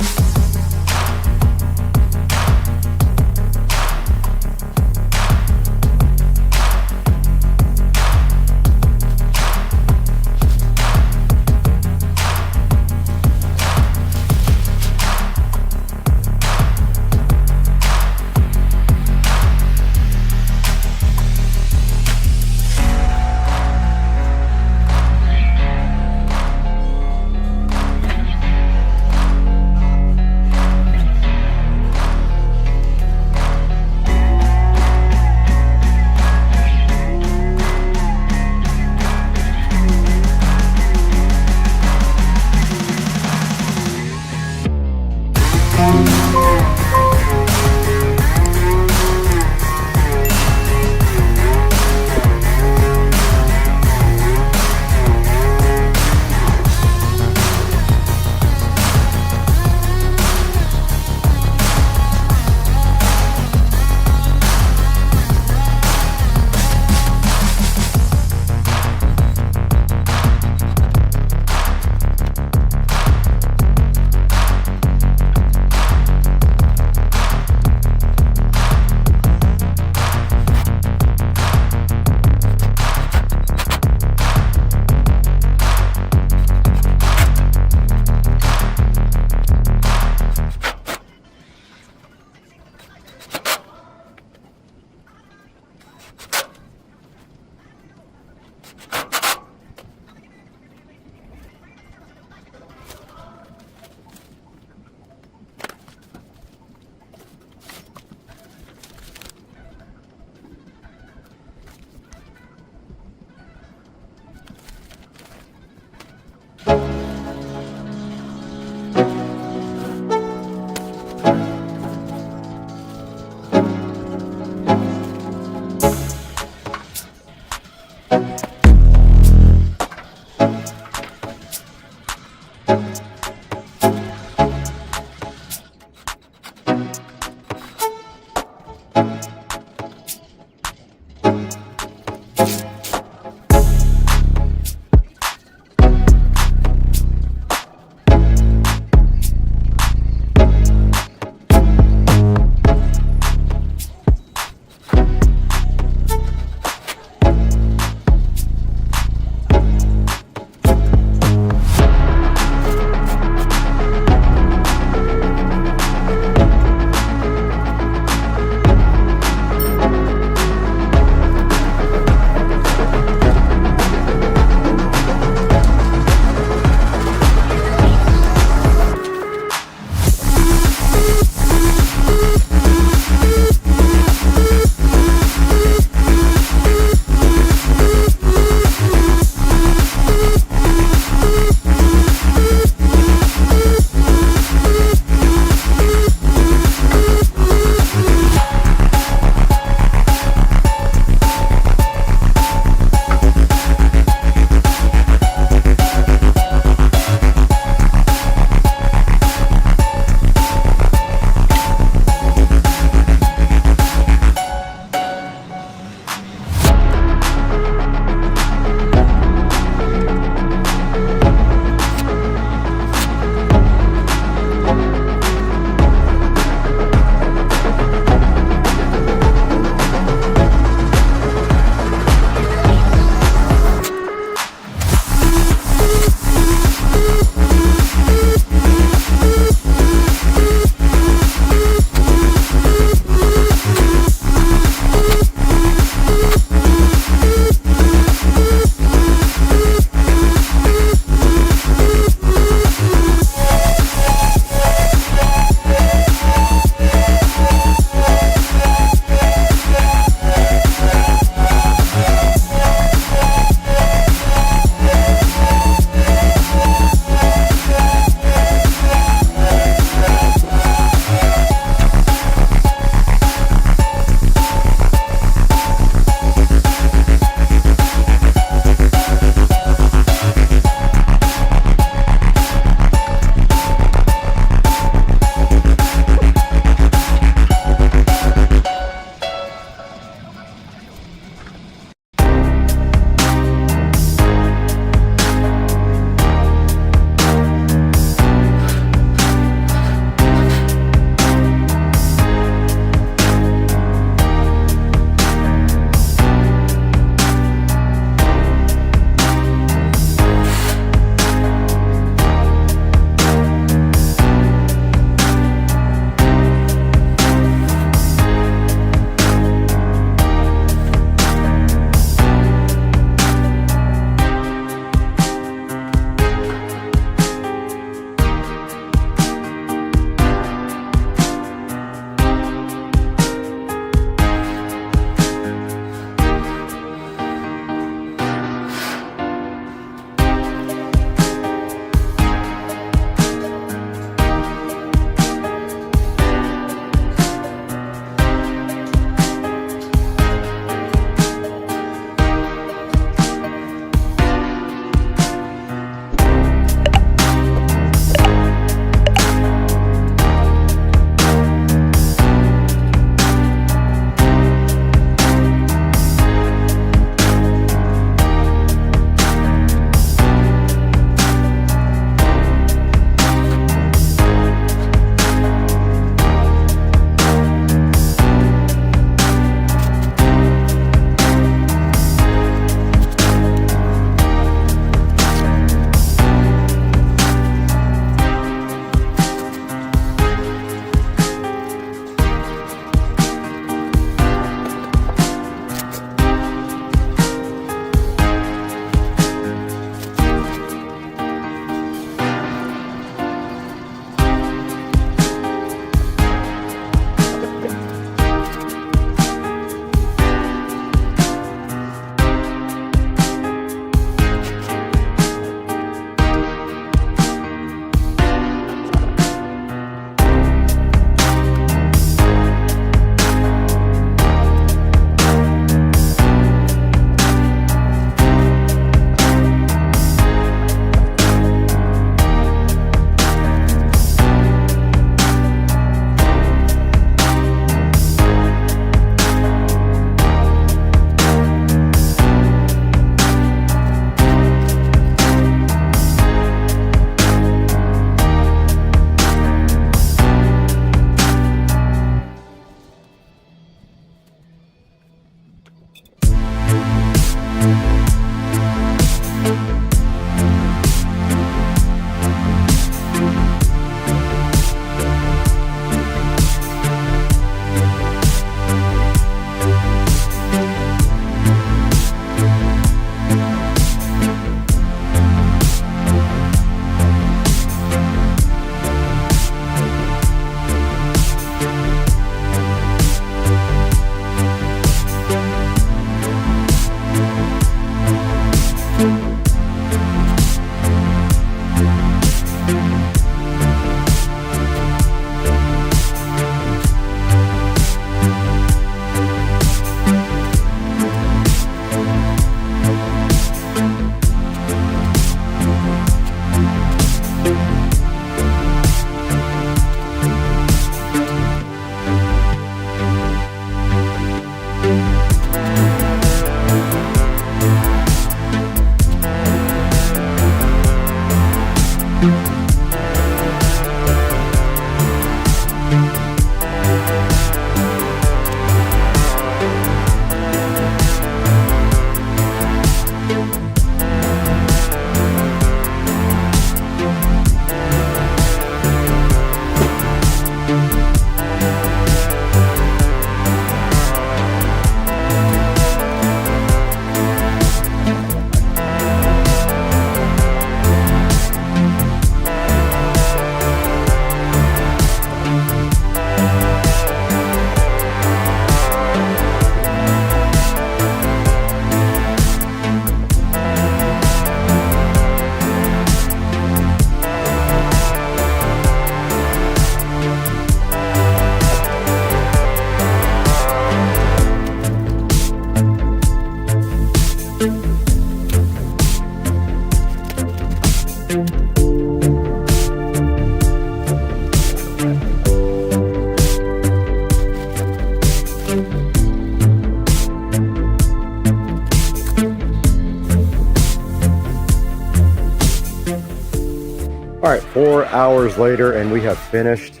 right, 4 hours later, and we have finished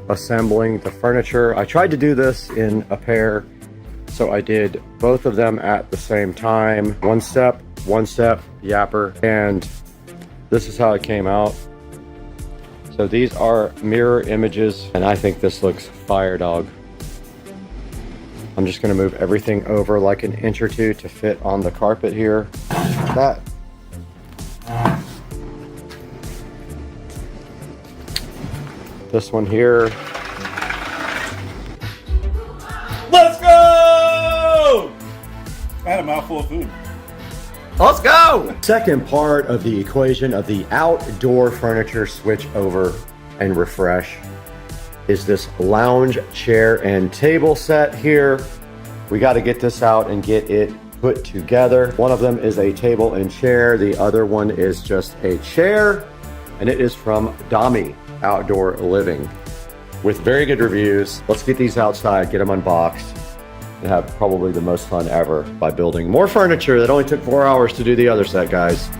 assembling the furniture. I tried to do this in a pair, so I did both of them at the same time. One step, yapper, and this is how it came out. So these are mirror images, and I think this looks fire, dog. I'm just gonna move everything over like an inch or two to fit on the carpet here. That. This one here. Let's go! I had a mouthful of food. Let's go! Second part of the equation of the outdoor furniture switch over and refresh is this lounge chair and table set here. We got to get this out and get it put together. One of them is a table and chair. The other one is just a chair, and it is from Hdmi Outdoor Living with very good reviews. Let's get these outside, get them unboxed, and have probably the most fun ever by building more furniture that only took 4 hours to do the other set, guys.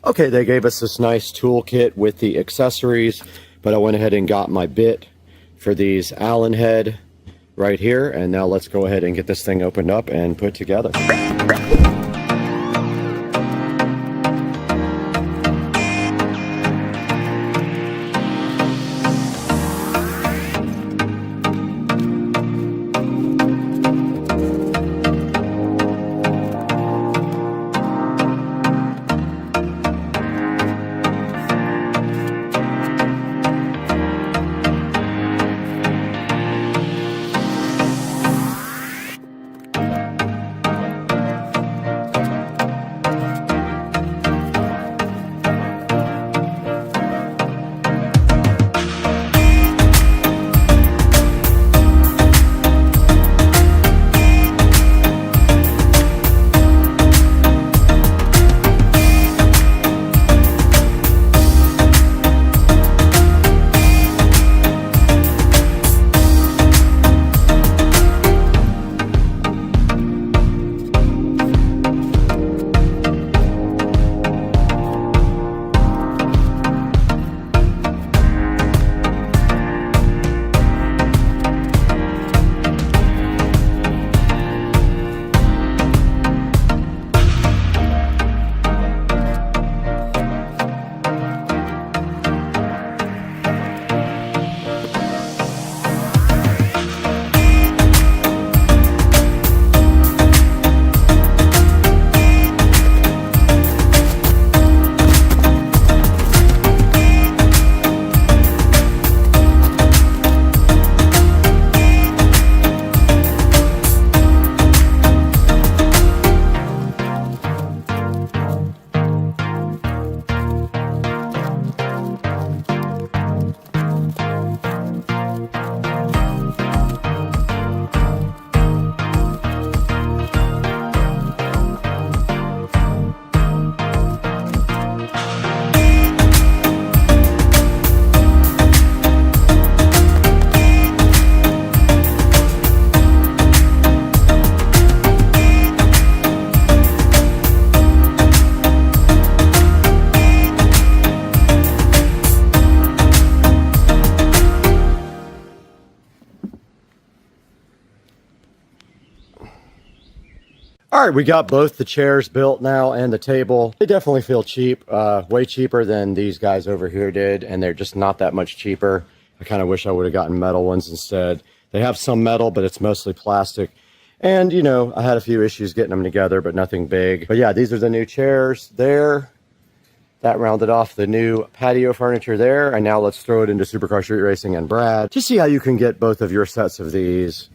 Okay, they gave us this nice toolkit with the accessories, but I went ahead and got my bit for these Allen head right here, and now let's go ahead and get this thing opened up and put together. All right, we got both the chairs built now and the table. They definitely feel cheap, way cheaper than these guys over here did, and they're just not that much cheaper. I kind of wish I would have gotten metal ones instead. They have some metal, but it's mostly plastic. And, you know, I had a few issues getting them together, but nothing big. But yeah, these are the new chairs there. That rounded off the new patio furniture there. And now let's throw it into Supercar Street Racing and Brad to see how you can get both of your sets of these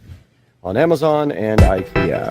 on Amazon and IKEA.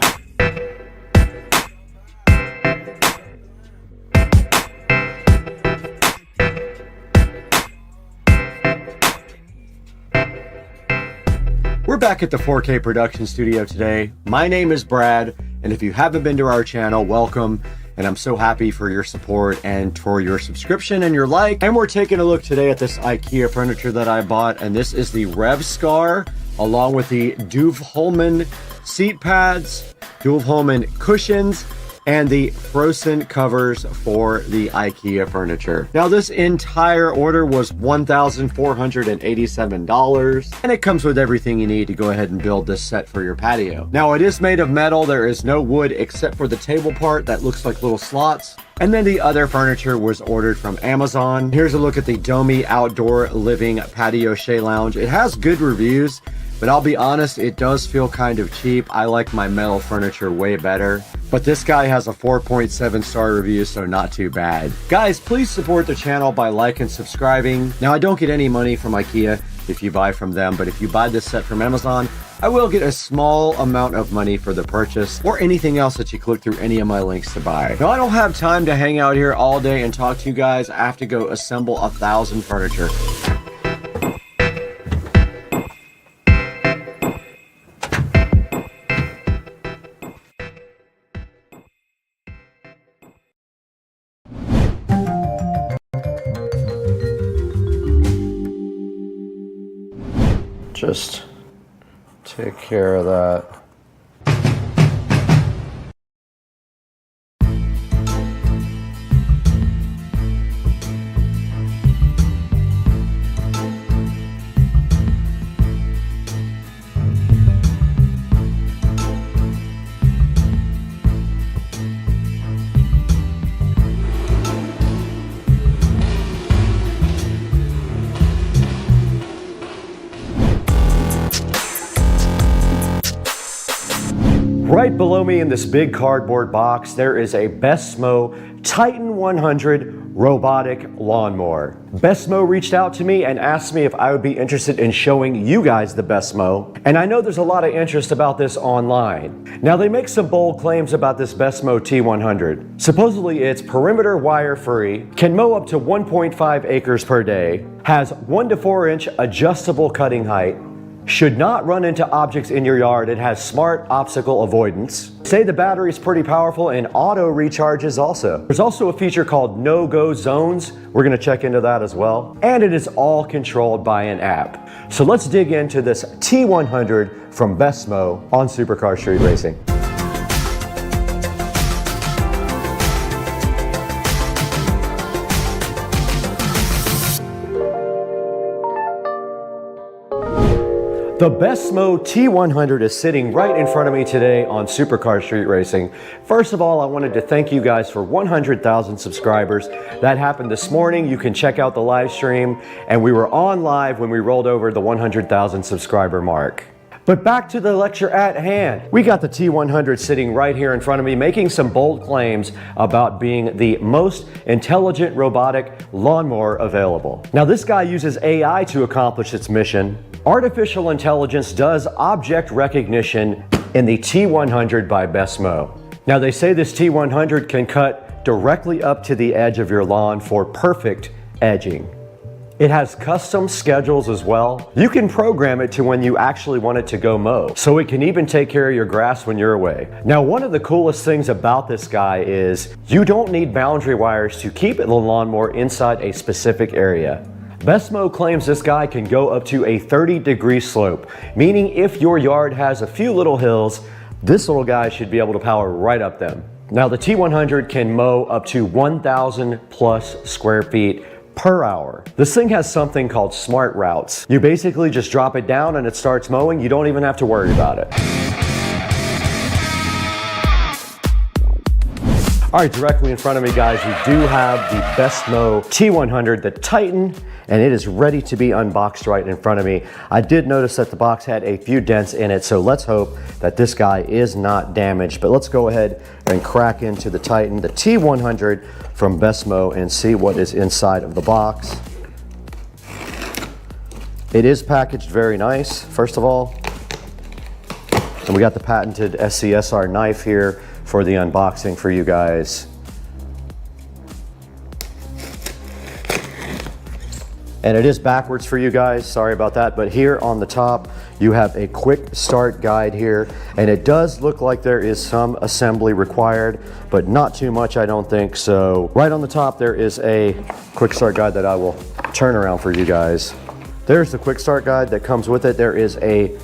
We're back at the 4K production studio today. My name is Brad, and if you haven't been to our channel, welcome. And I'm so happy for your support and for your subscription and your like. And we're taking a look today at this IKEA furniture that I bought, and this is the Rev Scar, along with the Duve-Holman seat pads, Duve-Holman cushions, and the Frozen covers for the IKEA furniture. Now this entire order was $1,487, and it comes with everything you need to go ahead and build this set for your patio. Now it is made of metal, there is no wood except for the table part that looks like little slots. And then the other furniture was ordered from Amazon. Here's a look at the Hdmi Outdoor Living Patio Shea Lounge. It has good reviews, but I'll be honest, it does feel kind of cheap. I like my metal furniture way better. But this guy has a 4.7 star review, so not too bad. Guys, please support the channel by liking and subscribing. Now, I don't get any money from IKEA if you buy from them, but if you buy this set from Amazon, I will get a small amount of money for the purchase or anything else that you click through any of my links to buy. Now, I don't have time to hang out here all day and talk to you guys. I have to go assemble 1,000 furniture. Just take care of that. Right below me in this big cardboard box, there is a Besmo Titan 100 robotic lawnmower. Besmo reached out to me and asked me if I would be interested in showing you guys the Besmo. And I know there's a lot of interest about this online. Now they make some bold claims about this Besmo T100. Supposedly it's perimeter wire free, can mow up to 1.5 acres per day, has 1 to 4 inch adjustable cutting height, should not run into objects in your yard. It has smart obstacle avoidance. Say the battery is pretty powerful and auto recharges also. There's also a feature called no-go zones. We're gonna check into that as well. And it is all controlled by an app. So let's dig into this T100 from Besmo on Supercar Street Racing. The Besmo T100 is sitting right in front of me today on Supercar Street Racing. First of all, I wanted to thank you guys for 100,000 subscribers. That happened this morning. You can check out the live stream, and we were on live when we rolled over the 100,000 subscriber mark. But back to the lecture at hand. We got the T100 sitting right here in front of me, making some bold claims about being the most intelligent robotic lawnmower available. Now this guy uses AI to accomplish its mission. Artificial intelligence does object recognition in the T100 by Besmo. Now they say this T100 can cut directly up to the edge of your lawn for perfect edging. It has custom schedules as well. You can program it to when you actually want it to go mow, so it can even take care of your grass when you're away. Now, one of the coolest things about this guy is you don't need boundary wires to keep the lawnmower inside a specific area. Besmo claims this guy can go up to a 30-degree slope, meaning if your yard has a few little hills, this little guy should be able to power right up them. Now, the T100 can mow up to 1,000 plus square feet per hour. This thing has something called smart routes. You basically just drop it down and it starts mowing. You don't even have to worry about it. All right, directly in front of me, guys, we do have the Besmo T100, the Titan, and it is ready to be unboxed right in front of me. I did notice that the box had a few dents in it, so let's hope that this guy is not damaged. But let's go ahead and crack into the Titan, the T100 from Besmo, and see what is inside of the box. It is packaged very nice, first of all. And we got the patented SCSR knife here for the unboxing for you guys. And it is backwards for you guys, sorry about that, but here on the top you have a quick start guide here, and it does look like there is some assembly required, but not too much, I don't think. So right on the top there is a quick start guide that I will turn around for you guys. There's the quick start guide that comes with it. There is a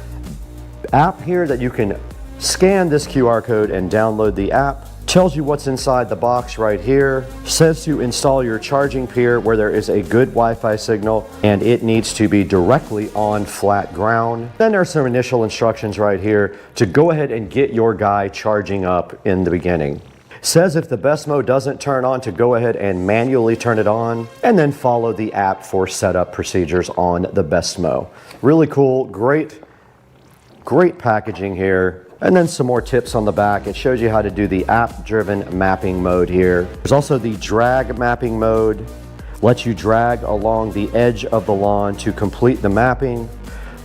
app here that you can scan this QR code and download the app. Tells you what's inside the box right here. Says to install your charging pier where there is a good Wi-Fi signal, and it needs to be directly on flat ground. Then there are some initial instructions right here to go ahead and get your guy charging up in the beginning. Says if the Besmo doesn't turn on to go ahead and manually turn it on, and then follow the app for setup procedures on the Besmo. Really cool, great packaging here. And then some more tips on the back. It shows you how to do the app-driven mapping mode here. There's also the drag mapping mode. Lets you drag along the edge of the lawn to complete the mapping.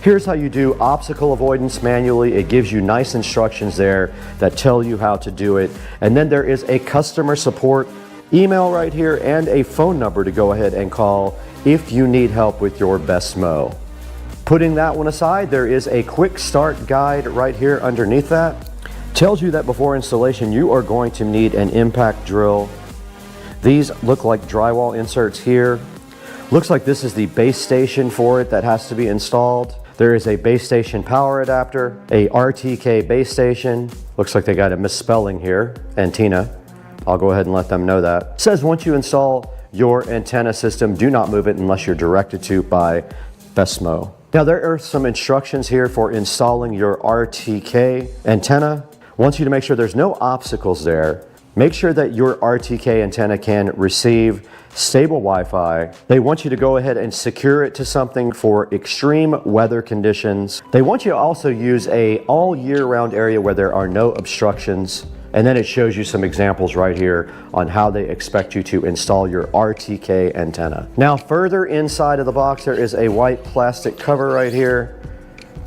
Here's how you do obstacle avoidance manually. It gives you nice instructions there that tell you how to do it. And then there is a customer support email right here and a phone number to go ahead and call if you need help with your Besmo. Putting that one aside, there is a quick start guide right here underneath that. Tells you that before installation, you are going to need an impact drill. These look like drywall inserts here. Looks like this is the base station for it that has to be installed. There is a base station power adapter, a RTK base station. Looks like they got a misspelling here, antenna. I'll go ahead and let them know that. It says once you install your antenna system, do not move it unless you're directed to by Besmo. Now there are some instructions here for installing your RTK antenna. Wants you to make sure there's no obstacles there. Make sure that your RTK antenna can receive stable Wi-Fi. They want you to go ahead and secure it to something for extreme weather conditions. They want you to also use a all year round area where there are no obstructions. And then it shows you some examples right here on how they expect you to install your RTK antenna. Now further inside of the box, there is a white plastic cover right here.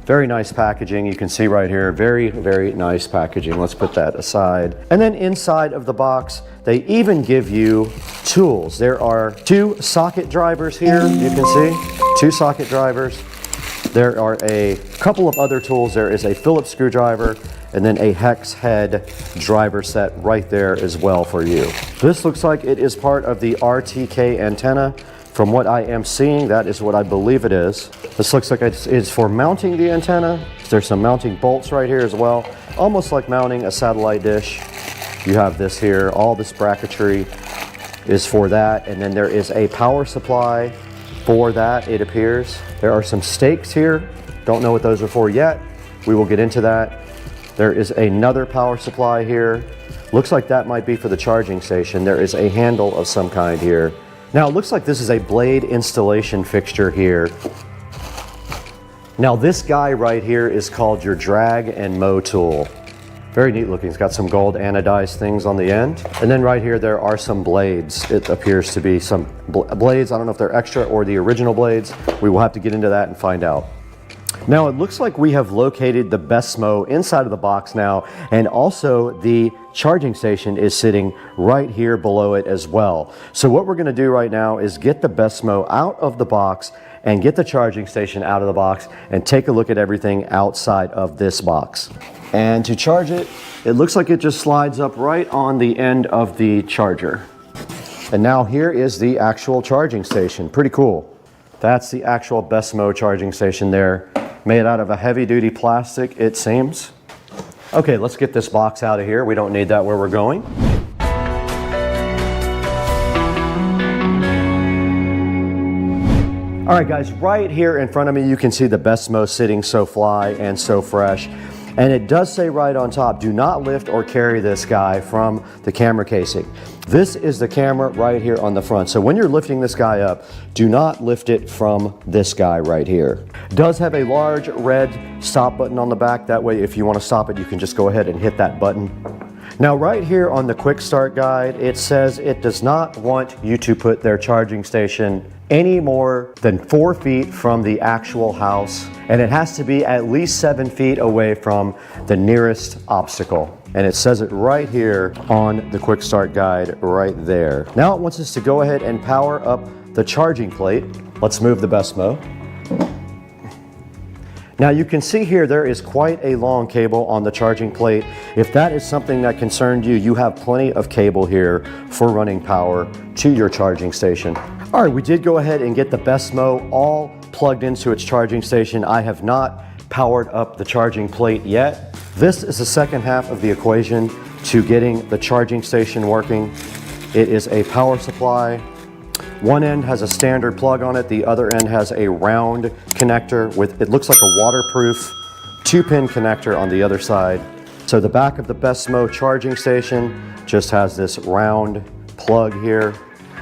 Very nice packaging. You can see right here, very, very nice packaging. Let's put that aside. And then inside of the box, they even give you tools. There are 2 socket drivers here, you can see, 2 socket drivers. There are a couple of other tools. There is a Phillips screwdriver, and then a hex head driver set right there as well for you. This looks like it is part of the RTK antenna. From what I am seeing, that is what I believe it is. This looks like it's for mounting the antenna. There's some mounting bolts right here as well, almost like mounting a satellite dish. You have this here, all this bracketry is for that, and then there is a power supply for that, it appears. There are some stakes here. Don't know what those are for yet. We will get into that. There is another power supply here. Looks like that might be for the charging station. There is a handle of some kind here. Now it looks like this is a blade installation fixture here. Now this guy right here is called your drag and mow tool. Very neat looking. It's got some gold anodized things on the end. And then right here there are some blades. It appears to be some blades. I don't know if they're extra or the original blades. We will have to get into that and find out. Now it looks like we have located the Besmo inside of the box now, and also the charging station is sitting right here below it as well. So what we're going to do right now is get the Besmo out of the box and get the charging station out of the box and take a look at everything outside of this box. And to charge it, it looks like it just slides up right on the end of the charger. And now here is the actual charging station. Pretty cool. That's the actual Besmo charging station there. Made out of a heavy-duty plastic, it seems. Okay, let's get this box out of here. We don't need that where we're going. All right, guys, right here in front of me, you can see the Besmo sitting so fly and so fresh. And it does say right on top, do not lift or carry this guy from the camera casing. This is the camera right here on the front. So when you're lifting this guy up, do not lift it from this guy right here. It does have a large red stop button on the back. That way, if you want to stop it, you can just go ahead and hit that button. Now right here on the quick start guide, it says it does not want you to put their charging station any more than 4 feet from the actual house, and it has to be at least 7 feet away from the nearest obstacle. And it says it right here on the quick start guide right there. Now it wants us to go ahead and power up the charging plate. Let's move the Besmo. Now you can see here there is quite a long cable on the charging plate. If that is something that concerned you, you have plenty of cable here for running power to your charging station. All right, we did go ahead and get the Besmo all plugged into its charging station. I have not powered up the charging plate yet. This is the second half of the equation to getting the charging station working. It is a power supply. One end has a standard plug on it, the other end has a round connector with, it looks like a waterproof 2-pin connector on the other side. So the back of the Besmo charging station just has this round plug here.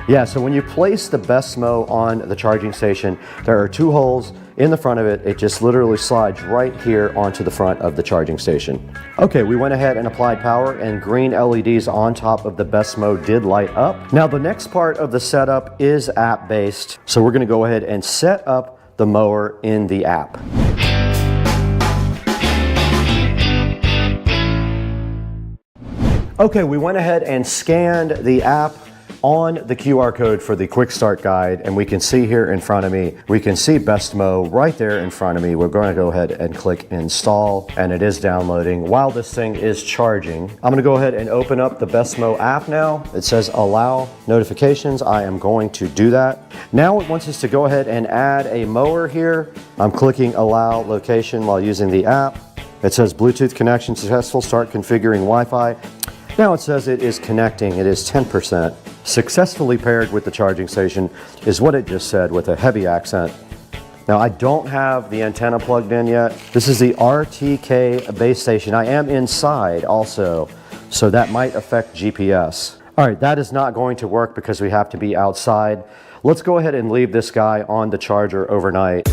Yeah, so when you place the Besmo on the charging station, there are 2 holes in the front of it. It just literally slides right here onto the front of the charging station. Okay, we went ahead and applied power, and green LEDs on top of the Besmo did light up. Now the next part of the setup is app-based. So we're gonna go ahead and set up the mower in the app. Okay, we went ahead and scanned the app on the QR code for the quick start guide, and we can see here in front of me, we can see Besmo right there in front of me. We're going to go ahead and click install, and it is downloading while this thing is charging. I'm going to go ahead and open up the Besmo app now. It says allow notifications. I am going to do that. Now it wants us to go ahead and add a mower here. I'm clicking allow location while using the app. It says Bluetooth connection successful, start configuring Wi-Fi. Now it says it is connecting, it is 10%. Successfully paired with the charging station is what it just said with a heavy accent. Now I don't have the antenna plugged in yet. This is the RTK base station. I am inside also, so that might affect GPS. All right, that is not going to work because we have to be outside. Let's go ahead and leave this guy on the charger overnight.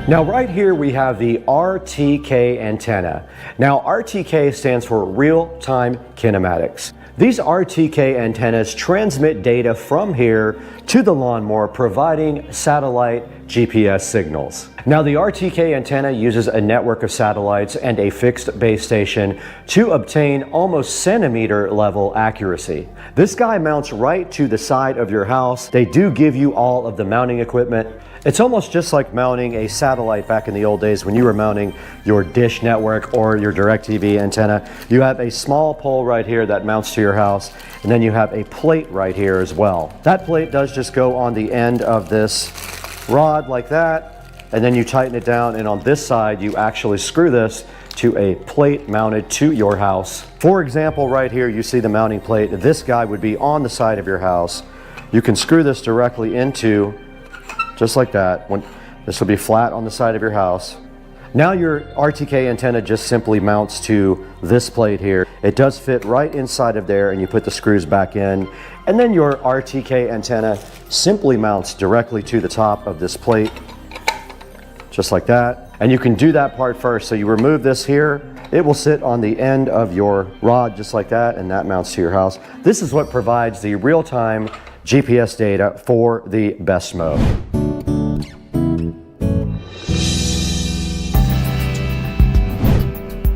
Now right here we have the RTK antenna. Now RTK stands for real-time kinematics. These RTK antennas transmit data from here to the lawnmower, providing satellite GPS signals. Now the RTK antenna uses a network of satellites and a fixed base station to obtain almost centimeter level accuracy. This guy mounts right to the side of your house. They do give you all of the mounting equipment. It's almost just like mounting a satellite back in the old days when you were mounting your dish network or your DirecTV antenna. You have a small pole right here that mounts to your house, and then you have a plate right here as well. That plate does just go on the end of this rod like that, and then you tighten it down, and on this side you actually screw this to a plate mounted to your house. For example, right here you see the mounting plate. This guy would be on the side of your house. You can screw this directly into, just like that. This will be flat on the side of your house. Now your RTK antenna just simply mounts to this plate here. It does fit right inside of there, and you put the screws back in, and then your RTK antenna simply mounts directly to the top of this plate, just like that. And you can do that part first. So you remove this here, it will sit on the end of your rod just like that, and that mounts to your house. This is what provides the real-time GPS data for the Besmo.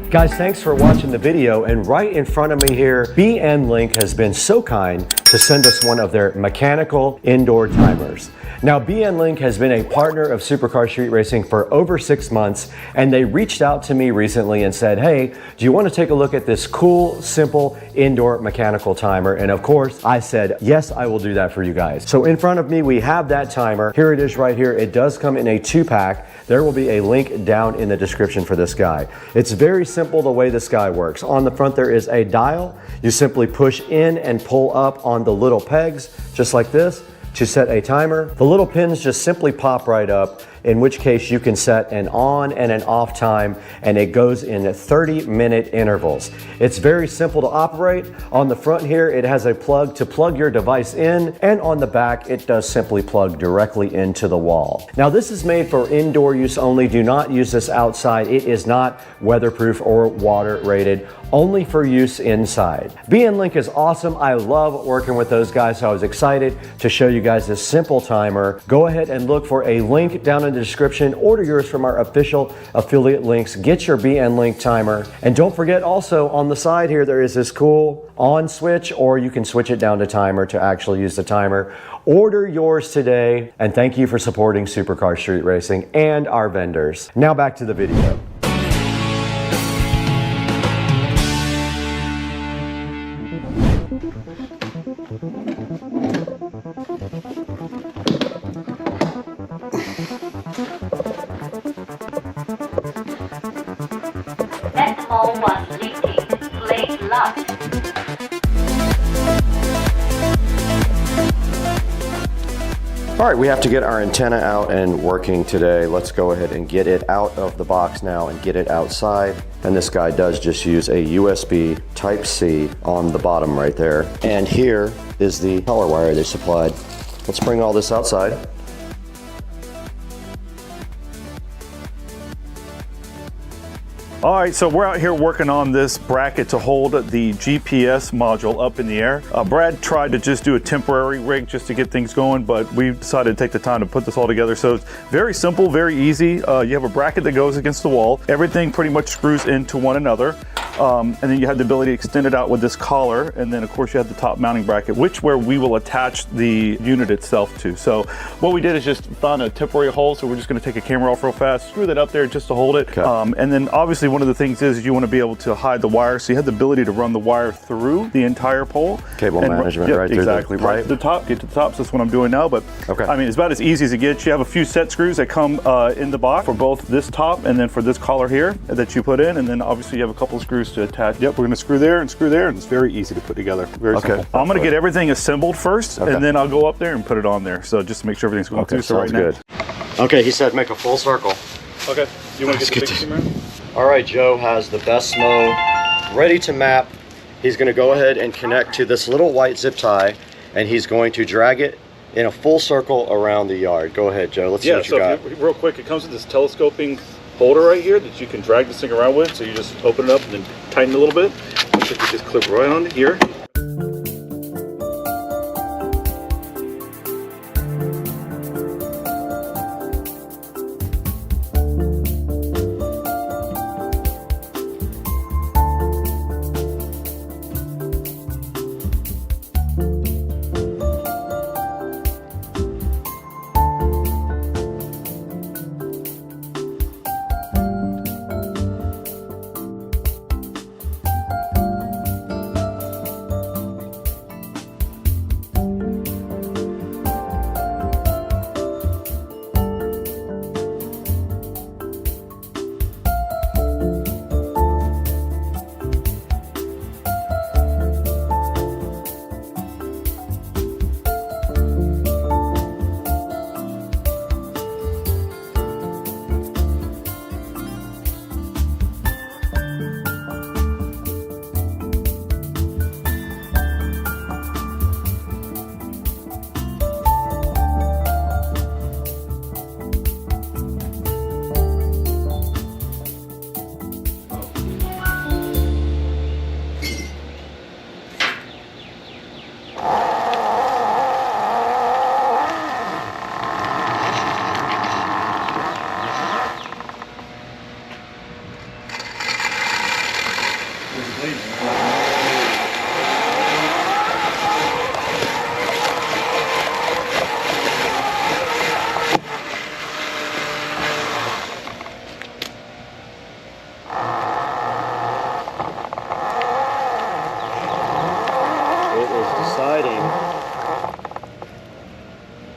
Guys, thanks for watching the video, and right in front of me here, BNLink has been so kind to send us one of their mechanical indoor timers. Now, BNLink has been a partner of Supercar Street Racing for over 6 months, and they reached out to me recently and said, hey, do you want to take a look at this cool, simple indoor mechanical timer? And of course, I said, yes, I will do that for you guys. So in front of me, we have that timer. Here it is right here. It does come in a 2-pack. There will be a link down in the description for this guy. It's very simple the way this guy works. On the front, there is a dial. You simply push in and pull up on the little pegs, just like this, to set a timer. The little pins just simply pop right up, in which case you can set an on and an off time, and it goes in 30-minute intervals. It's very simple to operate. On the front here, it has a plug to plug your device in, and on the back, it does simply plug directly into the wall. Now, this is made for indoor use only. Do not use this outside. It is not weatherproof or water rated, only for use inside. VNLink is awesome. I love working with those guys, so I was excited to show you guys this simple timer. Go ahead and look for a link down in the description. Order yours from our official affiliate links. Get your VNLink timer. And don't forget, also on the side here, there is this cool on switch, or you can switch it down to timer to actually use the timer. Order yours today, and thank you for supporting Supercar Street Racing and our vendors. Now back to the video. That hole was leaking. Plate locked. All right, we have to get our antenna out and working today. Let's go ahead and get it out of the box now and get it outside. And this guy does just use a USB Type-C on the bottom right there. And here is the power wire they supplied. Let's bring all this outside. All right, so we're out here working on this bracket to hold the GPS module up in the air. Brad tried to just do a temporary rig just to get things going, but we decided to take the time to put this all together. So it's very simple, very easy. You have a bracket that goes against the wall. Everything pretty much screws into one another. And then you have the ability to extend it out with this collar. And then of course you have the top mounting bracket, where we will attach the unit itself to. So what we did is just found a temporary hole. So we're just gonna take a camera off real fast, screw that up there just to hold it. Okay. And then obviously one of the things is you wanna be able to hide the wire. So you have the ability to run the wire through the entire pole. Cable management right through exactly, right to the top, get to the top. So that's what I'm doing now. But okay. I mean, it's about as easy as it gets. You have a few set screws that come in the box for both this top and then for this collar here that you put in. And then obviously you have a couple of screws to attach. Yep, we're gonna screw there, and it's very easy to put together. Very simple. I'm gonna get everything assembled first, and then I'll go up there and put it on there. So just to make sure everything's going through. So sounds good. Okay, he said make a full circle. Okay, you wanna get the big camera? All right, Joe has the Besmo ready to map. He's gonna go ahead and connect to this little white zip tie, and he's going to drag it in a full circle around the yard. Go ahead, Joe, let's see what you got. Real quick, it comes with this telescoping holder right here that you can drag this thing around with. So you just open it up and then tighten it a little bit. So you just clip right on here.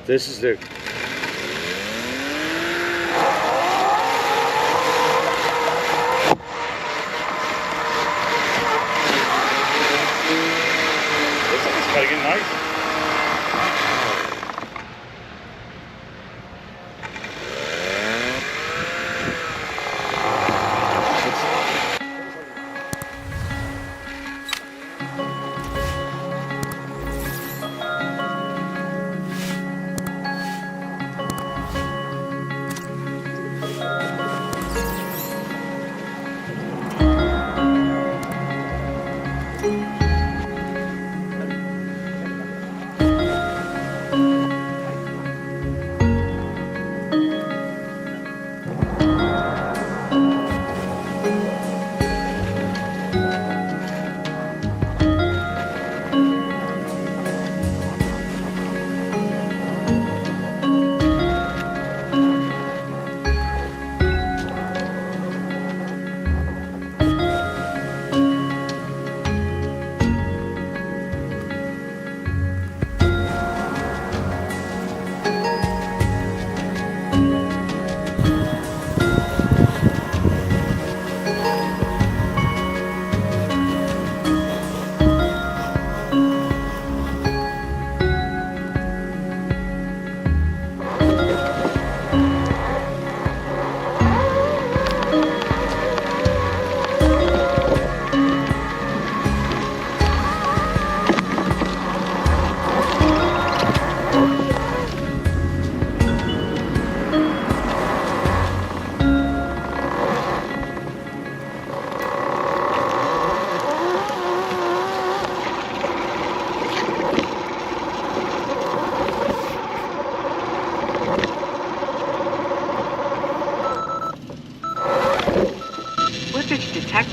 This is the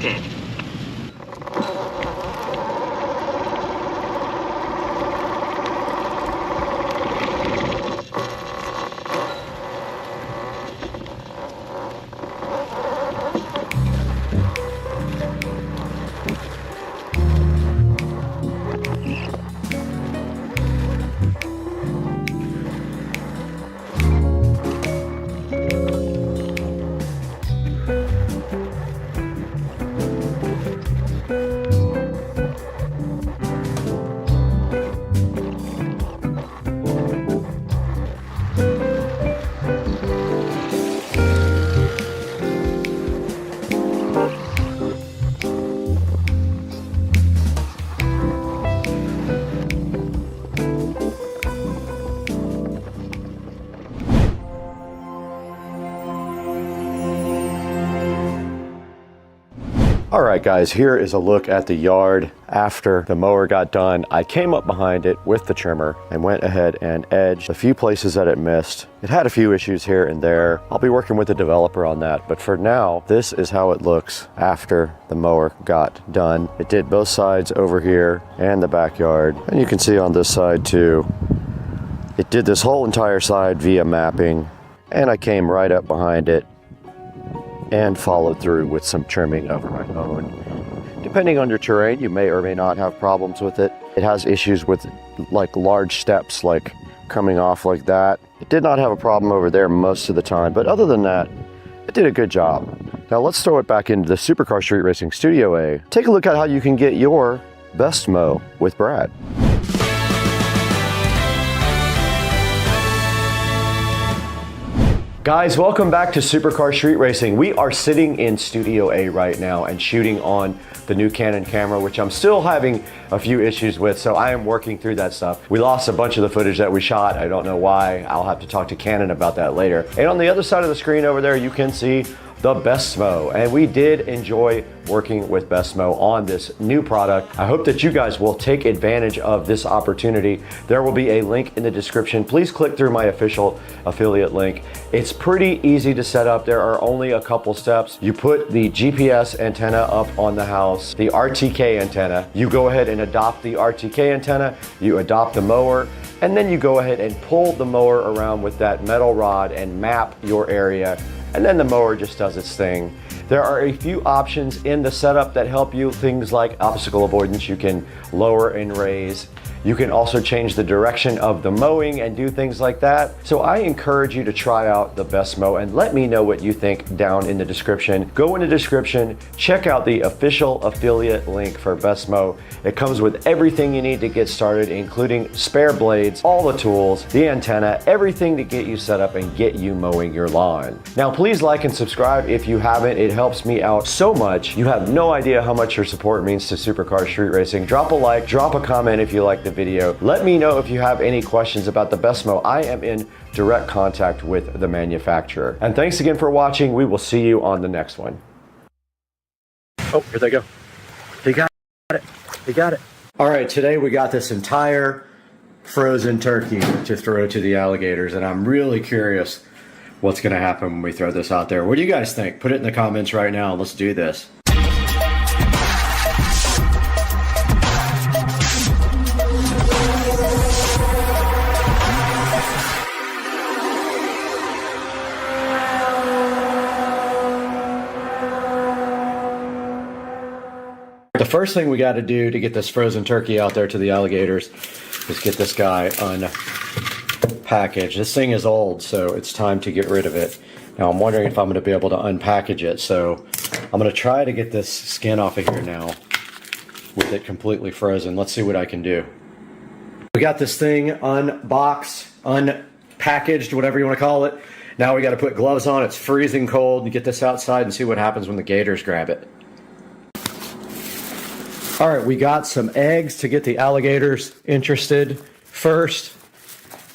detected. Alright guys, here is a look at the yard after the mower got done. I came up behind it with the trimmer and went ahead and edged a few places that it missed. It had a few issues here and there. I'll be working with the developer on that, but for now, this is how it looks after the mower got done. It did both sides over here and the backyard, and you can see on this side too. It did this whole entire side via mapping, and I came right up behind it and followed through with some trimming of my own. Depending on your terrain, you may or may not have problems with it. It has issues with like large steps, like coming off like that. It did not have a problem over there most of the time, but other than that, it did a good job. Now let's throw it back into the Supercar Street Racing Studio A. Take a look at how you can get your best mow with Brad. Guys, welcome back to Supercar Street Racing. We are sitting in Studio A right now and shooting on the new Canon camera, which I'm still having a few issues with, so I am working through that stuff. We lost a bunch of the footage that we shot. I don't know why. I'll have to talk to Canon about that later. And on the other side of the screen over there, you can see the Bestmo, and we did enjoy working with Bestmo on this new product. I hope that you guys will take advantage of this opportunity. There will be a link in the description. Please click through my official affiliate link. It's pretty easy to set up. There are only a couple steps. You put the GPS antenna up on the house, the RTK antenna. You go ahead and adopt the RTK antenna, you adopt the mower, and then you go ahead and pull the mower around with that metal rod and map your area, and then the mower just does its thing. There are a few options in the setup that help you, things like obstacle avoidance. You can lower and raise. You can also change the direction of the mowing and do things like that. So I encourage you to try out the Bestmo and let me know what you think down in the description. Go in the description, check out the official affiliate link for Bestmo. It comes with everything you need to get started, including spare blades, all the tools, the antenna, everything to get you set up and get you mowing your lawn. Now please like and subscribe if you haven't. It helps me out so much. You have no idea how much your support means to Supercar Street Racing. Drop a like, drop a comment if you like the video. Let me know if you have any questions about the Bestmo. I am in direct contact with the manufacturer. And thanks again for watching. We will see you on the next one. Oh, here they go. They got it. They got it. All right, today we got this entire frozen turkey to throw to the alligators, and I'm really curious what's going to happen when we throw this out there. What do you guys think? Put it in the comments right now. Let's do this. The first thing we got to do to get this frozen turkey out there to the alligators is get this guy unpackaged. This thing is old, so it's time to get rid of it. Now I'm wondering if I'm going to be able to unpackage it, so I'm going to try to get this skin off of here now with it completely frozen. Let's see what I can do. We got this thing unboxed, unpackaged, whatever you want to call it. Now we got to put gloves on. It's freezing cold, and get this outside and see what happens when the gators grab it. All right, we got some eggs to get the alligators interested first,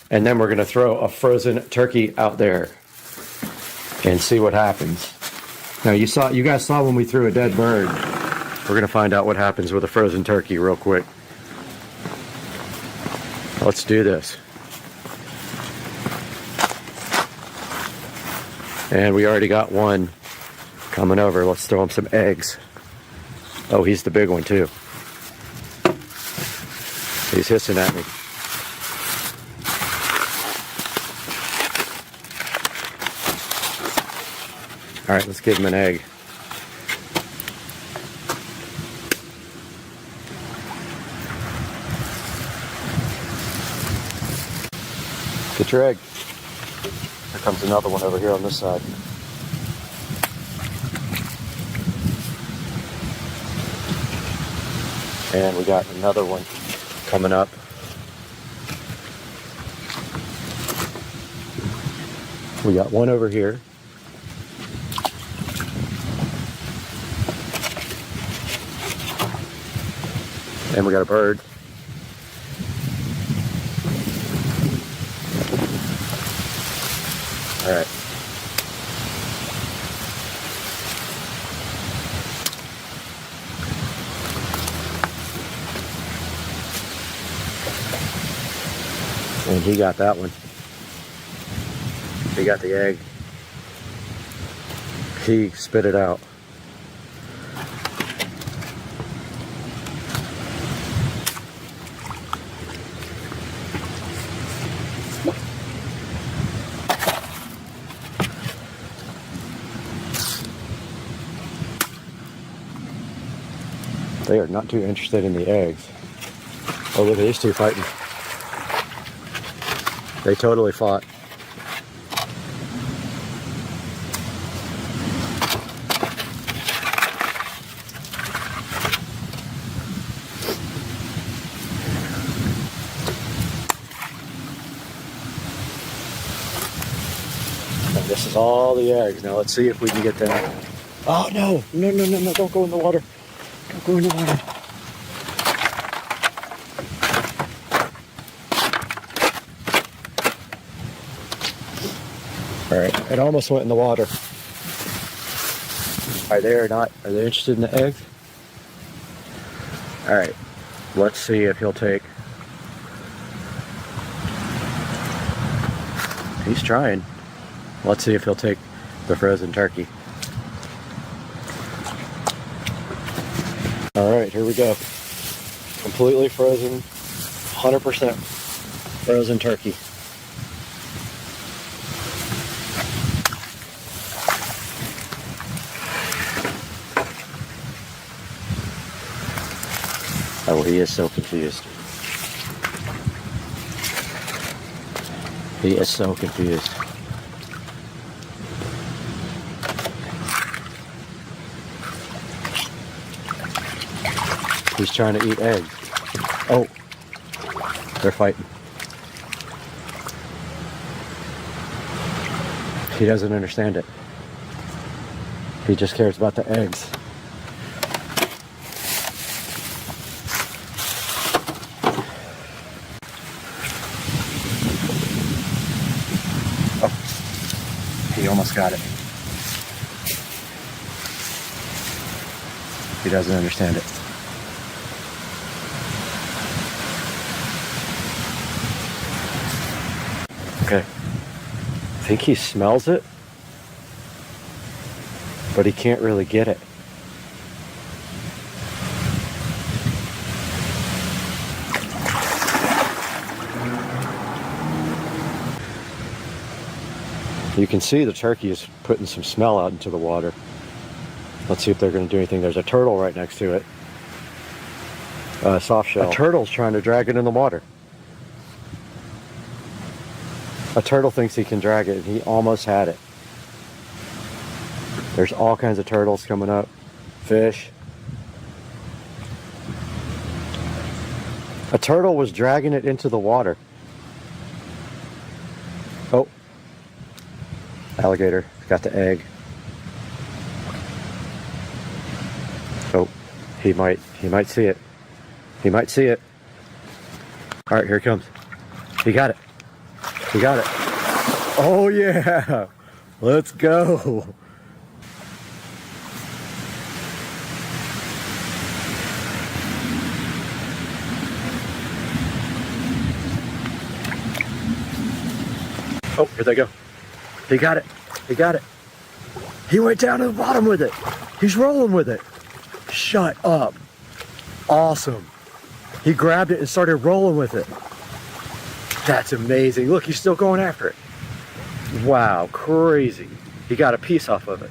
and then we're going to throw a frozen turkey out there and see what happens. Now you guys saw when we threw a dead bird. We're going to find out what happens with a frozen turkey real quick. Let's do this. And we already got one coming over. Let's throw him some eggs. Oh, he's the big one too. He's hissing at me. All right, let's give him an egg. Get your egg. Here comes another one over here on this side. And we got another one coming up. We got one over here. And we got a bird. All right. And he got that one. He got the egg. He spit it out. They are not too interested in the eggs. Oh, look at these two fighting. They totally fought. And this is all the eggs. Now let's see if we can get that. Oh no, no, no, no, no, don't go in the water. Don't go in the water. All right, it almost went in the water. Are they interested in the eggs? All right, let's see if he'll take. He's trying. Let's see if he'll take the frozen turkey. All right, here we go. Completely frozen, 100% frozen turkey. Oh, he is so confused. He is so confused. He's trying to eat eggs. Oh, they're fighting. He doesn't understand it. He just cares about the eggs. Oh, he almost got it. He doesn't understand it. Okay, I think he smells it, but he can't really get it. You can see the turkey is putting some smell out into the water. Let's see if they're going to do anything. There's a turtle right next to it. Soft shell. A turtle's trying to drag it in the water. A turtle thinks he can drag it, and he almost had it. There's all kinds of turtles coming up. Fish. A turtle was dragging it into the water. Oh. Alligator got the egg. Oh, he might see it. He might see it. All right, here it comes. He got it. He got it. Oh yeah, let's go. Oh, here they go. He got it. He got it. He went down to the bottom with it. He's rolling with it. Shut up. Awesome. He grabbed it and started rolling with it. That's amazing. Look, he's still going after it. Wow, crazy. He got a piece off of it.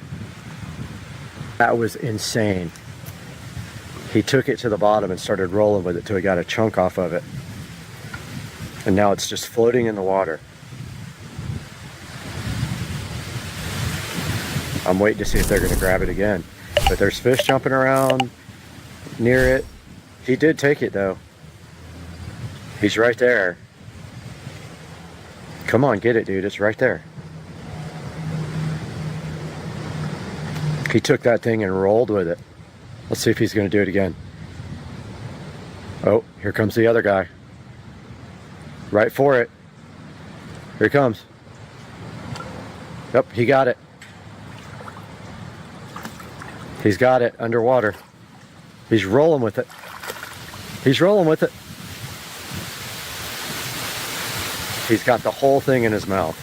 That was insane. He took it to the bottom and started rolling with it till he got a chunk off of it. And now it's just floating in the water. I'm waiting to see if they're going to grab it again. But there's fish jumping around near it. He did take it though. He's right there. Come on, get it, dude. It's right there. He took that thing and rolled with it. Let's see if he's going to do it again. Oh, here comes the other guy. Right for it. Here he comes. Yep, he got it. He's got it underwater. He's rolling with it. He's rolling with it. He's got the whole thing in his mouth.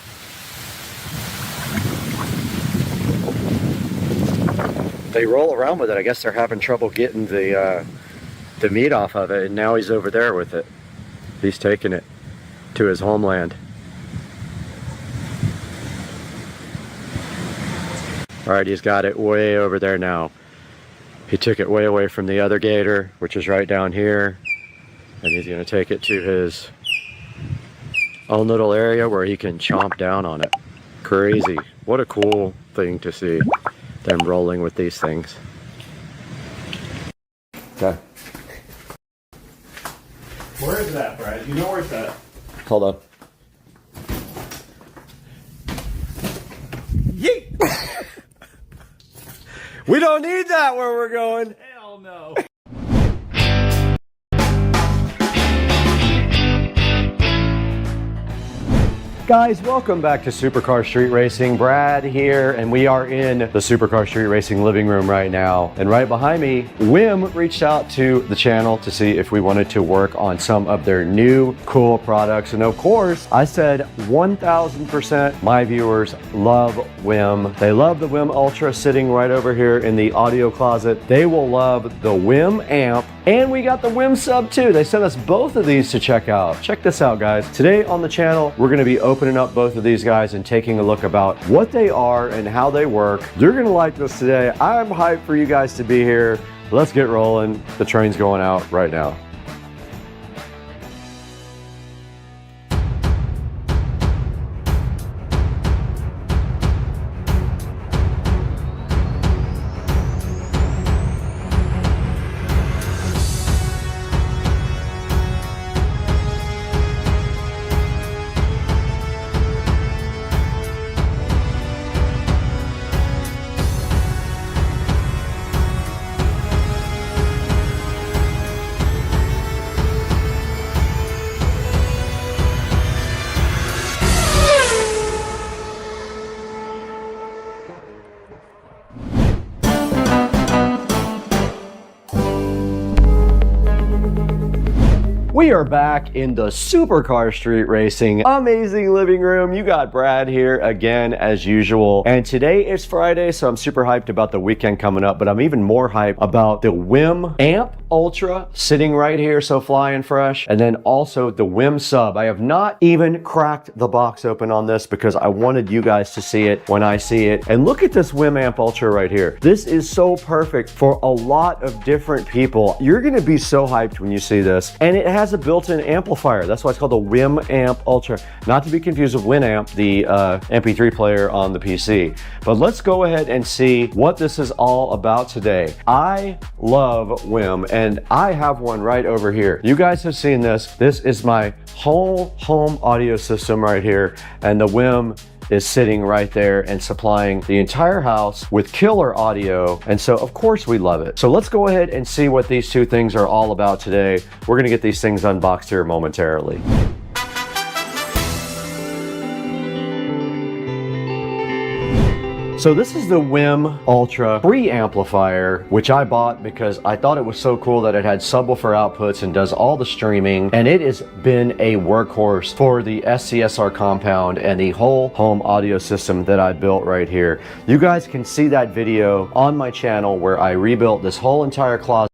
They roll around with it. I guess they're having trouble getting the meat off of it, and now he's over there with it. He's taking it to his homeland. All right, he's got it way over there now. He took it way away from the other gator, which is right down here, and he's going to take it to his own little area where he can chomp down on it. Crazy. What a cool thing to see, them rolling with these things. Okay. Where is that, Brad? You know where it's at? Hold on. Yeet! We don't need that where we're going. Hell no. Guys, welcome back to Supercar Street Racing. Brad here, and we are in the Supercar Street Racing living room right now. And right behind me, Whim reached out to the channel to see if we wanted to work on some of their new cool products. And of course, I said 1000% my viewers love Whim. They love the Whim Ultra sitting right over here in the audio closet. They will love the Whim Amp, and we got the Whim Sub too. They sent us both of these to check out. Check this out, guys. Today on the channel, we're gonna be opening up both of these guys and taking a look about what they are and how they work. You're gonna like this today. I'm hyped for you guys to be here. Let's get rolling. The train's going out right now. We are back in the Supercar Street Racing amazing living room. You got Brad here again as usual. And today is Friday, so I'm super hyped about the weekend coming up, but I'm even more hyped about the Whim Amp Ultra sitting right here, so flying fresh. And then also the Whim Sub. I have not even cracked the box open on this because I wanted you guys to see it when I see it. And look at this Whim Amp Ultra right here. This is so perfect for a lot of different people. You're gonna be so hyped when you see this. And it has a built-in amplifier. That's why it's called the Whim Amp Ultra. Not to be confused with Winamp, the MP3 player on the PC. But let's go ahead and see what this is all about today. I love Whim, and I have one right over here. You guys have seen this. This is my whole home audio system right here, and the Whim is sitting right there and supplying the entire house with killer audio, and so of course we love it. So let's go ahead and see what these two things are all about today. We're gonna get these things unboxed here momentarily. So this is the WIM Ultra preamplifier, which I bought because I thought it was so cool that it had subwoofer outputs and does all the streaming, and it has been a workhorse for the SCSR compound and the whole home audio system that I built right here. You guys can see that video on my channel where I rebuilt this whole entire closet.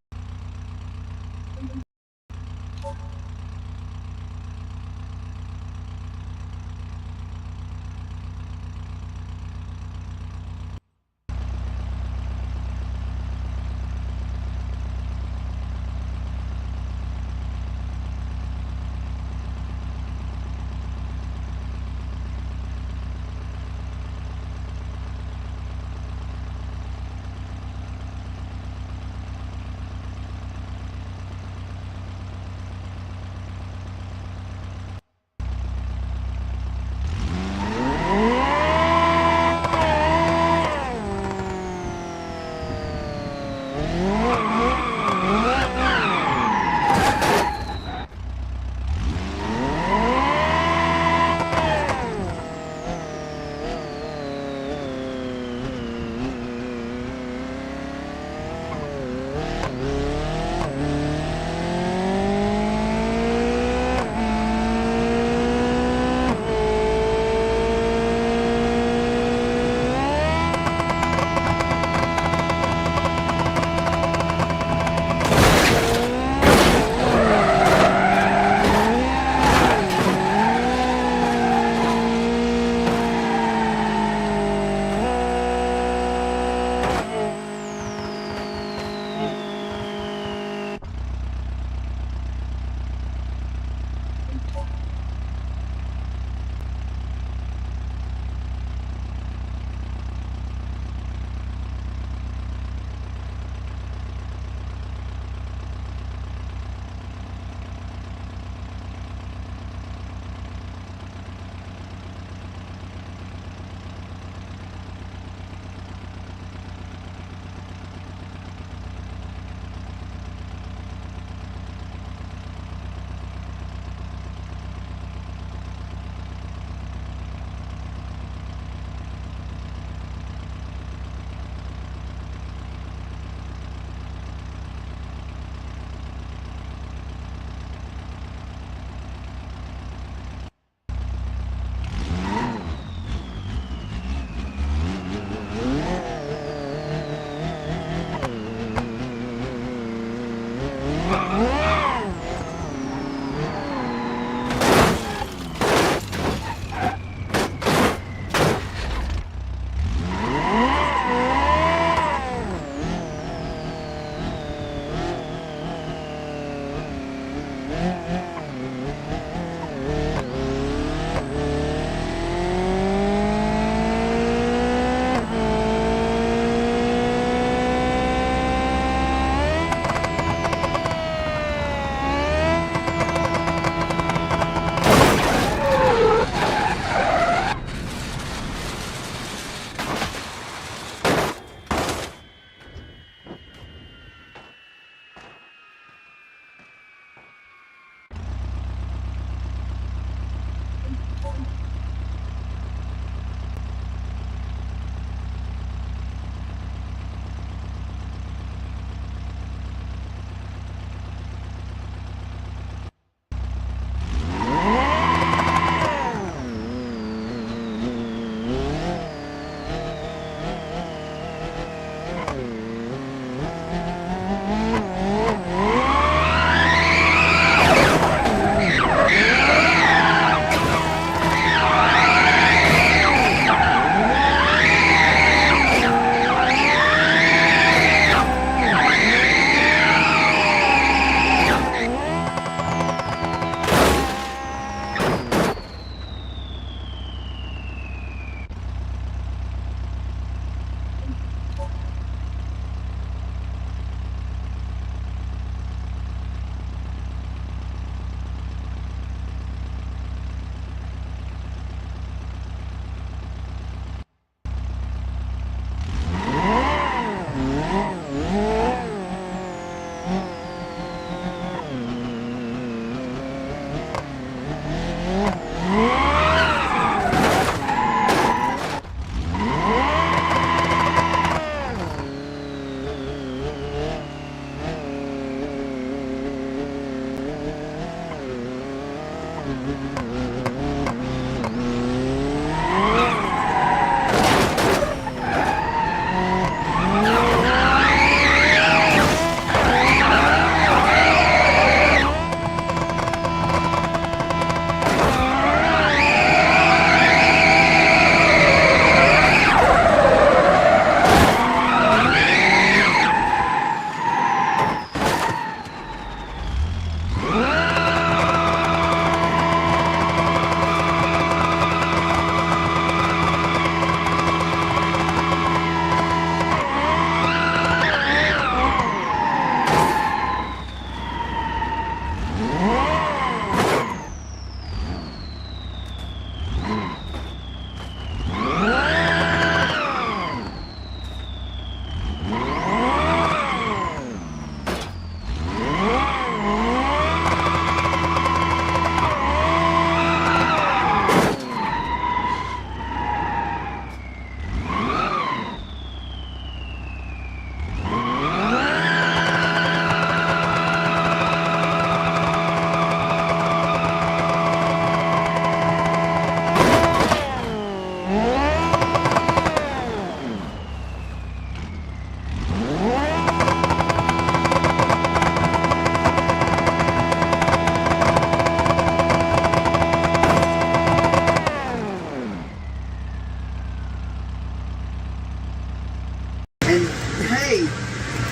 Hey,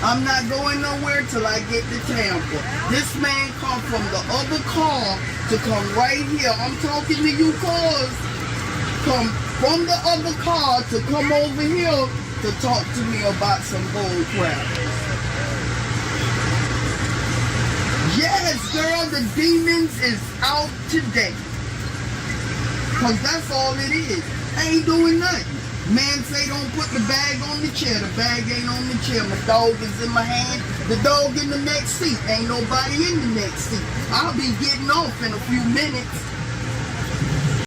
I'm not going nowhere till I get to Tampa. This man come from the other car to come right here. I'm talking to you cars. Come from the other car to come over here to talk to me about some bull crap. Yes, girl, the demons is out today. Cause that's all it is. I ain't doing nothing. Man say don't put the bag on the chair. The bag ain't on the chair. My dog is in my hand. The dog in the next seat. Ain't nobody in the next seat. I'll be getting off in a few minutes.